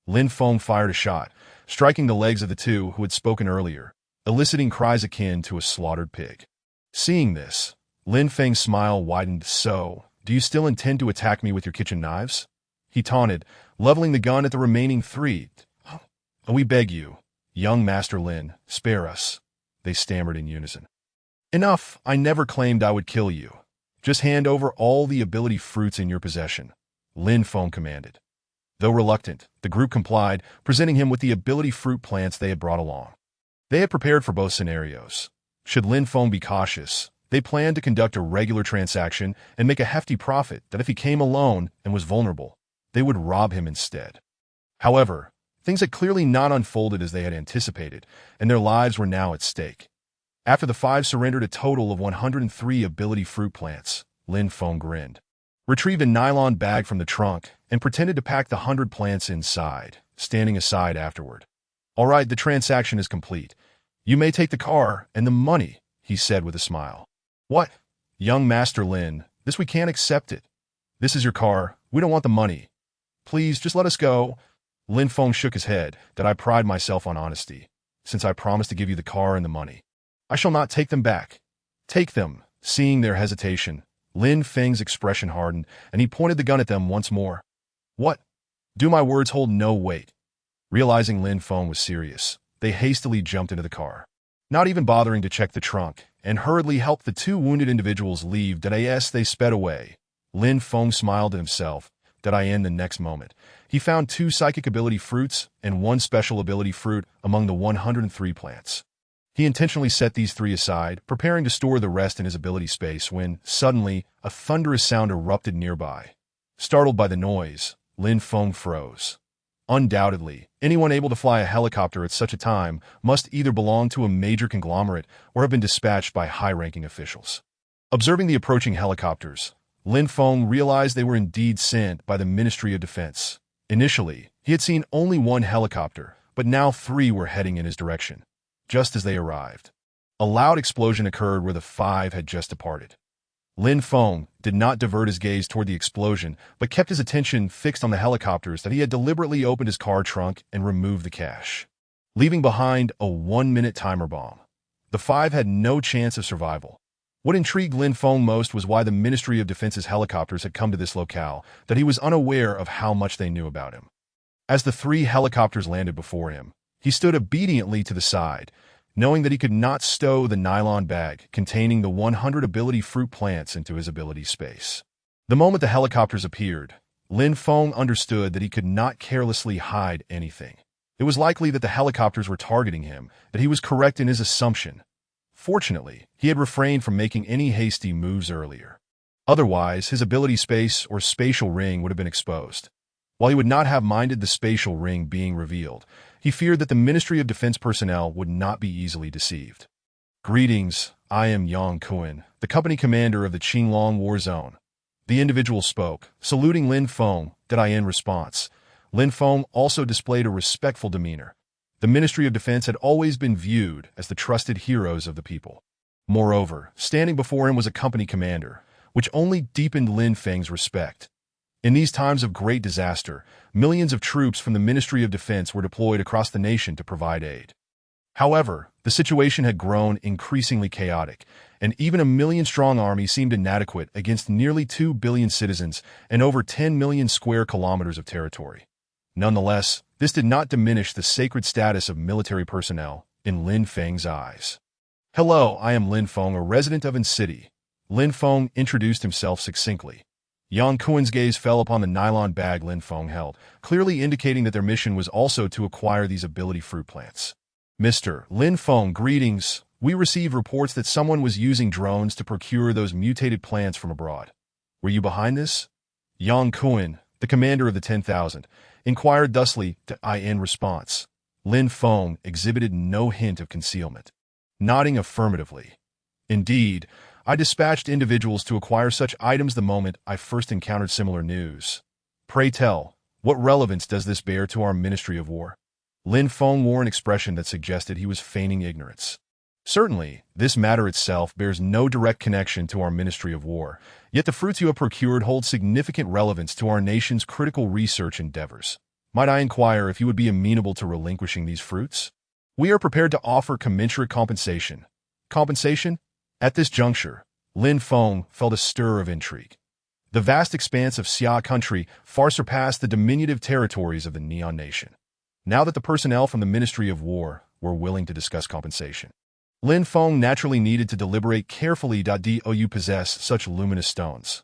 Lin Feng fired a shot, striking the legs of the 2 who had spoken earlier, eliciting cries akin to a slaughtered pig. Seeing this, Lin Feng's smile widened. "So, do you still intend to attack me with your kitchen knives?" he taunted, leveling the gun at the remaining 3. "We beg you, young Master Lin, spare us," they stammered in unison. "Enough, I never claimed I would kill you. Just hand over all the ability fruits in your possession," Lin Feng commanded. Though reluctant, the group complied, presenting him with the ability fruit plants they had brought along. They had prepared for both scenarios. Should Lin Feng be cautious, they planned to conduct a regular transaction and make a hefty profit. That if he came alone and was vulnerable, they would rob him instead. However, things had clearly not unfolded as they had anticipated, and their lives were now at stake. After the 5 surrendered a total of 103 ability fruit plants, Lin Feng grinned, retrieved a nylon bag from the trunk, and pretended to pack the 100 plants inside, standing aside afterward. "All right, the transaction is complete. You may take the car and the money," he said with a smile. "What? Young Master Lin, this we can't accept it. This is your car. We don't want the money. Please, just let us go." Lin Feng shook his head. "That I pride myself on honesty, since I promised to give you the car and the money." I shall not take them back. Take them. Seeing their hesitation, Lin Feng's expression hardened, and he pointed the gun at them once more. What? Do my words hold no weight? Realizing Lin Feng was serious, they hastily jumped into the car. Not even bothering to check the trunk, and hurriedly helped the two wounded individuals leave. As they sped away, Lin Feng smiled to himself. In the next moment, he found 2 psychic ability fruits and 1 special ability fruit among the 103 plants. He intentionally set these 3 aside, preparing to store the rest in his ability space when, suddenly, a thunderous sound erupted nearby. Startled by the noise, Lin Feng froze. Undoubtedly, anyone able to fly a helicopter at such a time must either belong to a major conglomerate or have been dispatched by high-ranking officials. Observing the approaching helicopters, Lin Feng realized they were indeed sent by the Ministry of Defense. Initially, he had seen only 1 helicopter, but now 3 were heading in his direction. Just as they arrived, a loud explosion occurred where the 5 had just departed. Lin Feng did not divert his gaze toward the explosion, but kept his attention fixed on the helicopters that he had deliberately opened his car trunk and removed the cache, leaving behind a 1-minute timer bomb. The 5 had no chance of survival. What intrigued Lin Feng most was why the Ministry of Defense's helicopters had come to this locale, that he was unaware of how much they knew about him. As the 3 helicopters landed before him, he stood obediently to the side, knowing that he could not stow the nylon bag containing the 100 ability fruit plants into his ability space. The moment the helicopters appeared, Lin Feng understood that he could not carelessly hide anything. It was likely that the helicopters were targeting him, that he was correct in his assumption. Fortunately, he had refrained from making any hasty moves earlier. Otherwise, his ability space or spatial ring would have been exposed. While he would not have minded the spatial ring being revealed, he feared that the Ministry of Defense personnel would not be easily deceived. Greetings, I am Yang Kuan, the company commander of the Qinglong War Zone. The individual spoke, saluting Lin Feng. In response, Lin Feng also displayed a respectful demeanor. The Ministry of Defense had always been viewed as the trusted heroes of the people. Moreover, standing before him was a company commander, which only deepened Lin Feng's respect. In these times of great disaster, millions of troops from the Ministry of Defense were deployed across the nation to provide aid. However, the situation had grown increasingly chaotic, and even a million-strong army seemed inadequate against nearly 2 billion citizens and over 10 million square kilometers of territory. Nonetheless, this did not diminish the sacred status of military personnel in Lin Feng's eyes. Hello, I am Lin Feng, a resident of An City. Lin Feng introduced himself succinctly. Yang Kuan's gaze fell upon the nylon bag Lin Feng held, clearly indicating that their mission was also to acquire these ability fruit plants. Mr. Lin Feng, greetings. We received reports that someone was using drones to procure those mutated plants from abroad. Were you behind this? Yang Kuan, the commander of the 10,000, inquired thusly. In response, Lin Feng exhibited no hint of concealment, nodding affirmatively. Indeed, I dispatched individuals to acquire such items the moment I first encountered similar news. Pray tell, what relevance does this bear to our Ministry of War? Lin Feng wore an expression that suggested he was feigning ignorance. Certainly, this matter itself bears no direct connection to our Ministry of War, yet the fruits you have procured hold significant relevance to our nation's critical research endeavors. Might I inquire if you would be amenable to relinquishing these fruits? We are prepared to offer commensurate compensation. Compensation? At this juncture, Lin Feng felt a stir of intrigue. The vast expanse of Xia country far surpassed the diminutive territories of the Neon Nation. Now that the personnel from the Ministry of War were willing to discuss compensation, Lin Feng naturally needed to deliberate carefully. Do you possess such luminous stones?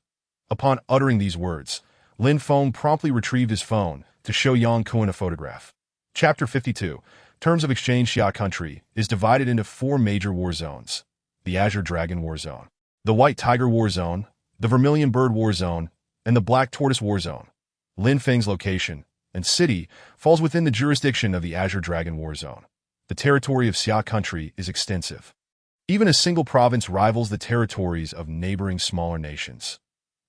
Upon uttering these words, Lin Feng promptly retrieved his phone to show Yang Kuan a photograph. Chapter 52, Terms of Exchange. Xia country is divided into 4 major war zones: the Azure Dragon War Zone, the White Tiger War Zone, the Vermilion Bird War Zone, and the Black Tortoise War Zone. Lin Feng's location and city falls within the jurisdiction of the Azure Dragon War Zone. The territory of Xia country is extensive. Even a single province rivals the territories of neighboring smaller nations.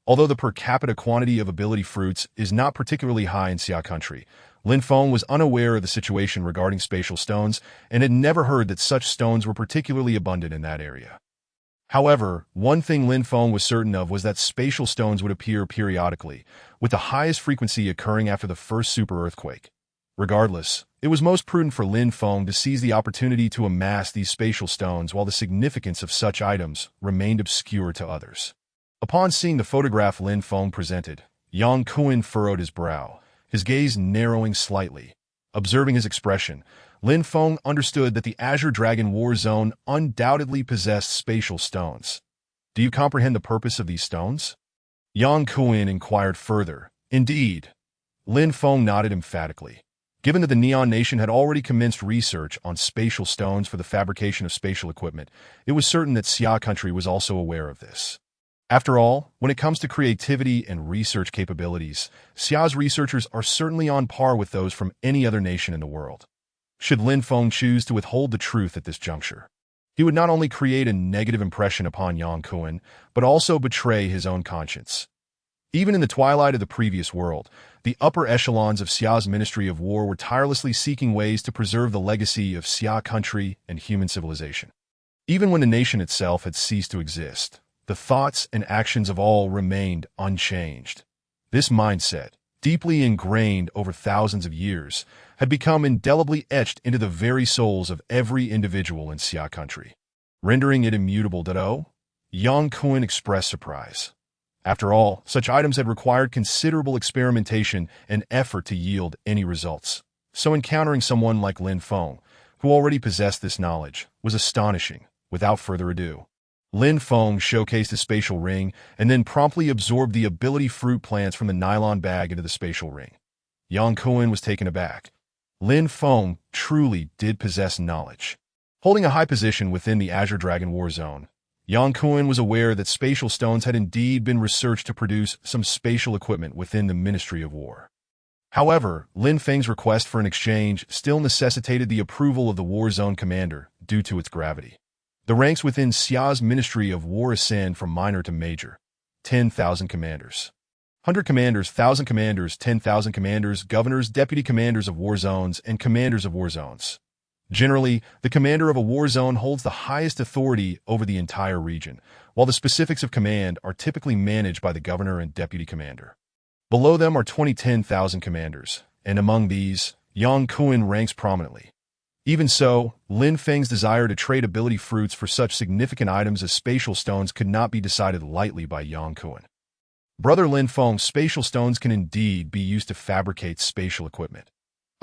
Although the per capita quantity of ability fruits is not particularly high in Xia country, Lin Feng was unaware of the situation regarding spatial stones and had never heard that such stones were particularly abundant in that area. However, one thing Lin Feng was certain of was that spatial stones would appear periodically, with the highest frequency occurring after the first super earthquake. Regardless, it was most prudent for Lin Feng to seize the opportunity to amass these spatial stones while the significance of such items remained obscure to others. Upon seeing the photograph Lin Feng presented, Yang Kuan furrowed his brow, his gaze narrowing slightly. Observing his expression, Lin Feng understood that the Azure Dragon War Zone undoubtedly possessed spatial stones. Do you comprehend the purpose of these stones? Yang Kuan inquired further. Indeed. Lin Feng nodded emphatically. Given that the Neon Nation had already commenced research on spatial stones for the fabrication of spatial equipment, it was certain that Xia country was also aware of this. After all, when it comes to creativity and research capabilities, Xia's researchers are certainly on par with those from any other nation in the world. Should Lin Feng choose to withhold the truth at this juncture, he would not only create a negative impression upon Yang Kuan, but also betray his own conscience. Even in the twilight of the previous world, the upper echelons of Xia's Ministry of War were tirelessly seeking ways to preserve the legacy of Xia country and human civilization. Even when the nation itself had ceased to exist, the thoughts and actions of all remained unchanged. This mindset, deeply ingrained over thousands of years, had become indelibly etched into the very souls of every individual in Xia country, rendering it immutable. Yang Kuan expressed surprise. After all, such items had required considerable experimentation and effort to yield any results. So encountering someone like Lin Feng, who already possessed this knowledge, was astonishing. Without further ado, Lin Feng showcased his spatial ring and then promptly absorbed the ability fruit plants from the nylon bag into the spatial ring. Yang Kuan was taken aback. Lin Feng truly did possess knowledge. Holding a high position within the Azure Dragon War Zone, Yang Kuan was aware that spatial stones had indeed been researched to produce some spatial equipment within the Ministry of War. However, Lin Feng's request for an exchange still necessitated the approval of the War Zone commander due to its gravity. The ranks within Xia's Ministry of War ascend from minor to major. 10,000 commanders. 100 commanders, 1,000 commanders, 10,000 commanders, governors, deputy commanders of war zones, and commanders of war zones. Generally, the commander of a war zone holds the highest authority over the entire region, while the specifics of command are typically managed by the governor and deputy commander. Below them are 10,000 commanders, and among these, Yang Kuan ranks prominently. Even so, Lin Feng's desire to trade ability fruits for such significant items as spatial stones could not be decided lightly by Yang Kuan. Brother Lin Feng, spatial stones can indeed be used to fabricate spatial equipment.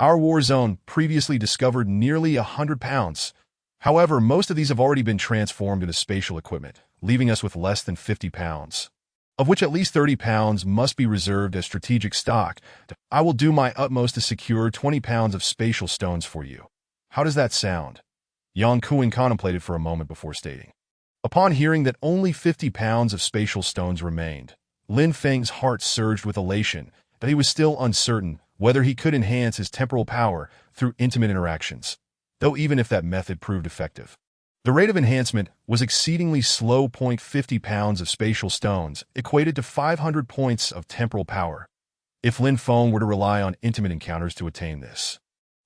Our war zone previously discovered nearly 100 pounds. However, most of these have already been transformed into spatial equipment, leaving us with less than 50 pounds, of which at least 30 pounds must be reserved as strategic stock. I will do my utmost to secure 20 pounds of spatial stones for you. How does that sound? Yang Kuan contemplated for a moment before stating. Upon hearing that only 50 pounds of spatial stones remained, Lin Feng's heart surged with elation, but he was still uncertain whether he could enhance his temporal power through intimate interactions, though even if that method proved effective. The rate of enhancement was exceedingly slow. 50 pounds of spatial stones equated to 500 points of temporal power. If Lin Feng were to rely on intimate encounters to attain this,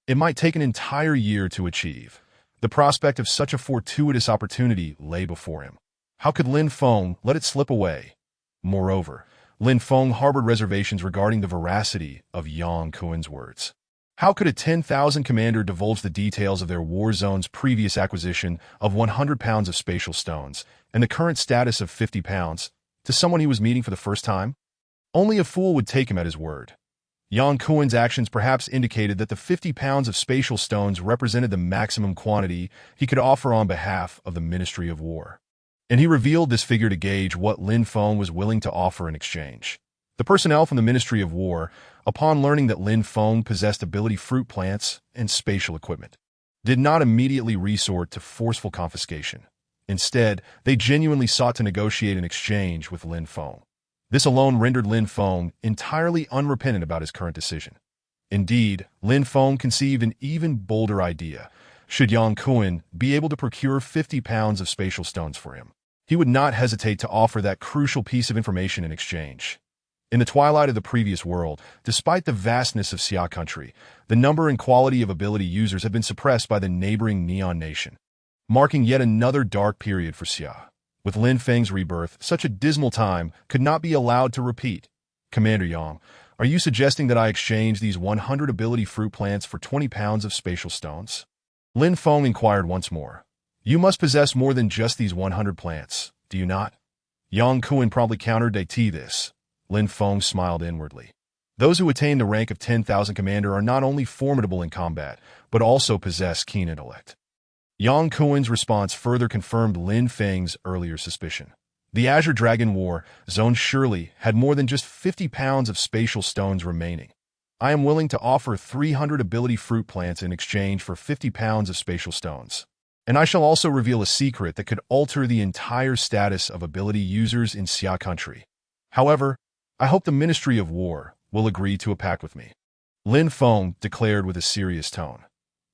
it might take an entire year to achieve. The prospect of such a fortuitous opportunity lay before him. How could Lin Feng let it slip away? Moreover, Lin Feng harbored reservations regarding the veracity of Yang Kuan's words. How could a 10,000 commander divulge the details of their war zone's previous acquisition of 100 pounds of spatial stones and the current status of 50 pounds to someone he was meeting for the first time? Only a fool would take him at his word. Yang Kuan's actions perhaps indicated that the 50 pounds of spatial stones represented the maximum quantity he could offer on behalf of the Ministry of War. And he revealed this figure to gauge what Lin Feng was willing to offer in exchange. The personnel from the Ministry of War, upon learning that Lin Feng possessed ability fruit plants and spatial equipment, did not immediately resort to forceful confiscation. Instead, they genuinely sought to negotiate an exchange with Lin Feng. This alone rendered Lin Feng entirely unrepentant about his current decision. Indeed, Lin Feng conceived an even bolder idea. Should Yang Kuan be able to procure 50 pounds of spatial stones for him, he would not hesitate to offer that crucial piece of information in exchange. In the twilight of the previous world, despite the vastness of Xia country, the number and quality of ability users have been suppressed by the neighboring Neon Nation, marking yet another dark period for Xia. With Lin Feng's rebirth, such a dismal time could not be allowed to repeat. Commander Yang, Are you suggesting that I exchange these 100 ability fruit plants for 20 pounds of spatial stones? Lin Feng inquired once more. You must possess more than just these 100 plants, do you not? Yang Kuan promptly countered this. Lin Feng smiled inwardly. Those who attain the rank of 10,000 commander are not only formidable in combat, but also possess keen intellect. Yang Kuan's response further confirmed Lin Feng's earlier suspicion. The Azure Dragon War Zone surely had more than just 50 pounds of spatial stones remaining. I am willing to offer 300 ability fruit plants in exchange for 50 pounds of spatial stones. And I shall also reveal a secret that could alter the entire status of ability users in Xia country. However, I hope the Ministry of War will agree to a pact with me. Lin Feng declared with a serious tone.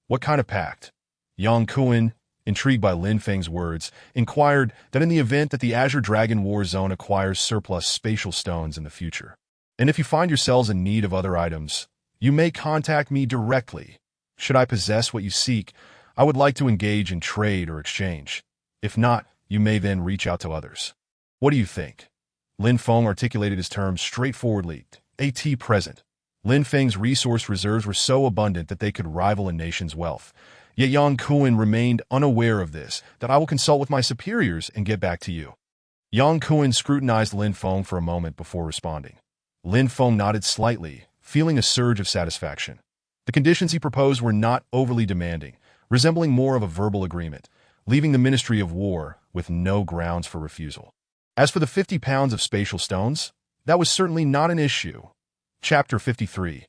What kind of pact? Yang Kuan, intrigued by Lin Feng's words, inquired that in the event that the Azure Dragon War Zone acquires surplus spatial stones in the future, and if you find yourselves in need of other items, you may contact me directly. Should I possess what you seek, I would like to engage in trade or exchange. If not, you may then reach out to others. What do you think? Lin Feng articulated his terms straightforwardly. At present, Lin Feng's resource reserves were so abundant that they could rival a nation's wealth. Yet Yang Kuan remained unaware of this, that I will consult with my superiors and get back to you. Yang Kuan scrutinized Lin Feng for a moment before responding. Lin Feng nodded slightly, feeling a surge of satisfaction. The conditions he proposed were not overly demanding, resembling more of a verbal agreement, leaving the Ministry of War with no grounds for refusal. As for the 50 pounds of spatial stones, that was certainly not an issue. Chapter 53.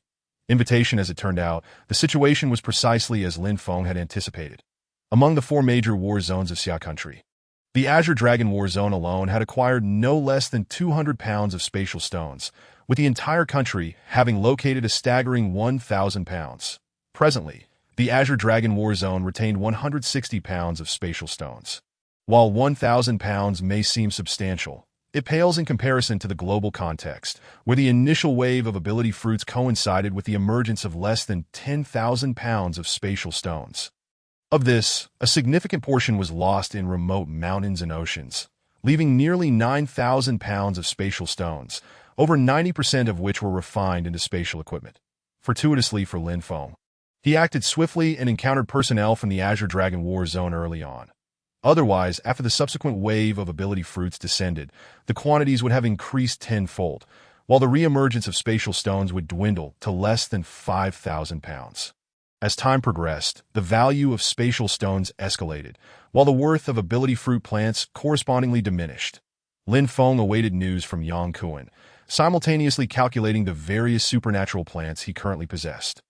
Invitation. As it turned out, the situation was precisely as Lin Feng had anticipated. Among the 4 major war zones of Xia country, the Azure Dragon War Zone alone had acquired no less than 200 pounds of spatial stones, with the entire country having located a staggering 1,000 pounds. Presently, the Azure Dragon War Zone retained 160 pounds of spatial stones. While 1,000 pounds may seem substantial, it pales in comparison to the global context, where the initial wave of ability fruits coincided with the emergence of less than 10,000 pounds of spatial stones. Of this, a significant portion was lost in remote mountains and oceans, leaving nearly 9,000 pounds of spatial stones, over 90% of which were refined into spatial equipment. Fortuitously for Lin Feng, he acted swiftly and encountered personnel from the Azure Dragon War Zone early on. Otherwise, after the subsequent wave of ability fruits descended, the quantities would have increased tenfold, while the re-emergence of spatial stones would dwindle to less than 5,000 pounds. As time progressed, the value of spatial stones escalated, while the worth of ability fruit plants correspondingly diminished. Lin Feng awaited news from Yang Kuan, simultaneously calculating the various supernatural plants he currently possessed.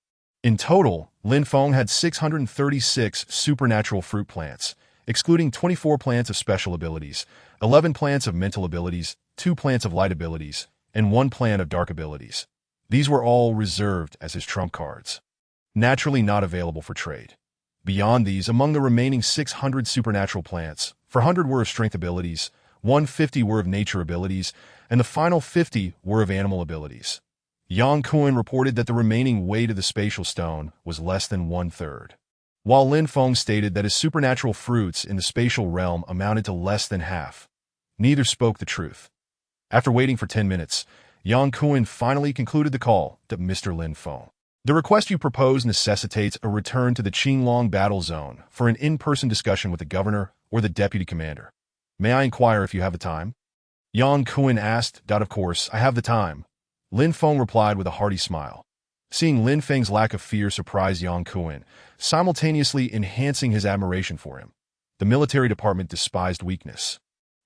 In total, Lin Feng had 636 supernatural fruit plants, excluding 24 plants of special abilities, 11 plants of mental abilities, 2 plants of light abilities, and 1 plant of dark abilities. These were all reserved as his trump cards, naturally not available for trade. Beyond these, among the remaining 600 supernatural plants, 400 were of strength abilities, 150 were of nature abilities, and the final 50 were of animal abilities. Yang Kuan reported that the remaining weight of the spatial stone was less than 1/3. While Lin Feng stated that his supernatural fruits in the spatial realm amounted to less than half. Neither spoke the truth. After waiting for 10 minutes, Yang Kuan finally concluded the call to Mr. Lin Feng. The request you propose necessitates a return to the Qinglong battle zone for an in-person discussion with the governor or the deputy commander. May I inquire if you have the time? Yang Kuan asked. Of course, I have the time. Lin Feng replied with a hearty smile. Seeing Lin Feng's lack of fear surprised Yang Kuan, simultaneously enhancing his admiration for him. The military department despised weakness.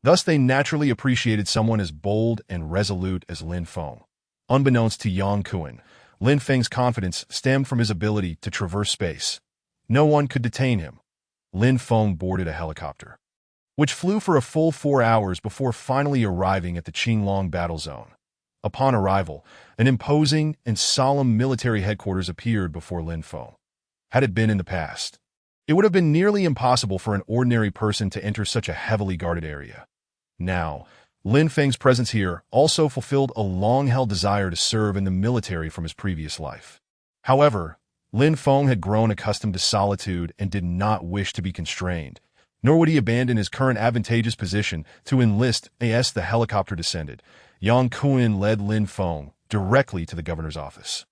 Thus they naturally appreciated someone as bold and resolute as Lin Feng. Unbeknownst to Yang Kuan, Lin Feng's confidence stemmed from his ability to traverse space. No one could detain him. Lin Feng boarded a helicopter, which flew for a full 4 hours before finally arriving at the Qinglong battle zone. Upon arrival, an imposing and solemn military headquarters appeared before Lin Feng. Had it been in the past, it would have been nearly impossible for an ordinary person to enter such a heavily guarded area. Now, Lin Feng's presence here also fulfilled a long-held desire to serve in the military from his previous life. However, Lin Feng had grown accustomed to solitude and did not wish to be constrained, nor would he abandon his current advantageous position to enlist as the helicopter descended. Yang Kuan led Lin Feng directly to the governor's office.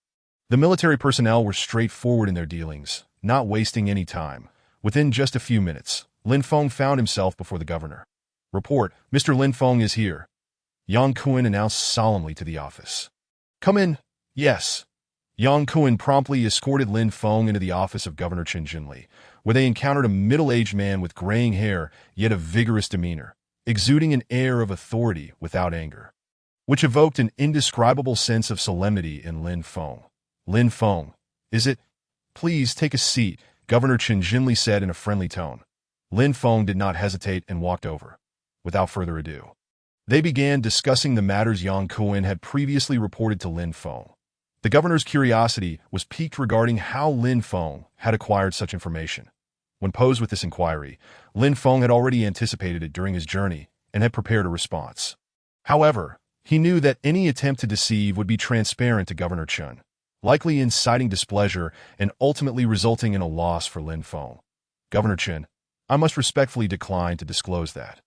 The military personnel were straightforward in their dealings, not wasting any time. Within just a few minutes, Lin Feng found himself before the governor. "Report, Mr. Lin Feng is here," Yang Kuan announced solemnly to the office. "Come in." "Yes." Yang Kuan promptly escorted Lin Feng into the office of Governor Chen Jinli, where they encountered a middle-aged man with graying hair yet a vigorous demeanor, exuding an air of authority without anger, which evoked an indescribable sense of solemnity in Lin Feng. "Lin Feng, is it? Please take a seat," Governor Chen Jinli said in a friendly tone. Lin Feng did not hesitate and walked over. Without further ado, they began discussing the matters Yang Kuan had previously reported to Lin Feng. The governor's curiosity was piqued regarding how Lin Feng had acquired such information. When posed with this inquiry, Lin Feng had already anticipated it during his journey and had prepared a response. However, he knew that any attempt to deceive would be transparent to Governor Chen, likely inciting displeasure and ultimately resulting in a loss for Lin Feng. "Governor Chen, I must respectfully decline to disclose that.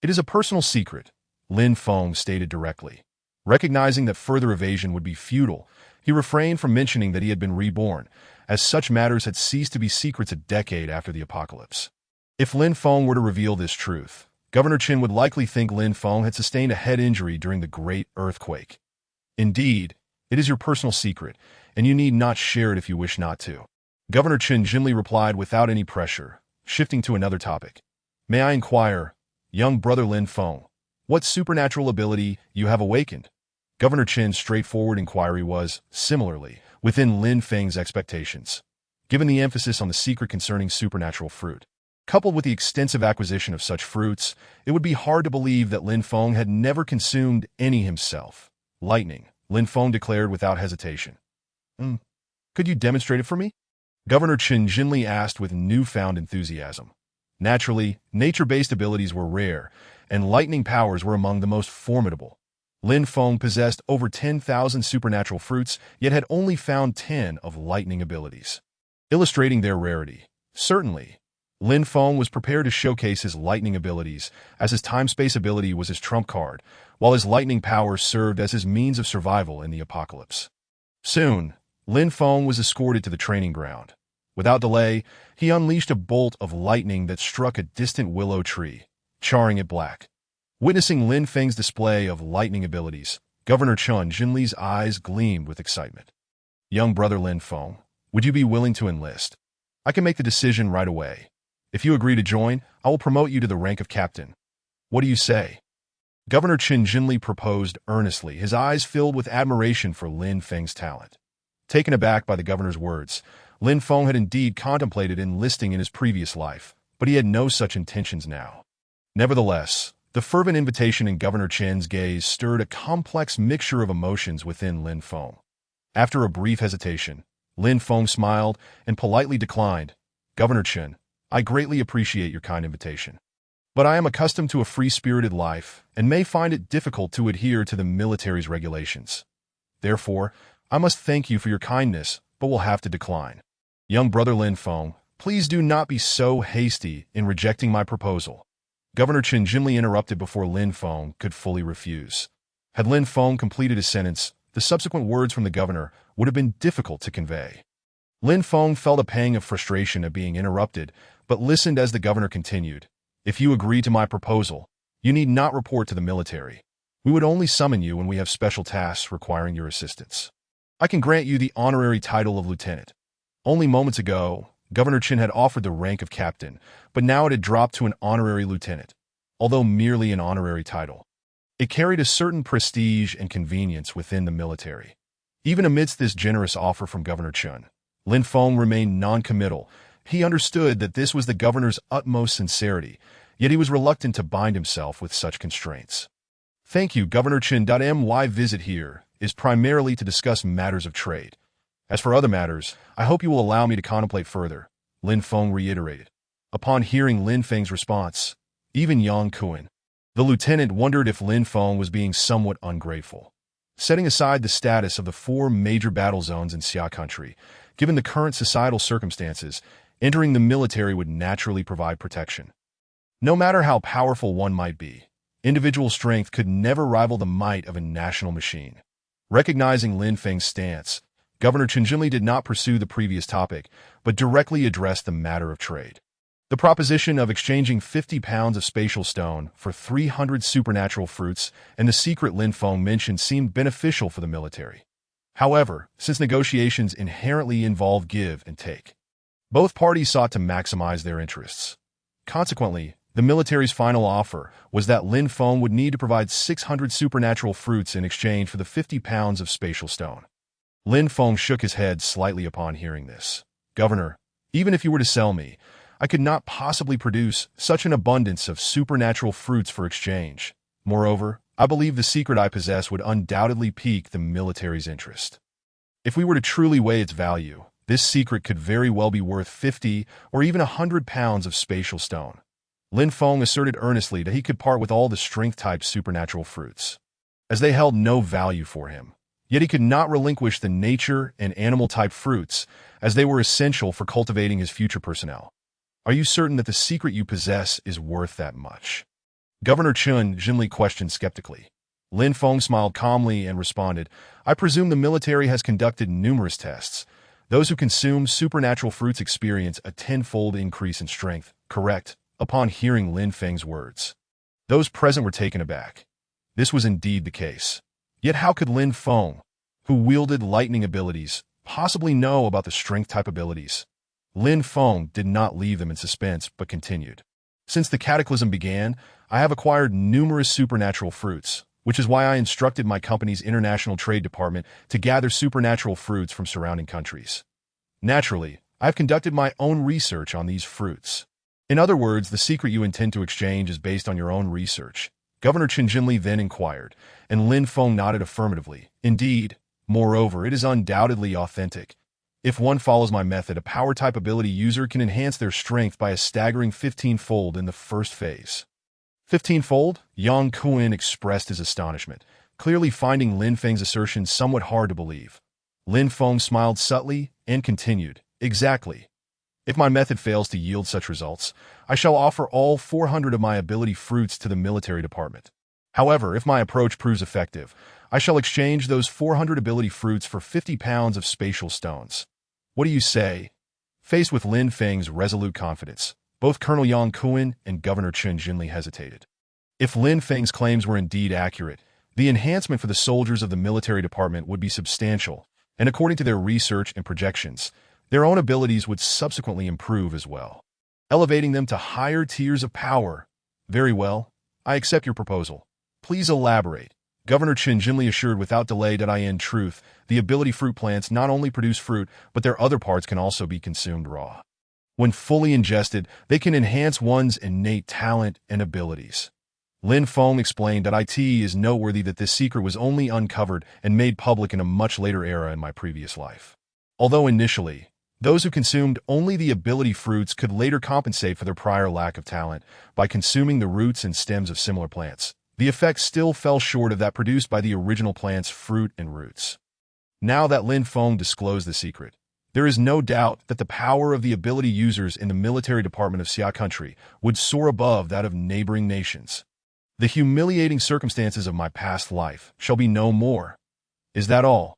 It is a personal secret," Lin Feng stated directly. Recognizing that further evasion would be futile, he refrained from mentioning that he had been reborn, as such matters had ceased to be secrets a decade after the apocalypse. If Lin Feng were to reveal this truth, Governor Chen would likely think Lin Feng had sustained a head injury during the Great Earthquake. "Indeed, it is your personal secret, and you need not share it if you wish not to," Governor Chen Jinli replied without any pressure, shifting to another topic. "May I inquire, young brother Lin Feng, what supernatural ability you have awakened?" Governor Chen's straightforward inquiry was, similarly, within Lin Feng's expectations. Given the emphasis on the secret concerning supernatural fruit, coupled with the extensive acquisition of such fruits, it would be hard to believe that Lin Feng had never consumed any himself. "Lightning," Lin Feng declared without hesitation. Could you demonstrate it for me?" Governor Chen Jinli asked with newfound enthusiasm. Naturally, nature-based abilities were rare, and lightning powers were among the most formidable. Lin Feng possessed over 10,000 supernatural fruits, yet had only found 10 of lightning abilities, illustrating their rarity. Certainly, Lin Feng was prepared to showcase his lightning abilities, as his time-space ability was his trump card, while his lightning power served as his means of survival in the apocalypse. Soon, Lin Feng was escorted to the training ground. Without delay, he unleashed a bolt of lightning that struck a distant willow tree, charring it black. Witnessing Lin Feng's display of lightning abilities, Governor Chen Jinli's eyes gleamed with excitement. "Young brother Lin Feng, would you be willing to enlist? I can make the decision right away. If you agree to join, I will promote you to the rank of captain. What do you say?" Governor Chen Jinli proposed earnestly, his eyes filled with admiration for Lin Feng's talent. Taken aback by the governor's words, Lin Feng had indeed contemplated enlisting in his previous life, but he had no such intentions now. Nevertheless, the fervent invitation in Governor Chen's gaze stirred a complex mixture of emotions within Lin Feng. After a brief hesitation, Lin Feng smiled and politely declined. "Governor Chen, I greatly appreciate your kind invitation, but I am accustomed to a free-spirited life and may find it difficult to adhere to the military's regulations. Therefore, I must thank you for your kindness, but will have to decline." "Young brother Lin Feng, please do not be so hasty in rejecting my proposal." Governor Chen Jinli interrupted before Lin Feng could fully refuse. Had Lin Feng completed his sentence, the subsequent words from the governor would have been difficult to convey. Lin Feng felt a pang of frustration at being interrupted, but listened as the governor continued. "If you agree to my proposal, you need not report to the military. We would only summon you when we have special tasks requiring your assistance. I can grant you the honorary title of lieutenant." Only moments ago, Governor Chen had offered the rank of captain, but now it had dropped to an honorary lieutenant. Although merely an honorary title, it carried a certain prestige and convenience within the military. Even amidst this generous offer from Governor Chen, Lin Feng remained non-committal. He understood that this was the governor's utmost sincerity, yet he was reluctant to bind himself with such constraints. "Thank you, Governor Chen. My visit here is primarily to discuss matters of trade. As for other matters, I hope you will allow me to contemplate further," Lin Feng reiterated. Upon hearing Lin Feng's response, even Yang Kuan, the lieutenant, wondered if Lin Feng was being somewhat ungrateful. Setting aside the status of the 4 major battle zones in Xia country, given the current societal circumstances, entering the military would naturally provide protection. No matter how powerful one might be, individual strength could never rival the might of a national machine. Recognizing Lin Feng's stance, Governor Chen Jinli did not pursue the previous topic, but directly addressed the matter of trade. The proposition of exchanging 50 pounds of spatial stone for 300 supernatural fruits and the secret Lin Feng mentioned seemed beneficial for the military. However, since negotiations inherently involve give and take, both parties sought to maximize their interests. Consequently, the military's final offer was that Lin Feng would need to provide 600 supernatural fruits in exchange for the 50 pounds of spatial stone. Lin Feng shook his head slightly upon hearing this. Governor, even if you were to sell me, I could not possibly produce such an abundance of supernatural fruits for exchange. Moreover, I believe the secret I possess would undoubtedly pique the military's interest. If we were to truly weigh its value, this secret could very well be worth 50 or even 100 pounds of spatial stone. Lin Feng asserted earnestly that he could part with all the strength-type supernatural fruits, as they held no value for him. Yet he could not relinquish the nature and animal-type fruits, as they were essential for cultivating his future personnel. Are you certain that the secret you possess is worth that much? Governor Chen Jinli questioned skeptically. Lin Feng smiled calmly and responded, I presume the military has conducted numerous tests. Those who consume supernatural fruits experience a tenfold increase in strength, correct? Upon hearing Lin Feng's words, those present were taken aback. This was indeed the case. Yet how could Lin Feng, who wielded lightning abilities, possibly know about the strength-type abilities? Lin Feng did not leave them in suspense, but continued. Since the cataclysm began, I have acquired numerous supernatural fruits, which is why I instructed my company's international trade department to gather supernatural fruits from surrounding countries. Naturally, I have conducted my own research on these fruits. In other words, the secret you intend to exchange is based on your own research. Governor Chen Jinli then inquired, and Lin Feng nodded affirmatively. Indeed, moreover, it is undoubtedly authentic. If one follows my method, a power-type ability user can enhance their strength by a staggering 15-fold in the first phase. 15-fold? Yang Kuan expressed his astonishment, clearly finding Lin Feng's assertion somewhat hard to believe. Lin Feng smiled subtly and continued, Exactly. If my method fails to yield such results, I shall offer all 400 of my ability fruits to the military department. However, if my approach proves effective, I shall exchange those 400 ability fruits for 50 pounds of spatial stones. What do you say? Faced with Lin Feng's resolute confidence, both Colonel Yang Kuan and Governor Chen Jinli hesitated. If Lin Feng's claims were indeed accurate, the enhancement for the soldiers of the military department would be substantial, and according to their research and projections, their own abilities would subsequently improve as well, elevating them to higher tiers of power. Very well, I accept your proposal. Please elaborate. Governor Chen Jinli assured without delay that in truth, the ability fruit plants not only produce fruit, but their other parts can also be consumed raw. When fully ingested, they can enhance one's innate talent and abilities. Lin Feng explained that it is noteworthy that this secret was only uncovered and made public in a much later era in my previous life. Although initially, those who consumed only the ability fruits could later compensate for their prior lack of talent by consuming the roots and stems of similar plants, the effect still fell short of that produced by the original plant's fruit and roots. Now that Lin Feng disclosed the secret, there is no doubt that the power of the ability users in the military department of Xia country would soar above that of neighboring nations. The humiliating circumstances of my past life shall be no more. Is that all?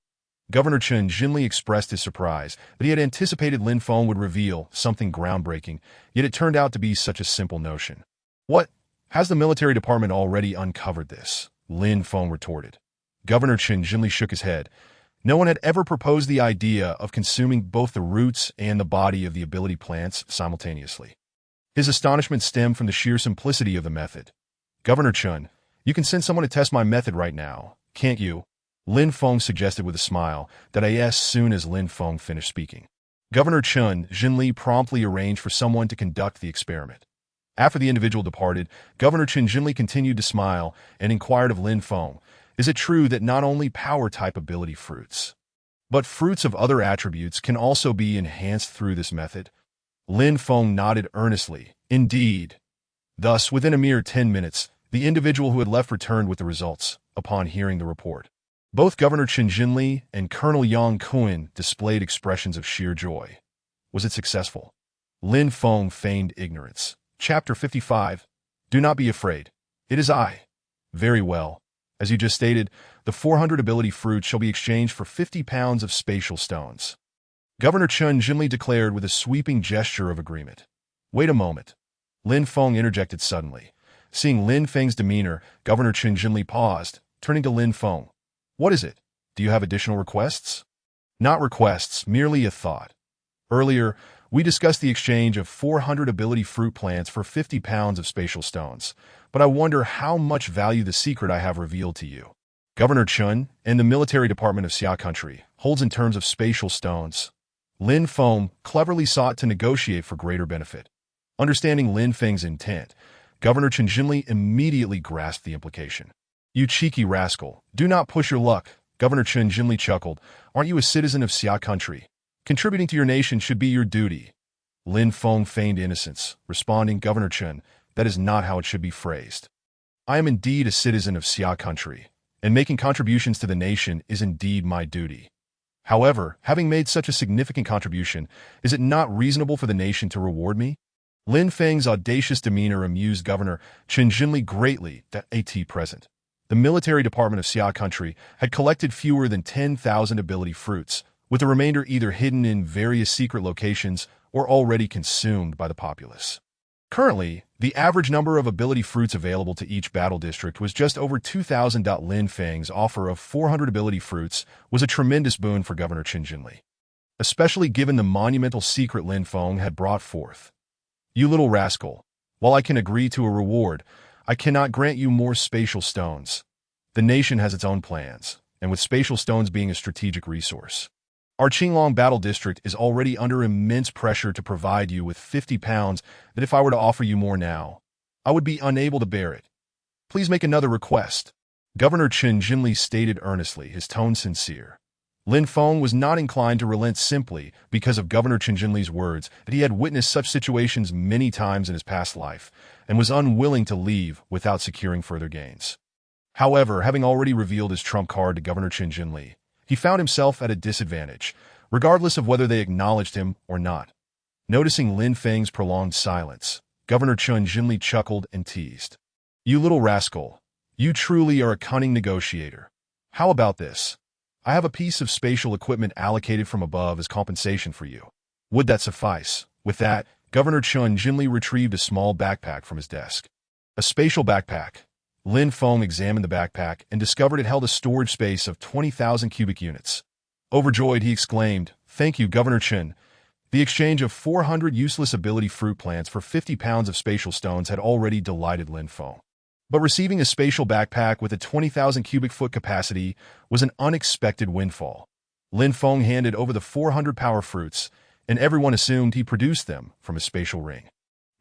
Governor Chen Jinli expressed his surprise that he had anticipated Lin Feng would reveal something groundbreaking, yet it turned out to be such a simple notion. What? Has the military department already uncovered this? Lin Feng retorted. Governor Chen Jinli shook his head. No one had ever proposed the idea of consuming both the roots and the body of the ability plants simultaneously. His astonishment stemmed from the sheer simplicity of the method. Governor Chen, you can send someone to test my method right now, can't you? Lin Feng suggested with a smile that as soon as Lin Feng finished speaking. Governor Chen Jinli promptly arranged for someone to conduct the experiment. After the individual departed, Governor Chen Jinli continued to smile and inquired of Lin Feng, is it true that not only power-type ability fruits, but fruits of other attributes can also be enhanced through this method? Lin Feng nodded earnestly. Indeed. Thus, within a mere 10 minutes, the individual who had left returned with the results, upon hearing the report. Both Governor Chen Jinli and Colonel Yang Kuan displayed expressions of sheer joy. Was it successful? Lin Feng feigned ignorance. Chapter 55. Do not be afraid. It is I. Very well. As you just stated, the 400 ability fruits shall be exchanged for 50 pounds of spatial stones. Governor Chun Jinli declared with a sweeping gesture of agreement. Wait a moment. Lin Feng interjected suddenly. Seeing Lin Feng's demeanor, Governor Chun Jinli paused, turning to Lin Feng. What is it? Do you have additional requests? Not requests, merely a thought. Earlier, we discussed the exchange of 400 ability fruit plants for 50 pounds of spatial stones, but I wonder how much value the secret I have revealed to you. Governor Chun and the military department of Xia Country holds in terms of spatial stones. Lin Feng cleverly sought to negotiate for greater benefit. Understanding Lin Feng's intent, Governor Chun Jinli immediately grasped the implication. You cheeky rascal, do not push your luck, Governor Chun Jinli chuckled. Aren't you a citizen of Xia Country? Contributing to your nation should be your duty. Lin Feng feigned innocence, responding, Governor Chun, that is not how it should be phrased. I am indeed a citizen of Xia Country, and making contributions to the nation is indeed my duty. However, having made such a significant contribution, is it not reasonable for the nation to reward me? Lin Feng's audacious demeanor amused Governor Chun Jinli greatly at present. The military department of Xia Country had collected fewer than 10,000 ability fruits, with the remainder either hidden in various secret locations or already consumed by the populace. Currently, the average number of ability fruits available to each battle district was just over 2,000. Lin Feng's offer of 400 ability fruits was a tremendous boon for Governor Chun Jinli, especially given the monumental secret Lin Feng had brought forth. You little rascal, while I can agree to a reward, I cannot grant you more spatial stones. The nation has its own plans, and with spatial stones being a strategic resource, our Qinglong Battle District is already under immense pressure to provide you with 50 pounds that if I were to offer you more now, I would be unable to bear it. Please make another request. Governor Chun Jinli stated earnestly, his tone sincere. Lin Feng was not inclined to relent simply because of Governor Chun Jinli's words that he had witnessed such situations many times in his past life and was unwilling to leave without securing further gains. However, having already revealed his trump card to Governor Chun Jinli, he found himself at a disadvantage, regardless of whether they acknowledged him or not. Noticing Lin Feng's prolonged silence, Governor Chun Jinli chuckled and teased. You little rascal, you truly are a cunning negotiator. How about this? I have a piece of spatial equipment allocated from above as compensation for you. Would that suffice? With that, Governor Chun Jinli retrieved a small backpack from his desk. A spatial backpack. Lin Feng examined the backpack and discovered it held a storage space of 20,000 cubic units. Overjoyed, he exclaimed, Thank you, Governor Chun. The exchange of 400 useless ability fruit plants for 50 pounds of spatial stones had already delighted Lin Feng. But receiving a spatial backpack with a 20,000 cubic foot capacity was an unexpected windfall. Lin Feng handed over the 400 power fruits, and everyone assumed he produced them from a spatial ring.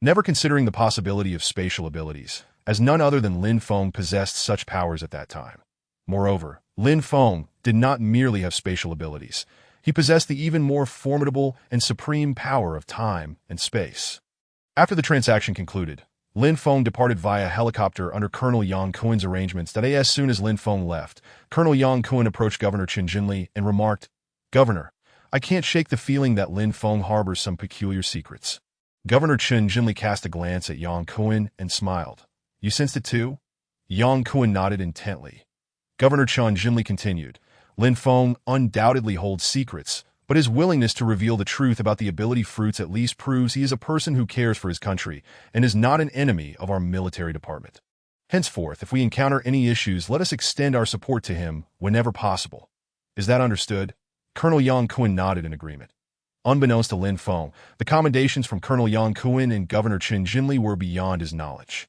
Never considering the possibility of spatial abilities, as none other than Lin Feng possessed such powers at that time. Moreover, Lin Feng did not merely have spatial abilities. He possessed the even more formidable and supreme power of time and space. After the transaction concluded, Lin Feng departed via helicopter under Colonel Yang Kuen's arrangements that as soon as Lin Feng left, Colonel Yang Kuen approached Governor Chun Jinli and remarked, Governor, I can't shake the feeling that Lin Feng harbors some peculiar secrets. Governor Chun Jinli cast a glance at Yang Kuen and smiled. You sensed it too? Yang Kuen nodded intently. Governor Chun Jinli continued, Lin Feng undoubtedly holds secrets, but his willingness to reveal the truth about the ability fruits at least proves he is a person who cares for his country and is not an enemy of our military department. Henceforth, if we encounter any issues, let us extend our support to him whenever possible. Is that understood? Colonel Yang Kuen nodded in agreement. Unbeknownst to Lin Feng, the commendations from Colonel Yang Kuen and Governor Chun Jinli were beyond his knowledge.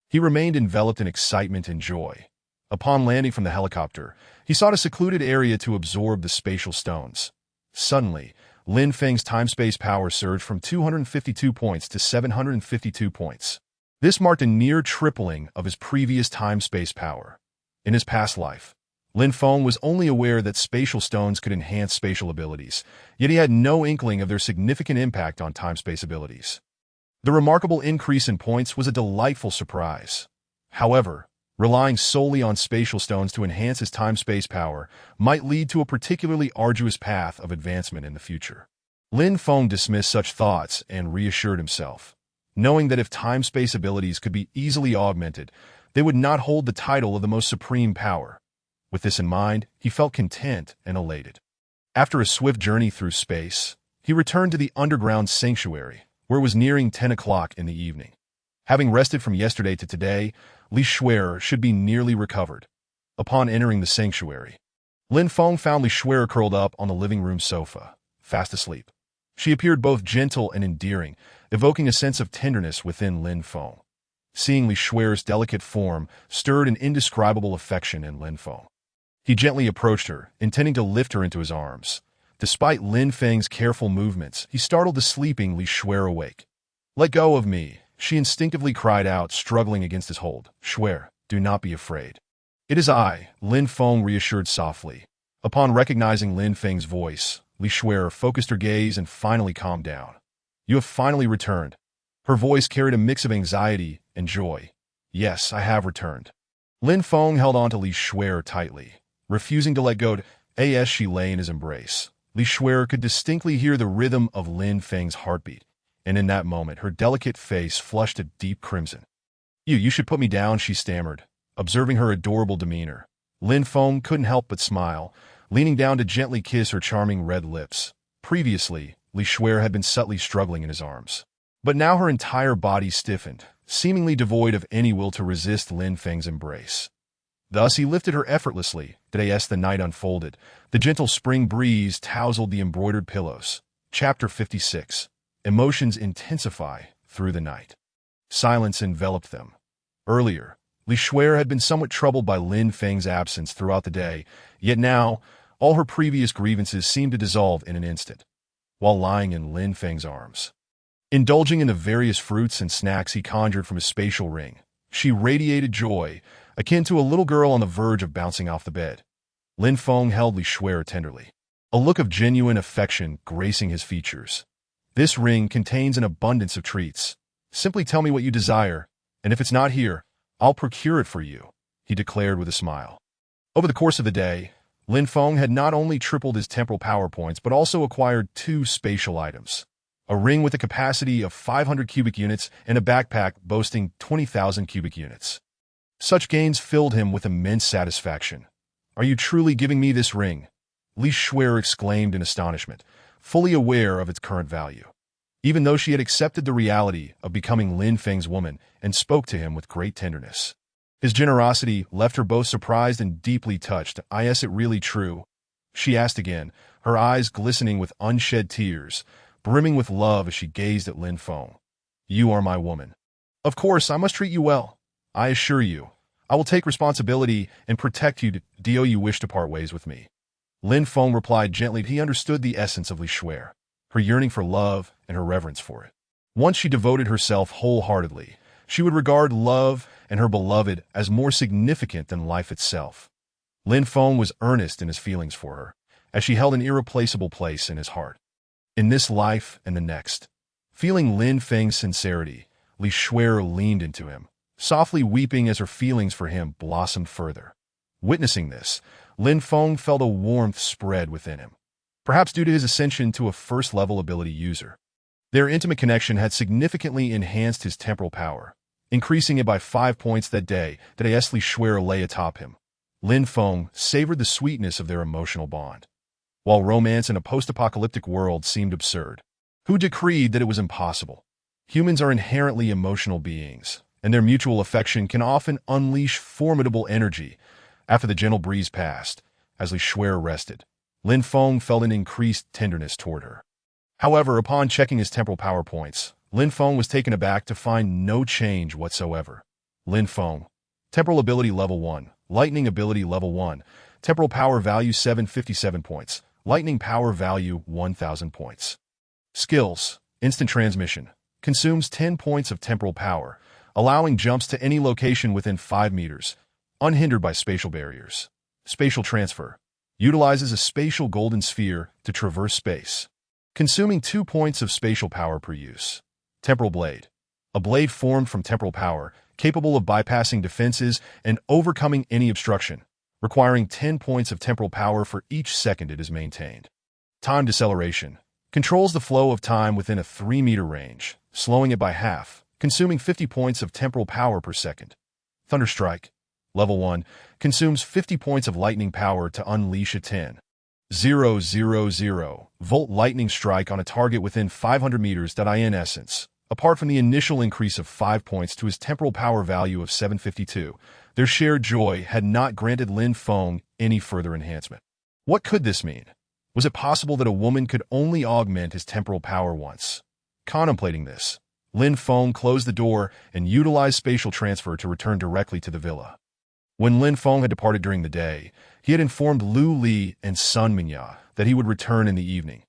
He remained enveloped in excitement and joy. Upon landing from the helicopter, he sought a secluded area to absorb the spatial stones. Suddenly, Lin Feng's time-space power surged from 252 points to 752 points. This marked a near tripling of his previous time-space power. In his past life, Lin Feng was only aware that spatial stones could enhance spatial abilities, yet he had no inkling of their significant impact on time-space abilities. The remarkable increase in points was a delightful surprise. However, relying solely on spatial stones to enhance his time-space power might lead to a particularly arduous path of advancement in the future. Lin Feng dismissed such thoughts and reassured himself, knowing that if time-space abilities could be easily augmented, they would not hold the title of the most supreme power. With this in mind, he felt content and elated. After a swift journey through space, he returned to the underground sanctuary, where it was nearing 10 o'clock in the evening. Having rested from yesterday to today, Li Shuer should be nearly recovered. Upon entering the sanctuary, Lin Feng found Li Shuer curled up on the living room sofa, fast asleep. She appeared both gentle and endearing, evoking a sense of tenderness within Lin Feng. Seeing Li Shuer's delicate form stirred an indescribable affection in Lin Feng. He gently approached her, intending to lift her into his arms. Despite Lin Feng's careful movements, he startled the sleeping Li Shuer awake. "Let go of me," she instinctively cried out, struggling against his hold. "Shuer, do not be afraid." "It is I," Lin Feng reassured softly. Upon recognizing Lin Feng's voice, Li Shuer focused her gaze and finally calmed down. "You have finally returned." Her voice carried a mix of anxiety and joy. "Yes, I have returned." Lin Feng held on to Li Shuer tightly, refusing to let go as she lay in his embrace. Li Shuer could distinctly hear the rhythm of Lin Feng's heartbeat, and in that moment her delicate face flushed a deep crimson. You should put me down," she stammered, observing her adorable demeanor. Lin Feng couldn't help but smile, leaning down to gently kiss her charming red lips. Previously, Li Shuer had been subtly struggling in his arms. But now her entire body stiffened, seemingly devoid of any will to resist Lin Feng's embrace. Thus he lifted her effortlessly. As the night unfolded, the gentle spring breeze tousled the embroidered pillows. Chapter 56. Emotions intensify through the night. Silence enveloped them. Earlier, Li Shuer had been somewhat troubled by Lin Feng's absence throughout the day, yet now, all her previous grievances seemed to dissolve in an instant. While lying in Lin Feng's arms, indulging in the various fruits and snacks he conjured from his spatial ring, she radiated joy, akin to a little girl on the verge of bouncing off the bed. Lin Feng held Li Shuer tenderly, a look of genuine affection gracing his features. "This ring contains an abundance of treats. Simply tell me what you desire, and if it's not here, I'll procure it for you," he declared with a smile. Over the course of the day, Lin Feng had not only tripled his temporal power points but also acquired 2 spatial items. A ring with a capacity of 500 cubic units and a backpack boasting 20,000 cubic units. Such gains filled him with immense satisfaction. "Are you truly giving me this ring?" Li Shuer exclaimed in astonishment, fully aware of its current value. Even though she had accepted the reality of becoming Lin Feng's woman and spoke to him with great tenderness, his generosity left her both surprised and deeply touched. "Is it really true?" she asked again, her eyes glistening with unshed tears, brimming with love as she gazed at Lin Feng. "You are my woman. Of course, I must treat you well. I assure you, I will take responsibility and protect you. Do you wish to part ways with me?" Lin Feng replied gently. He understood the essence of Li Shuer, her yearning for love and her reverence for it. Once she devoted herself wholeheartedly, she would regard love and her beloved as more significant than life itself. Lin Feng was earnest in his feelings for her, as she held an irreplaceable place in his heart. In this life and the next, feeling Lin Feng's sincerity, Li Shuer leaned into him, softly weeping as her feelings for him blossomed further. Witnessing this, Lin Feng felt a warmth spread within him, perhaps due to his ascension to a first-level ability user. Their intimate connection had significantly enhanced his temporal power, increasing it by 5 points that day. As Li Shuer lay atop him, Lin Feng savored the sweetness of their emotional bond. While romance in a post-apocalyptic world seemed absurd, who decreed that it was impossible? Humans are inherently emotional beings, and their mutual affection can often unleash formidable energy. After the gentle breeze passed, as Li Shuer rested, Lin Feng felt an increased tenderness toward her. However, upon checking his temporal power points, Lin Feng was taken aback to find no change whatsoever. Lin Feng, temporal ability level 1, lightning ability level 1, temporal power value 757 points, lightning power value 1000 points. Skills, instant transmission, consumes 10 points of temporal power, allowing jumps to any location within 5 meters, unhindered by spatial barriers. Spatial transfer, utilizes a spatial golden sphere to traverse space, consuming 2 points of spatial power per use. Temporal blade, a blade formed from temporal power, capable of bypassing defenses and overcoming any obstruction, requiring 10 points of temporal power for each second it is maintained. Time deceleration, controls the flow of time within a 3-meter range, slowing it by half, consuming 50 points of temporal power per second. Thunderstrike. Level 1. Consumes 50 points of lightning power to unleash a 10,000-volt lightning strike on a target within 500 meters. In essence, apart from the initial increase of 5 points to his temporal power value of 752, their shared joy had not granted Lin Feng any further enhancement. What could this mean? Was it possible that a woman could only augment his temporal power once? Contemplating this, Lin Feng closed the door and utilized spatial transfer to return directly to the villa. When Lin Feng had departed during the day, he had informed Lu Li and Sun Mingya that he would return in the evening.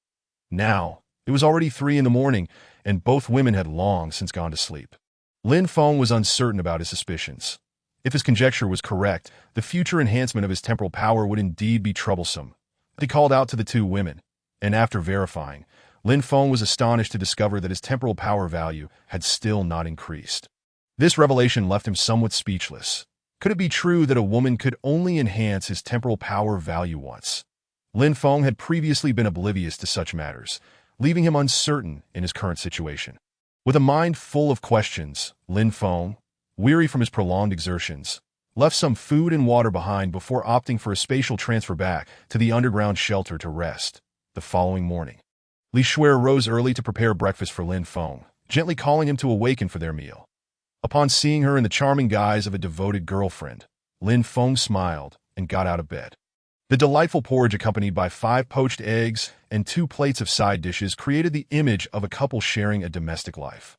Now, it was already 3 in the morning, and both women had long since gone to sleep. Lin Feng was uncertain about his suspicions. If his conjecture was correct, the future enhancement of his temporal power would indeed be troublesome. He called out to the 2 women, and after verifying, Lin Feng was astonished to discover that his temporal power value had still not increased. This revelation left him somewhat speechless. Could it be true that a woman could only enhance his temporal power value once? Lin Feng had previously been oblivious to such matters, leaving him uncertain in his current situation. With a mind full of questions, Lin Feng, weary from his prolonged exertions, left some food and water behind before opting for a spatial transfer back to the underground shelter to rest. The following morning, Li Shuer rose early to prepare breakfast for Lin Feng, gently calling him to awaken for their meal. Upon seeing her in the charming guise of a devoted girlfriend, Lin Feng smiled and got out of bed. The delightful porridge, accompanied by 5 poached eggs and 2 plates of side dishes, created the image of a couple sharing a domestic life.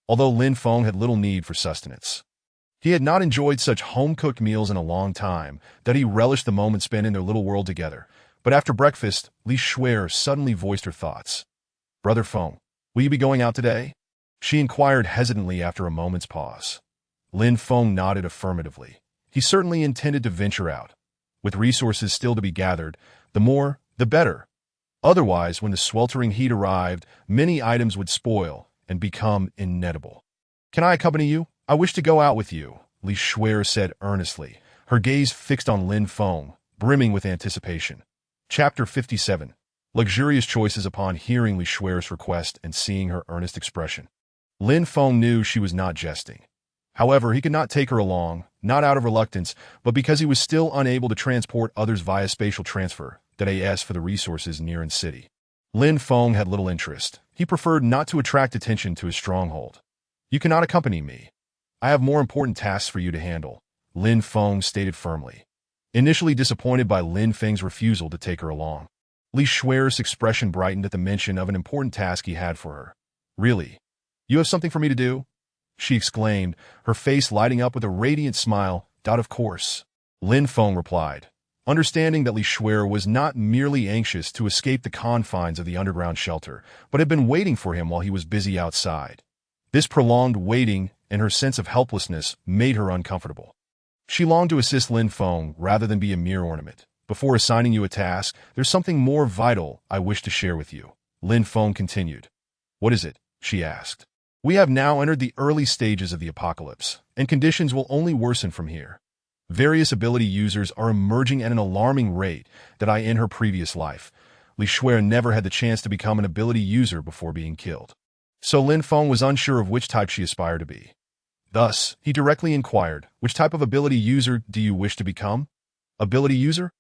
Although Lin Feng had little need for sustenance, he had not enjoyed such home-cooked meals in a long time that he relished the moment spent in their little world together. But after breakfast, Li Shuer suddenly voiced her thoughts. "Brother Feng, will you be going out today?" She inquired hesitantly after a moment's pause. Lin Feng nodded affirmatively. He certainly intended to venture out. With resources still to be gathered, the more, the better. Otherwise, when the sweltering heat arrived, many items would spoil and become ineatable. "Can I accompany you? I wish to go out with you," Li Shuer said earnestly, her gaze fixed on Lin Feng, brimming with anticipation. Chapter 57. Luxurious choices. Upon hearing Li Shuer's request and seeing her earnest expression, Lin Feng knew she was not jesting. However, he could not take her along, not out of reluctance, but because he was still unable to transport others via spatial transfer, that is for the resources near in city. Lin Feng had little interest. He preferred not to attract attention to his stronghold. "You cannot accompany me. I have more important tasks for you to handle," Lin Feng stated firmly. Initially disappointed by Lin Feng's refusal to take her along, Li Shuer's expression brightened at the mention of an important task he had for her. "Really? You have something for me to do?" she exclaimed, her face lighting up with a radiant smile. "Of course," Lin Feng replied, understanding that Li Shuer was not merely anxious to escape the confines of the underground shelter, but had been waiting for him while he was busy outside. This prolonged waiting and her sense of helplessness made her uncomfortable. She longed to assist Lin Feng rather than be a mere ornament. "Before assigning you a task, there's something more vital I wish to share with you," Lin Feng continued. "What is it?" she asked. "We have now entered the early stages of the apocalypse, and conditions will only worsen from here. Various ability users are emerging at an alarming rate that in her previous life, Li Shuer never had the chance to become an ability user before being killed. So Lin Feng was unsure of which type she aspired to be. Thus, he directly inquired, "Which type of ability user do you wish to become?" "Ability user?"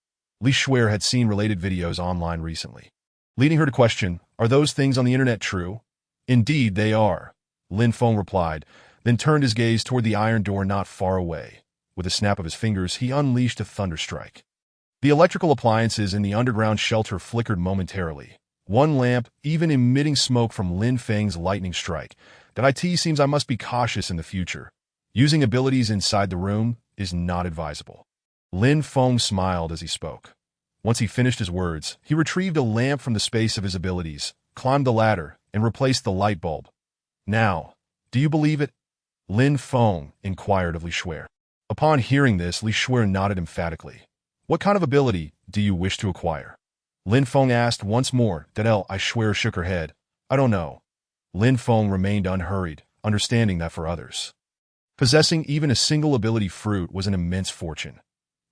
Li Shuer had seen related videos online recently, leading her to question, "Are those things on the internet true?" "Indeed they are," Lin Feng replied, then turned his gaze toward the iron door not far away. With a snap of his fingers, he unleashed a thunderstrike. The electrical appliances in the underground shelter flickered momentarily, one lamp even emitting smoke from Lin Feng's lightning strike. "It seems I must be cautious in the future. Using abilities inside the room is not advisable." Lin Feng smiled as he spoke. Once he finished his words, he retrieved a lamp from the space of his abilities, climbed the ladder, and replaced the light bulb. "Now, do you believe it?" Lin Feng inquired of Li Shuer. Upon hearing this, Li Shuer nodded emphatically. "What kind of ability do you wish to acquire?" Lin Feng asked once more. Li Shuer shook her head. "I don't know." Lin Feng remained unhurried, understanding that for others, possessing even a single ability fruit was an immense fortune.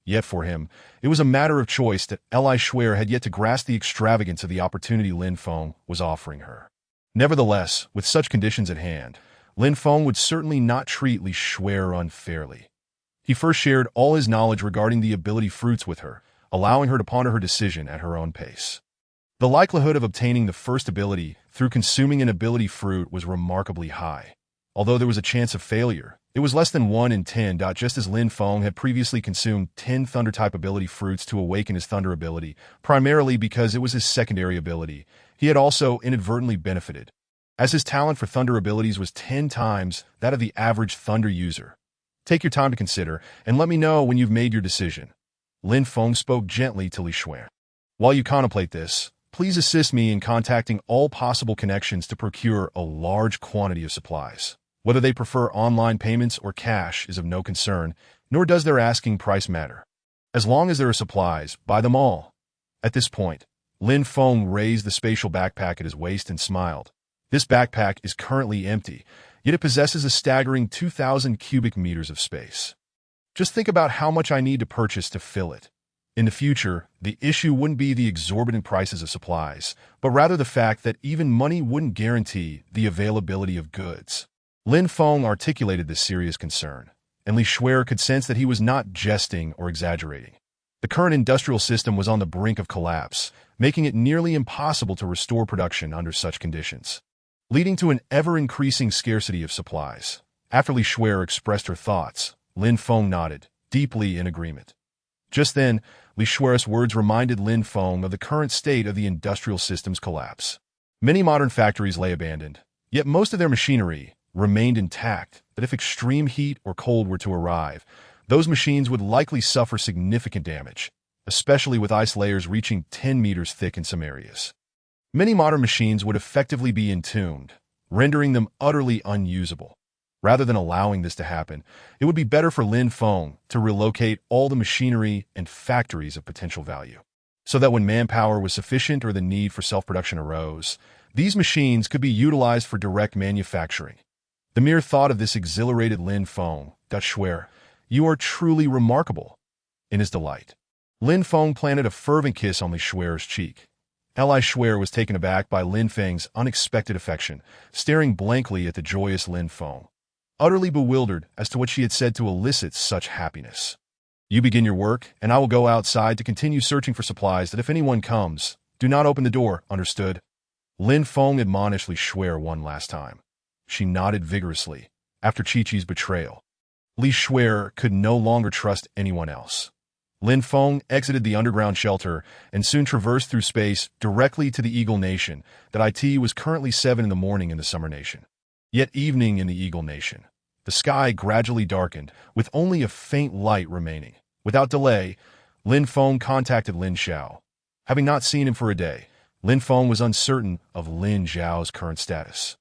Yet for him, it was a matter of choice that Li Shuer had yet to grasp the extravagance of the opportunity Lin Feng was offering her. Nevertheless, with such conditions at hand, Lin Feng would certainly not treat Li Shuer unfairly. He first shared all his knowledge regarding the ability fruits with her, allowing her to ponder her decision at her own pace. The likelihood of obtaining the first ability through consuming an ability fruit was remarkably high. Although there was a chance of failure, it was less than 1 in 10. Just as Lin Feng had previously consumed 10 Thunder-type ability fruits to awaken his Thunder ability, primarily because it was his secondary ability, he had also inadvertently benefited, as his talent for Thunder abilities was 10 times that of the average Thunder user. Take your time to consider, and let me know when you've made your decision. Lin Feng spoke gently to Li Xuan. While you contemplate this, please assist me in contacting all possible connections to procure a large quantity of supplies. Whether they prefer online payments or cash is of no concern, nor does their asking price matter. As long as there are supplies, buy them all. At this point, Lin Feng raised the spatial backpack at his waist and smiled. This backpack is currently empty, yet it possesses a staggering 2,000 cubic meters of space. Just think about how much I need to purchase to fill it. In the future, the issue wouldn't be the exorbitant prices of supplies, but rather the fact that even money wouldn't guarantee the availability of goods. Lin Feng articulated this serious concern, and Li Xuan could sense that he was not jesting or exaggerating. The current industrial system was on the brink of collapse, making it nearly impossible to restore production under such conditions, leading to an ever-increasing scarcity of supplies. After Li Xuan expressed her thoughts, Lin Feng nodded, deeply in agreement. Just then, Li Xuan's words reminded Lin Feng of the current state of the industrial system's collapse. Many modern factories lay abandoned, yet most of their machinery remained intact, that if extreme heat or cold were to arrive, those machines would likely suffer significant damage, especially with ice layers reaching 10 meters thick in some areas. Many modern machines would effectively be entombed, rendering them utterly unusable. Rather than allowing this to happen, it would be better for Lin Feng to relocate all the machinery and factories of potential value, so that when manpower was sufficient or the need for self-production arose, these machines could be utilized for direct manufacturing. The mere thought of this exhilarated Lin Feng. Xuan, you are truly remarkable. In his delight, Lin Feng planted a fervent kiss on Li Xuan's cheek. Li Xuan was taken aback by Lin Feng's unexpected affection, staring blankly at the joyous Lin Feng, utterly bewildered as to what she had said to elicit such happiness. You begin your work, and I will go outside to continue searching for supplies that if anyone comes, do not open the door, understood? Lin Feng admonished Li Xuan one last time. She nodded vigorously. After Chi-Chi's betrayal, Li Xuan could no longer trust anyone else. Lin Feng exited the underground shelter and soon traversed through space directly to the Eagle Nation. That it was currently 7 in the morning in the Summer Nation, yet evening in the Eagle Nation. The sky gradually darkened, with only a faint light remaining. Without delay, Lin Feng contacted Lin Xiao. Having not seen him for a day, Lin Feng was uncertain of Lin Xiao's current status.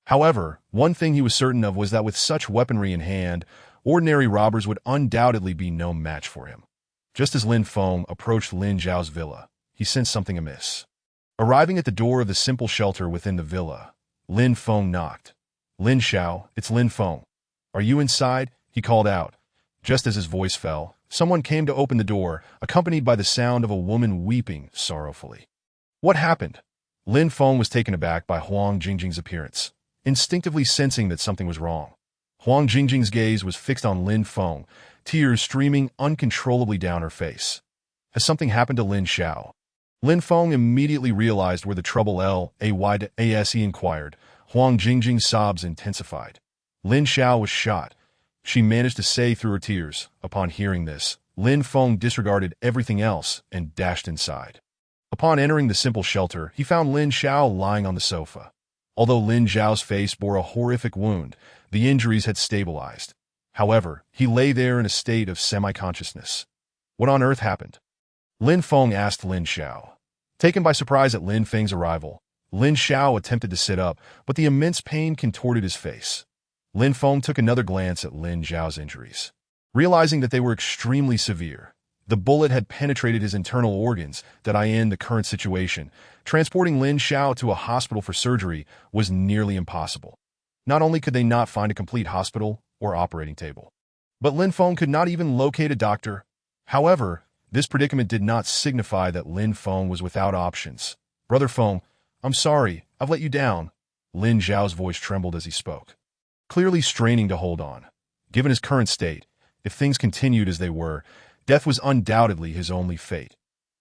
However, one thing he was certain of was that with such weaponry in hand, ordinary robbers would undoubtedly be no match for him. Just as Lin Feng approached Lin Xiao's villa, he sensed something amiss. Arriving at the door of the simple shelter within the villa, Lin Feng knocked. Lin Xiao, it's Lin Feng. Are you inside? He called out. Just as his voice fell, someone came to open the door, accompanied by the sound of a woman weeping sorrowfully. What happened? Lin Feng was taken aback by Huang Jingjing's appearance, instinctively sensing that something was wrong. Huang Jingjing's gaze was fixed on Lin Feng, tears streaming uncontrollably down her face. Has something happened to Lin Xiao? Lin Feng immediately realized where the trouble lay. He inquired. Huang Jingjing's sobs intensified. Lin Xiao was shot. She managed to say through her tears. Upon hearing this, Lin Feng disregarded everything else and dashed inside. Upon entering the simple shelter, he found Lin Xiao lying on the sofa. Although Lin Xiao's face bore a horrific wound, the injuries had stabilized. However, he lay there in a state of semi-consciousness. What on earth happened? Lin Feng asked Lin Xiao. Taken by surprise at Lin Feng's arrival, Lin Xiao attempted to sit up, but the immense pain contorted his face. Lin Feng took another glance at Lin Xiao's injuries. Realizing that they were extremely severe, the bullet had penetrated his internal organs. In the current situation, transporting Lin Xiao to a hospital for surgery was nearly impossible. Not only could they not find a complete hospital or operating table, but Lin Feng could not even locate a doctor. However, this predicament did not signify that Lin Feng was without options. Brother Feng, I'm sorry, I've let you down. Lin Xiao's voice trembled as he spoke, clearly straining to hold on. Given his current state, If things continued as they were, death was undoubtedly his only fate.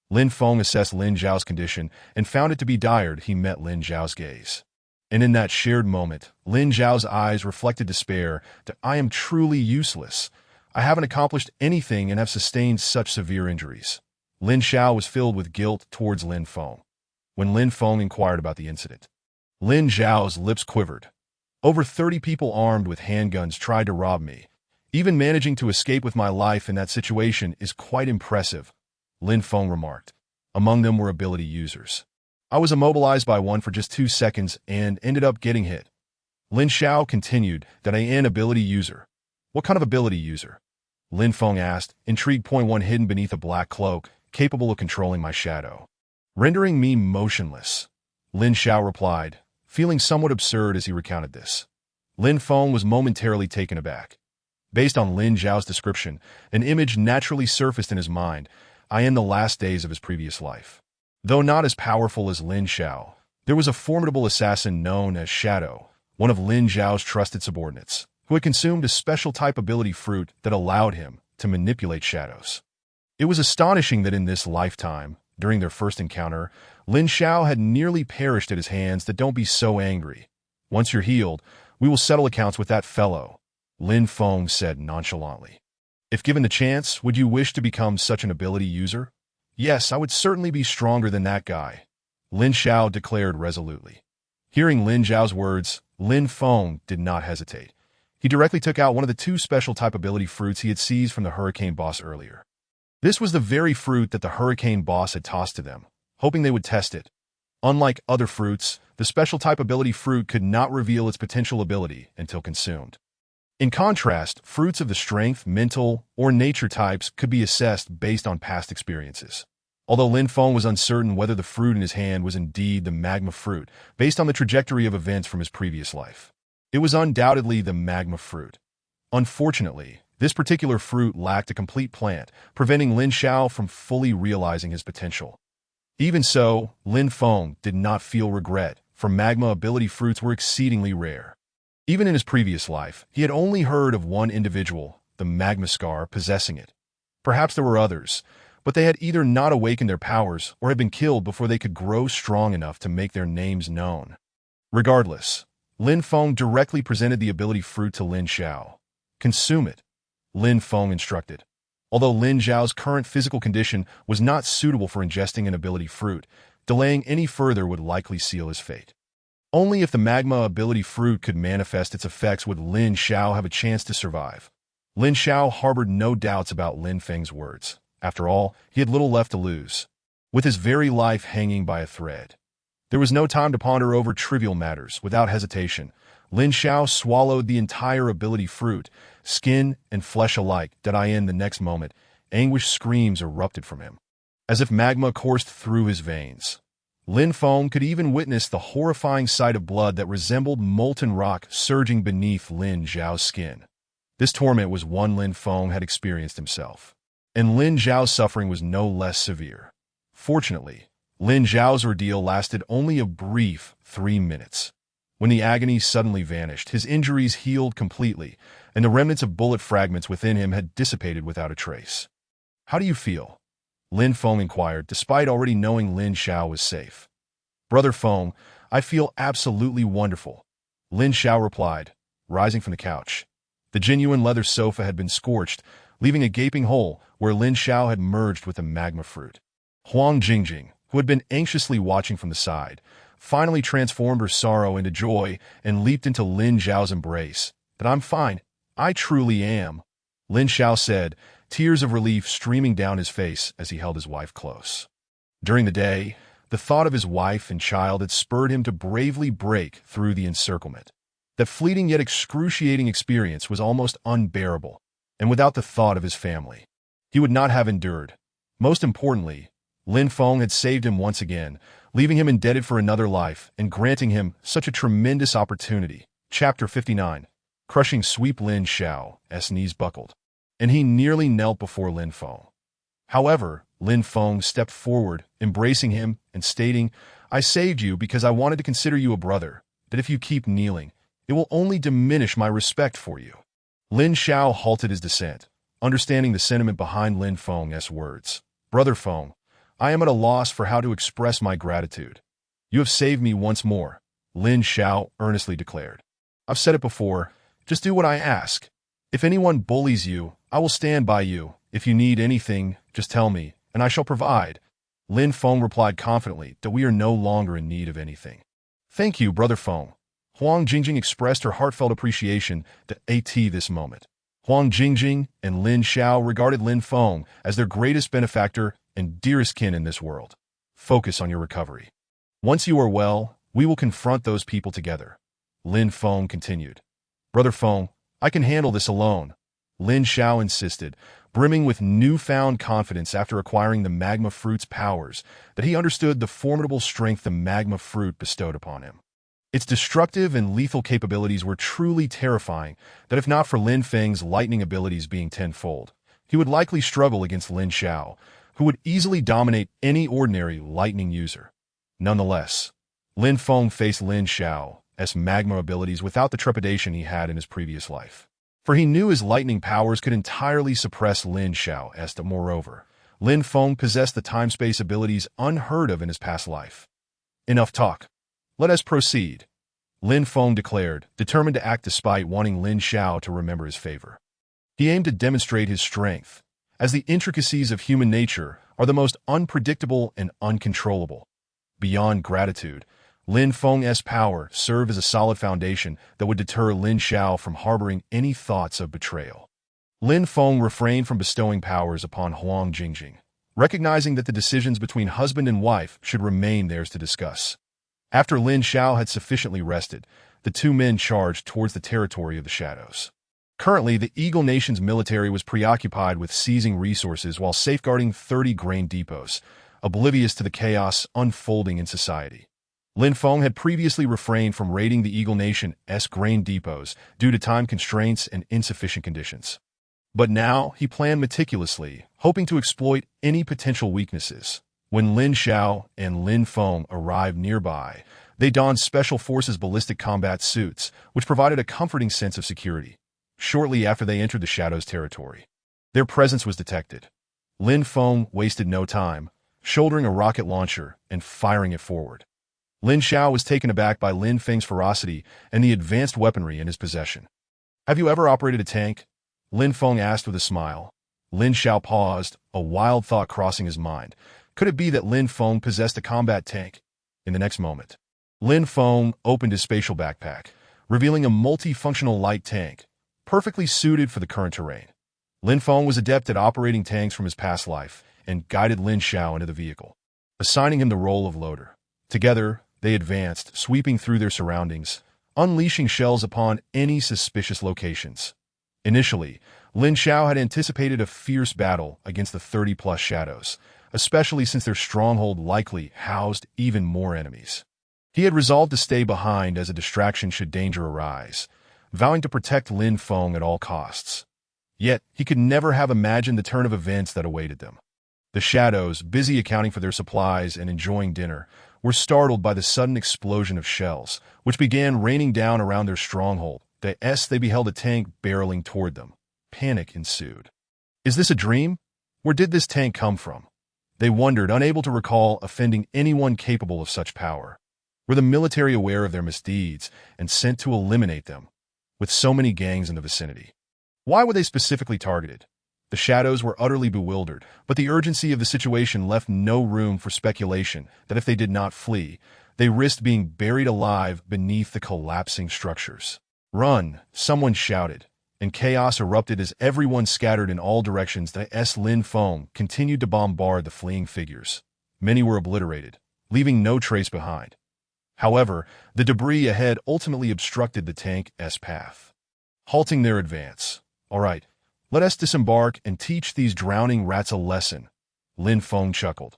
Lin Feng assessed Lin Zhao's condition and found it to be dire. He met Lin Zhao's gaze. And in that shared moment, Lin Zhao's eyes reflected despair that I am truly useless. I haven't accomplished anything and have sustained such severe injuries. Lin Zhao was filled with guilt towards Lin Feng. When Lin Feng inquired about the incident, Lin Zhao's lips quivered. Over 30 people armed with handguns tried to rob me. Even managing to escape with my life in that situation is quite impressive, Lin Feng remarked. Among them were ability users. I was immobilized by one for just 2 seconds and ended up getting hit. Lin Zhao continued that I am an ability user. What kind of ability user? Lin Feng asked, intrigued. Point one hidden beneath a black cloak, capable of controlling my shadow. Rendering me motionless. Lin Zhao replied, feeling somewhat absurd as he recounted this. Lin Feng was momentarily taken aback. Based on Lin Zhao's description, an image naturally surfaced in his mind. I am the last days of his previous life. Though not as powerful as Lin Zhao, there was a formidable assassin known as Shadow, one of Lin Zhao's trusted subordinates, who had consumed a special type ability fruit that allowed him to manipulate shadows. It was astonishing that in this lifetime, during their first encounter, Lin Zhao had nearly perished at his hands. That don't be so angry. Once you're healed, we will settle accounts with that fellow, Lin Feng said nonchalantly. If given the chance, would you wish to become such an ability user? Yes, I would certainly be stronger than that guy, Lin Zhao declared resolutely. Hearing Lin Zhao's words, Lin Feng did not hesitate. He directly took out one of the 2 special type ability fruits he had seized from the Hurricane Boss earlier. This was the very fruit that the Hurricane Boss had tossed to them, hoping they would test it. Unlike other fruits, the special type ability fruit could not reveal its potential ability until consumed. In contrast, fruits of the strength, mental, or nature types could be assessed based on past experiences. Although Lin Feng was uncertain whether the fruit in his hand was indeed the magma fruit, based on the trajectory of events from his previous life. It was undoubtedly the magma fruit. Unfortunately, this particular fruit lacked a complete plant, preventing Lin Zhao from fully realizing his potential. Even so, Lin Feng did not feel regret, for magma ability fruits were exceedingly rare. Even in his previous life, he had only heard of one individual, the Magma Scar, possessing it. Perhaps there were others, but they had either not awakened their powers or had been killed before they could grow strong enough to make their names known. Regardless, Lin Feng directly presented the ability fruit to Lin Zhao. Consume it, Lin Feng instructed. Although Lin Zhao's current physical condition was not suitable for ingesting an ability fruit, delaying any further would likely seal his fate. Only if the magma ability fruit could manifest its effects would Lin Zhao have a chance to survive. Lin Zhao harbored no doubts about Lin Feng's words. After all, he had little left to lose, with his very life hanging by a thread. There was no time to ponder over trivial matters. Without hesitation, Lin Zhao swallowed the entire ability fruit, skin and flesh alike. In the next moment, anguished screams erupted from him, as if magma coursed through his veins. Lin Feng could even witness the horrifying sight of blood that resembled molten rock surging beneath Lin Zhao's skin. This torment was one Lin Feng had experienced himself, and Lin Zhao's suffering was no less severe. Fortunately, Lin Zhao's ordeal lasted only a brief 3 minutes. When the agony suddenly vanished, his injuries healed completely, and the remnants of bullet fragments within him had dissipated without a trace. How do you feel? Lin Feng inquired, despite already knowing Lin Zhao was safe. Brother Feng, I feel absolutely wonderful, Lin Zhao replied, rising from the couch. The genuine leather sofa had been scorched, leaving a gaping hole where Lin Zhao had merged with the magma fruit. Huang Jingjing, who had been anxiously watching from the side, finally transformed her sorrow into joy and leaped into Lin Zhao's embrace. That I'm fine. I truly am, Lin Zhao said, tears of relief streaming down his face as he held his wife close. During the day, the thought of his wife and child had spurred him to bravely break through the encirclement. That fleeting yet excruciating experience was almost unbearable, and without the thought of his family, he would not have endured. Most importantly, Lin Feng had saved him once again, leaving him indebted for another life and granting him such a tremendous opportunity. Chapter 59. Crushing sweep. Lin Zhao's knees buckled, and he nearly knelt before Lin Feng. However, Lin Feng stepped forward, embracing him and stating, I saved you because I wanted to consider you a brother, that if you keep kneeling, it will only diminish my respect for you. Lin Zhao halted his descent, understanding the sentiment behind Lin Feng's words. "Brother Feng, I am at a loss for how to express my gratitude. You have saved me once more," Lin Xiao earnestly declared. "I've said it before, just do what I ask. If anyone bullies you, I will stand by you. If you need anything, just tell me, and I shall provide." Lin Feng replied confidently that we are no longer in need of anything. "Thank you, Brother Feng." Huang Jingjing expressed her heartfelt appreciation to this moment. Huang Jingjing and Lin Xiao regarded Lin Feng as their greatest benefactor and dearest kin in this world. Focus on your recovery. Once you are well, we will confront those people together. Lin Feng continued. "Brother Feng, I can handle this alone," Lin Xiao insisted, brimming with newfound confidence after acquiring the magma fruit's powers, that he understood the formidable strength the magma fruit bestowed upon him. Its destructive and lethal capabilities were truly terrifying, that if not for Lin Feng's lightning abilities being tenfold, he would likely struggle against Lin Xiao, who would easily dominate any ordinary lightning user. Nonetheless, Lin Feng faced Lin Xiao's magma abilities without the trepidation he had in his previous life. For he knew his lightning powers could entirely suppress Lin Xiao's. Moreover, Lin Feng possessed the time-space abilities unheard of in his past life. "Enough talk. Let us proceed," Lin Feng declared, determined to act despite wanting Lin Xiao to remember his favor. He aimed to demonstrate his strength, as the intricacies of human nature are the most unpredictable and uncontrollable. Beyond gratitude, Lin Feng's power served as a solid foundation that would deter Lin Xiao from harboring any thoughts of betrayal. Lin Feng refrained from bestowing powers upon Huang Jingjing, recognizing that the decisions between husband and wife should remain theirs to discuss. After Lin Xiao had sufficiently rested, the two men charged towards the territory of the shadows. Currently, the Eagle Nation's military was preoccupied with seizing resources while safeguarding 30 grain depots, oblivious to the chaos unfolding in society. Lin Feng had previously refrained from raiding the Eagle Nation's grain depots due to time constraints and insufficient conditions. But now he planned meticulously, hoping to exploit any potential weaknesses. When Lin Xiao and Lin Feng arrived nearby, they donned Special Forces ballistic combat suits, which provided a comforting sense of security. Shortly after they entered the Shadows' territory, their presence was detected. Lin Feng wasted no time, shouldering a rocket launcher and firing it forward. Lin Xiao was taken aback by Lin Feng's ferocity and the advanced weaponry in his possession. "Have you ever operated a tank?" Lin Feng asked with a smile. Lin Xiao paused, a wild thought crossing his mind. Could it be that Lin Feng possessed a combat tank? In the next moment, Lin Feng opened his spatial backpack, revealing a multifunctional light tank, perfectly suited for the current terrain. Lin Feng was adept at operating tanks from his past life and guided Lin Xiao into the vehicle, assigning him the role of loader. Together, they advanced, sweeping through their surroundings, unleashing shells upon any suspicious locations. Initially, Lin Xiao had anticipated a fierce battle against the 30-plus shadows, especially since their stronghold likely housed even more enemies. He had resolved to stay behind as a distraction should danger arise, vowing to protect Lin Feng at all costs. Yet, he could never have imagined the turn of events that awaited them. The shadows, busy accounting for their supplies and enjoying dinner, were startled by the sudden explosion of shells, which began raining down around their stronghold. They beheld a tank barreling toward them. Panic ensued. "Is this a dream? Where did this tank come from?" They wondered, unable to recall offending anyone capable of such power. Were the military aware of their misdeeds and sent to eliminate them, with so many gangs in the vicinity? Why were they specifically targeted? The shadows were utterly bewildered, but the urgency of the situation left no room for speculation that if they did not flee, they risked being buried alive beneath the collapsing structures. "Run!" someone shouted, and chaos erupted as everyone scattered in all directions. Lin Feng continued to bombard the fleeing figures. Many were obliterated, leaving no trace behind. However, the debris ahead ultimately obstructed the tank's path, halting their advance. "All right, let us disembark and teach these drowning rats a lesson," Lin Feng chuckled.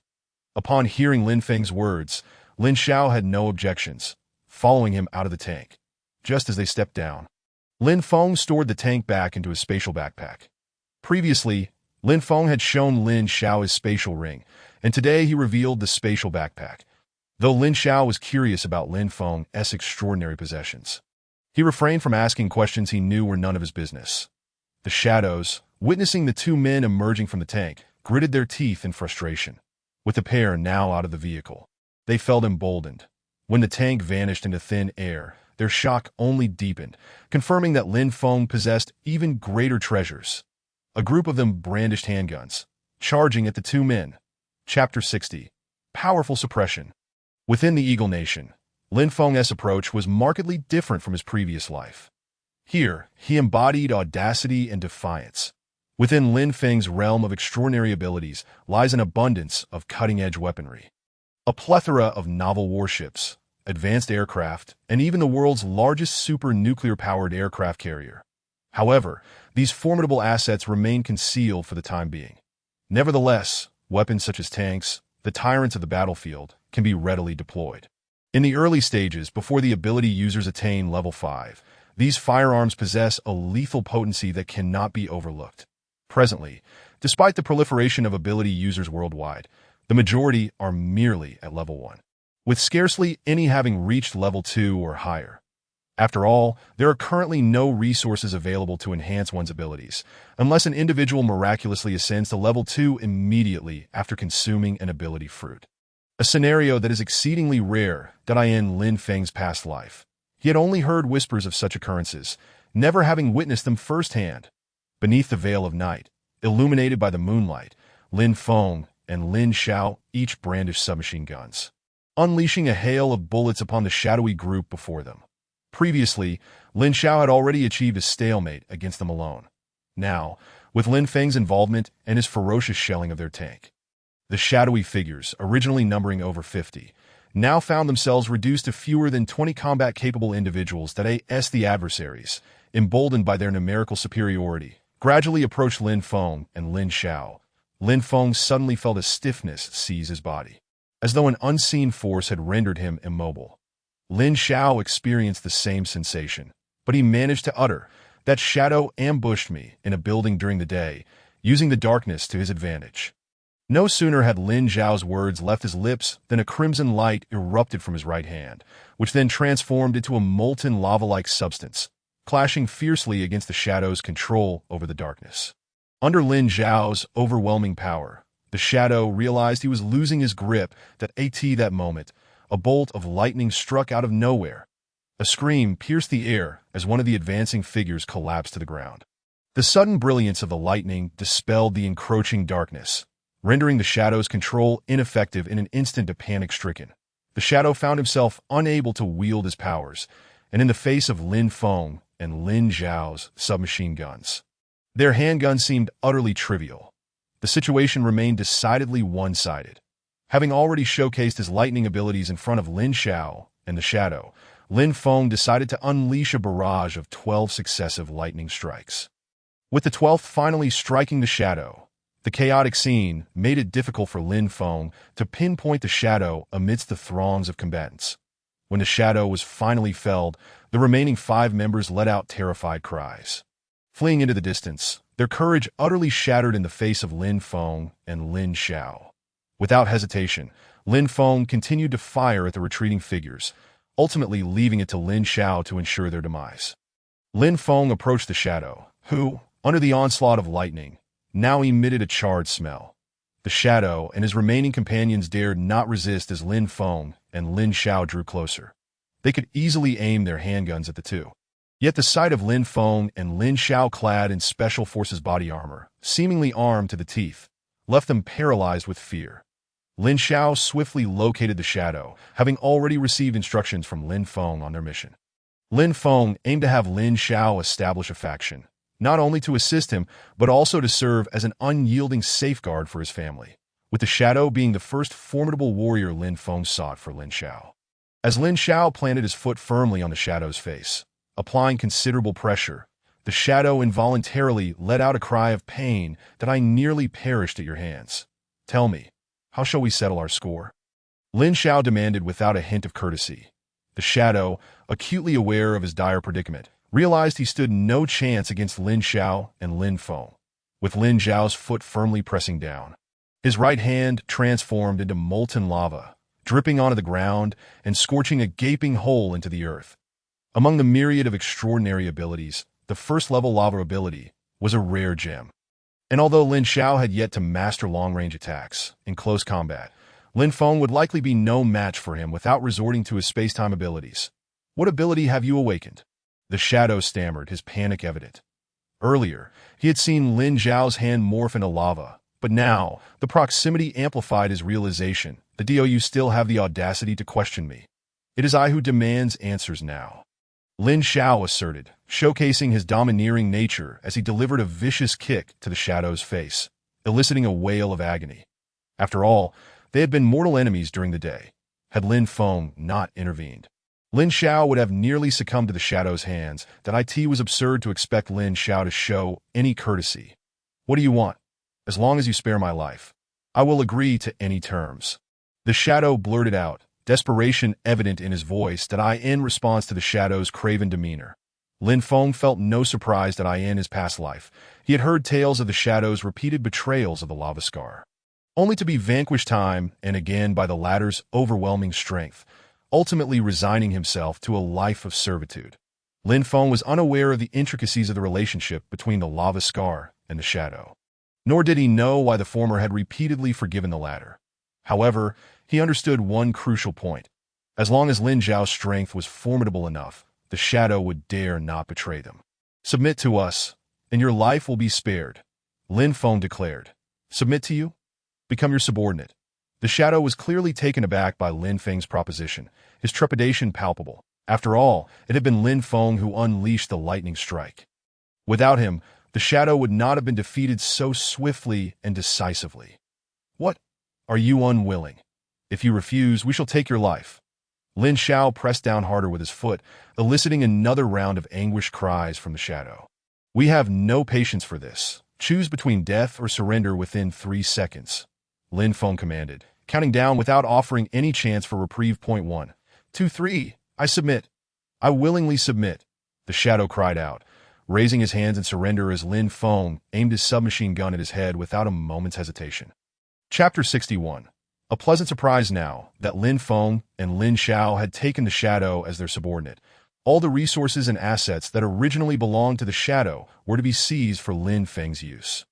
Upon hearing Lin Feng's words, Lin Xiao had no objections, following him out of the tank. Just as they stepped down, Lin Feng stored the tank back into his spatial backpack. Previously, Lin Feng had shown Lin Xiao his spatial ring, and today he revealed the spatial backpack. Though Lin Xiao was curious about Lin Feng's extraordinary possessions, he refrained from asking questions he knew were none of his business. The shadows, Witnessing the two men emerging from the tank, gritted their teeth in frustration. With the pair now out of the vehicle, they felt emboldened. When the tank vanished into thin air, their shock only deepened, confirming that Lin Feng possessed even greater treasures. A group of them brandished handguns, charging at the two men. Chapter 60. Powerful Suppression. Within the Eagle Nation, Lin Feng's approach was markedly different from his previous life. Here, he embodied audacity and defiance. Within Lin Feng's realm of extraordinary abilities lies an abundance of cutting-edge weaponry. A plethora of novel warships, advanced aircraft, and even the world's largest super-nuclear-powered aircraft carrier. However, these formidable assets remain concealed for the time being. Nevertheless, weapons such as tanks, the tyrants of the battlefield, can be readily deployed. In the early stages, before the ability users attain level 5, these firearms possess a lethal potency that cannot be overlooked. Presently, despite the proliferation of ability users worldwide, the majority are merely at level 1, with scarcely any having reached level 2 or higher. After all, there are currently no resources available to enhance one's abilities, unless an individual miraculously ascends to level 2 immediately after consuming an ability fruit. A scenario that is exceedingly rare in Lin Feng's past life. He had only heard whispers of such occurrences, never having witnessed them firsthand. Beneath the veil of night, illuminated by the moonlight, Lin Feng and Lin Xiao each brandished submachine guns, unleashing a hail of bullets upon the shadowy group before them. Previously, Lin Xiao had already achieved a stalemate against them alone. Now, with Lin Feng's involvement and his ferocious shelling of their tank, the shadowy figures, originally numbering over 50, now found themselves reduced to fewer than 20 combat-capable individuals that the adversaries, emboldened by their numerical superiority, gradually approached Lin Feng and Lin Xiao. Lin Feng suddenly felt a stiffness seize his body, as though an unseen force had rendered him immobile. Lin Xiao experienced the same sensation, but he managed to utter, "That shadow ambushed me in a building during the day, using the darkness to his advantage." No sooner had Lin Xiao's words left his lips than a crimson light erupted from his right hand, which then transformed into a molten lava-like substance, clashing fiercely against the shadow's control over the darkness. Under Lin Xiao's overwhelming power, the shadow realized he was losing his grip. That moment, a bolt of lightning struck out of nowhere. A scream pierced the air as one of the advancing figures collapsed to the ground. The sudden brilliance of the lightning dispelled the encroaching darkness, rendering the shadow's control ineffective in an instant. Panic-stricken, the shadow found himself unable to wield his powers, and in the face of Lin Feng and Lin Xiao's submachine guns, their handguns seemed utterly trivial. The situation remained decidedly one-sided. Having already showcased his lightning abilities in front of Lin Xiao and the shadow, Lin Feng decided to unleash a barrage of 12 successive lightning strikes. With the 12th finally striking the shadow, the chaotic scene made it difficult for Lin Feng to pinpoint the shadow amidst the throngs of combatants. When the shadow was finally felled, the remaining 5 members let out terrified cries. Fleeing into the distance, their courage utterly shattered in the face of Lin Feng and Lin Xiao. Without hesitation, Lin Feng continued to fire at the retreating figures, ultimately leaving it to Lin Xiao to ensure their demise. Lin Feng approached the shadow, who, under the onslaught of lightning, now emitted a charred smell. The shadow and his remaining companions dared not resist as Lin Feng and Lin Xiao drew closer. They could easily aim their handguns at the two. Yet the sight of Lin Feng and Lin Xiao clad in Special Forces body armor, seemingly armed to the teeth, left them paralyzed with fear. Lin Xiao swiftly located the shadow, having already received instructions from Lin Feng on their mission. Lin Feng aimed to have Lin Xiao establish a faction, not only to assist him, but also to serve as an unyielding safeguard for his family, with the shadow being the first formidable warrior Lin Feng sought for Lin Xiao. As Lin Xiao planted his foot firmly on the shadow's face, applying considerable pressure, the shadow involuntarily let out a cry of pain. "I nearly perished at your hands. Tell me, how shall we settle our score?" Lin Xiao demanded without a hint of courtesy. The shadow, acutely aware of his dire predicament, realized he stood no chance against Lin Xiao and Lin Feng. With Lin Xiao's foot firmly pressing down, his right hand transformed into molten lava, dripping onto the ground and scorching a gaping hole into the earth. Among the myriad of extraordinary abilities, the first-level lava ability was a rare gem. And although Lin Xiao had yet to master long-range attacks in close combat, Lin Feng would likely be no match for him without resorting to his space-time abilities. What ability have you awakened? The shadow stammered, his panic evident. Earlier, he had seen Lin Zhao's hand morph into lava, but now, the proximity amplified his realization. The DOU still have the audacity to question me. It is I who demands answers now. Lin Xiao asserted, showcasing his domineering nature as he delivered a vicious kick to the shadow's face, eliciting a wail of agony. After all, they had been mortal enemies during the day. Had Lin Feng not intervened, Lin Xiao would have nearly succumbed to the shadow's hands. That it was absurd to expect Lin Xiao to show any courtesy. What do you want? As long as you spare my life, I will agree to any terms. The shadow blurted out, desperation evident in his voice. In response to the shadow's craven demeanor, Lin Feng felt no surprise in his past life. He had heard tales of the shadow's repeated betrayals of the lava scar, only to be vanquished time and again by the latter's overwhelming strength, ultimately resigning himself to a life of servitude. Lin Feng was unaware of the intricacies of the relationship between the lava scar and the shadow, nor did he know why the former had repeatedly forgiven the latter. However, he understood one crucial point. As long as Lin Zhao's strength was formidable enough, the shadow would dare not betray them. Submit to us, and your life will be spared, Lin Feng declared. Submit to you? Become your subordinate. The shadow was clearly taken aback by Lin Feng's proposition, his trepidation palpable. After all, it had been Lin Feng who unleashed the lightning strike. Without him, the shadow would not have been defeated so swiftly and decisively. What? Are you unwilling? If you refuse, we shall take your life. Lin Xiao pressed down harder with his foot, eliciting another round of anguished cries from the shadow. We have no patience for this. Choose between death or surrender within 3 seconds, Lin Feng commanded, counting down without offering any chance for reprieve. 1, 2, 3. I submit. I willingly submit, the shadow cried out, raising his hands in surrender as Lin Feng aimed his submachine gun at his head without a moment's hesitation. Chapter 61. A pleasant surprise now that Lin Feng and Lin Xiao had taken the shadow as their subordinate. All the resources and assets that originally belonged to the shadow were to be seized for Lin Feng's use.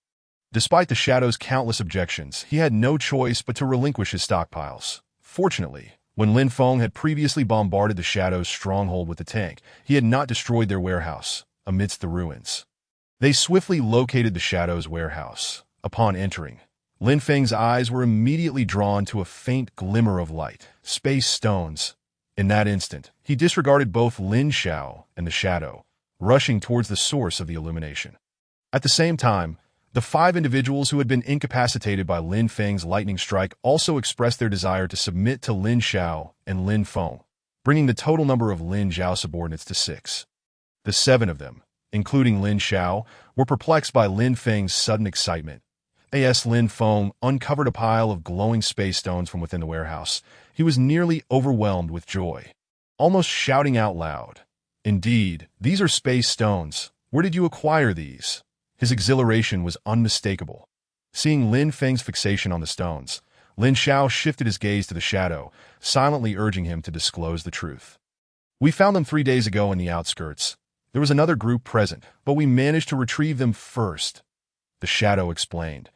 Despite the shadow's countless objections, he had no choice but to relinquish his stockpiles. Fortunately, when Lin Feng had previously bombarded the shadow's stronghold with the tank, he had not destroyed their warehouse amidst the ruins. They swiftly located the shadow's warehouse. Upon entering, Lin Feng's eyes were immediately drawn to a faint glimmer of light. Space stones. In that instant, he disregarded both Lin Xiao and the shadow, rushing towards the source of the illumination. At the same time, the 5 individuals who had been incapacitated by Lin Feng's lightning strike also expressed their desire to submit to Lin Xiao and Lin Feng, bringing the total number of Lin Xiao subordinates to 6. The 7 of them, including Lin Xiao, were perplexed by Lin Feng's sudden excitement. As Lin Feng uncovered a pile of glowing space stones from within the warehouse, he was nearly overwhelmed with joy, almost shouting out loud, "Indeed, these are space stones. Where did you acquire these?" His exhilaration was unmistakable. Seeing Lin Feng's fixation on the stones, Lin Xiao shifted his gaze to the shadow, silently urging him to disclose the truth. "We found them 3 days ago in the outskirts. There was another group present, but we managed to retrieve them first," the shadow explained.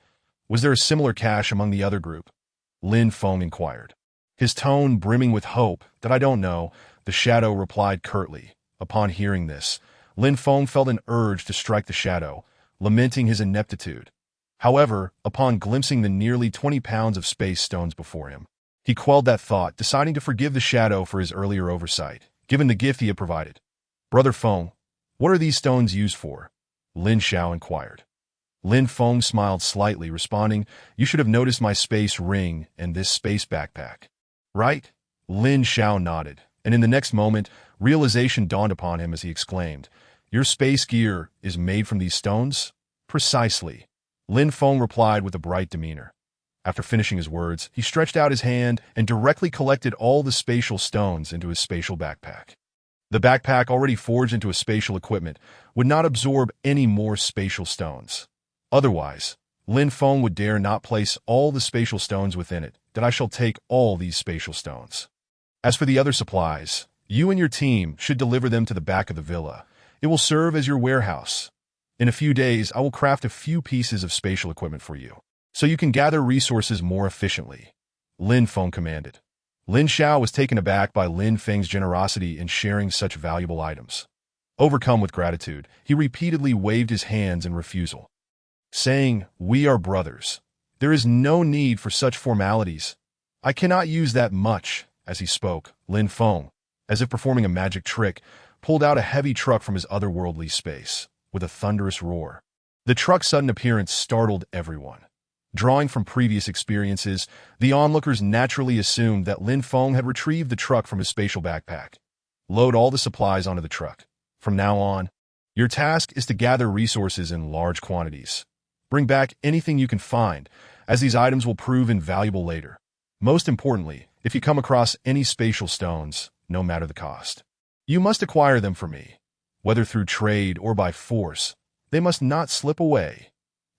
"Was there a similar cache among the other group?" Lin Feng inquired, his tone brimming with hope. "That I don't know," the shadow replied curtly. Upon hearing this, Lin Feng felt an urge to strike the shadow, lamenting his ineptitude. However, upon glimpsing the nearly 20 pounds of space stones before him, he quelled that thought, deciding to forgive the shadow for his earlier oversight, given the gift he had provided. "Brother Feng, what are these stones used for?" Lin Xiao inquired. Lin Feng smiled slightly, responding, "You should have noticed my space ring and this space backpack." "Right?" Lin Xiao nodded, and in the next moment, realization dawned upon him as he exclaimed, "Your space gear is made from these stones?" "Precisely," Lin Feng replied with a bright demeanor. After finishing his words, he stretched out his hand and directly collected all the spatial stones into his spatial backpack. The backpack, already forged into a spatial equipment, would not absorb any more spatial stones. Otherwise, Lin Feng would dare not place all the spatial stones within it. "That I shall take all these spatial stones. As for the other supplies, you and your team should deliver them to the back of the villa. It will serve as your warehouse." In a few days, I will craft a few pieces of spatial equipment for you, so you can gather resources more efficiently. Lin Feng commanded. Lin Xiao was taken aback by Lin Feng's generosity in sharing such valuable items. Overcome with gratitude, he repeatedly waved his hands in refusal, saying, "We are brothers. There is no need for such formalities. I cannot use that much." As he spoke, Lin Feng, as if performing a magic trick, pulled out a heavy truck from his otherworldly space, with a thunderous roar. The truck's sudden appearance startled everyone. Drawing from previous experiences, the onlookers naturally assumed that Lin Feng had retrieved the truck from his spatial backpack. Load all the supplies onto the truck. From now on, your task is to gather resources in large quantities. Bring back anything you can find, as these items will prove invaluable later. Most importantly, if you come across any spatial stones, no matter the cost, you must acquire them for me. Whether through trade or by force, they must not slip away.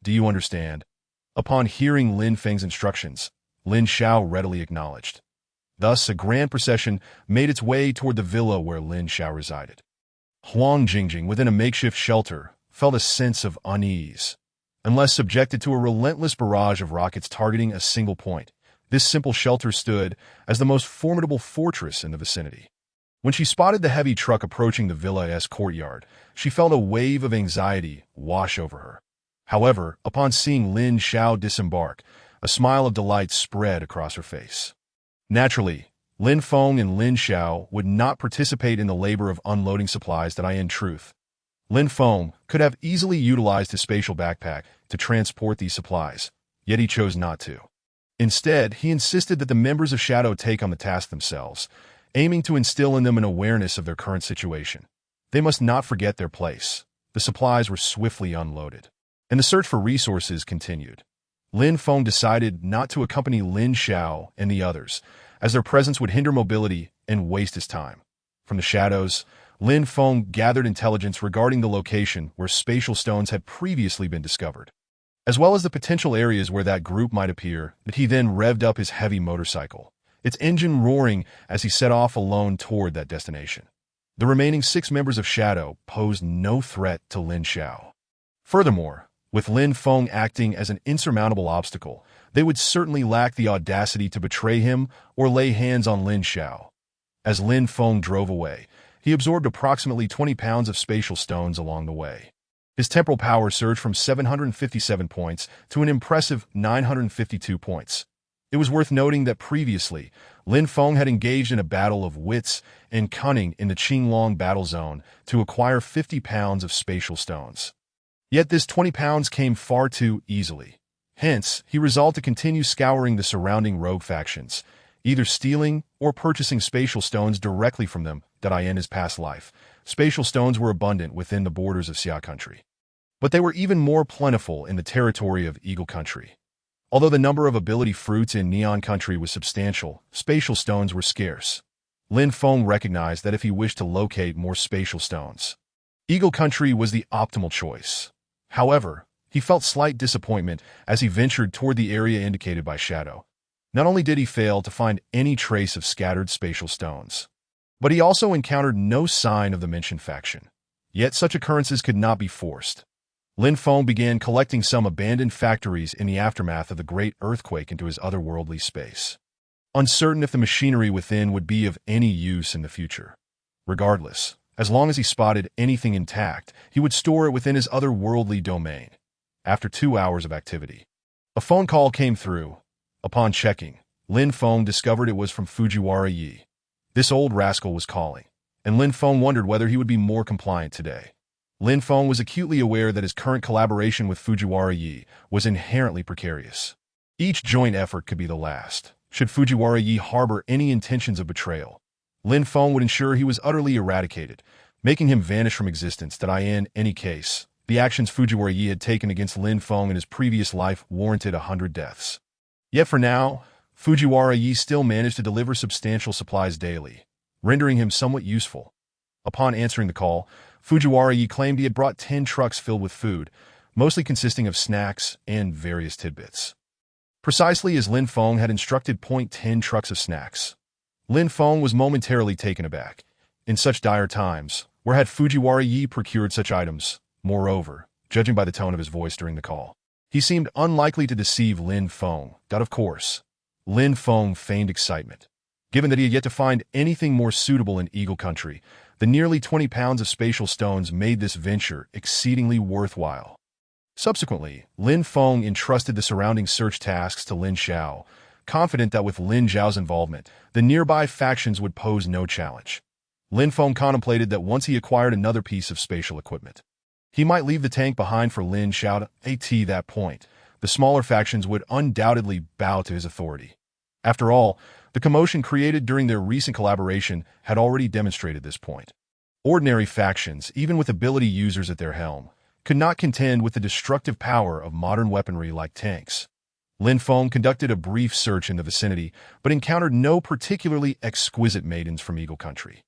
Do you understand? Upon hearing Lin Feng's instructions, Lin Xiao readily acknowledged. Thus, a grand procession made its way toward the villa where Lin Xiao resided. Huang Jingjing, within a makeshift shelter, felt a sense of unease. Unless subjected to a relentless barrage of rockets targeting a single point, this simple shelter stood as the most formidable fortress in the vicinity. When she spotted the heavy truck approaching the villa's courtyard, she felt a wave of anxiety wash over her. However, upon seeing Lin Xiao disembark, a smile of delight spread across her face. Naturally, Lin Feng and Lin Xiao would not participate in the labor of unloading supplies that in truth. Lin Feng could have easily utilized his spatial backpack to transport these supplies, yet he chose not to. Instead, he insisted that the members of Shadow take on the task themselves, aiming to instill in them an awareness of their current situation. They must not forget their place. The supplies were swiftly unloaded, and the search for resources continued. Lin Feng decided not to accompany Lin Xiao and the others, as their presence would hinder mobility and waste his time. From the shadows, Lin Feng gathered intelligence regarding the location where spatial stones had previously been discovered, as well as the potential areas where that group might appear. That he then revved up his heavy motorcycle, its engine roaring as he set off alone toward that destination. The remaining 6 members of Shadow posed no threat to Lin Xiao. Furthermore, with Lin Feng acting as an insurmountable obstacle, they would certainly lack the audacity to betray him or lay hands on Lin Xiao. As Lin Feng drove away, he absorbed approximately 20 pounds of spatial stones along the way. His temporal power surged from 757 points to an impressive 952 points. It was worth noting that previously, Lin Feng had engaged in a battle of wits and cunning in the Qinglong battle zone to acquire 50 pounds of spatial stones. Yet this 20 pounds came far too easily. Hence, he resolved to continue scouring the surrounding rogue factions, either stealing or purchasing spatial stones directly from them. In his past life, spatial stones were abundant within the borders of Xia country, but they were even more plentiful in the territory of Eagle country. Although the number of ability fruits in Neon country was substantial, spatial stones were scarce. Lin Feng recognized that if he wished to locate more spatial stones, Eagle country was the optimal choice. However, he felt slight disappointment as he ventured toward the area indicated by Shadow. Not only did he fail to find any trace of scattered spatial stones, but he also encountered no sign of the mentioned faction. Yet such occurrences could not be forced. Lin Feng began collecting some abandoned factories in the aftermath of the great earthquake into his otherworldly space, uncertain if the machinery within would be of any use in the future. Regardless, as long as he spotted anything intact, he would store it within his otherworldly domain. After 2 hours of activity, a phone call came through. Upon checking, Lin Feng discovered it was from Fujiwara Yi. This old rascal was calling, and Lin Feng wondered whether he would be more compliant today. Lin Feng was acutely aware that his current collaboration with Fujiwara Yi was inherently precarious. Each joint effort could be the last. Should Fujiwara Yi harbor any intentions of betrayal, Lin Feng would ensure he was utterly eradicated, making him vanish from existence. In any case, the actions Fujiwara Yi had taken against Lin Feng in his previous life warranted 100 deaths. Yet for now, Fujiwara Yi still managed to deliver substantial supplies daily, rendering him somewhat useful. Upon answering the call, Fujiwara Yi claimed he had brought 10 trucks filled with food, mostly consisting of snacks and various tidbits. Precisely as Lin Feng had instructed. 10 trucks of snacks. Lin Feng was momentarily taken aback. In such dire times, where had Fujiwara Yi procured such items? Moreover, judging by the tone of his voice during the call. He seemed unlikely to deceive Lin Feng. Of course. Lin Feng feigned excitement. Given that he had yet to find anything more suitable in Eagle Country, the nearly 20 pounds of spatial stones made this venture exceedingly worthwhile. Subsequently, Lin Feng entrusted the surrounding search tasks to Lin Xiao, confident that with Lin Zhao's involvement, the nearby factions would pose no challenge. Lin Feng contemplated that once he acquired another piece of spatial equipment, he might leave the tank behind for Lin Xiao to at that point. The smaller factions would undoubtedly bow to his authority. After all, the commotion created during their recent collaboration had already demonstrated this point. Ordinary factions, even with ability users at their helm, could not contend with the destructive power of modern weaponry like tanks. Lin Feng conducted a brief search in the vicinity, but encountered no particularly exquisite maidens from Eagle Country.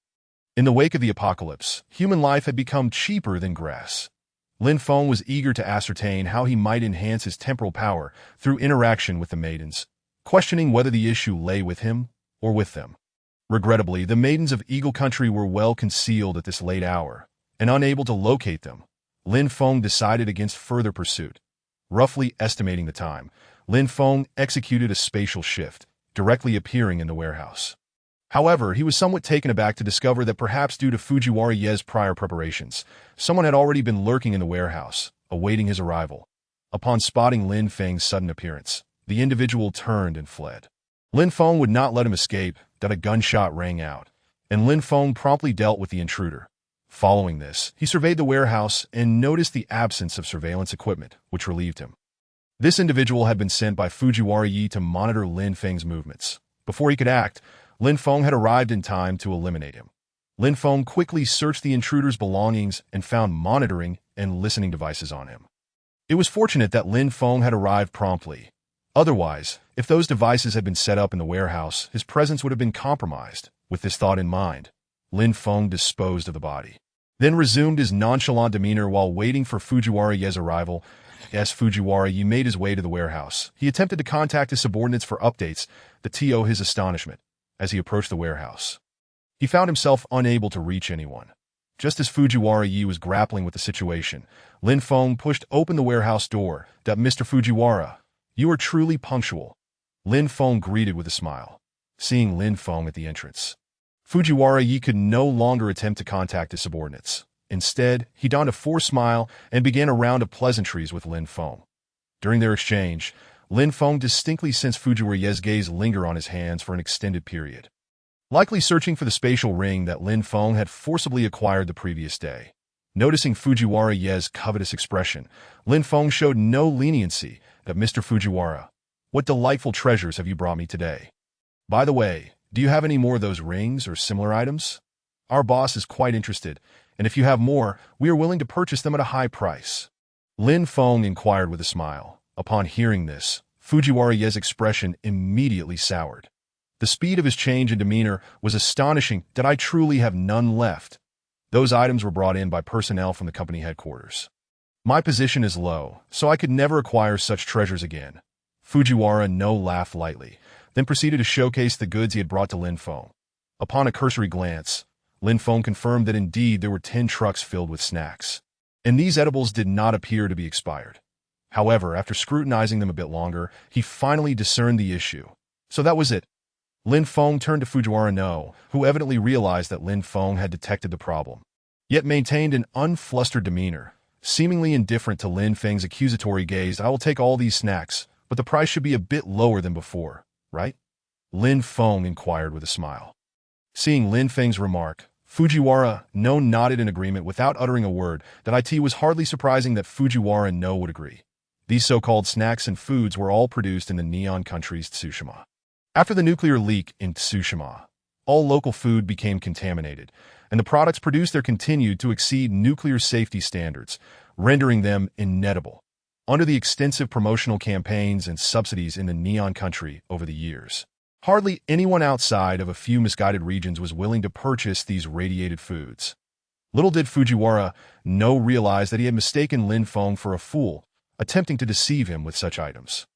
In the wake of the apocalypse, human life had become cheaper than grass. Lin Feng was eager to ascertain how he might enhance his temporal power through interaction with the maidens, questioning whether the issue lay with him or with them. Regrettably, the maidens of Eagle Country were well concealed at this late hour, and unable to locate them, Lin Feng decided against further pursuit. Roughly estimating the time, Lin Feng executed a spatial shift, directly appearing in the warehouse. However, he was somewhat taken aback to discover that perhaps due to Fujiwara Ye's prior preparations, someone had already been lurking in the warehouse, awaiting his arrival. Upon spotting Lin Feng's sudden appearance, the individual turned and fled. Lin Feng would not let him escape. A gunshot rang out, and Lin Feng promptly dealt with the intruder. Following this, he surveyed the warehouse and noticed the absence of surveillance equipment, which relieved him. This individual had been sent by Fujiwara Ye to monitor Lin Feng's movements. Before he could act, Lin Feng had arrived in time to eliminate him. Lin Feng quickly searched the intruder's belongings and found monitoring and listening devices on him. It was fortunate that Lin Feng had arrived promptly. Otherwise, if those devices had been set up in the warehouse, his presence would have been compromised. With this thought in mind, Lin Feng disposed of the body, then resumed his nonchalant demeanor while waiting for Fujiwara Ye's arrival. As Fujiwara Ye made his way to the warehouse, he attempted to contact his subordinates for updates, to his astonishment. As he approached the warehouse, he found himself unable to reach anyone. Just as Fujiwara Ye was grappling with the situation, Lin Feng pushed open the warehouse door. Mr. Fujiwara, you are truly punctual, Lin Feng greeted with a smile. Seeing Lin Feng at the entrance, Fujiwara Ye could no longer attempt to contact his subordinates. Instead, he donned a forced smile and began a round of pleasantries with Lin Feng. During their exchange, Lin Feng distinctly sensed Fujiwara Ye's gaze linger on his hands for an extended period, likely searching for the spatial ring that Lin Feng had forcibly acquired the previous day. Noticing Fujiwara Ye's covetous expression, Lin Feng showed no leniency. Mr. Fujiwara, what delightful treasures have you brought me today? By the way, do you have any more of those rings or similar items? Our boss is quite interested, and if you have more, we are willing to purchase them at a high price. Lin Feng inquired with a smile. Upon hearing this, Fujiwara Ye's expression immediately soured. The speed of his change in demeanor was astonishing. I truly have none left. Those items were brought in by personnel from the company headquarters. My position is low, so I could never acquire such treasures again. Fujiwara No laughed lightly, then proceeded to showcase the goods he had brought to Lin Feng. Upon a cursory glance, Lin Feng confirmed that indeed there were 10 trucks filled with snacks, and these edibles did not appear to be expired. However, after scrutinizing them a bit longer, he finally discerned the issue. So that was it. Lin Feng turned to Fujiwara No, who evidently realized that Lin Feng had detected the problem, yet maintained an unflustered demeanor. Seemingly indifferent to Lin Feng's accusatory gaze, I will take all these snacks, but the price should be a bit lower than before, right? Lin Feng inquired with a smile. Seeing Lin Feng's remark, Fujiwara No nodded in agreement without uttering a word. It was hardly surprising that Fujiwara No would agree. These so-called snacks and foods were all produced in the Neon country's Tsushima. After the nuclear leak in Tsushima, all local food became contaminated, and the products produced there continued to exceed nuclear safety standards, rendering them inedible. Under the extensive promotional campaigns and subsidies in the Neon country over the years, hardly anyone outside of a few misguided regions was willing to purchase these radiated foods. Little did Fujiwara No realize that he had mistaken Lin Feng for a fool, attempting to deceive him with such items.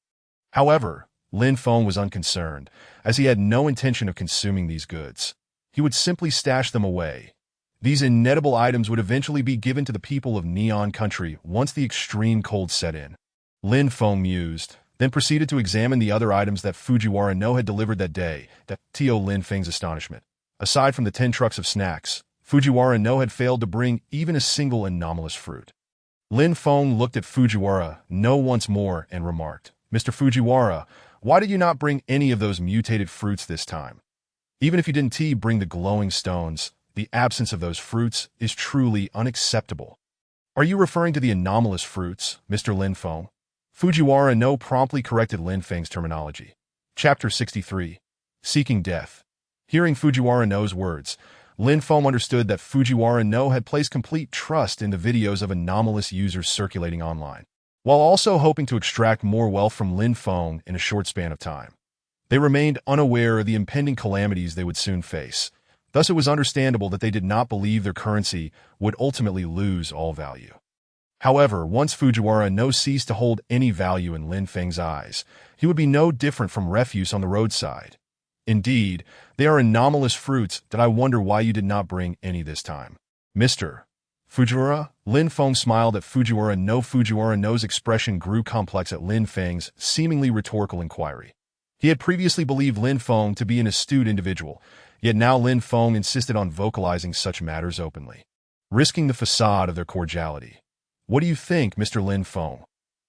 However, Lin Feng was unconcerned, as he had no intention of consuming these goods. He would simply stash them away. These inedible items would eventually be given to the people of Neon Country once the extreme cold set in. Lin Feng mused, then proceeded to examine the other items that Fujiwara no had delivered that day, to Lin Feng's astonishment. Aside from the 10 trucks of snacks, Fujiwara no had failed to bring even a single anomalous fruit. Lin Feng looked at Fujiwara no once more and remarked, "Mr. Fujiwara, why did you not bring any of those mutated fruits this time? Even if you didn't bring the glowing stones, the absence of those fruits is truly unacceptable." "Are you referring to the anomalous fruits, Mr. Lin Feng?" Fujiwara no promptly corrected Lin Feng's terminology. Chapter 63. Seeking Death. Hearing Fujiwara no's words, Lin Feng understood that Fujiwara no had placed complete trust in the videos of anomalous users circulating online, while also hoping to extract more wealth from Lin Feng in a short span of time. They remained unaware of the impending calamities they would soon face. Thus it was understandable that they did not believe their currency would ultimately lose all value. However, once Fujiwara no ceased to hold any value in Lin Feng's eyes, he would be no different from refuse on the roadside. "Indeed, they are anomalous fruits that I wonder why you did not bring any this time, Mr. Fujiwara." Lin Feng smiled at Fujiwara no. Fujiwara no's expression grew complex at Lin Feng's seemingly rhetorical inquiry. He had previously believed Lin Feng to be an astute individual, yet now Lin Feng insisted on vocalizing such matters openly, risking the facade of their cordiality. "What do you think, Mr. Lin Feng?"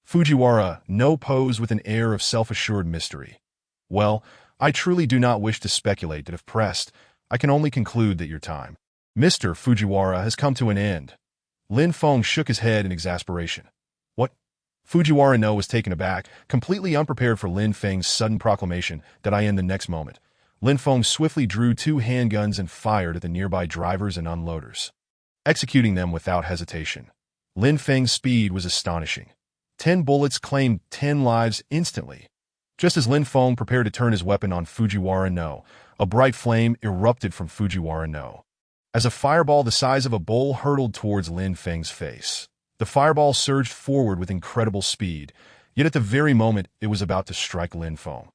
Fujiwara no posed with an air of self-assured mystery. "Well, I truly do not wish to speculate that if pressed, I can only conclude that your time, Mr. Fujiwara, has come to an end." Lin Feng shook his head in exasperation. "What?" Fujiwara no was taken aback, completely unprepared for Lin Feng's sudden proclamation that I end the next moment. Lin Feng swiftly drew 2 handguns and fired at the nearby drivers and unloaders, executing them without hesitation. Lin Feng's speed was astonishing. 10 bullets claimed 10 lives instantly. Just as Lin Feng prepared to turn his weapon on Fujiwara no, a bright flame erupted from Fujiwara no. As a fireball the size of a bowl hurtled towards Lin Feng's face, the fireball surged forward with incredible speed, yet at the very moment it was about to strike Lin Feng,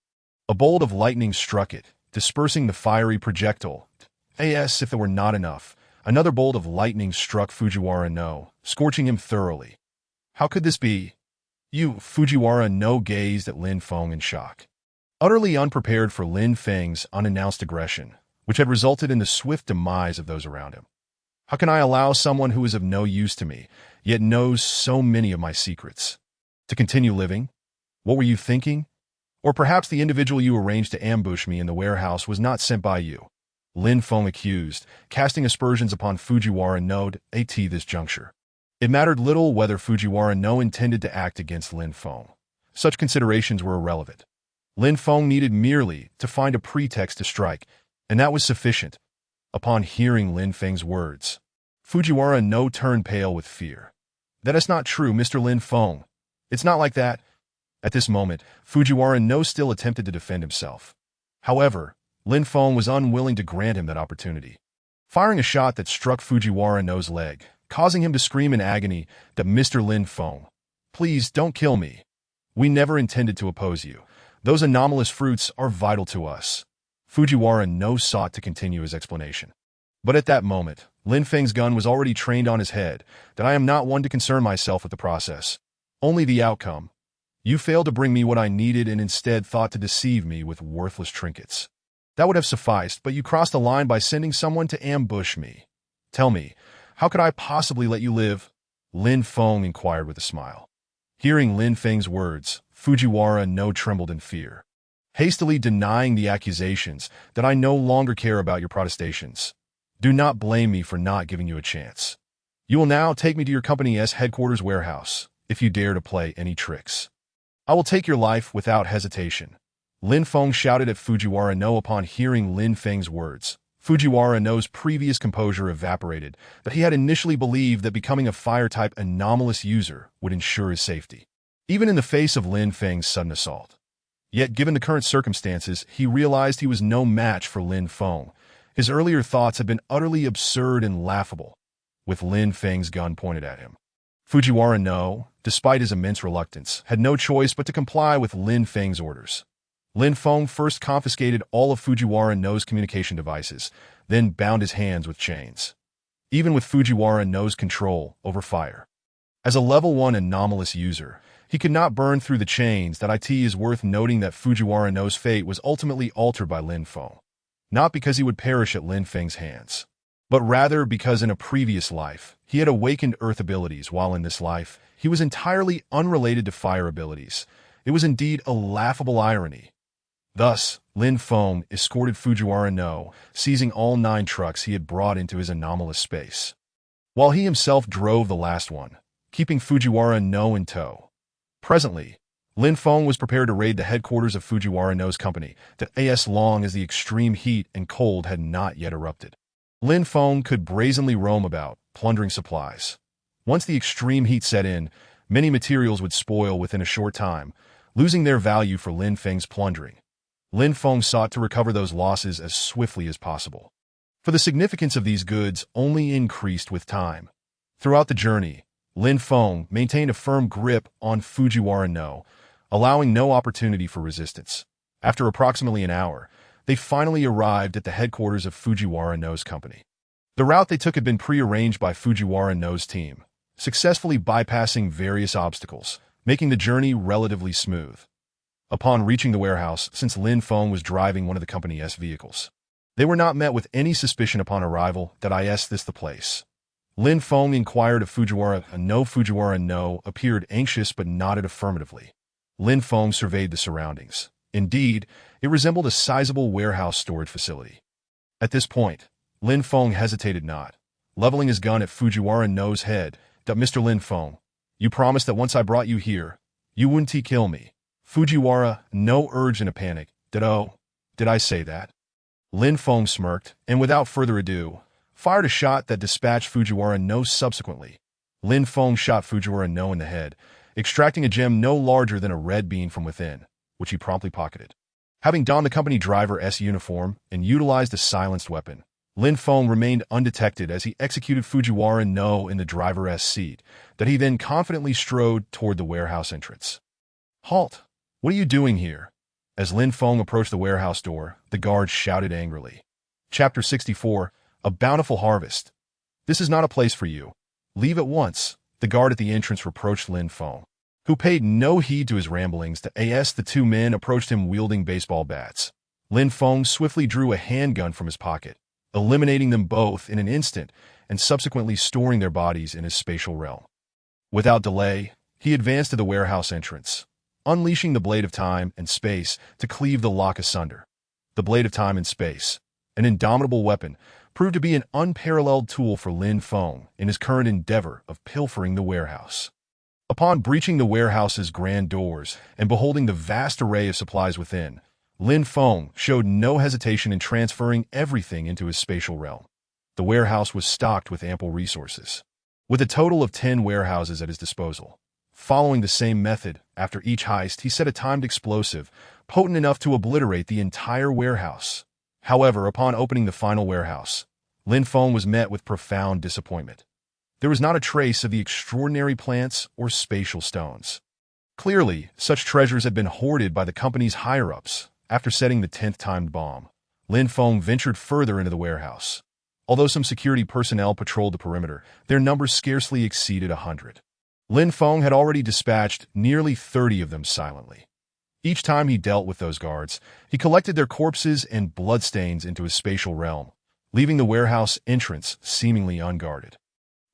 a bolt of lightning struck it, dispersing the fiery projectile. As if it were not enough, another bolt of lightning struck Fujiwara no, scorching him thoroughly. "How could this be?" Fujiwara no gazed at Lin Feng in shock, utterly unprepared for Lin Feng's unannounced aggression, which had resulted in the swift demise of those around him. "How can I allow someone who is of no use to me, yet knows so many of my secrets, to continue living? What were you thinking? Or perhaps the individual you arranged to ambush me in the warehouse was not sent by you?" Lin Feng accused, casting aspersions upon Fujiwara no at this juncture. It mattered little whether Fujiwara no intended to act against Lin Feng. Such considerations were irrelevant. Lin Feng needed merely to find a pretext to strike, and that was sufficient. Upon hearing Lin Feng's words, Fujiwara no turned pale with fear. "That is not true, Mr. Lin Feng. It's not like that." At this moment, Fujiwara no still attempted to defend himself. However, Lin Feng was unwilling to grant him that opportunity, firing a shot that struck Fujiwara no's leg, causing him to scream in agony that, "Mr. Lin Feng, please don't kill me. We never intended to oppose you. Those anomalous fruits are vital to us." Fujiwara no sought to continue his explanation. But at that moment, Lin Feng's gun was already trained on his head, that I am not one to concern myself with the process, only the outcome. You failed to bring me what I needed and instead thought to deceive me with worthless trinkets. That would have sufficed, but you crossed the line by sending someone to ambush me. Tell me, how could I possibly let you live?" Lin Feng inquired with a smile. Hearing Lin Feng's words, Fujiwara no trembled in fear, hastily denying the accusations that "I no longer care about your protestations. Do not blame me for not giving you a chance. You will now take me to your company's headquarters warehouse, if you dare to play any tricks. I will take your life without hesitation." Lin Feng shouted at Fujiwara no upon hearing Lin Feng's words. Fujiwara no's previous composure evaporated, but he had initially believed that becoming a fire-type anomalous user would ensure his safety, even in the face of Lin Feng's sudden assault. Yet, given the current circumstances, he realized he was no match for Lin Feng. His earlier thoughts had been utterly absurd and laughable, with Lin Feng's gun pointed at him. Fujiwara no, despite his immense reluctance, had no choice but to comply with Lin Feng's orders. Lin Feng first confiscated all of Fujiwara no's communication devices, then bound his hands with chains. even with Fujiwara No's control over fire. As a level 1 anomalous user, he could not burn through the chains. That it is worth noting that Fujiwara No's fate was ultimately altered by Lin Feng, not because he would perish at Lin Feng's hands, but rather because in a previous life, he had awakened earth abilities, while in this life, he was entirely unrelated to fire abilities. It was indeed a laughable irony. Thus, Lin Feng escorted Fujiwara No, seizing all 9 trucks he had brought into his anomalous space, while he himself drove the last one, keeping Fujiwara No in tow. Presently, Lin Feng was prepared to raid the headquarters of Fujiwara No's company, as long as the extreme heat and cold had not yet erupted. Lin Feng could brazenly roam about, plundering supplies. Once the extreme heat set in, many materials would spoil within a short time, losing their value for Lin Feng's plundering. Lin Feng sought to recover those losses as swiftly as possible, for the significance of these goods only increased with time. Throughout the journey, Lin Feng maintained a firm grip on Fujiwara No, allowing no opportunity for resistance. After approximately an hour, they finally arrived at the headquarters of Fujiwara No's company. The route they took had been pre-arranged by Fujiwara No's team, successfully bypassing various obstacles, making the journey relatively smooth. Upon reaching the warehouse, since Lin Feng was driving one of the company's vehicles, they were not met with any suspicion upon arrival. Is this the place? Lin Feng inquired of Fujiwara No. Fujiwara No appeared anxious but nodded affirmatively. Lin Feng surveyed the surroundings. Indeed, it resembled a sizable warehouse storage facility. At this point, Lin Feng hesitated not, leveling his gun at Fujiwara No's head. Mr. Lin Feng, you promised that once I brought you here, you wouldn't kill me. Fujiwara No urged in a panic. Did I say that? Lin Feng smirked, and without further ado, fired a shot that dispatched Fujiwara No subsequently. Lin Feng shot Fujiwara No in the head, extracting a gem no larger than a red bean from within, which he promptly pocketed. Having donned the company driver's uniform and utilized a silenced weapon, Lin Feng remained undetected as he executed Fujiwara No in the driver's seat, that he then confidently strode toward the warehouse entrance. Halt! What are you doing here? As Lin Feng approached the warehouse door, the guards shouted angrily. Chapter 64, A Bountiful Harvest. This is not a place for you. Leave at once, the guard at the entrance reproached Lin Feng, who paid no heed to his ramblings. The 2 men approached him wielding baseball bats. Lin Feng swiftly drew a handgun from his pocket, eliminating them both in an instant and subsequently storing their bodies in his spatial realm. Without delay, he advanced to the warehouse entrance, unleashing the blade of time and space to cleave the lock asunder. The blade of time and space, an indomitable weapon, proved to be an unparalleled tool for Lin Feng in his current endeavor of pilfering the warehouse. Upon breaching the warehouse's grand doors and beholding the vast array of supplies within, Lin Feng showed no hesitation in transferring everything into his spatial realm. The warehouse was stocked with ample resources, with a total of 10 warehouses at his disposal. Following the same method, after each heist he set a timed explosive, potent enough to obliterate the entire warehouse. However, upon opening the final warehouse, Lin Feng was met with profound disappointment. There was not a trace of the extraordinary plants or spatial stones. Clearly, such treasures had been hoarded by the company's higher-ups. After setting the 10th timed bomb, Lin Feng ventured further into the warehouse. Although some security personnel patrolled the perimeter, their numbers scarcely exceeded 100. Lin Feng had already dispatched nearly 30 of them silently. Each time he dealt with those guards, he collected their corpses and bloodstains into his spatial realm, leaving the warehouse entrance seemingly unguarded,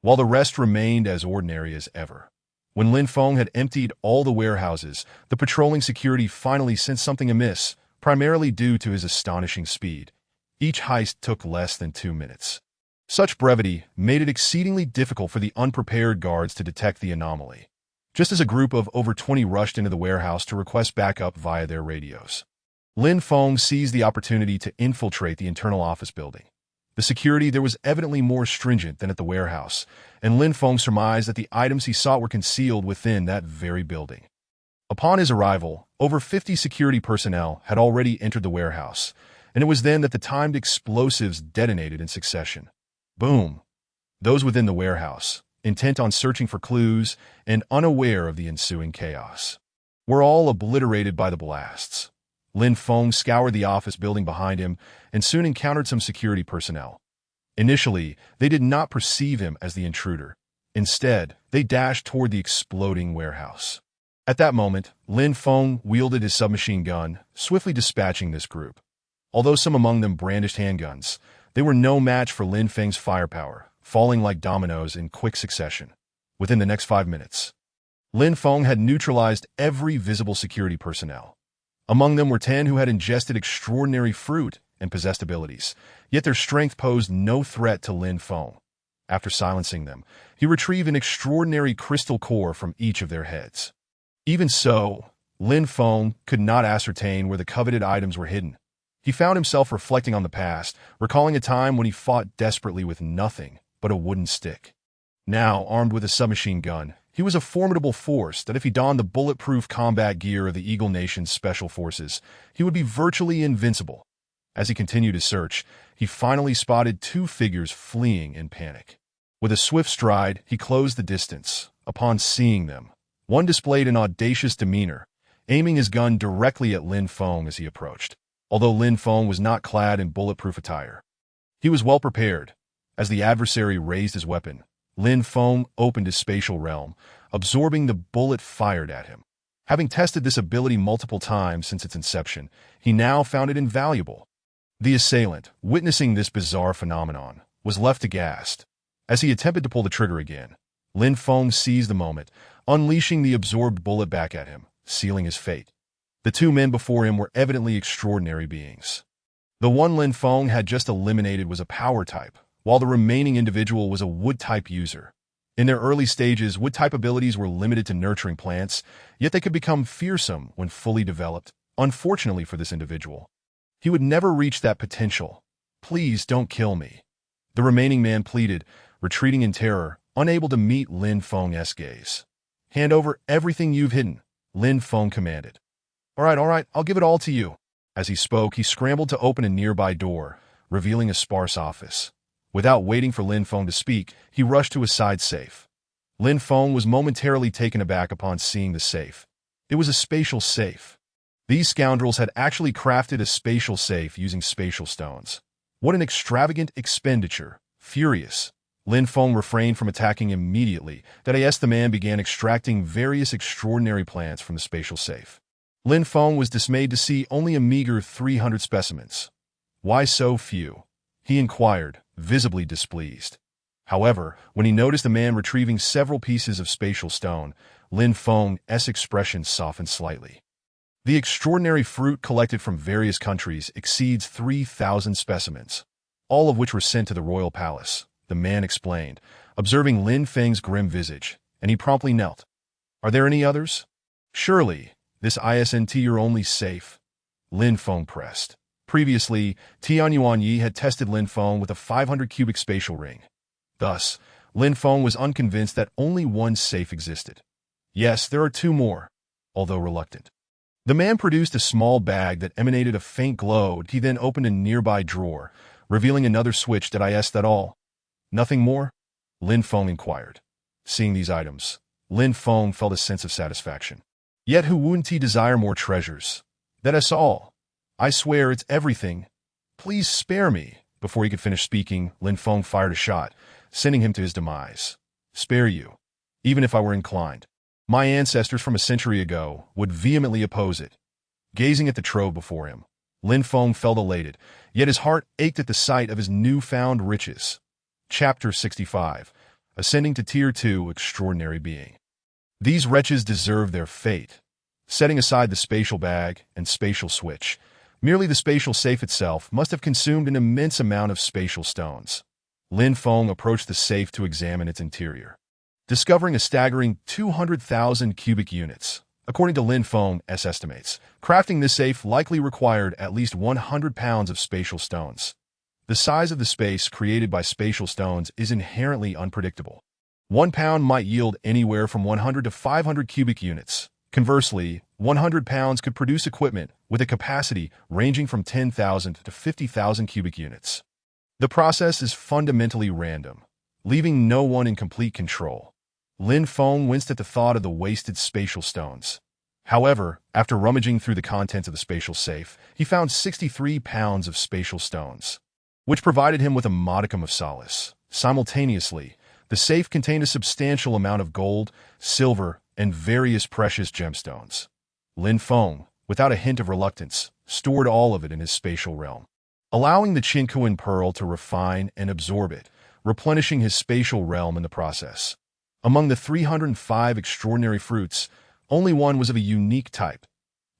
while the rest remained as ordinary as ever. When Lin Feng had emptied all the warehouses, the patrolling security finally sensed something amiss, primarily due to his astonishing speed. Each heist took less than 2 minutes. Such brevity made it exceedingly difficult for the unprepared guards to detect the anomaly, just as a group of over 20 rushed into the warehouse to request backup via their radios. Lin Feng seized the opportunity to infiltrate the internal office building. The security there was evidently more stringent than at the warehouse, and Lin Feng surmised that the items he sought were concealed within that very building. Upon his arrival, over 50 security personnel had already entered the warehouse, and it was then that the timed explosives detonated in succession. Boom! Those within the warehouse, intent on searching for clues and unaware of the ensuing chaos, were all obliterated by the blasts. Lin Feng scoured the office building behind him and soon encountered some security personnel. Initially, they did not perceive him as the intruder. Instead, they dashed toward the exploding warehouse. At that moment, Lin Feng wielded his submachine gun, swiftly dispatching this group. Although some among them brandished handguns, they were no match for Lin Feng's firepower, falling like dominoes in quick succession. Within the next 5 minutes, Lin Feng had neutralized every visible security personnel. Among them were 10 who had ingested extraordinary fruit and possessed abilities, yet their strength posed no threat to Lin Feng. After silencing them, he retrieved an extraordinary crystal core from each of their heads. Even so, Lin Feng could not ascertain where the coveted items were hidden. He found himself reflecting on the past, recalling a time when he fought desperately with nothing but a wooden stick. Now, armed with a submachine gun, he was a formidable force that if he donned the bulletproof combat gear of the Eagle Nation's special forces, he would be virtually invincible. As he continued his search, he finally spotted 2 figures fleeing in panic. With a swift stride, he closed the distance. Upon seeing them, one displayed an audacious demeanor, aiming his gun directly at Lin Feng as he approached. Although Lin Feng was not clad in bulletproof attire, he was well prepared. As the adversary raised his weapon, Lin Feng opened his spatial realm, absorbing the bullet fired at him. Having tested this ability multiple times since its inception, he now found it invaluable. The assailant, witnessing this bizarre phenomenon, was left aghast. As he attempted to pull the trigger again, Lin Feng seized the moment, unleashing the absorbed bullet back at him, sealing his fate. The 2 men before him were evidently extraordinary beings. The one Lin Feng had just eliminated was a power type, while the remaining individual was a wood-type user. In their early stages, wood-type abilities were limited to nurturing plants, yet they could become fearsome when fully developed. Unfortunately for this individual, he would never reach that potential. "Please don't kill me," the remaining man pleaded, retreating in terror, unable to meet Lin Feng's gaze. "Hand over everything you've hidden," Lin Feng commanded. All right, I'll give it all to you." As he spoke, he scrambled to open a nearby door, revealing a sparse office. Without waiting for Lin Feng to speak, he rushed to a side safe. Lin Feng was momentarily taken aback upon seeing the safe. It was a spatial safe. These scoundrels had actually crafted a spatial safe using spatial stones. What an extravagant expenditure. Furious, Lin Feng refrained from attacking immediately. That the man began extracting various extraordinary plants from the spatial safe. Lin Feng was dismayed to see only a meager 300 specimens. "Why so few?" he inquired, visibly displeased. However, when he noticed the man retrieving several pieces of spatial stone, Lin Feng's expression softened slightly. The extraordinary fruit collected from various countries exceeds 3,000 specimens, all of which were sent to the royal palace, the man explained, observing Lin Feng's grim visage, and he promptly knelt. "Are there any others?" "Surely, this isn't your only safe," Lin Feng pressed. Previously, Tian Yuanyi had tested Lin Feng with a 500 cubic spatial ring. Thus, Lin Feng was unconvinced that only one safe existed. "Yes, there are 2 more," although reluctant. The man produced a small bag that emanated a faint glow. He then opened a nearby drawer, revealing another switch. That all? "Nothing more?" Lin Feng inquired. Seeing these items, Lin Feng felt a sense of satisfaction. Yet who wouldn't he desire more treasures? "That's all. I swear it's everything. Please spare me." Before he could finish speaking, Lin Feng fired a shot, sending him to his demise. "Spare you, even if I were inclined. My ancestors from a century ago would vehemently oppose it." Gazing at the trove before him, Lin Feng felt elated, yet his heart ached at the sight of his newfound riches. Chapter 65. Ascending to Tier 2 Extraordinary Being. These wretches deserve their fate. Setting aside the spatial bag and spatial switch, merely the spatial safe itself must have consumed an immense amount of spatial stones. Lin Feng approached the safe to examine its interior, discovering a staggering 200,000 cubic units. According to Lin Feng's estimates, crafting this safe likely required at least 100 pounds of spatial stones. The size of the space created by spatial stones is inherently unpredictable. 1 pound might yield anywhere from 100 to 500 cubic units. Conversely, 100 pounds could produce equipment with a capacity ranging from 10,000 to 50,000 cubic units. The process is fundamentally random, leaving no one in complete control. Lin Feng winced at the thought of the wasted spatial stones. However, after rummaging through the contents of the spatial safe, he found 63 pounds of spatial stones. which provided him with a modicum of solace. Simultaneously, the safe contained a substantial amount of gold, silver, and various precious gemstones. Lin Feng, without a hint of reluctance, stored all of it in his spatial realm, allowing the Qinquan pearl to refine and absorb it, replenishing his spatial realm in the process. Among the 305 extraordinary fruits, only one was of a unique type.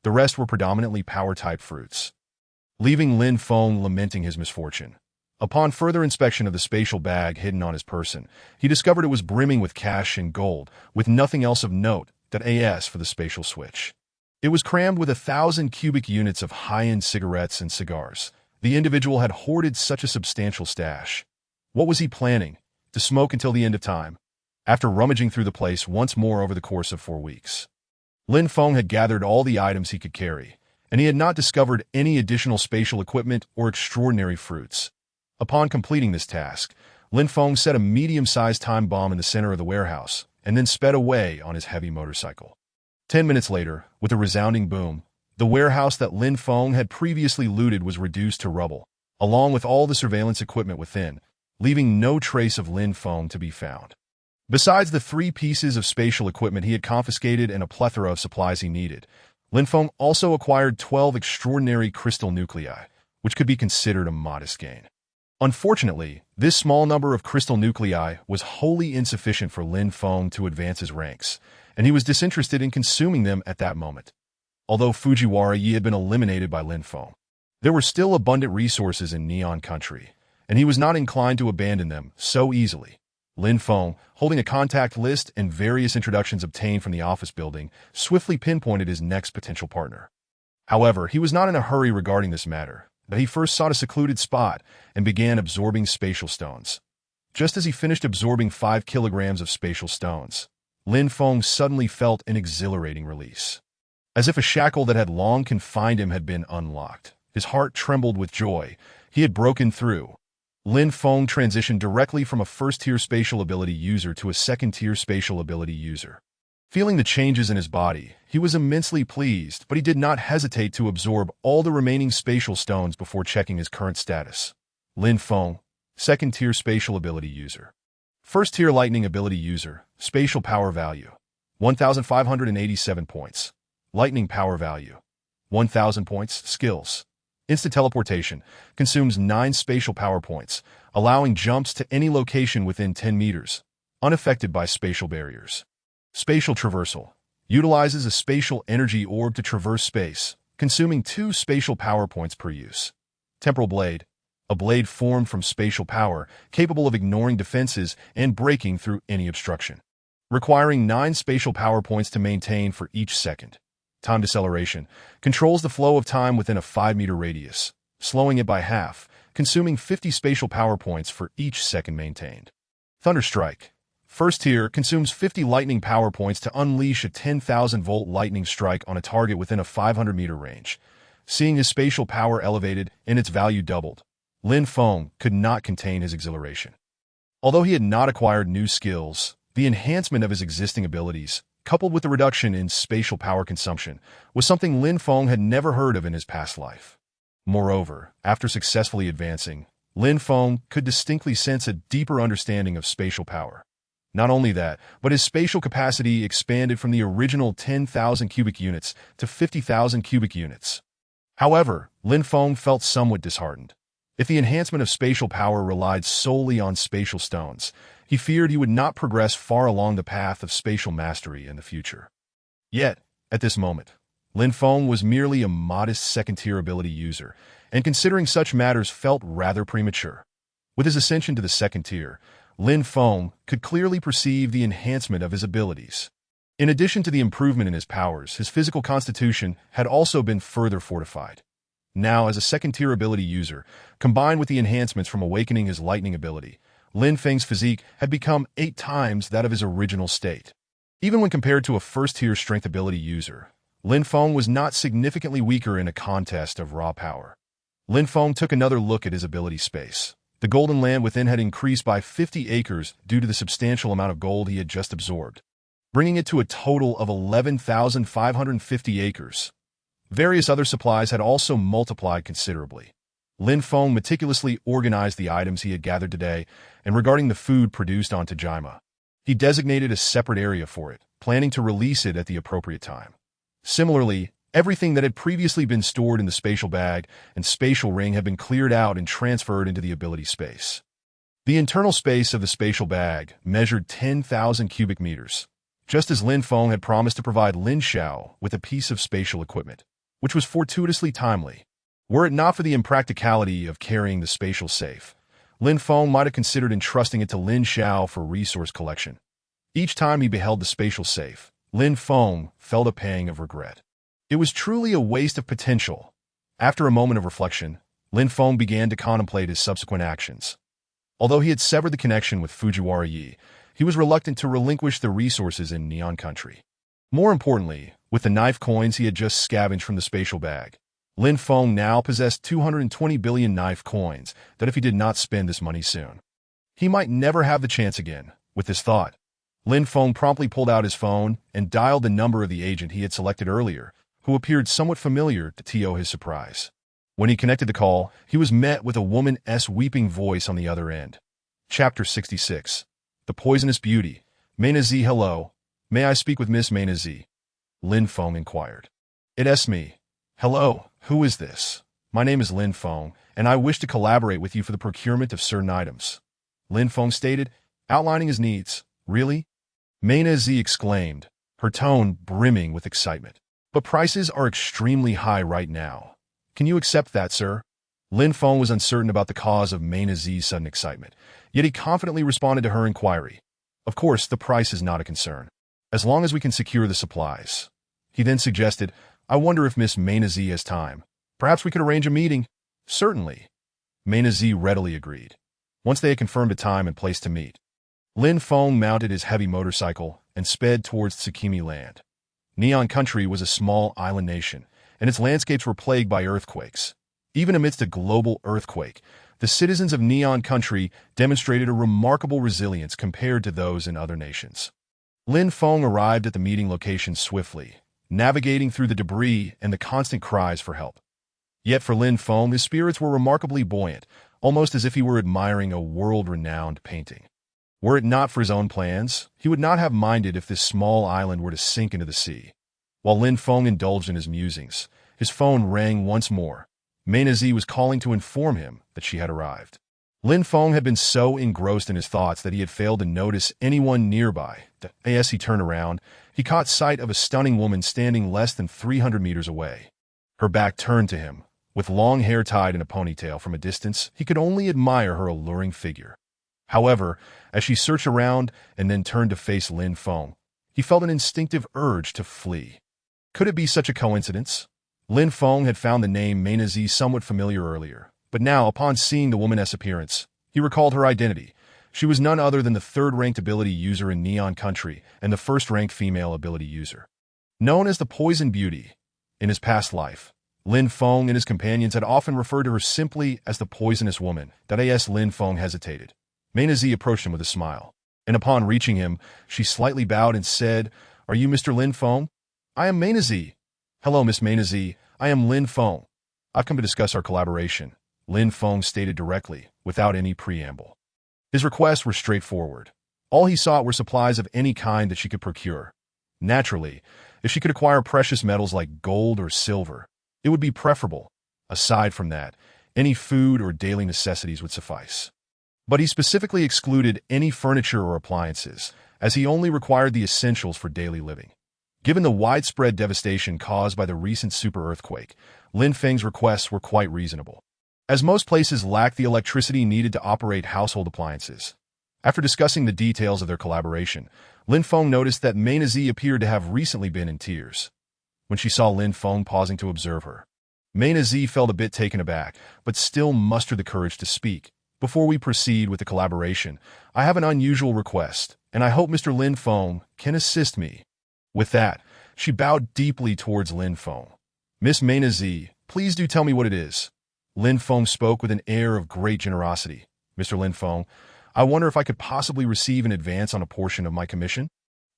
The rest were predominantly power-type fruits, leaving Lin Feng lamenting his misfortune. Upon further inspection of the spatial bag hidden on his person, he discovered it was brimming with cash and gold, with nothing else of note that AS for the spatial switch. It was crammed with 1,000 cubic units of high-end cigarettes and cigars. The individual had hoarded such a substantial stash. What was he planning? To smoke until the end of time? After rummaging through the place once more over the course of 4 weeks, Lin Feng had gathered all the items he could carry, and he had not discovered any additional spatial equipment or extraordinary fruits. Upon completing this task, Lin Feng set a medium-sized time bomb in the center of the warehouse and then sped away on his heavy motorcycle. 10 minutes later, with a resounding boom, the warehouse that Lin Feng had previously looted was reduced to rubble, along with all the surveillance equipment within, leaving no trace of Lin Feng to be found. Besides the 3 pieces of spatial equipment he had confiscated and a plethora of supplies he needed, Lin Feng also acquired 12 extraordinary crystal nuclei, which could be considered a modest gain. Unfortunately, this small number of crystal nuclei was wholly insufficient for Lin Feng to advance his ranks, and he was disinterested in consuming them at that moment. Although Fujiwara Yi had been eliminated by Lin Feng, there were still abundant resources in Neon Country, and he was not inclined to abandon them so easily. Lin Feng, holding a contact list and various introductions obtained from the office building, swiftly pinpointed his next potential partner. However, he was not in a hurry regarding this matter, but he first sought a secluded spot and began absorbing spatial stones. Just as he finished absorbing 5 kilograms of spatial stones, Lin Feng suddenly felt an exhilarating release. As if a shackle that had long confined him had been unlocked, his heart trembled with joy. He had broken through. Lin Feng transitioned directly from a first-tier spatial ability user to a second-tier spatial ability user. Feeling the changes in his body, he was immensely pleased, but he did not hesitate to absorb all the remaining spatial stones before checking his current status. Lin Feng, second-tier spatial ability user. First-tier lightning ability user, spatial power value, 1,587 points. Lightning power value, 1,000 points. Skills. Instant teleportation, consumes 9 spatial power points, allowing jumps to any location within 10 meters, unaffected by spatial barriers. Spatial traversal, utilizes a spatial energy orb to traverse space, consuming 2 spatial power points per use. Temporal blade, a blade formed from spatial power, capable of ignoring defenses and breaking through any obstruction, requiring 9 spatial power points to maintain for each second. Time deceleration, controls the flow of time within a 5-meter radius, slowing it by half, consuming 50 spatial power points for each second maintained. Thunderstrike, first tier, consumes 50 lightning power points to unleash a 10,000-volt lightning strike on a target within a 500-meter range. Seeing his spatial power elevated and its value doubled, Lin Feng could not contain his exhilaration. Although he had not acquired new skills, the enhancement of his existing abilities, coupled with the reduction in spatial power consumption, was something Lin Feng had never heard of in his past life. Moreover, after successfully advancing, Lin Feng could distinctly sense a deeper understanding of spatial power. Not only that, but his spatial capacity expanded from the original 10,000 cubic units to 50,000 cubic units. However, Lin Feng felt somewhat disheartened. If the enhancement of spatial power relied solely on spatial stones, he feared he would not progress far along the path of spatial mastery in the future. Yet, at this moment, Lin Feng was merely a modest second-tier ability user, and considering such matters felt rather premature. With his ascension to the second tier, Lin Feng could clearly perceive the enhancement of his abilities. In addition to the improvement in his powers, his physical constitution had also been further fortified. Now, as a second-tier ability user, combined with the enhancements from awakening his lightning ability, Lin Feng's physique had become 8 times that of his original state. Even when compared to a first-tier strength ability user, Lin Feng was not significantly weaker in a contest of raw power. Lin Feng took another look at his ability space. The golden land within had increased by 50 acres due to the substantial amount of gold he had just absorbed, bringing it to a total of 11,550 acres. Various other supplies had also multiplied considerably. Lin Feng meticulously organized the items he had gathered today, and regarding the food produced on Tajima, he designated a separate area for it, planning to release it at the appropriate time. Similarly, everything that had previously been stored in the spatial bag and spatial ring had been cleared out and transferred into the ability space. The internal space of the spatial bag measured 10,000 cubic meters, just as Lin Feng had promised to provide Lin Xiao with a piece of spatial equipment, which was fortuitously timely. Were it not for the impracticality of carrying the spatial safe, Lin Feng might have considered entrusting it to Lin Xiao for resource collection. Each time he beheld the spatial safe, Lin Feng felt a pang of regret. It was truly a waste of potential. After a moment of reflection, Lin Feng began to contemplate his subsequent actions. Although he had severed the connection with Fujiwara Yi, he was reluctant to relinquish the resources in Neon Country. More importantly, with the knife coins he had just scavenged from the spatial bag, Lin Feng now possessed 220 billion knife coins that if he did not spend this money soon, he might never have the chance again. With this thought, Lin Feng promptly pulled out his phone and dialed the number of the agent he had selected earlier, who appeared somewhat familiar to his surprise. When he connected the call, he was met with a woman's weeping voice on the other end. Chapter 66. The Poisonous Beauty. Mena Z. Hello. May I speak with Miss Mena Z? Lin Feng inquired. It's me. Hello, who is this? My name is Lin Feng, and I wish to collaborate with you for the procurement of certain items. Lin Feng stated, outlining his needs. Really? Mena Z exclaimed, her tone brimming with excitement. But prices are extremely high right now. Can you accept that, sir? Lin Feng was uncertain about the cause of Mena Z's sudden excitement, yet he confidently responded to her inquiry. Of course, the price is not a concern, as long as we can secure the supplies. He then suggested, I wonder if Miss Mena Z has time. Perhaps we could arrange a meeting. Certainly. Mena Z readily agreed. Once they had confirmed a time and place to meet, Lin Feng mounted his heavy motorcycle and sped towards Tsukimi Land. Neon Country was a small island nation, and its landscapes were plagued by earthquakes. Even amidst a global earthquake, the citizens of Neon Country demonstrated a remarkable resilience compared to those in other nations. Lin Feng arrived at the meeting location swiftly, navigating through the debris and the constant cries for help. Yet for Lin Feng, his spirits were remarkably buoyant, almost as if he were admiring a world-renowned painting. Were it not for his own plans, he would not have minded if this small island were to sink into the sea. While Lin Feng indulged in his musings, his phone rang once more. Mena Z was calling to inform him that she had arrived. Lin Feng had been so engrossed in his thoughts that he had failed to notice anyone nearby. As he turned around, he caught sight of a stunning woman standing less than 300 meters away. Her back turned to him. With long hair tied in a ponytail from a distance, he could only admire her alluring figure. However, as she searched around and then turned to face Lin Feng, he felt an instinctive urge to flee. Could it be such a coincidence? Lin Feng had found the name Mena Z somewhat familiar earlier, but now, upon seeing the woman's appearance, he recalled her identity. She was none other than the third-ranked ability user in Neon Country and the first-ranked female ability user. Known as the Poison Beauty, in his past life, Lin Feng and his companions had often referred to her simply as the Poisonous Woman. Lin Feng hesitated. Mena Z approached him with a smile, and upon reaching him, she slightly bowed and said, Are you Mr. Lin Feng? I am Mena Z. Hello, Miss Mena Z. I am Lin Feng. I've come to discuss our collaboration, Lin Feng stated directly, without any preamble. His requests were straightforward. All he sought were supplies of any kind that she could procure. Naturally, if she could acquire precious metals like gold or silver, it would be preferable. Aside from that, any food or daily necessities would suffice. But he specifically excluded any furniture or appliances, as he only required the essentials for daily living. Given the widespread devastation caused by the recent super earthquake, Lin Feng's requests were quite reasonable, as most places lacked the electricity needed to operate household appliances. After discussing the details of their collaboration, Lin Feng noticed that Mena Z appeared to have recently been in tears. When she saw Lin Feng pausing to observe her, Mena Z felt a bit taken aback, but still mustered the courage to speak. Before we proceed with the collaboration, I have an unusual request, and I hope Mr. Lin Feng can assist me. With that, she bowed deeply towards Lin Feng. Miss Mena Z, please do tell me what it is. Lin Feng spoke with an air of great generosity. Mr. Lin Feng, I wonder if I could possibly receive an advance on a portion of my commission?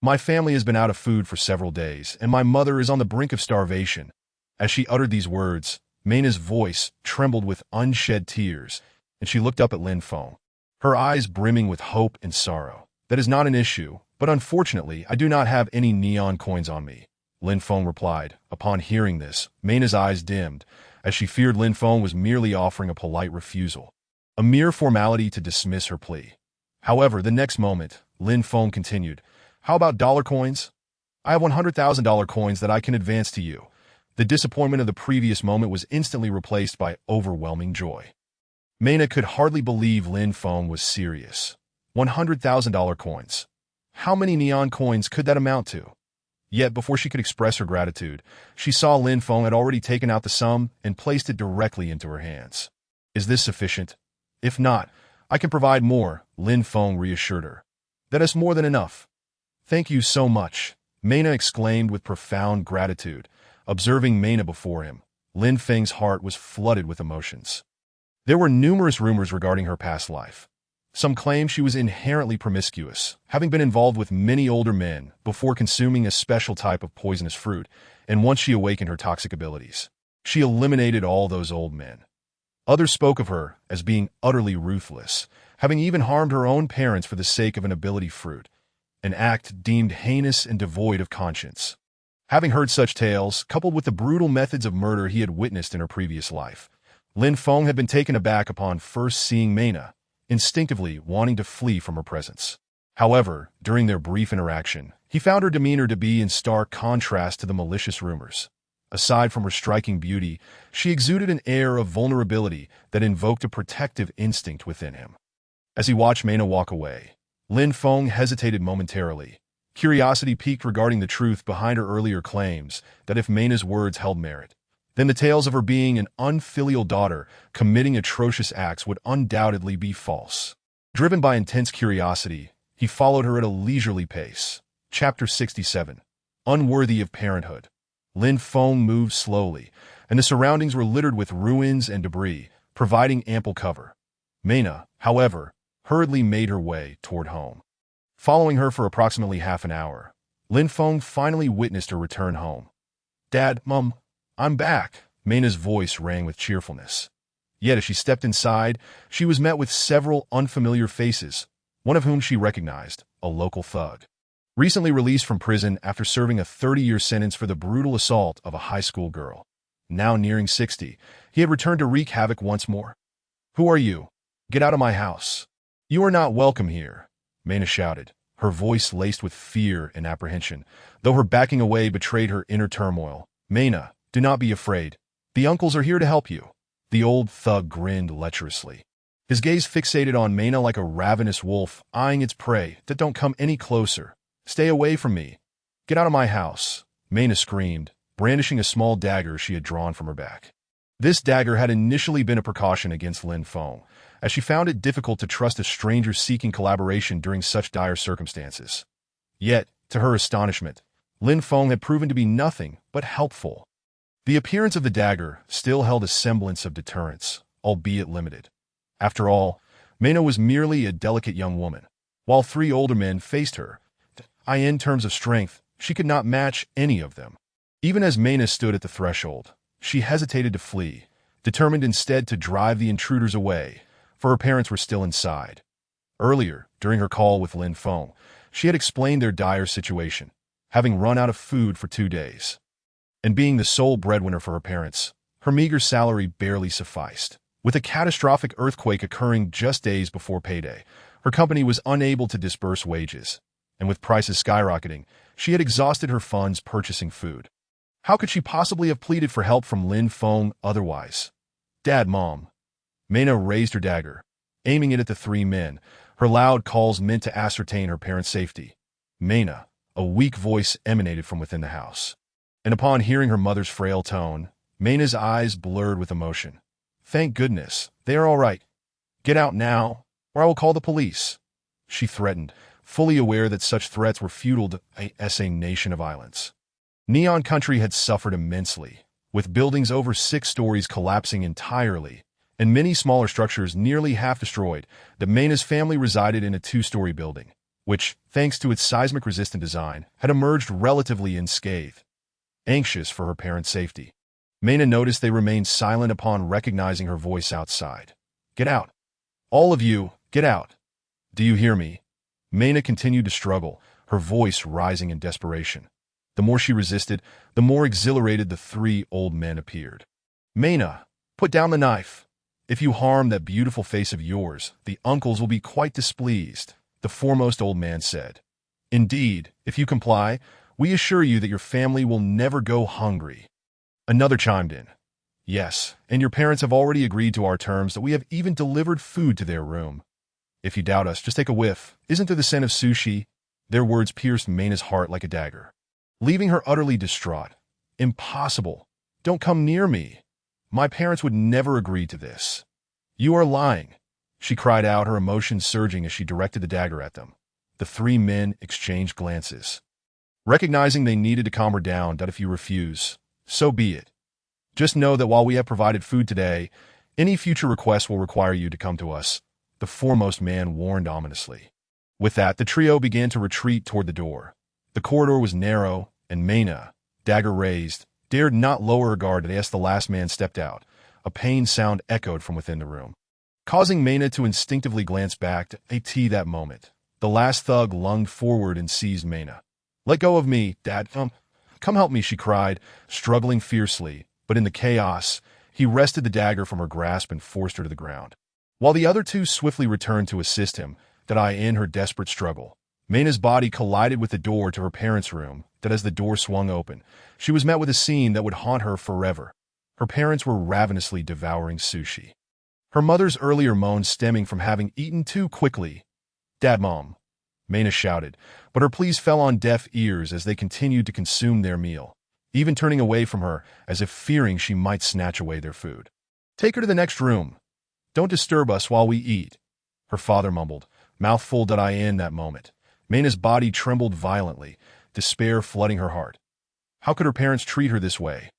My family has been out of food for several days, and my mother is on the brink of starvation. As she uttered these words, Mayna's voice trembled with unshed tears, and she looked up at Lin Feng, her eyes brimming with hope and sorrow. That is not an issue, but unfortunately, I do not have any neon coins on me, Lin Feng replied. Upon hearing this, Mayna's eyes dimmed, as she feared Lin Feng was merely offering a polite refusal, a mere formality to dismiss her plea. However, the next moment, Lin Feng continued, "How about dollar coins? I have $100,000 coins that I can advance to you." The disappointment of the previous moment was instantly replaced by overwhelming joy. Mayna could hardly believe Lin Feng was serious. $100,000 coins. How many neon coins could that amount to? Yet, before she could express her gratitude, she saw Lin Feng had already taken out the sum and placed it directly into her hands. "Is this sufficient? If not, I can provide more," Lin Feng reassured her. "That is more than enough." "Thank you so much," Mayna exclaimed with profound gratitude. Observing Mayna before him, Lin Feng's heart was flooded with emotions. There were numerous rumors regarding her past life. Some claimed she was inherently promiscuous, having been involved with many older men before consuming a special type of poisonous fruit, and once she awakened her toxic abilities, she eliminated all those old men. Others spoke of her as being utterly ruthless, having even harmed her own parents for the sake of an ability fruit, an act deemed heinous and devoid of conscience. Having heard such tales, coupled with the brutal methods of murder he had witnessed in her previous life, Lin Feng had been taken aback upon first seeing Mayna, instinctively wanting to flee from her presence. However, during their brief interaction, he found her demeanor to be in stark contrast to the malicious rumors. Aside from her striking beauty, she exuded an air of vulnerability that invoked a protective instinct within him. As he watched Mayna walk away, Lin Feng hesitated momentarily. Curiosity piqued regarding the truth behind her earlier claims that if Mayna's words held merit, then the tales of her being an unfilial daughter committing atrocious acts would undoubtedly be false. Driven by intense curiosity, he followed her at a leisurely pace. Chapter 67. Unworthy of Parenthood. Lin Feng moved slowly, and the surroundings were littered with ruins and debris, providing ample cover. Mayna, however, hurriedly made her way toward home. Following her for approximately half an hour, Lin Feng finally witnessed her return home. "Dad, Mom, I'm back," Mayna's voice rang with cheerfulness. Yet as she stepped inside, she was met with several unfamiliar faces, one of whom she recognized, a local thug. Recently released from prison after serving a 30-year sentence for the brutal assault of a high school girl. Now nearing 60, he had returned to wreak havoc once more. "Who are you? Get out of my house. You are not welcome here," Mayna shouted, her voice laced with fear and apprehension, though her backing away betrayed her inner turmoil. "Mayna, do not be afraid. The uncles are here to help you." The old thug grinned lecherously, his gaze fixated on Mayna like a ravenous wolf eyeing its prey. "Don't come any closer. Stay away from me. Get out of my house," Mayna screamed, brandishing a small dagger she had drawn from her back. This dagger had initially been a precaution against Lin Feng, as she found it difficult to trust a stranger seeking collaboration during such dire circumstances. Yet, to her astonishment, Lin Feng had proven to be nothing but helpful. The appearance of the dagger still held a semblance of deterrence, albeit limited. After all, Mayna was merely a delicate young woman, while 3 older men faced her. In terms of strength, she could not match any of them. Even as Mayna stood at the threshold, she hesitated to flee, determined instead to drive the intruders away, for her parents were still inside. Earlier, during her call with Lin Feng, she had explained their dire situation, having run out of food for 2 days. And being the sole breadwinner for her parents, her meager salary barely sufficed. With a catastrophic earthquake occurring just days before payday, her company was unable to disburse wages, and with prices skyrocketing, she had exhausted her funds purchasing food. How could she possibly have pleaded for help from Lin Feng otherwise? "Dad, Mom." Mayna raised her dagger, aiming it at the 3 men, her loud calls meant to ascertain her parents' safety. "Mayna," a weak voice emanated from within the house. And upon hearing her mother's frail tone, Mayna's eyes blurred with emotion. "Thank goodness, they are all right. Get out now, or I will call the police," she threatened, fully aware that such threats were futile to a nation of islands. Neon Country had suffered immensely, with buildings over 6 stories collapsing entirely, and many smaller structures nearly half destroyed. The Mayna's family resided in a 2-story building, which, thanks to its seismic-resistant design, had emerged relatively unscathed. Anxious for her parents' safety, Mena noticed they remained silent upon recognizing her voice outside. "Get out! All of you, get out! Do you hear me?" Mena continued to struggle, her voice rising in desperation. The more she resisted, the more exhilarated the three old men appeared. "Mena, put down the knife. If you harm that beautiful face of yours, the uncles will be quite displeased," the foremost old man said. "Indeed, if you comply, we assure you that your family will never go hungry." Another chimed in. "Yes, and your parents have already agreed to our terms that we have even delivered food to their room. If you doubt us, just take a whiff. Isn't there the scent of sushi?" Their words pierced Mena's heart like a dagger, leaving her utterly distraught. "Impossible. Don't come near me. My parents would never agree to this." "You are lying," she cried out, her emotions surging as she directed the dagger at them. The three men exchanged glances, recognizing they needed to calm her down. "That if you refuse, so be it. Just know that while we have provided food today, any future requests will require you to come to us," the foremost man warned ominously. With that, the trio began to retreat toward the door. The corridor was narrow, and Mena, dagger raised, dared not lower her guard as the last man stepped out. A pained sound echoed from within the room, causing Mena to instinctively glance back at that moment. The last thug lunged forward and seized Mena. "Let go of me, Dad. Come help me," she cried, struggling fiercely, but in the chaos, he wrested the dagger from her grasp and forced her to the ground. While the other two swiftly returned to assist him, in her desperate struggle, Mena's body collided with the door to her parents' room. As the door swung open, she was met with a scene that would haunt her forever. Her parents were ravenously devouring sushi, her mother's earlier moans stemming from having eaten too quickly. "Dad, Mom," Mena shouted, but her pleas fell on deaf ears as they continued to consume their meal, even turning away from her as if fearing she might snatch away their food. "Take her to the next room. Don't disturb us while we eat," her father mumbled, mouth full. In that moment, Mena's body trembled violently, despair flooding her heart. How could her parents treat her this way?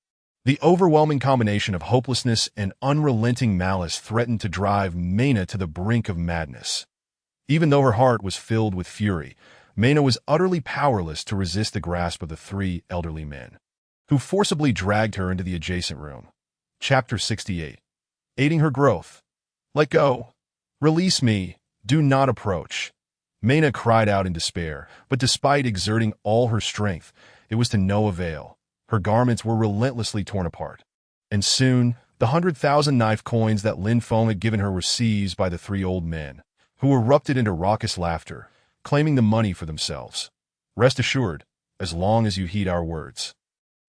The overwhelming combination of hopelessness and unrelenting malice threatened to drive Mena to the brink of madness. Even though her heart was filled with fury, Mena was utterly powerless to resist the grasp of the three elderly men, who forcibly dragged her into the adjacent room. Chapter 68. Aiding her growth. "Let go. Release me. Do not approach." Mena cried out in despair, but despite exerting all her strength, it was to no avail. Her garments were relentlessly torn apart. And soon, the 100,000 knife coins that Lin Feng had given her were seized by the three old men, who erupted into raucous laughter, claiming the money for themselves. "Rest assured, as long as you heed our words,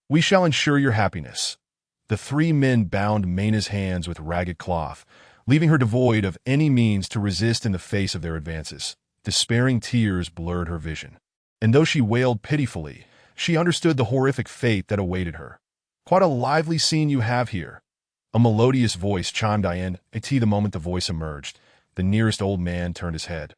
we shall ensure your happiness." The three men bound Mena's hands with ragged cloth, leaving her devoid of any means to resist in the face of their advances. Despairing tears blurred her vision, and though she wailed pitifully, she understood the horrific fate that awaited her. "Quite a lively scene you have here," a melodious voice chimed in. The moment the voice emerged, the nearest old man turned his head,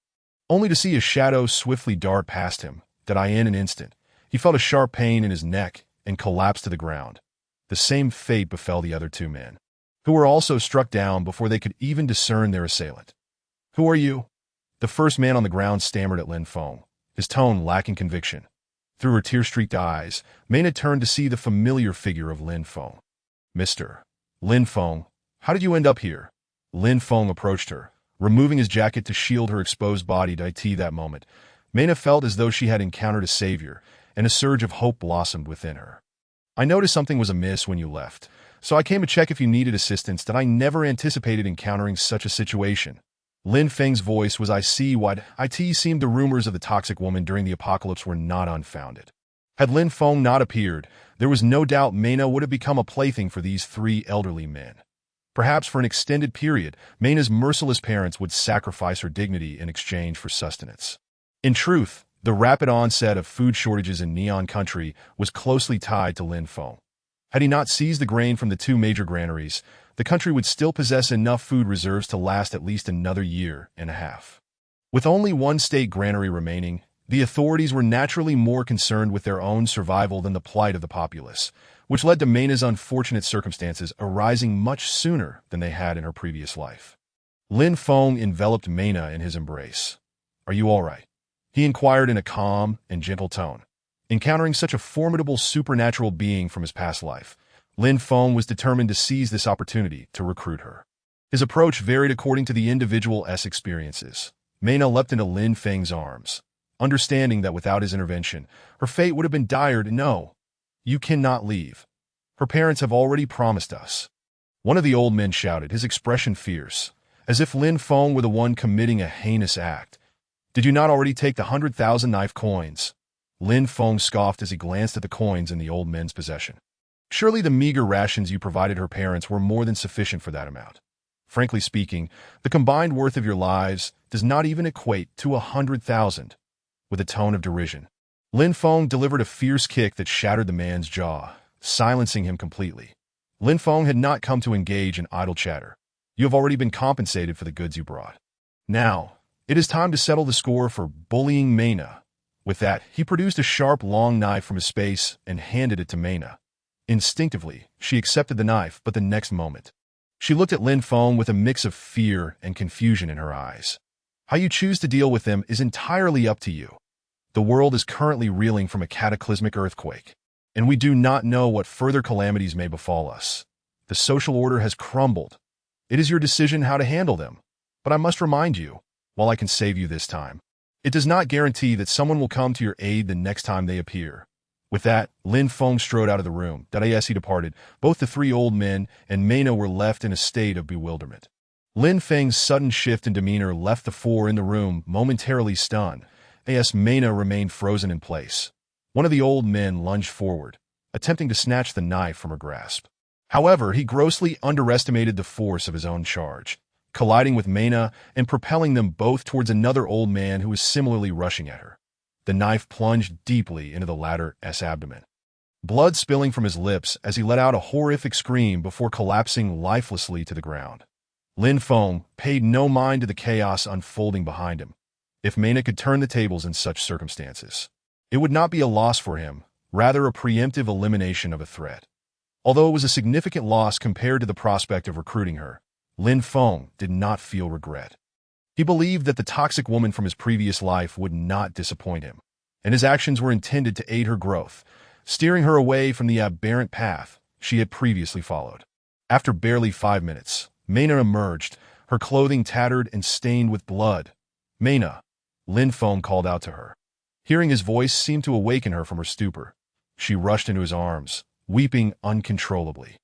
only to see a shadow swiftly dart past him. In an instant, he felt a sharp pain in his neck and collapsed to the ground. The same fate befell the other two men, who were also struck down before they could even discern their assailant. "Who are you?" The first man on the ground stammered at Lin Feng, his tone lacking conviction. Through her tear-streaked eyes, Mena turned to see the familiar figure of Lin Feng. "Mr. Lin Feng, how did you end up here?" Lin Feng approached her, removing his jacket to shield her exposed body. That moment, Mena felt as though she had encountered a savior, and a surge of hope blossomed within her. "I noticed something was amiss when you left, so I came to check if you needed assistance. I never anticipated encountering such a situation." Lin Feng's voice was I see what it seemed the rumors of the toxic woman during the apocalypse were not unfounded. Had Lin Feng not appeared, there was no doubt Mena would have become a plaything for these three elderly men. Perhaps for an extended period, Mena's merciless parents would sacrifice her dignity in exchange for sustenance. In truth, the rapid onset of food shortages in Neon Country was closely tied to Lin Feng. Had he not seized the grain from the two major granaries, the country would still possess enough food reserves to last at least another year and a half. With only one state granary remaining, the authorities were naturally more concerned with their own survival than the plight of the populace, which led to Mena's unfortunate circumstances arising much sooner than they had in her previous life. Lin Feng enveloped Mena in his embrace. "Are you all right?" he inquired in a calm and gentle tone. Encountering such a formidable supernatural being from his past life, Lin Feng was determined to seize this opportunity to recruit her. His approach varied according to the individual's experiences. Mena leapt into Lin Feng's arms, understanding that without his intervention, her fate would have been dire. No, you cannot leave. Her parents have already promised us. One of the old men shouted, his expression fierce, as if Lin Feng were the one committing a heinous act. Did you not already take the 100,000 knife coins? Lin Feng scoffed as he glanced at the coins in the old men's possession. Surely the meager rations you provided her parents were more than sufficient for that amount. Frankly speaking, the combined worth of your lives does not even equate to 100,000. With a tone of derision, Lin Feng delivered a fierce kick that shattered the man's jaw, silencing him completely. Lin Feng had not come to engage in idle chatter. You have already been compensated for the goods you brought. Now, it is time to settle the score for bullying Mena. With that, he produced a sharp, long knife from his space and handed it to Mena. Instinctively, she accepted the knife, but the next moment, she looked at Lin Feng with a mix of fear and confusion in her eyes. How you choose to deal with them is entirely up to you. The world is currently reeling from a cataclysmic earthquake, and we do not know what further calamities may befall us. The social order has crumbled. It is your decision how to handle them. But I must remind you, while I can save you this time, it does not guarantee that someone will come to your aid the next time they appear. With that, Lin Feng strode out of the room. As he departed, both the three old men and Mena were left in a state of bewilderment. Lin Feng's sudden shift in demeanor left the four in the room momentarily stunned. As Mena remained frozen in place. One of the old men lunged forward, attempting to snatch the knife from her grasp. However, he grossly underestimated the force of his own charge, colliding with Mena and propelling them both towards another old man who was similarly rushing at her. The knife plunged deeply into the latter's abdomen, blood spilling from his lips as he let out a horrific scream before collapsing lifelessly to the ground. Lin Feng paid no mind to the chaos unfolding behind him. If Mena could turn the tables in such circumstances, it would not be a loss for him, rather a preemptive elimination of a threat. Although it was a significant loss compared to the prospect of recruiting her, Lin Feng did not feel regret. He believed that the toxic woman from his previous life would not disappoint him, and his actions were intended to aid her growth, steering her away from the aberrant path she had previously followed. After barely 5 minutes, Mena emerged, her clothing tattered and stained with blood. "Mena," Lin Feng called out to her. Hearing his voice seemed to awaken her from her stupor. She rushed into his arms, weeping uncontrollably.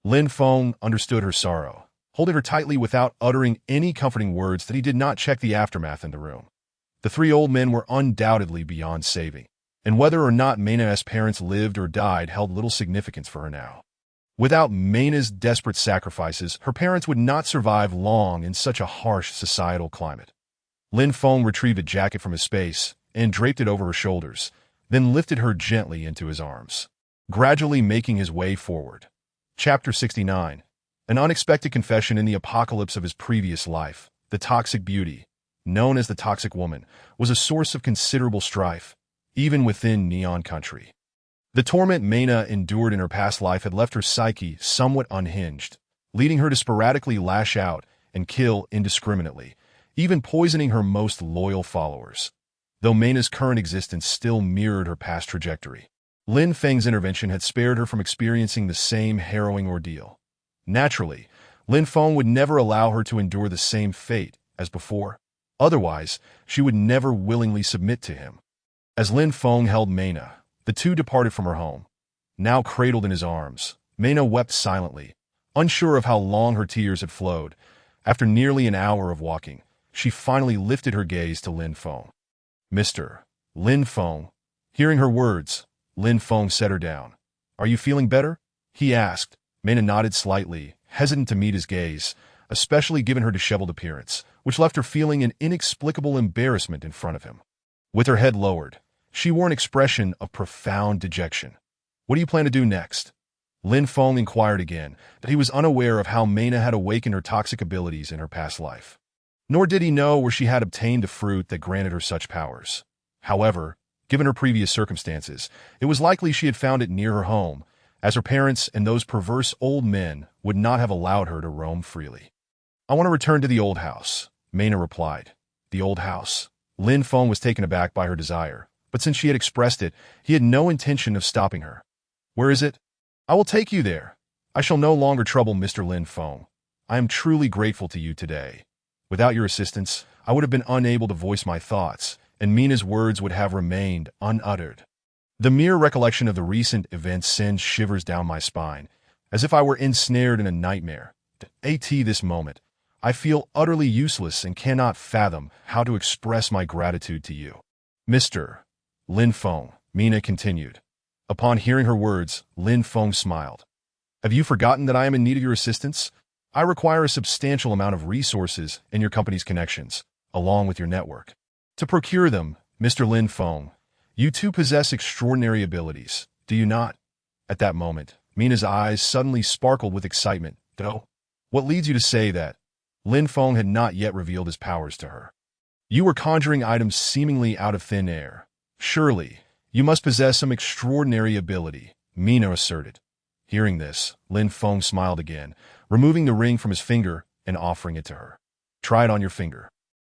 Lin Feng understood her sorrow, holding her tightly without uttering any comforting words that he did not check the aftermath in the room. The three old men were undoubtedly beyond saving, and whether or not Mena's parents lived or died held little significance for her now. Without Mena's desperate sacrifices, her parents would not survive long in such a harsh societal climate. Lin Feng retrieved a jacket from his space and draped it over her shoulders, then lifted her gently into his arms, gradually making his way forward. Chapter 69. An unexpected confession in the apocalypse of his previous life. The toxic beauty, known as the toxic woman, was a source of considerable strife, even within Neon Country. The torment Mena endured in her past life had left her psyche somewhat unhinged, leading her to sporadically lash out and kill indiscriminately, even poisoning her most loyal followers. Though Mena's current existence still mirrored her past trajectory, Lin Feng's intervention had spared her from experiencing the same harrowing ordeal. Naturally, Lin Feng would never allow her to endure the same fate as before. Otherwise, she would never willingly submit to him. As Lin Feng held Mena, the two departed from her home. Now cradled in his arms, Mena wept silently, unsure of how long her tears had flowed. After nearly an hour of walking, she finally lifted her gaze to Lin Feng. "Mr. Lin Feng." Hearing her words, Lin Feng set her down. "Are you feeling better?" he asked. Mena nodded slightly, hesitant to meet his gaze, especially given her disheveled appearance, which left her feeling an inexplicable embarrassment in front of him. With her head lowered, she wore an expression of profound dejection. "What do you plan to do next?" Lin Feng inquired again, but he was unaware of how Mena had awakened her toxic abilities in her past life. Nor did he know where she had obtained the fruit that granted her such powers. However, given her previous circumstances, it was likely she had found it near her home, as her parents and those perverse old men would not have allowed her to roam freely. "I want to return to the old house," Mena replied. The old house. Lin Feng was taken aback by her desire, but since she had expressed it, he had no intention of stopping her. "Where is it?" "I will take you there," I shall no longer trouble Mr. Lin Feng. I am truly grateful to you today. Without your assistance, I would have been unable to voice my thoughts, and Mina's words would have remained unuttered. The mere recollection of the recent events sends shivers down my spine, as if I were ensnared in a nightmare. At this moment, I feel utterly useless and cannot fathom how to express my gratitude to you. Mr. Lin Feng, Mina continued. Upon hearing her words, Lin Feng smiled. Have you forgotten that I am in need of your assistance? I require a substantial amount of resources in your company's connections, along with your network. To procure them, Mr. Lin Feng, you two possess extraordinary abilities, do you not? At that moment, Mina's eyes suddenly sparkled with excitement. What leads you to say that? Lin Feng had not yet revealed his powers to her. You were conjuring items seemingly out of thin air. Surely, you must possess some extraordinary ability, Mina asserted. Hearing this, Lin Feng smiled again, removing the ring from his finger and offering it to her. Try it on your finger.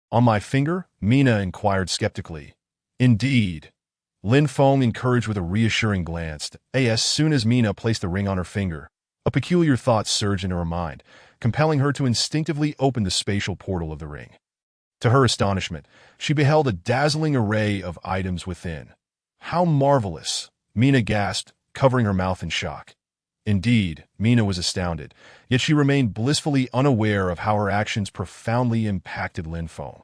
On my finger? Mina inquired skeptically. Indeed. Lin Feng encouraged with a reassuring glance. As soon as Mina placed the ring on her finger, a peculiar thought surged into her mind, compelling her to instinctively open the spatial portal of the ring. To her astonishment, she beheld a dazzling array of items within. How marvelous! Mina gasped, covering her mouth in shock. Indeed, Mina was astounded, yet she remained blissfully unaware of how her actions profoundly impacted Lin Feng.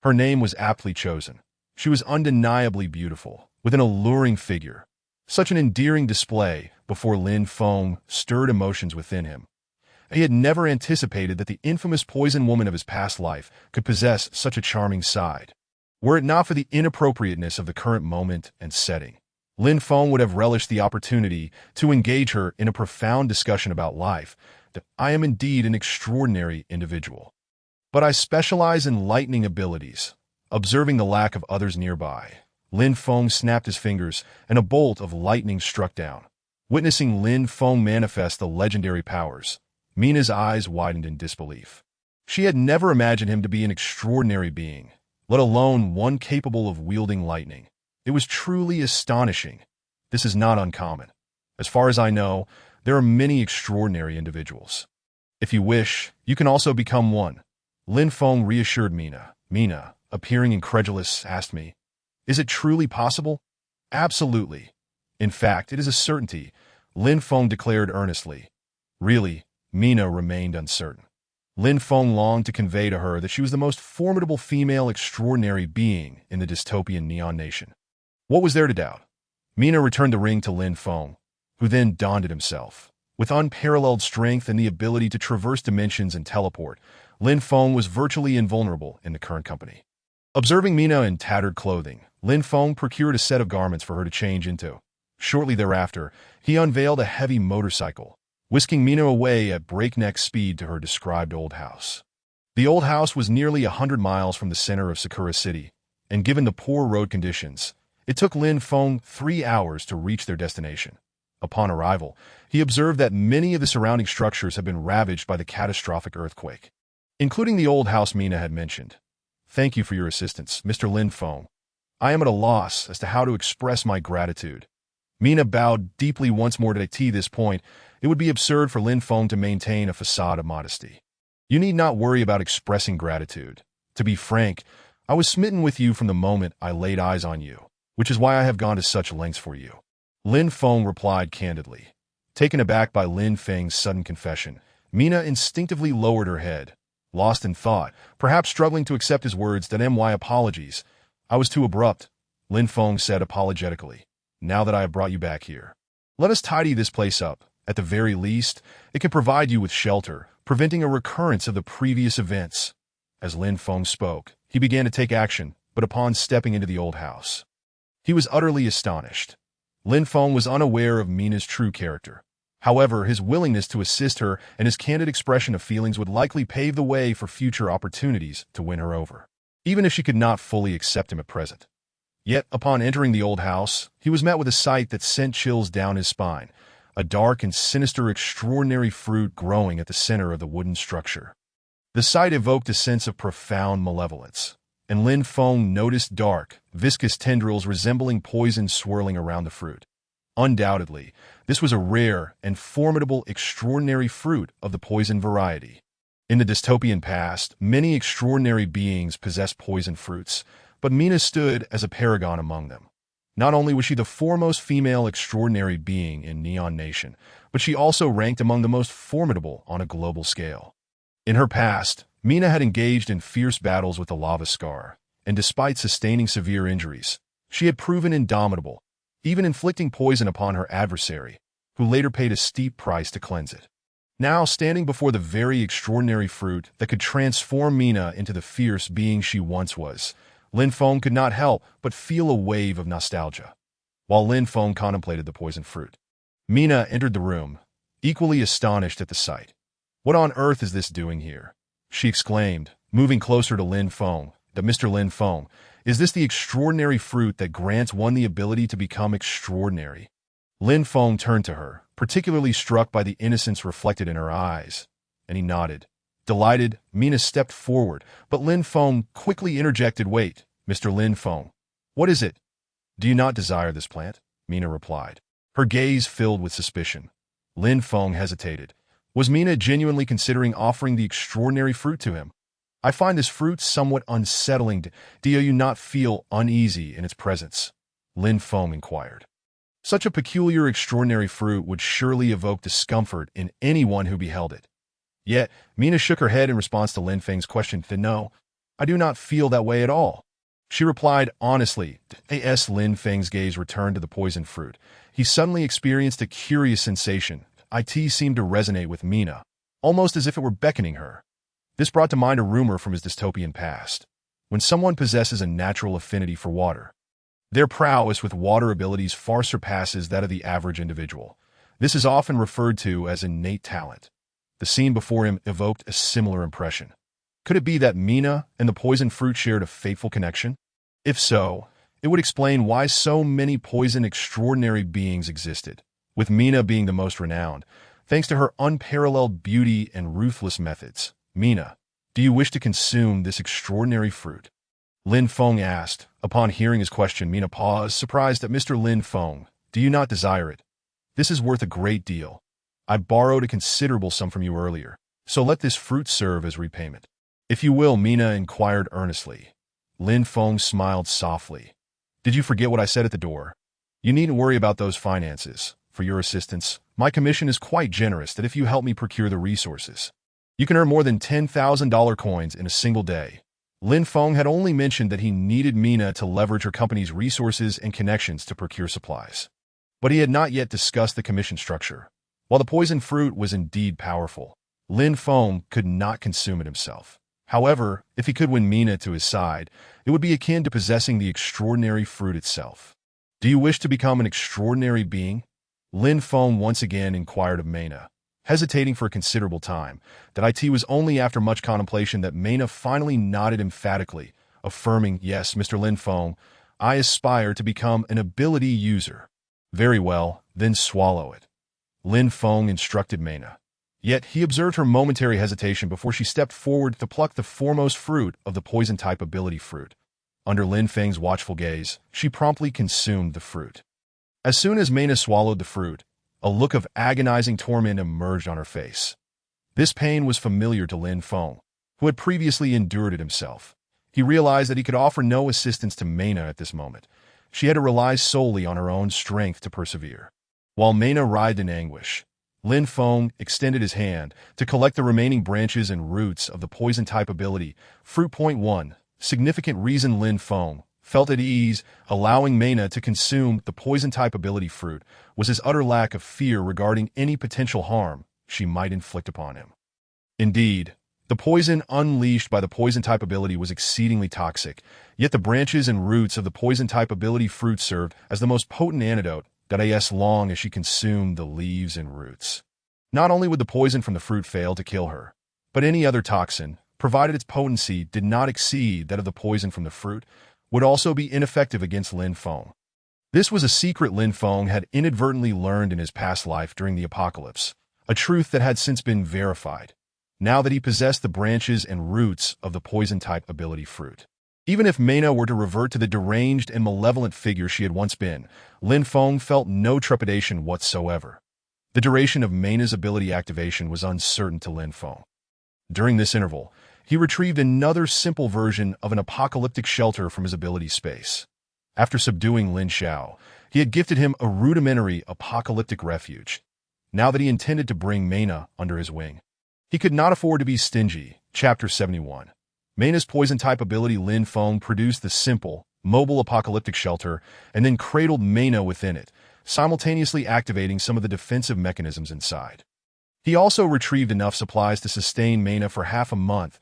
Her name was aptly chosen. She was undeniably beautiful, with an alluring figure. Such an endearing display before Lin Feng stirred emotions within him. He had never anticipated that the infamous poison woman of his past life could possess such a charming side. Were it not for the inappropriateness of the current moment and setting, Lin Feng would have relished the opportunity to engage her in a profound discussion about life. I am indeed an extraordinary individual. But I specialize in lightning abilities. Observing the lack of others nearby, Lin Feng snapped his fingers and a bolt of lightning struck down. Witnessing Lin Feng manifest the legendary powers, Mina's eyes widened in disbelief. She had never imagined him to be an extraordinary being, let alone one capable of wielding lightning. It was truly astonishing. This is not uncommon. As far as I know, there are many extraordinary individuals. If you wish, you can also become one. Lin Feng reassured Mina. Mina, appearing incredulous, asked me, is it truly possible? Absolutely. In fact, it is a certainty, Lin Feng declared earnestly. Really, Mina remained uncertain. Lin Feng longed to convey to her that she was the most formidable female extraordinary being in the dystopian Neon Nation. What was there to doubt? Mina returned the ring to Lin Feng, who then donned it himself. With unparalleled strength and the ability to traverse dimensions and teleport, Lin Feng was virtually invulnerable in the current company. Observing Mina in tattered clothing, Lin Feng procured a set of garments for her to change into. Shortly thereafter, he unveiled a heavy motorcycle, whisking Mina away at breakneck speed to her described old house. The old house was nearly 100 miles from the center of Sakura City, and given the poor road conditions, it took Lin Feng 3 hours to reach their destination. Upon arrival, he observed that many of the surrounding structures had been ravaged by the catastrophic earthquake, including the old house Mina had mentioned. Thank you for your assistance, Mr. Lin Feng. I am at a loss as to how to express my gratitude. Mina bowed deeply once more to this point. It would be absurd for Lin Feng to maintain a facade of modesty. You need not worry about expressing gratitude. To be frank, I was smitten with you from the moment I laid eyes on you, which is why I have gone to such lengths for you. Lin Feng replied candidly. Taken aback by Lin Feng's sudden confession, Mina instinctively lowered her head. Lost in thought, perhaps struggling to accept his words, my apologies. I was too abrupt, Lin Feng said apologetically. Now that I have brought you back here, let us tidy this place up. At the very least, it can provide you with shelter, preventing a recurrence of the previous events. As Lin Feng spoke, he began to take action, but upon stepping into the old house, he was utterly astonished. Lin Feng was unaware of Mina's true character. However, his willingness to assist her and his candid expression of feelings would likely pave the way for future opportunities to win her over, even if she could not fully accept him at present. Yet, upon entering the old house, he was met with a sight that sent chills down his spine, a dark and sinister extraordinary fruit growing at the center of the wooden structure. The sight evoked a sense of profound malevolence, and Lin Feng noticed dark, viscous tendrils resembling poison swirling around the fruit. Undoubtedly, this was a rare and formidable extraordinary fruit of the poison variety. In the dystopian past, many extraordinary beings possessed poison fruits, but Mina stood as a paragon among them. Not only was she the foremost female extraordinary being in Neon Nation, but she also ranked among the most formidable on a global scale. In her past, Mina had engaged in fierce battles with the lava scar, and despite sustaining severe injuries, she had proven indomitable, even inflicting poison upon her adversary, who later paid a steep price to cleanse it. Now, standing before the very extraordinary fruit that could transform Mina into the fierce being she once was, Lin Feng could not help but feel a wave of nostalgia. While Lin Feng contemplated the poison fruit, Mina entered the room, equally astonished at the sight. "What on earth is this doing here?" she exclaimed, moving closer to Lin Feng. "Mr. Lin Feng, is this the extraordinary fruit that grants one the ability to become extraordinary?" Lin Feng turned to her, particularly struck by the innocence reflected in her eyes, and he nodded. Delighted, Mina stepped forward, but Lin Feng quickly interjected, "Wait, Mr. Lin Feng, what is it?" "Do you not desire this plant?" Mina replied, her gaze filled with suspicion. Lin Feng hesitated. Was Mina genuinely considering offering the extraordinary fruit to him? "I find this fruit somewhat unsettling. Do you not feel uneasy in its presence?" Lin Feng inquired. Such a peculiar extraordinary fruit would surely evoke discomfort in anyone who beheld it. Yet, Mina shook her head in response to Lin Feng's question. "No, I do not feel that way at all," she replied honestly. As Lin Feng's gaze returned to the poison fruit, he suddenly experienced a curious sensation. It seemed to resonate with Mina, almost as if it were beckoning her. This brought to mind a rumor from his dystopian past. When someone possesses a natural affinity for water, their prowess with water abilities far surpasses that of the average individual. This is often referred to as innate talent. The scene before him evoked a similar impression. Could it be that Mina and the poison fruit shared a fateful connection? If so, it would explain why so many poison extraordinary beings existed, with Mina being the most renowned, thanks to her unparalleled beauty and ruthless methods. "Mina, do you wish to consume this extraordinary fruit?" Lin Feng asked. Upon hearing his question, Mina paused, surprised at Mr. Lin Feng. "Do you not desire it? This is worth a great deal. I borrowed a considerable sum from you earlier, so let this fruit serve as repayment." "If you will," Mina inquired earnestly. Lin Feng smiled softly. "Did you forget what I said at the door? You needn't worry about those finances. For your assistance, my commission is quite generous that if you help me procure the resources, you can earn more than $10,000 coins in a single day." Lin Feng had only mentioned that he needed Mina to leverage her company's resources and connections to procure supplies. But he had not yet discussed the commission structure. While the poison fruit was indeed powerful, Lin Feng could not consume it himself. However, if he could win Mina to his side, it would be akin to possessing the extraordinary fruit itself. "Do you wish to become an extraordinary being?" Lin Feng once again inquired of Mina. Hesitating for a considerable time, it was only after much contemplation that Mina finally nodded emphatically, affirming, "Yes, Mr. Lin Feng, I aspire to become an ability user." "Very well, then swallow it," Lin Feng instructed Mina. Yet he observed her momentary hesitation before she stepped forward to pluck the foremost fruit of the poison-type ability fruit. Under Lin Feng's watchful gaze, she promptly consumed the fruit. As soon as Mina swallowed the fruit, a look of agonizing torment emerged on her face. This pain was familiar to Lin Feng, who had previously endured it himself. He realized that he could offer no assistance to Mina at this moment. She had to rely solely on her own strength to persevere. While Mina writhed in anguish, Lin Feng extended his hand to collect the remaining branches and roots of the poison-type ability. Fruit. 1. Significant reason Lin Feng felt at ease, allowing Mina to consume the poison-type ability fruit, was his utter lack of fear regarding any potential harm she might inflict upon him. Indeed, the poison unleashed by the poison-type ability was exceedingly toxic, yet the branches and roots of the poison-type ability fruit served as the most potent antidote as long as she consumed the leaves and roots. Not only would the poison from the fruit fail to kill her, but any other toxin, provided its potency did not exceed that of the poison from the fruit, would also be ineffective against Lin Feng. This was a secret Lin Feng had inadvertently learned in his past life during the apocalypse, a truth that had since been verified, now that he possessed the branches and roots of the poison-type ability fruit. Even if Mena were to revert to the deranged and malevolent figure she had once been, Lin Feng felt no trepidation whatsoever. The duration of Mena's ability activation was uncertain to Lin Feng. During this interval, he retrieved another simple version of an apocalyptic shelter from his ability space. After subduing Lin Xiao, he had gifted him a rudimentary apocalyptic refuge. Now that he intended to bring Mena under his wing, he could not afford to be stingy. Chapter 71. Mena's poison-type ability Lin Feng produced the simple, mobile apocalyptic shelter and then cradled Mena within it, simultaneously activating some of the defensive mechanisms inside. He also retrieved enough supplies to sustain Mena for half a month.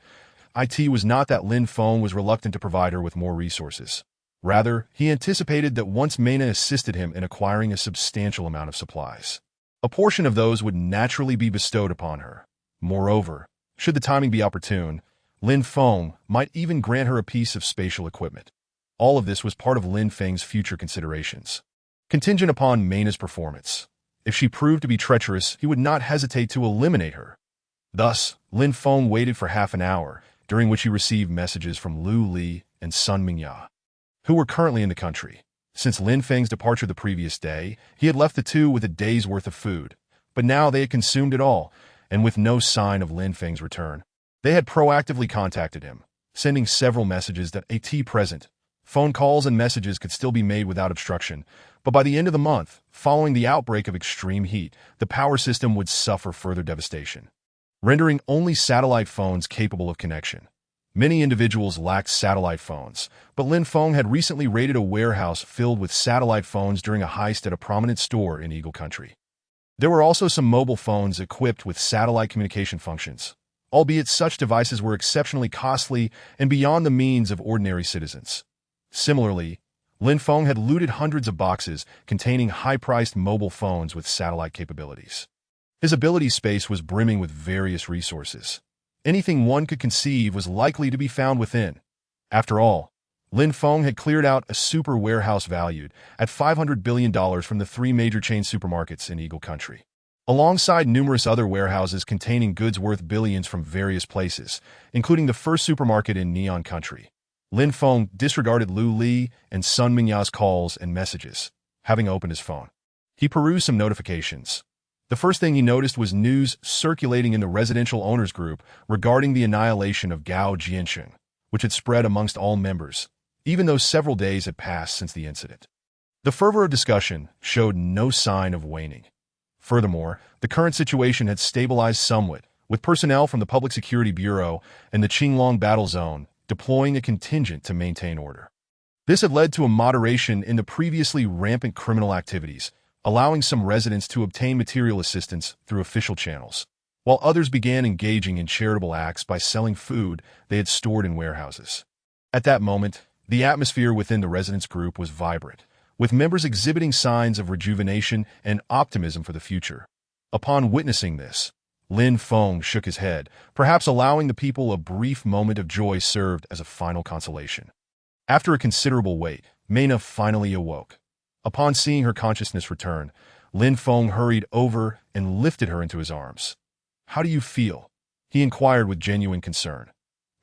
It was not that Lin Feng was reluctant to provide her with more resources. Rather, he anticipated that once Mena assisted him in acquiring a substantial amount of supplies, a portion of those would naturally be bestowed upon her. Moreover, should the timing be opportune, Lin Feng might even grant her a piece of spatial equipment. All of this was part of Lin Feng's future considerations, contingent upon Mena's performance. If she proved to be treacherous, he would not hesitate to eliminate her. Thus, Lin Feng waited for half an hour, during which he received messages from Lu Li and Sun Mingya, who were currently in the country. Since Lin Feng's departure the previous day, he had left the two with a day's worth of food, but now they had consumed it all, and with no sign of Lin Feng's return. They had proactively contacted him, sending several messages that at present, phone calls and messages could still be made without obstruction, but by the end of the month, following the outbreak of extreme heat, the power system would suffer further devastation, rendering only satellite phones capable of connection. Many individuals lacked satellite phones, but Lin Feng had recently raided a warehouse filled with satellite phones during a heist at a prominent store in Eagle Country. There were also some mobile phones equipped with satellite communication functions, albeit such devices were exceptionally costly and beyond the means of ordinary citizens. Similarly, Lin Feng had looted hundreds of boxes containing high-priced mobile phones with satellite capabilities. His ability space was brimming with various resources. Anything one could conceive was likely to be found within. After all, Lin Feng had cleared out a super warehouse valued at $500 billion from the three major chain supermarkets in Eagle Country, alongside numerous other warehouses containing goods worth billions from various places, including the first supermarket in Neon Country. Lin Feng disregarded Lu Li and Sun Mingya's calls and messages. Having opened his phone, he perused some notifications. The first thing he noticed was news circulating in the residential owners group regarding the annihilation of Gao Jiansheng, which had spread amongst all members, even though several days had passed since the incident. The fervor of discussion showed no sign of waning. Furthermore, the current situation had stabilized somewhat, with personnel from the Public Security Bureau and the Qinglong Battle Zone deploying a contingent to maintain order. This had led to a moderation in the previously rampant criminal activities, allowing some residents to obtain material assistance through official channels, while others began engaging in charitable acts by selling food they had stored in warehouses. At that moment, the atmosphere within the residents' group was vibrant, with members exhibiting signs of rejuvenation and optimism for the future. Upon witnessing this, Lin Feng shook his head, perhaps allowing the people a brief moment of joy served as a final consolation. After a considerable wait, Mena finally awoke. Upon seeing her consciousness return, Lin Feng hurried over and lifted her into his arms. "How do you feel?" he inquired with genuine concern.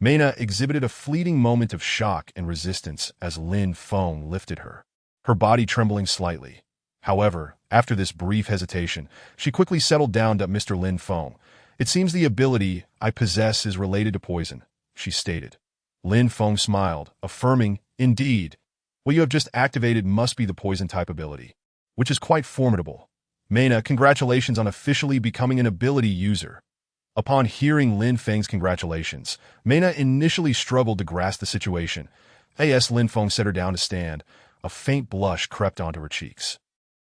Mena exhibited a fleeting moment of shock and resistance as Lin Feng lifted her, her body trembling slightly. However, after this brief hesitation, she quickly settled down to Mr. Lin Feng. "It seems the ability I possess is related to poison," she stated. Lin Feng smiled, affirming, "Indeed, what you have just activated must be the poison-type ability, which is quite formidable. Mena, congratulations on officially becoming an ability user." Upon hearing Lin Feng's congratulations, Mena initially struggled to grasp the situation. As Lin Feng set her down to stand, a faint blush crept onto her cheeks.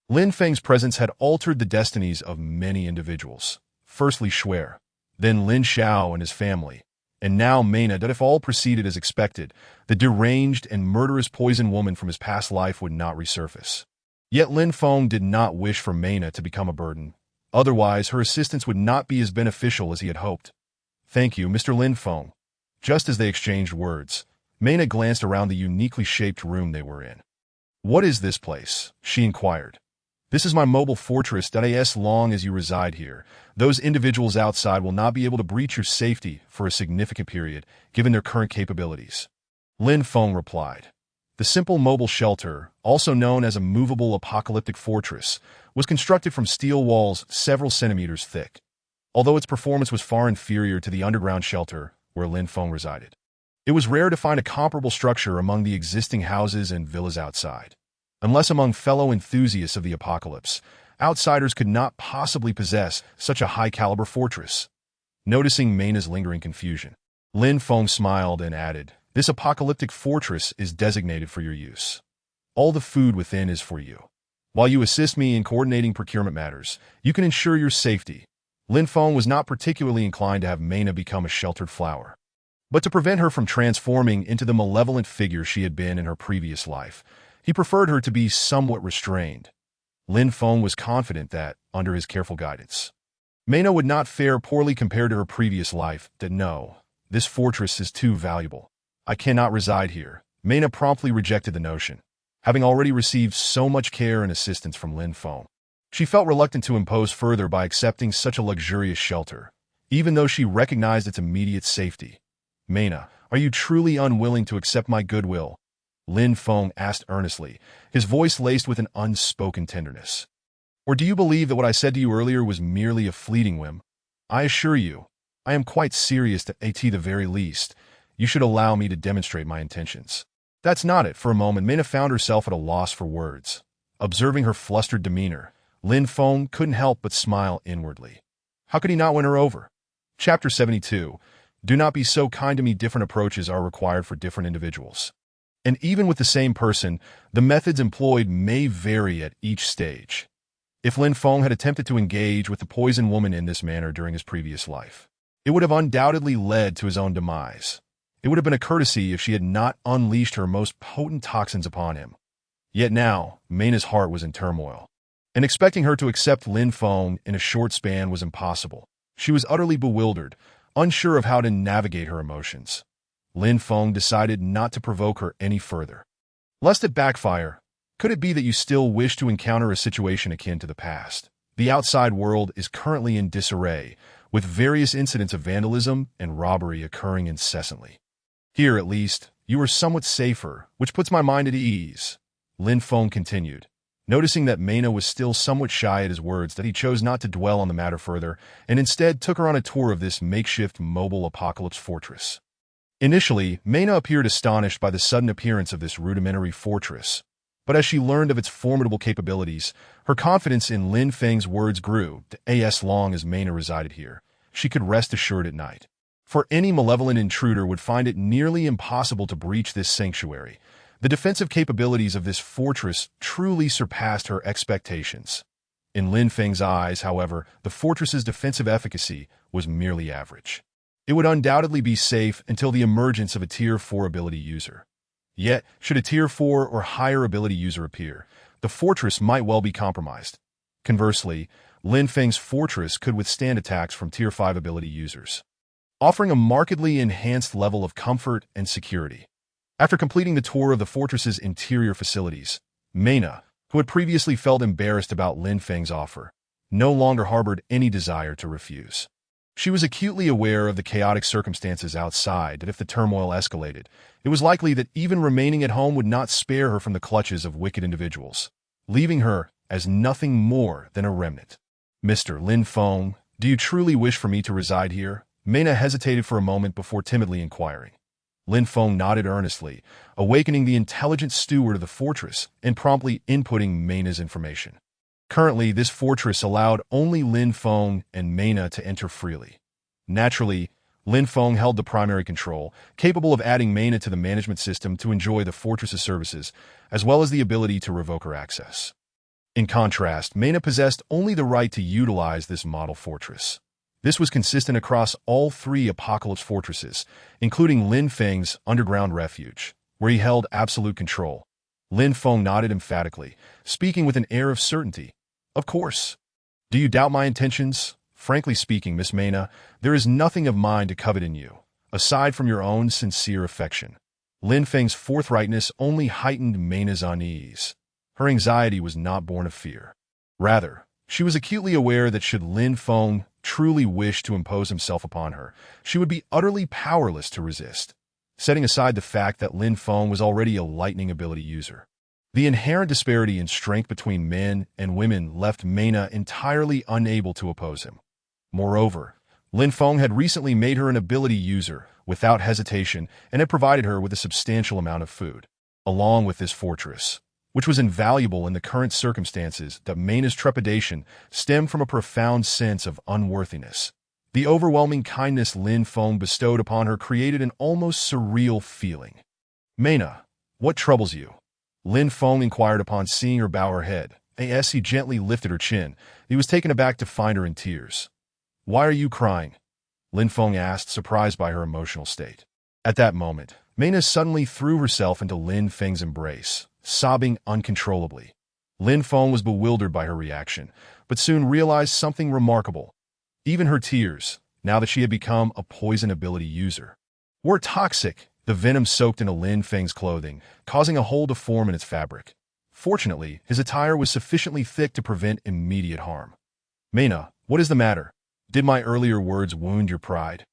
Lin Feng's presence had altered the destinies of many individuals. Firstly Shuer, then Lin Xiao and his family, and now Mena. That if all proceeded as expected, the deranged and murderous poison woman from his past life would not resurface. Yet Lin Feng did not wish for Mena to become a burden. Otherwise, her assistance would not be as beneficial as he had hoped. "Thank you, Mr. Lin Feng." Just as they exchanged words, Mena glanced around the uniquely shaped room they were in. "What is this place?" she inquired. "This is my mobile fortress. As long as you reside here, those individuals outside will not be able to breach your safety for a significant period, given their current capabilities." Lin Feng replied. The simple mobile shelter, also known as a movable apocalyptic fortress, was constructed from steel walls several centimeters thick, although its performance was far inferior to the underground shelter where Lin Feng resided. It was rare to find a comparable structure among the existing houses and villas outside. Unless among fellow enthusiasts of the apocalypse, outsiders could not possibly possess such a high-caliber fortress. Noticing Mayna's lingering confusion, Lin Feng smiled and added, "This apocalyptic fortress is designated for your use. All the food within is for you. While you assist me in coordinating procurement matters, you can ensure your safety." Lin Feng was not particularly inclined to have Mayna become a sheltered flower. But to prevent her from transforming into the malevolent figure she had been in her previous life, he preferred her to be somewhat restrained. Lin Feng was confident that, under his careful guidance, Mayna would not fare poorly compared to her previous life. That no, this fortress is too valuable. I cannot reside here. Mayna promptly rejected the notion. Having already received so much care and assistance from Lin Feng, she felt reluctant to impose further by accepting such a luxurious shelter, even though she recognized its immediate safety. "Mayna, are you truly unwilling to accept my goodwill?" Lin Feng asked earnestly, his voice laced with an unspoken tenderness. "Or do you believe that what I said to you earlier was merely a fleeting whim? I assure you, I am quite serious that at the very least, you should allow me to demonstrate my intentions." "That's not it." For a moment, Mayna found herself at a loss for words. Observing her flustered demeanor, Lin Feng couldn't help but smile inwardly. How could he not win her over? Chapter 72. Do not be so kind to me. Different approaches are required for different individuals. And even with the same person, the methods employed may vary at each stage. If Lin Feng had attempted to engage with the poison woman in this manner during his previous life, it would have undoubtedly led to his own demise. It would have been a courtesy if she had not unleashed her most potent toxins upon him. Yet now, Mayna's heart was in turmoil, and expecting her to accept Lin Feng in a short span was impossible. She was utterly bewildered, unsure of how to navigate her emotions. Lin Feng decided not to provoke her any further. Lest it backfire, could it be that you still wish to encounter a situation akin to the past? The outside world is currently in disarray, with various incidents of vandalism and robbery occurring incessantly. Here, at least, you are somewhat safer, which puts my mind at ease. Lin Feng continued, noticing that Mayna was still somewhat shy at his words, that he chose not to dwell on the matter further, and instead took her on a tour of this makeshift mobile apocalypse fortress. Initially, Mayna appeared astonished by the sudden appearance of this rudimentary fortress, but as she learned of its formidable capabilities, her confidence in Lin Feng's words grew. As long as Mayna resided here, she could rest assured at night. For any malevolent intruder would find it nearly impossible to breach this sanctuary. The defensive capabilities of this fortress truly surpassed her expectations. In Lin Feng's eyes, however, the fortress's defensive efficacy was merely average. It would undoubtedly be safe until the emergence of a Tier 4 ability user. Yet, should a Tier 4 or higher ability user appear, the fortress might well be compromised. Conversely, Lin Feng's fortress could withstand attacks from Tier 5 ability users, offering a markedly enhanced level of comfort and security. After completing the tour of the fortress's interior facilities, Mayna, who had previously felt embarrassed about Lin Feng's offer, no longer harbored any desire to refuse. She was acutely aware of the chaotic circumstances outside, that if the turmoil escalated, it was likely that even remaining at home would not spare her from the clutches of wicked individuals, leaving her as nothing more than a remnant. "Mr. Lin Feng, do you truly wish for me to reside here?" Mayna hesitated for a moment before timidly inquiring. Lin Feng nodded earnestly, awakening the intelligent steward of the fortress and promptly inputting Mayna's information. Currently, this fortress allowed only Lin Feng and Mayna to enter freely. Naturally, Lin Feng held the primary control, capable of adding Mayna to the management system to enjoy the fortress's services, as well as the ability to revoke her access. In contrast, Mayna possessed only the right to utilize this model fortress. This was consistent across all three Apocalypse fortresses, including Lin Feng's underground refuge, where he held absolute control. Lin Feng nodded emphatically, speaking with an air of certainty. "Of course. Do you doubt my intentions? Frankly speaking, Miss Mayna, there is nothing of mine to covet in you, aside from your own sincere affection." Lin Feng's forthrightness only heightened Mayna's unease. Her anxiety was not born of fear. Rather, she was acutely aware that should Lin Feng truly wish to impose himself upon her, she would be utterly powerless to resist. setting aside the fact that Lin Feng was already a lightning ability user. The inherent disparity in strength between men and women left Mena entirely unable to oppose him. Moreover, Lin Feng had recently made her an ability user without hesitation and had provided her with a substantial amount of food, along with this fortress, which was invaluable in the current circumstances. That Mena's trepidation stemmed from a profound sense of unworthiness. The overwhelming kindness Lin Feng bestowed upon her created an almost surreal feeling. "Mena, what troubles you?" Lin Feng inquired upon seeing her bow her head. As he gently lifted her chin, he was taken aback to find her in tears. "Why are you crying?" Lin Feng asked, surprised by her emotional state. At that moment, Mena suddenly threw herself into Lin Feng's embrace, sobbing uncontrollably. Lin Feng was bewildered by her reaction, but soon realized something remarkable. Even her tears, now that she had become a poison ability user, were toxic. The venom soaked into Lin Feng's clothing, causing a hole to form in its fabric. Fortunately, his attire was sufficiently thick to prevent immediate harm. "Mena, what is the matter? Did my earlier words wound your pride?"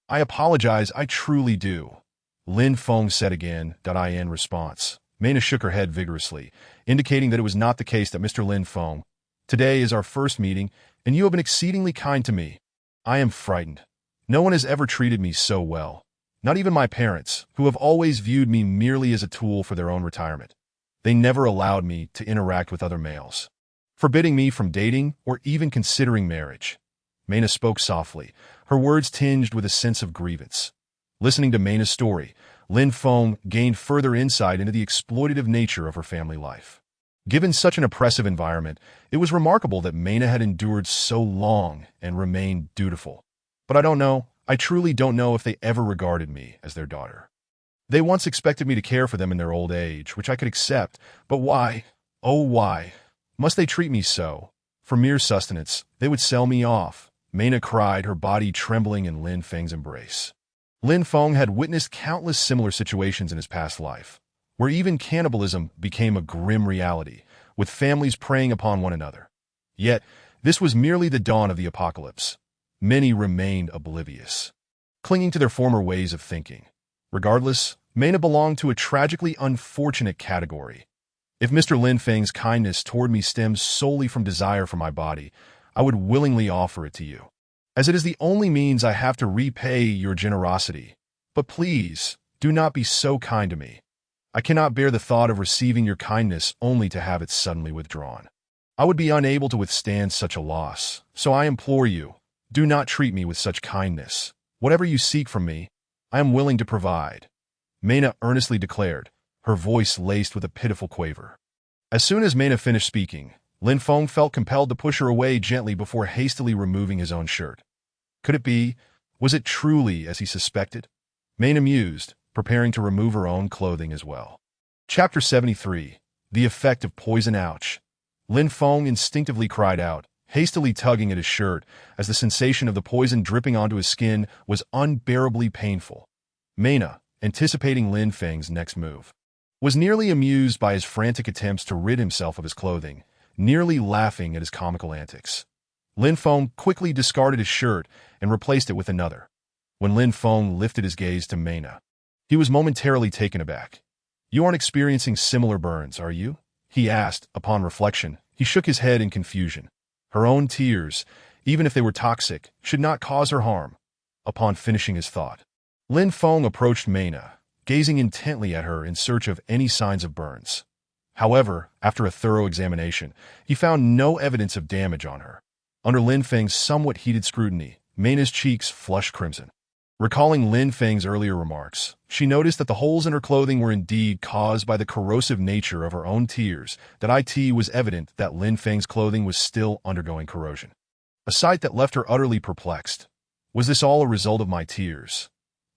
"I apologize, I truly do," Lin Feng said again. In response, Mena shook her head vigorously, indicating that it was not the case. That Mr. Lin Feng, "Today is our first meeting, and you have been exceedingly kind to me. I am frightened. No one has ever treated me so well. Not even my parents, who have always viewed me merely as a tool for their own retirement. They never allowed me to interact with other males, forbidding me from dating or even considering marriage." Mena spoke softly, her words tinged with a sense of grievance. Listening to Mena's story, Lin Feng gained further insight into the exploitative nature of her family life. Given such an oppressive environment, it was remarkable that Mena had endured so long and remained dutiful. "But I truly don't know if they ever regarded me as their daughter. They once expected me to care for them in their old age, which I could accept, but why, oh why, must they treat me so? For mere sustenance, they would sell me off." Mena cried, her body trembling in Lin Feng's embrace. Lin Feng had witnessed countless similar situations in his past life, where even cannibalism became a grim reality, with families preying upon one another. Yet, this was merely the dawn of the apocalypse. Many remained oblivious, clinging to their former ways of thinking. Regardless, Mena belonged to a tragically unfortunate category. If Mr. Lin Feng's kindness toward me stems solely from desire for my body, I would willingly offer it to you, as it is the only means I have to repay your generosity. But please, do not be so kind to me. I cannot bear the thought of receiving your kindness only to have it suddenly withdrawn. I would be unable to withstand such a loss, so I implore you, do not treat me with such kindness. Whatever you seek from me, I am willing to provide," Mena earnestly declared, her voice laced with a pitiful quaver. As soon as Mena finished speaking, Lin Feng felt compelled to push her away gently before hastily removing his own shirt. Could it be? Was it truly as he suspected? Mena mused, preparing to remove her own clothing as well. Chapter 73. The Effect of Poison. Ouch! Lin Feng instinctively cried out, hastily tugging at his shirt, as the sensation of the poison dripping onto his skin was unbearably painful. Mena, anticipating Lin Feng's next move, was nearly amused by his frantic attempts to rid himself of his clothing, nearly laughing at his comical antics. Lin Feng quickly discarded his shirt and replaced it with another. When Lin Feng lifted his gaze to Mena, he was momentarily taken aback. "You aren't experiencing similar burns, are you?" he asked. Upon reflection, he shook his head in confusion. Her own tears, even if they were toxic, should not cause her harm. Upon finishing his thought, Lin Feng approached Mena, gazing intently at her in search of any signs of burns. However, after a thorough examination, he found no evidence of damage on her. Under Lin Feng's somewhat heated scrutiny, Mena's cheeks flushed crimson. Recalling Lin Feng's earlier remarks, she noticed that the holes in her clothing were indeed caused by the corrosive nature of her own tears. It was evident that Lin Feng's clothing was still undergoing corrosion, a sight that left her utterly perplexed. "Was this all a result of my tears?"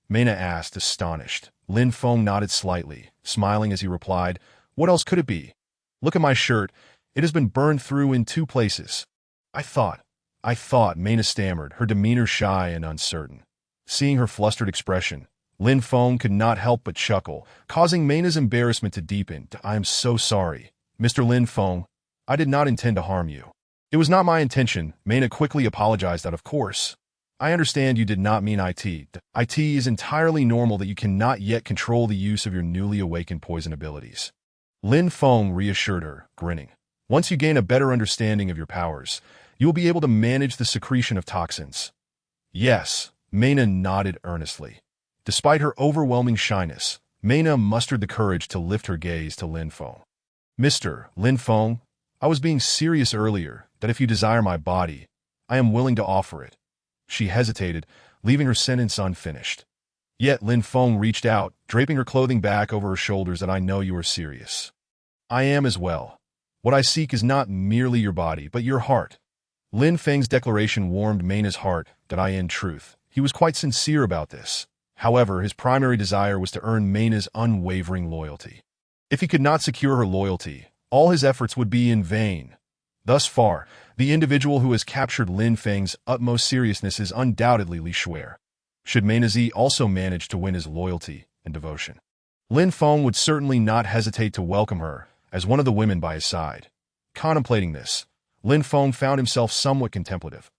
Mena asked, astonished. Lin Feng nodded slightly, smiling as he replied, "What else could it be? Look at my shirt. It has been burned through in 2 places. I thought, Mena stammered, her demeanor shy and uncertain. Seeing her flustered expression, Lin Feng could not help but chuckle, causing Mena's embarrassment to deepen. "I am so sorry, Mr. Lin Feng. I did not intend to harm you." "It was not my intention," Mena quickly apologized. "Of course. I understand you did not mean IT. IT is entirely normal that you cannot yet control the use of your newly awakened poison abilities. Lin Feng reassured her, grinning. Once you gain a better understanding of your powers, you will be able to manage the secretion of toxins. Yes, Mena nodded earnestly. Despite her overwhelming shyness, Mena mustered the courage to lift her gaze to Lin Feng. Mr. Lin Feng, I was being serious earlier, that if you desire my body, I am willing to offer it. She hesitated, leaving her sentence unfinished. Yet Lin Feng reached out, draping her clothing back over her shoulders. That I know you are serious. I am as well. What I seek is not merely your body, but your heart. Lin Feng's declaration warmed Mena's heart that in truth, he was quite sincere about this. However, his primary desire was to earn Mena's unwavering loyalty. If he could not secure her loyalty, all his efforts would be in vain. Thus far, the individual who has captured Lin Feng's utmost seriousness is undoubtedly Li Shuer. Should Mena Zi also manage to win his loyalty and devotion, Lin Feng would certainly not hesitate to welcome her as one of the women by his side. Contemplating this, Lin Feng found himself somewhat contemplative.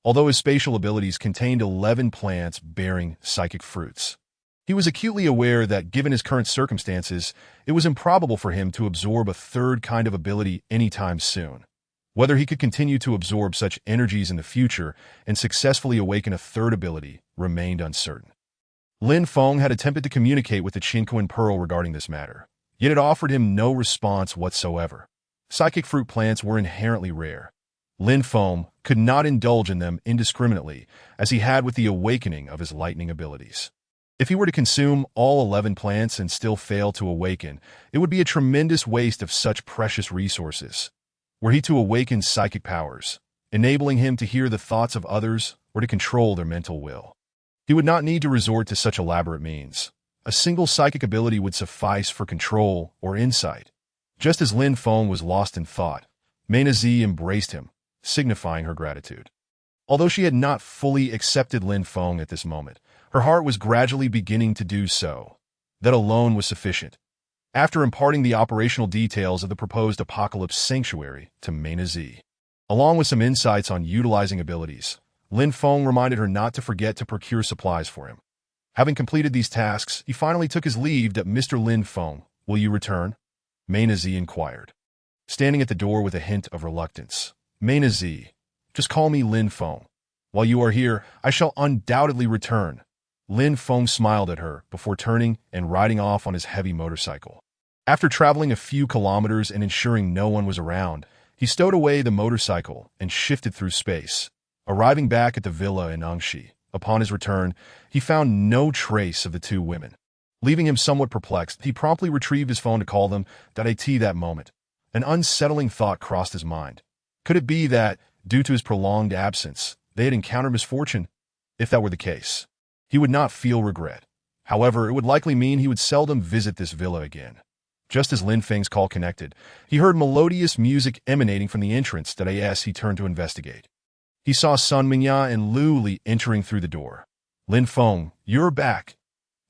Although his spatial abilities contained 11 plants bearing psychic fruits, he was acutely aware that, given his current circumstances, it was improbable for him to absorb a third kind of ability anytime soon. Whether he could continue to absorb such energies in the future and successfully awaken a third ability remained uncertain. Lin Feng had attempted to communicate with the Qinquan Pearl regarding this matter, yet it offered him no response whatsoever. Psychic fruit plants were inherently rare. Lin Feng could not indulge in them indiscriminately, as he had with the awakening of his lightning abilities. If he were to consume all 11 plants and still fail to awaken, it would be a tremendous waste of such precious resources. Were he to awaken psychic powers, enabling him to hear the thoughts of others or to control their mental will, he would not need to resort to such elaborate means. A single psychic ability would suffice for control or insight. Just as Lin Feng was lost in thought, Mena Zi embraced him, signifying her gratitude. Although she had not fully accepted Lin Feng at this moment, her heart was gradually beginning to do so. That alone was sufficient. After imparting the operational details of the proposed Apocalypse Sanctuary to Mena Zi, along with some insights on utilizing abilities, Lin Feng reminded her not to forget to procure supplies for him. Having completed these tasks, he finally took his leave. Mr. Lin Feng, will you return? Mena Zi inquired, standing at the door with a hint of reluctance. Mena Zi, just call me Lin Feng. While you are here, I shall undoubtedly return. Lin Feng smiled at her before turning and riding off on his heavy motorcycle. After traveling a few kilometers and ensuring no one was around, he stowed away the motorcycle and shifted through space. Arriving back at the villa in Angshi, upon his return, he found no trace of the two women. Leaving him somewhat perplexed, he promptly retrieved his phone to call them. That moment, an unsettling thought crossed his mind. Could it be that, due to his prolonged absence, they had encountered misfortune? If that were the case, he would not feel regret. However, it would likely mean he would seldom visit this villa again. Just as Lin Feng's call connected, he heard melodious music emanating from the entrance. He turned to investigate. He saw Sun Mingya and Lu Li entering through the door. Lin Feng, you're back.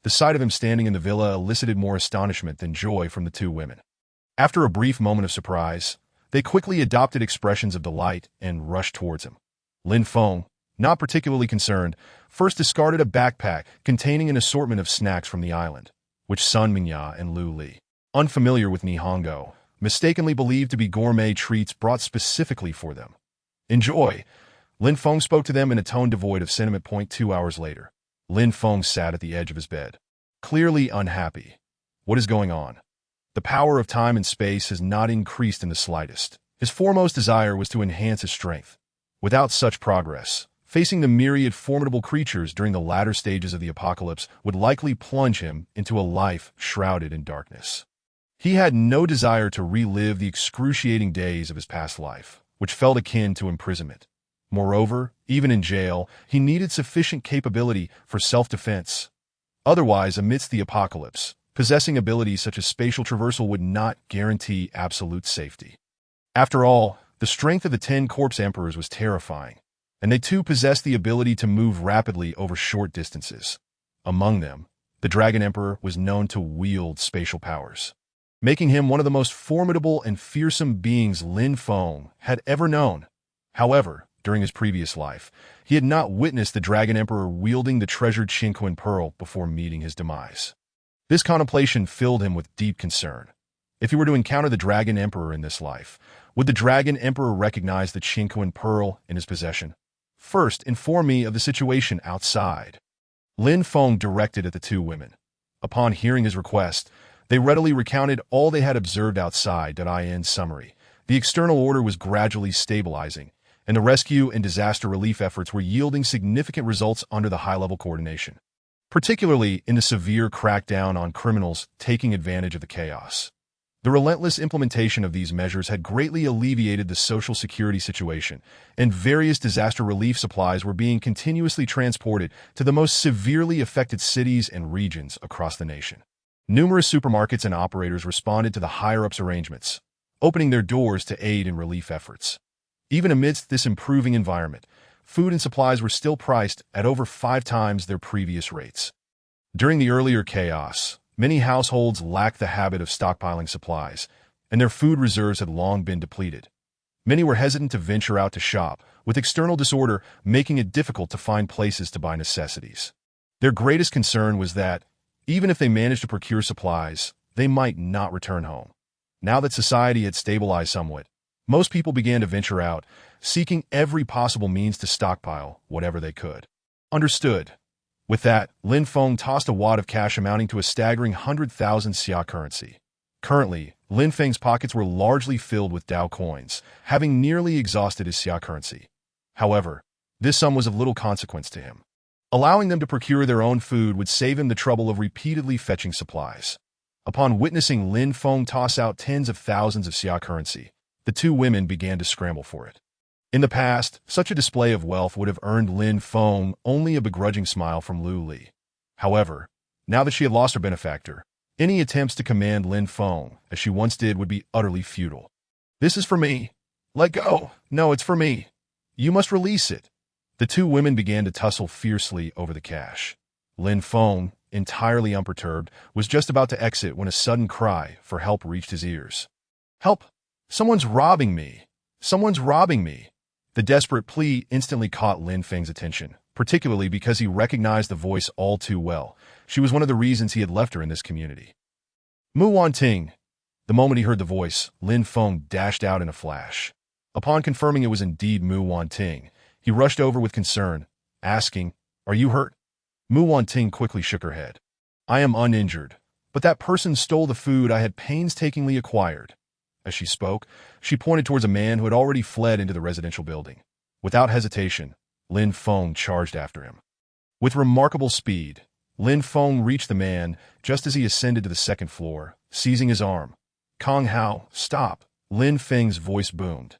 The sight of him standing in the villa elicited more astonishment than joy from the two women. After a brief moment of surprise, they quickly adopted expressions of delight and rushed towards him. Lin Feng, not particularly concerned, first discarded a backpack containing an assortment of snacks from the island, which Sun Mingya and Lu Li, unfamiliar with Nihongo, mistakenly believed to be gourmet treats brought specifically for them. Enjoy! Lin Feng spoke to them in a tone devoid of sentiment. 2 hours later, Lin Feng sat at the edge of his bed, clearly unhappy. What is going on? The power of time and space has not increased in the slightest. His foremost desire was to enhance his strength. Without such progress, facing the myriad formidable creatures during the latter stages of the apocalypse would likely plunge him into a life shrouded in darkness. He had no desire to relive the excruciating days of his past life, which felt akin to imprisonment. Moreover, even in jail, he needed sufficient capability for self-defense. Otherwise, amidst the apocalypse, possessing abilities such as spatial traversal would not guarantee absolute safety. After all, the strength of the 10 corpse emperors was terrifying, and they too possessed the ability to move rapidly over short distances. Among them, the Dragon Emperor was known to wield spatial powers, making him one of the most formidable and fearsome beings Lin Feng had ever known. However, during his previous life, he had not witnessed the Dragon Emperor wielding the treasured Qinquan pearl before meeting his demise. This contemplation filled him with deep concern. If he were to encounter the Dragon Emperor in this life, would the Dragon Emperor recognize the Qinquan pearl in his possession? First, inform me of the situation outside. Lin Feng directed at the two women. Upon hearing his request, they readily recounted all they had observed outside. In summary, the external order was gradually stabilizing, and the rescue and disaster relief efforts were yielding significant results under the high-level coordination, particularly in the severe crackdown on criminals taking advantage of the chaos. The relentless implementation of these measures had greatly alleviated the social security situation, and various disaster relief supplies were being continuously transported to the most severely affected cities and regions across the nation. Numerous supermarkets and operators responded to the higher-ups' arrangements, opening their doors to aid in relief efforts. Even amidst this improving environment, food and supplies were still priced at over 5 times their previous rates. During the earlier chaos, many households lacked the habit of stockpiling supplies, and their food reserves had long been depleted. Many were hesitant to venture out to shop, with external disorder making it difficult to find places to buy necessities. Their greatest concern was that, even if they managed to procure supplies, they might not return home. Now that society had stabilized somewhat, most people began to venture out, seeking every possible means to stockpile whatever they could. Understood. With that, Lin Feng tossed a wad of cash amounting to a staggering 100,000 xia currency. Currently, Lin Feng's pockets were largely filled with Dao coins, having nearly exhausted his xia currency. However, this sum was of little consequence to him. Allowing them to procure their own food would save him the trouble of repeatedly fetching supplies. Upon witnessing Lin Feng toss out tens of thousands of xia currency, the two women began to scramble for it. In the past, such a display of wealth would have earned Lin Feng only a begrudging smile from Lu Li. However, now that she had lost her benefactor, any attempts to command Lin Feng, as she once did, would be utterly futile. "This is for me. Let go. No, it's for me. You must release it." The two women began to tussle fiercely over the cash. Lin Feng, entirely unperturbed, was just about to exit when a sudden cry for help reached his ears. "Help! Someone's robbing me! Someone's robbing me!" The desperate plea instantly caught Lin Feng's attention, particularly because he recognized the voice all too well. She was one of the reasons he had left her in this community. "Mu Wanting." The moment he heard the voice, Lin Feng dashed out in a flash. Upon confirming it was indeed Mu Wanting, he rushed over with concern, asking, "Are you hurt?" Mu Wanting quickly shook her head. "I am uninjured, but that person stole the food I had painstakingly acquired." As she spoke, she pointed towards a man who had already fled into the residential building. Without hesitation, Lin Feng charged after him. With remarkable speed, Lin Feng reached the man just as he ascended to the second floor, seizing his arm. "Kong Hao, stop!" Lin Feng's voice boomed.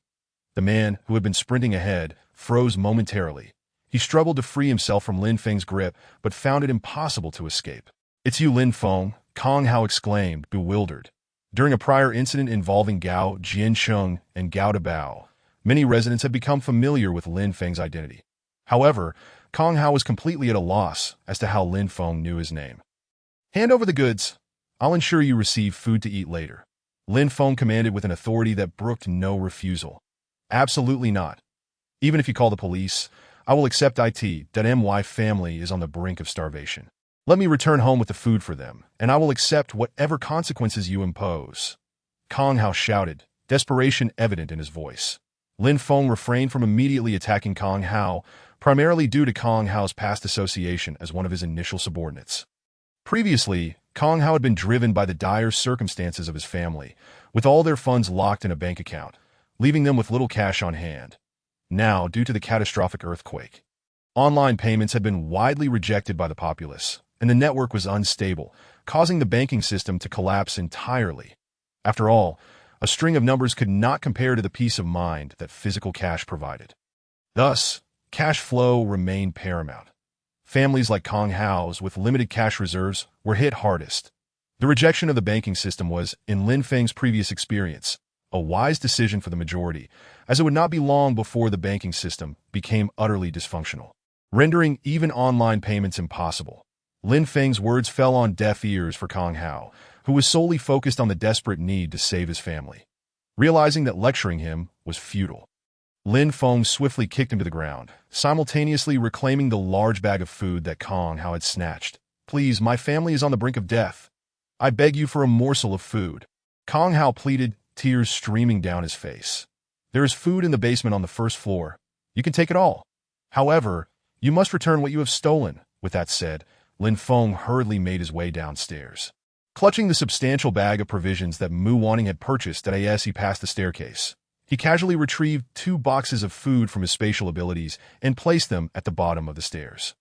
The man, who had been sprinting ahead, froze momentarily. He struggled to free himself from Lin Feng's grip, but found it impossible to escape. "It's you, Lin Feng," Kong Hao exclaimed, bewildered. During a prior incident involving Gao Jiancheng and Gao Dabao, many residents had become familiar with Lin Feng's identity. However, Kong Hao was completely at a loss as to how Lin Feng knew his name. "Hand over the goods. I'll ensure you receive food to eat later," Lin Feng commanded with an authority that brooked no refusal. "Absolutely not. Even if you call the police, I will accept it. My family is on the brink of starvation. Let me return home with the food for them, and I will accept whatever consequences you impose." Kong Hao shouted, desperation evident in his voice. Lin Feng refrained from immediately attacking Kong Hao, primarily due to Kong Hao's past association as one of his initial subordinates. Previously, Kong Hao had been driven by the dire circumstances of his family, with all their funds locked in a bank account, leaving them with little cash on hand. Now, due to the catastrophic earthquake, online payments had been widely rejected by the populace, and the network was unstable, causing the banking system to collapse entirely. After all, a string of numbers could not compare to the peace of mind that physical cash provided. Thus, cash flow remained paramount. Families like Kong Hao's with limited cash reserves were hit hardest. The rejection of the banking system was, in Lin Feng's previous experience, a wise decision for the majority, as it would not be long before the banking system became utterly dysfunctional, rendering even online payments impossible. Lin Feng's words fell on deaf ears for Kong Hao, who was solely focused on the desperate need to save his family. Realizing that lecturing him was futile, Lin Feng swiftly kicked him to the ground, simultaneously reclaiming the large bag of food that Kong Hao had snatched. "Please, my family is on the brink of death. I beg you for a morsel of food." Kong Hao pleaded, tears streaming down his face. "There is food in the basement on the first floor. You can take it all. However, you must return what you have stolen." With that said, Lin Feng hurriedly made his way downstairs. Clutching the substantial bag of provisions that Mu Wanting had purchased as he passed the staircase, he casually retrieved 2 boxes of food from his spatial abilities and placed them at the bottom of the stairs.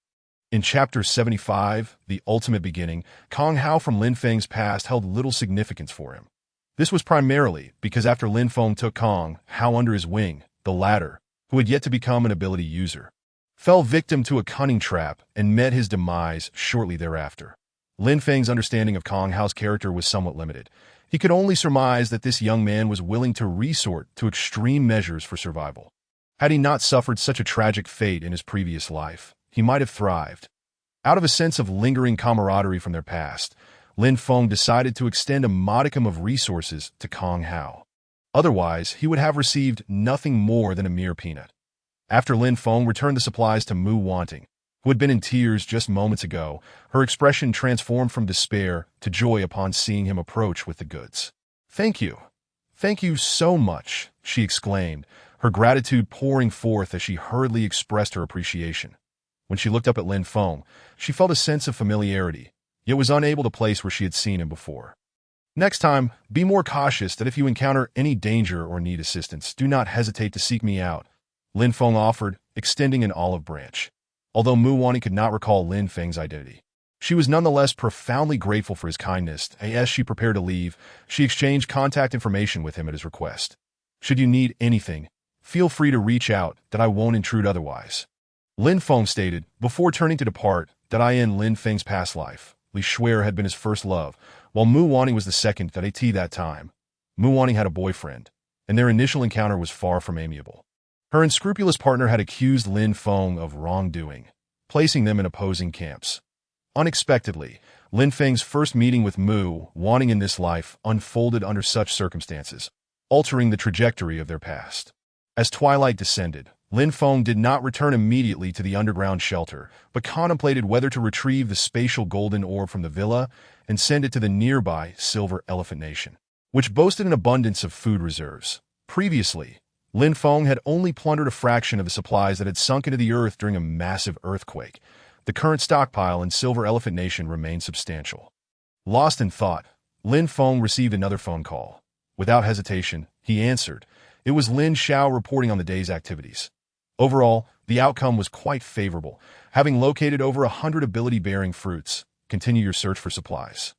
In Chapter 75, The Ultimate Beginning, Kong Hao from Lin Feng's past held little significance for him. This was primarily because after Lin Feng took Kong Hao under his wing, the latter, who had yet to become an ability user, fell victim to a cunning trap and met his demise shortly thereafter. Lin Feng's understanding of Kong Hao's character was somewhat limited. He could only surmise that this young man was willing to resort to extreme measures for survival. Had he not suffered such a tragic fate in his previous life, he might have thrived. Out of a sense of lingering camaraderie from their past, Lin Feng decided to extend a modicum of resources to Kong Hao. Otherwise, he would have received nothing more than a mere peanut. After Lin Feng returned the supplies to Mu Wanting, who had been in tears just moments ago, her expression transformed from despair to joy upon seeing him approach with the goods. "Thank you. Thank you so much," she exclaimed, her gratitude pouring forth as she hurriedly expressed her appreciation. When she looked up at Lin Feng, she felt a sense of familiarity, yet was unable to place where she had seen him before. "Next time, be more cautious that if you encounter any danger or need assistance, do not hesitate to seek me out," Lin Feng offered, extending an olive branch. Although Mu Wanting could not recall Lin Feng's identity, she was nonetheless profoundly grateful for his kindness. As she prepared to leave, she exchanged contact information with him at his request. "Should you need anything, feel free to reach out, that I won't intrude otherwise." Lin Feng stated, before turning to depart, that in Lin Feng's past life, Li Shuer had been his first love, while Mu Wanting was the second that time. Mu Wanting had a boyfriend, and their initial encounter was far from amiable. Her unscrupulous partner had accused Lin Feng of wrongdoing, placing them in opposing camps. Unexpectedly, Lin Feng's first meeting with Mu Wanting in this life unfolded under such circumstances, altering the trajectory of their past. As twilight descended, Lin Feng did not return immediately to the underground shelter, but contemplated whether to retrieve the spatial golden orb from the villa and send it to the nearby Silver Elephant Nation, which boasted an abundance of food reserves. Previously, Lin Feng had only plundered a fraction of the supplies that had sunk into the earth during a massive earthquake. The current stockpile in Silver Elephant Nation remained substantial. Lost in thought, Lin Feng received another phone call. Without hesitation, he answered. It was Lin Xiao reporting on the day's activities. Overall, the outcome was quite favorable. Having located over 100 ability-bearing fruits, continue your search for supplies.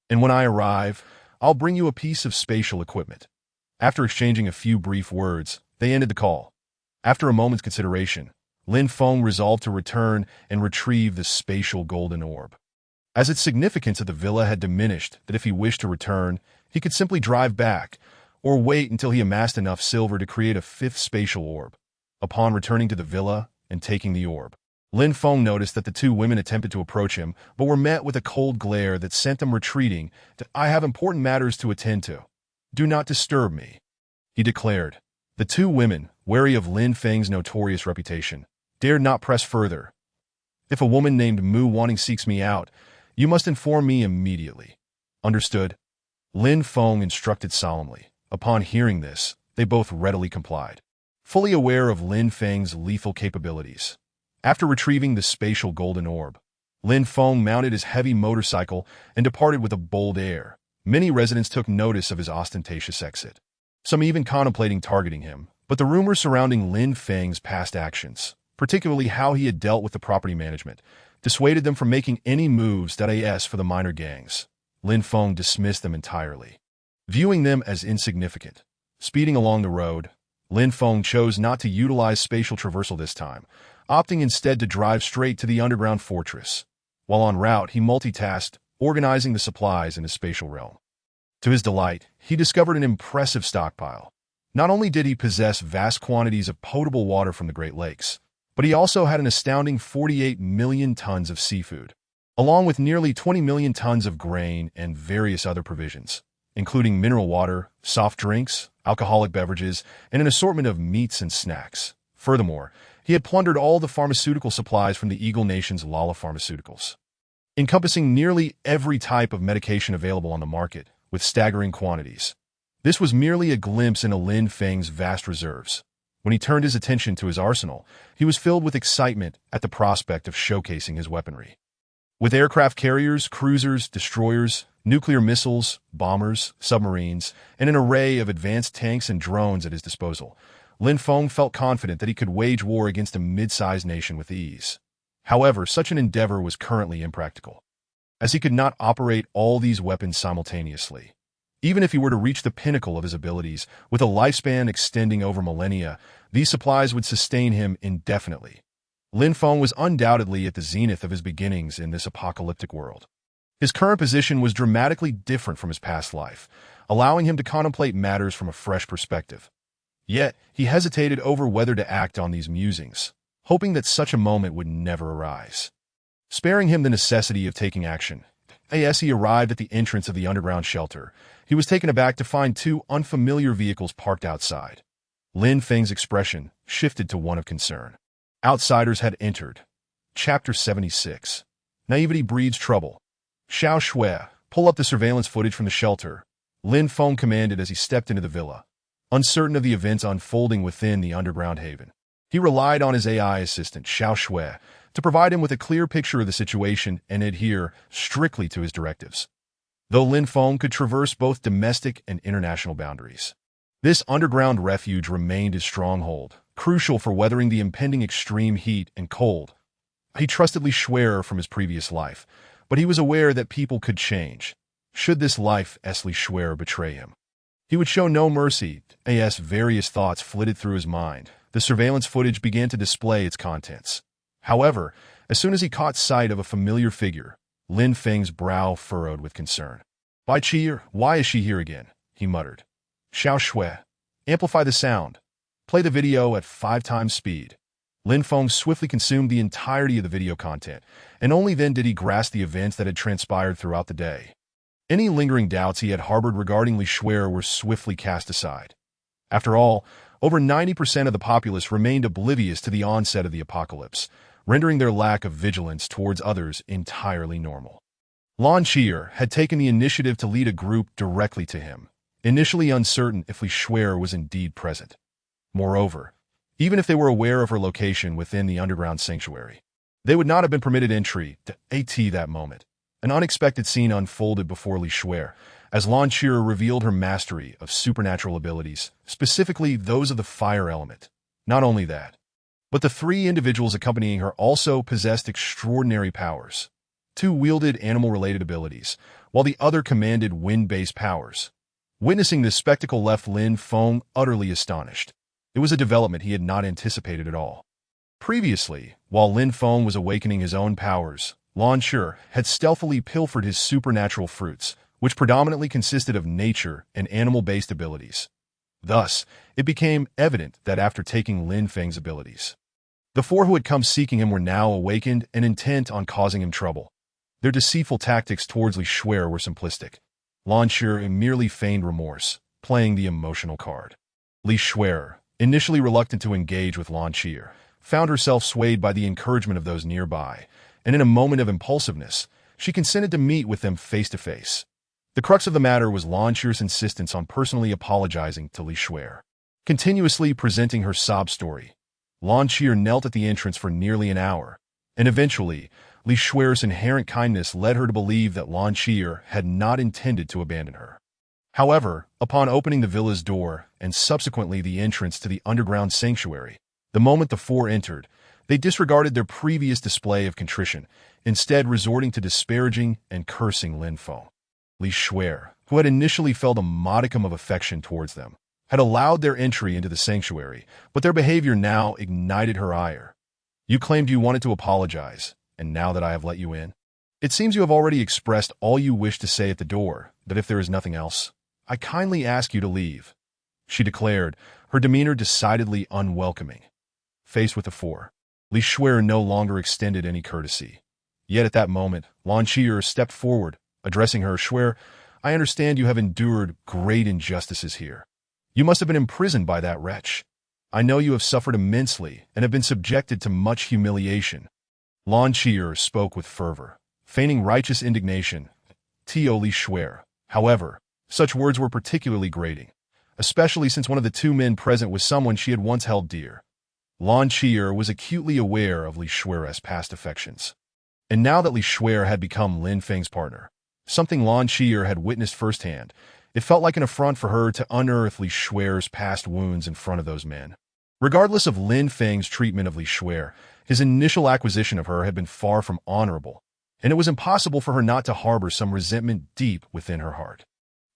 And when I arrive, I'll bring you a piece of spatial equipment. After exchanging a few brief words, they ended the call. After a moment's consideration, Lin Feng resolved to return and retrieve the spatial golden orb. As its significance at the villa had diminished, that if he wished to return, he could simply drive back, or wait until he amassed enough silver to create a 5th spatial orb. Upon returning to the villa and taking the orb, Lin Feng noticed that the 2 women attempted to approach him, but were met with a cold glare that sent them retreating. "I have important matters to attend to. Do not disturb me," he declared. The 2 women, wary of Lin Feng's notorious reputation, dared not press further. "If a woman named Mu Wanting seeks me out, you must inform me immediately." "Understood," Lin Feng instructed solemnly. Upon hearing this, they both readily complied, fully aware of Lin Feng's lethal capabilities. After retrieving the spatial golden orb, Lin Feng mounted his heavy motorcycle and departed with a bold air. Many residents took notice of his ostentatious exit, some even contemplating targeting him, but the rumors surrounding Lin Feng's past actions, particularly how he had dealt with the property management, dissuaded them from making any moves for the minor gangs. Lin Feng dismissed them entirely, viewing them as insignificant. Speeding along the road, Lin Feng chose not to utilize spatial traversal this time, opting instead to drive straight to the underground fortress. While en route, he multitasked, organizing the supplies in his spatial realm. To his delight, he discovered an impressive stockpile. Not only did he possess vast quantities of potable water from the Great Lakes, but he also had an astounding 48 million tons of seafood, along with nearly 20 million tons of grain and various other provisions. including mineral water, soft drinks, alcoholic beverages, and an assortment of meats and snacks. Furthermore, he had plundered all the pharmaceutical supplies from the Eagle Nation's Lala Pharmaceuticals, encompassing nearly every type of medication available on the market, with staggering quantities. This was merely a glimpse into Lin Feng's vast reserves. When he turned his attention to his arsenal, he was filled with excitement at the prospect of showcasing his weaponry. With aircraft carriers, cruisers, destroyers, nuclear missiles, bombers, submarines, and an array of advanced tanks and drones at his disposal, Lin Feng felt confident that he could wage war against a mid-sized nation with ease. However, such an endeavor was currently impractical, as he could not operate all these weapons simultaneously. Even if he were to reach the pinnacle of his abilities, with a lifespan extending over millennia, these supplies would sustain him indefinitely. Lin Feng was undoubtedly at the zenith of his beginnings in this apocalyptic world. His current position was dramatically different from his past life, allowing him to contemplate matters from a fresh perspective. Yet, he hesitated over whether to act on these musings, hoping that such a moment would never arise. Sparing him the necessity of taking action, as he arrived at the entrance of the underground shelter, he was taken aback to find two unfamiliar vehicles parked outside. Lin Feng's expression shifted to one of concern. Outsiders had entered. Chapter 76. Naivety breeds trouble. Xiao Shui, pull up the surveillance footage from the shelter, Lin Feng commanded as he stepped into the villa. Uncertain of the events unfolding within the underground haven, he relied on his AI assistant, Xiao Shui, to provide him with a clear picture of the situation and adhere strictly to his directives. Though Lin Feng could traverse both domestic and international boundaries, this underground refuge remained his stronghold, crucial for weathering the impending extreme heat and cold. He trusted Li Shui from his previous life, but he was aware that people could change. Should this life Li Shui betray him, he would show no mercy. Various thoughts flitted through his mind. The surveillance footage began to display its contents. However, as soon as he caught sight of a familiar figure, Lin Feng's brow furrowed with concern. Bai Qi, why is she here again? He muttered. Xiao Shui, amplify the sound. Play the video at 5 times speed. Lin Feng swiftly consumed the entirety of the video content, and only then did he grasp the events that had transpired throughout the day. Any lingering doubts he had harbored regarding Li Shui were swiftly cast aside. After all, over 90% of the populace remained oblivious to the onset of the apocalypse, rendering their lack of vigilance towards others entirely normal. Lan Qier had taken the initiative to lead a group directly to him, initially uncertain if Li Shui was indeed present. Moreover, even if they were aware of her location within the underground sanctuary, they would not have been permitted entry to AT that moment. An unexpected scene unfolded before Li Shui, as Lan Qier revealed her mastery of supernatural abilities, specifically those of the fire element. Not only that, but the 3 individuals accompanying her also possessed extraordinary powers. 2 wielded animal-related abilities, while the other commanded wind-based powers. Witnessing this spectacle left Lin Feng utterly astonished. It was a development he had not anticipated at all. Previously, while Lin Feng was awakening his own powers, Lan Qier had stealthily pilfered his supernatural fruits, which predominantly consisted of nature and animal-based abilities. Thus, it became evident that after taking Lin Feng's abilities, the 4 who had come seeking him were now awakened and intent on causing him trouble. Their deceitful tactics towards Li Shui were simplistic. Lan Qier merely feigned remorse, playing the emotional card. Li Shui, initially reluctant to engage with Lan Qier, found herself swayed by the encouragement of those nearby, and in a moment of impulsiveness, she consented to meet with them face to face. The crux of the matter was Lan Qier's insistence on personally apologizing to Li Shui. Continuously presenting her sob story, Lan Qier knelt at the entrance for nearly an hour, and eventually, Li Shui's inherent kindness led her to believe that Lan Qier had not intended to abandon her. However, upon opening the villa's door and subsequently the entrance to the underground sanctuary, the moment the 4 entered, they disregarded their previous display of contrition, instead resorting to disparaging and cursing Lin Feng. Li Shui, who had initially felt a modicum of affection towards them, had allowed their entry into the sanctuary, but their behavior now ignited her ire. You claimed you wanted to apologize, and now that I have let you in, it seems you have already expressed all you wish to say at the door, that if there is nothing else, I kindly ask you to leave, she declared, her demeanor decidedly unwelcoming. Faced with the 4, Li Shui no longer extended any courtesy. Yet at that moment, Lan Qier stepped forward, addressing her. Shui, I understand you have endured great injustices here. You must have been imprisoned by that wretch. I know you have suffered immensely and have been subjected to much humiliation. Lan Chi'er spoke with fervor, feigning righteous indignation. Tio Li Shuer. However, such words were particularly grating, especially since one of the two men present was someone she had once held dear. Lan Chi'er was acutely aware of Li Shuer's past affections. And now that Li Shuer had become Lin Feng's partner, something Lan Chi'er had witnessed firsthand, it felt like an affront for her to unearth Li Shuer's past wounds in front of those men. Regardless of Lin Feng's treatment of Li Shuer, his initial acquisition of her had been far from honorable, and it was impossible for her not to harbor some resentment deep within her heart.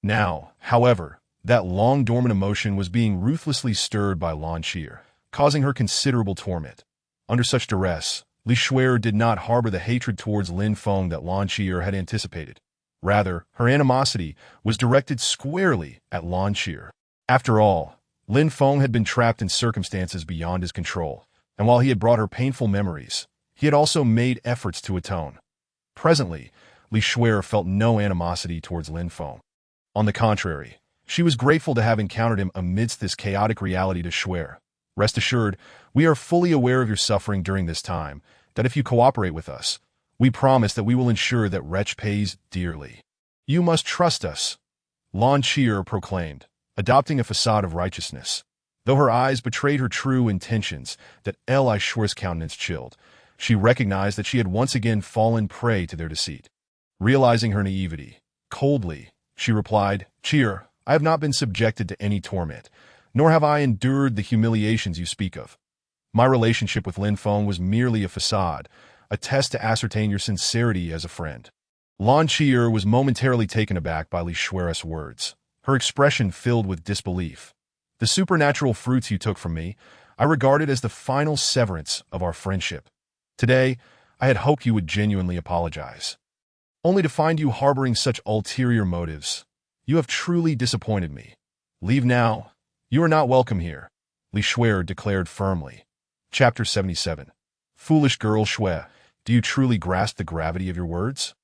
Now, however, that long-dormant emotion was being ruthlessly stirred by Lan Chi'er, causing her considerable torment. Under such duress, Li Shuer did not harbor the hatred towards Lin Feng that Lan Chi'er had anticipated. Rather, her animosity was directed squarely at Lan Chi'er. After all, Lin Feng had been trapped in circumstances beyond his control, and while he had brought her painful memories, he had also made efforts to atone. Presently, Li Shuer felt no animosity towards Lin Feng. On the contrary, she was grateful to have encountered him amidst this chaotic reality. To Shuer, rest assured, we are fully aware of your suffering during this time, that if you cooperate with us, we promise that we will ensure that wretch pays dearly. You must trust us, Lan Chi'er proclaimed, adopting a facade of righteousness. Though her eyes betrayed her true intentions, that Li Shuer's countenance chilled, she recognized that she had once again fallen prey to their deceit. Realizing her naivety, coldly, she replied, Chi'er, I have not been subjected to any torment, nor have I endured the humiliations you speak of. My relationship with Lin Feng was merely a facade, a test to ascertain your sincerity as a friend. Lan Chi'er was momentarily taken aback by Li Shuer's words, her expression filled with disbelief. The supernatural fruits you took from me, I regarded as the final severance of our friendship. Today, I had hoped you would genuinely apologize. Only to find you harboring such ulterior motives. You have truly disappointed me. Leave now. You are not welcome here, Li Shuer declared firmly. Chapter 77. Foolish girl Shuer, do you truly grasp the gravity of your words?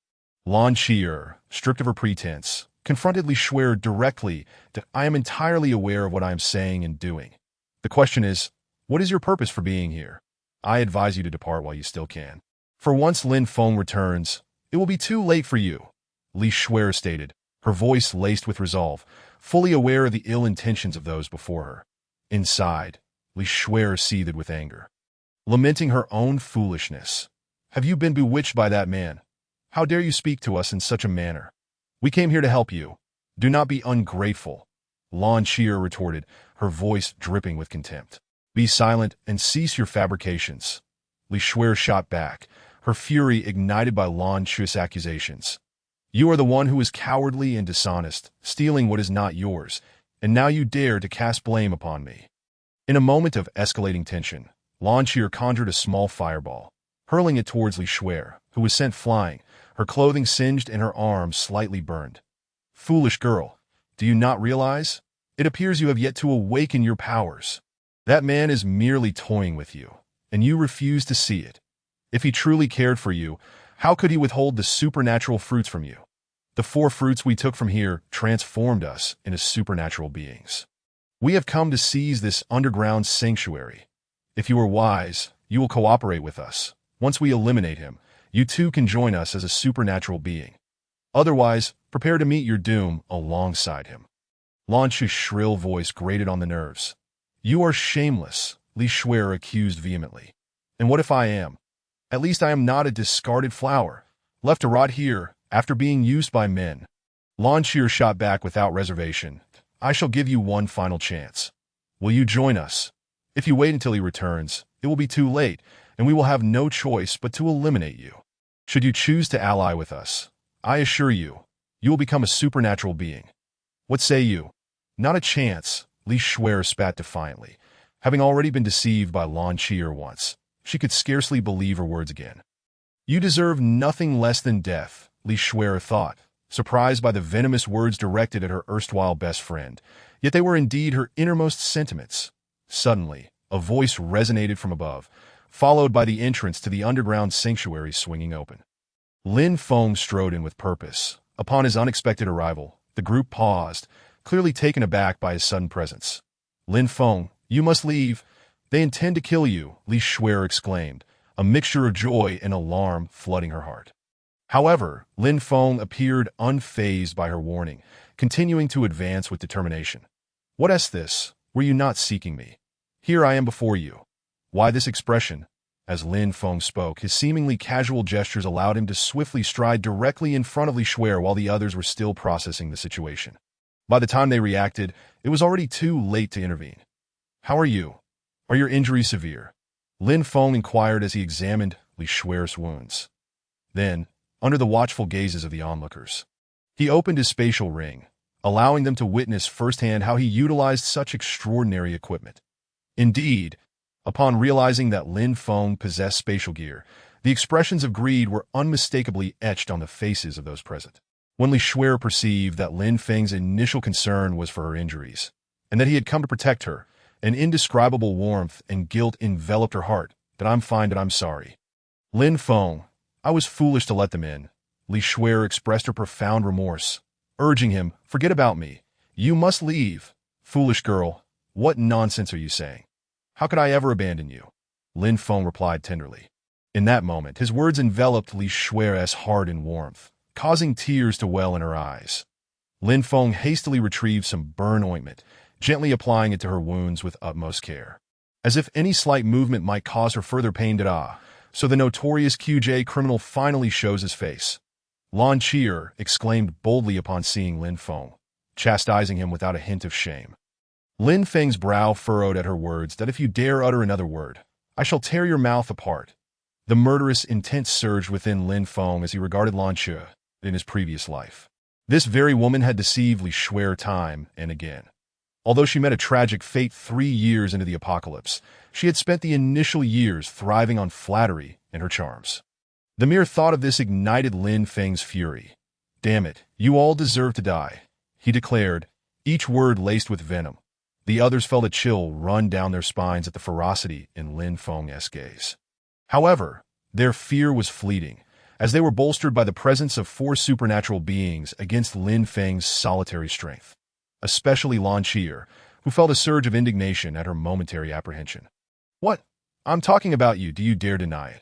Lan Chi'er, stripped of her pretense, confronted Li Shuer directly that I am entirely aware of what I am saying and doing. The question is, what is your purpose for being here? I advise you to depart while you still can. For once Lin Feng returns, it will be too late for you, Li Shuer stated, her voice laced with resolve, fully aware of the ill intentions of those before her. Inside, Li Shuer seethed with anger, lamenting her own foolishness. Have you been bewitched by that man? How dare you speak to us in such a manner? We came here to help you. Do not be ungrateful, Lan Chi'er retorted, her voice dripping with contempt. Be silent and cease your fabrications. Li Shuer shot back, her fury ignited by Lan Chi'er's accusations. You are the one who is cowardly and dishonest, stealing what is not yours, and now you dare to cast blame upon me. In a moment of escalating tension, Lan Chi'er conjured a small fireball, hurling it towards Li Shuer, who was sent flying, her clothing singed and her arms slightly burned. Foolish girl, do you not realize? It appears you have yet to awaken your powers. That man is merely toying with you, and you refuse to see it. If he truly cared for you, how could he withhold the supernatural fruits from you? The 4 fruits we took from here transformed us into supernatural beings. We have come to seize this underground sanctuary. If you are wise, you will cooperate with us. Once we eliminate him, you too can join us as a supernatural being. Otherwise, prepare to meet your doom alongside him. Lan Chi'er's shrill voice grated on the nerves. You are shameless, Li Shuer accused vehemently. And what if I am? At least I am not a discarded flower, left to rot here after being used by men. Lan Chi'er shot back without reservation. I shall give you one final chance. Will you join us? If you wait until he returns, it will be too late, and we will have no choice but to eliminate you. Should you choose to ally with us, I assure you, you will become a supernatural being. What say you? Not a chance, Li Shuer spat defiantly. Having already been deceived by Lan Chi'er once, she could scarcely believe her words again. You deserve nothing less than death, Li Shuer thought, surprised by the venomous words directed at her erstwhile best friend, yet they were indeed her innermost sentiments. Suddenly, a voice resonated from above, followed by the entrance to the underground sanctuary swinging open. Lin Feng strode in with purpose, Upon his unexpected arrival, the group paused, clearly taken aback by his sudden presence. Lin Feng, you must leave. They intend to kill you, Li Shuer exclaimed, a mixture of joy and alarm flooding her heart. However, Lin Feng appeared unfazed by her warning, continuing to advance with determination. What is this? Were you not seeking me? Here I am before you. Why this expression? As Lin Feng spoke, his seemingly casual gestures allowed him to swiftly stride directly in front of Li Shuer while the others were still processing the situation. By the time they reacted, it was already too late to intervene. How are you? Are your injuries severe? Lin Feng inquired as he examined Li Shuer's wounds. Then, under the watchful gazes of the onlookers, he opened his spatial ring, allowing them to witness firsthand how he utilized such extraordinary equipment. Indeed, upon realizing that Lin Feng possessed spatial gear, the expressions of greed were unmistakably etched on the faces of those present. When Li Shuer perceived that Lin Feng's initial concern was for her injuries, and that he had come to protect her, an indescribable warmth and guilt enveloped her heart. That I'm fine, that I'm sorry. Lin Feng, I was foolish to let them in. Li Shuer expressed her profound remorse, urging him, forget about me. You must leave. Foolish girl, what nonsense are you saying? How could I ever abandon you? Lin Feng replied tenderly. In that moment, his words enveloped Li Shuer's heart in warmth, causing tears to well in her eyes. Lin Feng hastily retrieved some burn ointment, gently applying it to her wounds with utmost care. As if any slight movement might cause her further pain, so the notorious QJ criminal finally shows his face. Lan Qier exclaimed boldly upon seeing Lin Feng, chastising him without a hint of shame. Lin Feng's brow furrowed at her words that if you dare utter another word, I shall tear your mouth apart. The murderous intent surged within Lin Feng as he regarded Lan Qier in his previous life. This very woman had deceived Li Shuer time and again. Although she met a tragic fate 3 years into the apocalypse, she had spent the initial years thriving on flattery and her charms. The mere thought of this ignited Lin Feng's fury. Damn it, you all deserve to die, he declared, each word laced with venom. The others felt a chill run down their spines at the ferocity in Lin Feng's gaze. However, their fear was fleeting, as they were bolstered by the presence of 4 supernatural beings against Lin Feng's solitary strength. Especially Lan Qier, who felt a surge of indignation at her momentary apprehension. What? I'm talking about you, do you dare deny it?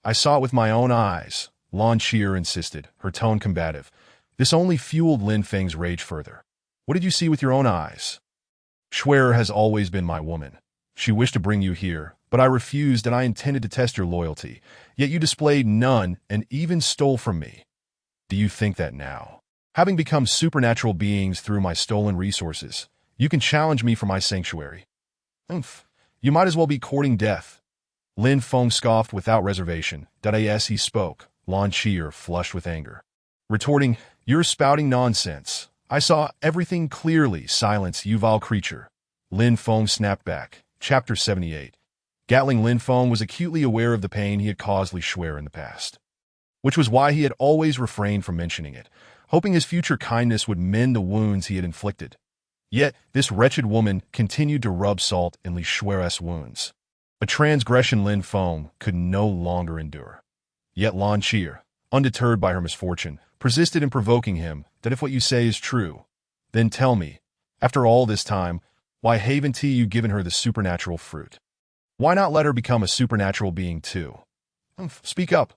I saw it with my own eyes, Lan Qier insisted, her tone combative. This only fueled Lin Feng's rage further. What did you see with your own eyes? Shuer has always been my woman. She wished to bring you here, but I refused and I intended to test your loyalty, yet you displayed none and even stole from me. Do you think that now, having become supernatural beings through my stolen resources, you can challenge me for my sanctuary? You might as well be courting death. Lin Feng scoffed without reservation. As he spoke, Lan Qier flushed with anger, retorting, you're spouting nonsense. I saw everything clearly. Silence, you vile creature. Lin Feng snapped back. Chapter 78. Gatling Lin Feng was acutely aware of the pain he had caused Li Shuer in the past, which was why he had always refrained from mentioning it, hoping his future kindness would mend the wounds he had inflicted. Yet, this wretched woman continued to rub salt in Li Shuer's wounds, a transgression Lin Feng could no longer endure. Yet Lan Qier, undeterred by her misfortune, persisted in provoking him that if what you say is true, then tell me, after all this time, why haven't you given her the supernatural fruit? Why not let her become a supernatural being too? Speak up.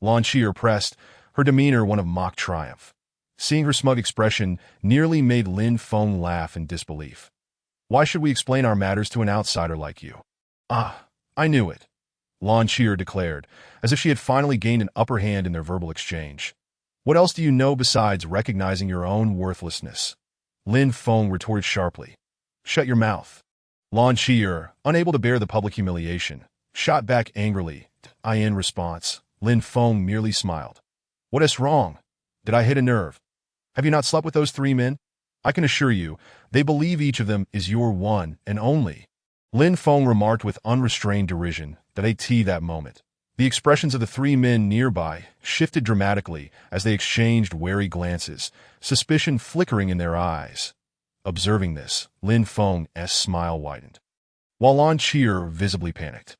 Lan Qier pressed, her demeanor one of mock triumph. Seeing her smug expression nearly made Lin Feng laugh in disbelief. Why should we explain our matters to an outsider like you? Ah, I knew it, Lan Qier declared, as if she had finally gained an upper hand in their verbal exchange. What else do you know besides recognizing your own worthlessness? Lin Feng retorted sharply. Shut your mouth. Lan Qier, unable to bear the public humiliation, shot back angrily. In response, Lin Feng merely smiled. What is wrong? Did I hit a nerve? Have you not slept with those 3 men? I can assure you, they believe each of them is your one and only. Lin Feng remarked with unrestrained derision that moment. The expressions of the 3 men nearby shifted dramatically as they exchanged wary glances, suspicion flickering in their eyes. Observing this, Lin Feng's smile widened, while Lan Qier visibly panicked.